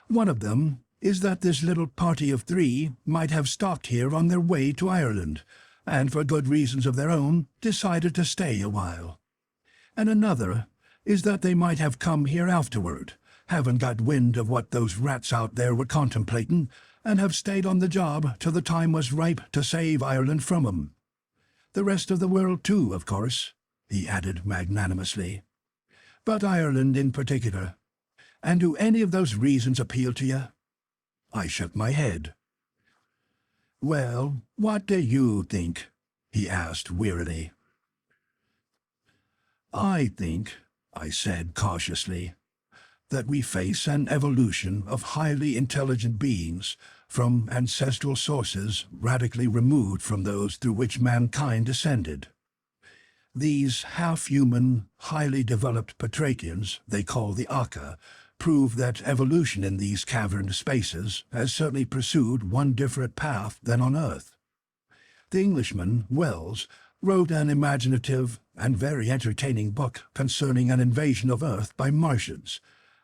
One of them is that this little party of 3 might have stopped here on their way to Ireland, and for good reasons of their own decided to stay a while. And another is that they might have come here afterward, having got wind of what those rats out there were contemplating, and have stayed on the job till the time was ripe to save Ireland from 'em. The rest of the world too, of course, he added magnanimously. But Ireland in particular. And do any of those reasons appeal to you? I shook my head. Well, what do you think? He asked wearily. I think, I said cautiously, that we face an evolution of highly intelligent beings from ancestral sources radically removed from those through which mankind descended. These half-human, highly developed Patrakians they call the Aka prove that evolution in these caverned spaces has certainly pursued one different path than on Earth. The Englishman, Wells, wrote an imaginative and very entertaining book concerning an invasion of Earth by Martians,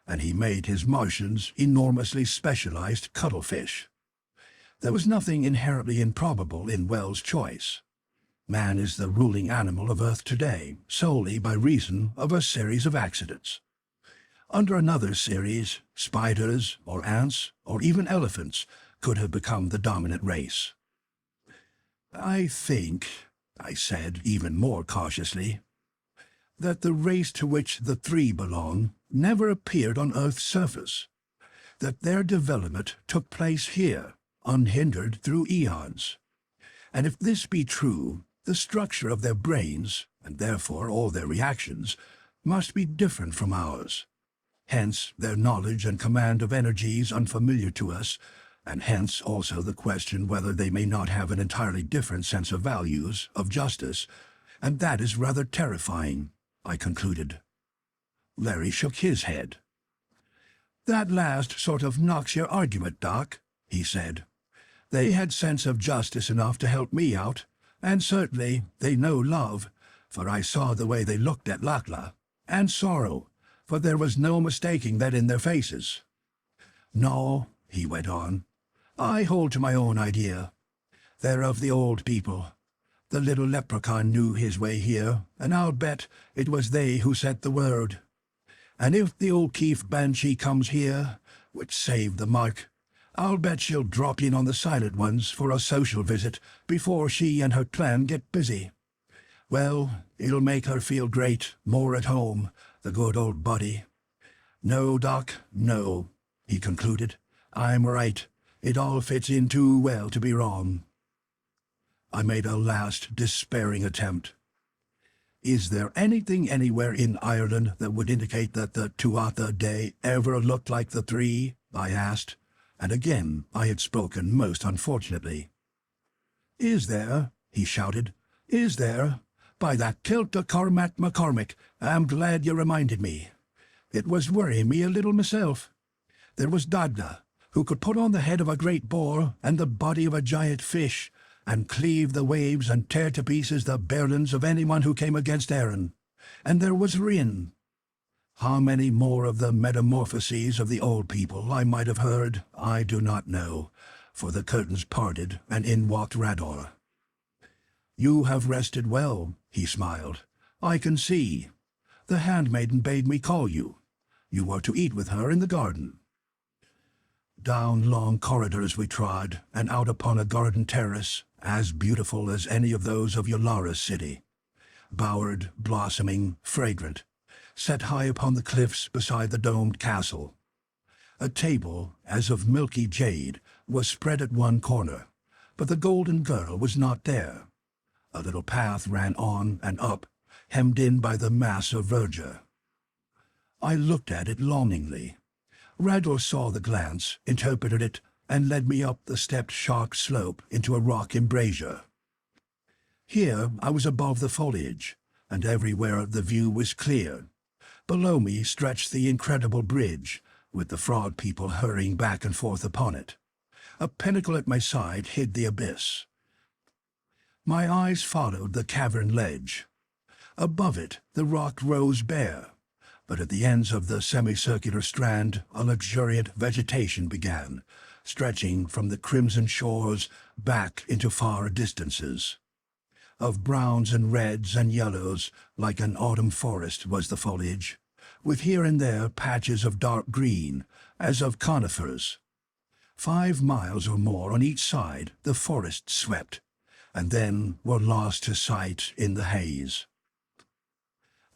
and he made his Martians enormously specialized cuttlefish. There was nothing inherently improbable in Wells' choice. Man is the ruling animal of Earth today, solely by reason of a series of accidents. Under another series, spiders or ants or even elephants could have become the dominant race. I think, I said even more cautiously, that the race to which the 3 belong never appeared on Earth's surface, that their development took place here, unhindered through eons. And if this be true, the structure of their brains, and therefore all their reactions, must be different from ours. Hence their knowledge and command of energies unfamiliar to us, and hence also the question whether they may not have an entirely different sense of values, of justice, and that is rather terrifying, I concluded. Larry shook his head. That last sort of knocks your argument, Doc, he said. They had sense of justice enough to help me out, and certainly they know love, for I saw the way they looked at Lachla, and sorrow, for there was no mistaking that in their faces. No, he went on, I hold to my own idea. They're of the old people. The little leprechaun knew his way here, and I'll bet it was they who sent the word. And if the O'Keefe Banshee comes here, which saved the mark, I'll bet she'll drop in on the Silent Ones for a social visit before she and her clan get busy. Well, it'll make her feel great, more at home, the good old body. No, Doc, no, he concluded. I'm right. It all fits in too well to be wrong. I made a last despairing attempt. Is there anything anywhere in Ireland that would indicate that the Tuatha Dé ever looked like the three? I asked, and again I had spoken most unfortunately. Is there? He shouted. Is there? By that kilt o' Cormac MacCormick, I'm glad you reminded me. It was worrying me a little myself. There was Dagda, who could put on the head of a great boar and the body of a giant fish, and cleave the waves and tear to pieces the berlins of anyone who came against Erin. And there was Rin. How many more of the metamorphoses of the old people I might have heard, I do not know, for the curtains parted, and in walked Rador. You have rested well, he smiled. I can see. The handmaiden bade me call you. You were to eat with her in the garden. Down long corridors we trod, and out upon a garden terrace, as beautiful as any of those of Yolara's city. Bowered, blossoming, fragrant, set high upon the cliffs beside the domed castle. A table, as of milky jade, was spread at one corner, but the golden girl was not there. A little path ran on and up, hemmed in by the mass of verdure. I looked at it longingly. Rador saw the glance, interpreted it, and led me up the stepped sharp slope into a rock embrasure. Here I was above the foliage, and everywhere the view was clear. Below me stretched the incredible bridge, with the frog people hurrying back and forth upon it. A pinnacle at my side hid the abyss. My eyes followed the cavern ledge. Above it the rock rose bare, but at the ends of the semicircular strand a luxuriant vegetation began, stretching from the crimson shores back into far distances. Of browns and reds and yellows, like an autumn forest was the foliage, with here and there patches of dark green, as of conifers. 5 miles or more on each side the forest swept, and then were lost to sight in the haze.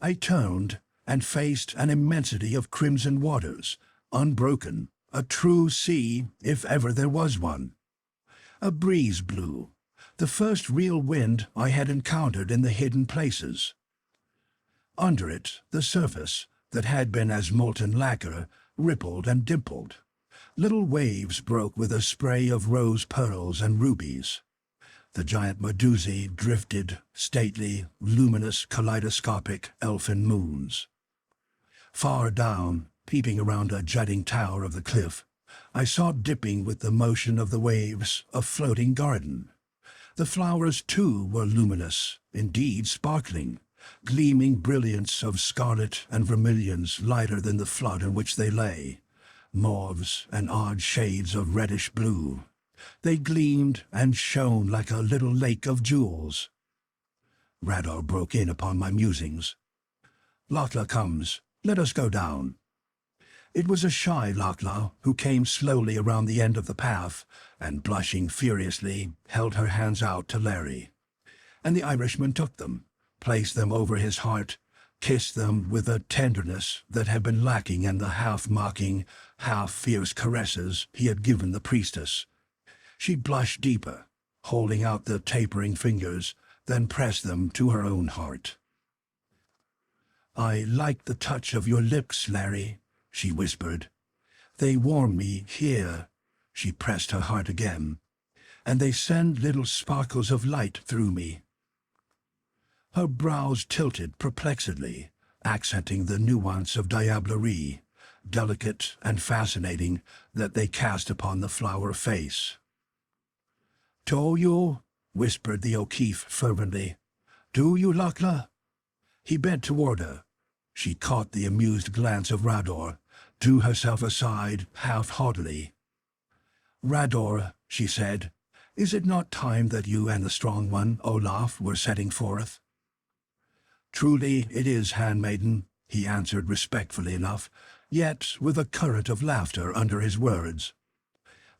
I turned and faced an immensity of crimson waters, unbroken, a true sea, if ever there was one. A breeze blew, the first real wind I had encountered in the hidden places. Under it, the surface, that had been as molten lacquer, rippled and dimpled. Little waves broke with a spray of rose pearls and rubies. The giant Medusae drifted, stately, luminous, kaleidoscopic, elfin moons. Far down, peeping around a jutting tower of the cliff, I saw dipping with the motion of the waves a floating garden. The flowers, too, were luminous, indeed sparkling, gleaming brilliance of scarlet and vermilions lighter than the flood in which they lay, mauves and odd shades of reddish blue. They gleamed and shone like a little lake of jewels. Rador broke in upon my musings. "Lachla comes. Let us go down." It was a shy Lachla who came slowly around the end of the path, and blushing furiously, held her hands out to Larry. And the Irishman took them, placed them over his heart, kissed them with a tenderness that had been lacking in the half-mocking, half-fierce caresses he had given the priestess. She blushed deeper, holding out the tapering fingers, then pressed them to her own heart. "I like the touch of your lips, Larry," she whispered. "They warm me here," she pressed her heart again, "and they send little sparkles of light through me." Her brows tilted perplexedly, accenting the nuance of diablerie, delicate and fascinating, that they cast upon the flower face. "Do you?" whispered the O'Keefe fervently. "Do you, Lachla?" He bent toward her. She caught the amused glance of Rador, drew herself aside half-haughtily. "Rador," she said, "is it not time that you and the strong one, Olaf, were setting forth?" "Truly it is, handmaiden," he answered respectfully enough, yet with a current of laughter under his words.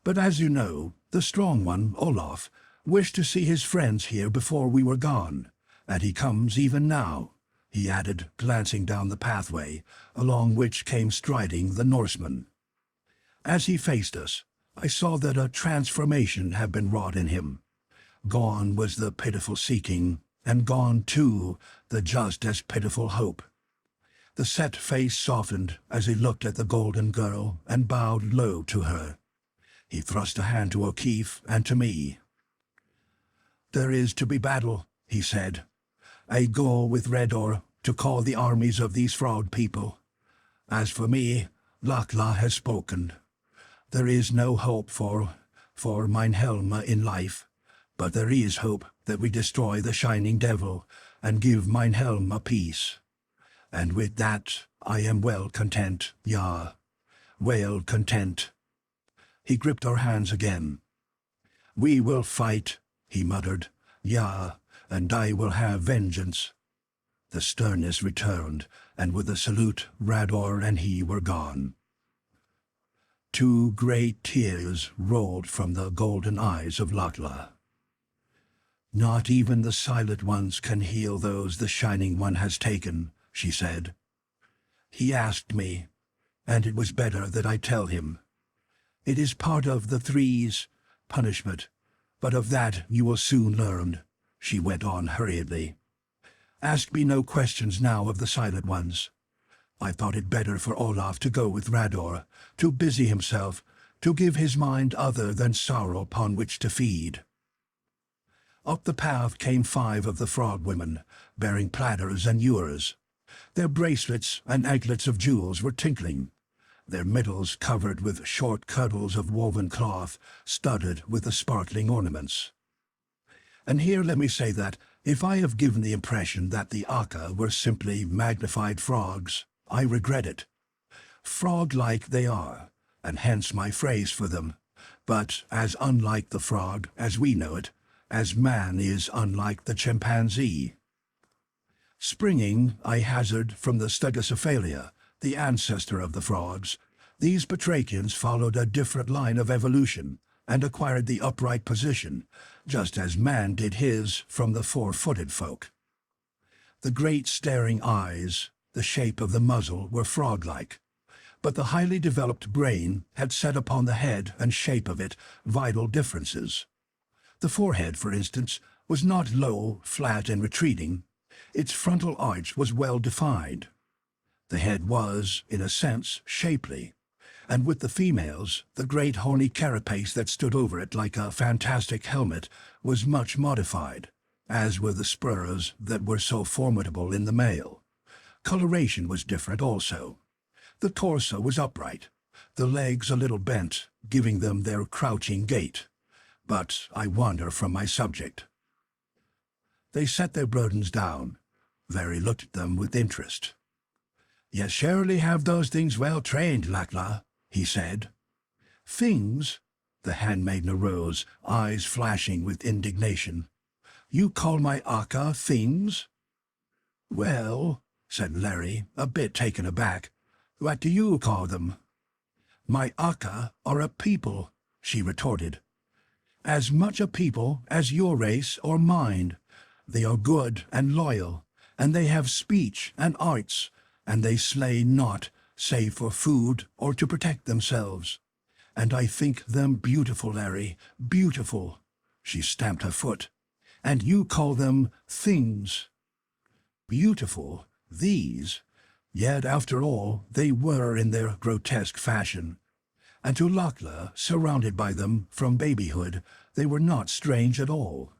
"But as you know, the strong one, Olaf, wished to see his friends here before we were gone, and he comes even now," he added, glancing down the pathway, along which came striding the Norseman. As he faced us, I saw that a transformation had been wrought in him. Gone was the pitiful seeking, and gone, too, the just as pitiful hope. The set face softened as he looked at the golden girl and bowed low to her. He thrust a hand to O'Keefe and to me. "There is to be battle," he said. "I go with Redor to call the armies of these frog people. As for me, Lakla has spoken. There is no hope for mine Helma in life, but there is hope that we destroy the shining devil and give mine Helma peace. And with that I am well content, ja, well content." He gripped our hands again. "We will fight," he muttered, "ja, and I will have vengeance." The sternness returned, and with a salute Rador and he were gone. 2 great tears rolled from the golden eyes of Lakla. "Not even the silent ones can heal those the Shining One has taken," she said. "He asked me, and it was better that I tell him. It is part of the Three's punishment, but of that you will soon learn," she went on hurriedly. "Ask me no questions now of the Silent Ones. I thought it better for Olaf to go with Rador, to busy himself, to give his mind other than sorrow upon which to feed." Up the path came 5 of the frog women, bearing platters and ewers. Their bracelets and anklets of jewels were tinkling, their middles covered with short girdles of woven cloth, studded with the sparkling ornaments. And here let me say that, if I have given the impression that the Aka were simply magnified frogs, I regret it. Frog-like they are, and hence my phrase for them, but as unlike the frog as we know it, as man is unlike the chimpanzee. Springing, I hazard, from the Stegocephalia, the ancestor of the frogs, these batrachians followed a different line of evolution and acquired the upright position, just as man did his from the 4-footed folk. The great staring eyes, the shape of the muzzle were frog-like, but the highly developed brain had set upon the head and shape of it vital differences. The forehead, for instance, was not low, flat, and retreating. Its frontal arch was well defined. The head was, in a sense, shapely, and with the females, the great horny carapace that stood over it like a fantastic helmet was much modified, as were the spurs that were so formidable in the male. Coloration was different also. The torso was upright, the legs a little bent, giving them their crouching gait. But I wander from my subject. They set their burdens down. Very looked at them with interest. "You surely have those things well trained, Lakla," he said. "Things?" The handmaiden arose, eyes flashing with indignation. "You call my Aka things?" "Well," said Larry, a bit taken aback, "what do you call them?" "My Aka are a people," she retorted. "As much a people as your race or mine. They are good and loyal, and they have speech and arts, and they slay not, save for food or to protect themselves. And I think them beautiful, Larry, beautiful." She stamped her foot. "And you call them things." Beautiful, these? Yet, after all, they were in their grotesque fashion. And to Lakla, surrounded by them from babyhood, they were not strange at all.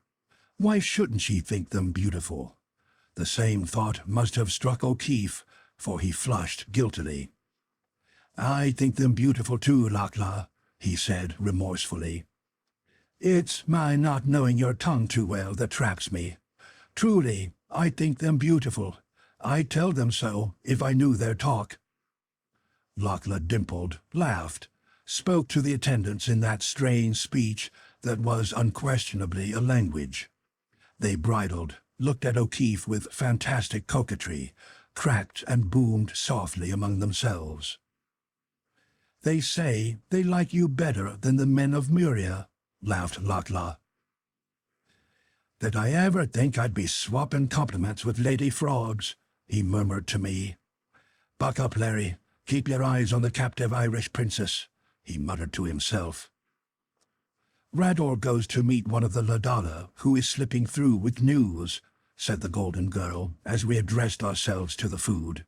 Why shouldn't she think them beautiful? The same thought must have struck O'Keefe, for he flushed guiltily. "I think them beautiful too, Lakla," he said remorsefully. "It's my not knowing your tongue too well that traps me. Truly, I think them beautiful. I'd tell them so if I knew their talk." Lakla dimpled, laughed, spoke to the attendants in that strange speech that was unquestionably a language. They bridled, looked at O'Keefe with fantastic coquetry, cracked and boomed softly among themselves. "They say they like you better than the men of Muria," laughed Lakla. "Did I ever think I'd be swapping compliments with lady frogs?" he murmured to me. "Buck up, Larry. Keep your eyes on the captive Irish princess," he muttered to himself. Rador goes to meet one of the Ladala who is slipping through with news, said the golden girl as we addressed ourselves to the food.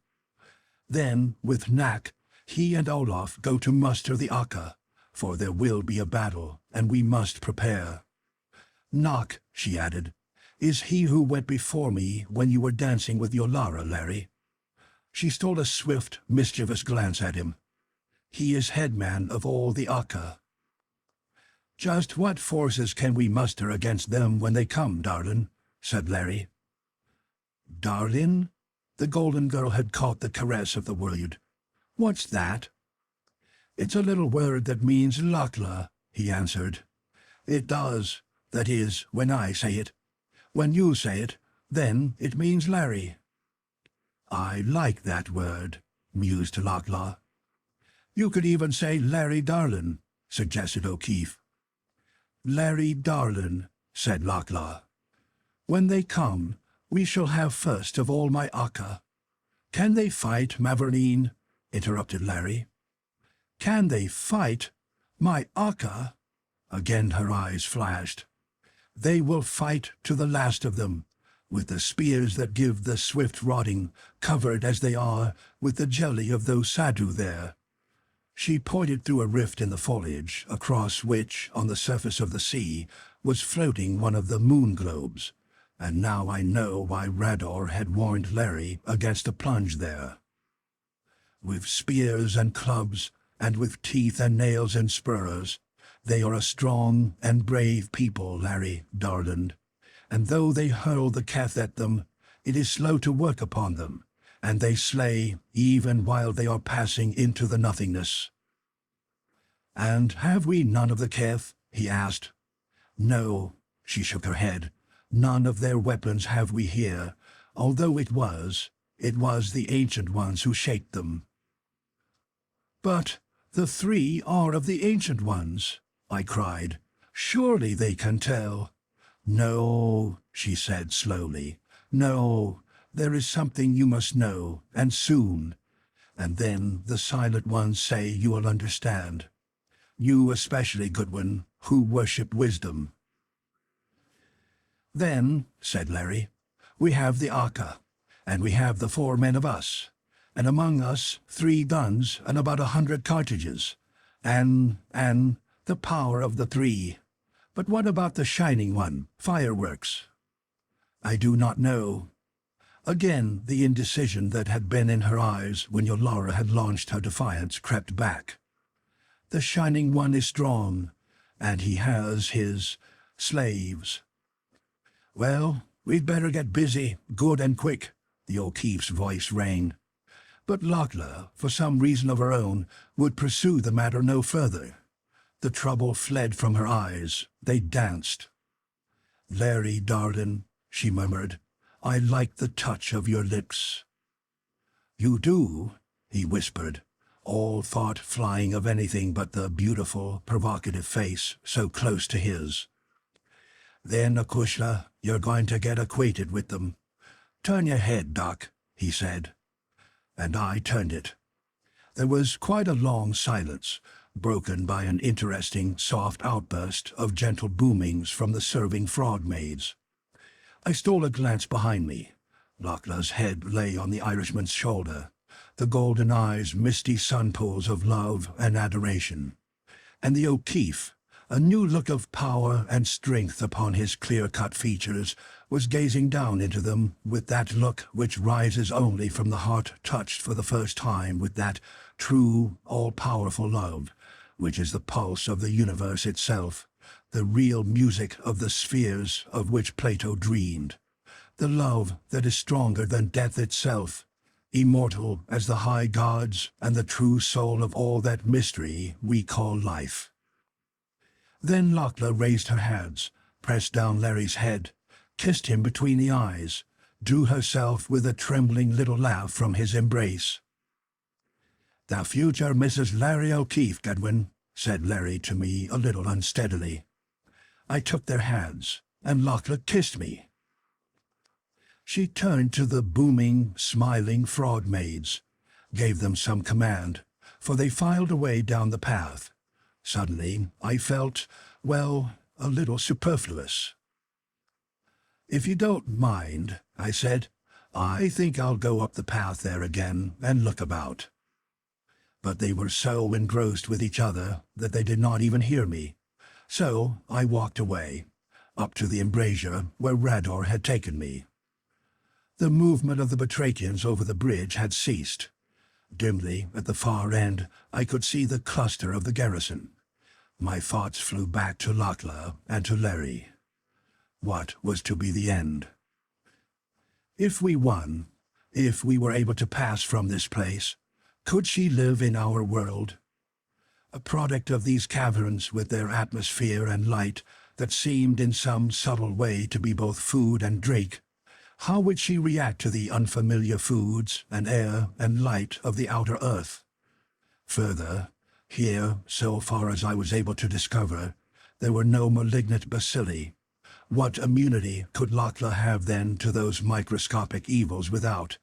Then, with Knack, he and Olaf go to muster the Akka, for there will be a battle, and we must prepare. Knock, she added, is he who went before me when you were dancing with Yolara, Larry. She stole a swift, mischievous glance at him. He is headman of all the Akka. Just what forces can we muster against them when they come, darlin'? Said Larry. Darlin'? The golden girl had caught the caress of the word. What's that? It's a little word that means Lakla, he answered. It does. That is, when I say it. When you say it, then it means Larry. I like that word, mused Lakla. You could even say Larry Darlin, suggested O'Keefe. Larry Darlin, said Lakla. When they come, we shall have first of all my Akka. Can they fight, Mavourneen? Interrupted Larry. Can they fight? My Akka? Again her eyes flashed. They will fight to the last of them, with the spears that give the swift rotting, covered as they are with the jelly of those Sadhu there. She pointed through a rift in the foliage, across which, on the surface of the sea, was floating one of the moon globes, and now I know why Rador had warned Larry against a plunge there. With spears and clubs, and with teeth and nails and spurs, they are a strong and brave people, Larry, darlin', and though they hurl the keth at them, it is slow to work upon them, and they slay even while they are passing into the nothingness. And have we none of the keth? He asked. No, she shook her head. None of their weapons have we here, although it was the ancient ones who shaped them. But the three are of the ancient ones, I cried. Surely they can tell. No, she said slowly. No, there is something you must know, and soon. And then the silent ones say you will understand. You especially, Goodwin, who worship wisdom. Then, said Larry, we have the Akka, and we have the 4 men of us, and among us 3 guns and about 100 cartridges, and the power of the 3. But what about the shining one, fireworks? I do not know. Again, the indecision that had been in her eyes when Yolara had launched her defiance crept back. The shining one is strong, and he has his slaves. Well, we'd better get busy, good and quick, the O'Keefe's voice rang. But Lakla, for some reason of her own, would pursue the matter no further. The trouble fled from her eyes. They danced. Larry, darlin', she murmured, I like the touch of your lips. You do, he whispered, all thought flying of anything but the beautiful, provocative face so close to his. Then, Akushla, you're going to get acquainted with them. Turn your head, Doc, he said. And I turned it. There was quite a long silence, broken by an interesting, soft outburst of gentle boomings from the serving frog maids. I stole a glance behind me. Lakla's head lay on the Irishman's shoulder, the golden eyes misty sun-pools of love and adoration. And the O'Keefe, a new look of power and strength upon his clear-cut features, was gazing down into them with that look which rises only from the heart touched for the first time with that true, all-powerful love, which is the pulse of the universe itself, the real music of the spheres of which Plato dreamed, the love that is stronger than death itself, immortal as the high gods and the true soul of all that mystery we call life. Then Lakla raised her hands, pressed down Larry's head, kissed him between the eyes, drew herself with a trembling little laugh from his embrace. "The future Mrs. Larry O'Keefe, Goodwin," said Larry to me a little unsteadily. I took their hands, and Lakla kissed me. She turned to the booming, smiling frog maids, gave them some command, for they filed away down the path. Suddenly I felt, well, a little superfluous. "If you don't mind," I said, "I think I'll go up the path there again and look about." But they were so engrossed with each other that they did not even hear me, so I walked away, up to the embrasure where Rador had taken me. The movement of the Batrachians over the bridge had ceased. Dimly, at the far end, I could see the cluster of the garrison. My thoughts flew back to Lugur and to Larry. What was to be the end? If we won, if we were able to pass from this place, could she live in our world? A product of these caverns with their atmosphere and light that seemed in some subtle way to be both food and drink, how would she react to the unfamiliar foods and air and light of the outer earth? Further, here, so far as I was able to discover, there were no malignant bacilli. What immunity could Lugur have then to those microscopic evils without,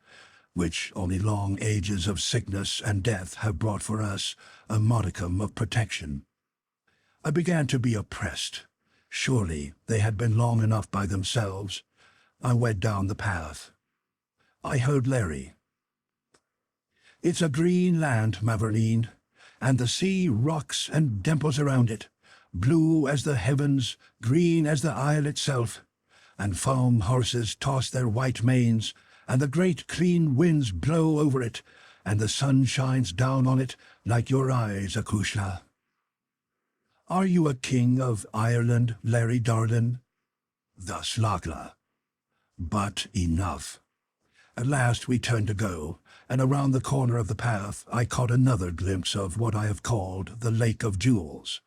which only long ages of sickness and death have brought for us a modicum of protection? I began to be oppressed. Surely they had been long enough by themselves. I went down the path. I heard Larry. "It's a green land, Mavourneen, and the sea rocks and dimples around it, blue as the heavens, green as the isle itself, and foam horses toss their white manes, and the great clean winds blow over it, and the sun shines down on it like your eyes, Akusha. Are you a king of Ireland, Larry darlin'?" Thus Lugur. But enough. At last we turned to go, and around the corner of the path I caught another glimpse of what I have called the Lake of Jewels.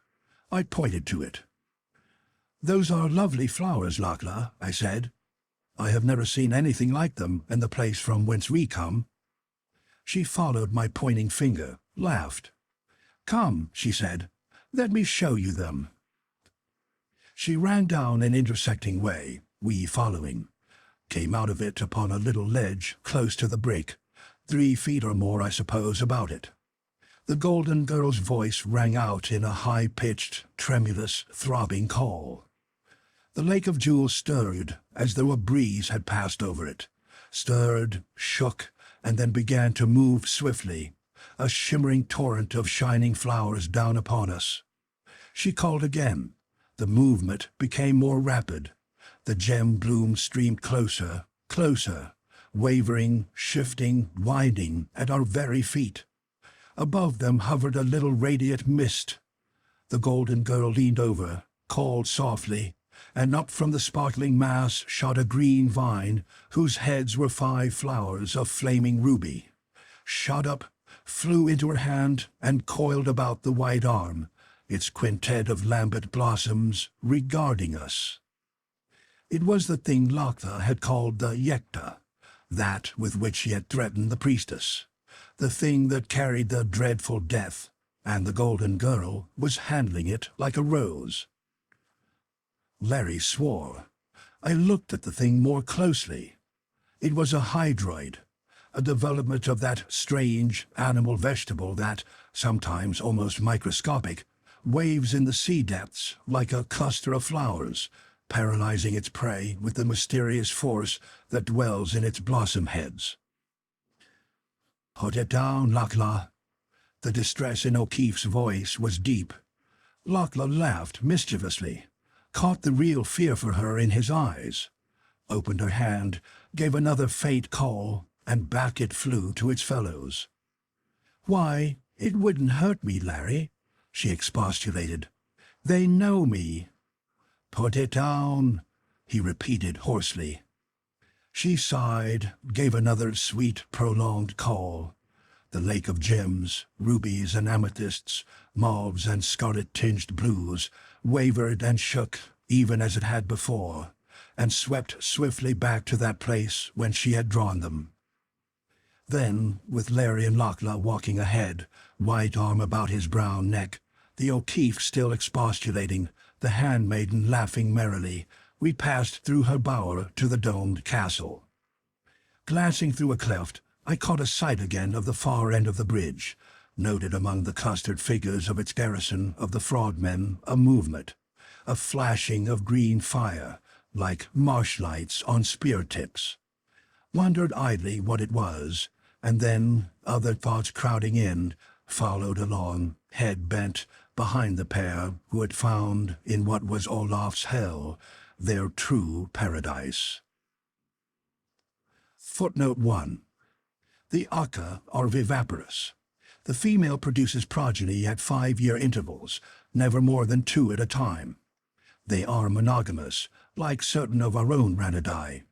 I pointed to it. "Those are lovely flowers, Lugur," I said. "I have never seen anything like them in the place from whence we come." She followed my pointing finger, laughed. "Come," she said, "let me show you them." She ran down an intersecting way, we following, came out of it upon a little ledge close to the brake, 3 feet or more, I suppose, about it. The golden girl's voice rang out in a high-pitched, tremulous, throbbing call. The Lake of Jewels stirred as though a breeze had passed over it, stirred, shook, and then began to move swiftly, a shimmering torrent of shining flowers down upon us. She called again. The movement became more rapid. The gem bloom streamed closer, closer, wavering, shifting, winding at our very feet. Above them hovered a little radiant mist. The golden girl leaned over, called softly, and up from the sparkling mass shot a green vine whose heads were 5 flowers of flaming ruby. Shot up, flew into her hand, and coiled about the white arm, its quintet of lambent blossoms regarding us. It was the thing Lugur had called the Yekta, that with which she had threatened the Priestess, the thing that carried the dreadful death, and the golden girl was handling it like a rose. Larry swore. I looked at the thing more closely. It was a hydroid, a development of that strange animal vegetable that, sometimes almost microscopic, waves in the sea depths like a cluster of flowers, paralyzing its prey with the mysterious force that dwells in its blossom heads. "Put it down, Lugur." The distress in O'Keefe's voice was deep. Lugur laughed mischievously, caught the real fear for her in his eyes, opened her hand, gave another faint call, and back it flew to its fellows. "Why, it wouldn't hurt me, Larry," she expostulated. "They know me." "Put it down," he repeated hoarsely. She sighed, gave another sweet, prolonged call. The lake of gems, rubies and amethysts, mauves and scarlet-tinged blues, wavered and shook, even as it had before, and swept swiftly back to that place whence she had drawn them. Then, with Larry and Lugur walking ahead, white arm about his brown neck, the O'Keefe still expostulating, the handmaiden laughing merrily, we passed through her bower to the domed castle. Glancing through a cleft, I caught a sight again of the far end of the bridge, noted among the clustered figures of its garrison of the frogmen a movement, a flashing of green fire, like marsh lights on spear tips. Wondered idly what it was, and then, other thoughts crowding in, followed along, head bent, behind the pair who had found, in what was Olaf's hell, their true paradise. Footnote 1. The Akka are viviparous. The female produces progeny at 5-year intervals, never more than 2 at a time. They are monogamous, like certain of our own Ranidae.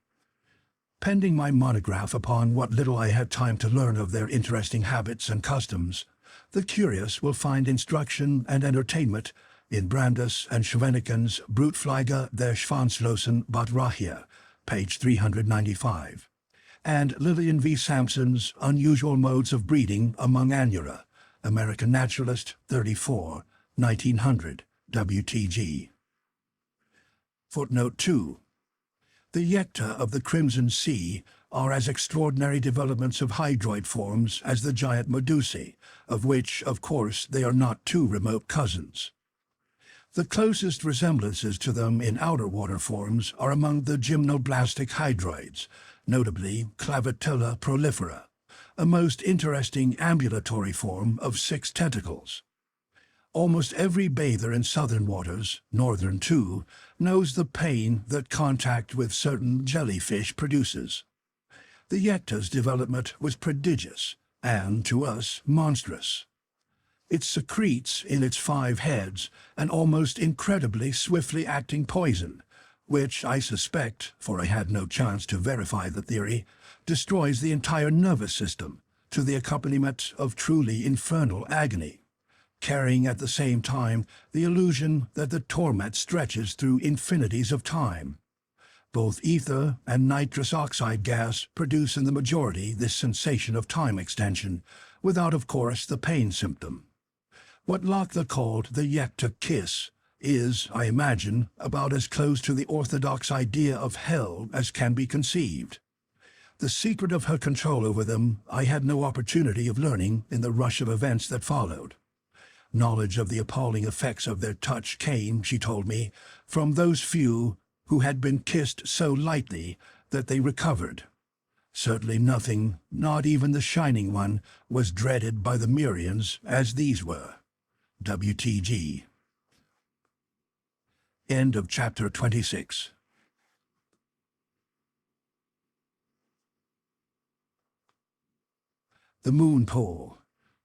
Pending my monograph upon what little I had time to learn of their interesting habits and customs, the curious will find instruction and entertainment in Brandes and Schwenneken's Brutpflege der Schwanzlosen Batrachia, page 395, and Lillian V. Sampson's Unusual Modes of Breeding Among Anura, American Naturalist, 34, 1900, WTG. Footnote 2. The Yecta of the Crimson Sea are as extraordinary developments of hydroid forms as the giant Medusae, of which, of course, they are not too remote cousins. The closest resemblances to them in outer water forms are among the gymnoblastic hydroids, notably Clavitella prolifera, a most interesting ambulatory form of 6 tentacles. Almost every bather in southern waters, northern too, knows the pain that contact with certain jellyfish produces. The Yecta's development was prodigious, and, to us, monstrous. It secretes in its 5 heads an almost incredibly swiftly acting poison, which I suspect, for I had no chance to verify the theory, destroys the entire nervous system, to the accompaniment of truly infernal agony, carrying at the same time the illusion that the torment stretches through infinities of time. Both ether and nitrous oxide gas produce in the majority this sensation of time extension, without, of course, the pain symptom. What Locke called the Yecta kiss is, I imagine, about as close to the orthodox idea of hell as can be conceived. The secret of her control over them I had no opportunity of learning in the rush of events that followed. Knowledge of the appalling effects of their touch came, she told me, from those few who had been kissed so lightly that they recovered. Certainly nothing, not even the Shining One, was dreaded by the Mirians as these were. WTG. End of chapter 26. The Moon Pool.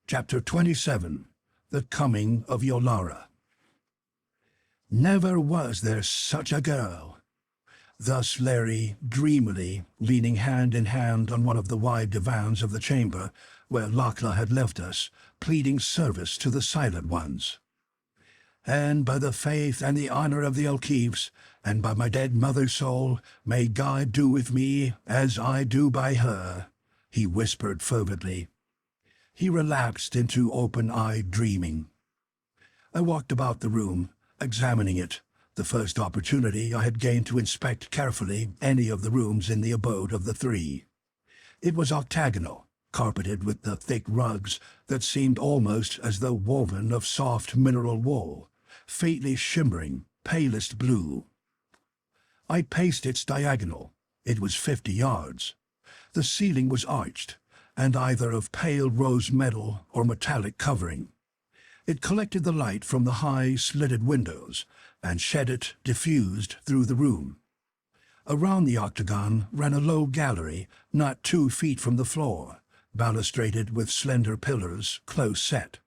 Chapter 27. The Coming of Yolara. Never was there such a girl. Thus Larry, dreamily, leaning hand in hand on one of the wide divans of the chamber where Lachla had left us, pleading service to the Silent Ones. And by the faith and the honor of the O'Keefes, and by my dead mother's soul, may God do with me as I do by her, he whispered fervently. He relapsed into open-eyed dreaming. I walked about the room, examining it, the first opportunity I had gained to inspect carefully any of the rooms in the abode of the 3. It was octagonal, carpeted with the thick rugs that seemed almost as though woven of soft mineral wool, faintly shimmering, palest blue. I paced its diagonal. It was 50 yards. The ceiling was arched, and either of pale rose metal or metallic covering. It collected the light from the high, slitted windows, and shed it, diffused, through the room. Around the octagon ran a low gallery, not 2 feet from the floor, balustraded with slender pillars, close set.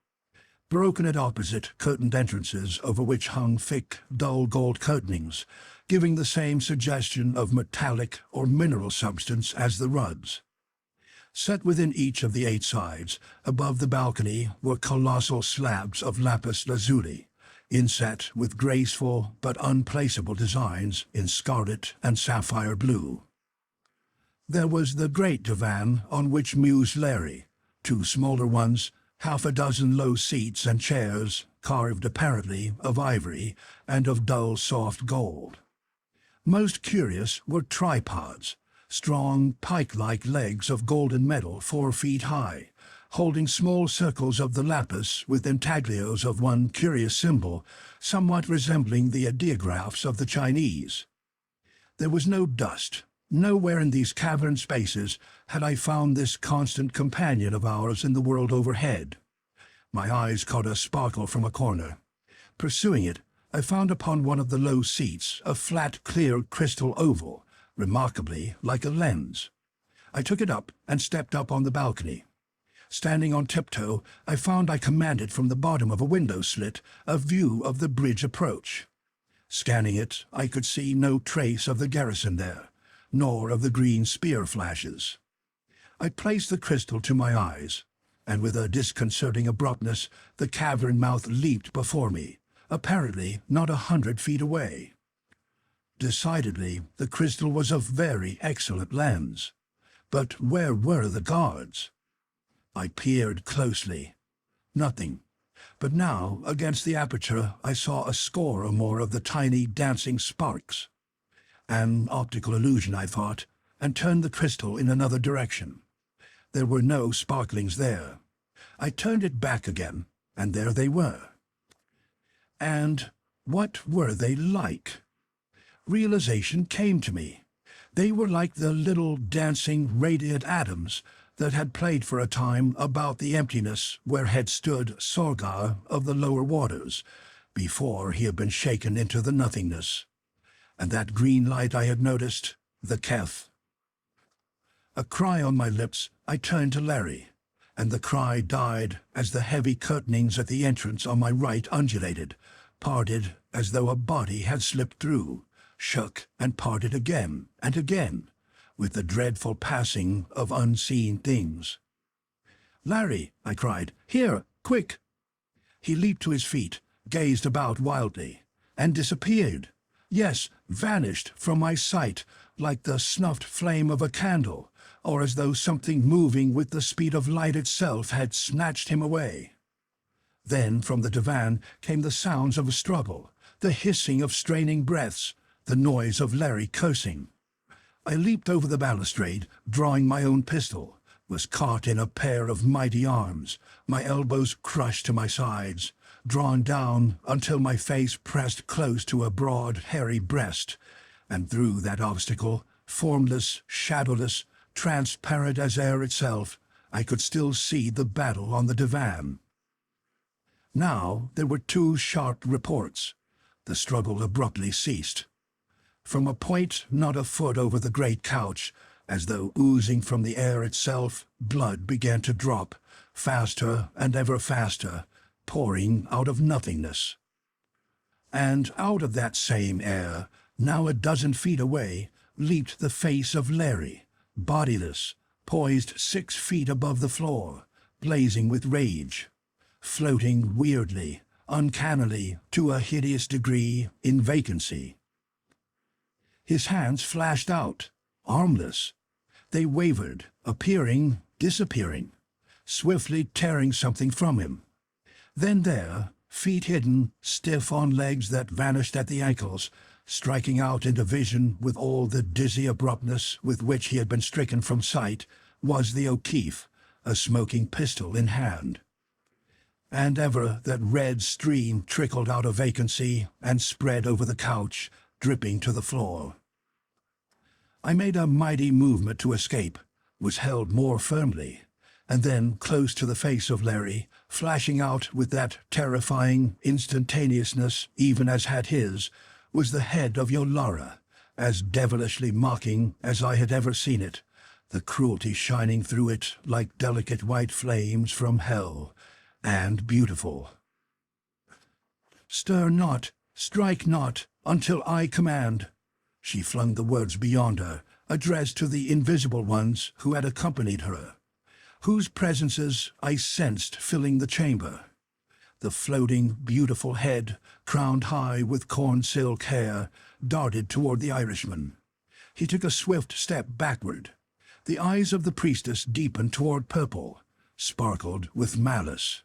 Broken at opposite, curtained entrances over which hung thick, dull gold curtainings, giving the same suggestion of metallic or mineral substance as the rugs. Set within each of the 8 sides, above the balcony, were colossal slabs of lapis lazuli, inset with graceful but unplaceable designs in scarlet and sapphire blue. There was the great divan on which mused Larry, 2 smaller ones, half a dozen low seats and chairs, carved apparently of ivory and of dull soft gold. Most curious were tripods, strong pike-like legs of golden metal 4 feet high, holding small circles of the lapis with intaglios of one curious symbol, somewhat resembling the ideographs of the Chinese. There was no dust. Nowhere in these cavern spaces had I found this constant companion of ours in the world overhead. My eyes caught a sparkle from a corner. Pursuing it, I found upon one of the low seats a flat, clear crystal oval, remarkably like a lens. I took it up and stepped up on the balcony. Standing on tiptoe, I found I commanded from the bottom of a window slit a view of the bridge approach. Scanning it, I could see no trace of the garrison there, nor of the green spear flashes. I placed the crystal to my eyes, and with a disconcerting abruptness the cavern mouth leaped before me, apparently not 100 feet away. Decidedly, the crystal was of very excellent lens. But where were the guards? I peered closely. Nothing. But now, against the aperture, I saw a score or more of the tiny dancing sparks. An optical illusion, I thought, and turned the crystal in another direction. There were no sparklings there. I turned it back again, and there they were. And what were they like? Realization came to me. They were like the little dancing radiant atoms that had played for a time about the emptiness where had stood Sorgar of the lower waters, before he had been shaken into the nothingness. And that green light I had noticed, the Kef. A cry on my lips, I turned to Larry, and the cry died as the heavy curtainings at the entrance on my right undulated, parted as though a body had slipped through, shook and parted again and again, with the dreadful passing of unseen things. "Larry," I cried, "here, quick!" He leaped to his feet, gazed about wildly, and disappeared. Yes, vanished from my sight like the snuffed flame of a candle, or as though something moving with the speed of light itself had snatched him away. Then from the divan came the sounds of a struggle, the hissing of straining breaths, the noise of Larry cursing. I leaped over the balustrade, drawing my own pistol, was caught in a pair of mighty arms, my elbows crushed to my sides, drawn down until my face pressed close to a broad, hairy breast, and through that obstacle, formless, shadowless, transparent as air itself, I could still see the battle on the divan. Now there were two sharp reports. The struggle abruptly ceased. From a point not a foot over the great couch, as though oozing from the air itself, blood began to drop, faster and ever faster, pouring out of nothingness. And out of that same air, now a dozen feet away, leaped the face of Larry, bodiless, poised 6 feet above the floor, blazing with rage, floating weirdly, uncannily, to a hideous degree, in vacancy. His hands flashed out, armless. They wavered, appearing, disappearing, swiftly tearing something from him. Then there, feet hidden, stiff on legs that vanished at the ankles, striking out into vision with all the dizzy abruptness with which he had been stricken from sight, was the O'Keefe, a smoking pistol in hand. And ever that red stream trickled out of vacancy and spread over the couch, dripping to the floor. I made a mighty movement to escape, was held more firmly, and then close to the face of Larry, flashing out with that terrifying instantaneousness even as had his, was the head of Yolara, as devilishly mocking as I had ever seen it, the cruelty shining through it like delicate white flames from hell, and beautiful. "Stir not, strike not, until I command." She flung the words beyond her, addressed to the invisible ones who had accompanied her, whose presences I sensed filling the chamber. The floating, beautiful head, crowned high with corn silk hair, darted toward the Irishman. He took a swift step backward. The eyes of the priestess deepened toward purple, sparkled with malice.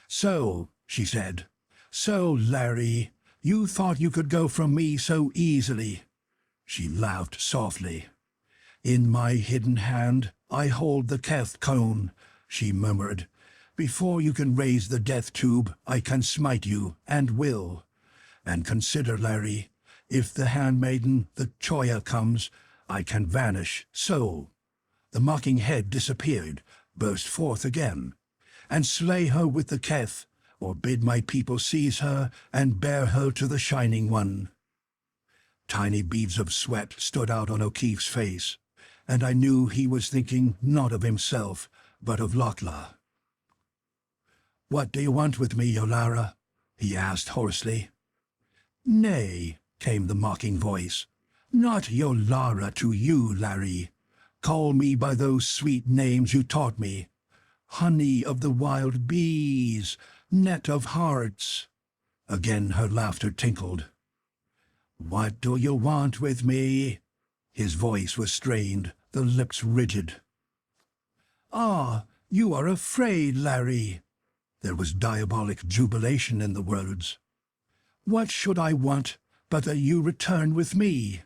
"So," she said, "so, Larry, you thought you could go from me so easily." She laughed softly. "In my hidden hand I hold the Keth cone. she murmured. "Before you can raise the death tube, I can smite you, and will. And consider, Larry, if the handmaiden, the Choya, comes, I can vanish, so." The mocking head disappeared, burst forth again. "And slay her with the Keth, or bid my people seize her and bear her to the Shining One." Tiny beads of sweat stood out on O'Keefe's face, and I knew he was thinking not of himself, but of Norhala. "What do you want with me, Yolara?" he asked hoarsely. "Nay," came the mocking voice. "Not Yolara to you, Larry. Call me by those sweet names you taught me. Honey of the wild bees, net of hearts." Again her laughter tinkled. "What do you want with me?" His voice was strained, the lips rigid. "Ah, you are afraid, Larry." There was diabolic jubilation in the words. "What should I want but that you return with me?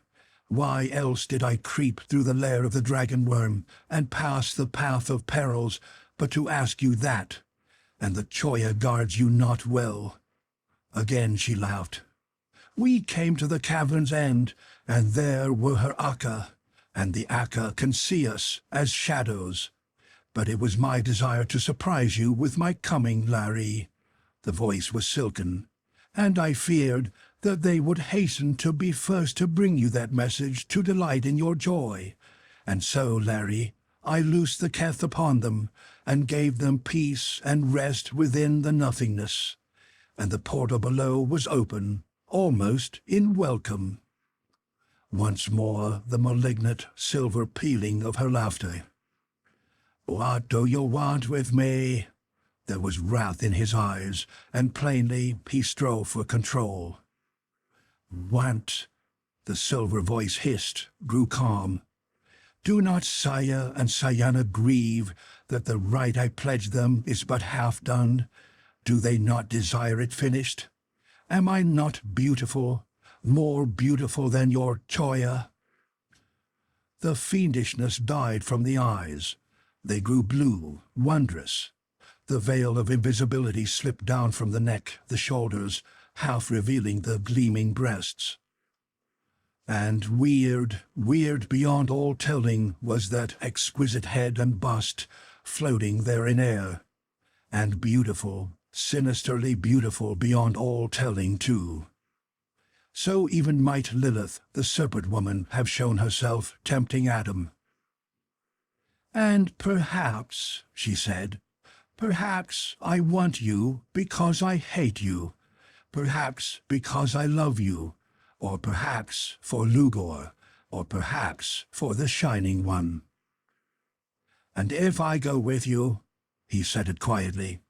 Why else did I creep through the lair of the dragon-worm and pass the path of perils but to ask you that? And the Choya guards you not well." Again she laughed. "We came to the cavern's end, and there were her Akka, and the Akka can see us as shadows. But it was my desire to surprise you with my coming, Larry." The voice was silken. "And I feared that they would hasten to be first to bring you that message to delight in your joy. And so, Larry, I loosed the Keth upon them, and gave them peace and rest within the nothingness. And the portal below was open, almost in welcome." Once more the malignant silver pealing of her laughter. "What do you want with me?" There was wrath in his eyes, and plainly he strove for control. "Want," the silver voice hissed, grew calm. "Do not Saya and Sayana grieve that the rite I pledged them is but half done? Do they not desire it finished? Am I not beautiful, more beautiful than your Choya?" The fiendishness died from the eyes. They grew blue, wondrous. The veil of invisibility slipped down from the neck, the shoulders, half revealing the gleaming breasts. And weird, weird beyond all telling was that exquisite head and bust floating there in air. And beautiful, sinisterly beautiful beyond all telling, too. So even might Lilith, the serpent woman, have shown herself tempting Adam. "And perhaps," she said, "perhaps I want you because I hate you, perhaps because I love you, or perhaps for Lugur, or perhaps for the Shining One. And if I go with you," he said it quietly,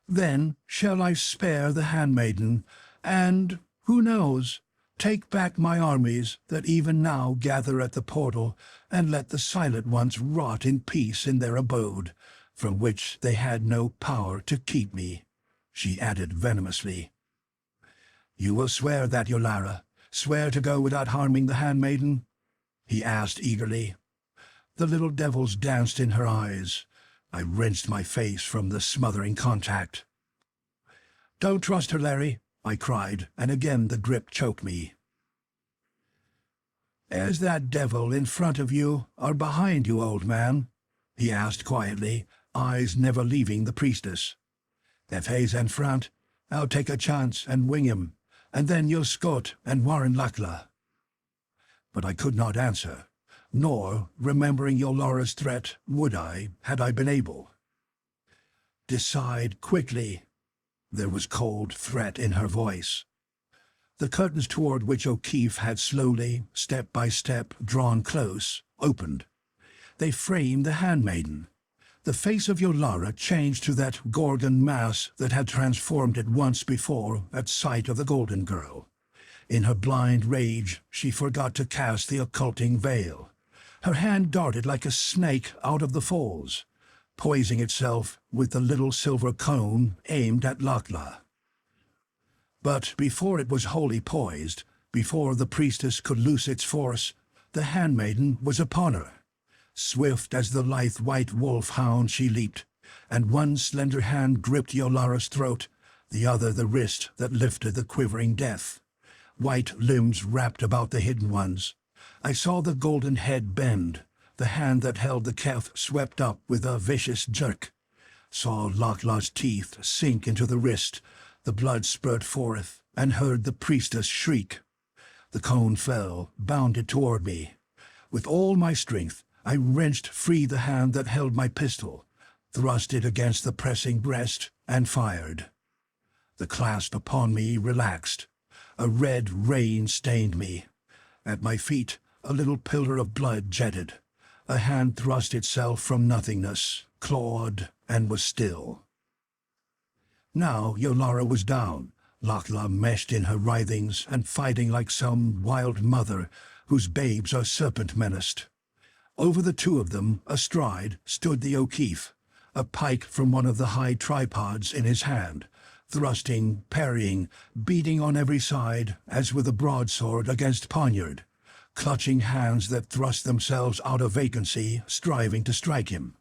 "then shall I spare the handmaiden, and, who knows, take back my armies that even now gather at the portal, and let the Silent Ones rot in peace in their abode, from which they had no power to keep me," she added venomously. "You will swear that, Yolara? Swear to go without harming the handmaiden?" he asked eagerly. The little devils danced in her eyes. I wrenched my face from the smothering contact. "Don't trust her, Larry," I cried, and again the grip choked me. "Is that devil in front of you or behind you, old man?" he asked quietly, eyes never leaving the priestess. "If he's in front, I'll take a chance and wing him, and then you'll scout and warn Norhala." But I could not answer, nor, remembering Yolara's threat, would I, had I been able. "Decide quickly." There was cold threat in her voice. The curtains toward which O'Keefe had slowly, step by step, drawn close, opened. They framed the handmaiden. The face of Yolara changed to that Gorgon mass that had transformed it once before at sight of the Golden Girl. In her blind rage, she forgot to cast the occulting veil. Her hand darted like a snake out of the folds, poising itself with the little silver cone aimed at Norhala. But before it was wholly poised, before the priestess could loose its force, the handmaiden was upon her. Swift as the lithe white wolf-hound she leaped, and one slender hand gripped Yolara's throat, the other the wrist that lifted the quivering death. White limbs wrapped about the hidden ones. I saw the golden head bend, the hand that held the keth swept up with a vicious jerk. Saw Lochla's teeth sink into the wrist, the blood spurted forth, and heard the priestess shriek. The cone fell, bounded toward me. With all my strength, I wrenched free the hand that held my pistol, thrust it against the pressing breast, and fired. The clasp upon me relaxed. A red rain stained me. At my feet, a little pillar of blood jetted. A hand thrust itself from nothingness, clawed, and was still. Now Yolara was down, Lochla meshed in her writhings and fighting like some wild mother whose babes are serpent-menaced. Over the two of them, astride, stood the O'Keefe, a pike from one of the high tripods in his hand, thrusting, parrying, beating on every side as with a broadsword against poniard, clutching hands that thrust themselves out of vacancy, striving to strike him.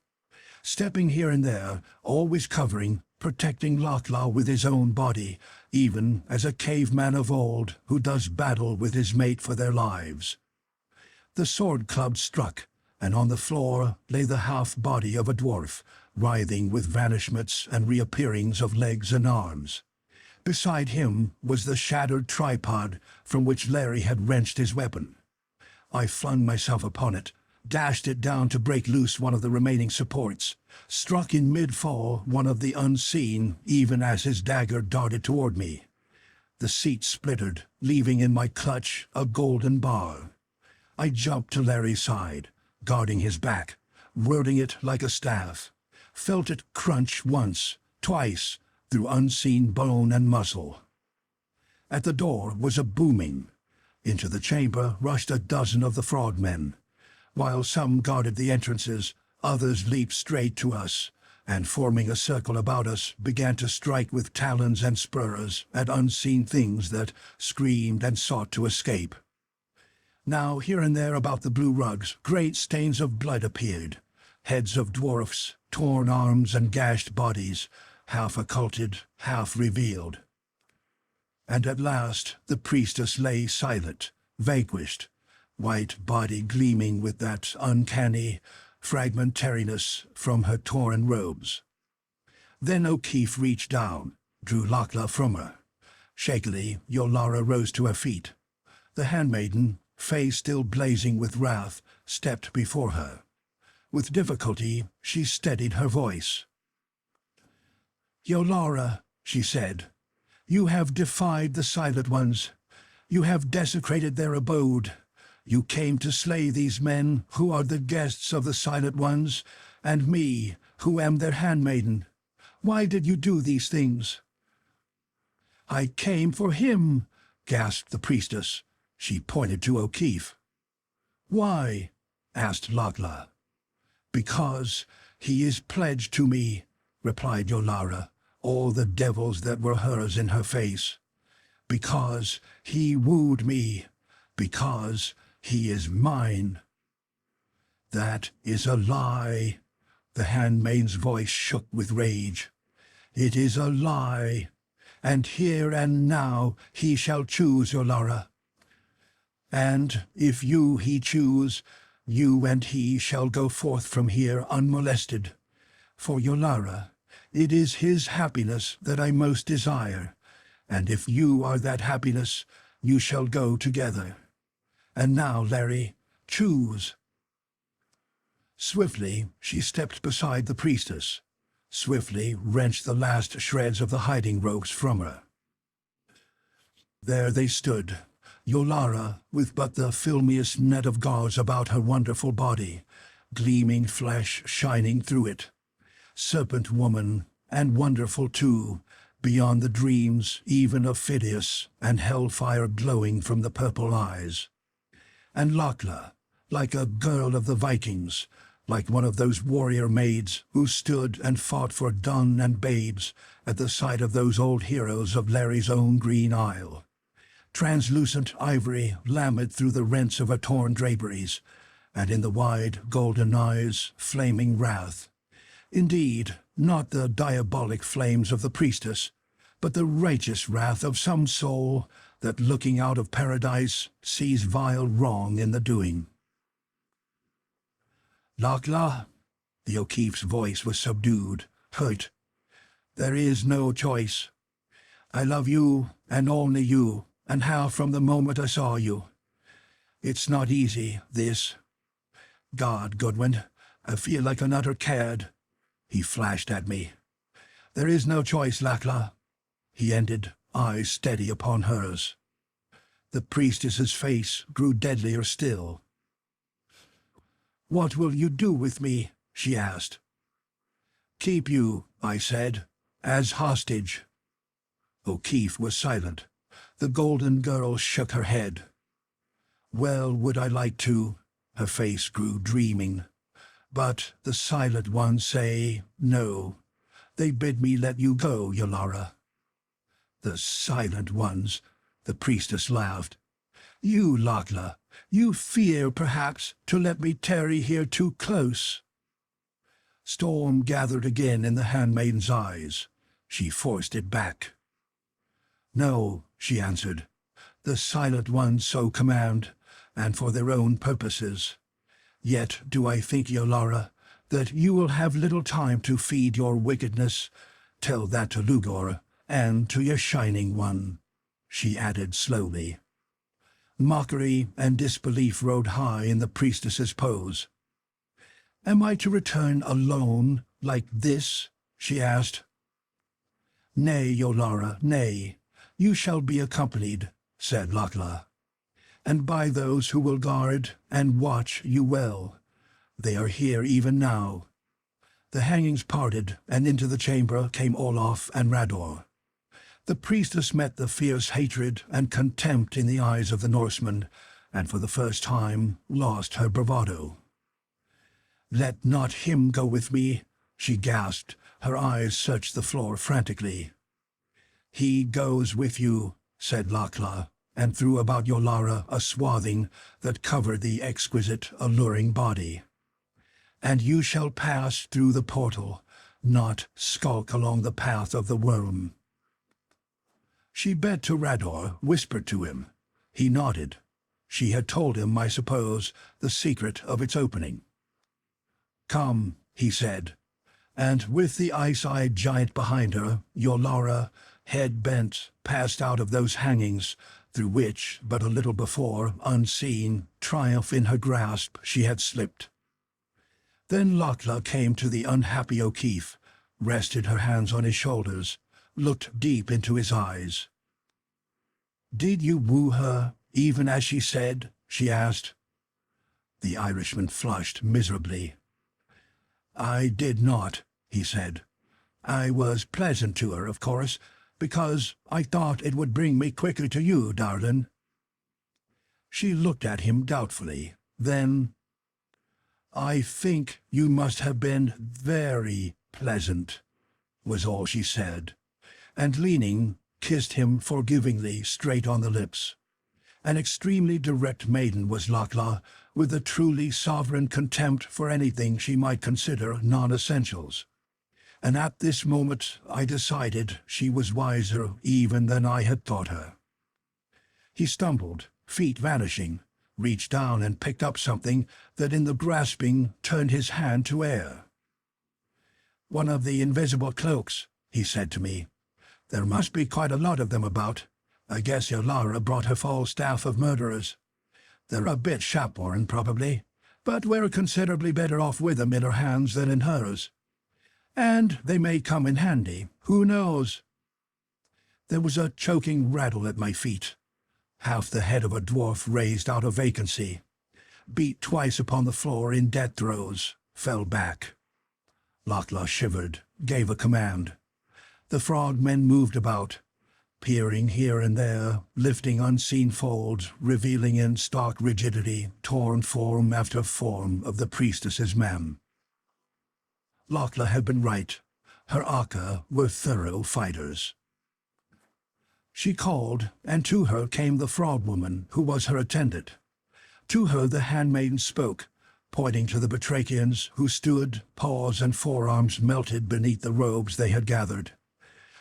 Stepping here and there, always covering, protecting Lochla with his own body, even as a caveman of old who does battle with his mate for their lives. The sword club struck, and on the floor lay the half-body of a dwarf, writhing with vanishments and reappearings of legs and arms. Beside him was the shattered tripod from which Larry had wrenched his weapon. I flung myself upon it, dashed it down to break loose one of the remaining supports, struck in mid-fall one of the unseen even as his dagger darted toward me. The seat splintered, leaving in my clutch a golden bar. I jumped to Larry's side, guarding his back, wielding it like a staff, felt it crunch once, twice, through unseen bone and muscle. At the door was a booming. Into the chamber rushed a dozen of the frogmen. While some guarded the entrances, others leaped straight to us, and forming a circle about us, began to strike with talons and spurs at unseen things that screamed and sought to escape. Now, here and there about the blue rugs, great stains of blood appeared, heads of dwarfs, torn arms and gashed bodies, half occulted, half revealed. And at last the priestess lay silent, vanquished, white body gleaming with that uncanny fragmentariness from her torn robes. Then O'Keefe reached down, drew Lochla from her. Shakily, Yolara rose to her feet. The handmaiden, face still blazing with wrath, stepped before her. With difficulty, she steadied her voice. "Yolara," she said, "you have defied the Silent Ones. You have desecrated their abode. You came to slay these men who are the guests of the Silent Ones, and me, who am their handmaiden. Why did you do these things?" "I came for him," gasped the priestess. She pointed to O'Keefe. "Why?" asked Lochla. "Because he is pledged to me," replied Yolara, all the devils that were hers in her face. "Because he wooed me. Because he is mine." "That is a lie." The handmaid's voice shook with rage. "It is a lie. And here and now he shall choose, Yolara. And if you he choose, you and he shall go forth from here unmolested. For Yolara, it is his happiness that I most desire, and if you are that happiness, you shall go together. And now, Larry, choose." Swiftly she stepped beside the priestess, swiftly wrenched the last shreds of the hiding ropes from her. There they stood, Yolara with but the filmiest net of gauze about her wonderful body, gleaming flesh shining through it. Serpent woman, and wonderful too, beyond the dreams even of Phidias, and hellfire glowing from the purple eyes. And Lochla, like a girl of the Vikings, like one of those warrior maids who stood and fought for Dun and babes at the sight of those old heroes of Larry's own Green Isle. Translucent ivory lammed through the rents of her torn draperies, and in the wide golden eyes flaming wrath. Indeed, not the diabolic flames of the priestess, but the righteous wrath of some soul that, looking out of paradise, sees vile wrong in the doing. Lugur, the O'Keefe's voice was subdued, hurt. There is no choice. I love you, and only you, and have from the moment I saw you. It's not easy, this. God, Goodwin, I feel like an utter cad. He flashed at me. There is no choice, Lugur, he ended, eyes steady upon hers. The priestess's face grew deadlier still. What will you do with me? She asked. Keep you, I said, as hostage. O'Keefe was silent. The golden girl shook her head. Well would I like to. Her face grew dreaming. But the silent ones say no. They bid me let you go, Yolara. The silent ones, the priestess laughed. You, Lugur, you fear, perhaps, to let me tarry here too close. Storm gathered again in the handmaiden's eyes. She forced it back. No, she answered. The silent ones so command, and for their own purposes. Yet do I think, Yolara, that you will have little time to feed your wickedness. Tell that to Lugur, and to your Shining One, she added slowly. Mockery and disbelief rode high in the priestess's pose. Am I to return alone, like this? She asked. Nay, Yolara, nay. You shall be accompanied, said Lugur, and by those who will guard and watch you well. They are here even now. The hangings parted, and into the chamber came Olaf and Rador. The priestess met the fierce hatred and contempt in the eyes of the Norseman, and for the first time lost her bravado. Let not him go with me, she gasped. Her eyes searched the floor frantically. He goes with you, said Lugur, and threw about Yolara a swathing that covered the exquisite, alluring body. And you shall pass through the portal, not skulk along the path of the worm. She bent to Rador, whispered to him. He nodded. She had told him, I suppose, the secret of its opening. Come, he said, and with the ice-eyed giant behind her, Yolara, head bent, passed out of those hangings, through which, but a little before, unseen, triumph in her grasp, she had slipped. Then Lugur came to the unhappy O'Keefe, rested her hands on his shoulders, looked deep into his eyes. Did you woo her, even as she said? She asked. The Irishman flushed miserably. I did not, he said. I was pleasant to her, of course, because I thought it would bring me quicker to you, darling. She looked at him doubtfully. Then, I think you must have been very pleasant, was all she said, and leaning, kissed him forgivingly straight on the lips. An extremely direct maiden was Lugur, with a truly sovereign contempt for anything she might consider non-essentials. And at this moment I decided she was wiser even than I had thought her. He stumbled, feet vanishing, reached down and picked up something that in the grasping turned his hand to air. One of the invisible cloaks, he said to me. There must be quite a lot of them about. I guess Yolara brought her full staff of murderers. They're a bit shopworn, probably, but we're considerably better off with them in her hands than in hers. And they may come in handy, who knows? There was a choking rattle at my feet. Half the head of a dwarf raised out of vacancy, beat twice upon the floor in death throes, fell back. Lugur shivered, gave a command. The frogmen moved about, peering here and there, lifting unseen folds, revealing in stark rigidity torn form after form of the priestess's mem. Lugur had been right. Her Aka were thorough fighters. She called, and to her came the frog-woman, who was her attendant. To her the handmaiden spoke, pointing to the batrachians who stood, paws and forearms melted beneath the robes they had gathered.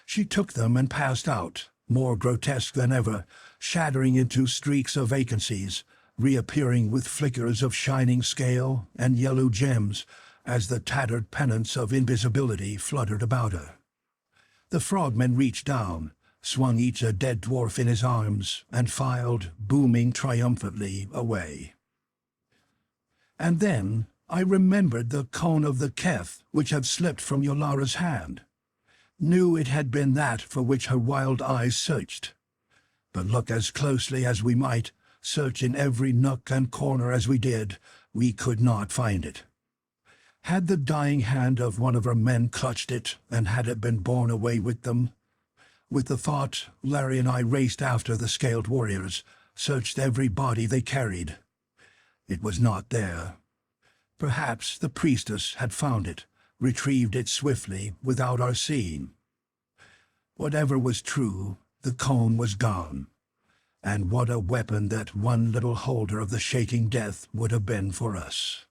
She took them and passed out, more grotesque than ever, shattering into streaks of vacancies, reappearing with flickers of shining scale and yellow gems as the tattered pennants of invisibility fluttered about her. The frogmen reached down, swung each a dead dwarf in his arms, and filed, booming triumphantly, away. And then I remembered the cone of the Keth which had slipped from Yolara's hand. Knew it had been that for which her wild eyes searched. But look as closely as we might, search in every nook and corner as we did, we could not find it. Had the dying hand of one of her men clutched it, and had it been borne away with them? With the thought, Larry and I raced after the scaled warriors, searched every body they carried. It was not there. Perhaps the priestess had found it, retrieved it swiftly, without our seeing. Whatever was true, the cone was gone. And what a weapon that one little holder of the shaking death would have been for us.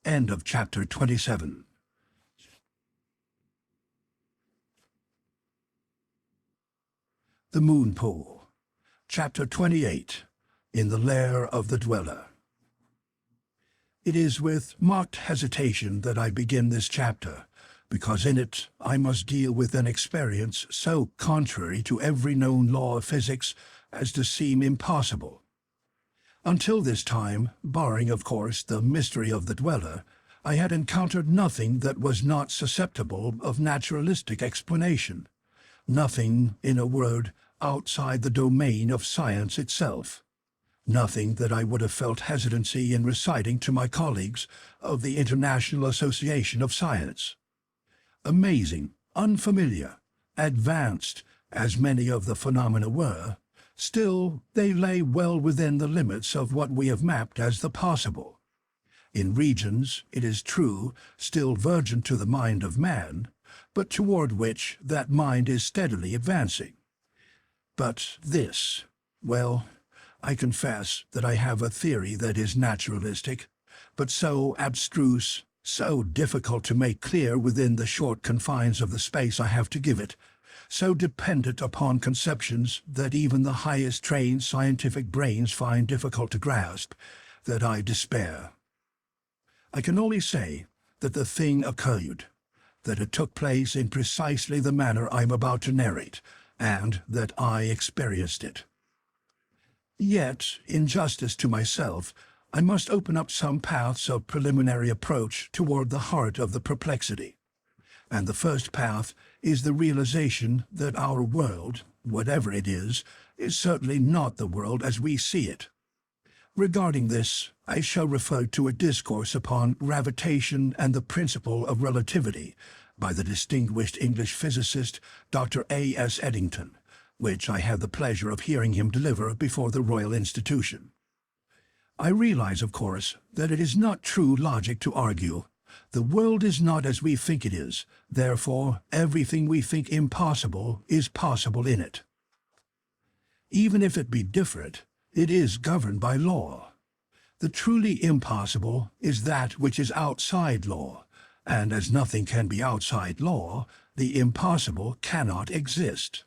End of chapter 27. The Moon Pool. Chapter 28. In the Lair of the Dweller. It is with marked hesitation that I begin this chapter, because in it I must deal with an experience so contrary to every known law of physics as to seem impossible. Until this time, barring, of course, the mystery of the Dweller, I had encountered nothing that was not susceptible of naturalistic explanation, nothing, in a word, outside the domain of science itself. Nothing that I would have felt hesitancy in reciting to my colleagues of the International Association of Science. Amazing, unfamiliar, advanced, as many of the phenomena were, still they lay well within the limits of what we have mapped as the possible. In regions, it is true, still virgin to the mind of man, but toward which that mind is steadily advancing. But this, well, I confess that I have a theory that is naturalistic, but so abstruse, so difficult to make clear within the short confines of the space I have to give it, so dependent upon conceptions that even the highest trained scientific brains find difficult to grasp, that I despair. I can only say that the thing occurred, that it took place in precisely the manner I am about to narrate, and that I experienced it. Yet, in justice to myself, I must open up some paths of preliminary approach toward the heart of the perplexity. And the first path is the realization that our world, whatever it is certainly not the world as we see it. Regarding this, I shall refer to a discourse upon gravitation and the principle of relativity by the distinguished English physicist Dr. A.S. Eddington, which I had the pleasure of hearing him deliver before the Royal Institution. I realize, of course, that it is not true logic to argue, the world is not as we think it is, therefore everything we think impossible is possible in it. Even if it be different, it is governed by law. The truly impossible is that which is outside law, and as nothing can be outside law, the impossible cannot exist.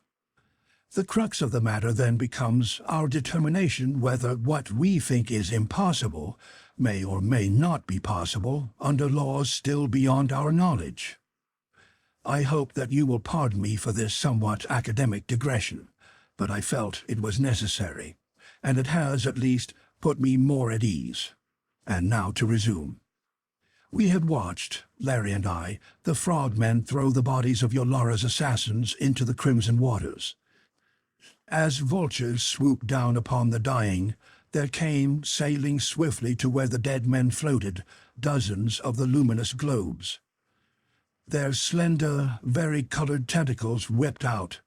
The crux of the matter then becomes our determination whether what we think is impossible may or may not be possible under laws still beyond our knowledge. I hope that you will pardon me for this somewhat academic digression, but I felt it was necessary, and it has, at least, put me more at ease. And now to resume. We had watched, Larry and I, the frogmen throw the bodies of Yolara's assassins into the crimson waters. As vultures swooped down upon the dying, there came, sailing swiftly to where the dead men floated, dozens of the luminous globes. Their slender, vari-colored tentacles whipped out.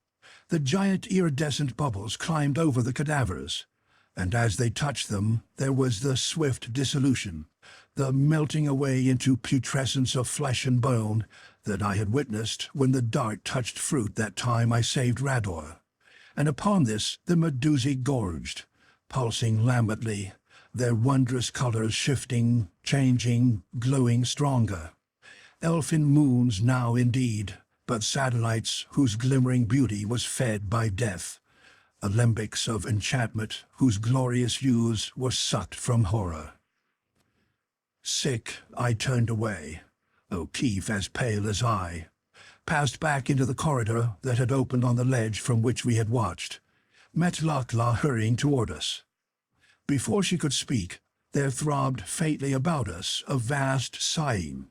The giant iridescent bubbles climbed over the cadavers, and as they touched them, there was the swift dissolution, the melting away into putrescence of flesh and bone that I had witnessed when the dart touched fruit that time I saved Rador. And upon this the Medusae gorged, pulsing lambently, their wondrous colors shifting, changing, glowing stronger. Elfin moons now indeed, but satellites whose glimmering beauty was fed by death, alembics of enchantment whose glorious hues were sucked from horror. Sick, I turned away, O'Keefe as pale as I, passed back into the corridor that had opened on the ledge from which we had watched, met Lugur hurrying toward us. Before she could speak, there throbbed faintly about us a vast sighing.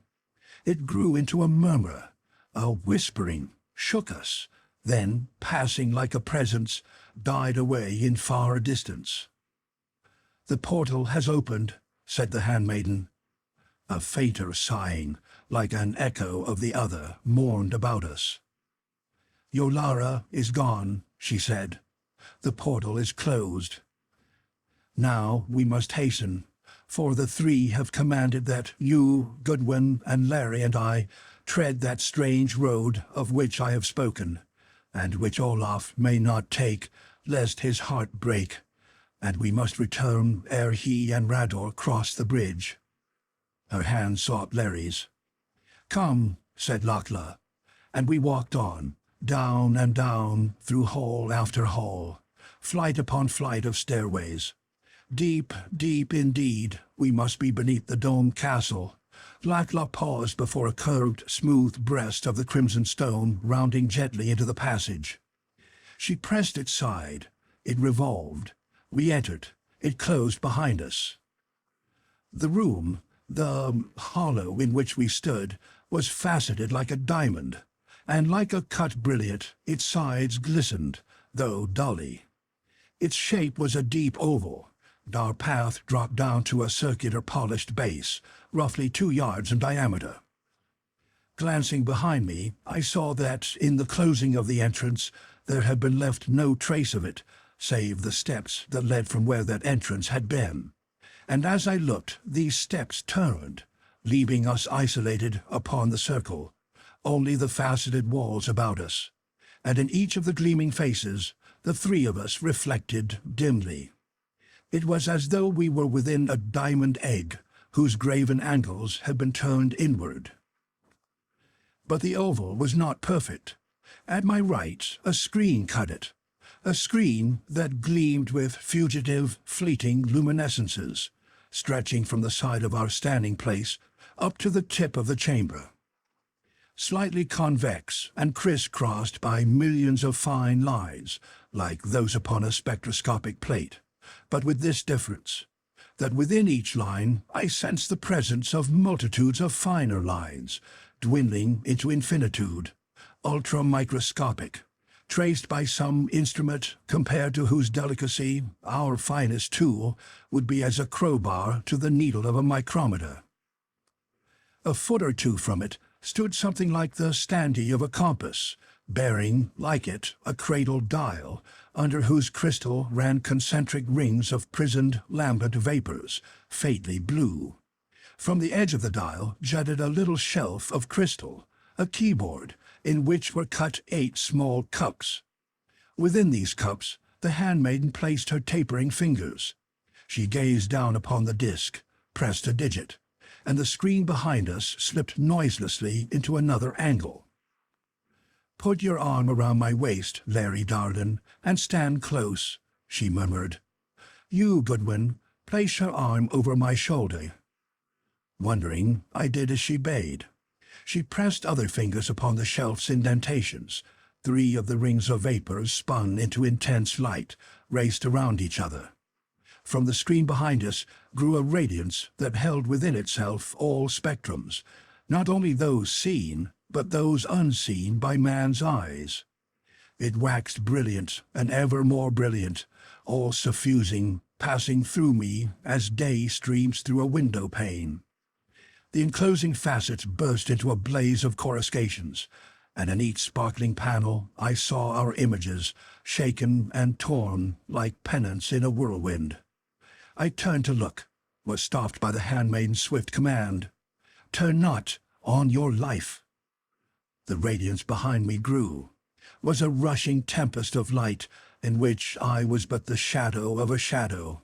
It grew into a murmur, a whispering, shook us, then, passing like a presence, died away in far distance. "The portal has opened," said the handmaiden. A fainter sighing, like an echo of the other, mourned about us. "Yolara is gone," she said. "The portal is closed. Now we must hasten, for the three have commanded that you, Goodwin, and Larry and I tread that strange road of which I have spoken, and which Olaf may not take, lest his heart break, and we must return ere he and Rador cross the bridge." Her hand sought Larry's. "Come," said Lugur, and we walked on, down and down, through hall after hall, flight upon flight of stairways. Deep, deep indeed, we must be beneath the domed castle. Lugur paused before a curved, smooth breast of the crimson stone, rounding gently into the passage. She pressed its side. It revolved. We entered. It closed behind us. The room, the hollow in which we stood, was faceted like a diamond, and like a cut brilliant, its sides glistened, though dully. Its shape was a deep oval. Our path dropped down to a circular polished base, roughly 2 yards in diameter. Glancing behind me, I saw that, in the closing of the entrance, there had been left no trace of it, save the steps that led from where that entrance had been. And as I looked, these steps turned, leaving us isolated upon the circle, only the faceted walls about us, and in each of the gleaming faces, the three of us reflected dimly. It was as though we were within a diamond egg, whose graven angles had been turned inward. But the oval was not perfect. At my right, a screen cut it, a screen that gleamed with fugitive, fleeting luminescences, stretching from the side of our standing place up to the tip of the chamber. Slightly convex and criss-crossed by millions of fine lines, like those upon a spectroscopic plate, but with this difference, that within each line I sensed the presence of multitudes of finer lines, dwindling into infinitude, ultra-microscopic, traced by some instrument compared to whose delicacy our finest tool would be as a crowbar to the needle of a micrometer. A foot or two from it stood something like the standee of a compass, bearing, like it, a cradle dial, under whose crystal ran concentric rings of prisoned lambent vapors, faintly blue. From the edge of the dial jutted a little shelf of crystal, a keyboard, in which were cut 8 small cups. Within these cups the handmaiden placed her tapering fingers. She gazed down upon the disk, pressed a digit, and the screen behind us slipped noiselessly into another angle. "Put your arm around my waist, Larry darlin', and stand close," she murmured. "You, Goodwin, place your arm over my shoulder." Wondering, I did as she bade. She pressed other fingers upon the shelf's indentations. 3 of the rings of vapors spun into intense light, raced around each other. From the screen behind us grew a radiance that held within itself all spectrums, not only those seen, but those unseen by man's eyes. It waxed brilliant and ever more brilliant, all suffusing, passing through me as day streams through a window pane. The enclosing facets burst into a blaze of coruscations, and in each sparkling panel I saw our images, shaken and torn like pennants in a whirlwind. I turned to look, was stopped by the handmaiden's swift command. "Turn not, on your life." The radiance behind me grew, was a rushing tempest of light in which I was but the shadow of a shadow.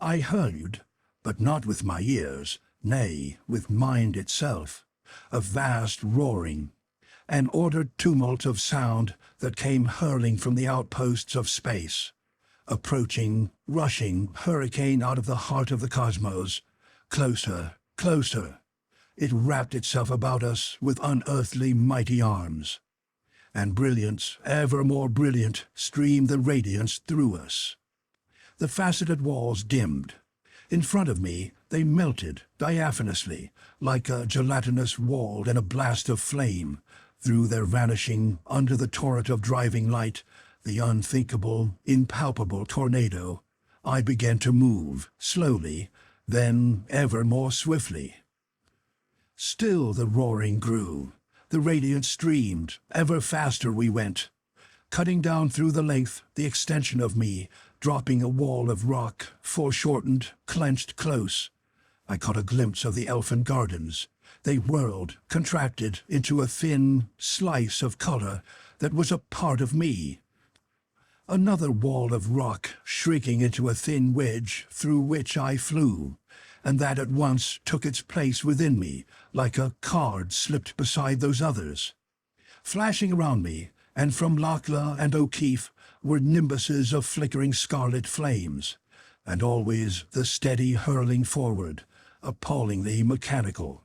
I heard, but not with my ears, nay, with mind itself, a vast roaring, an ordered tumult of sound that came hurling from the outposts of space, approaching, rushing, hurricane out of the heart of the cosmos, closer, closer. It wrapped itself about us with unearthly mighty arms. And brilliant, ever more brilliant, streamed the radiance through us. The faceted walls dimmed. In front of me, they melted diaphanously, like a gelatinous wall in a blast of flame. Through their vanishing, under the torrent of driving light, the unthinkable, impalpable tornado, I began to move, slowly, then ever more swiftly. Still the roaring grew. The radiance streamed. Ever faster we went, cutting down through the length, the extension of me, dropping a wall of rock, foreshortened, clenched close. I caught a glimpse of the elfin gardens. They whirled, contracted into a thin slice of color that was a part of me. Another wall of rock, shrieking into a thin wedge through which I flew, and that at once took its place within me, like a card slipped beside those others. Flashing around me, and from Lachla and O'Keefe, were nimbuses of flickering scarlet flames, and always the steady hurling forward, appallingly mechanical.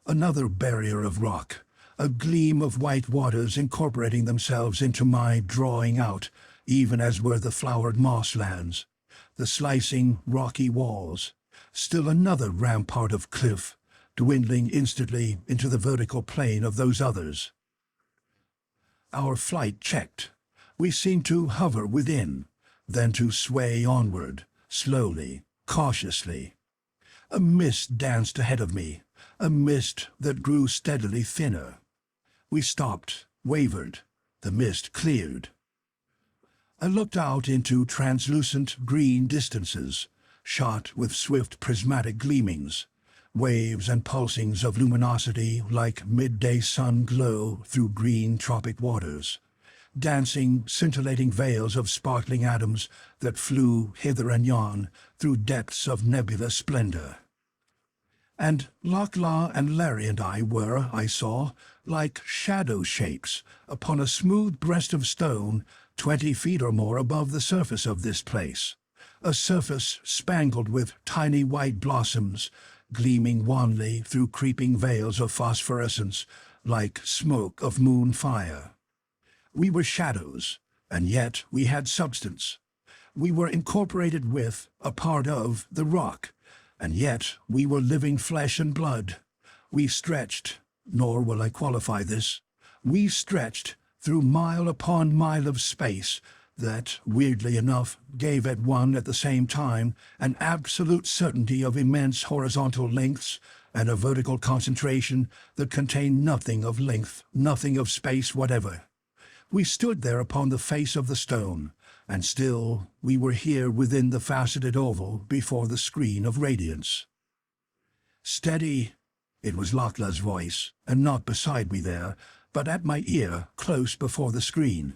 Another barrier of rock, a gleam of white waters incorporating themselves into my drawing out, even as were the flowered mosslands, the slicing, rocky walls. Still another rampart of cliff, dwindling instantly into the vertical plane of those others. Our flight checked. We seemed to hover within, then to sway onward, slowly, cautiously. A mist danced ahead of me, a mist that grew steadily thinner. We stopped, wavered. The mist cleared. I looked out into translucent green distances, shot with swift prismatic gleamings, waves and pulsings of luminosity like midday sun glow through green tropic waters, dancing, scintillating veils of sparkling atoms that flew hither and yon through depths of nebulous splendor. And Lachla and Larry and I were, I saw, like shadow shapes upon a smooth breast of stone 20 feet or more above the surface of this place, a surface spangled with tiny white blossoms, gleaming wanly through creeping veils of phosphorescence, like smoke of moon fire. We were shadows, and yet we had substance. We were incorporated with, a part of, the rock, and yet we were living flesh and blood. We stretched, nor will I qualify this, we stretched through mile upon mile of space that, weirdly enough, gave at the same time an absolute certainty of immense horizontal lengths and a vertical concentration that contained nothing of length, nothing of space whatever. We stood there upon the face of the stone, and still we were here within the faceted oval before the screen of radiance. "Steady," it was Lachla's voice, and not beside me there, but at my ear, close before the screen.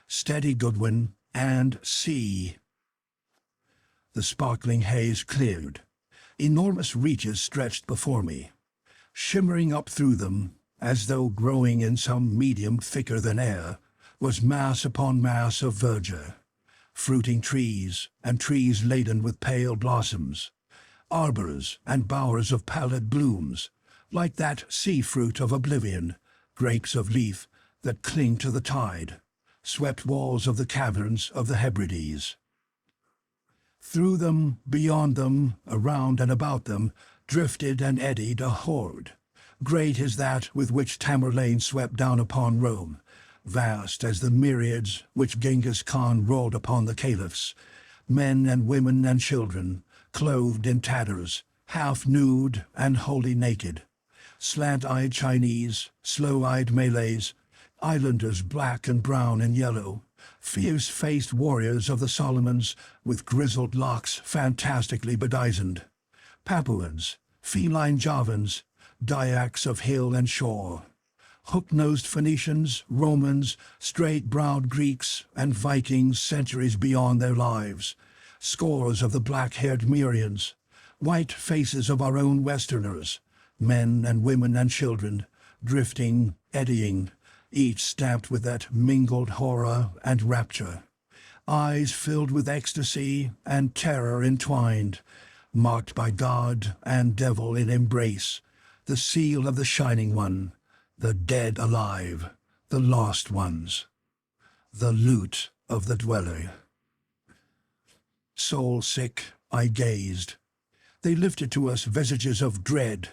"Steady, Goodwin, and see." The sparkling haze cleared. Enormous reaches stretched before me. Shimmering up through them, as though growing in some medium thicker than air, was mass upon mass of verdure. Fruiting trees, and trees laden with pale blossoms. Arbors and bowers of pallid blooms, like that sea fruit of oblivion, grapes of leaf that cling to the tide, swept walls of the caverns of the Hebrides. Through them, beyond them, around and about them, drifted and eddied a horde. Great as that with which Tamerlane swept down upon Rome, vast as the myriads which Genghis Khan rolled upon the caliphs, men and women and children, clothed in tatters, half nude and wholly naked, slant-eyed Chinese, slow-eyed Malays, islanders black and brown and yellow, fierce-faced warriors of the Solomons with grizzled locks fantastically bedizened, Papuans, feline Javans, Dyaks of hill and shore, hook-nosed Phoenicians, Romans, straight-browed Greeks, and Vikings centuries beyond their lives, scores of the black-haired Myrians, white faces of our own Westerners, men and women and children, drifting, eddying, each stamped with that mingled horror and rapture. Eyes filled with ecstasy and terror entwined, marked by God and devil in embrace, the seal of the Shining One, the dead alive, the lost ones, the loot of the dweller. Soul-sick, I gazed. They lifted to us visages of dread.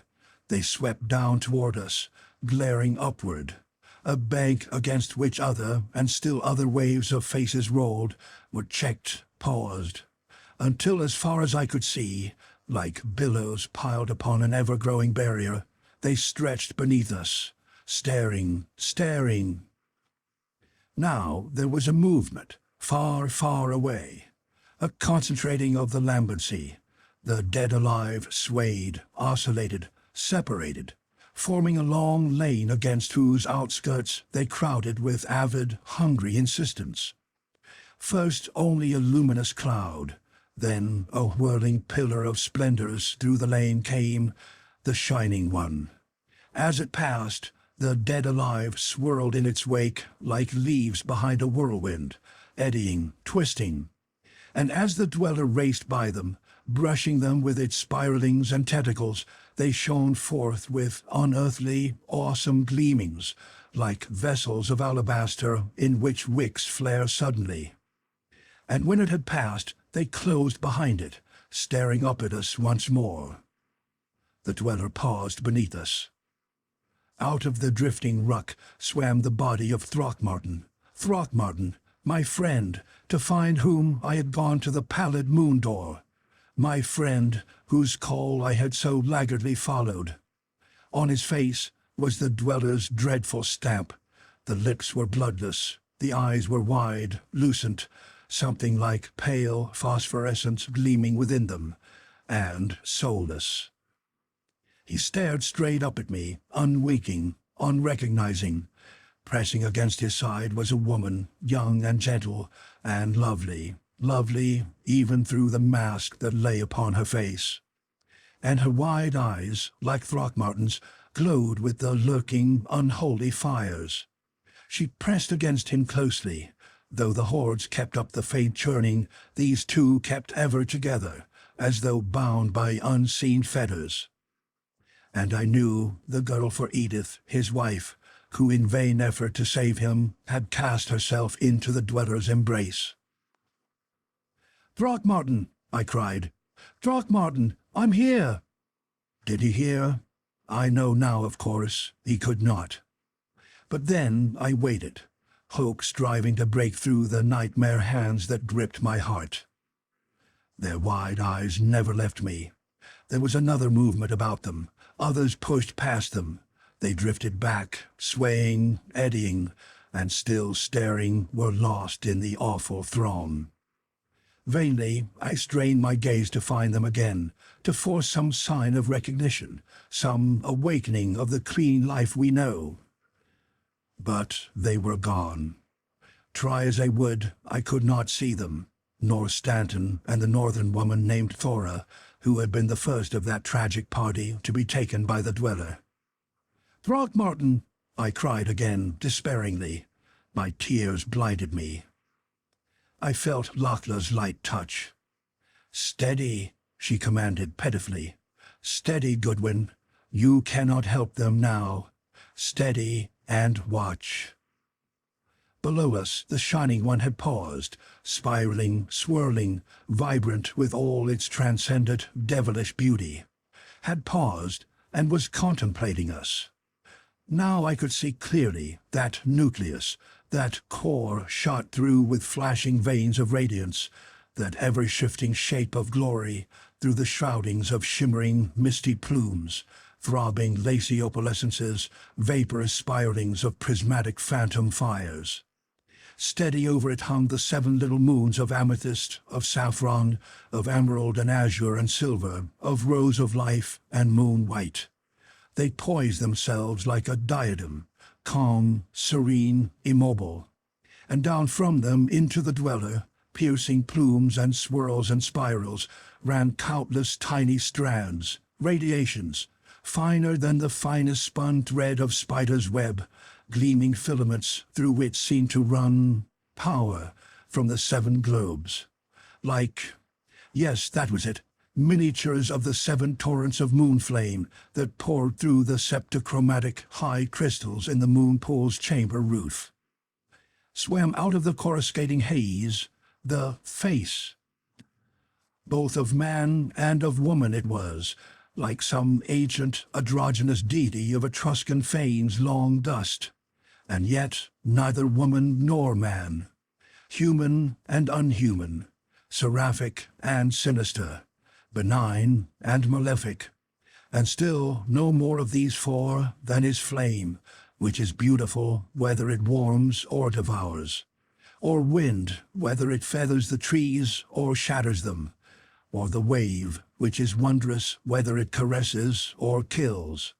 They swept down toward us, glaring upward. A bank against which other and still other waves of faces rolled, were checked, paused, until as far as I could see, like billows piled upon an ever-growing barrier, they stretched beneath us, staring, staring. Now there was a movement, far, far away, a concentrating of the lambency. The dead alive swayed, oscillated, separated, forming a long lane against whose outskirts they crowded with avid, hungry insistence. First only a luminous cloud, then a whirling pillar of splendors through the lane came, the Shining One. As it passed, the dead alive swirled in its wake like leaves behind a whirlwind, eddying, twisting. And as the dweller raced by them, brushing them with its spiralings and tentacles, they shone forth with unearthly, awesome gleamings, like vessels of alabaster in which wicks flare suddenly. And when it had passed, they closed behind it, staring up at us once more. The dweller paused beneath us. Out of the drifting ruck swam the body of Throckmartin. Throckmartin, my friend, to find whom I had gone to the pallid moon door. My friend, whose call I had so laggardly followed. On his face was the dweller's dreadful stamp. The lips were bloodless, the eyes were wide, lucent, something like pale phosphorescence gleaming within them, and soulless. He stared straight up at me, unwinking, unrecognizing. Pressing against his side was a woman, young and gentle, and lovely, lovely even through the mask that lay upon her face. And her wide eyes, like Throckmartin's, glowed with the lurking, unholy fires. She pressed against him closely. Though the hordes kept up the faint churning, these two kept ever together, as though bound by unseen fetters. And I knew the girl for Edith, his wife, who in vain effort to save him had cast herself into the dweller's embrace. "Throckmartin!" I cried. "Throckmartin, I'm here!" Did he hear? I know now, of course, he could not. But then I waited, hope striving to break through the nightmare hands that gripped my heart. Their wide eyes never left me. There was another movement about them. Others pushed past them. They drifted back, swaying, eddying, and still staring, were lost in the awful throng. Vainly, I strained my gaze to find them again, to force some sign of recognition, some awakening of the clean life we know. But they were gone. Try as I would, I could not see them, nor Stanton and the northern woman named Thora, who had been the first of that tragic party to be taken by the dweller. "Throckmartin!" I cried again, despairingly. My tears blinded me. I felt Lachlan's light touch. "Steady," she commanded pitifully. "Steady, Goodwin. You cannot help them now. Steady and watch." Below us, the Shining One had paused, spiraling, swirling, vibrant with all its transcendent, devilish beauty. Had paused and was contemplating us. Now I could see clearly that nucleus, that core shot through with flashing veins of radiance, that ever-shifting shape of glory through the shroudings of shimmering, misty plumes, throbbing lacy opalescences, vaporous spiralings of prismatic phantom fires. Steady over it hung the 7 little moons of amethyst, of saffron, of emerald and azure and silver, of rose of life and moon white. They poised themselves like a diadem, calm, serene, immobile. And down from them into the dweller, piercing plumes and swirls and spirals, ran countless tiny strands, radiations, finer than the finest spun thread of spider's web, gleaming filaments through which seemed to run power from the seven globes. Like, yes, that was it, miniatures of the seven torrents of moon flame that poured through the septochromatic high crystals in the moon pool's chamber roof. Swam out of the coruscating haze the face. Both of man and of woman it was, like some ancient androgynous deity of Etruscan fanes long dust, and yet neither woman nor man, human and unhuman, seraphic and sinister, benign and malefic, and still no more of these four than is flame, which is beautiful whether it warms or devours, or wind whether it feathers the trees or shatters them, or the wave which is wondrous whether it caresses or kills.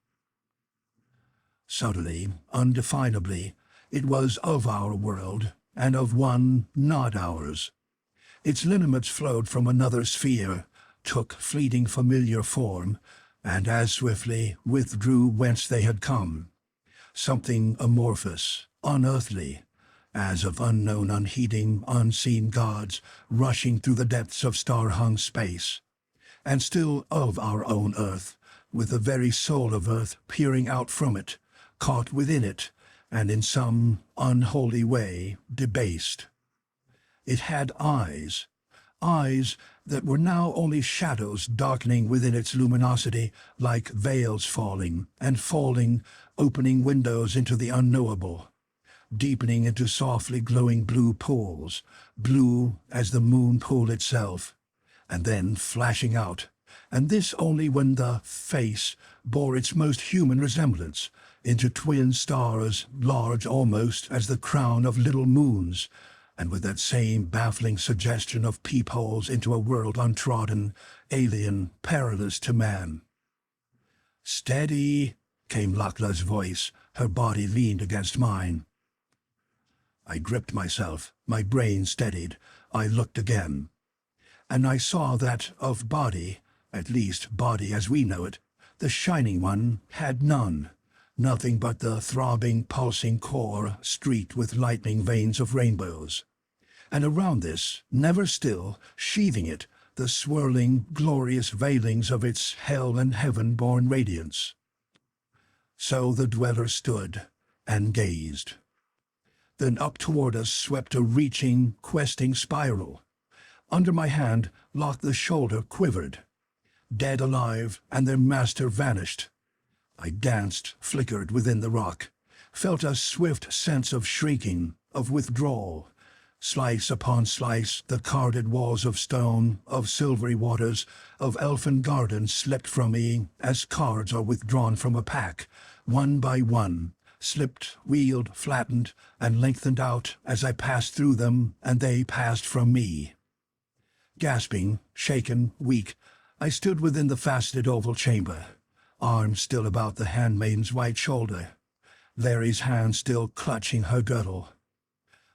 Subtly, undefinably, it was of our world, and of one not ours. Its lineaments flowed from another sphere, took fleeting familiar form, and as swiftly withdrew whence they had come. Something amorphous, unearthly, as of unknown, unheeding, unseen gods rushing through the depths of star-hung space, and still of our own earth, with the very soul of earth peering out from it, caught within it, and in some unholy way debased. It had eyes, eyes that were now only shadows darkening within its luminosity like veils falling and falling, opening windows into the unknowable, deepening into softly glowing blue pools, blue as the moon pool itself, and then flashing out, and this only when the face bore its most human resemblance, into twin stars large almost as the crown of little moons, and with that same baffling suggestion of peepholes into a world untrodden, alien, perilous to man. "Steady," came Lachla's voice. Her body leaned against mine. I gripped myself, my brain steadied. I looked again, and I saw that of body, at least body as we know it, the Shining One had none. Nothing but the throbbing, pulsing core streaked with lightning veins of rainbows. And around this, never still, sheathing it, the swirling, glorious veilings of its hell and heaven-born radiance. So the dweller stood and gazed. Then up toward us swept a reaching, questing spiral. Under my hand, the shoulder quivered. Dead alive, and their master vanished. I danced, flickered within the rock, felt a swift sense of shrinking, of withdrawal. Slice upon slice, the carded walls of stone, of silvery waters, of elfin gardens slipped from me as cards are withdrawn from a pack, one by one, slipped, wheeled, flattened, and lengthened out as I passed through them, and they passed from me. Gasping, shaken, weak, I stood within the faceted oval chamber, arms still about the handmaiden's white shoulder, Larry's hand still clutching her girdle.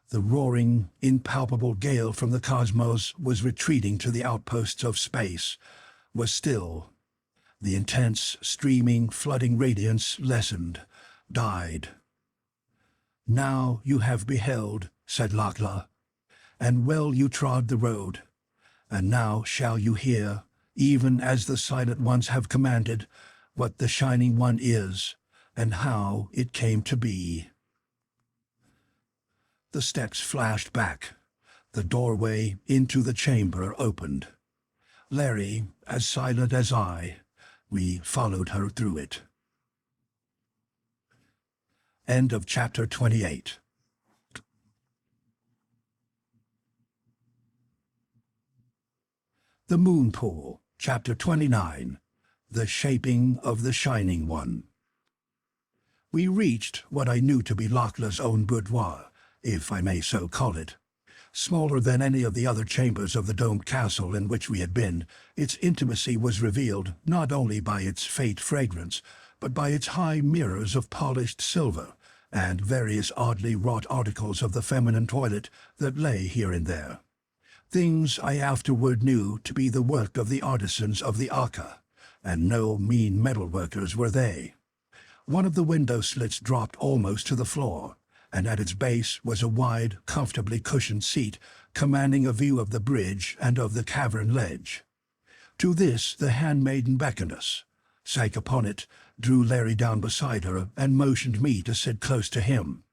The roaring, impalpable gale from the cosmos was retreating to the outposts of space, was still. The intense, streaming, flooding radiance lessened, died. "Now you have beheld," said Lachla, "and well you trod the road, and now shall you hear, even as the Silent Ones have commanded, what the Shining One is, and how it came to be." The steps flashed back. The doorway into the chamber opened. Larry, as silent as I, we followed her through it. End of chapter 28. The Moon Pool, chapter 29. The Shaping of the Shining One. We reached what I knew to be Lachla's own boudoir, if I may so call it. Smaller than any of the other chambers of the domed castle in which we had been, its intimacy was revealed not only by its faint fragrance, but by its high mirrors of polished silver, and various oddly wrought articles of the feminine toilet that lay here and there. things I afterward knew to be the work of the artisans of the Akka, and no mean metal workers were they. One of the window slits dropped almost to the floor, and at its base was a wide, comfortably cushioned seat commanding a view of the bridge and of the cavern ledge. To this the handmaiden beckoned us, sank upon it, drew Larry down beside her, and motioned me to sit close to him.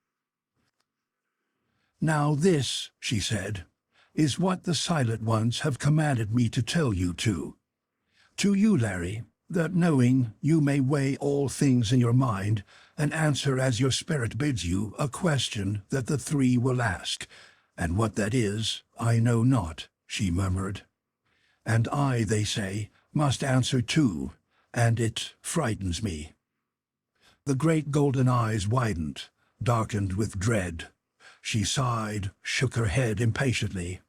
"Now this," she said, "is what the Silent Ones have commanded me to tell you to. To you, Larry, that knowing you may weigh all things in your mind and answer as your spirit bids you a question that the three will ask, and what that is, I know not," she murmured. "And I, they say, must answer too, and it frightens me." The great golden eyes widened, darkened with dread. She sighed, shook her head impatiently.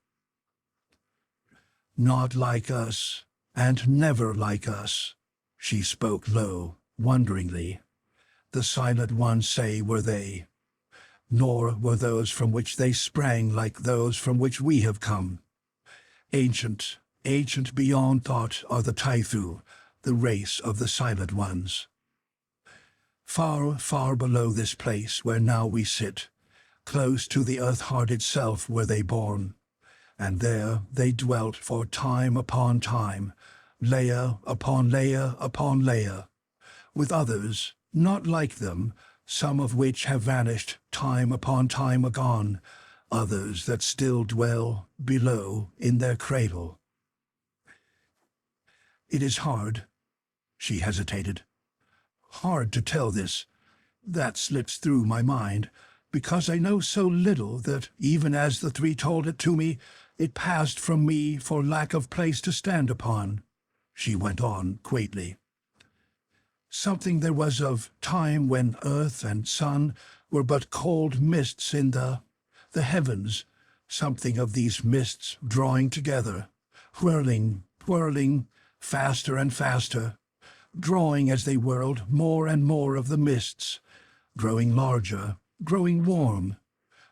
"Not like us, and never like us," she spoke low, wonderingly. "The Silent Ones say were they. Nor were those from which they sprang like those from which we have come. Ancient, ancient beyond thought are the Taithu, the race of the Silent Ones. Far, far below this place where now we sit, close to the earth-heart itself were they born, and there they dwelt for time upon time, layer upon layer upon layer, with others, not like them, some of which have vanished time upon time agone, others that still dwell below in their cradle. It is hard," she hesitated, "hard to tell this. That slips through my mind, because I know so little that even as the three told it to me, it passed from me for lack of place to stand upon," she went on quaintly. "Something there was of time when earth and sun were but cold mists in the heavens, something of these mists drawing together, whirling, whirling, faster and faster, drawing as they whirled more and more of the mists, growing larger, growing warm,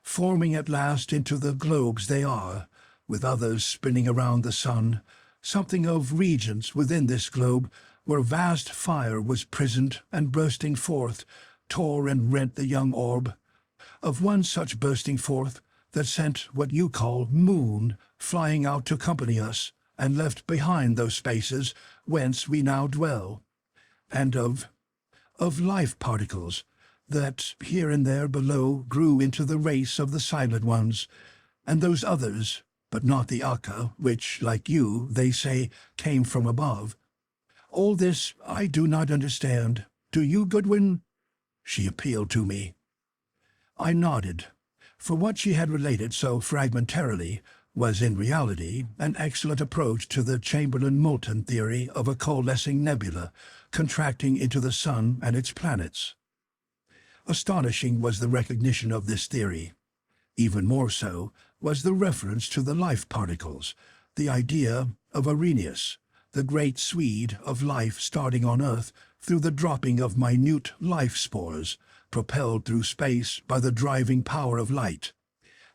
forming at last into the globes they are, with others spinning around the sun, something of regions within this globe where vast fire was prisoned and bursting forth, tore and rent the young orb, of one such bursting forth that sent what you call moon flying out to accompany us, and left behind those spaces whence we now dwell, and of life particles that here and there below grew into the race of the Silent Ones, and those others, but not the Akka, which, like you, they say, came from above. All this I do not understand. Do you, Goodwin?" she appealed to me. I nodded, for what she had related so fragmentarily was in reality an excellent approach to the Chamberlain-Moulton theory of a coalescing nebula contracting into the sun and its planets. Astonishing was the recognition of this theory. Even more so was the reference to the life particles, the idea of Arrhenius, the great Swede of life starting on Earth through the dropping of minute life spores, propelled through space by the driving power of light,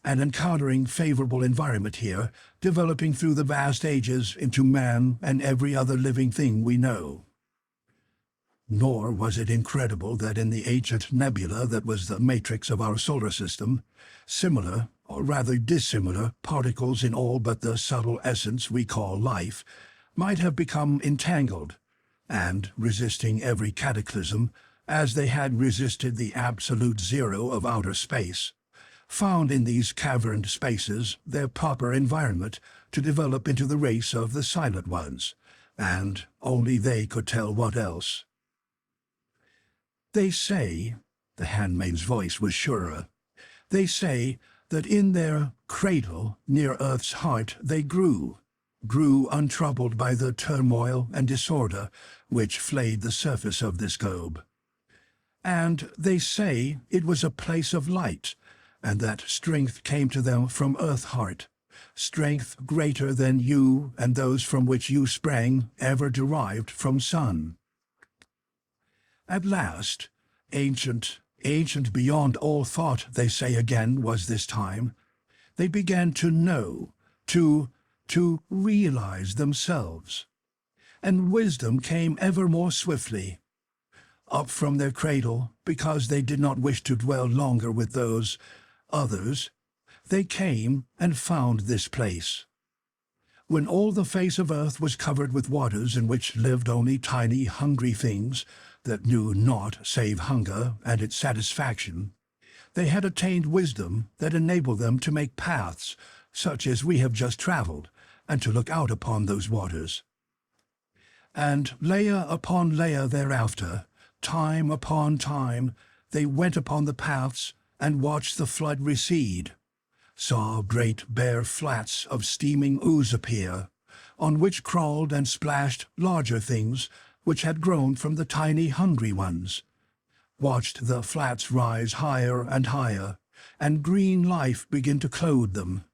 and encountering favorable environment here, developing through the vast ages into man and every other living thing we know. Nor was it incredible that in the ancient nebula that was the matrix of our solar system, similar, or rather dissimilar, particles in all but the subtle essence we call life might have become entangled, and, resisting every cataclysm, as they had resisted the absolute zero of outer space, found in these caverned spaces their proper environment to develop into the race of the Silent Ones, and only they could tell what else. "They say," the handmaid's voice was surer, "they say that in their cradle near Earth's heart they grew untroubled by the turmoil and disorder which flayed the surface of this globe. And they say it was a place of light, and that strength came to them from Earth-heart, strength greater than you and those from which you sprang ever derived from sun. At last, ancient beyond all thought, they say again, was this time, they began to know, to realize themselves. And wisdom came ever more swiftly. Up from their cradle, because they did not wish to dwell longer with those others, they came and found this place. When all the face of earth was covered with waters in which lived only tiny hungry things that knew naught save hunger and its satisfaction, they had attained wisdom that enabled them to make paths such as we have just traveled, and to look out upon those waters. And layer upon layer thereafter, time upon time, they went upon the paths and watched the flood recede, saw great bare flats of steaming ooze appear, on which crawled and splashed larger things which had grown from the tiny hungry ones, watched the flats rise higher and higher, and green life begin to clothe them,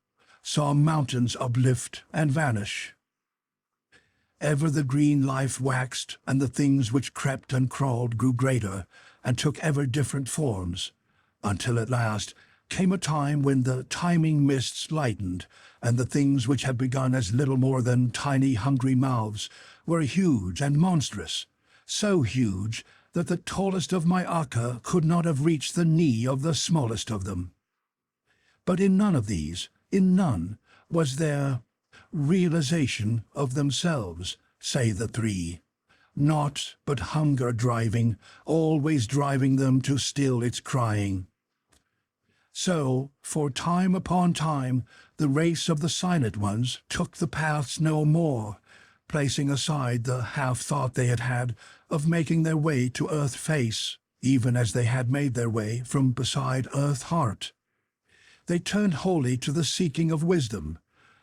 saw mountains uplift and vanish. Ever the green life waxed, and the things which crept and crawled grew greater, and took ever different forms, until at last came a time when the timing mists lightened, and the things which had begun as little more than tiny hungry mouths were huge and monstrous, so huge that the tallest of my Akka could not have reached the knee of the smallest of them. But in none of these, in none, was there realization of themselves, say the three. Naught but hunger driving, always driving them to still its crying. So, for time upon time, the race of the silent ones took the paths no more, placing aside the half-thought they had had of making their way to earth face, even as they had made their way from beside earth heart. They turned wholly to the seeking of wisdom,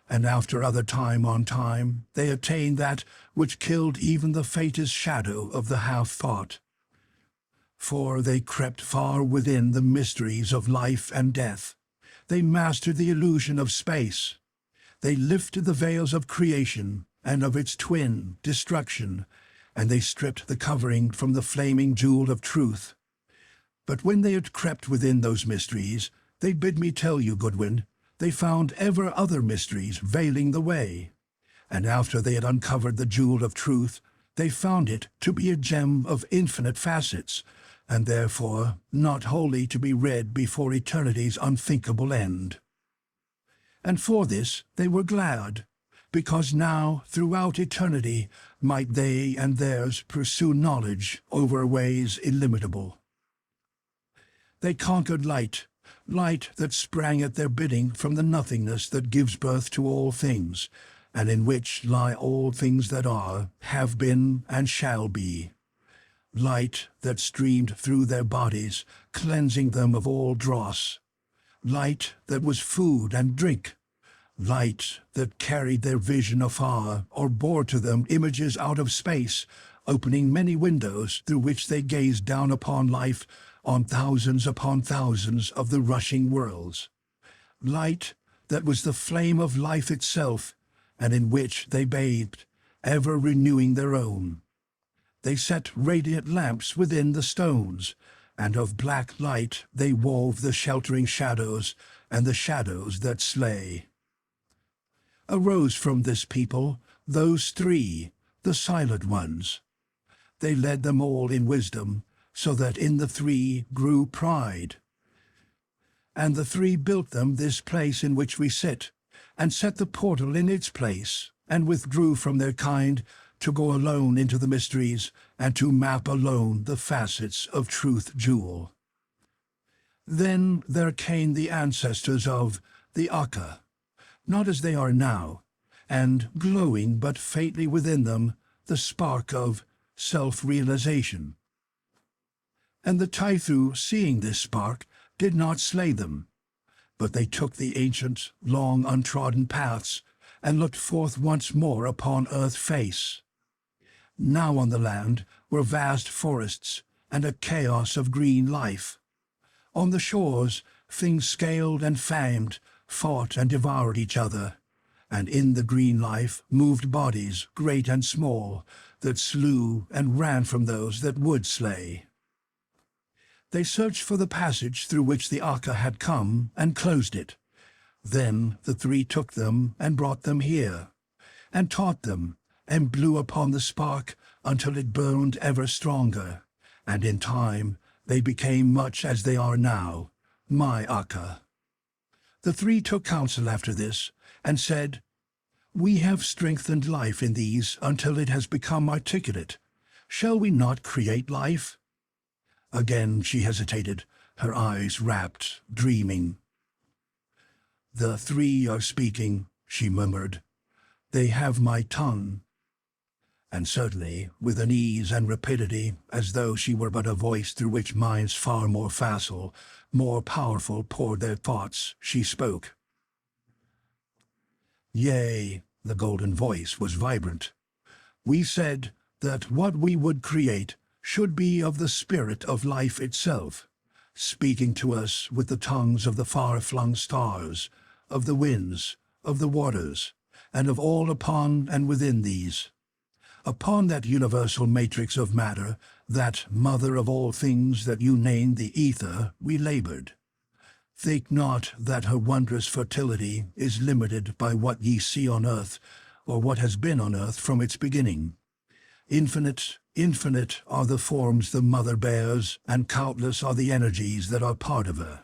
and after other time on time they attained that which killed even the faintest shadow of the half-thought. For they crept far within the mysteries of life and death. They mastered the illusion of space. They lifted the veils of creation and of its twin, destruction, and they stripped the covering from the flaming jewel of truth. But when they had crept within those mysteries, they bid me tell you, Goodwin, they found ever other mysteries veiling the way. And after they had uncovered the jewel of truth, they found it to be a gem of infinite facets, and therefore not wholly to be read before eternity's unthinkable end. And for this they were glad, because now throughout eternity might they and theirs pursue knowledge over ways illimitable. They conquered light, light that sprang at their bidding from the nothingness that gives birth to all things, and in which lie all things that are, have been, and shall be. Light that streamed through their bodies, cleansing them of all dross. Light that was food and drink. Light that carried their vision afar, or bore to them images out of space, opening many windows through which they gazed down upon life, on thousands upon thousands of the rushing worlds. Light that was the flame of life itself, and in which they bathed, ever renewing their own. They set radiant lamps within the stones, and of black light they wove the sheltering shadows, and the shadows that slay. Arose from this people those three, the silent ones. They led them all in wisdom, so that in the three grew pride. And the three built them this place in which we sit, and set the portal in its place, and withdrew from their kind to go alone into the mysteries, and to map alone the facets of truth jewel. Then there came the ancestors of the Akka, not as they are now, and glowing but faintly within them the spark of self-realization. And the Taithu, seeing this spark, did not slay them, but they took the ancient, long untrodden paths, and looked forth once more upon earth face. Now on the land were vast forests, and a chaos of green life. On the shores things scaled and fanged, fought and devoured each other, and in the green life moved bodies, great and small, that slew and ran from those that would slay. They searched for the passage through which the Akka had come, and closed it. Then the three took them and brought them here, and taught them, and blew upon the spark until it burned ever stronger, and in time they became much as they are now, my Akka. The three took counsel after this, and said, "We have strengthened life in these until it has become articulate. Shall we not create life?" Again she hesitated, her eyes rapt, dreaming. "The three are speaking," she murmured. "They have my tongue." And certainly, with an ease and rapidity, as though she were but a voice through which minds far more facile, more powerful poured their thoughts, she spoke. "Yea," the golden voice was vibrant. "We said that what we would create should be of the spirit of life itself, speaking to us with the tongues of the far-flung stars, of the winds, of the waters, and of all upon and within these. Upon that universal matrix of matter, that mother of all things that you name the ether, we labored. Think not that her wondrous fertility is limited by what ye see on earth, or what has been on earth from its beginning. Infinite, infinite are the forms the mother bears, and countless are the energies that are part of her.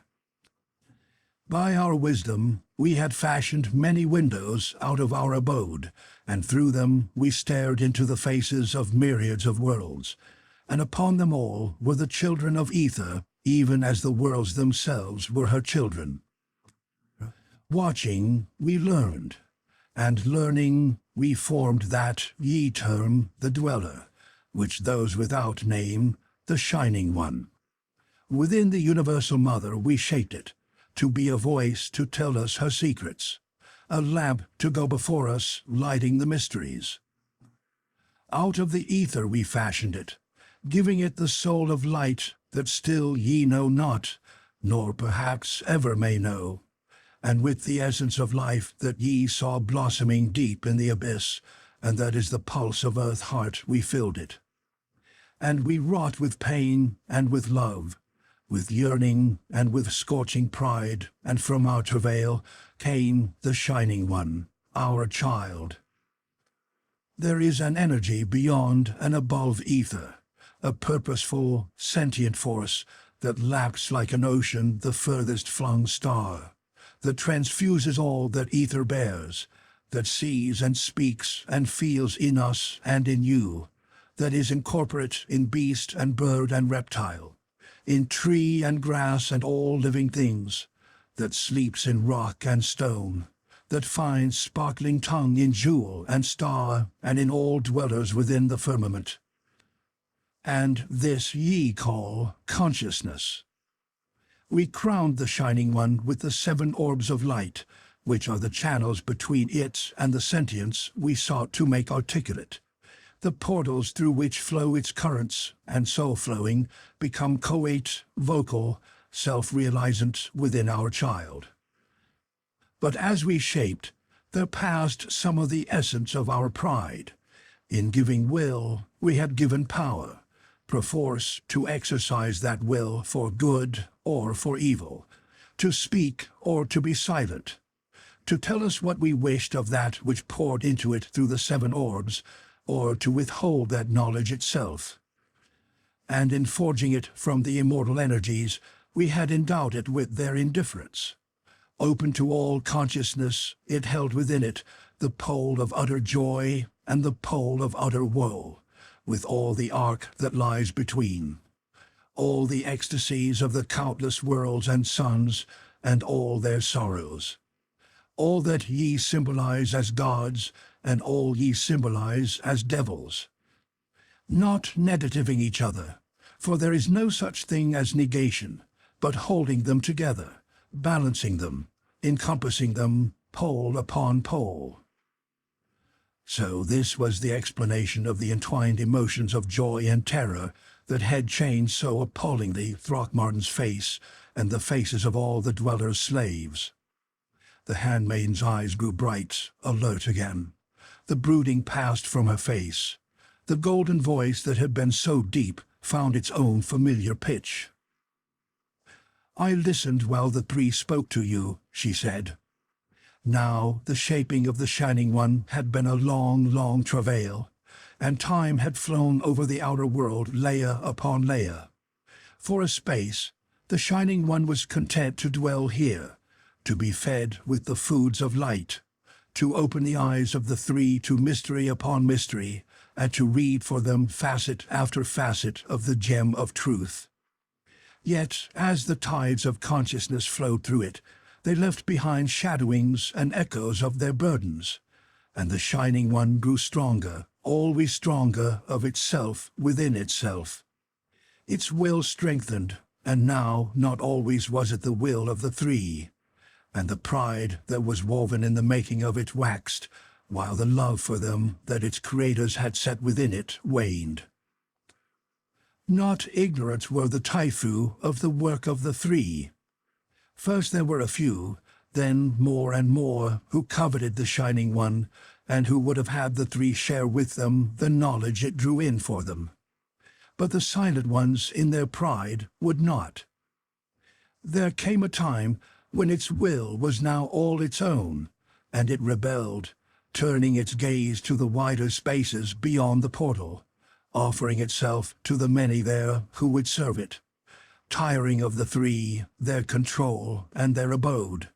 By our wisdom we had fashioned many windows out of our abode, and through them we stared into the faces of myriads of worlds, and upon them all were the children of ether, even as the worlds themselves were her children. Watching, we learned, and learning, we formed that ye term the dweller, which those without name the shining one. Within the universal mother we shaped it, to be a voice to tell us her secrets, a lamp to go before us, lighting the mysteries. Out of the ether we fashioned it, giving it the soul of light that still ye know not, nor perhaps ever may know, and with the essence of life that ye saw blossoming deep in the abyss, and that is the pulse of earth heart, we filled it. And we wrought with pain and with love, with yearning and with scorching pride, and from our travail came the shining one, our child. There is an energy beyond and above ether, a purposeful, sentient force that laps like an ocean the furthest flung star, that transfuses all that ether bears, that sees and speaks and feels in us and in you, that is incorporate in beast and bird and reptile, in tree and grass and all living things, that sleeps in rock and stone, that finds sparkling tongue in jewel and star and in all dwellers within the firmament. And this ye call consciousness. We crowned the Shining One with the 7 orbs of light, which are the channels between it and the sentience we sought to make articulate, the portals through which flow its currents, and so flowing, become coate, vocal, self-realizant within our child. But as we shaped, there passed some of the essence of our pride. In giving will, we had given power, perforce to exercise that will for good or for evil, to speak or to be silent, to tell us what we wished of that which poured into it through the 7 orbs, or to withhold that knowledge itself. And in forging it from the immortal energies, we had endowed it with their indifference. Open to all consciousness, it held within it the pole of utter joy and the pole of utter woe, with all the arc that lies between, all the ecstasies of the countless worlds and suns, and all their sorrows, all that ye symbolize as gods, and all ye symbolize as devils. Not negativing each other, for there is no such thing as negation, but holding them together, balancing them, encompassing them, pole upon pole. So this was the explanation of the entwined emotions of joy and terror that had changed so appallingly Throckmartin's face and the faces of all the dwellers' slaves. The handmaid's eyes grew bright, alert again. The brooding passed from her face. The golden voice that had been so deep found its own familiar pitch. "I listened while the 3 spoke to you," she said. Now the shaping of the Shining One had been a long, long travail, and time had flown over the outer world layer upon layer. For a space, the Shining One was content to dwell here, to be fed with the foods of light, to open the eyes of the three to mystery upon mystery, and to read for them facet after facet of the gem of truth. Yet, as the tides of consciousness flowed through it, they left behind shadowings and echoes of their burdens, and the Shining One grew stronger, always stronger of itself within itself. Its will strengthened, and now not always was it the will of the three, and the pride that was woven in the making of it waxed, while the love for them that its creators had set within it waned. Not ignorant were the Taifu of the work of the three. First there were a few, then more and more, who coveted the Shining One, and who would have had the three share with them the knowledge it drew in for them. But the Silent Ones, in their pride, would not. There came a time when its will was now all its own, and it rebelled, turning its gaze to the wider spaces beyond the portal, offering itself to the many there who would serve it, tiring of the three, their control, and their abode.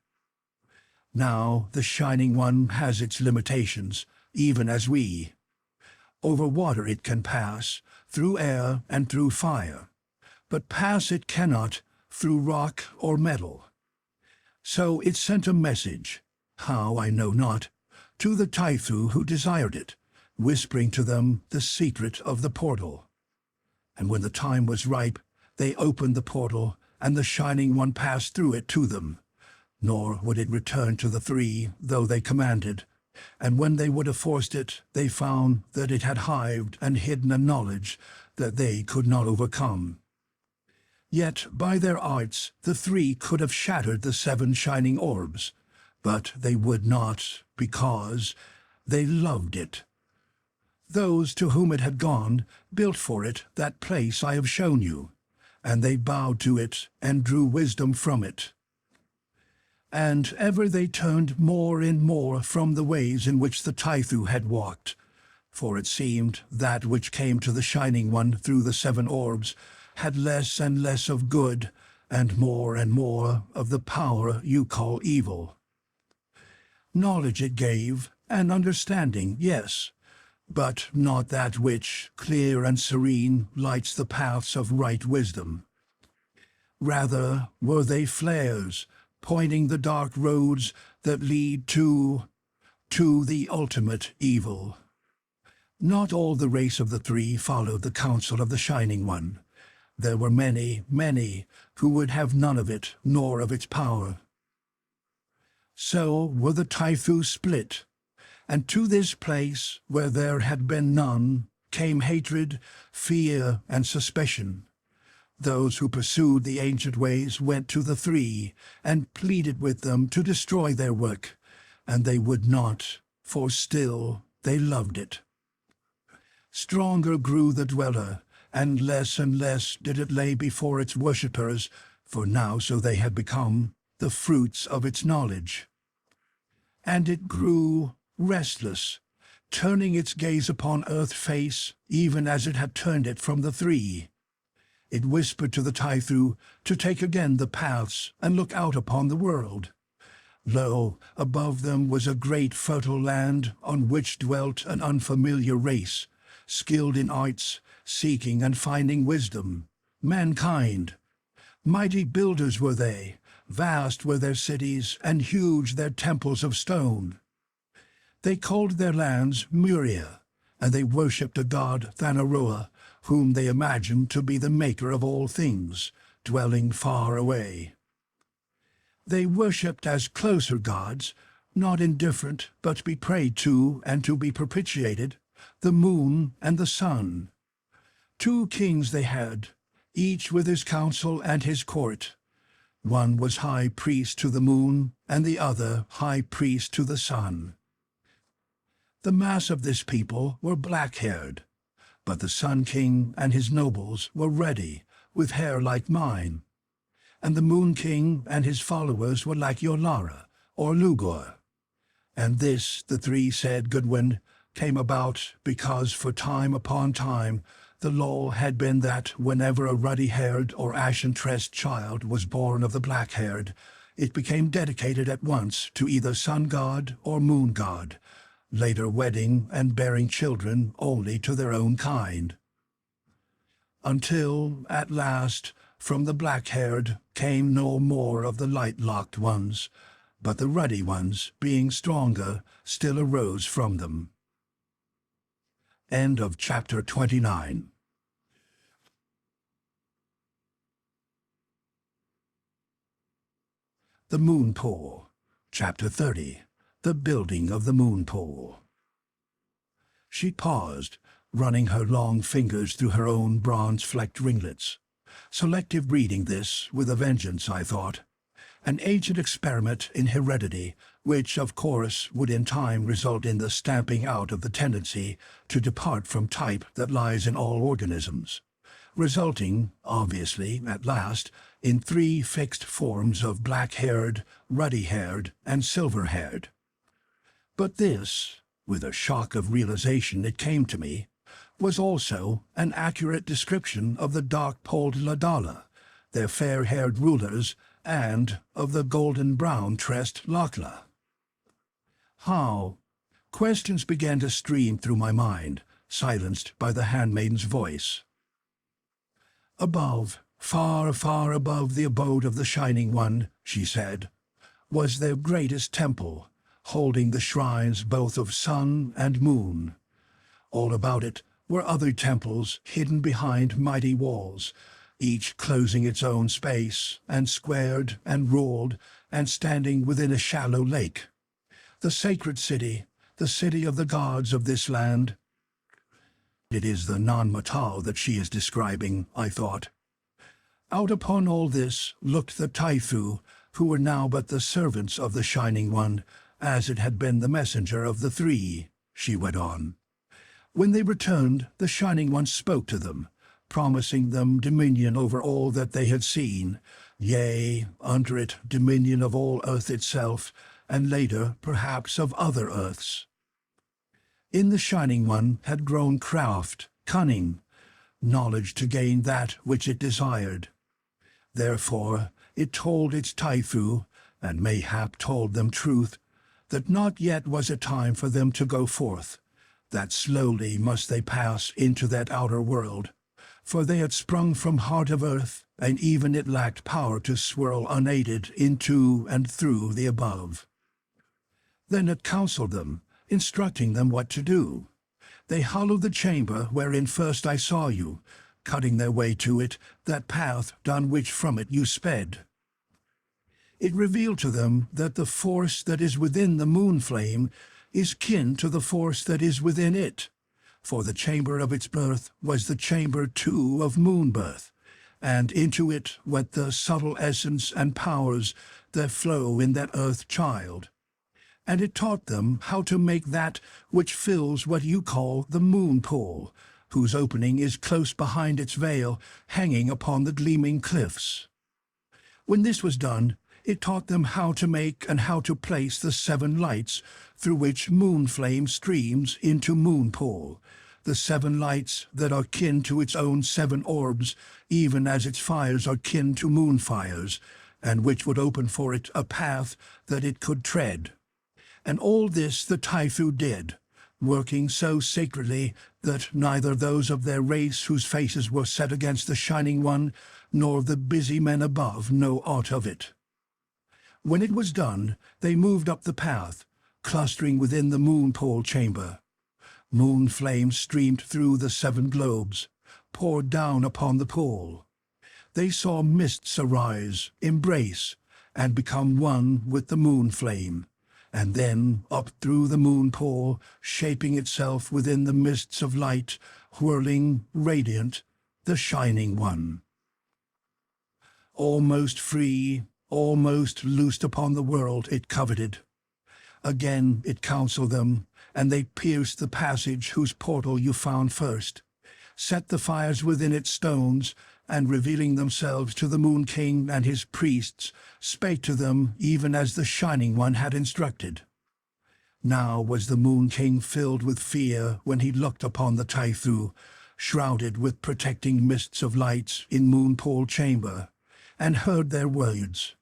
Now the Shining One has its limitations, even as we. Over water it can pass, through air and through fire, but pass it cannot through rock or metal. So it sent a message, how I know not, to the Taifu who desired it, whispering to them the secret of the portal. And when the time was ripe, they opened the portal, and the Shining One passed through it to them. Nor would it return to the three, though they commanded. And when they would have forced it, they found that it had hived and hidden a knowledge that they could not overcome. Yet by their arts the three could have shattered the 7 shining orbs, but they would not, because they loved it. Those to whom it had gone built for it that place I have shown you, and they bowed to it and drew wisdom from it. And ever they turned more and more from the ways in which the Taifu had walked, for it seemed that which came to the Shining One through the 7 orbs had less and less of good, and more of the power you call evil. Knowledge it gave, and understanding, yes, but not that which, clear and serene, lights the paths of right wisdom. Rather were they flares, pointing the dark roads that lead to the ultimate evil. Not all the race of the three followed the counsel of the Shining One. There were many, many, who would have none of it, nor of its power. So were the Taifu split, and to this place, where there had been none, came hatred, fear, and suspicion. Those who pursued the ancient ways went to the three, and pleaded with them to destroy their work, and they would not, for still they loved it. Stronger grew the dweller, and less did it lay before its worshippers, for now so they had become the fruits of its knowledge. And it grew restless, turning its gaze upon earth's face, even as it had turned it from the three. It whispered to the Taifu to take again the paths and look out upon the world. Lo, above them was a great fertile land on which dwelt an unfamiliar race, skilled in arts, seeking and finding wisdom, mankind. Mighty builders were they, vast were their cities, and huge their temples of stone. They called their lands Muria, and they worshipped a god Thanaroa, whom they imagined to be the maker of all things, dwelling far away. They worshipped as closer gods, not indifferent, but to be prayed to and to be propitiated, the moon and the sun. 2 kings they had, each with his council and his court. One was high priest to the moon, and the other high priest to the sun. The mass of this people were black-haired, but the Sun King and his nobles were ruddy, with hair like mine, and the Moon King and his followers were like Yolara or Lugur. And this, the three said, Goodwin, came about because for time upon time the law had been that whenever a ruddy-haired or ashen-tressed child was born of the black-haired, it became dedicated at once to either sun-god or moon-god, later wedding and bearing children only to their own kind. Until, at last, from the black-haired came no more of the light-locked ones, but the ruddy ones, being stronger, still arose from them. End of chapter 29. The Moon Pool, chapter 30. The Building of the Moon Pool. She paused, running her long fingers through her own bronze-flecked ringlets. Selective reading this, with a vengeance, I thought. An ancient experiment in heredity, which, of course, would in time result in the stamping out of the tendency to depart from type that lies in all organisms, resulting, obviously, at last, in 3 fixed forms of black-haired, ruddy-haired, and silver-haired. But this, with a shock of realization it came to me, was also an accurate description of the dark-polled Ladala, their fair-haired rulers, and of the golden-brown-tressed Lokla. How? Questions began to stream through my mind, silenced by the handmaiden's voice. Above, far, far above the abode of the Shining One, she said, was their greatest temple, holding the shrines both of sun and moon. All about it were other temples hidden behind mighty walls, each closing its own space, and squared and ruled, and standing within a shallow lake. The sacred city, the city of the gods of this land. It is the Nan-Madol that she is describing, I thought. Out upon all this looked the Taifu, who were now but the servants of the Shining One, as it had been the messenger of the three, she went on. When they returned, the Shining One spoke to them, promising them dominion over all that they had seen, yea, under it dominion of all earth itself, and later, perhaps, of other earths. In the Shining One had grown craft, cunning, knowledge to gain that which it desired. Therefore, it told its Taifu, and mayhap told them truth, that not yet was it time for them to go forth, that slowly must they pass into that outer world, for they had sprung from heart of earth, and even it lacked power to swirl unaided into and through the above. Then it counseled them, instructing them what to do. They hollowed the chamber wherein first I saw you, cutting their way to it, that path down which from it you sped. It revealed to them that the force that is within the moon flame is kin to the force that is within it, for the chamber of its birth was the chamber too of moon birth, and into it went the subtle essence and powers that flow in that earth child. And it taught them how to make that which fills what you call the moon pool, whose opening is close behind its veil, hanging upon the gleaming cliffs. When this was done, it taught them how to make and how to place the 7 lights through which moon flame streams into moon pool, the 7 lights that are kin to its own 7 orbs, even as its fires are kin to moon fires, and which would open for it a path that it could tread. And all this the Taifu did, working so sacredly that neither those of their race whose faces were set against the Shining One, nor the busy men above know aught of it. When it was done, they moved up the path, clustering within the moon pool chamber. Moon flames streamed through the 7 globes, poured down upon the pool. They saw mists arise, embrace, and become one with the moon flame, and then up through the moon pool, shaping itself within the mists of light, whirling, radiant, the Shining One. Almost free, almost loosed upon the world it coveted. Again it counseled them, and they pierced the passage whose portal you found first, set the fires within its stones, and revealing themselves to the Moon King and his priests, spake to them even as the Shining One had instructed. Now was the Moon King filled with fear when he looked upon the Tythu, shrouded with protecting mists of light in Moonpool chamber, and heard their words.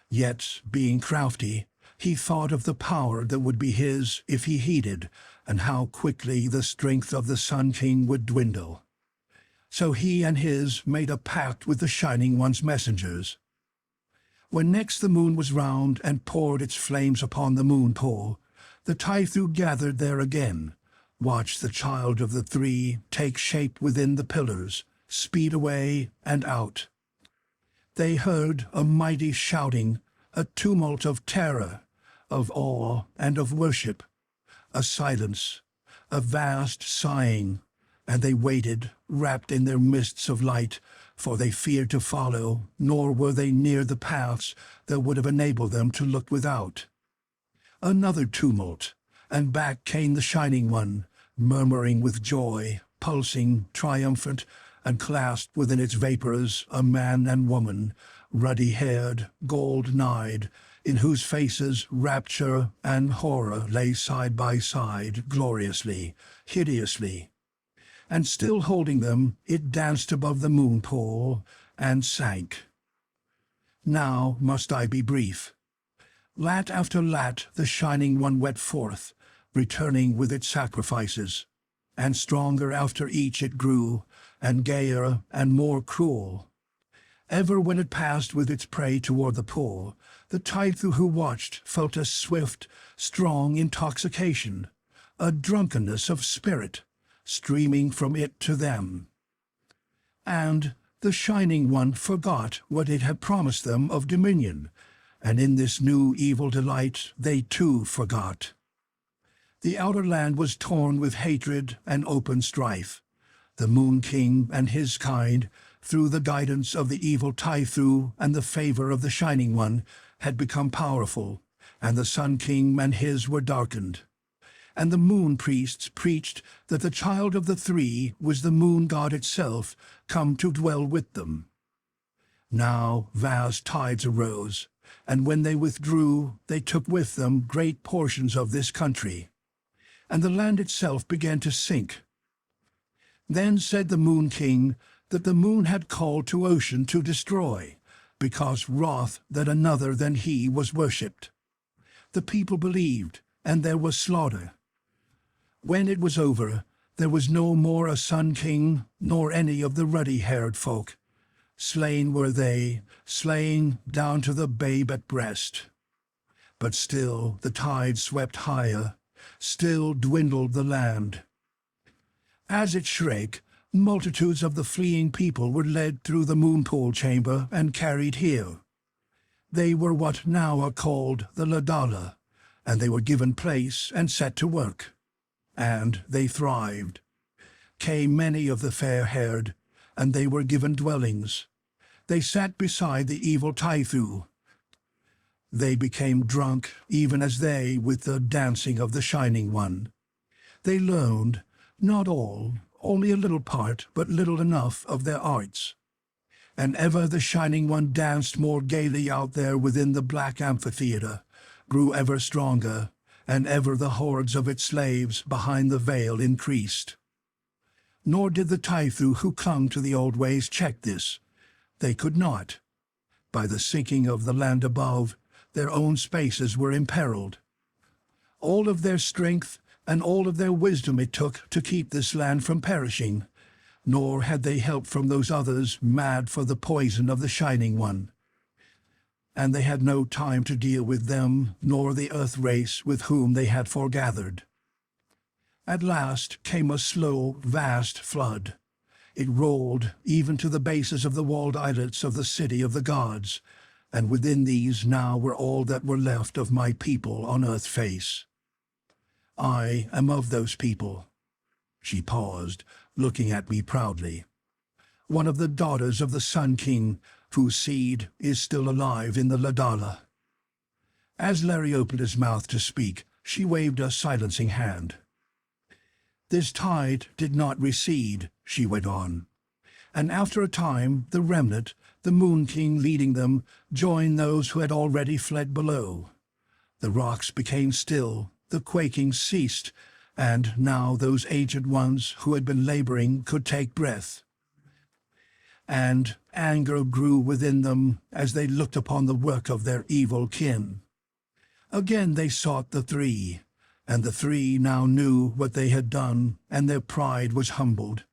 Yet, being crafty, he thought of the power that would be his if he heeded, and how quickly the strength of the Sun King would dwindle. So he and his made a pact with the Shining One's messengers. When next the moon was round and poured its flames upon the Moonpool, the Tythu gathered there again, watched the child of the three take shape within the pillars, speed away and out. They heard a mighty shouting, a tumult of terror, of awe and of worship, a silence, a vast sighing, and they waited, wrapped in their mists of light, for they feared to follow, nor were they near the paths that would have enabled them to look without. Another tumult, and back came the Shining One, murmuring with joy, pulsing, triumphant, and clasped within its vapors a man and woman, ruddy-haired, gold-eyed, in whose faces rapture and horror lay side by side, gloriously, hideously. And still holding them, it danced above the Moonpool and sank. Now must I be brief. Lat after lat the Shining One went forth, returning with its sacrifices, and stronger after each it grew, and gayer and more cruel. Ever when it passed with its prey toward the pool, the Tythu who watched felt a swift, strong intoxication, a drunkenness of spirit, streaming from it to them. And the Shining One forgot what it had promised them of dominion, and in this new evil delight they too forgot. The outer land was torn with hatred and open strife. The Moon King and his kind, through the guidance of the evil Tythu and the favor of the Shining One, had become powerful, and the Sun King and his were darkened. And the moon priests preached that the child of the three was the moon god itself, come to dwell with them. Now vast tides arose, and when they withdrew, they took with them great portions of this country, and the land itself began to sink. Then said the Moon King that the moon had called to ocean to destroy, because wroth that another than he was worshipped. The people believed, and there was slaughter. When it was over, there was no more a Sun King, nor any of the ruddy-haired folk. Slain were they, slain down to the babe at breast. But still the tide swept higher, still dwindled the land. As it shrank, multitudes of the fleeing people were led through the Moonpool chamber and carried here. They were what now are called the Ladala, and they were given place and set to work. And they thrived. Came many of the fair-haired, and they were given dwellings. They sat beside the evil Tythu. They became drunk, even as they, with the dancing of the Shining One. They learned, not all, only a little part, but little enough of their arts. And ever the Shining One danced more gaily out there within the black amphitheatre, grew ever stronger, and ever the hordes of its slaves behind the veil increased. Nor did the Tythu who clung to the old ways check this. They could not. By the sinking of the land above, their own spaces were imperiled. All of their strength and all of their wisdom it took to keep this land from perishing, nor had they help from those others mad for the poison of the Shining One. And they had no time to deal with them, nor the earth race with whom they had foregathered. At last came a slow, vast flood. It rolled even to the bases of the walled islets of the city of the gods, and within these now were all that were left of my people on earth's face. I am of those people. She paused, looking at me proudly. One of the daughters of the Sun King, whose seed is still alive in the Ladala. As Larry opened his mouth to speak, she waved a silencing hand. This tide did not recede, she went on, and after a time the remnant, the Moon King leading them, joined those who had already fled below. The rocks became still, the quaking ceased, and now those ancient ones who had been laboring could take breath. And anger grew within them as they looked upon the work of their evil kin. Again they sought the three, and the three now knew what they had done, and their pride was humbled.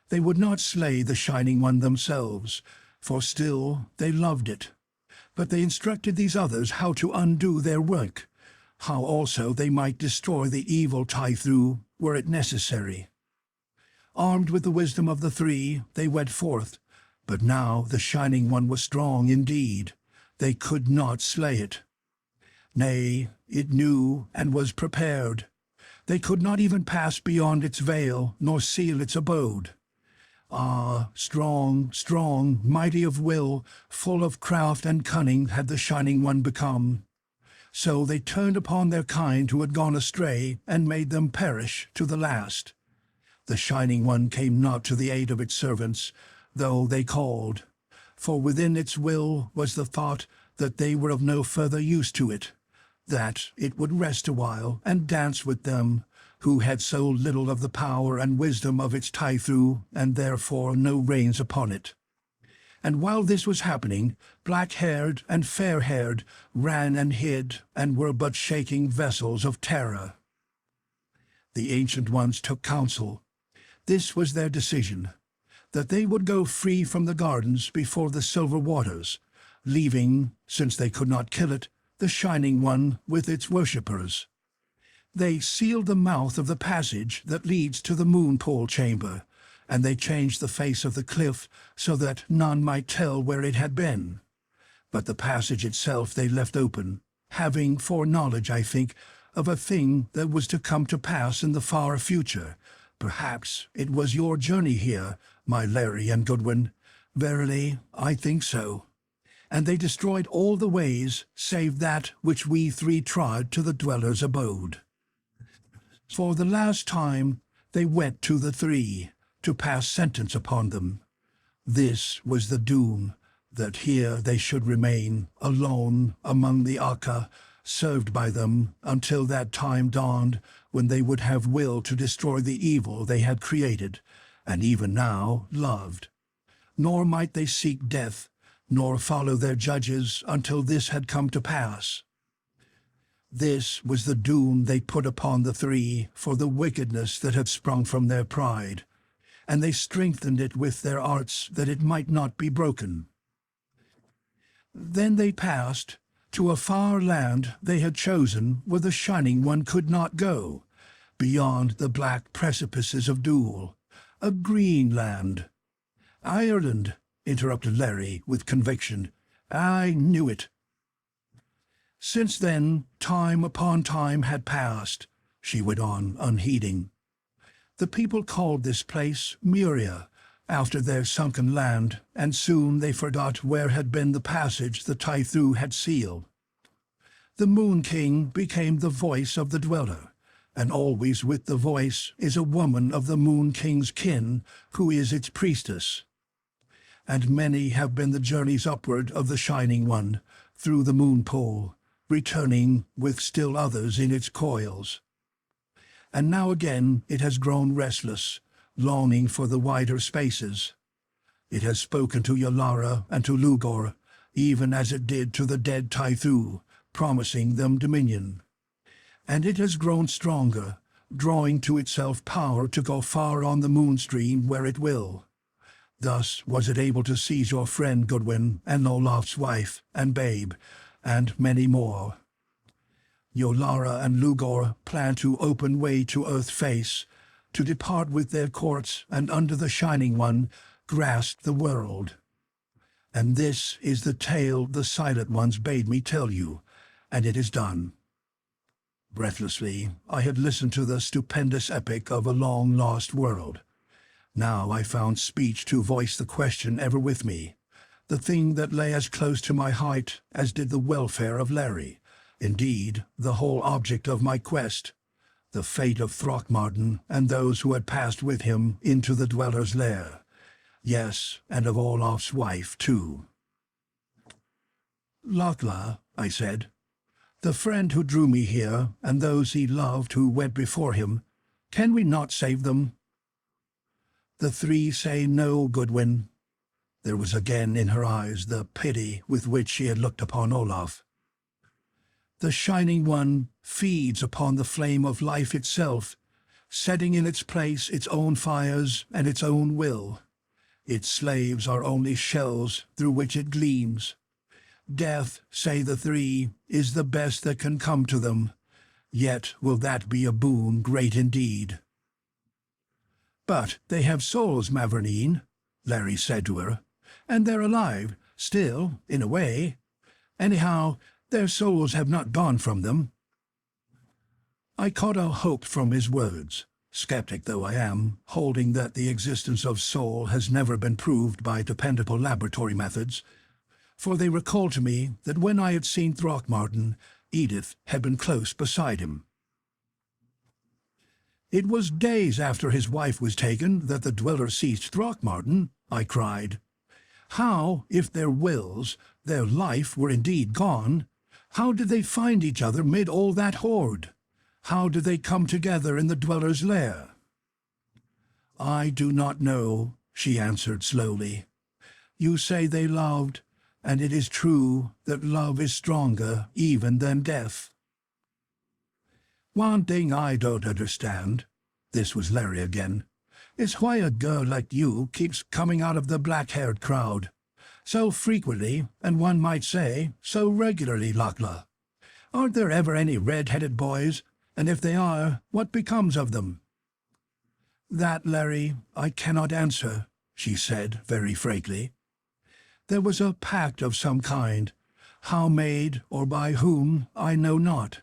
They would not slay the Shining One themselves, for still they loved it. But they instructed these others how to undo their work, how also they might destroy the evil tie-through were it necessary. Armed with the wisdom of the three, they went forth, but now the Shining One was strong indeed. They could not slay it. Nay, it knew and was prepared. They could not even pass beyond its veil, nor seal its abode. Ah, strong, strong, mighty of will, full of craft and cunning had the Shining One become. So they turned upon their kind who had gone astray, and made them perish to the last. The Shining One came not to the aid of its servants, though they called, for within its will was the thought that they were of no further use to it, that it would rest a while and dance with them, who had so little of the power and wisdom of its tie-through, and therefore no reins upon it. And while this was happening, black-haired and fair-haired ran and hid, and were but shaking vessels of terror. The Ancient Ones took counsel. This was their decision, that they would go free from the gardens before the silver waters, leaving, since they could not kill it, the Shining One with its worshippers. They sealed the mouth of the passage that leads to the moon pool chamber, and they changed the face of the cliff so that none might tell where it had been. But the passage itself they left open, having foreknowledge, I think, of a thing that was to come to pass in the far future. Perhaps it was your journey here, my Larry and Goodwin. Verily, I think so. And they destroyed all the ways, save that which we three trod to the dweller's abode. For the last time they went to the three, to pass sentence upon them. This was the doom, that here they should remain, alone among the Aka, served by them until that time dawned when they would have will to destroy the evil they had created, and even now loved. Nor might they seek death, nor follow their judges until this had come to pass. This was the doom they put upon the three for the wickedness that had sprung from their pride, and they strengthened it with their arts that it might not be broken. Then they passed to a far land they had chosen where the Shining One could not go, beyond the black precipices of Dool, a green land. Ireland, interrupted Larry with conviction. I knew it. Since then, time upon time had passed, she went on, unheeding. The people called this place Muria, after their sunken land, and soon they forgot where had been the passage the tie-through had sealed. The Moon King became the voice of the dweller, and always with the voice is a woman of the Moon King's kin, who is its priestess. And many have been the journeys upward of the Shining One, through the moon pole, returning with still others in its coils. And now again it has grown restless, longing for the wider spaces. It has spoken to Yolara and to Lugur, even as it did to the dead tie-through, promising them dominion. And it has grown stronger, drawing to itself power to go far on the moonstream where it will. Thus was it able to seize your friend Goodwin, and Olaf's wife, and Babe, and many more. Yolara and Lugur plan to open way to Earth-face, to depart with their courts, and under the Shining One, grasp the world. And this is the tale the Silent Ones bade me tell you, and it is done. Breathlessly, I had listened to the stupendous epic of a long-lost world. Now I found speech to voice the question ever with me, the thing that lay as close to my heart as did the welfare of Larry, indeed, the whole object of my quest, the fate of Throckmartin and those who had passed with him into the dweller's lair. Yes, and of Olaf's wife, too. Lochla, I said. The friend who drew me here, and those he loved who went before him, can we not save them? The three say no, Goodwin. There was again in her eyes the pity with which she had looked upon Olaf. The Shining One feeds upon the flame of life itself, setting in its place its own fires and its own will. Its slaves are only shells through which it gleams. Death, say the three, is the best that can come to them, yet will that be a boon great indeed. But they have souls, Mavourneen, Larry said to her, and they're alive, still, in a way. Anyhow, their souls have not gone from them. I caught a hope from his words, skeptic though I am, holding that the existence of soul has never been proved by dependable laboratory methods, for they recalled to me that when I had seen Throckmartin, Edith had been close beside him. It was days after his wife was taken that the dweller seized Throckmartin, I cried. How, if their wills, their life were indeed gone, how did they find each other mid all that horde? How did they come together in the dweller's lair? I do not know, she answered slowly. You say they loved, and it is true that love is stronger even than death. One thing I don't understand, this was Larry again, is why a girl like you keeps coming out of the black-haired crowd. So frequently, and one might say, so regularly, Lugur. Aren't there ever any red-headed boys? And if they are, what becomes of them? That, Larry, I cannot answer, she said very frankly. There was a pact of some kind, how made or by whom I know not.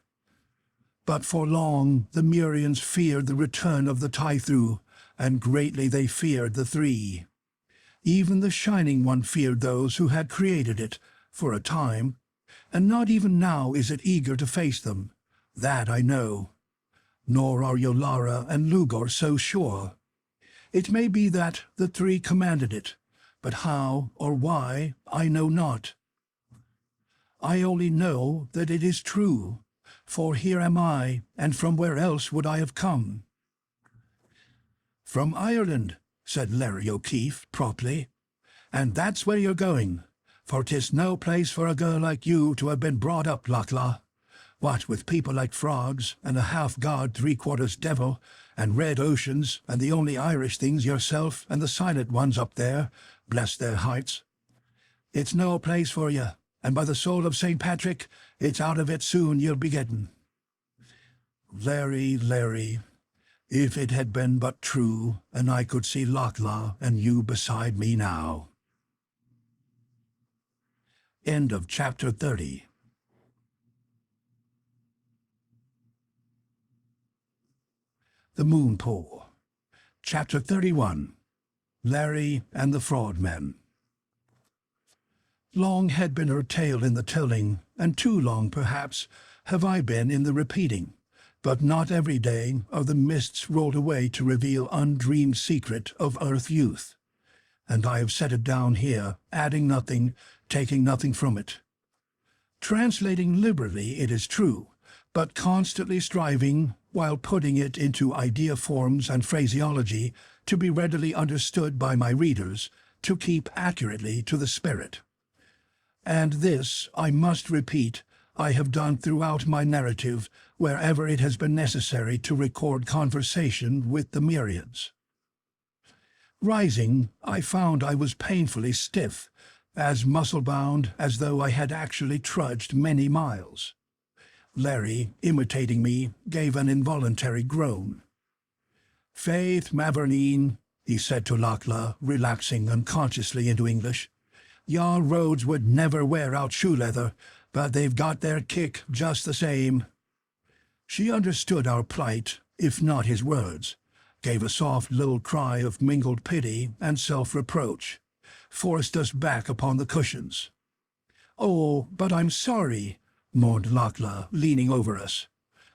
But for long the Murians feared the return of the Tythru, and greatly they feared the three. Even the Shining One feared those who had created it, for a time, and not even now is it eager to face them. That I know. Nor are Yolara and Lugur so sure. It may be that the three commanded it, but how or why I know not. I only know that it is true, for here am I, and from where else would I have come? From Ireland, said Larry O'Keefe promptly, and that's where you're going, for 'tis no place for a girl like you to have been brought up, Lugur. What with people like frogs, and a half-god three-quarters devil, and red oceans, and the only Irish things yourself and the silent ones up there, bless their hearts. It's no place for you, and by the soul of St. Patrick, it's out of it soon you'll be getting. Larry, if it had been but true, and I could see Lugur and you beside me now. End of chapter 30. The Moon Pool. Chapter 31. Larry and the Fraudmen. Long had been her tale in the telling, and too long, perhaps, have I been in the repeating. But not every day are the mists rolled away to reveal undreamed secret of earth youth. And I have set it down here, adding nothing, taking nothing from it. Translating liberally, it is true, but constantly striving, while putting it into idea forms and phraseology, to be readily understood by my readers, to keep accurately to the spirit. And this, I must repeat, I have done throughout my narrative, wherever it has been necessary to record conversation with the myriads. Rising, I found I was painfully stiff, as muscle-bound as though I had actually trudged many miles. Larry, imitating me, gave an involuntary groan. "Faith, Mavourneen," he said to Lugur, relaxing unconsciously into English, "your roads would never wear out shoe leather, but they've got their kick just the same." She understood our plight, if not his words, gave a soft little cry of mingled pity and self-reproach, forced us back upon the cushions. "Oh, but I'm sorry," mourned Lugur, leaning over us.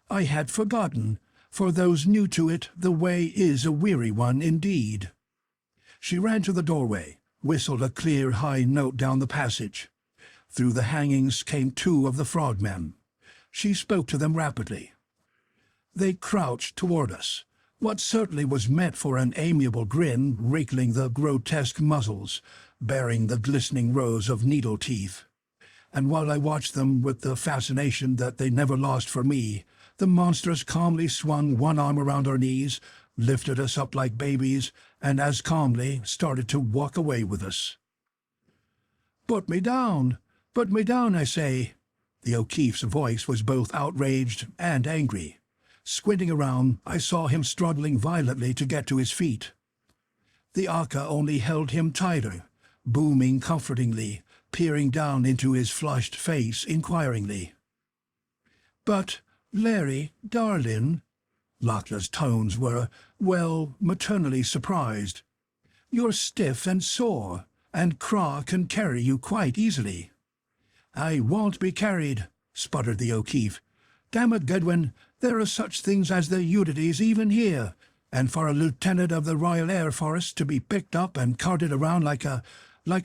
"I had forgotten. For those new to it, the way is a weary one indeed." She ran to the doorway, whistled a clear high note down the passage. Through the hangings came two of the frogmen. She spoke to them rapidly. They crouched toward us, what certainly was meant for an amiable grin wrinkling the grotesque muzzles, bearing the glistening rows of needle teeth. And while I watched them with the fascination that they never lost for me, the monsters calmly swung one arm around our knees, lifted us up like babies, and as calmly started to walk away with us. Put me down, I say." The O'Keefe's voice was both outraged and angry. Squinting around, I saw him struggling violently to get to his feet. The Aka only held him tighter, booming comfortingly, peering down into his flushed face inquiringly. "But, Larry, darling," Lochla's tones were, well, maternally surprised. "You're stiff and sore, and Craw can carry you quite easily." "I won't be carried," sputtered the O'Keefe. "Damn it, Goodwin, there are such things as the Udities even here, and for a lieutenant of the Royal Air Force to be picked up and carted around like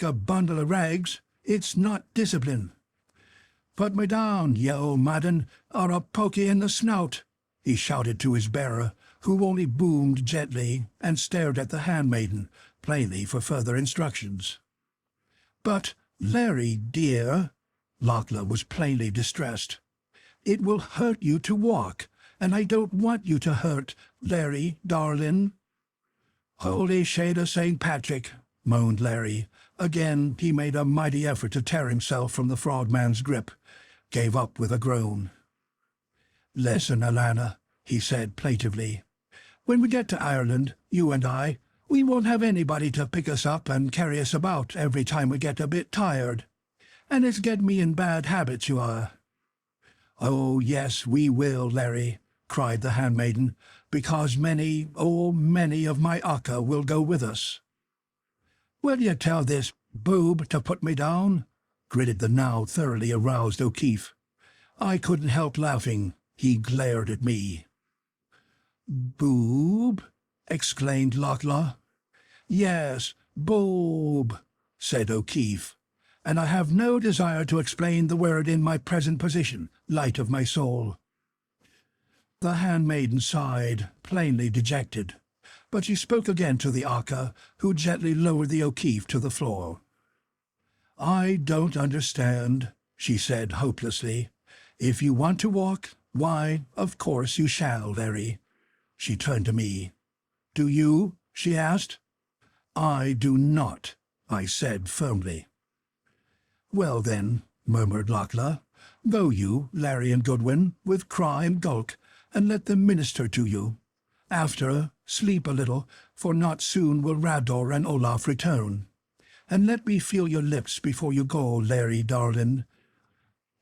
a bundle of rags, it's not discipline." "Put me down, ye old madden, or I'll poke ye in the snout," he shouted to his bearer, who only boomed gently and stared at the handmaiden, plainly for further instructions. "But, Larry, dear," Lochla was plainly distressed, "it will hurt you to walk, and I don't want you to hurt, Larry, darling." "Holy shade of St. Patrick," moaned Larry. Again he made a mighty effort to tear himself from the frogman's grip, gave up with a groan. "Listen, Alana," he said plaintively. "When we get to Ireland, you and I, we won't have anybody to pick us up and carry us about every time we get a bit tired. And it's get me in bad habits you are." "Oh, yes, we will, Larry," cried the handmaiden, "because many, oh, many of my Aka will go with us." "Will you tell this boob to put me down?" gritted the now thoroughly aroused O'Keefe. I couldn't help laughing. He glared at me. "Boob?" exclaimed Lochla. "Yes, boob," said O'Keefe, "and I have no desire to explain the word in my present position, light of my soul." The handmaiden sighed, plainly dejected, but she spoke again to the Aka, who gently lowered the O'Keefe to the floor. "I don't understand," she said hopelessly. "If you want to walk, why, of course you shall, Larry." She turned to me. "Do you?" she asked. "I do not," I said firmly. "Well then," murmured Lochla, "go you, Larry and Goodwin, with Craw and Gulk, and let them minister to you. After, sleep a little, for not soon will Rador and Olaf return. And let me feel your lips before you go, Larry, darling."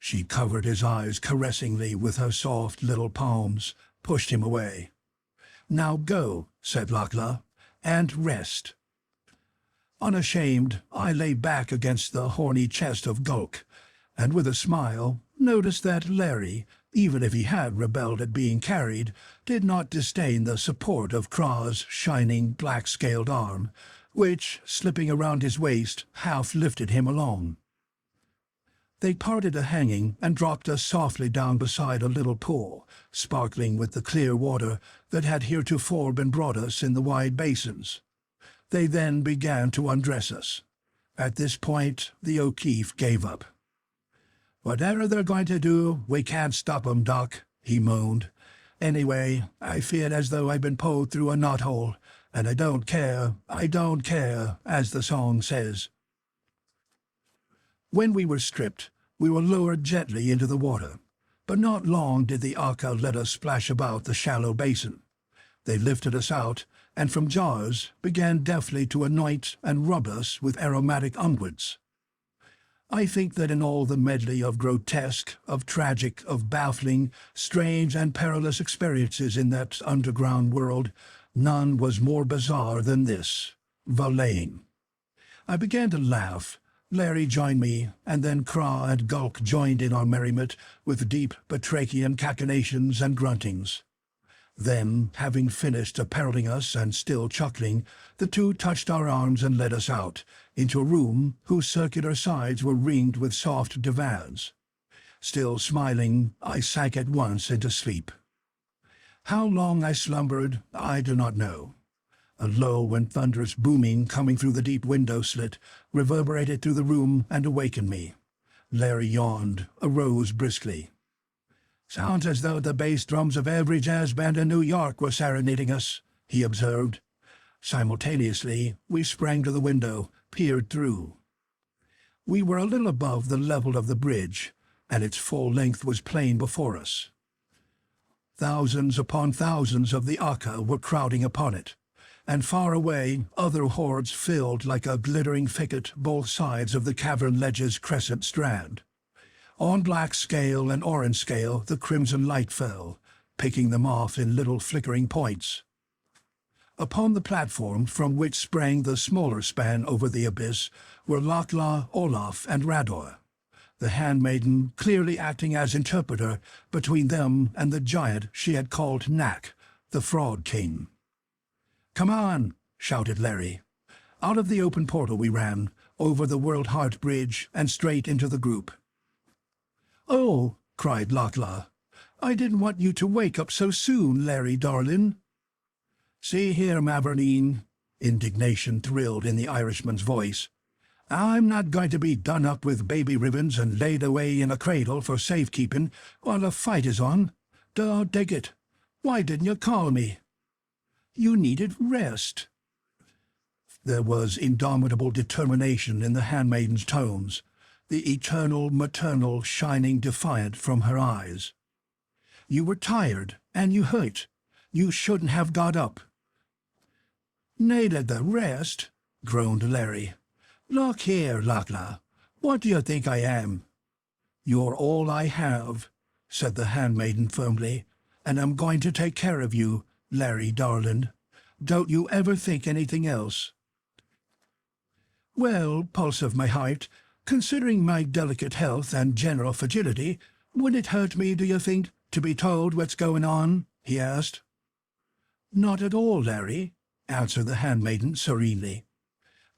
She covered his eyes caressingly with her soft little palms, pushed him away. "Now go," said Lochla, "and rest." Unashamed, I lay back against the horny chest of Gulk, and with a smile noticed that Larry, even if he had rebelled at being carried, did not disdain the support of Craw's shining black-scaled arm, which, slipping around his waist, half lifted him along. They parted a hanging and dropped us softly down beside a little pool, sparkling with the clear water that had heretofore been brought us in the wide basins. They then began to undress us. At this point, the O'Keefe gave up. "Whatever they're going to do, we can't stop 'em, Doc," he moaned. "Anyway, I feel as though I'd been pulled through a knothole, and I don't care, as the song says." When we were stripped, we were lowered gently into the water, but not long did the Aka let us splash about the shallow basin. They lifted us out, and from jars began deftly to anoint and rub us with aromatic unguents. I think that in all the medley of grotesque, of tragic, of baffling, strange and perilous experiences in that underground world, none was more bizarre than this, valeing. I began to laugh. Larry joined me, and then Craw and Gulk joined in our merriment with deep batrachian cachinnations and gruntings. Then, having finished appareling us and still chuckling, the two touched our arms and led us out, into a room whose circular sides were ringed with soft divans. Still smiling, I sank at once into sleep. How long I slumbered, I do not know. A low and thunderous booming coming through the deep window slit reverberated through the room and awakened me. Larry yawned, arose briskly. "Sounds as though the bass drums of every jazz band in New York were serenading us," he observed. Simultaneously, we sprang to the window, peered through. We were a little above the level of the bridge, and its full length was plain before us. Thousands upon thousands of the Akka were crowding upon it, and far away other hordes filled like a glittering thicket both sides of the cavern ledge's crescent strand. On black scale and orange scale the crimson light fell, picking them off in little flickering points. Upon the platform from which sprang the smaller span over the abyss were Lokla, Olaf, and Rador, the handmaiden clearly acting as interpreter between them and the giant she had called Nak, the Fraud King. "Come on!" shouted Larry. Out of the open portal we ran, over the World Heart Bridge, and straight into the group. "Oh!" cried Lokla. "I didn't want you to wake up so soon, Larry darlin'." "See here, Mavourneen," indignation thrilled in the Irishman's voice. "I'm not going to be done up with baby ribbons and laid away in a cradle for safekeeping while a fight is on. Dig it. Why didn't you call me?" "You needed rest." There was indomitable determination in the handmaiden's tones, the eternal maternal shining defiant from her eyes. "You were tired, and you hurt. You shouldn't have got up." "Needed the rest?" groaned Larry. "Look here, Lokla, what do you think I am?" "You're all I have," said the handmaiden firmly, "and I'm going to take care of you, Larry darlin'. Don't you ever think anything else." "Well, pulse of my heart, considering my delicate health and general fragility, would it hurt me, do you think, to be told what's going on?" he asked. "Not at all, Larry," answered the handmaiden serenely.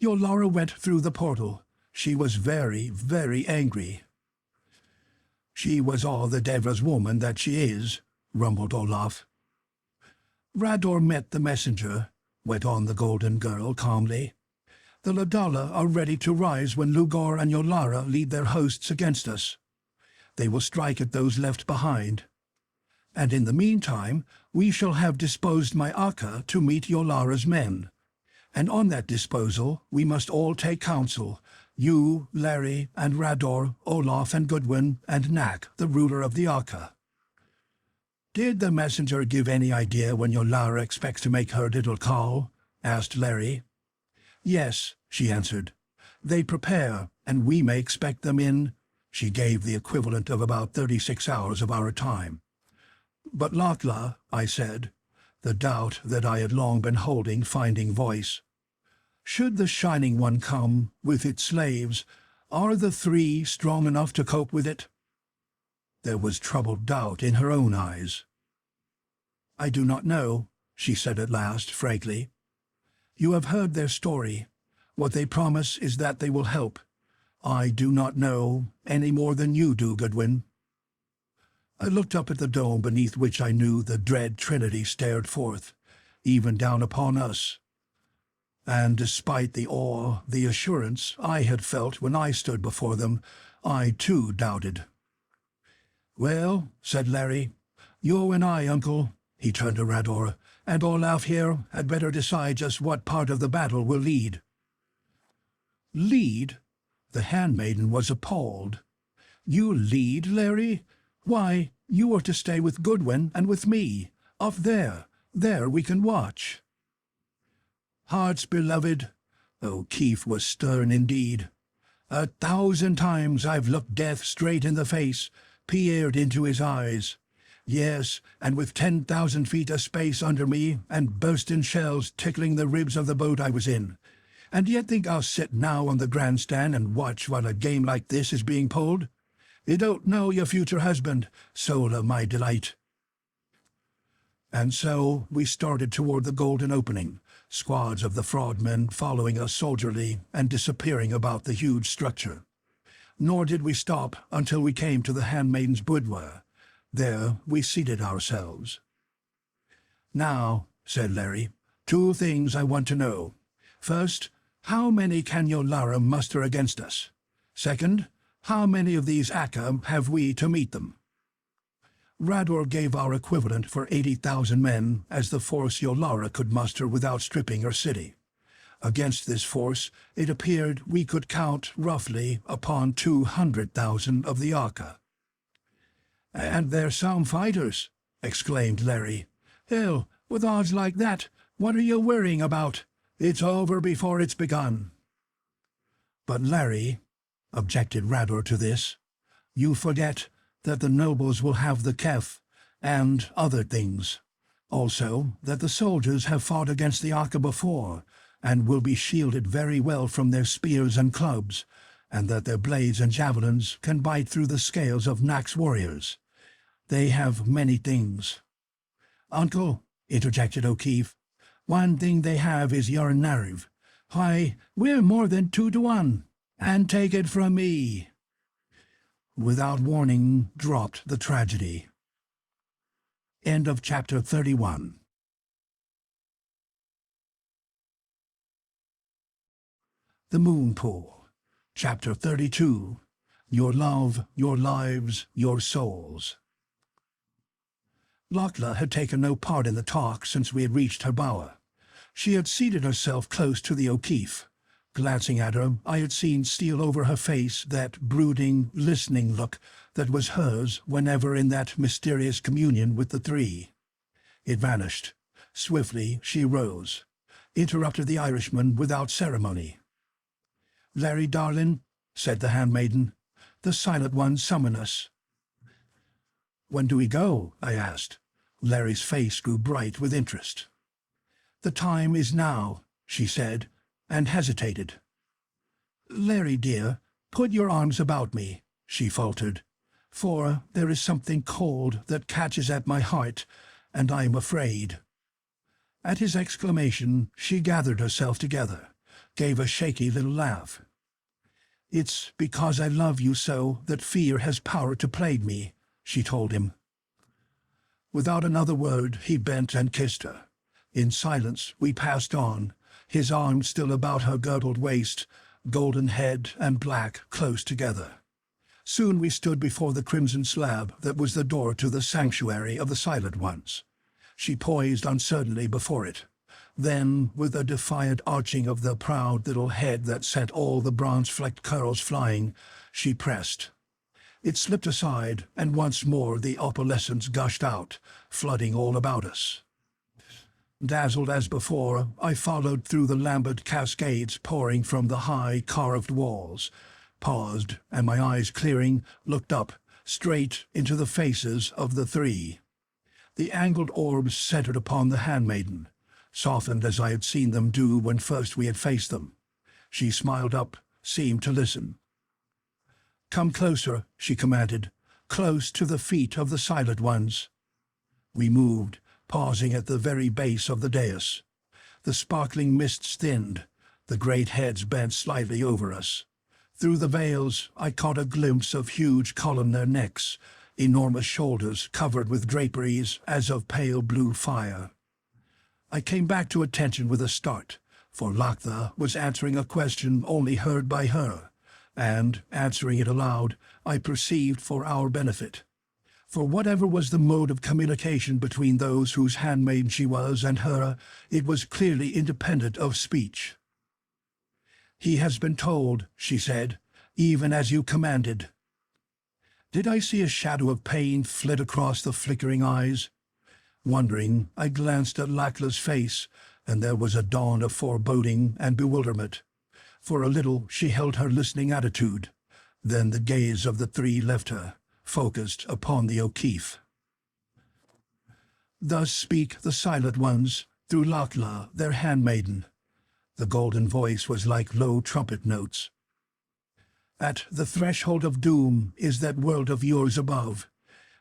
"Yolara went through the portal. She was very, very angry." "She was all the devil's woman that she is," rumbled Olaf. "Rador met the messenger," went on the golden girl calmly. "The Ladala are ready to rise when Lugur and Yolara lead their hosts against us. They will strike at those left behind. And in the meantime we shall have disposed my Akka to meet Yolara's men. And on that disposal we must all take counsel, you, Larry, and Rador, Olaf, and Goodwin, and Nak, the ruler of the Akka." "Did the messenger give any idea when Yolara expects to make her little call?" asked Larry. "Yes," she answered. "They prepare, and we may expect them in—" She gave the equivalent of about 36 hours of our time. "But Lokla," I said, the doubt that I had long been holding finding voice, "should the Shining One come, with its slaves, are the three strong enough to cope with it?" There was troubled doubt in her own eyes. "I do not know," she said at last, frankly. "You have heard their story. What they promise is that they will help. I do not know, any more than you do, Goodwin." I looked up at the dome beneath which I knew the dread Trinity stared forth, even down upon us. And despite the awe, the assurance I had felt when I stood before them, I too doubted. "Well," said Larry, "you and I, Uncle," he turned to Rador, "and Olaf here had better decide just what part of the battle will lead." "Lead?" The handmaiden was appalled. "You lead, Larry? Why, you are to stay with Goodwin and with me. Up there. There we can watch." "Hearts beloved," O'Keefe was stern indeed. "1,000 times I've looked death straight in the face, peered into his eyes. Yes, and with 10,000 feet of space under me and bursting shells tickling the ribs of the boat I was in. And yet think I'll sit now on the grandstand and watch while a game like this is being pulled? You don't know your future husband, soul of my delight." And so we started toward the golden opening, squads of the fraud men following us soldierly and disappearing about the huge structure. Nor did we stop until we came to the handmaiden's boudoir. There we seated ourselves. "Now," said Larry, "two things I want to know. First, how many can Yolara muster against us? Second, how many of these Akka have we to meet them?" Rador gave our equivalent for 80,000 men as the force Yolara could muster without stripping her city. Against this force, it appeared we could count roughly upon 200,000 of the Akka. "And they're some fighters," exclaimed Larry. "Hell, with odds like that, what are you worrying about? It's over before it's begun." "But Larry," objected Rador to this, "you forget that the nobles will have the kef and other things. Also, that the soldiers have fought against the Akka before, and will be shielded very well from their spears and clubs, and that their blades and javelins can bite through the scales of Nak's warriors. They have many things." "Uncle," interjected O'Keefe, "one thing they have is your nerve. Why, we're more than 2-to-1, and take it from me." Without warning, dropped the tragedy. End of chapter 31. The Moon Pool, chapter 32. Your love, your lives, your souls. Lugur had taken no part in the talk since we had reached her bower. She had seated herself close to the O'Keefe. Glancing at her, I had seen steal over her face that brooding, listening look that was hers whenever in that mysterious communion with the three. It vanished. Swiftly she rose, interrupted the Irishman without ceremony. "Larry, darling," said the handmaiden, "the Silent Ones summon us." "When do we go?" I asked. Larry's face grew bright with interest. "The time is now," she said, and hesitated. "Larry, dear, put your arms about me," she faltered, "for there is something cold that catches at my heart, and I am afraid." At his exclamation, she gathered herself together, gave a shaky little laugh. "It's because I love you so that fear has power to plague me," she told him. Without another word, he bent and kissed her. In silence, we passed on, his arms still about her girdled waist, golden head and black close together. Soon we stood before the crimson slab that was the door to the sanctuary of the Silent Ones. She poised uncertainly before it. Then, with a defiant arching of the proud little head that sent all the bronze-flecked curls flying, she pressed. It slipped aside, and once more the opalescence gushed out, flooding all about us. Dazzled as before, I followed through the lambent cascades pouring from the high, carved walls, paused, and my eyes clearing, looked up, straight into the faces of the three. The angled orbs centered upon the handmaiden, softened as I had seen them do when first we had faced them. She smiled up, seemed to listen. "Come closer," she commanded, "close to the feet of the Silent Ones." We moved, pausing at the very base of the dais. The sparkling mists thinned, the great heads bent slightly over us. Through the veils I caught a glimpse of huge columnar necks, enormous shoulders covered with draperies as of pale blue fire. I came back to attention with a start, for Lugur was answering a question only heard by her, and, answering it aloud, I perceived for our benefit. For whatever was the mode of communication between those whose handmaid she was and her, it was clearly independent of speech. "He has been told," she said, "even as you commanded." Did I see a shadow of pain flit across the flickering eyes? Wondering, I glanced at Lugur's face, and there was a dawn of foreboding and bewilderment. For a little she held her listening attitude. Then the gaze of the three left her, focused upon the O'Keefe. "Thus speak the Silent Ones, through Lugur, their handmaiden." The golden voice was like low trumpet notes. "At the threshold of doom is that world of yours above.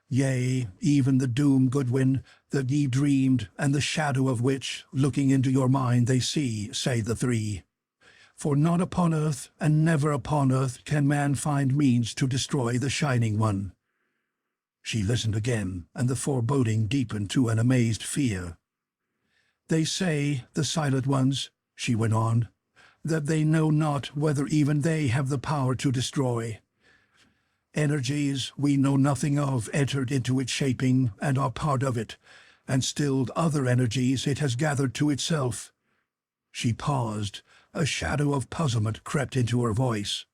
Yea, even the doom, Goodwin, that ye dreamed, and the shadow of which, looking into your mind, they see, say the three. For not upon earth and never upon earth can man find means to destroy the Shining One." She listened again, and the foreboding deepened to an amazed fear. "They say, the Silent Ones," she went on, "that they know not whether even they have the power to destroy. Energies we know nothing of entered into its shaping and are part of it, and stilled other energies it has gathered to itself." She paused. A shadow of puzzlement crept into her voice.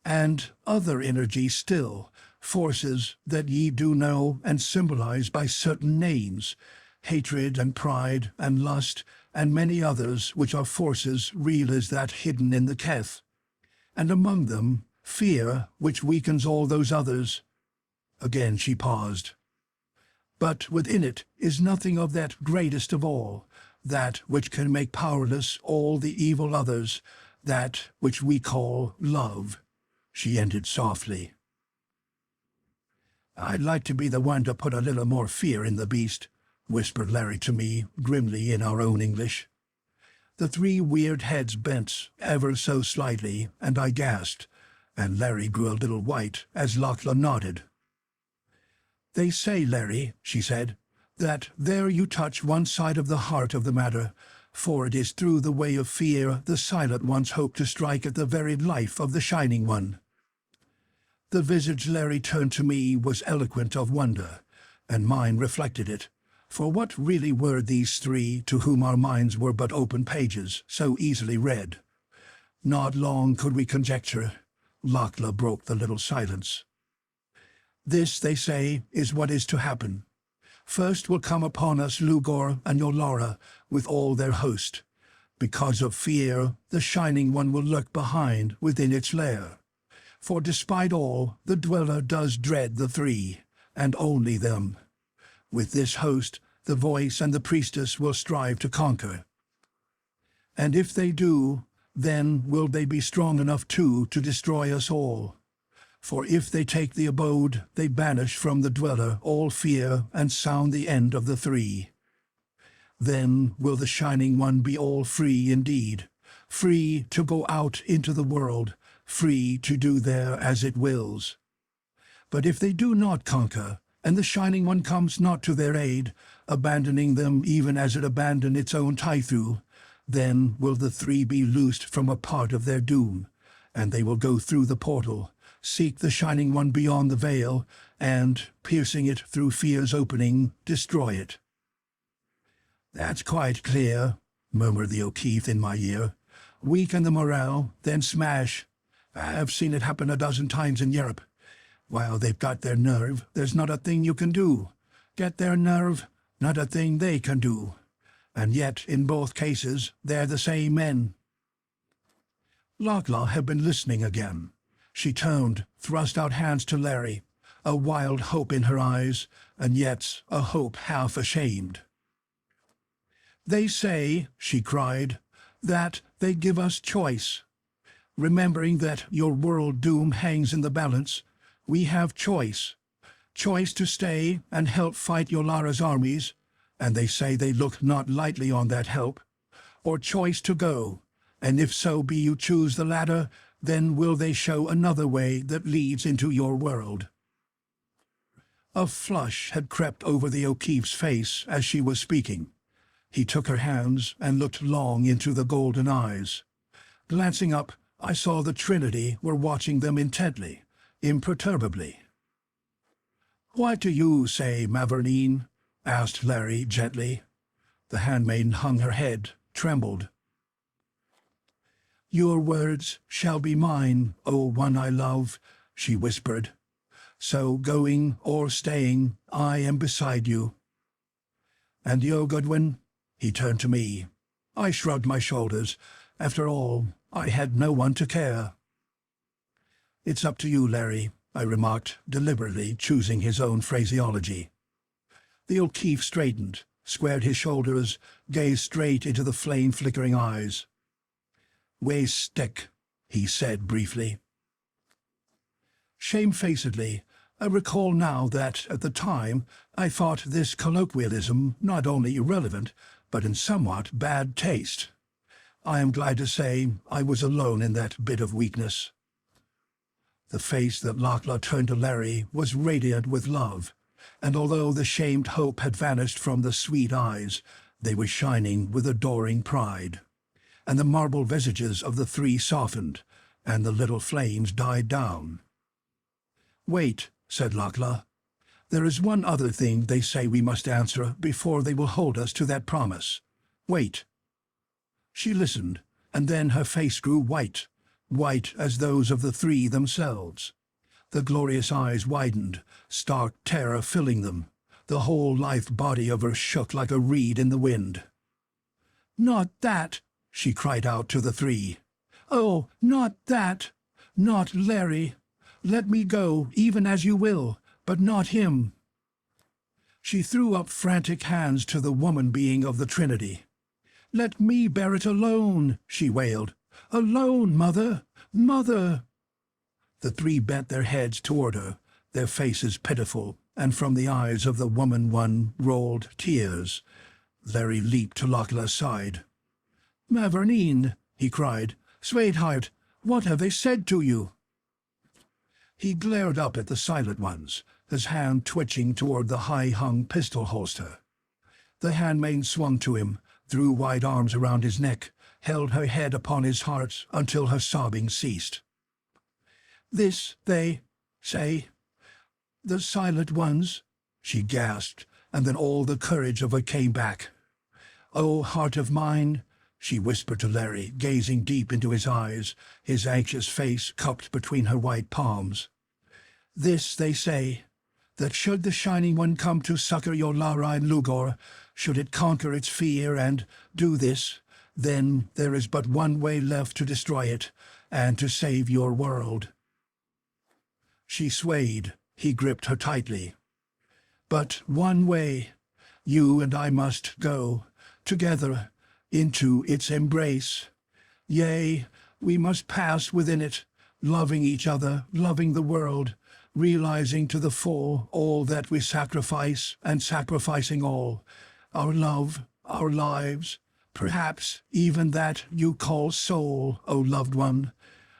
"And other energies still, forces that ye do know and symbolize by certain names, hatred and pride and lust, and many others which are forces real as that hidden in the Keth. And among them, fear, which weakens all those others." Again she paused. "But within it is nothing of that greatest of all, that which can make powerless all the evil others, that which we call love," she ended softly. "I'd like to be the one to put a little more fear in the beast," whispered Larry to me, grimly in our own English. The three weird heads bent ever so slightly, and I gasped, and Larry grew a little white as Lugur nodded. "They say, Larry," she said, "that there you touch one side of the heart of the matter, for it is through the way of fear the Silent Ones hope to strike at the very life of the Shining One." The visage Larry turned to me was eloquent of wonder, and mine reflected it, for what really were these three to whom our minds were but open pages, so easily read? Not long could we conjecture. Lugur broke the little silence. "This, they say, is what is to happen. First will come upon us Lugur and Yolara with all their host. Because of fear, the Shining One will lurk behind within its lair. For despite all, the Dweller does dread the three, and only them. With this host, the Voice and the Priestess will strive to conquer. And if they do, then will they be strong enough too to destroy us all. For if they take the abode, they banish from the Dweller all fear and sound the end of the three. Then will the Shining One be all free indeed, free to go out into the world, free to do there as it wills. But if they do not conquer, and the Shining One comes not to their aid, abandoning them even as it abandoned its own Tythu, then will the three be loosed from a part of their doom, and they will go through the portal, seek the Shining One beyond the veil, and, piercing it through fear's opening, destroy it." "That's quite clear," murmured the O'Keefe in my ear. "Weaken the morale, then smash. I've seen it happen a dozen times in Europe. While they've got their nerve, there's not a thing you can do. Get their nerve, not a thing they can do. And yet, in both cases, they're the same men." Lugur had been listening again. She turned, thrust out hands to Larry, a wild hope in her eyes, and yet a hope half ashamed. "They say," she cried, "that they give us choice. Remembering that your world doom hangs in the balance, we have choice. Choice to stay and help fight Yolara's armies, and they say they look not lightly on that help, or choice to go, and if so be you choose the latter, then will they show another way that leads into your world." A flush had crept over the O'Keefe's face as she was speaking. He took her hands and looked long into the golden eyes. Glancing up, I saw the Trinity were watching them intently, imperturbably. "What do you say, Mavourneen?" asked Larry gently. The handmaiden hung her head, trembled. "Your words shall be mine, O one I love," she whispered. "So going or staying, I am beside you." "And you, Goodwin?" He turned to me. I shrugged my shoulders. After all, I had no one to care. "It's up to you, Larry," I remarked, deliberately choosing his own phraseology. The O'Keefe straightened, squared his shoulders, gazed straight into the flame-flickering eyes. "We stick," he said briefly. Shamefacedly, I recall now that, at the time, I thought this colloquialism not only irrelevant, but in somewhat bad taste. I am glad to say I was alone in that bit of weakness. The face that Norhala turned to Larry was radiant with love, and although the shamed hope had vanished from the sweet eyes, they were shining with adoring pride. And the marble visages of the three softened, and the little flames died down. "Wait," said Norhala. "There is one other thing they say we must answer before they will hold us to that promise. Wait." She listened, and then her face grew white as those of the three themselves. The glorious eyes widened, stark terror filling them. The whole lithe body of her shook like a reed in the wind. "Not that!" she cried out to the three. "Oh, not that! Not Larry! Let me go, even as you will, but not him!" She threw up frantic hands to the woman being of the Trinity. "Let me bear it alone," she wailed. "Alone, Mother! Mother!" The three bent their heads toward her, their faces pitiful, and from the eyes of the woman one rolled tears. Larry leaped to Norhala's side. "Mavourneen," he cried, "sweetheart, what have they said to you?" He glared up at the silent ones, his hand twitching toward the high-hung pistol holster. The handmaid swung to him, threw wide arms around his neck, held her head upon his heart until her sobbing ceased. "This, they say, the silent ones," she gasped, and then all the courage of her came back. "Oh, heart of mine," she whispered to Larry, gazing deep into his eyes, his anxious face cupped between her white palms. "This they say, that should the Shining One come to succor Yolara and Lugur, should it conquer its fear and do this, then there is but one way left to destroy it, and to save your world." She swayed. He gripped her tightly. "But one way. You and I must go, together, into its embrace. Yea, we must pass within it, loving each other, loving the world, realizing to the full all that we sacrifice, and sacrificing all, our love, our lives, perhaps even that you call soul, O loved one,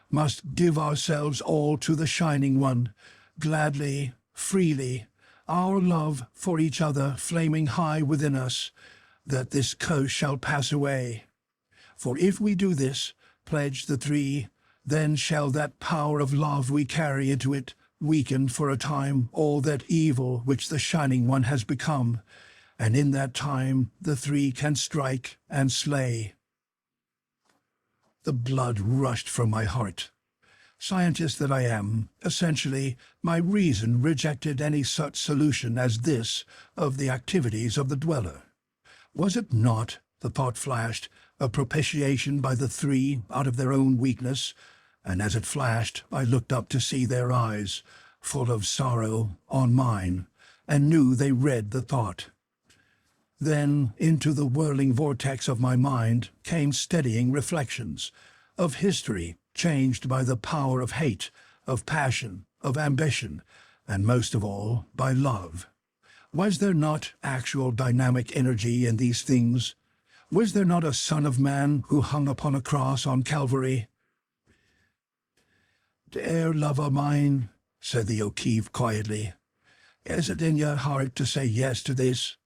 must give ourselves all to the Shining One, gladly, freely, our love for each other flaming high within us, that this curse shall pass away. For if we do this, pledge the three, then shall that power of love we carry into it weaken for a time all that evil which the Shining One has become, and in that time the three can strike and slay." The blood rushed from my heart. Scientist that I am, essentially, my reason rejected any such solution as this of the activities of the Dweller. Was it not, the thought flashed, a propitiation by the three out of their own weakness? And as it flashed, I looked up to see their eyes, full of sorrow, on mine, and knew they read the thought. Then into the whirling vortex of my mind came steadying reflections of history changed by the power of hate, of passion, of ambition, and most of all by love. Was there not actual dynamic energy in these things? Was there not a Son of Man who hung upon a cross on Calvary? "Dear love of mine," said the O'Keefe quietly, "is it in your heart to say yes to this?"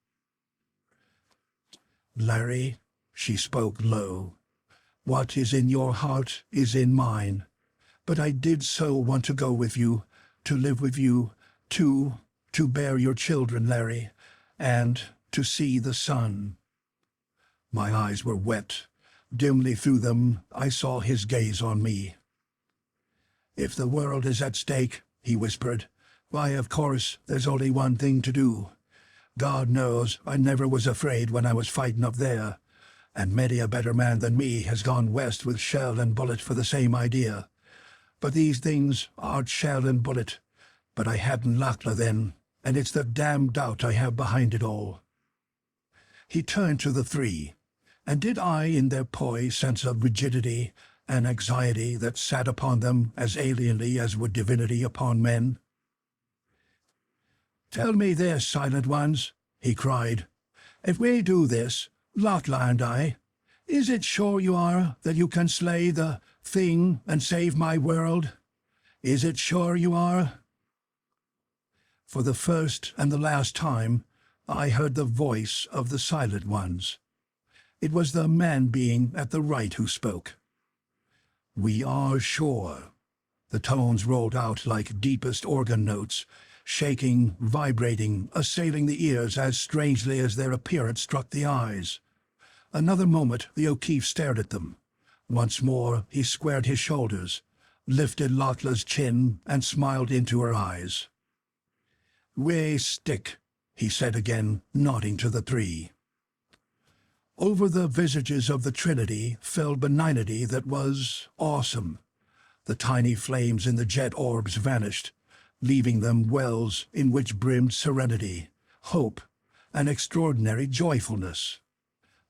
"Larry," she spoke low, "what is in your heart is in mine. But I did so want to go with you, to live with you, to bear your children, Larry, and to see the sun." My eyes were wet. Dimly through them I saw his gaze on me. "If the world is at stake," he whispered, "why, of course, there's only one thing to do. God knows I never was afraid when I was fighting up there, and many a better man than me has gone west with shell and bullet for the same idea. But these things aren't shell and bullet. But I hadn't Norhala then, and it's the damned doubt I have behind it all." He turned to the three, and did I in their poise sense a rigidity, an anxiety that sat upon them as alienly as would divinity upon men? "Tell me this, silent ones," he cried. "If we do this, Norhala and I, Is it sure you are that you can slay the thing and save my world? Is it sure you are? For the first and the last time, I heard the voice of the Silent Ones. It was the man-being at the right who spoke. We are sure. The tones rolled out like deepest organ notes, shaking, vibrating, assailing the ears as strangely as their appearance struck the eyes. Another moment the O'Keefe stared at them. Once more he squared his shoulders, lifted Lochla's chin, and smiled into her eyes. "We stick," he said again, nodding to the three. Over the visages of the Trinity fell benignity that was awesome. The tiny flames in the jet orbs vanished, leaving them wells in which brimmed serenity, hope, and extraordinary joyfulness.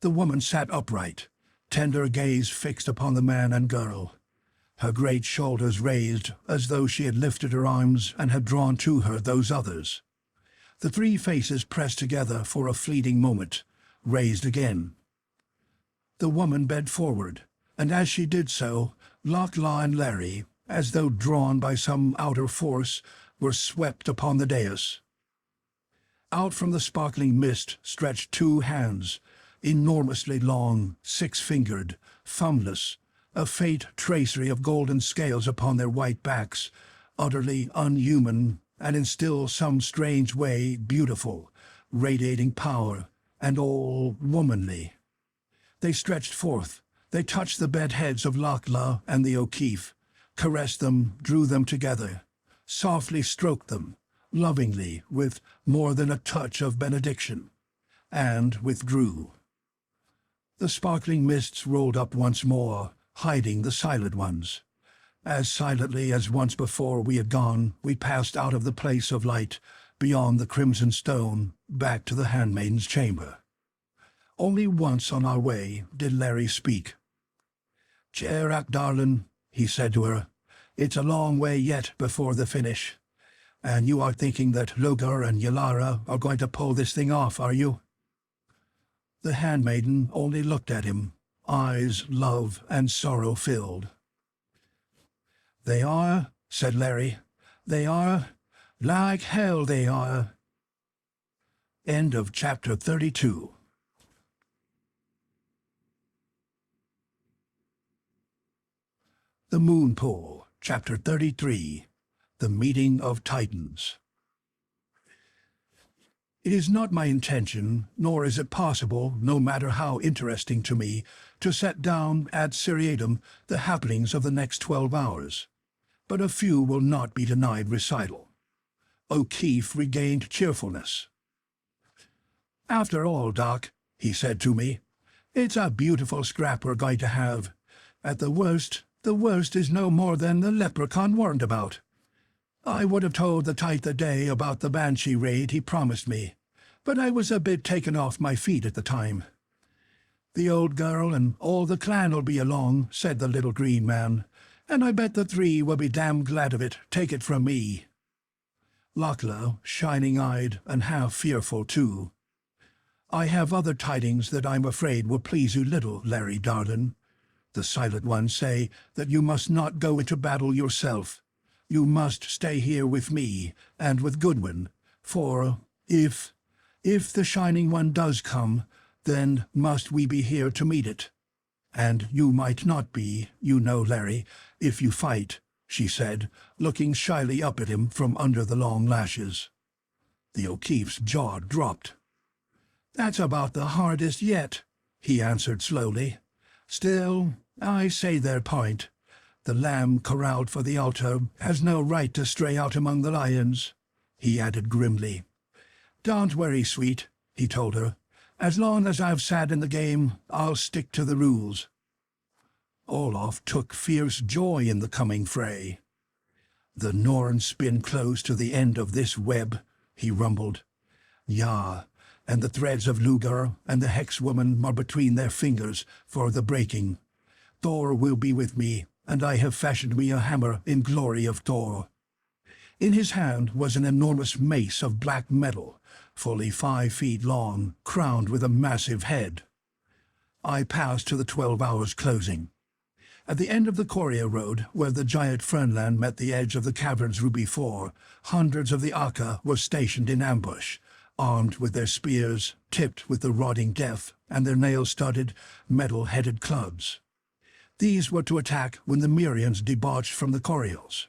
The woman sat upright, tender gaze fixed upon the man and girl, her great shoulders raised as though she had lifted her arms and had drawn to her those others. The three faces pressed together for a fleeting moment, raised again. The woman bent forward, and as she did so, Lochla and Larry, as though drawn by some outer force, were swept upon the dais. Out from the sparkling mist stretched two hands, enormously long, six-fingered, thumbless, a faint tracery of golden scales upon their white backs, utterly unhuman and in still some strange way beautiful, radiating power, and all womanly. They stretched forth, they touched the bed heads of Lochla and the O'Keefe, caressed them, drew them together, softly stroked them, lovingly, with more than a touch of benediction, and withdrew. The sparkling mists rolled up once more, hiding the Silent Ones. As silently as once before we had gone, we passed out of the place of light, beyond the crimson stone, back to the handmaiden's chamber. Only once on our way did Larry speak. "Cherak, darlin'," he said to her, "it's a long way yet before the finish. And you are thinking that Lugur and Yolara are going to pull this thing off, are you?" The handmaiden only looked at him, eyes love and sorrow filled. "They are," said Larry. "They are. Like hell they are." End of chapter 32. The Moon Pool, chapter 33. The Meeting of Titans. It is not my intention, nor is it possible, no matter how interesting to me, to set down ad seriatim the happenings of the next 12 hours. But a few will not be denied recital. O'Keefe regained cheerfulness. "After all, Doc," he said to me, "it's a beautiful scrap we're going to have. At the worst is no more than the leprechaun warned about. I would have told the Tithe a day about the Banshee raid he promised me, but I was a bit taken off my feet at the time. The old girl and all the clan'll be along," said the little green man, "and I bet the three will be damn glad of it, take it from me." Lochla, shining-eyed and half fearful too. "I have other tidings that I'm afraid will please you little, Larry darlin'. The Silent Ones say that you must not go into battle yourself. You must stay here with me and with Goodwin, for if the Shining One does come, then must we be here to meet it. And you might not be, you know, Larry, if you fight," she said, looking shyly up at him from under the long lashes. The O'Keefe's jaw dropped. "That's about the hardest yet," he answered slowly. "Still, I say their point. The lamb corralled for the altar has no right to stray out among the lions," he added grimly. "Don't worry, sweet," he told her. "As long as I've sat in the game, I'll stick to the rules." Olaf took fierce joy in the coming fray. "The Norns spin close to the end of this web," he rumbled. "Ja, and the threads of Lugur and the Hex-woman are between their fingers for the breaking. Thor will be with me, and I have fashioned me a hammer in glory of Thor." In his hand was an enormous mace of black metal, fully 5 feet long, crowned with a massive head. I passed to the 12 hours closing. At the end of the Courier Road, where the giant fernland met the edge of the cavern's ruby floor, hundreds of the Aka were stationed in ambush, armed with their spears, tipped with the rotting death, and their nail-studded, metal-headed clubs. These were to attack when the Myrians debauched from the Corials.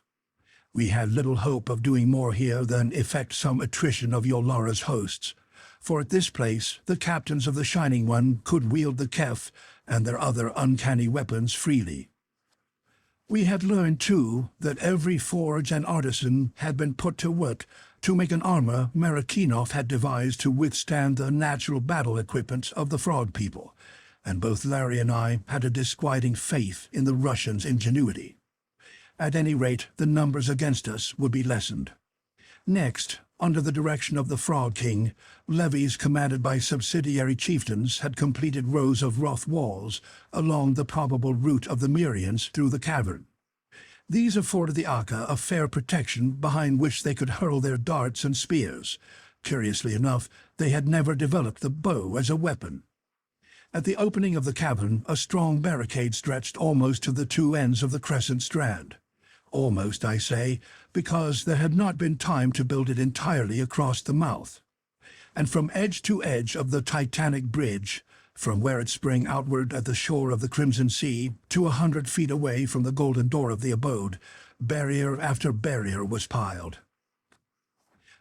We had little hope of doing more here than effect some attrition of Yolara's hosts, for at this place the captains of the Shining One could wield the Kef and their other uncanny weapons freely. We had learned, too, that every forge and artisan had been put to work to make an armor Marakinov had devised to withstand the natural battle equipment of the Frog People, and both Larry and I had a disquieting faith in the Russians' ingenuity. At any rate, the numbers against us would be lessened. Next, under the direction of the Frog King, levies commanded by subsidiary chieftains had completed rows of rough walls along the probable route of the Myrians through the cavern. These afforded the Aka a fair protection behind which they could hurl their darts and spears. Curiously enough, they had never developed the bow as a weapon. At the opening of the cavern, a strong barricade stretched almost to the two ends of the crescent strand. Almost, I say, because there had not been time to build it entirely across the mouth. And from edge to edge of the Titanic bridge, from where it sprang outward at the shore of the Crimson Sea to 100 feet away from the golden door of the abode, barrier after barrier was piled.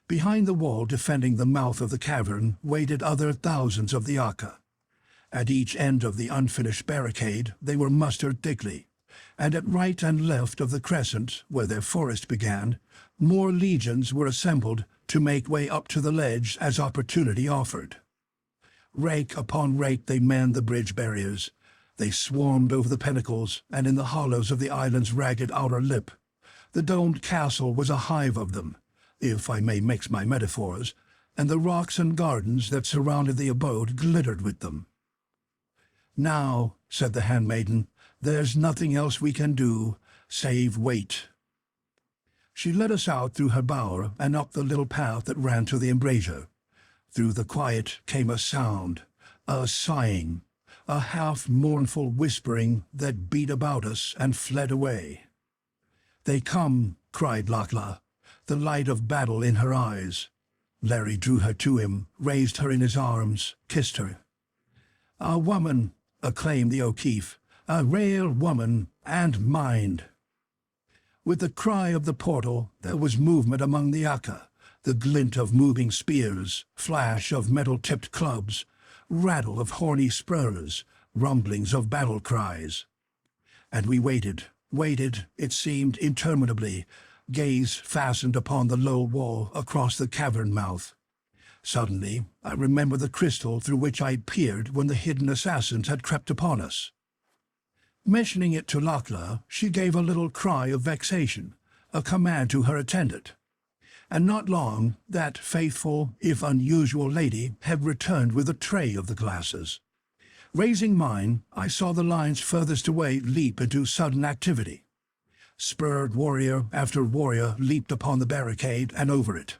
Behind the wall defending the mouth of the cavern waited other thousands of the Aka. At each end of the unfinished barricade they were mustered thickly, and at right and left of the crescent, where their forest began, more legions were assembled to make way up to the ledge as opportunity offered. Rake upon rake they manned the bridge barriers. They swarmed over the pinnacles and in the hollows of the island's ragged outer lip. The domed castle was a hive of them, if I may mix my metaphors, and the rocks and gardens that surrounded the abode glittered with them. "Now," said the handmaiden, "there's nothing else we can do, save wait." She led us out through her bower and up the little path that ran to the embrasure. Through the quiet came a sound, a sighing, a half-mournful whispering that beat about us and fled away. "They come," cried Lakla, the light of battle in her eyes. Larry drew her to him, raised her in his arms, kissed her. "A woman," acclaimed the O'Keefe, "a rare woman, and mind." With the cry of the portal, there was movement among the Aka, the glint of moving spears, flash of metal-tipped clubs, rattle of horny spurs, rumblings of battle cries. And we waited, it seemed interminably, gaze fastened upon the low wall across the cavern mouth. Suddenly, I remember the crystal through which I peered when the hidden assassins had crept upon us. Mentioning it to Lakla, she gave a little cry of vexation, a command to her attendant. And not long, that faithful, if unusual lady had returned with a tray of the glasses. Raising mine, I saw the lines furthest away leap into sudden activity. Spurred warrior after warrior leaped upon the barricade and over it.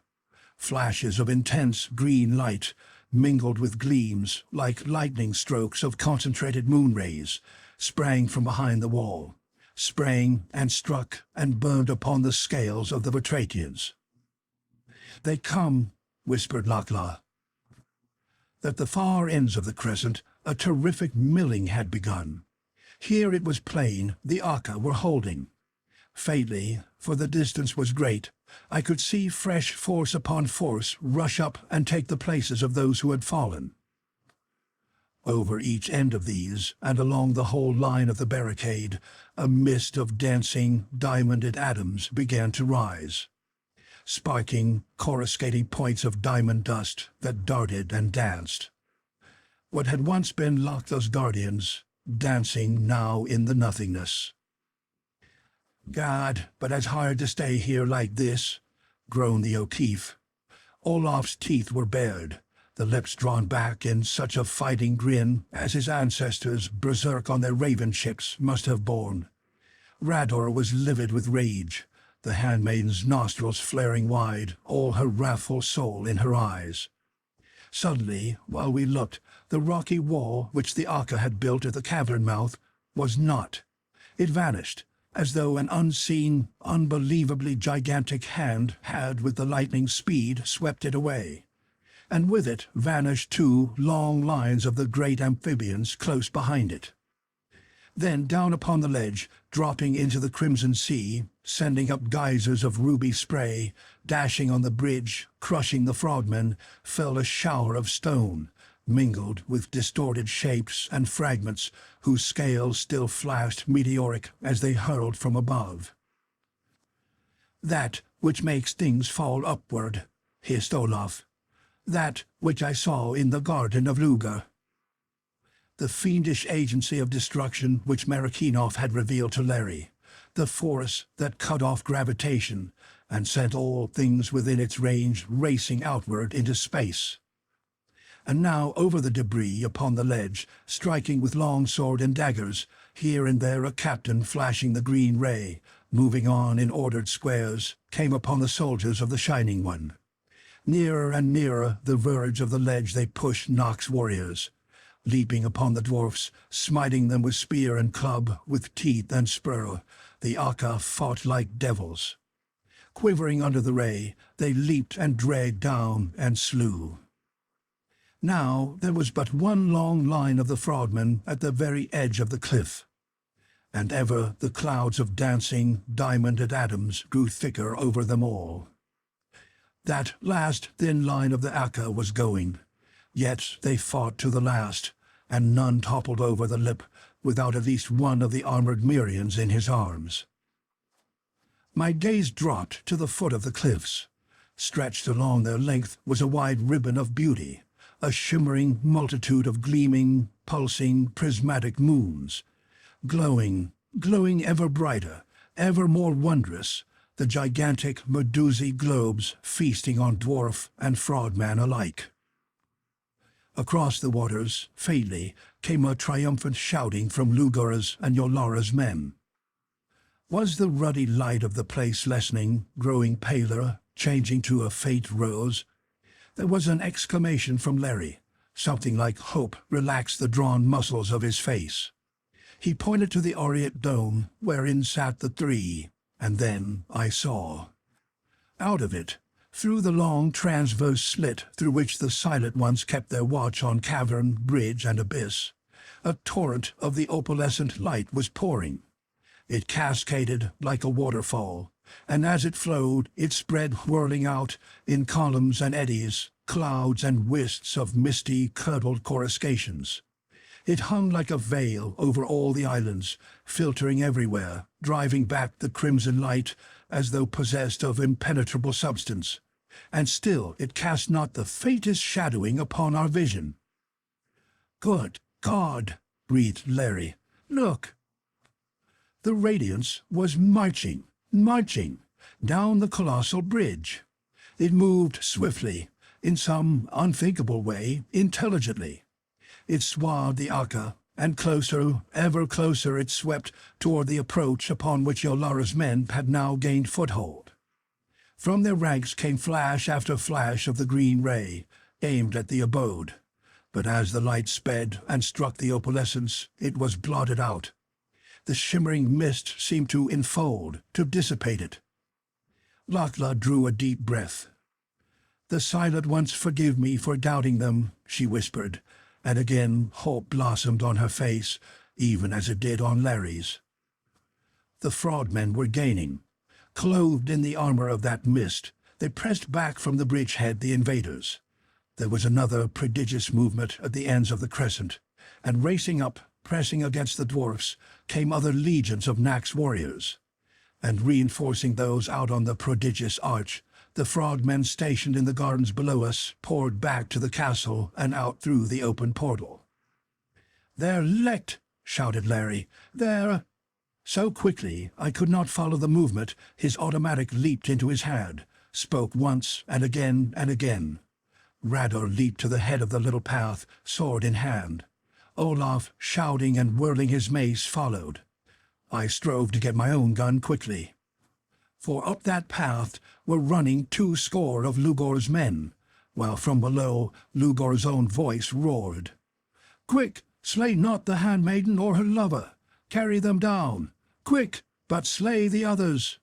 Flashes of intense green light mingled with gleams like lightning strokes of concentrated moon rays, sprang from behind the wall, sprang and struck and burned upon the scales of the Batratians. "They come," whispered Lakla. At the far ends of the crescent, a terrific milling had begun. Here it was plain the Aka were holding. Faintly, for the distance was great, I could see fresh force upon force rush up and take the places of those who had fallen. Over each end of these, and along the whole line of the barricade, a mist of dancing, diamonded atoms began to rise. Sparking, coruscating points of diamond dust that darted and danced. What had once been Lakla's guardians, dancing now in the nothingness. "God, but it's hard to stay here like this," groaned the O'Keefe. Olaf's teeth were bared, the lips drawn back in such a fighting grin as his ancestors, berserk on their raven ships, must have borne. Rador was livid with rage, the handmaiden's nostrils flaring wide, all her wrathful soul in her eyes. Suddenly, while we looked, the rocky wall which the Akka had built at the cavern mouth was not. It vanished, as though an unseen, unbelievably gigantic hand had with the lightning speed swept it away. And with it vanished 2 long lines of the great amphibians close behind it. Then down upon the ledge, dropping into the crimson sea, sending up geysers of ruby spray, dashing on the bridge, crushing the frogmen, fell a shower of stone, mingled with distorted shapes and fragments whose scales still flashed meteoric as they hurled from above. "That which makes things fall upward," hissed Olaf. "That which I saw in the garden of Lugur." The fiendish agency of destruction which Marikinoff had revealed to Larry, the force that cut off gravitation and sent all things within its range racing outward into space. And now over the debris upon the ledge, striking with long sword and daggers, here and there a captain flashing the green ray, moving on in ordered squares, came upon the soldiers of the Shining One. Nearer and nearer the verge of the ledge they pushed Nock's warriors, leaping upon the dwarfs, smiting them with spear and club, with teeth and spur. The Akka fought like devils. Quivering under the ray, they leaped and dragged down and slew. Now there was but one long line of the frogmen at the very edge of the cliff, and ever the clouds of dancing, diamonded atoms grew thicker over them all. That last thin line of the Akka was going, yet they fought to the last, and none toppled over the lip without at least one of the armored Mirians in his arms. My gaze dropped to the foot of the cliffs. Stretched along their length was a wide ribbon of beauty, a shimmering multitude of gleaming, pulsing, prismatic moons, glowing ever brighter, ever more wondrous, the gigantic Medusae globes feasting on dwarf and frogman alike. Across the waters, faintly, came a triumphant shouting from Lugur's and Yolara's men. Was the ruddy light of the place lessening, growing paler, changing to a faint rose? There was an exclamation from Larry. Something like hope relaxed the drawn muscles of his face. He pointed to the aureate dome wherein sat the 3, and then I saw. Out of it, through the long transverse slit through which the Silent Ones kept their watch on cavern, bridge, and abyss, a torrent of the opalescent light was pouring. It cascaded like a waterfall, and as it flowed, it spread whirling out in columns and eddies, clouds and wisps of misty, curdled coruscations. It hung like a veil over all the islands, filtering everywhere, driving back the crimson light as though possessed of impenetrable substance. And still it cast not the faintest shadowing upon our vision. "Good God!" breathed Larry. "Look!" The radiance was marching down the colossal bridge. It moved swiftly, in some unthinkable way, intelligently. It swathed the Akka, and closer, ever closer it swept toward the approach upon which Yolara's men had now gained foothold. From their ranks came flash after flash of the green ray, aimed at the abode. But as the light sped and struck the opalescence, it was blotted out. The shimmering mist seemed to enfold, to dissipate it. Lakla drew a deep breath. "The Silent Ones forgive me for doubting them," she whispered, and again hope blossomed on her face, even as it did on Larry's. The frogmen were gaining. Clothed in the armor of that mist, they pressed back from the bridgehead the invaders. There was another prodigious movement at the ends of the crescent, and racing up, pressing against the dwarfs, came other legions of Nack's warriors. And reinforcing those out on the prodigious arch, the frogmen stationed in the gardens below us poured back to the castle and out through the open portal. "They're licked!" shouted Larry. "They're—" So quickly I could not follow the movement, his automatic leaped into his hand, spoke once and again and again. Rador leaped to the head of the little path, sword in hand. Olaf, shouting and whirling his mace, followed. I strove to get my own gun quickly. For up that path were running 2 score of Lugur's men, while from below Lugur's own voice roared. "Quick, slay not the handmaiden or her lover. Carry them down. Quick, but slay the others."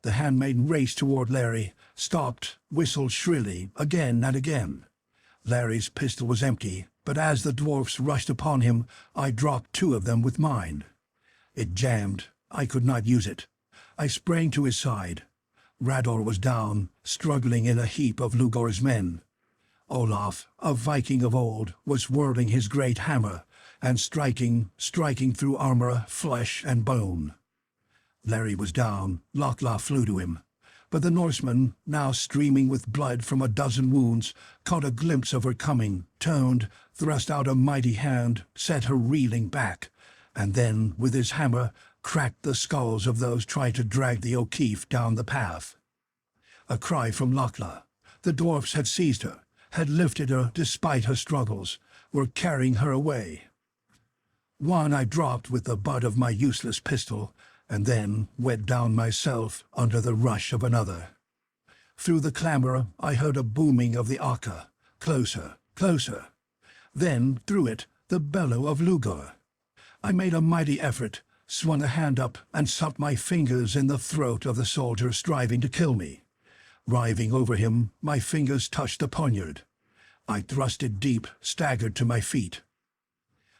The handmaiden raced toward Larry, stopped, whistled shrilly, again and again. Larry's pistol was empty, but as the dwarfs rushed upon him, I dropped 2 of them with mine. It jammed. I could not use it. I sprang to his side. Rador was down, struggling in a heap of Lugur's men. Olaf, a Viking of old, was whirling his great hammer, and striking through armor, flesh, and bone. Larry was down. Lokla flew to him. But the Norseman, now streaming with blood from a dozen wounds, caught a glimpse of her coming, turned, thrust out a mighty hand, set her reeling back, and then, with his hammer, cracked the skulls of those trying to drag the O'Keefe down the path. A cry from Lokla. The dwarfs had seized her, had lifted her despite her struggles, were carrying her away. One I dropped with the butt of my useless pistol, and then went down myself under the rush of another. Through the clamour I heard a booming of the Akka, closer, closer. Then, through it, the bellow of Lugur. I made a mighty effort, swung a hand up, and sucked my fingers in the throat of the soldier striving to kill me. Writhing over him, my fingers touched the poniard. I thrust it deep, staggered to my feet.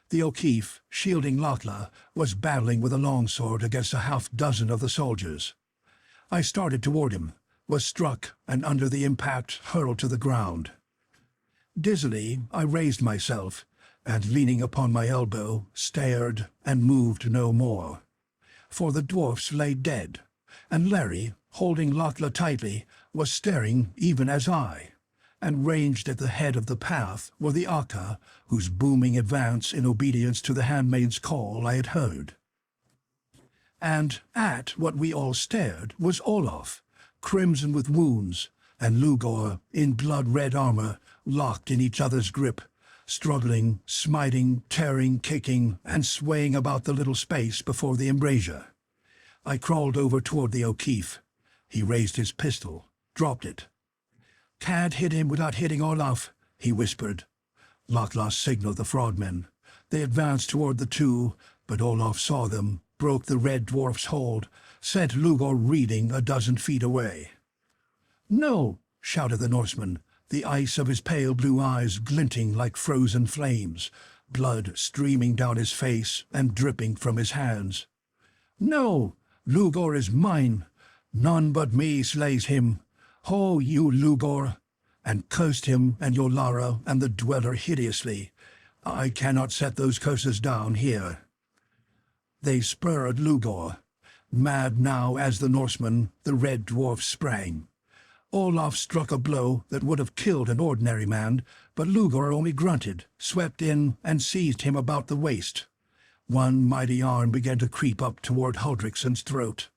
The O'Keefe, shielding Lokla, was battling with a longsword against a half-dozen of the soldiers. I started toward him, was struck, and under the impact hurled to the ground. Dizzily, I raised myself, and leaning upon my elbow, stared and moved no more. For the dwarfs lay dead, and Larry, holding Lokla tightly, was staring even as I. And ranged at the head of the path were the Akka, whose booming advance in obedience to the handmaid's call I had heard. And at what we all stared was Olaf, crimson with wounds, and Lugur, in blood-red armor, locked in each other's grip, struggling, smiting, tearing, kicking, and swaying about the little space before the embrasure. I crawled over toward the O'Keefe. He raised his pistol, dropped it. "Can't hit him without hitting Olaf," he whispered. Lokla signaled the frogmen. They advanced toward the 2, but Olaf saw them, broke the red dwarf's hold, sent Lugur reeling a dozen feet away. "No!" shouted the Norseman, the ice of his pale blue eyes glinting like frozen flames, blood streaming down his face and dripping from his hands. "No! Lugur is mine. None but me slays him. Ho, you Lugur!" and cursed him and Yolara and the Dweller hideously. I cannot set those curses down here. They spurred Lugur. Mad now as the Norseman, the red dwarf sprang. Olaf struck a blow that would have killed an ordinary man, but Lugur only grunted, swept in, and seized him about the waist. One mighty arm began to creep up toward Huldriksson's throat.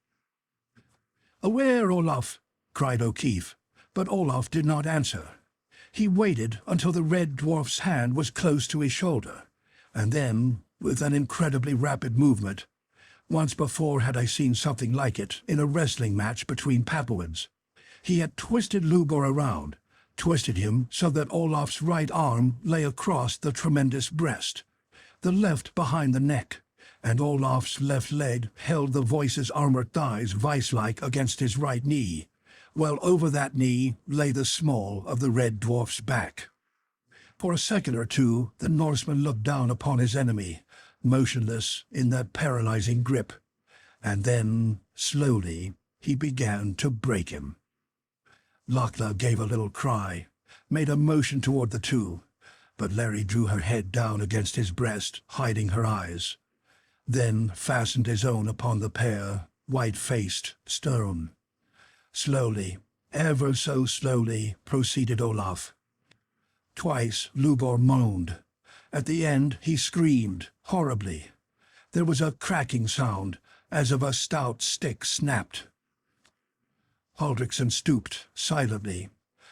"Aware, Olaf!" cried O'Keefe, but Olaf did not answer. He waited until the red dwarf's hand was close to his shoulder, and then, with an incredibly rapid movement, once before had I seen something like it in a wrestling match between Papuans, he had twisted Lugur around, twisted him so that Olaf's right arm lay across the tremendous breast, the left behind the neck, and Olaf's left leg held the voice's armored thighs vice-like against his right knee, while over that knee lay the small of the red dwarf's back. For a second or two the Norseman looked down upon his enemy, motionless in that paralyzing grip, and then, slowly, he began to break him. Lokla gave a little cry, made a motion toward the 2, but Larry drew her head down against his breast, hiding her eyes, then fastened his own upon the pair, white-faced, stern. Slowly, ever so slowly, proceeded Olaf. Twice Lugur moaned. At the end he screamed, horribly. There was a cracking sound, as of a stout stick snapped. Huldrikssson stooped, silently.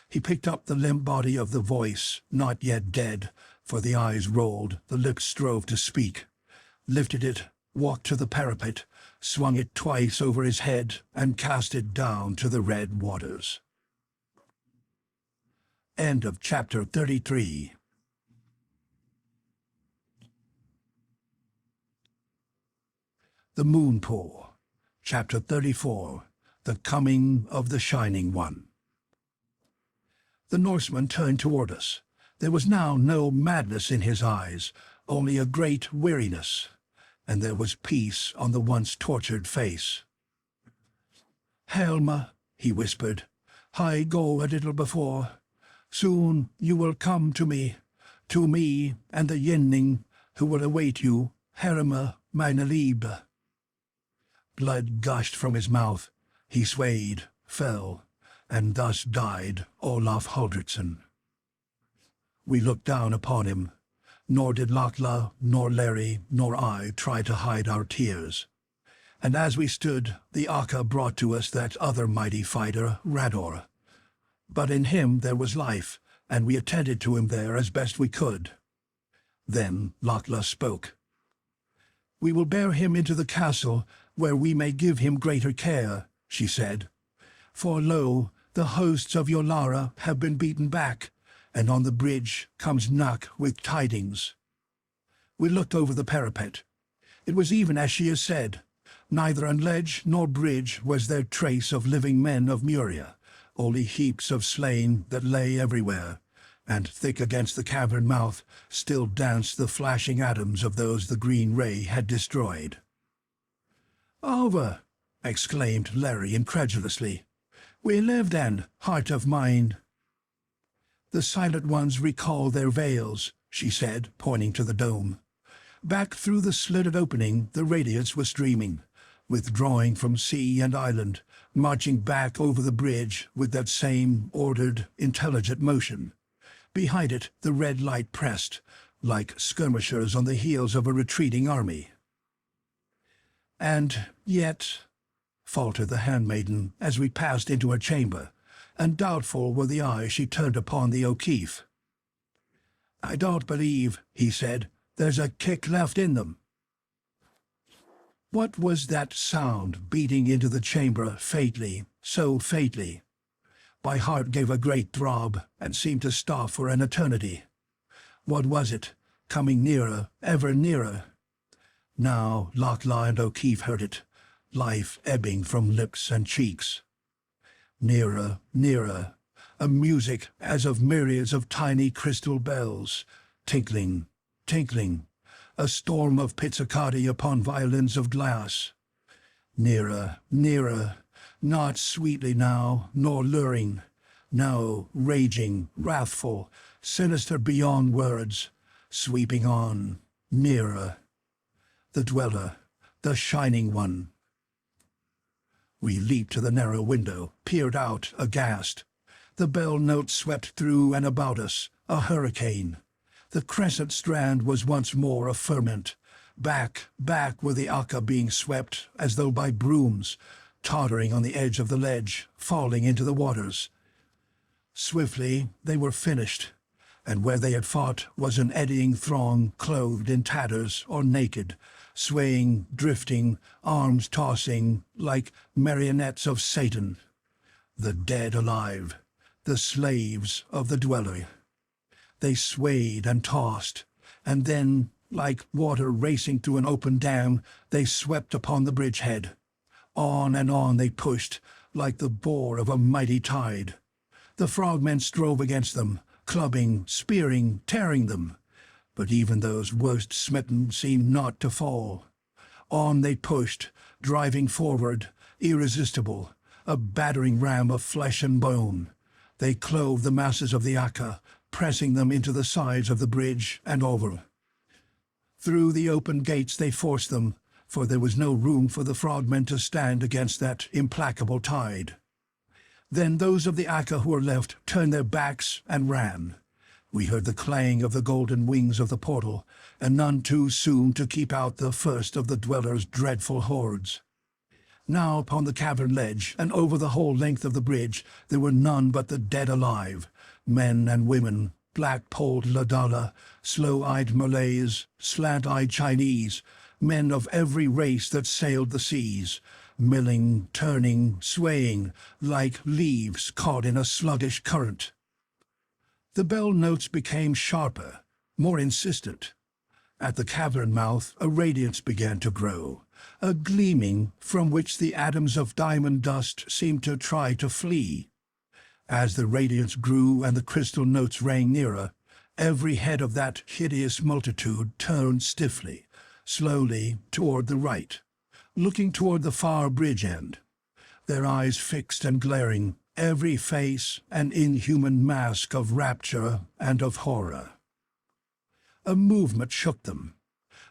He picked up the limp body of the voice, not yet dead, for the eyes rolled, the lips strove to speak, lifted it, walked to the parapet, swung it twice over his head, and cast it down to the red waters. End of chapter 33. The Moon Pool, chapter 34. The Coming of the Shining One. The Norseman turned toward us. There was now no madness in his eyes, only a great weariness, and there was peace on the once tortured face. "Helma," he whispered, "I go a little before. Soon you will come to me and the Yenning, who will await you, Helma, meine Liebe." Blood gushed from his mouth. He swayed, fell, and thus died Olaf Huldretsson. We looked down upon him. Nor did Lokla, nor Larry, nor I try to hide our tears. And as we stood, the Akka brought to us that other mighty fighter, Rador. But in him there was life, and we attended to him there as best we could. Then Lokla spoke. "We will bear him into the castle, where we may give him greater care," she said. "For lo, the hosts of Yolara have been beaten back, and on the bridge comes Nuck with tidings." We looked over the parapet. It was even as she had said. Neither on ledge nor bridge was there trace of living men of Muria, only heaps of slain that lay everywhere, and thick against the cavern mouth still danced the flashing atoms of those the green ray had destroyed. "Over!" exclaimed Larry incredulously. "We live then, heart of mine." "The Silent Ones recall their veils," she said, pointing to the dome. Back through the slitted opening the radiance was streaming, withdrawing from sea and island, marching back over the bridge with that same ordered, intelligent motion. Behind it the red light pressed, like skirmishers on the heels of a retreating army. "And yet," faltered the handmaiden as we passed into her chamber, and doubtful were the eyes she turned upon the O'Keefe. "I don't believe," he said, "there's a kick left in them." What was that sound beating into the chamber faintly, so faintly? My heart gave a great throb and seemed to stop for an eternity. What was it, coming nearer, ever nearer? Now Lokla and O'Keefe heard it, life ebbing from lips and cheeks. Nearer, nearer, a music as of myriads of tiny crystal bells, tinkling, tinkling, a storm of pizzicati upon violins of glass. Nearer, nearer, not sweetly now, nor luring, no, raging, wrathful, sinister beyond words, sweeping on, nearer. The Dweller, the Shining One. We leaped to the narrow window, peered out, aghast. The bell notes swept through and about us, a hurricane. The crescent strand was once more a ferment. Back, back were the Akka being swept, as though by brooms, tottering on the edge of the ledge, falling into the waters. Swiftly they were finished, and where they had fought was an eddying throng clothed in tatters or naked, swaying, drifting, arms tossing, like marionettes of Satan. The dead alive, the slaves of the Dweller. They swayed and tossed, and then, like water racing through an open dam, they swept upon the bridgehead. On and on they pushed, like the bore of a mighty tide. The frogmen strove against them, clubbing, spearing, tearing them. But even those worst smitten seemed not to fall. On they pushed, driving forward, irresistible, a battering ram of flesh and bone. They clove the masses of the Akka, pressing them into the sides of the bridge and over. Through the open gates they forced them, for there was no room for the frogmen to stand against that implacable tide. Then those of the Akka who were left turned their backs and ran. We heard the clang of the golden wings of the portal, and none too soon to keep out the first of the Dweller's dreadful hordes. Now upon the cavern ledge, and over the whole length of the bridge, there were none but the dead alive, men and women, black-polled Ladala, slow-eyed Malays, slant-eyed Chinese, men of every race that sailed the seas, milling, turning, swaying, like leaves caught in a sluggish current. The bell notes became sharper, more insistent. At the cavern mouth a radiance began to grow, a gleaming from which the atoms of diamond dust seemed to try to flee. As the radiance grew and the crystal notes rang nearer, every head of that hideous multitude turned stiffly, slowly toward the right, looking toward the far bridge end, their eyes fixed and glaring, every face an inhuman mask of rapture and of horror. A movement shook them.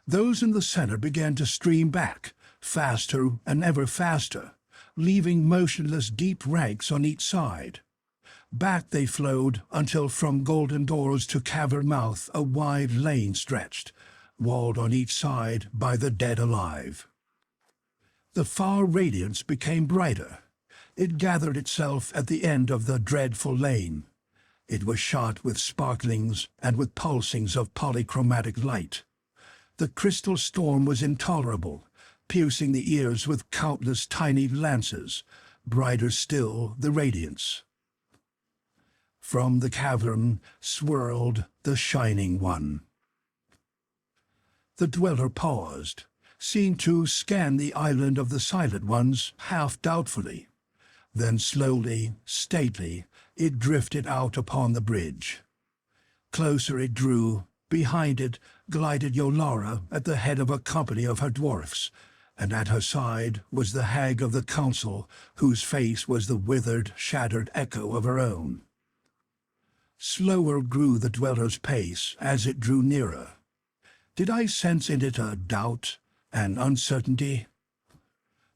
Those in the center began to stream back, faster and ever faster, leaving motionless deep ranks on each side. Back they flowed until from golden doors to cavern mouth a wide lane stretched, walled on each side by the dead alive. The far radiance became brighter. It gathered itself at the end of the dreadful lane. It was shot with sparklings and with pulsings of polychromatic light. The crystal storm was intolerable, piercing the ears with countless tiny lances, brighter still the radiance. From the cavern swirled the Shining One. The dweller paused, seemed to scan the island of the Silent Ones half doubtfully. Then slowly, stately, it drifted out upon the bridge. Closer it drew. Behind it glided Yolara at the head of a company of her dwarfs, and at her side was the hag of the council, whose face was the withered, shattered echo of her own. Slower grew the dweller's pace as it drew nearer. Did I sense in it a doubt, an uncertainty?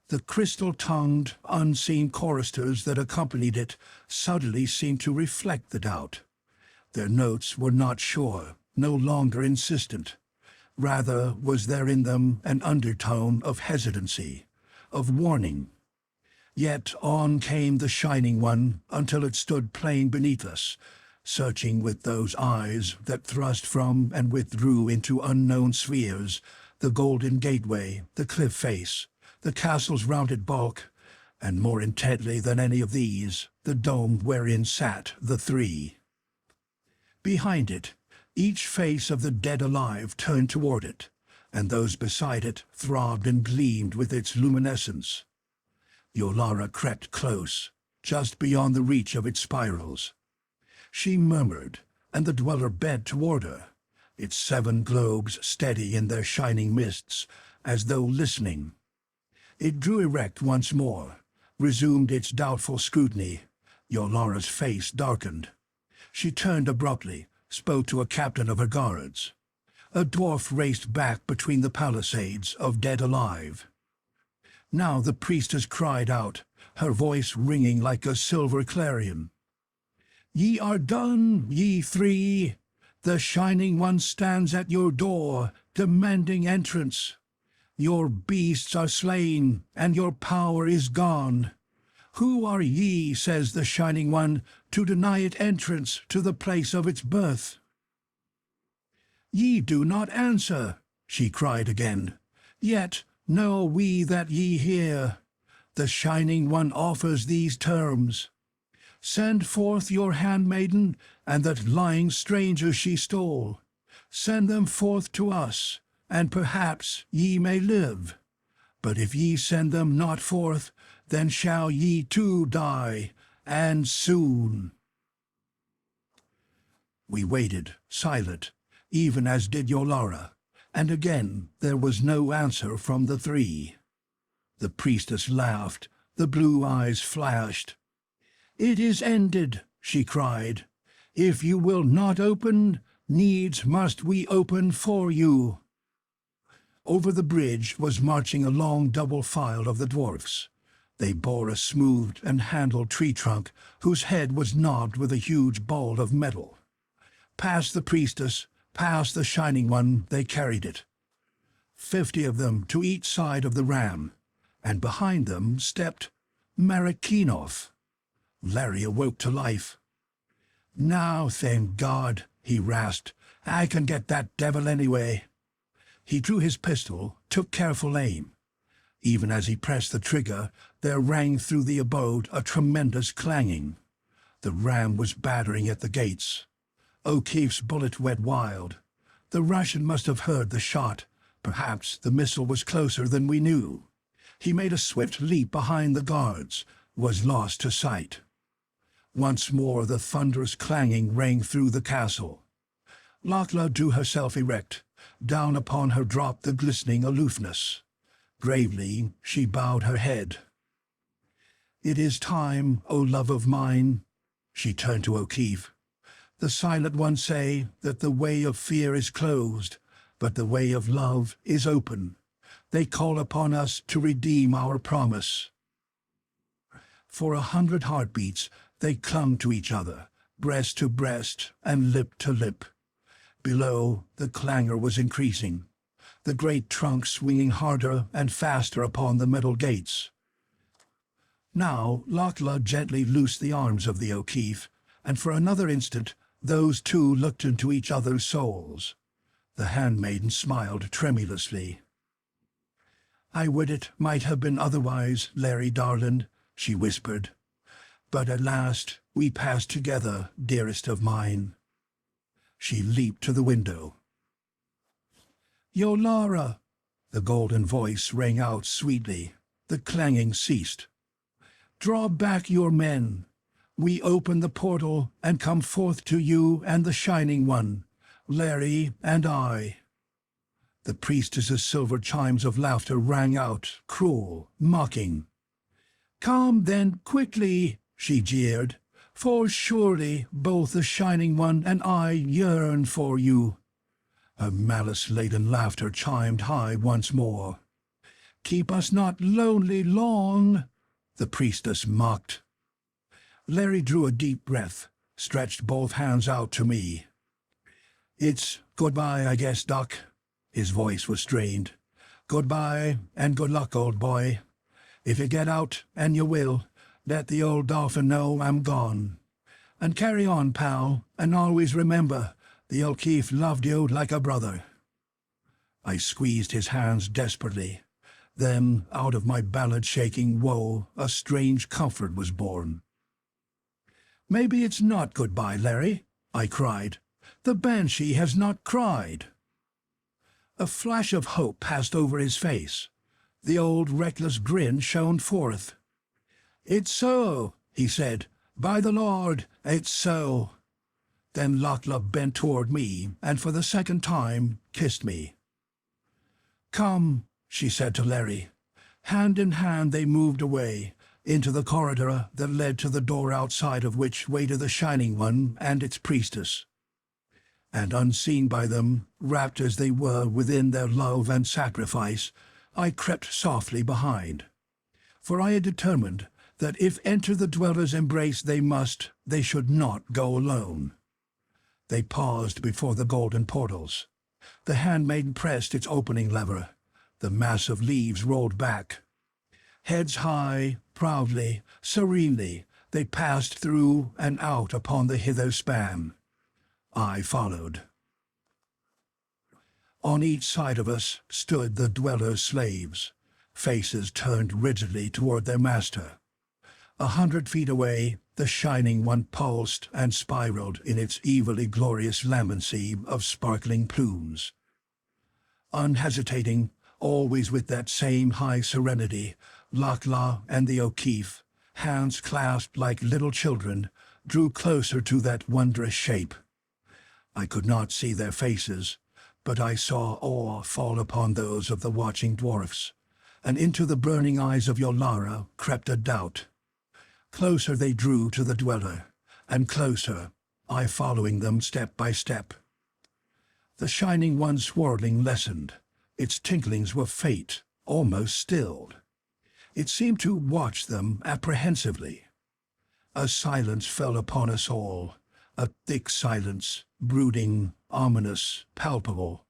The crystal-tongued, unseen choristers that accompanied it subtly seemed to reflect the doubt. Their notes were not sure, no longer insistent. Rather was there in them an undertone of hesitancy, of warning. Yet on came the Shining One until it stood plain beneath us, searching with those eyes that thrust from and withdrew into unknown spheres, the golden gateway, the cliff face, the castle's rounded bulk, and more intently than any of these, the dome wherein sat the three. Behind it, each face of the dead alive turned toward it, and those beside it throbbed and gleamed with its luminescence. Yolara crept close, just beyond the reach of its spirals. She murmured, and the dweller bent toward her, its 7 globes steady in their shining mists, as though listening. It drew erect once more, resumed its doubtful scrutiny. Yolara's face darkened. She turned abruptly, spoke to a captain of her guards. A dwarf raced back between the palisades of dead alive. Now the priestess cried out, her voice ringing like a silver clarion. "Ye are done, ye three! The Shining One stands at your door, demanding entrance. Your beasts are slain, and your power is gone. Who are ye, says the Shining One, to deny it entrance to the place of its birth?" "Ye do not answer," she cried again. "Yet know we that ye hear. The Shining One offers these terms. Send forth your handmaiden and that lying stranger she stole. Send them forth to us, and perhaps ye may live. But if ye send them not forth, then shall ye too die, and soon." We waited, silent, even as did Yolara, and again there was no answer from the three. The priestess laughed, the blue eyes flashed. "It is ended," she cried. "If you will not open, needs must we open for you." Over the bridge was marching a long double file of the dwarfs. They bore a smoothed and handled tree trunk whose head was knobbed with a huge ball of metal. Past the priestess, past the Shining One, they carried it. 50 of them to each side of the ram, and behind them stepped Marikinoff. Larry awoke to life. "Now, thank God," he rasped, "I can get that devil anyway." He drew his pistol, took careful aim. Even as he pressed the trigger, there rang through the abode a tremendous clanging. The ram was battering at the gates. O'Keefe's bullet went wild. The Russian must have heard the shot. Perhaps the missile was closer than we knew. He made a swift leap behind the guards, was lost to sight. Once more the thunderous clanging rang through the castle. Lugur drew herself erect. Down upon her dropped the glistening aloofness. Gravely she bowed her head. "It is time, O love of mine." She turned to O'Keefe. "The silent ones say that the way of fear is closed, but the way of love is open. They call upon us to redeem our promise." For 100 heartbeats they clung to each other, breast to breast and lip to lip. Below, the clangor was increasing, the great trunk swinging harder and faster upon the metal gates. Now Lugur gently loosed the arms of the O'Keefe, and for another instant those two looked into each other's souls. The handmaiden smiled tremulously. "I would it might have been otherwise, Larry darling," she whispered. "But at last we pass together, dearest of mine." She leaped to the window. "Yolara!" The golden voice rang out sweetly. The clanging ceased. "Draw back your men. We open the portal and come forth to you and the Shining One, Larry and I." The priestess's silver chimes of laughter rang out, cruel, mocking. "Come then quickly," she jeered, "for surely both the Shining One and I yearn for you." Her malice-laden laughter chimed high once more. "Keep us not lonely long," the priestess mocked. Larry drew a deep breath, stretched both hands out to me. "It's goodbye, I guess, Doc." His voice was strained. "Goodbye and good luck, old boy. If you get out, and you will, let the old dolphin know I'm gone. And carry on, pal, and always remember, the O'Keefe loved you like a brother." I squeezed his hands desperately. Then, out of my ballad-shaking woe, a strange comfort was born. "Maybe it's not goodbye, Larry," I cried. "The banshee has not cried." A flash of hope passed over his face. The old reckless grin shone forth. "It's so," he said. "By the Lord, it's so." Then Lugur bent toward me, and for the second time kissed me. "Come," she said to Larry. Hand in hand they moved away, into the corridor that led to the door outside of which waited the Shining One and its priestess. And unseen by them, wrapped as they were within their love and sacrifice, I crept softly behind. For I had determined that if enter the dweller's embrace they must, they should not go alone. They paused before the golden portals. The handmaiden pressed its opening lever. The mass of leaves rolled back. Heads high, proudly, serenely, they passed through and out upon the hither span. I followed. On each side of us stood the dweller's slaves, faces turned rigidly toward their master. 100 feet away, the Shining One pulsed and spiraled in its evilly glorious lambency of sparkling plumes. Unhesitating, always with that same high serenity, Lugur and the O'Keefe, hands clasped like little children, drew closer to that wondrous shape. I could not see their faces, but I saw awe fall upon those of the watching dwarfs, and into the burning eyes of Yolara crept a doubt. Closer they drew to the dweller, and closer, I following them step by step. The Shining One's swirling lessened. Its tinklings were faint, almost stilled. It seemed to watch them apprehensively. A silence fell upon us all, a thick silence, brooding, ominous, palpable.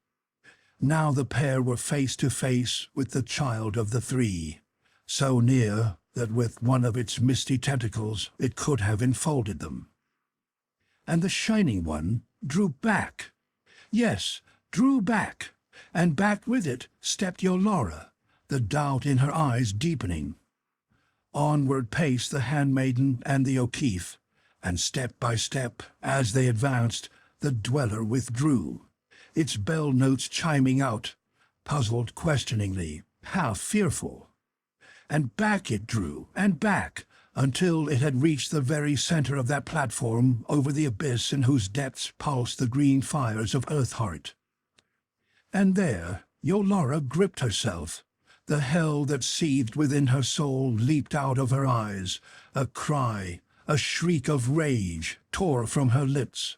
Now the pair were face to face with the child of the three, so near that with one of its misty tentacles it could have enfolded them. And the Shining One drew back. Yes, drew back, and back with it stepped Yolara, the doubt in her eyes deepening. Onward paced the handmaiden and the O'Keefe, and step by step, as they advanced, The dweller withdrew, its bell notes chiming out, puzzled questioningly, half fearful. And back it drew, and back, until it had reached the very center of that platform over the abyss in whose depths pulsed the green fires of Earthheart. And there Yolara gripped herself. The hell that seethed within her soul leaped out of her eyes. A cry, a shriek of rage, tore from her lips.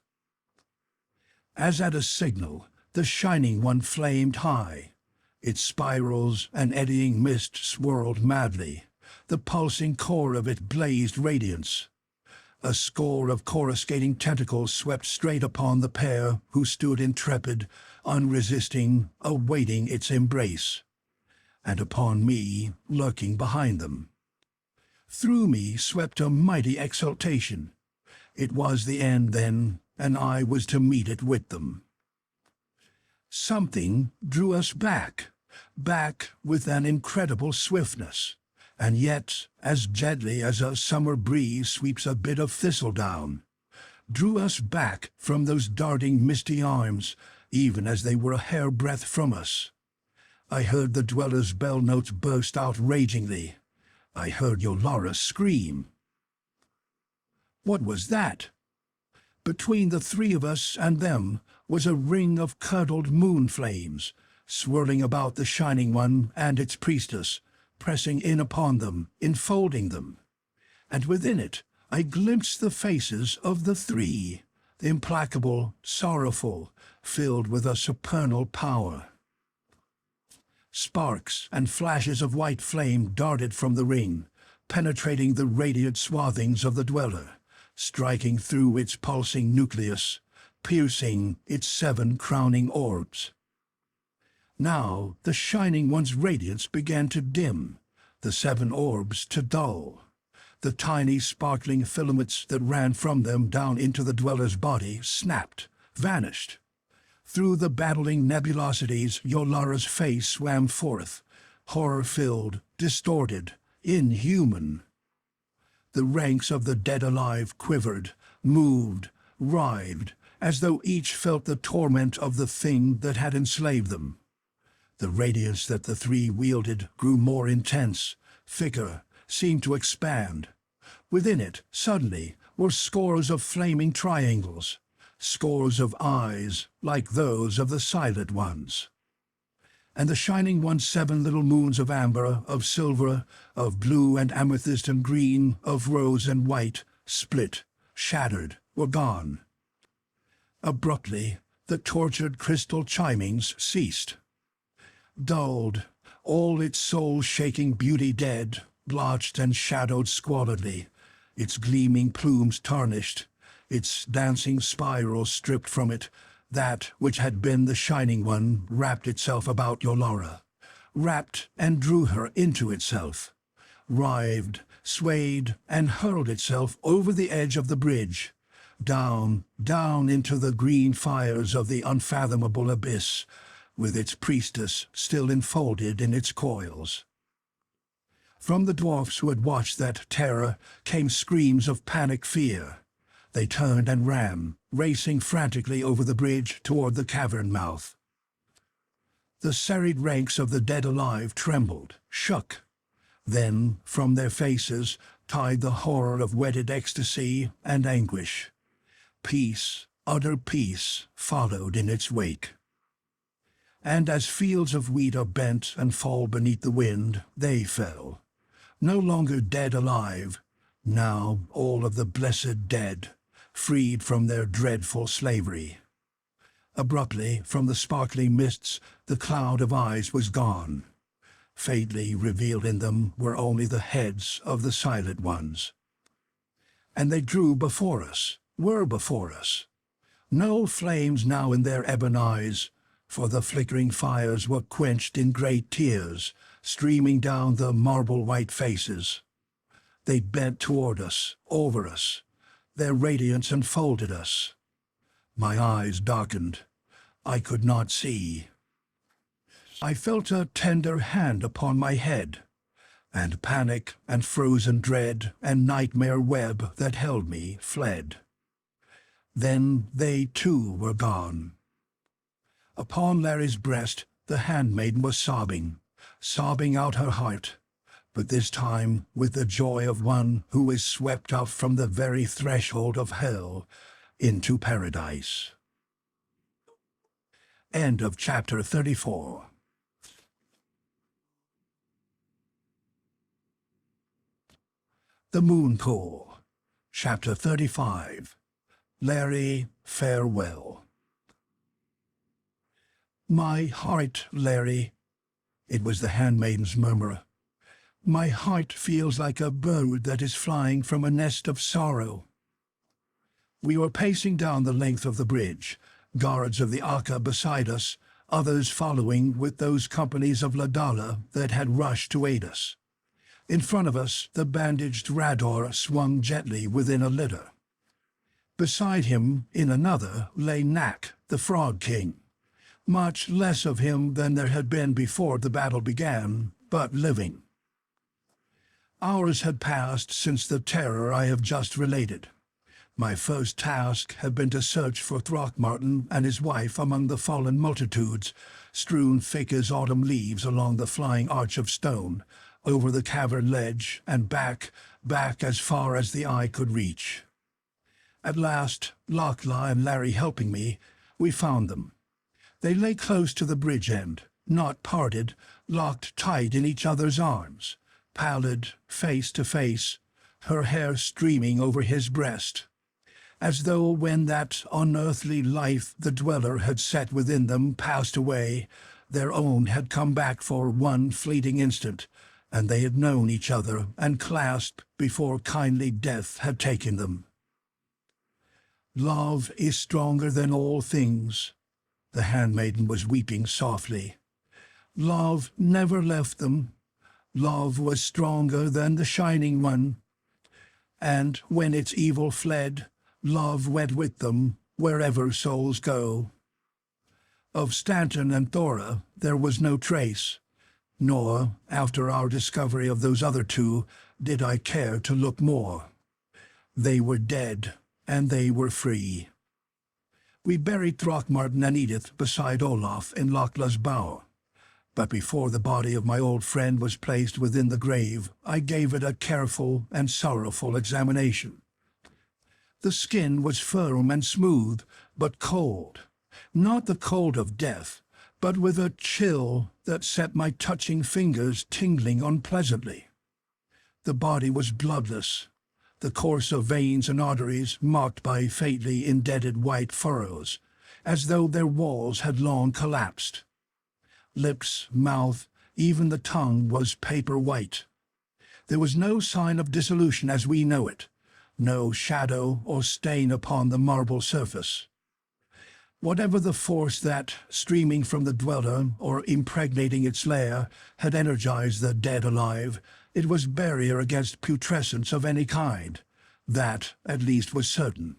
As at a signal, the Shining One flamed high. Its spirals and eddying mist swirled madly. The pulsing core of it blazed radiance. A score of coruscating tentacles swept straight upon the pair who stood intrepid, unresisting, awaiting its embrace. And upon me, lurking behind them. Through me swept a mighty exultation. It was the end then, and I was to meet it with them. Something drew us back with an incredible swiftness, and yet as gently as a summer breeze sweeps a bit of thistledown, drew us back from those darting misty arms, even as they were a hairbreadth from us. I heard the dweller's bell notes burst out ragingly. I heard Yolara scream. What was that? Between the three of us and them was a ring of curdled moon flames, swirling about the Shining One and its priestess, pressing in upon them, enfolding them. And within it I glimpsed the faces of the three, implacable, sorrowful, filled with a supernal power. Sparks and flashes of white flame darted from the ring, penetrating the radiant swathings of the dweller, striking through its pulsing nucleus, piercing its 7 crowning orbs. Now the Shining One's radiance began to dim, the 7 orbs to dull. The tiny sparkling filaments that ran from them down into the dweller's body snapped, vanished. Through the battling nebulosities Yolara's face swam forth, horror-filled, distorted, inhuman. The ranks of the dead alive quivered, moved, writhed, as though each felt the torment of the thing that had enslaved them. The radiance that the three wielded grew more intense, thicker, seemed to expand. Within it, suddenly, were scores of flaming triangles, scores of eyes like those of the Silent Ones. And the Shining One's 7 little moons of amber, of silver, of blue and amethyst and green, of rose and white, split, shattered, were gone. Abruptly, the tortured crystal chimings ceased. Dulled, all its soul-shaking beauty dead, blotched and shadowed squalidly, its gleaming plumes tarnished, its dancing spirals stripped from it, that which had been the Shining One wrapped itself about Yolara, wrapped and drew her into itself, writhed, swayed, and hurled itself over the edge of the bridge, down, down into the green fires of the unfathomable abyss, with its priestess still enfolded in its coils. From the dwarfs who had watched that terror came screams of panic fear. They turned and ran, racing frantically over the bridge toward the cavern mouth. The serried ranks of the dead alive trembled, shook. Then, from their faces, tied the horror of wedded ecstasy and anguish. Peace, utter peace, followed in its wake. And as fields of wheat are bent and fall beneath the wind, they fell. No longer dead alive, now all of the blessed dead, freed from their dreadful slavery. Abruptly, from the sparkling mists, the cloud of eyes was gone. Faintly revealed in them were only the heads of the Silent Ones. And they drew before us, were before us. No flames now in their ebon eyes, for the flickering fires were quenched in great tears, streaming down the marble-white faces. They bent toward us, over us. Their radiance enfolded us. My eyes darkened. I could not see. I felt a tender hand upon my head, and panic and frozen dread and nightmare web that held me fled. Then they too were gone. Upon Larry's breast the handmaiden was sobbing, sobbing out her heart, but this time with the joy of one who is swept up from the very threshold of hell into paradise. End of chapter 34. The Moon Pool, chapter 35. Larry, farewell. My heart, Larry, it was the handmaiden's murmur. My heart feels like a bird that is flying from a nest of sorrow. We were pacing down the length of the bridge, guards of the Akka beside us, others following with those companies of Ladala that had rushed to aid us. In front of us, the bandaged Rador swung gently within a litter. Beside him, in another, lay Nak, the Frog King. Much less of him than there had been before the battle began, but living. Hours had passed since the terror I have just related. My first task had been to search for Throckmartin and his wife among the fallen multitudes, strewn thick as autumn leaves along the flying arch of stone, over the cavern ledge, and back as far as the eye could reach. At last, Lochla and Larry helping me, we found them. They lay close to the bridge end, not parted, locked tight in each other's arms, pallid, face to face, her hair streaming over his breast, as though when that unearthly life the dweller had set within them passed away, their own had come back for one fleeting instant, and they had known each other and clasped before kindly death had taken them. Love is stronger than all things. The handmaiden was weeping softly. Love never left them. Love was stronger than the Shining One. And when its evil fled, love went with them wherever souls go. Of Stanton and Thora there was no trace, nor, after our discovery of those other two, did I care to look more. They were dead, and they were free. We buried Throckmartin and Edith beside Olaf in Lochla's bower. But before the body of my old friend was placed within the grave, I gave it a careful and sorrowful examination. The skin was firm and smooth, but cold. Not the cold of death, but with a chill that set my touching fingers tingling unpleasantly. The body was bloodless, the course of veins and arteries marked by faintly indented white furrows, as though their walls had long collapsed. Lips, mouth, even the tongue was paper white. There was no sign of dissolution as we know it, no shadow or stain upon the marble surface. Whatever the force that, streaming from the dweller or impregnating its lair, had energized the dead alive, it was barrier against putrescence of any kind. That, at least, was certain.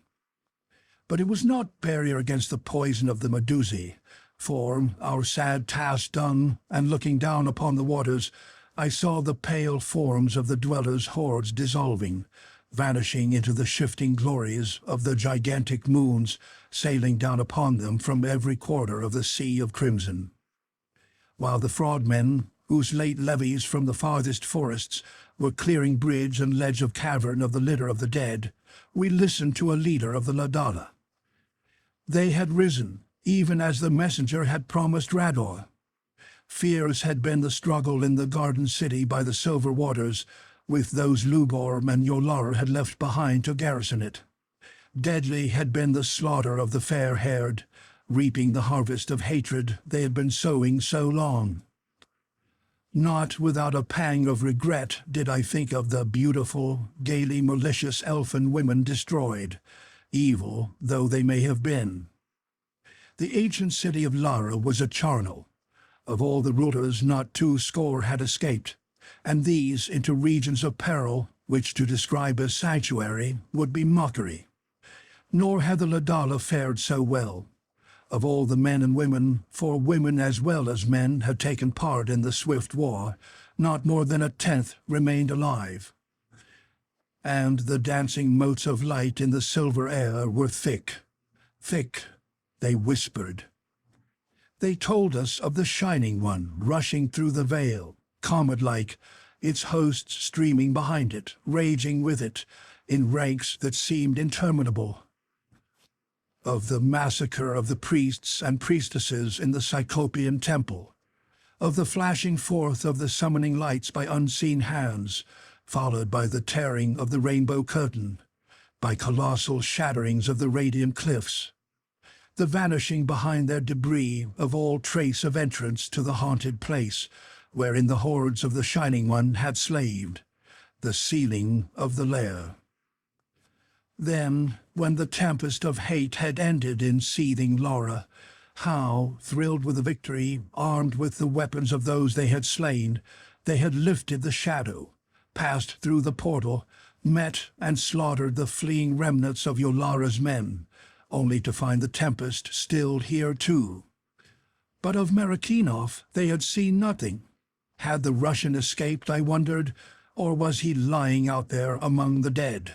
But it was not barrier against the poison of the Medusae, for, our sad task done, and looking down upon the waters, I saw the pale forms of the dwellers' hordes dissolving, vanishing into the shifting glories of the gigantic moons sailing down upon them from every quarter of the sea of crimson. While the frogmen, whose late levies from the farthest forests were clearing bridge and ledge of cavern of the litter of the dead, we listened to a leader of the Ladala. They had risen, even as the messenger had promised Rador. Fierce had been the struggle in the garden city by the silver waters, with those Lugur and Yolara had left behind to garrison it. Deadly had been the slaughter of the fair-haired, reaping the harvest of hatred they had been sowing so long. Not without a pang of regret did I think of the beautiful, gaily malicious elfin women destroyed, evil though they may have been. The ancient city of Lara was a charnel. Of all the rulers not 200 had escaped, and these into regions of peril, which to describe as sanctuary would be mockery. Nor had the Ladala fared so well. Of all the men and women, for women as well as men had taken part in the swift war, not more than 1/10 remained alive. And the dancing motes of light in the silver air were thick, Thick, they whispered. They told us of the Shining One rushing through the veil, comet-like, its hosts streaming behind it, raging with it, in ranks that seemed interminable. Of the massacre of the priests and priestesses in the Cyclopean temple, of the flashing forth of the summoning lights by unseen hands, followed by the tearing of the rainbow curtain, by colossal shatterings of the radiant cliffs, the vanishing behind their debris of all trace of entrance to the haunted place wherein the hordes of the Shining One had slaved, the sealing of the lair. Then, when the tempest of hate had ended in seething Lara, how, thrilled with the victory, armed with the weapons of those they had slain, they had lifted the shadow, passed through the portal, met and slaughtered the fleeing remnants of Yolara's men, only to find the tempest stilled here too. But of Marakinov they had seen nothing. Had the Russian escaped, I wondered, or was he lying out there among the dead?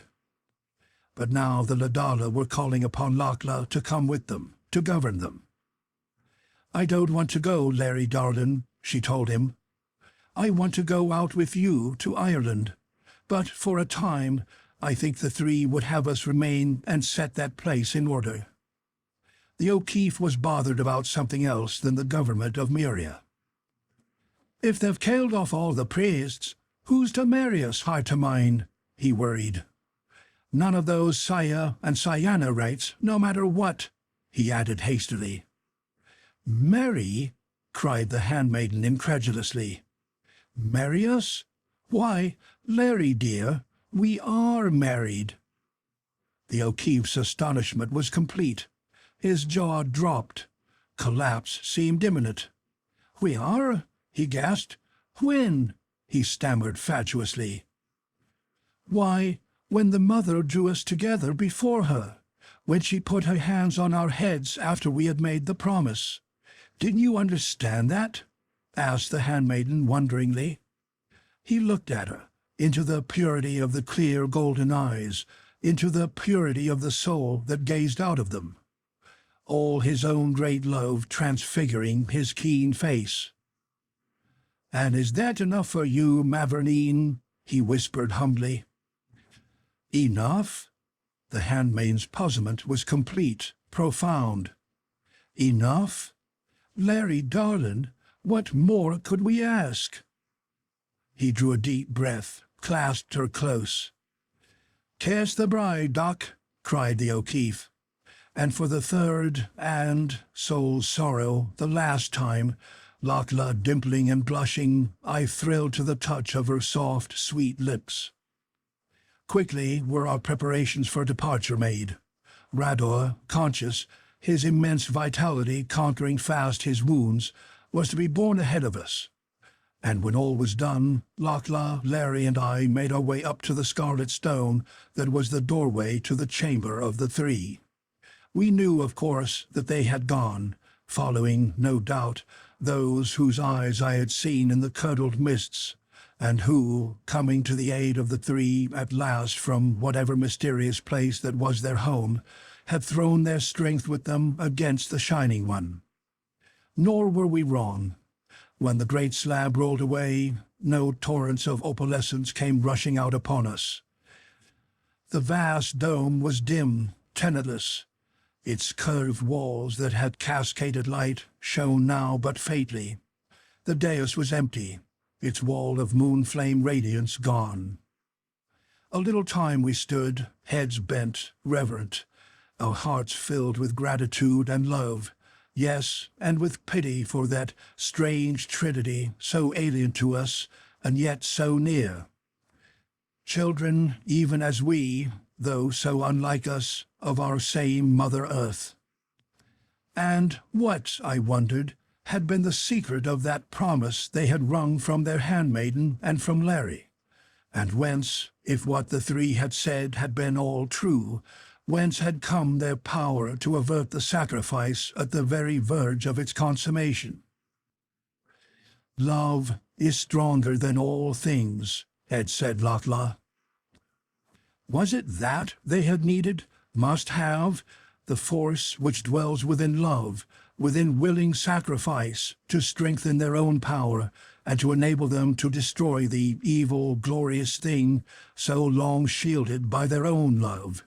But now the Ladala were calling upon Lakla to come with them, to govern them. "I don't want to go, Larry darlin'," she told him. "I want to go out with you to Ireland. But for a time, I think the three would have us remain and set that place in order." The O'Keefe was bothered about something else than the government of Myria. "If they've killed off all the priests, who's to marry us, heart to mine?" he worried. "None of those Saya and Sayana rights, no matter what," he added hastily. "Marry?" cried the handmaiden incredulously. "Marry us? Why, Larry dear, we are married." The O'Keefe's astonishment was complete. His jaw dropped. Collapse seemed imminent. "We are?" he gasped. "When?" he stammered fatuously. "Why, when the mother drew us together before her, when she put her hands on our heads after we had made the promise. Didn't you understand that?" asked the handmaiden wonderingly. He looked at her, into the purity of the clear golden eyes, into the purity of the soul that gazed out of them, all his own great love transfiguring his keen face. "And is that enough for you, Mavernine?" he whispered humbly. "Enough?" The handmaid's puzzlement was complete, profound. "Enough? Larry, darlin', what more could we ask?" He drew a deep breath, clasped her close. "Kiss the bride, Doc," cried the O'Keefe. And for the third and, soul's sorrow, the last time, Lakla dimpling and blushing, I thrilled to the touch of her soft, sweet lips. Quickly were our preparations for departure made. Rador, conscious, his immense vitality conquering fast his wounds, was to be borne ahead of us. And when all was done, Lakla, Larry, and I made our way up to the scarlet stone that was the doorway to the chamber of the three. We knew, of course, that they had gone, following, no doubt, those whose eyes I had seen in the curdled mists, and who, coming to the aid of the three at last from whatever mysterious place that was their home, had thrown their strength with them against the Shining One. Nor were we wrong. When the great slab rolled away, no torrents of opalescence came rushing out upon us. The vast dome was dim, tenantless. Its curved walls that had cascaded light shone now but faintly. The dais was empty, its wall of moon-flame radiance gone. A little time we stood, heads bent, reverent, our hearts filled with gratitude and love, yes, and with pity for that strange trinity so alien to us and yet so near. Children, even as we, though so unlike us, of our same Mother Earth. And what, I wondered, had been the secret of that promise they had wrung from their handmaiden and from Larry? And whence, if what the three had said had been all true, whence had come their power to avert the sacrifice at the very verge of its consummation? "Love is stronger than all things," had said Lakla. Was it that they had needed, must have, the force which dwells within love, within willing sacrifice, to strengthen their own power, and to enable them to destroy the evil, glorious thing so long shielded by their own love.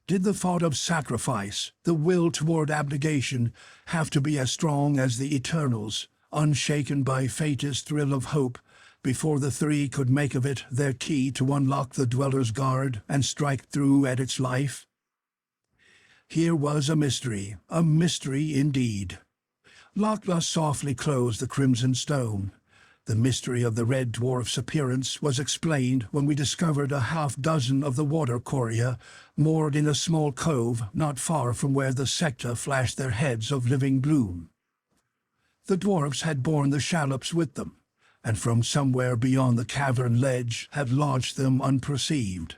Did the thought of sacrifice, the will toward abnegation, have to be as strong as the Eternal's, unshaken by fate's thrill of hope, before the three could make of it their key to unlock the Dweller's guard and strike through at its life? Here was a mystery indeed. Lugur softly closed the crimson stone. The mystery of the red dwarf's appearance was explained when we discovered a half-dozen of the water courier moored in a small cove not far from where the sector flashed their heads of living bloom. The dwarfs had borne the shallops with them, and from somewhere beyond the cavern ledge had launched them unperceived,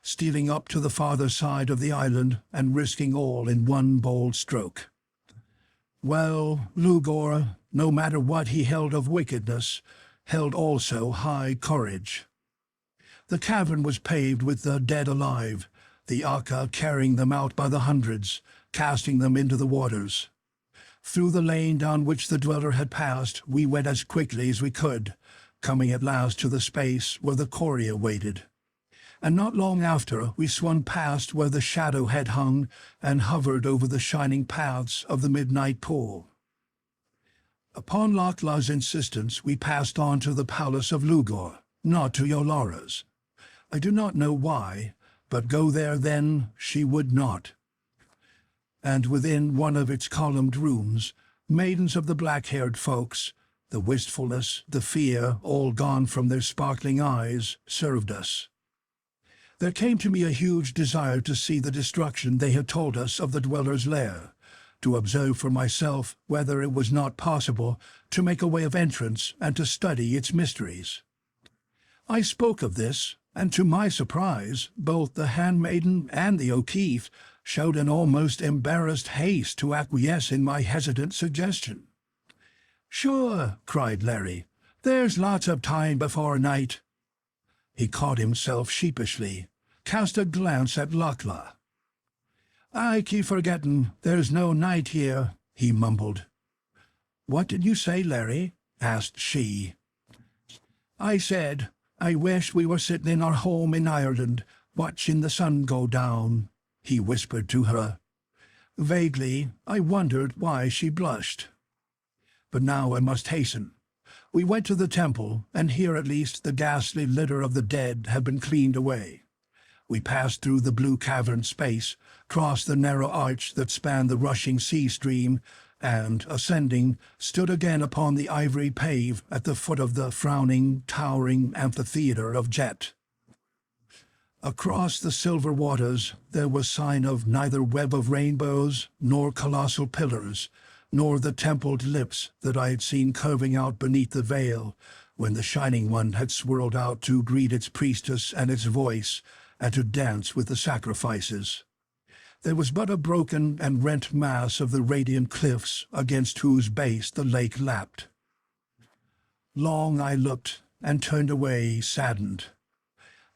stealing up to the farther side of the island and risking all in one bold stroke. Well, Lugur, no matter what he held of wickedness, held also high courage. The cavern was paved with the dead alive, the Aka carrying them out by the hundreds, casting them into the waters. Through the lane down which the Dweller had passed, we went as quickly as we could, coming at last to the space where the courier waited. And not long after we swung past where the shadow had hung and hovered over the shining paths of the midnight pool. Upon Lochlaw's insistence, we passed on to the palace of Lugur, not to Yolara's. I do not know why, but go there then she would not. And within one of its columned rooms, maidens of the black-haired folks, the wistfulness, the fear, all gone from their sparkling eyes, served us. There came to me a huge desire to see the destruction they had told us of the Dweller's lair, to observe for myself whether it was not possible to make a way of entrance and to study its mysteries. I spoke of this, and to my surprise, both the handmaiden and the O'Keefe showed an almost embarrassed haste to acquiesce in my hesitant suggestion. "Sure," cried Larry, "there's lots of time before night." He caught himself sheepishly, cast a glance at Lugur. "I keep forgetting there's no night here," he mumbled. "What did you say, Larry?" asked she. "I said, I wish we were sitting in our home in Ireland, watching the sun go down," he whispered to her. Vaguely, I wondered why she blushed. But now I must hasten. We went to the temple, and here at least the ghastly litter of the dead had been cleaned away. We passed through the blue cavern space, crossed the narrow arch that spanned the rushing sea stream, and, ascending, stood again upon the ivory pave at the foot of the frowning, towering amphitheatre of jet. Across the silver waters there was sign of neither web of rainbows, nor colossal pillars, nor the templed lips that I had seen curving out beneath the veil when the Shining One had swirled out to greet its priestess and its voice, and to dance with the sacrifices. There was but a broken and rent mass of the radiant cliffs against whose base the lake lapped. Long I looked, and turned away saddened.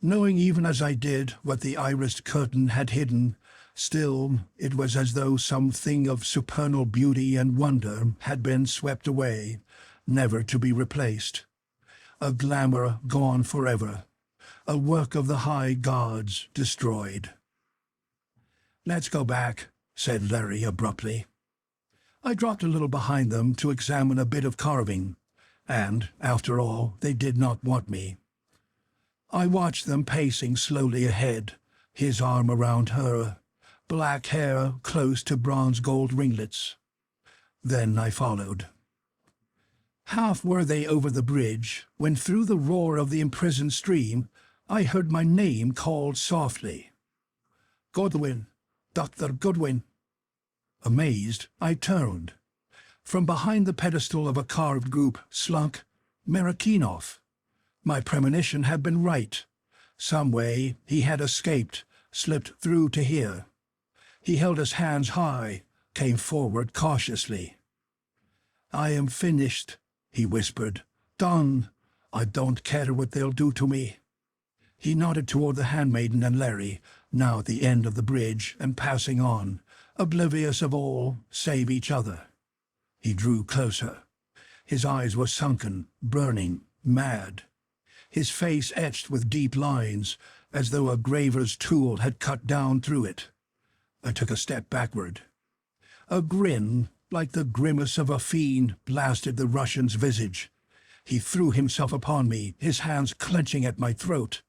Knowing even as I did what the irised curtain had hidden, still it was as though some thing of supernal beauty and wonder had been swept away, never to be replaced. A glamour gone forever, a work of the high gods destroyed. "Let's go back," said Larry abruptly. I dropped a little behind them to examine a bit of carving, and, after all, they did not want me. I watched them pacing slowly ahead, his arm around her, black hair close to bronze-gold ringlets. Then I followed. Half were they over the bridge, when through the roar of the imprisoned stream I heard my name called softly. "Goodwin, Dr. Goodwin." Amazed, I turned. From behind the pedestal of a carved group slunk Marakinov. My premonition had been right. Some way he had escaped, slipped through to here. He held his hands high, came forward cautiously. "I am finished," he whispered. "Done. I don't care what they'll do to me." He nodded toward the handmaiden and Larry, now at the end of the bridge and passing on, oblivious of all save each other. He drew closer. His eyes were sunken, burning, mad. His face etched with deep lines, as though a graver's tool had cut down through it. I took a step backward. A grin, like the grimace of a fiend, blasted the Russian's visage. He threw himself upon me, his hands clenching at my throat.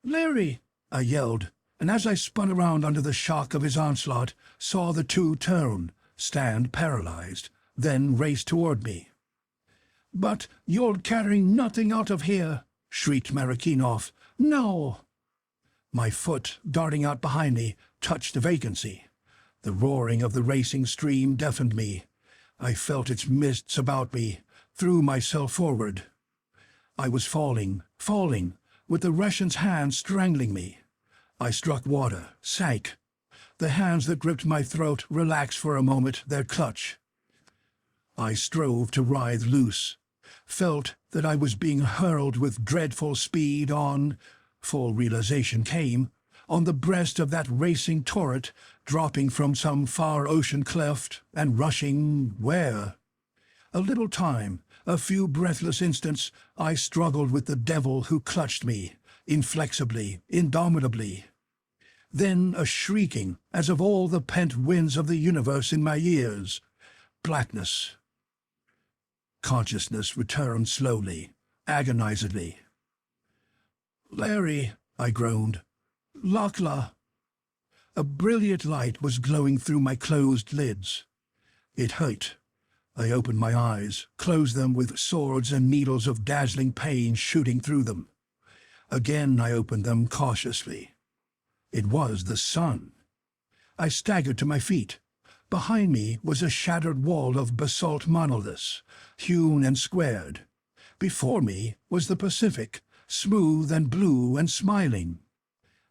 "Larry!" I yelled, and as I spun around under the shock of his onslaught, saw the two turn, stand paralyzed, then race toward me. "But you're carrying nothing out of here!" shrieked Marikinoff. "No!" My foot, darting out behind me, touched the vacancy. The roaring of the racing stream deafened me. I felt its mists about me, threw myself forward. I was falling, with the Russian's hand strangling me. I struck water, sank. The hands that gripped my throat relaxed for a moment their clutch. I strove to writhe loose, felt that I was being hurled with dreadful speed on, full realization came, on the breast of that racing torrent, dropping from some far ocean cleft and rushing where? A little time, a few breathless instants, I struggled with the devil who clutched me, inflexibly, indomitably. Then a shrieking, as of all the pent winds of the universe in my ears. Blackness. Consciousness returned slowly, agonizedly. "Larry," I groaned. "Lakla." A brilliant light was glowing through my closed lids. It hurt. I opened my eyes, closed them with swords and needles of dazzling pain shooting through them. Again I opened them cautiously. It was the sun. I staggered to my feet. Behind me was a shattered wall of basalt monoliths, hewn and squared. Before me was the Pacific, smooth and blue and smiling.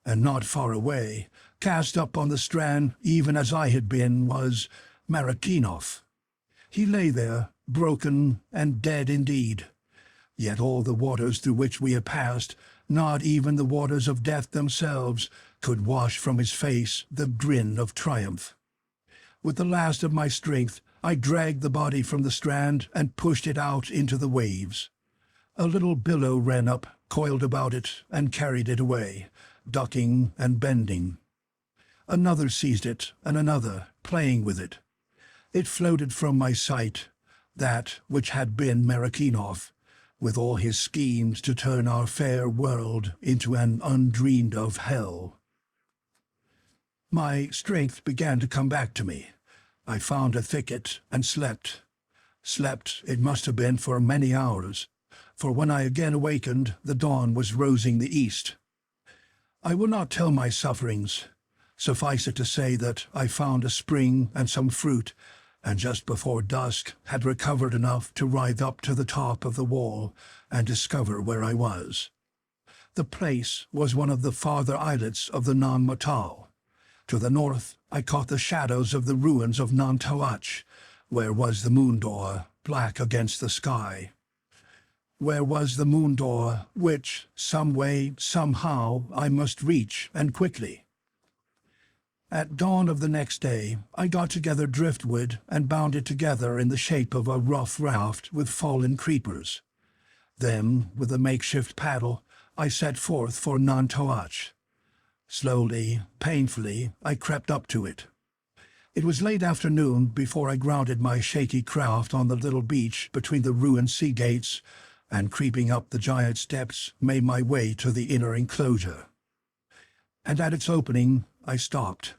And not far away, cast up on the strand even as I had been, was Marikinoff. He lay there, broken and dead indeed. Yet all the waters through which we had passed, not even the waters of death themselves, could wash from his face the grin of triumph. With the last of my strength, I dragged the body from the strand and pushed it out into the waves. A little billow ran up, coiled about it, and carried it away, ducking and bending. Another seized it, and another, playing with it. It floated from my sight, that which had been Marikinoff, with all his schemes to turn our fair world into an undreamed-of hell. My strength began to come back to me. I found a thicket and slept. Slept, it must have been, for many hours, for when I again awakened, the dawn was rosing the east. I will not tell my sufferings. Suffice it to say that I found a spring and some fruit, and just before dusk had recovered enough to ride up to the top of the wall and discover where I was. The place was one of the farther islets of the Nan-Madol. To the north, I caught the shadows of the ruins of Nan-Toach, where was the moon door, black against the sky. Where was the moon door, which, some way, somehow, I must reach, and quickly. At dawn of the next day, I got together driftwood and bound it together in the shape of a rough raft with fallen creepers. Then, with a makeshift paddle, I set forth for Nan-Toach. Slowly, painfully, I crept up to it. It was late afternoon before I grounded my shaky craft on the little beach between the ruined sea gates, and creeping up the giant steps, made my way to the inner enclosure. And at its opening, I stopped,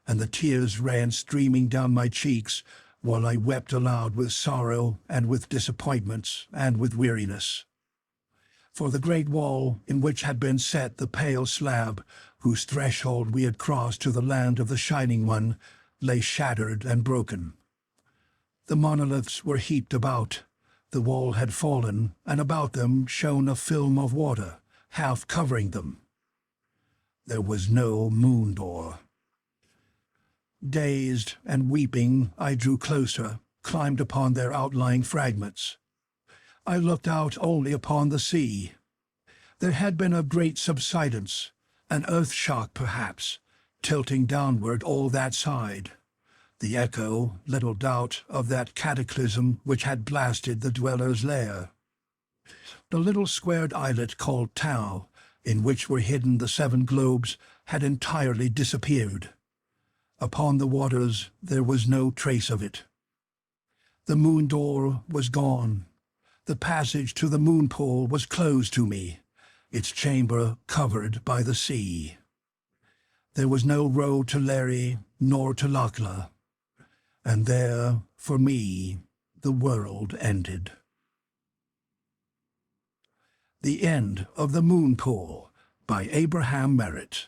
and the tears ran streaming down my cheeks, while I wept aloud with sorrow and with disappointments and with weariness. For the great wall in which had been set the pale slab, whose threshold we had crossed to the land of the Shining One, lay shattered and broken. The monoliths were heaped about. The wall had fallen, and about them shone a film of water, half covering them. There was no moon door. Dazed and weeping, I drew closer, climbed upon their outlying fragments. I looked out only upon the sea. There had been a great subsidence, an earth shock perhaps, tilting downward all that side, the echo, little doubt, of that cataclysm which had blasted the dweller's lair. The little squared islet called Tau, in which were hidden the 7 globes, had entirely disappeared. Upon the waters there was no trace of it. The moon door was gone. The passage to the moon pole was closed to me, its chamber covered by the sea. There was no road to Larry nor to Lakla, and there, for me, the world ended. The End of the Moon Pole by Abraham Merritt.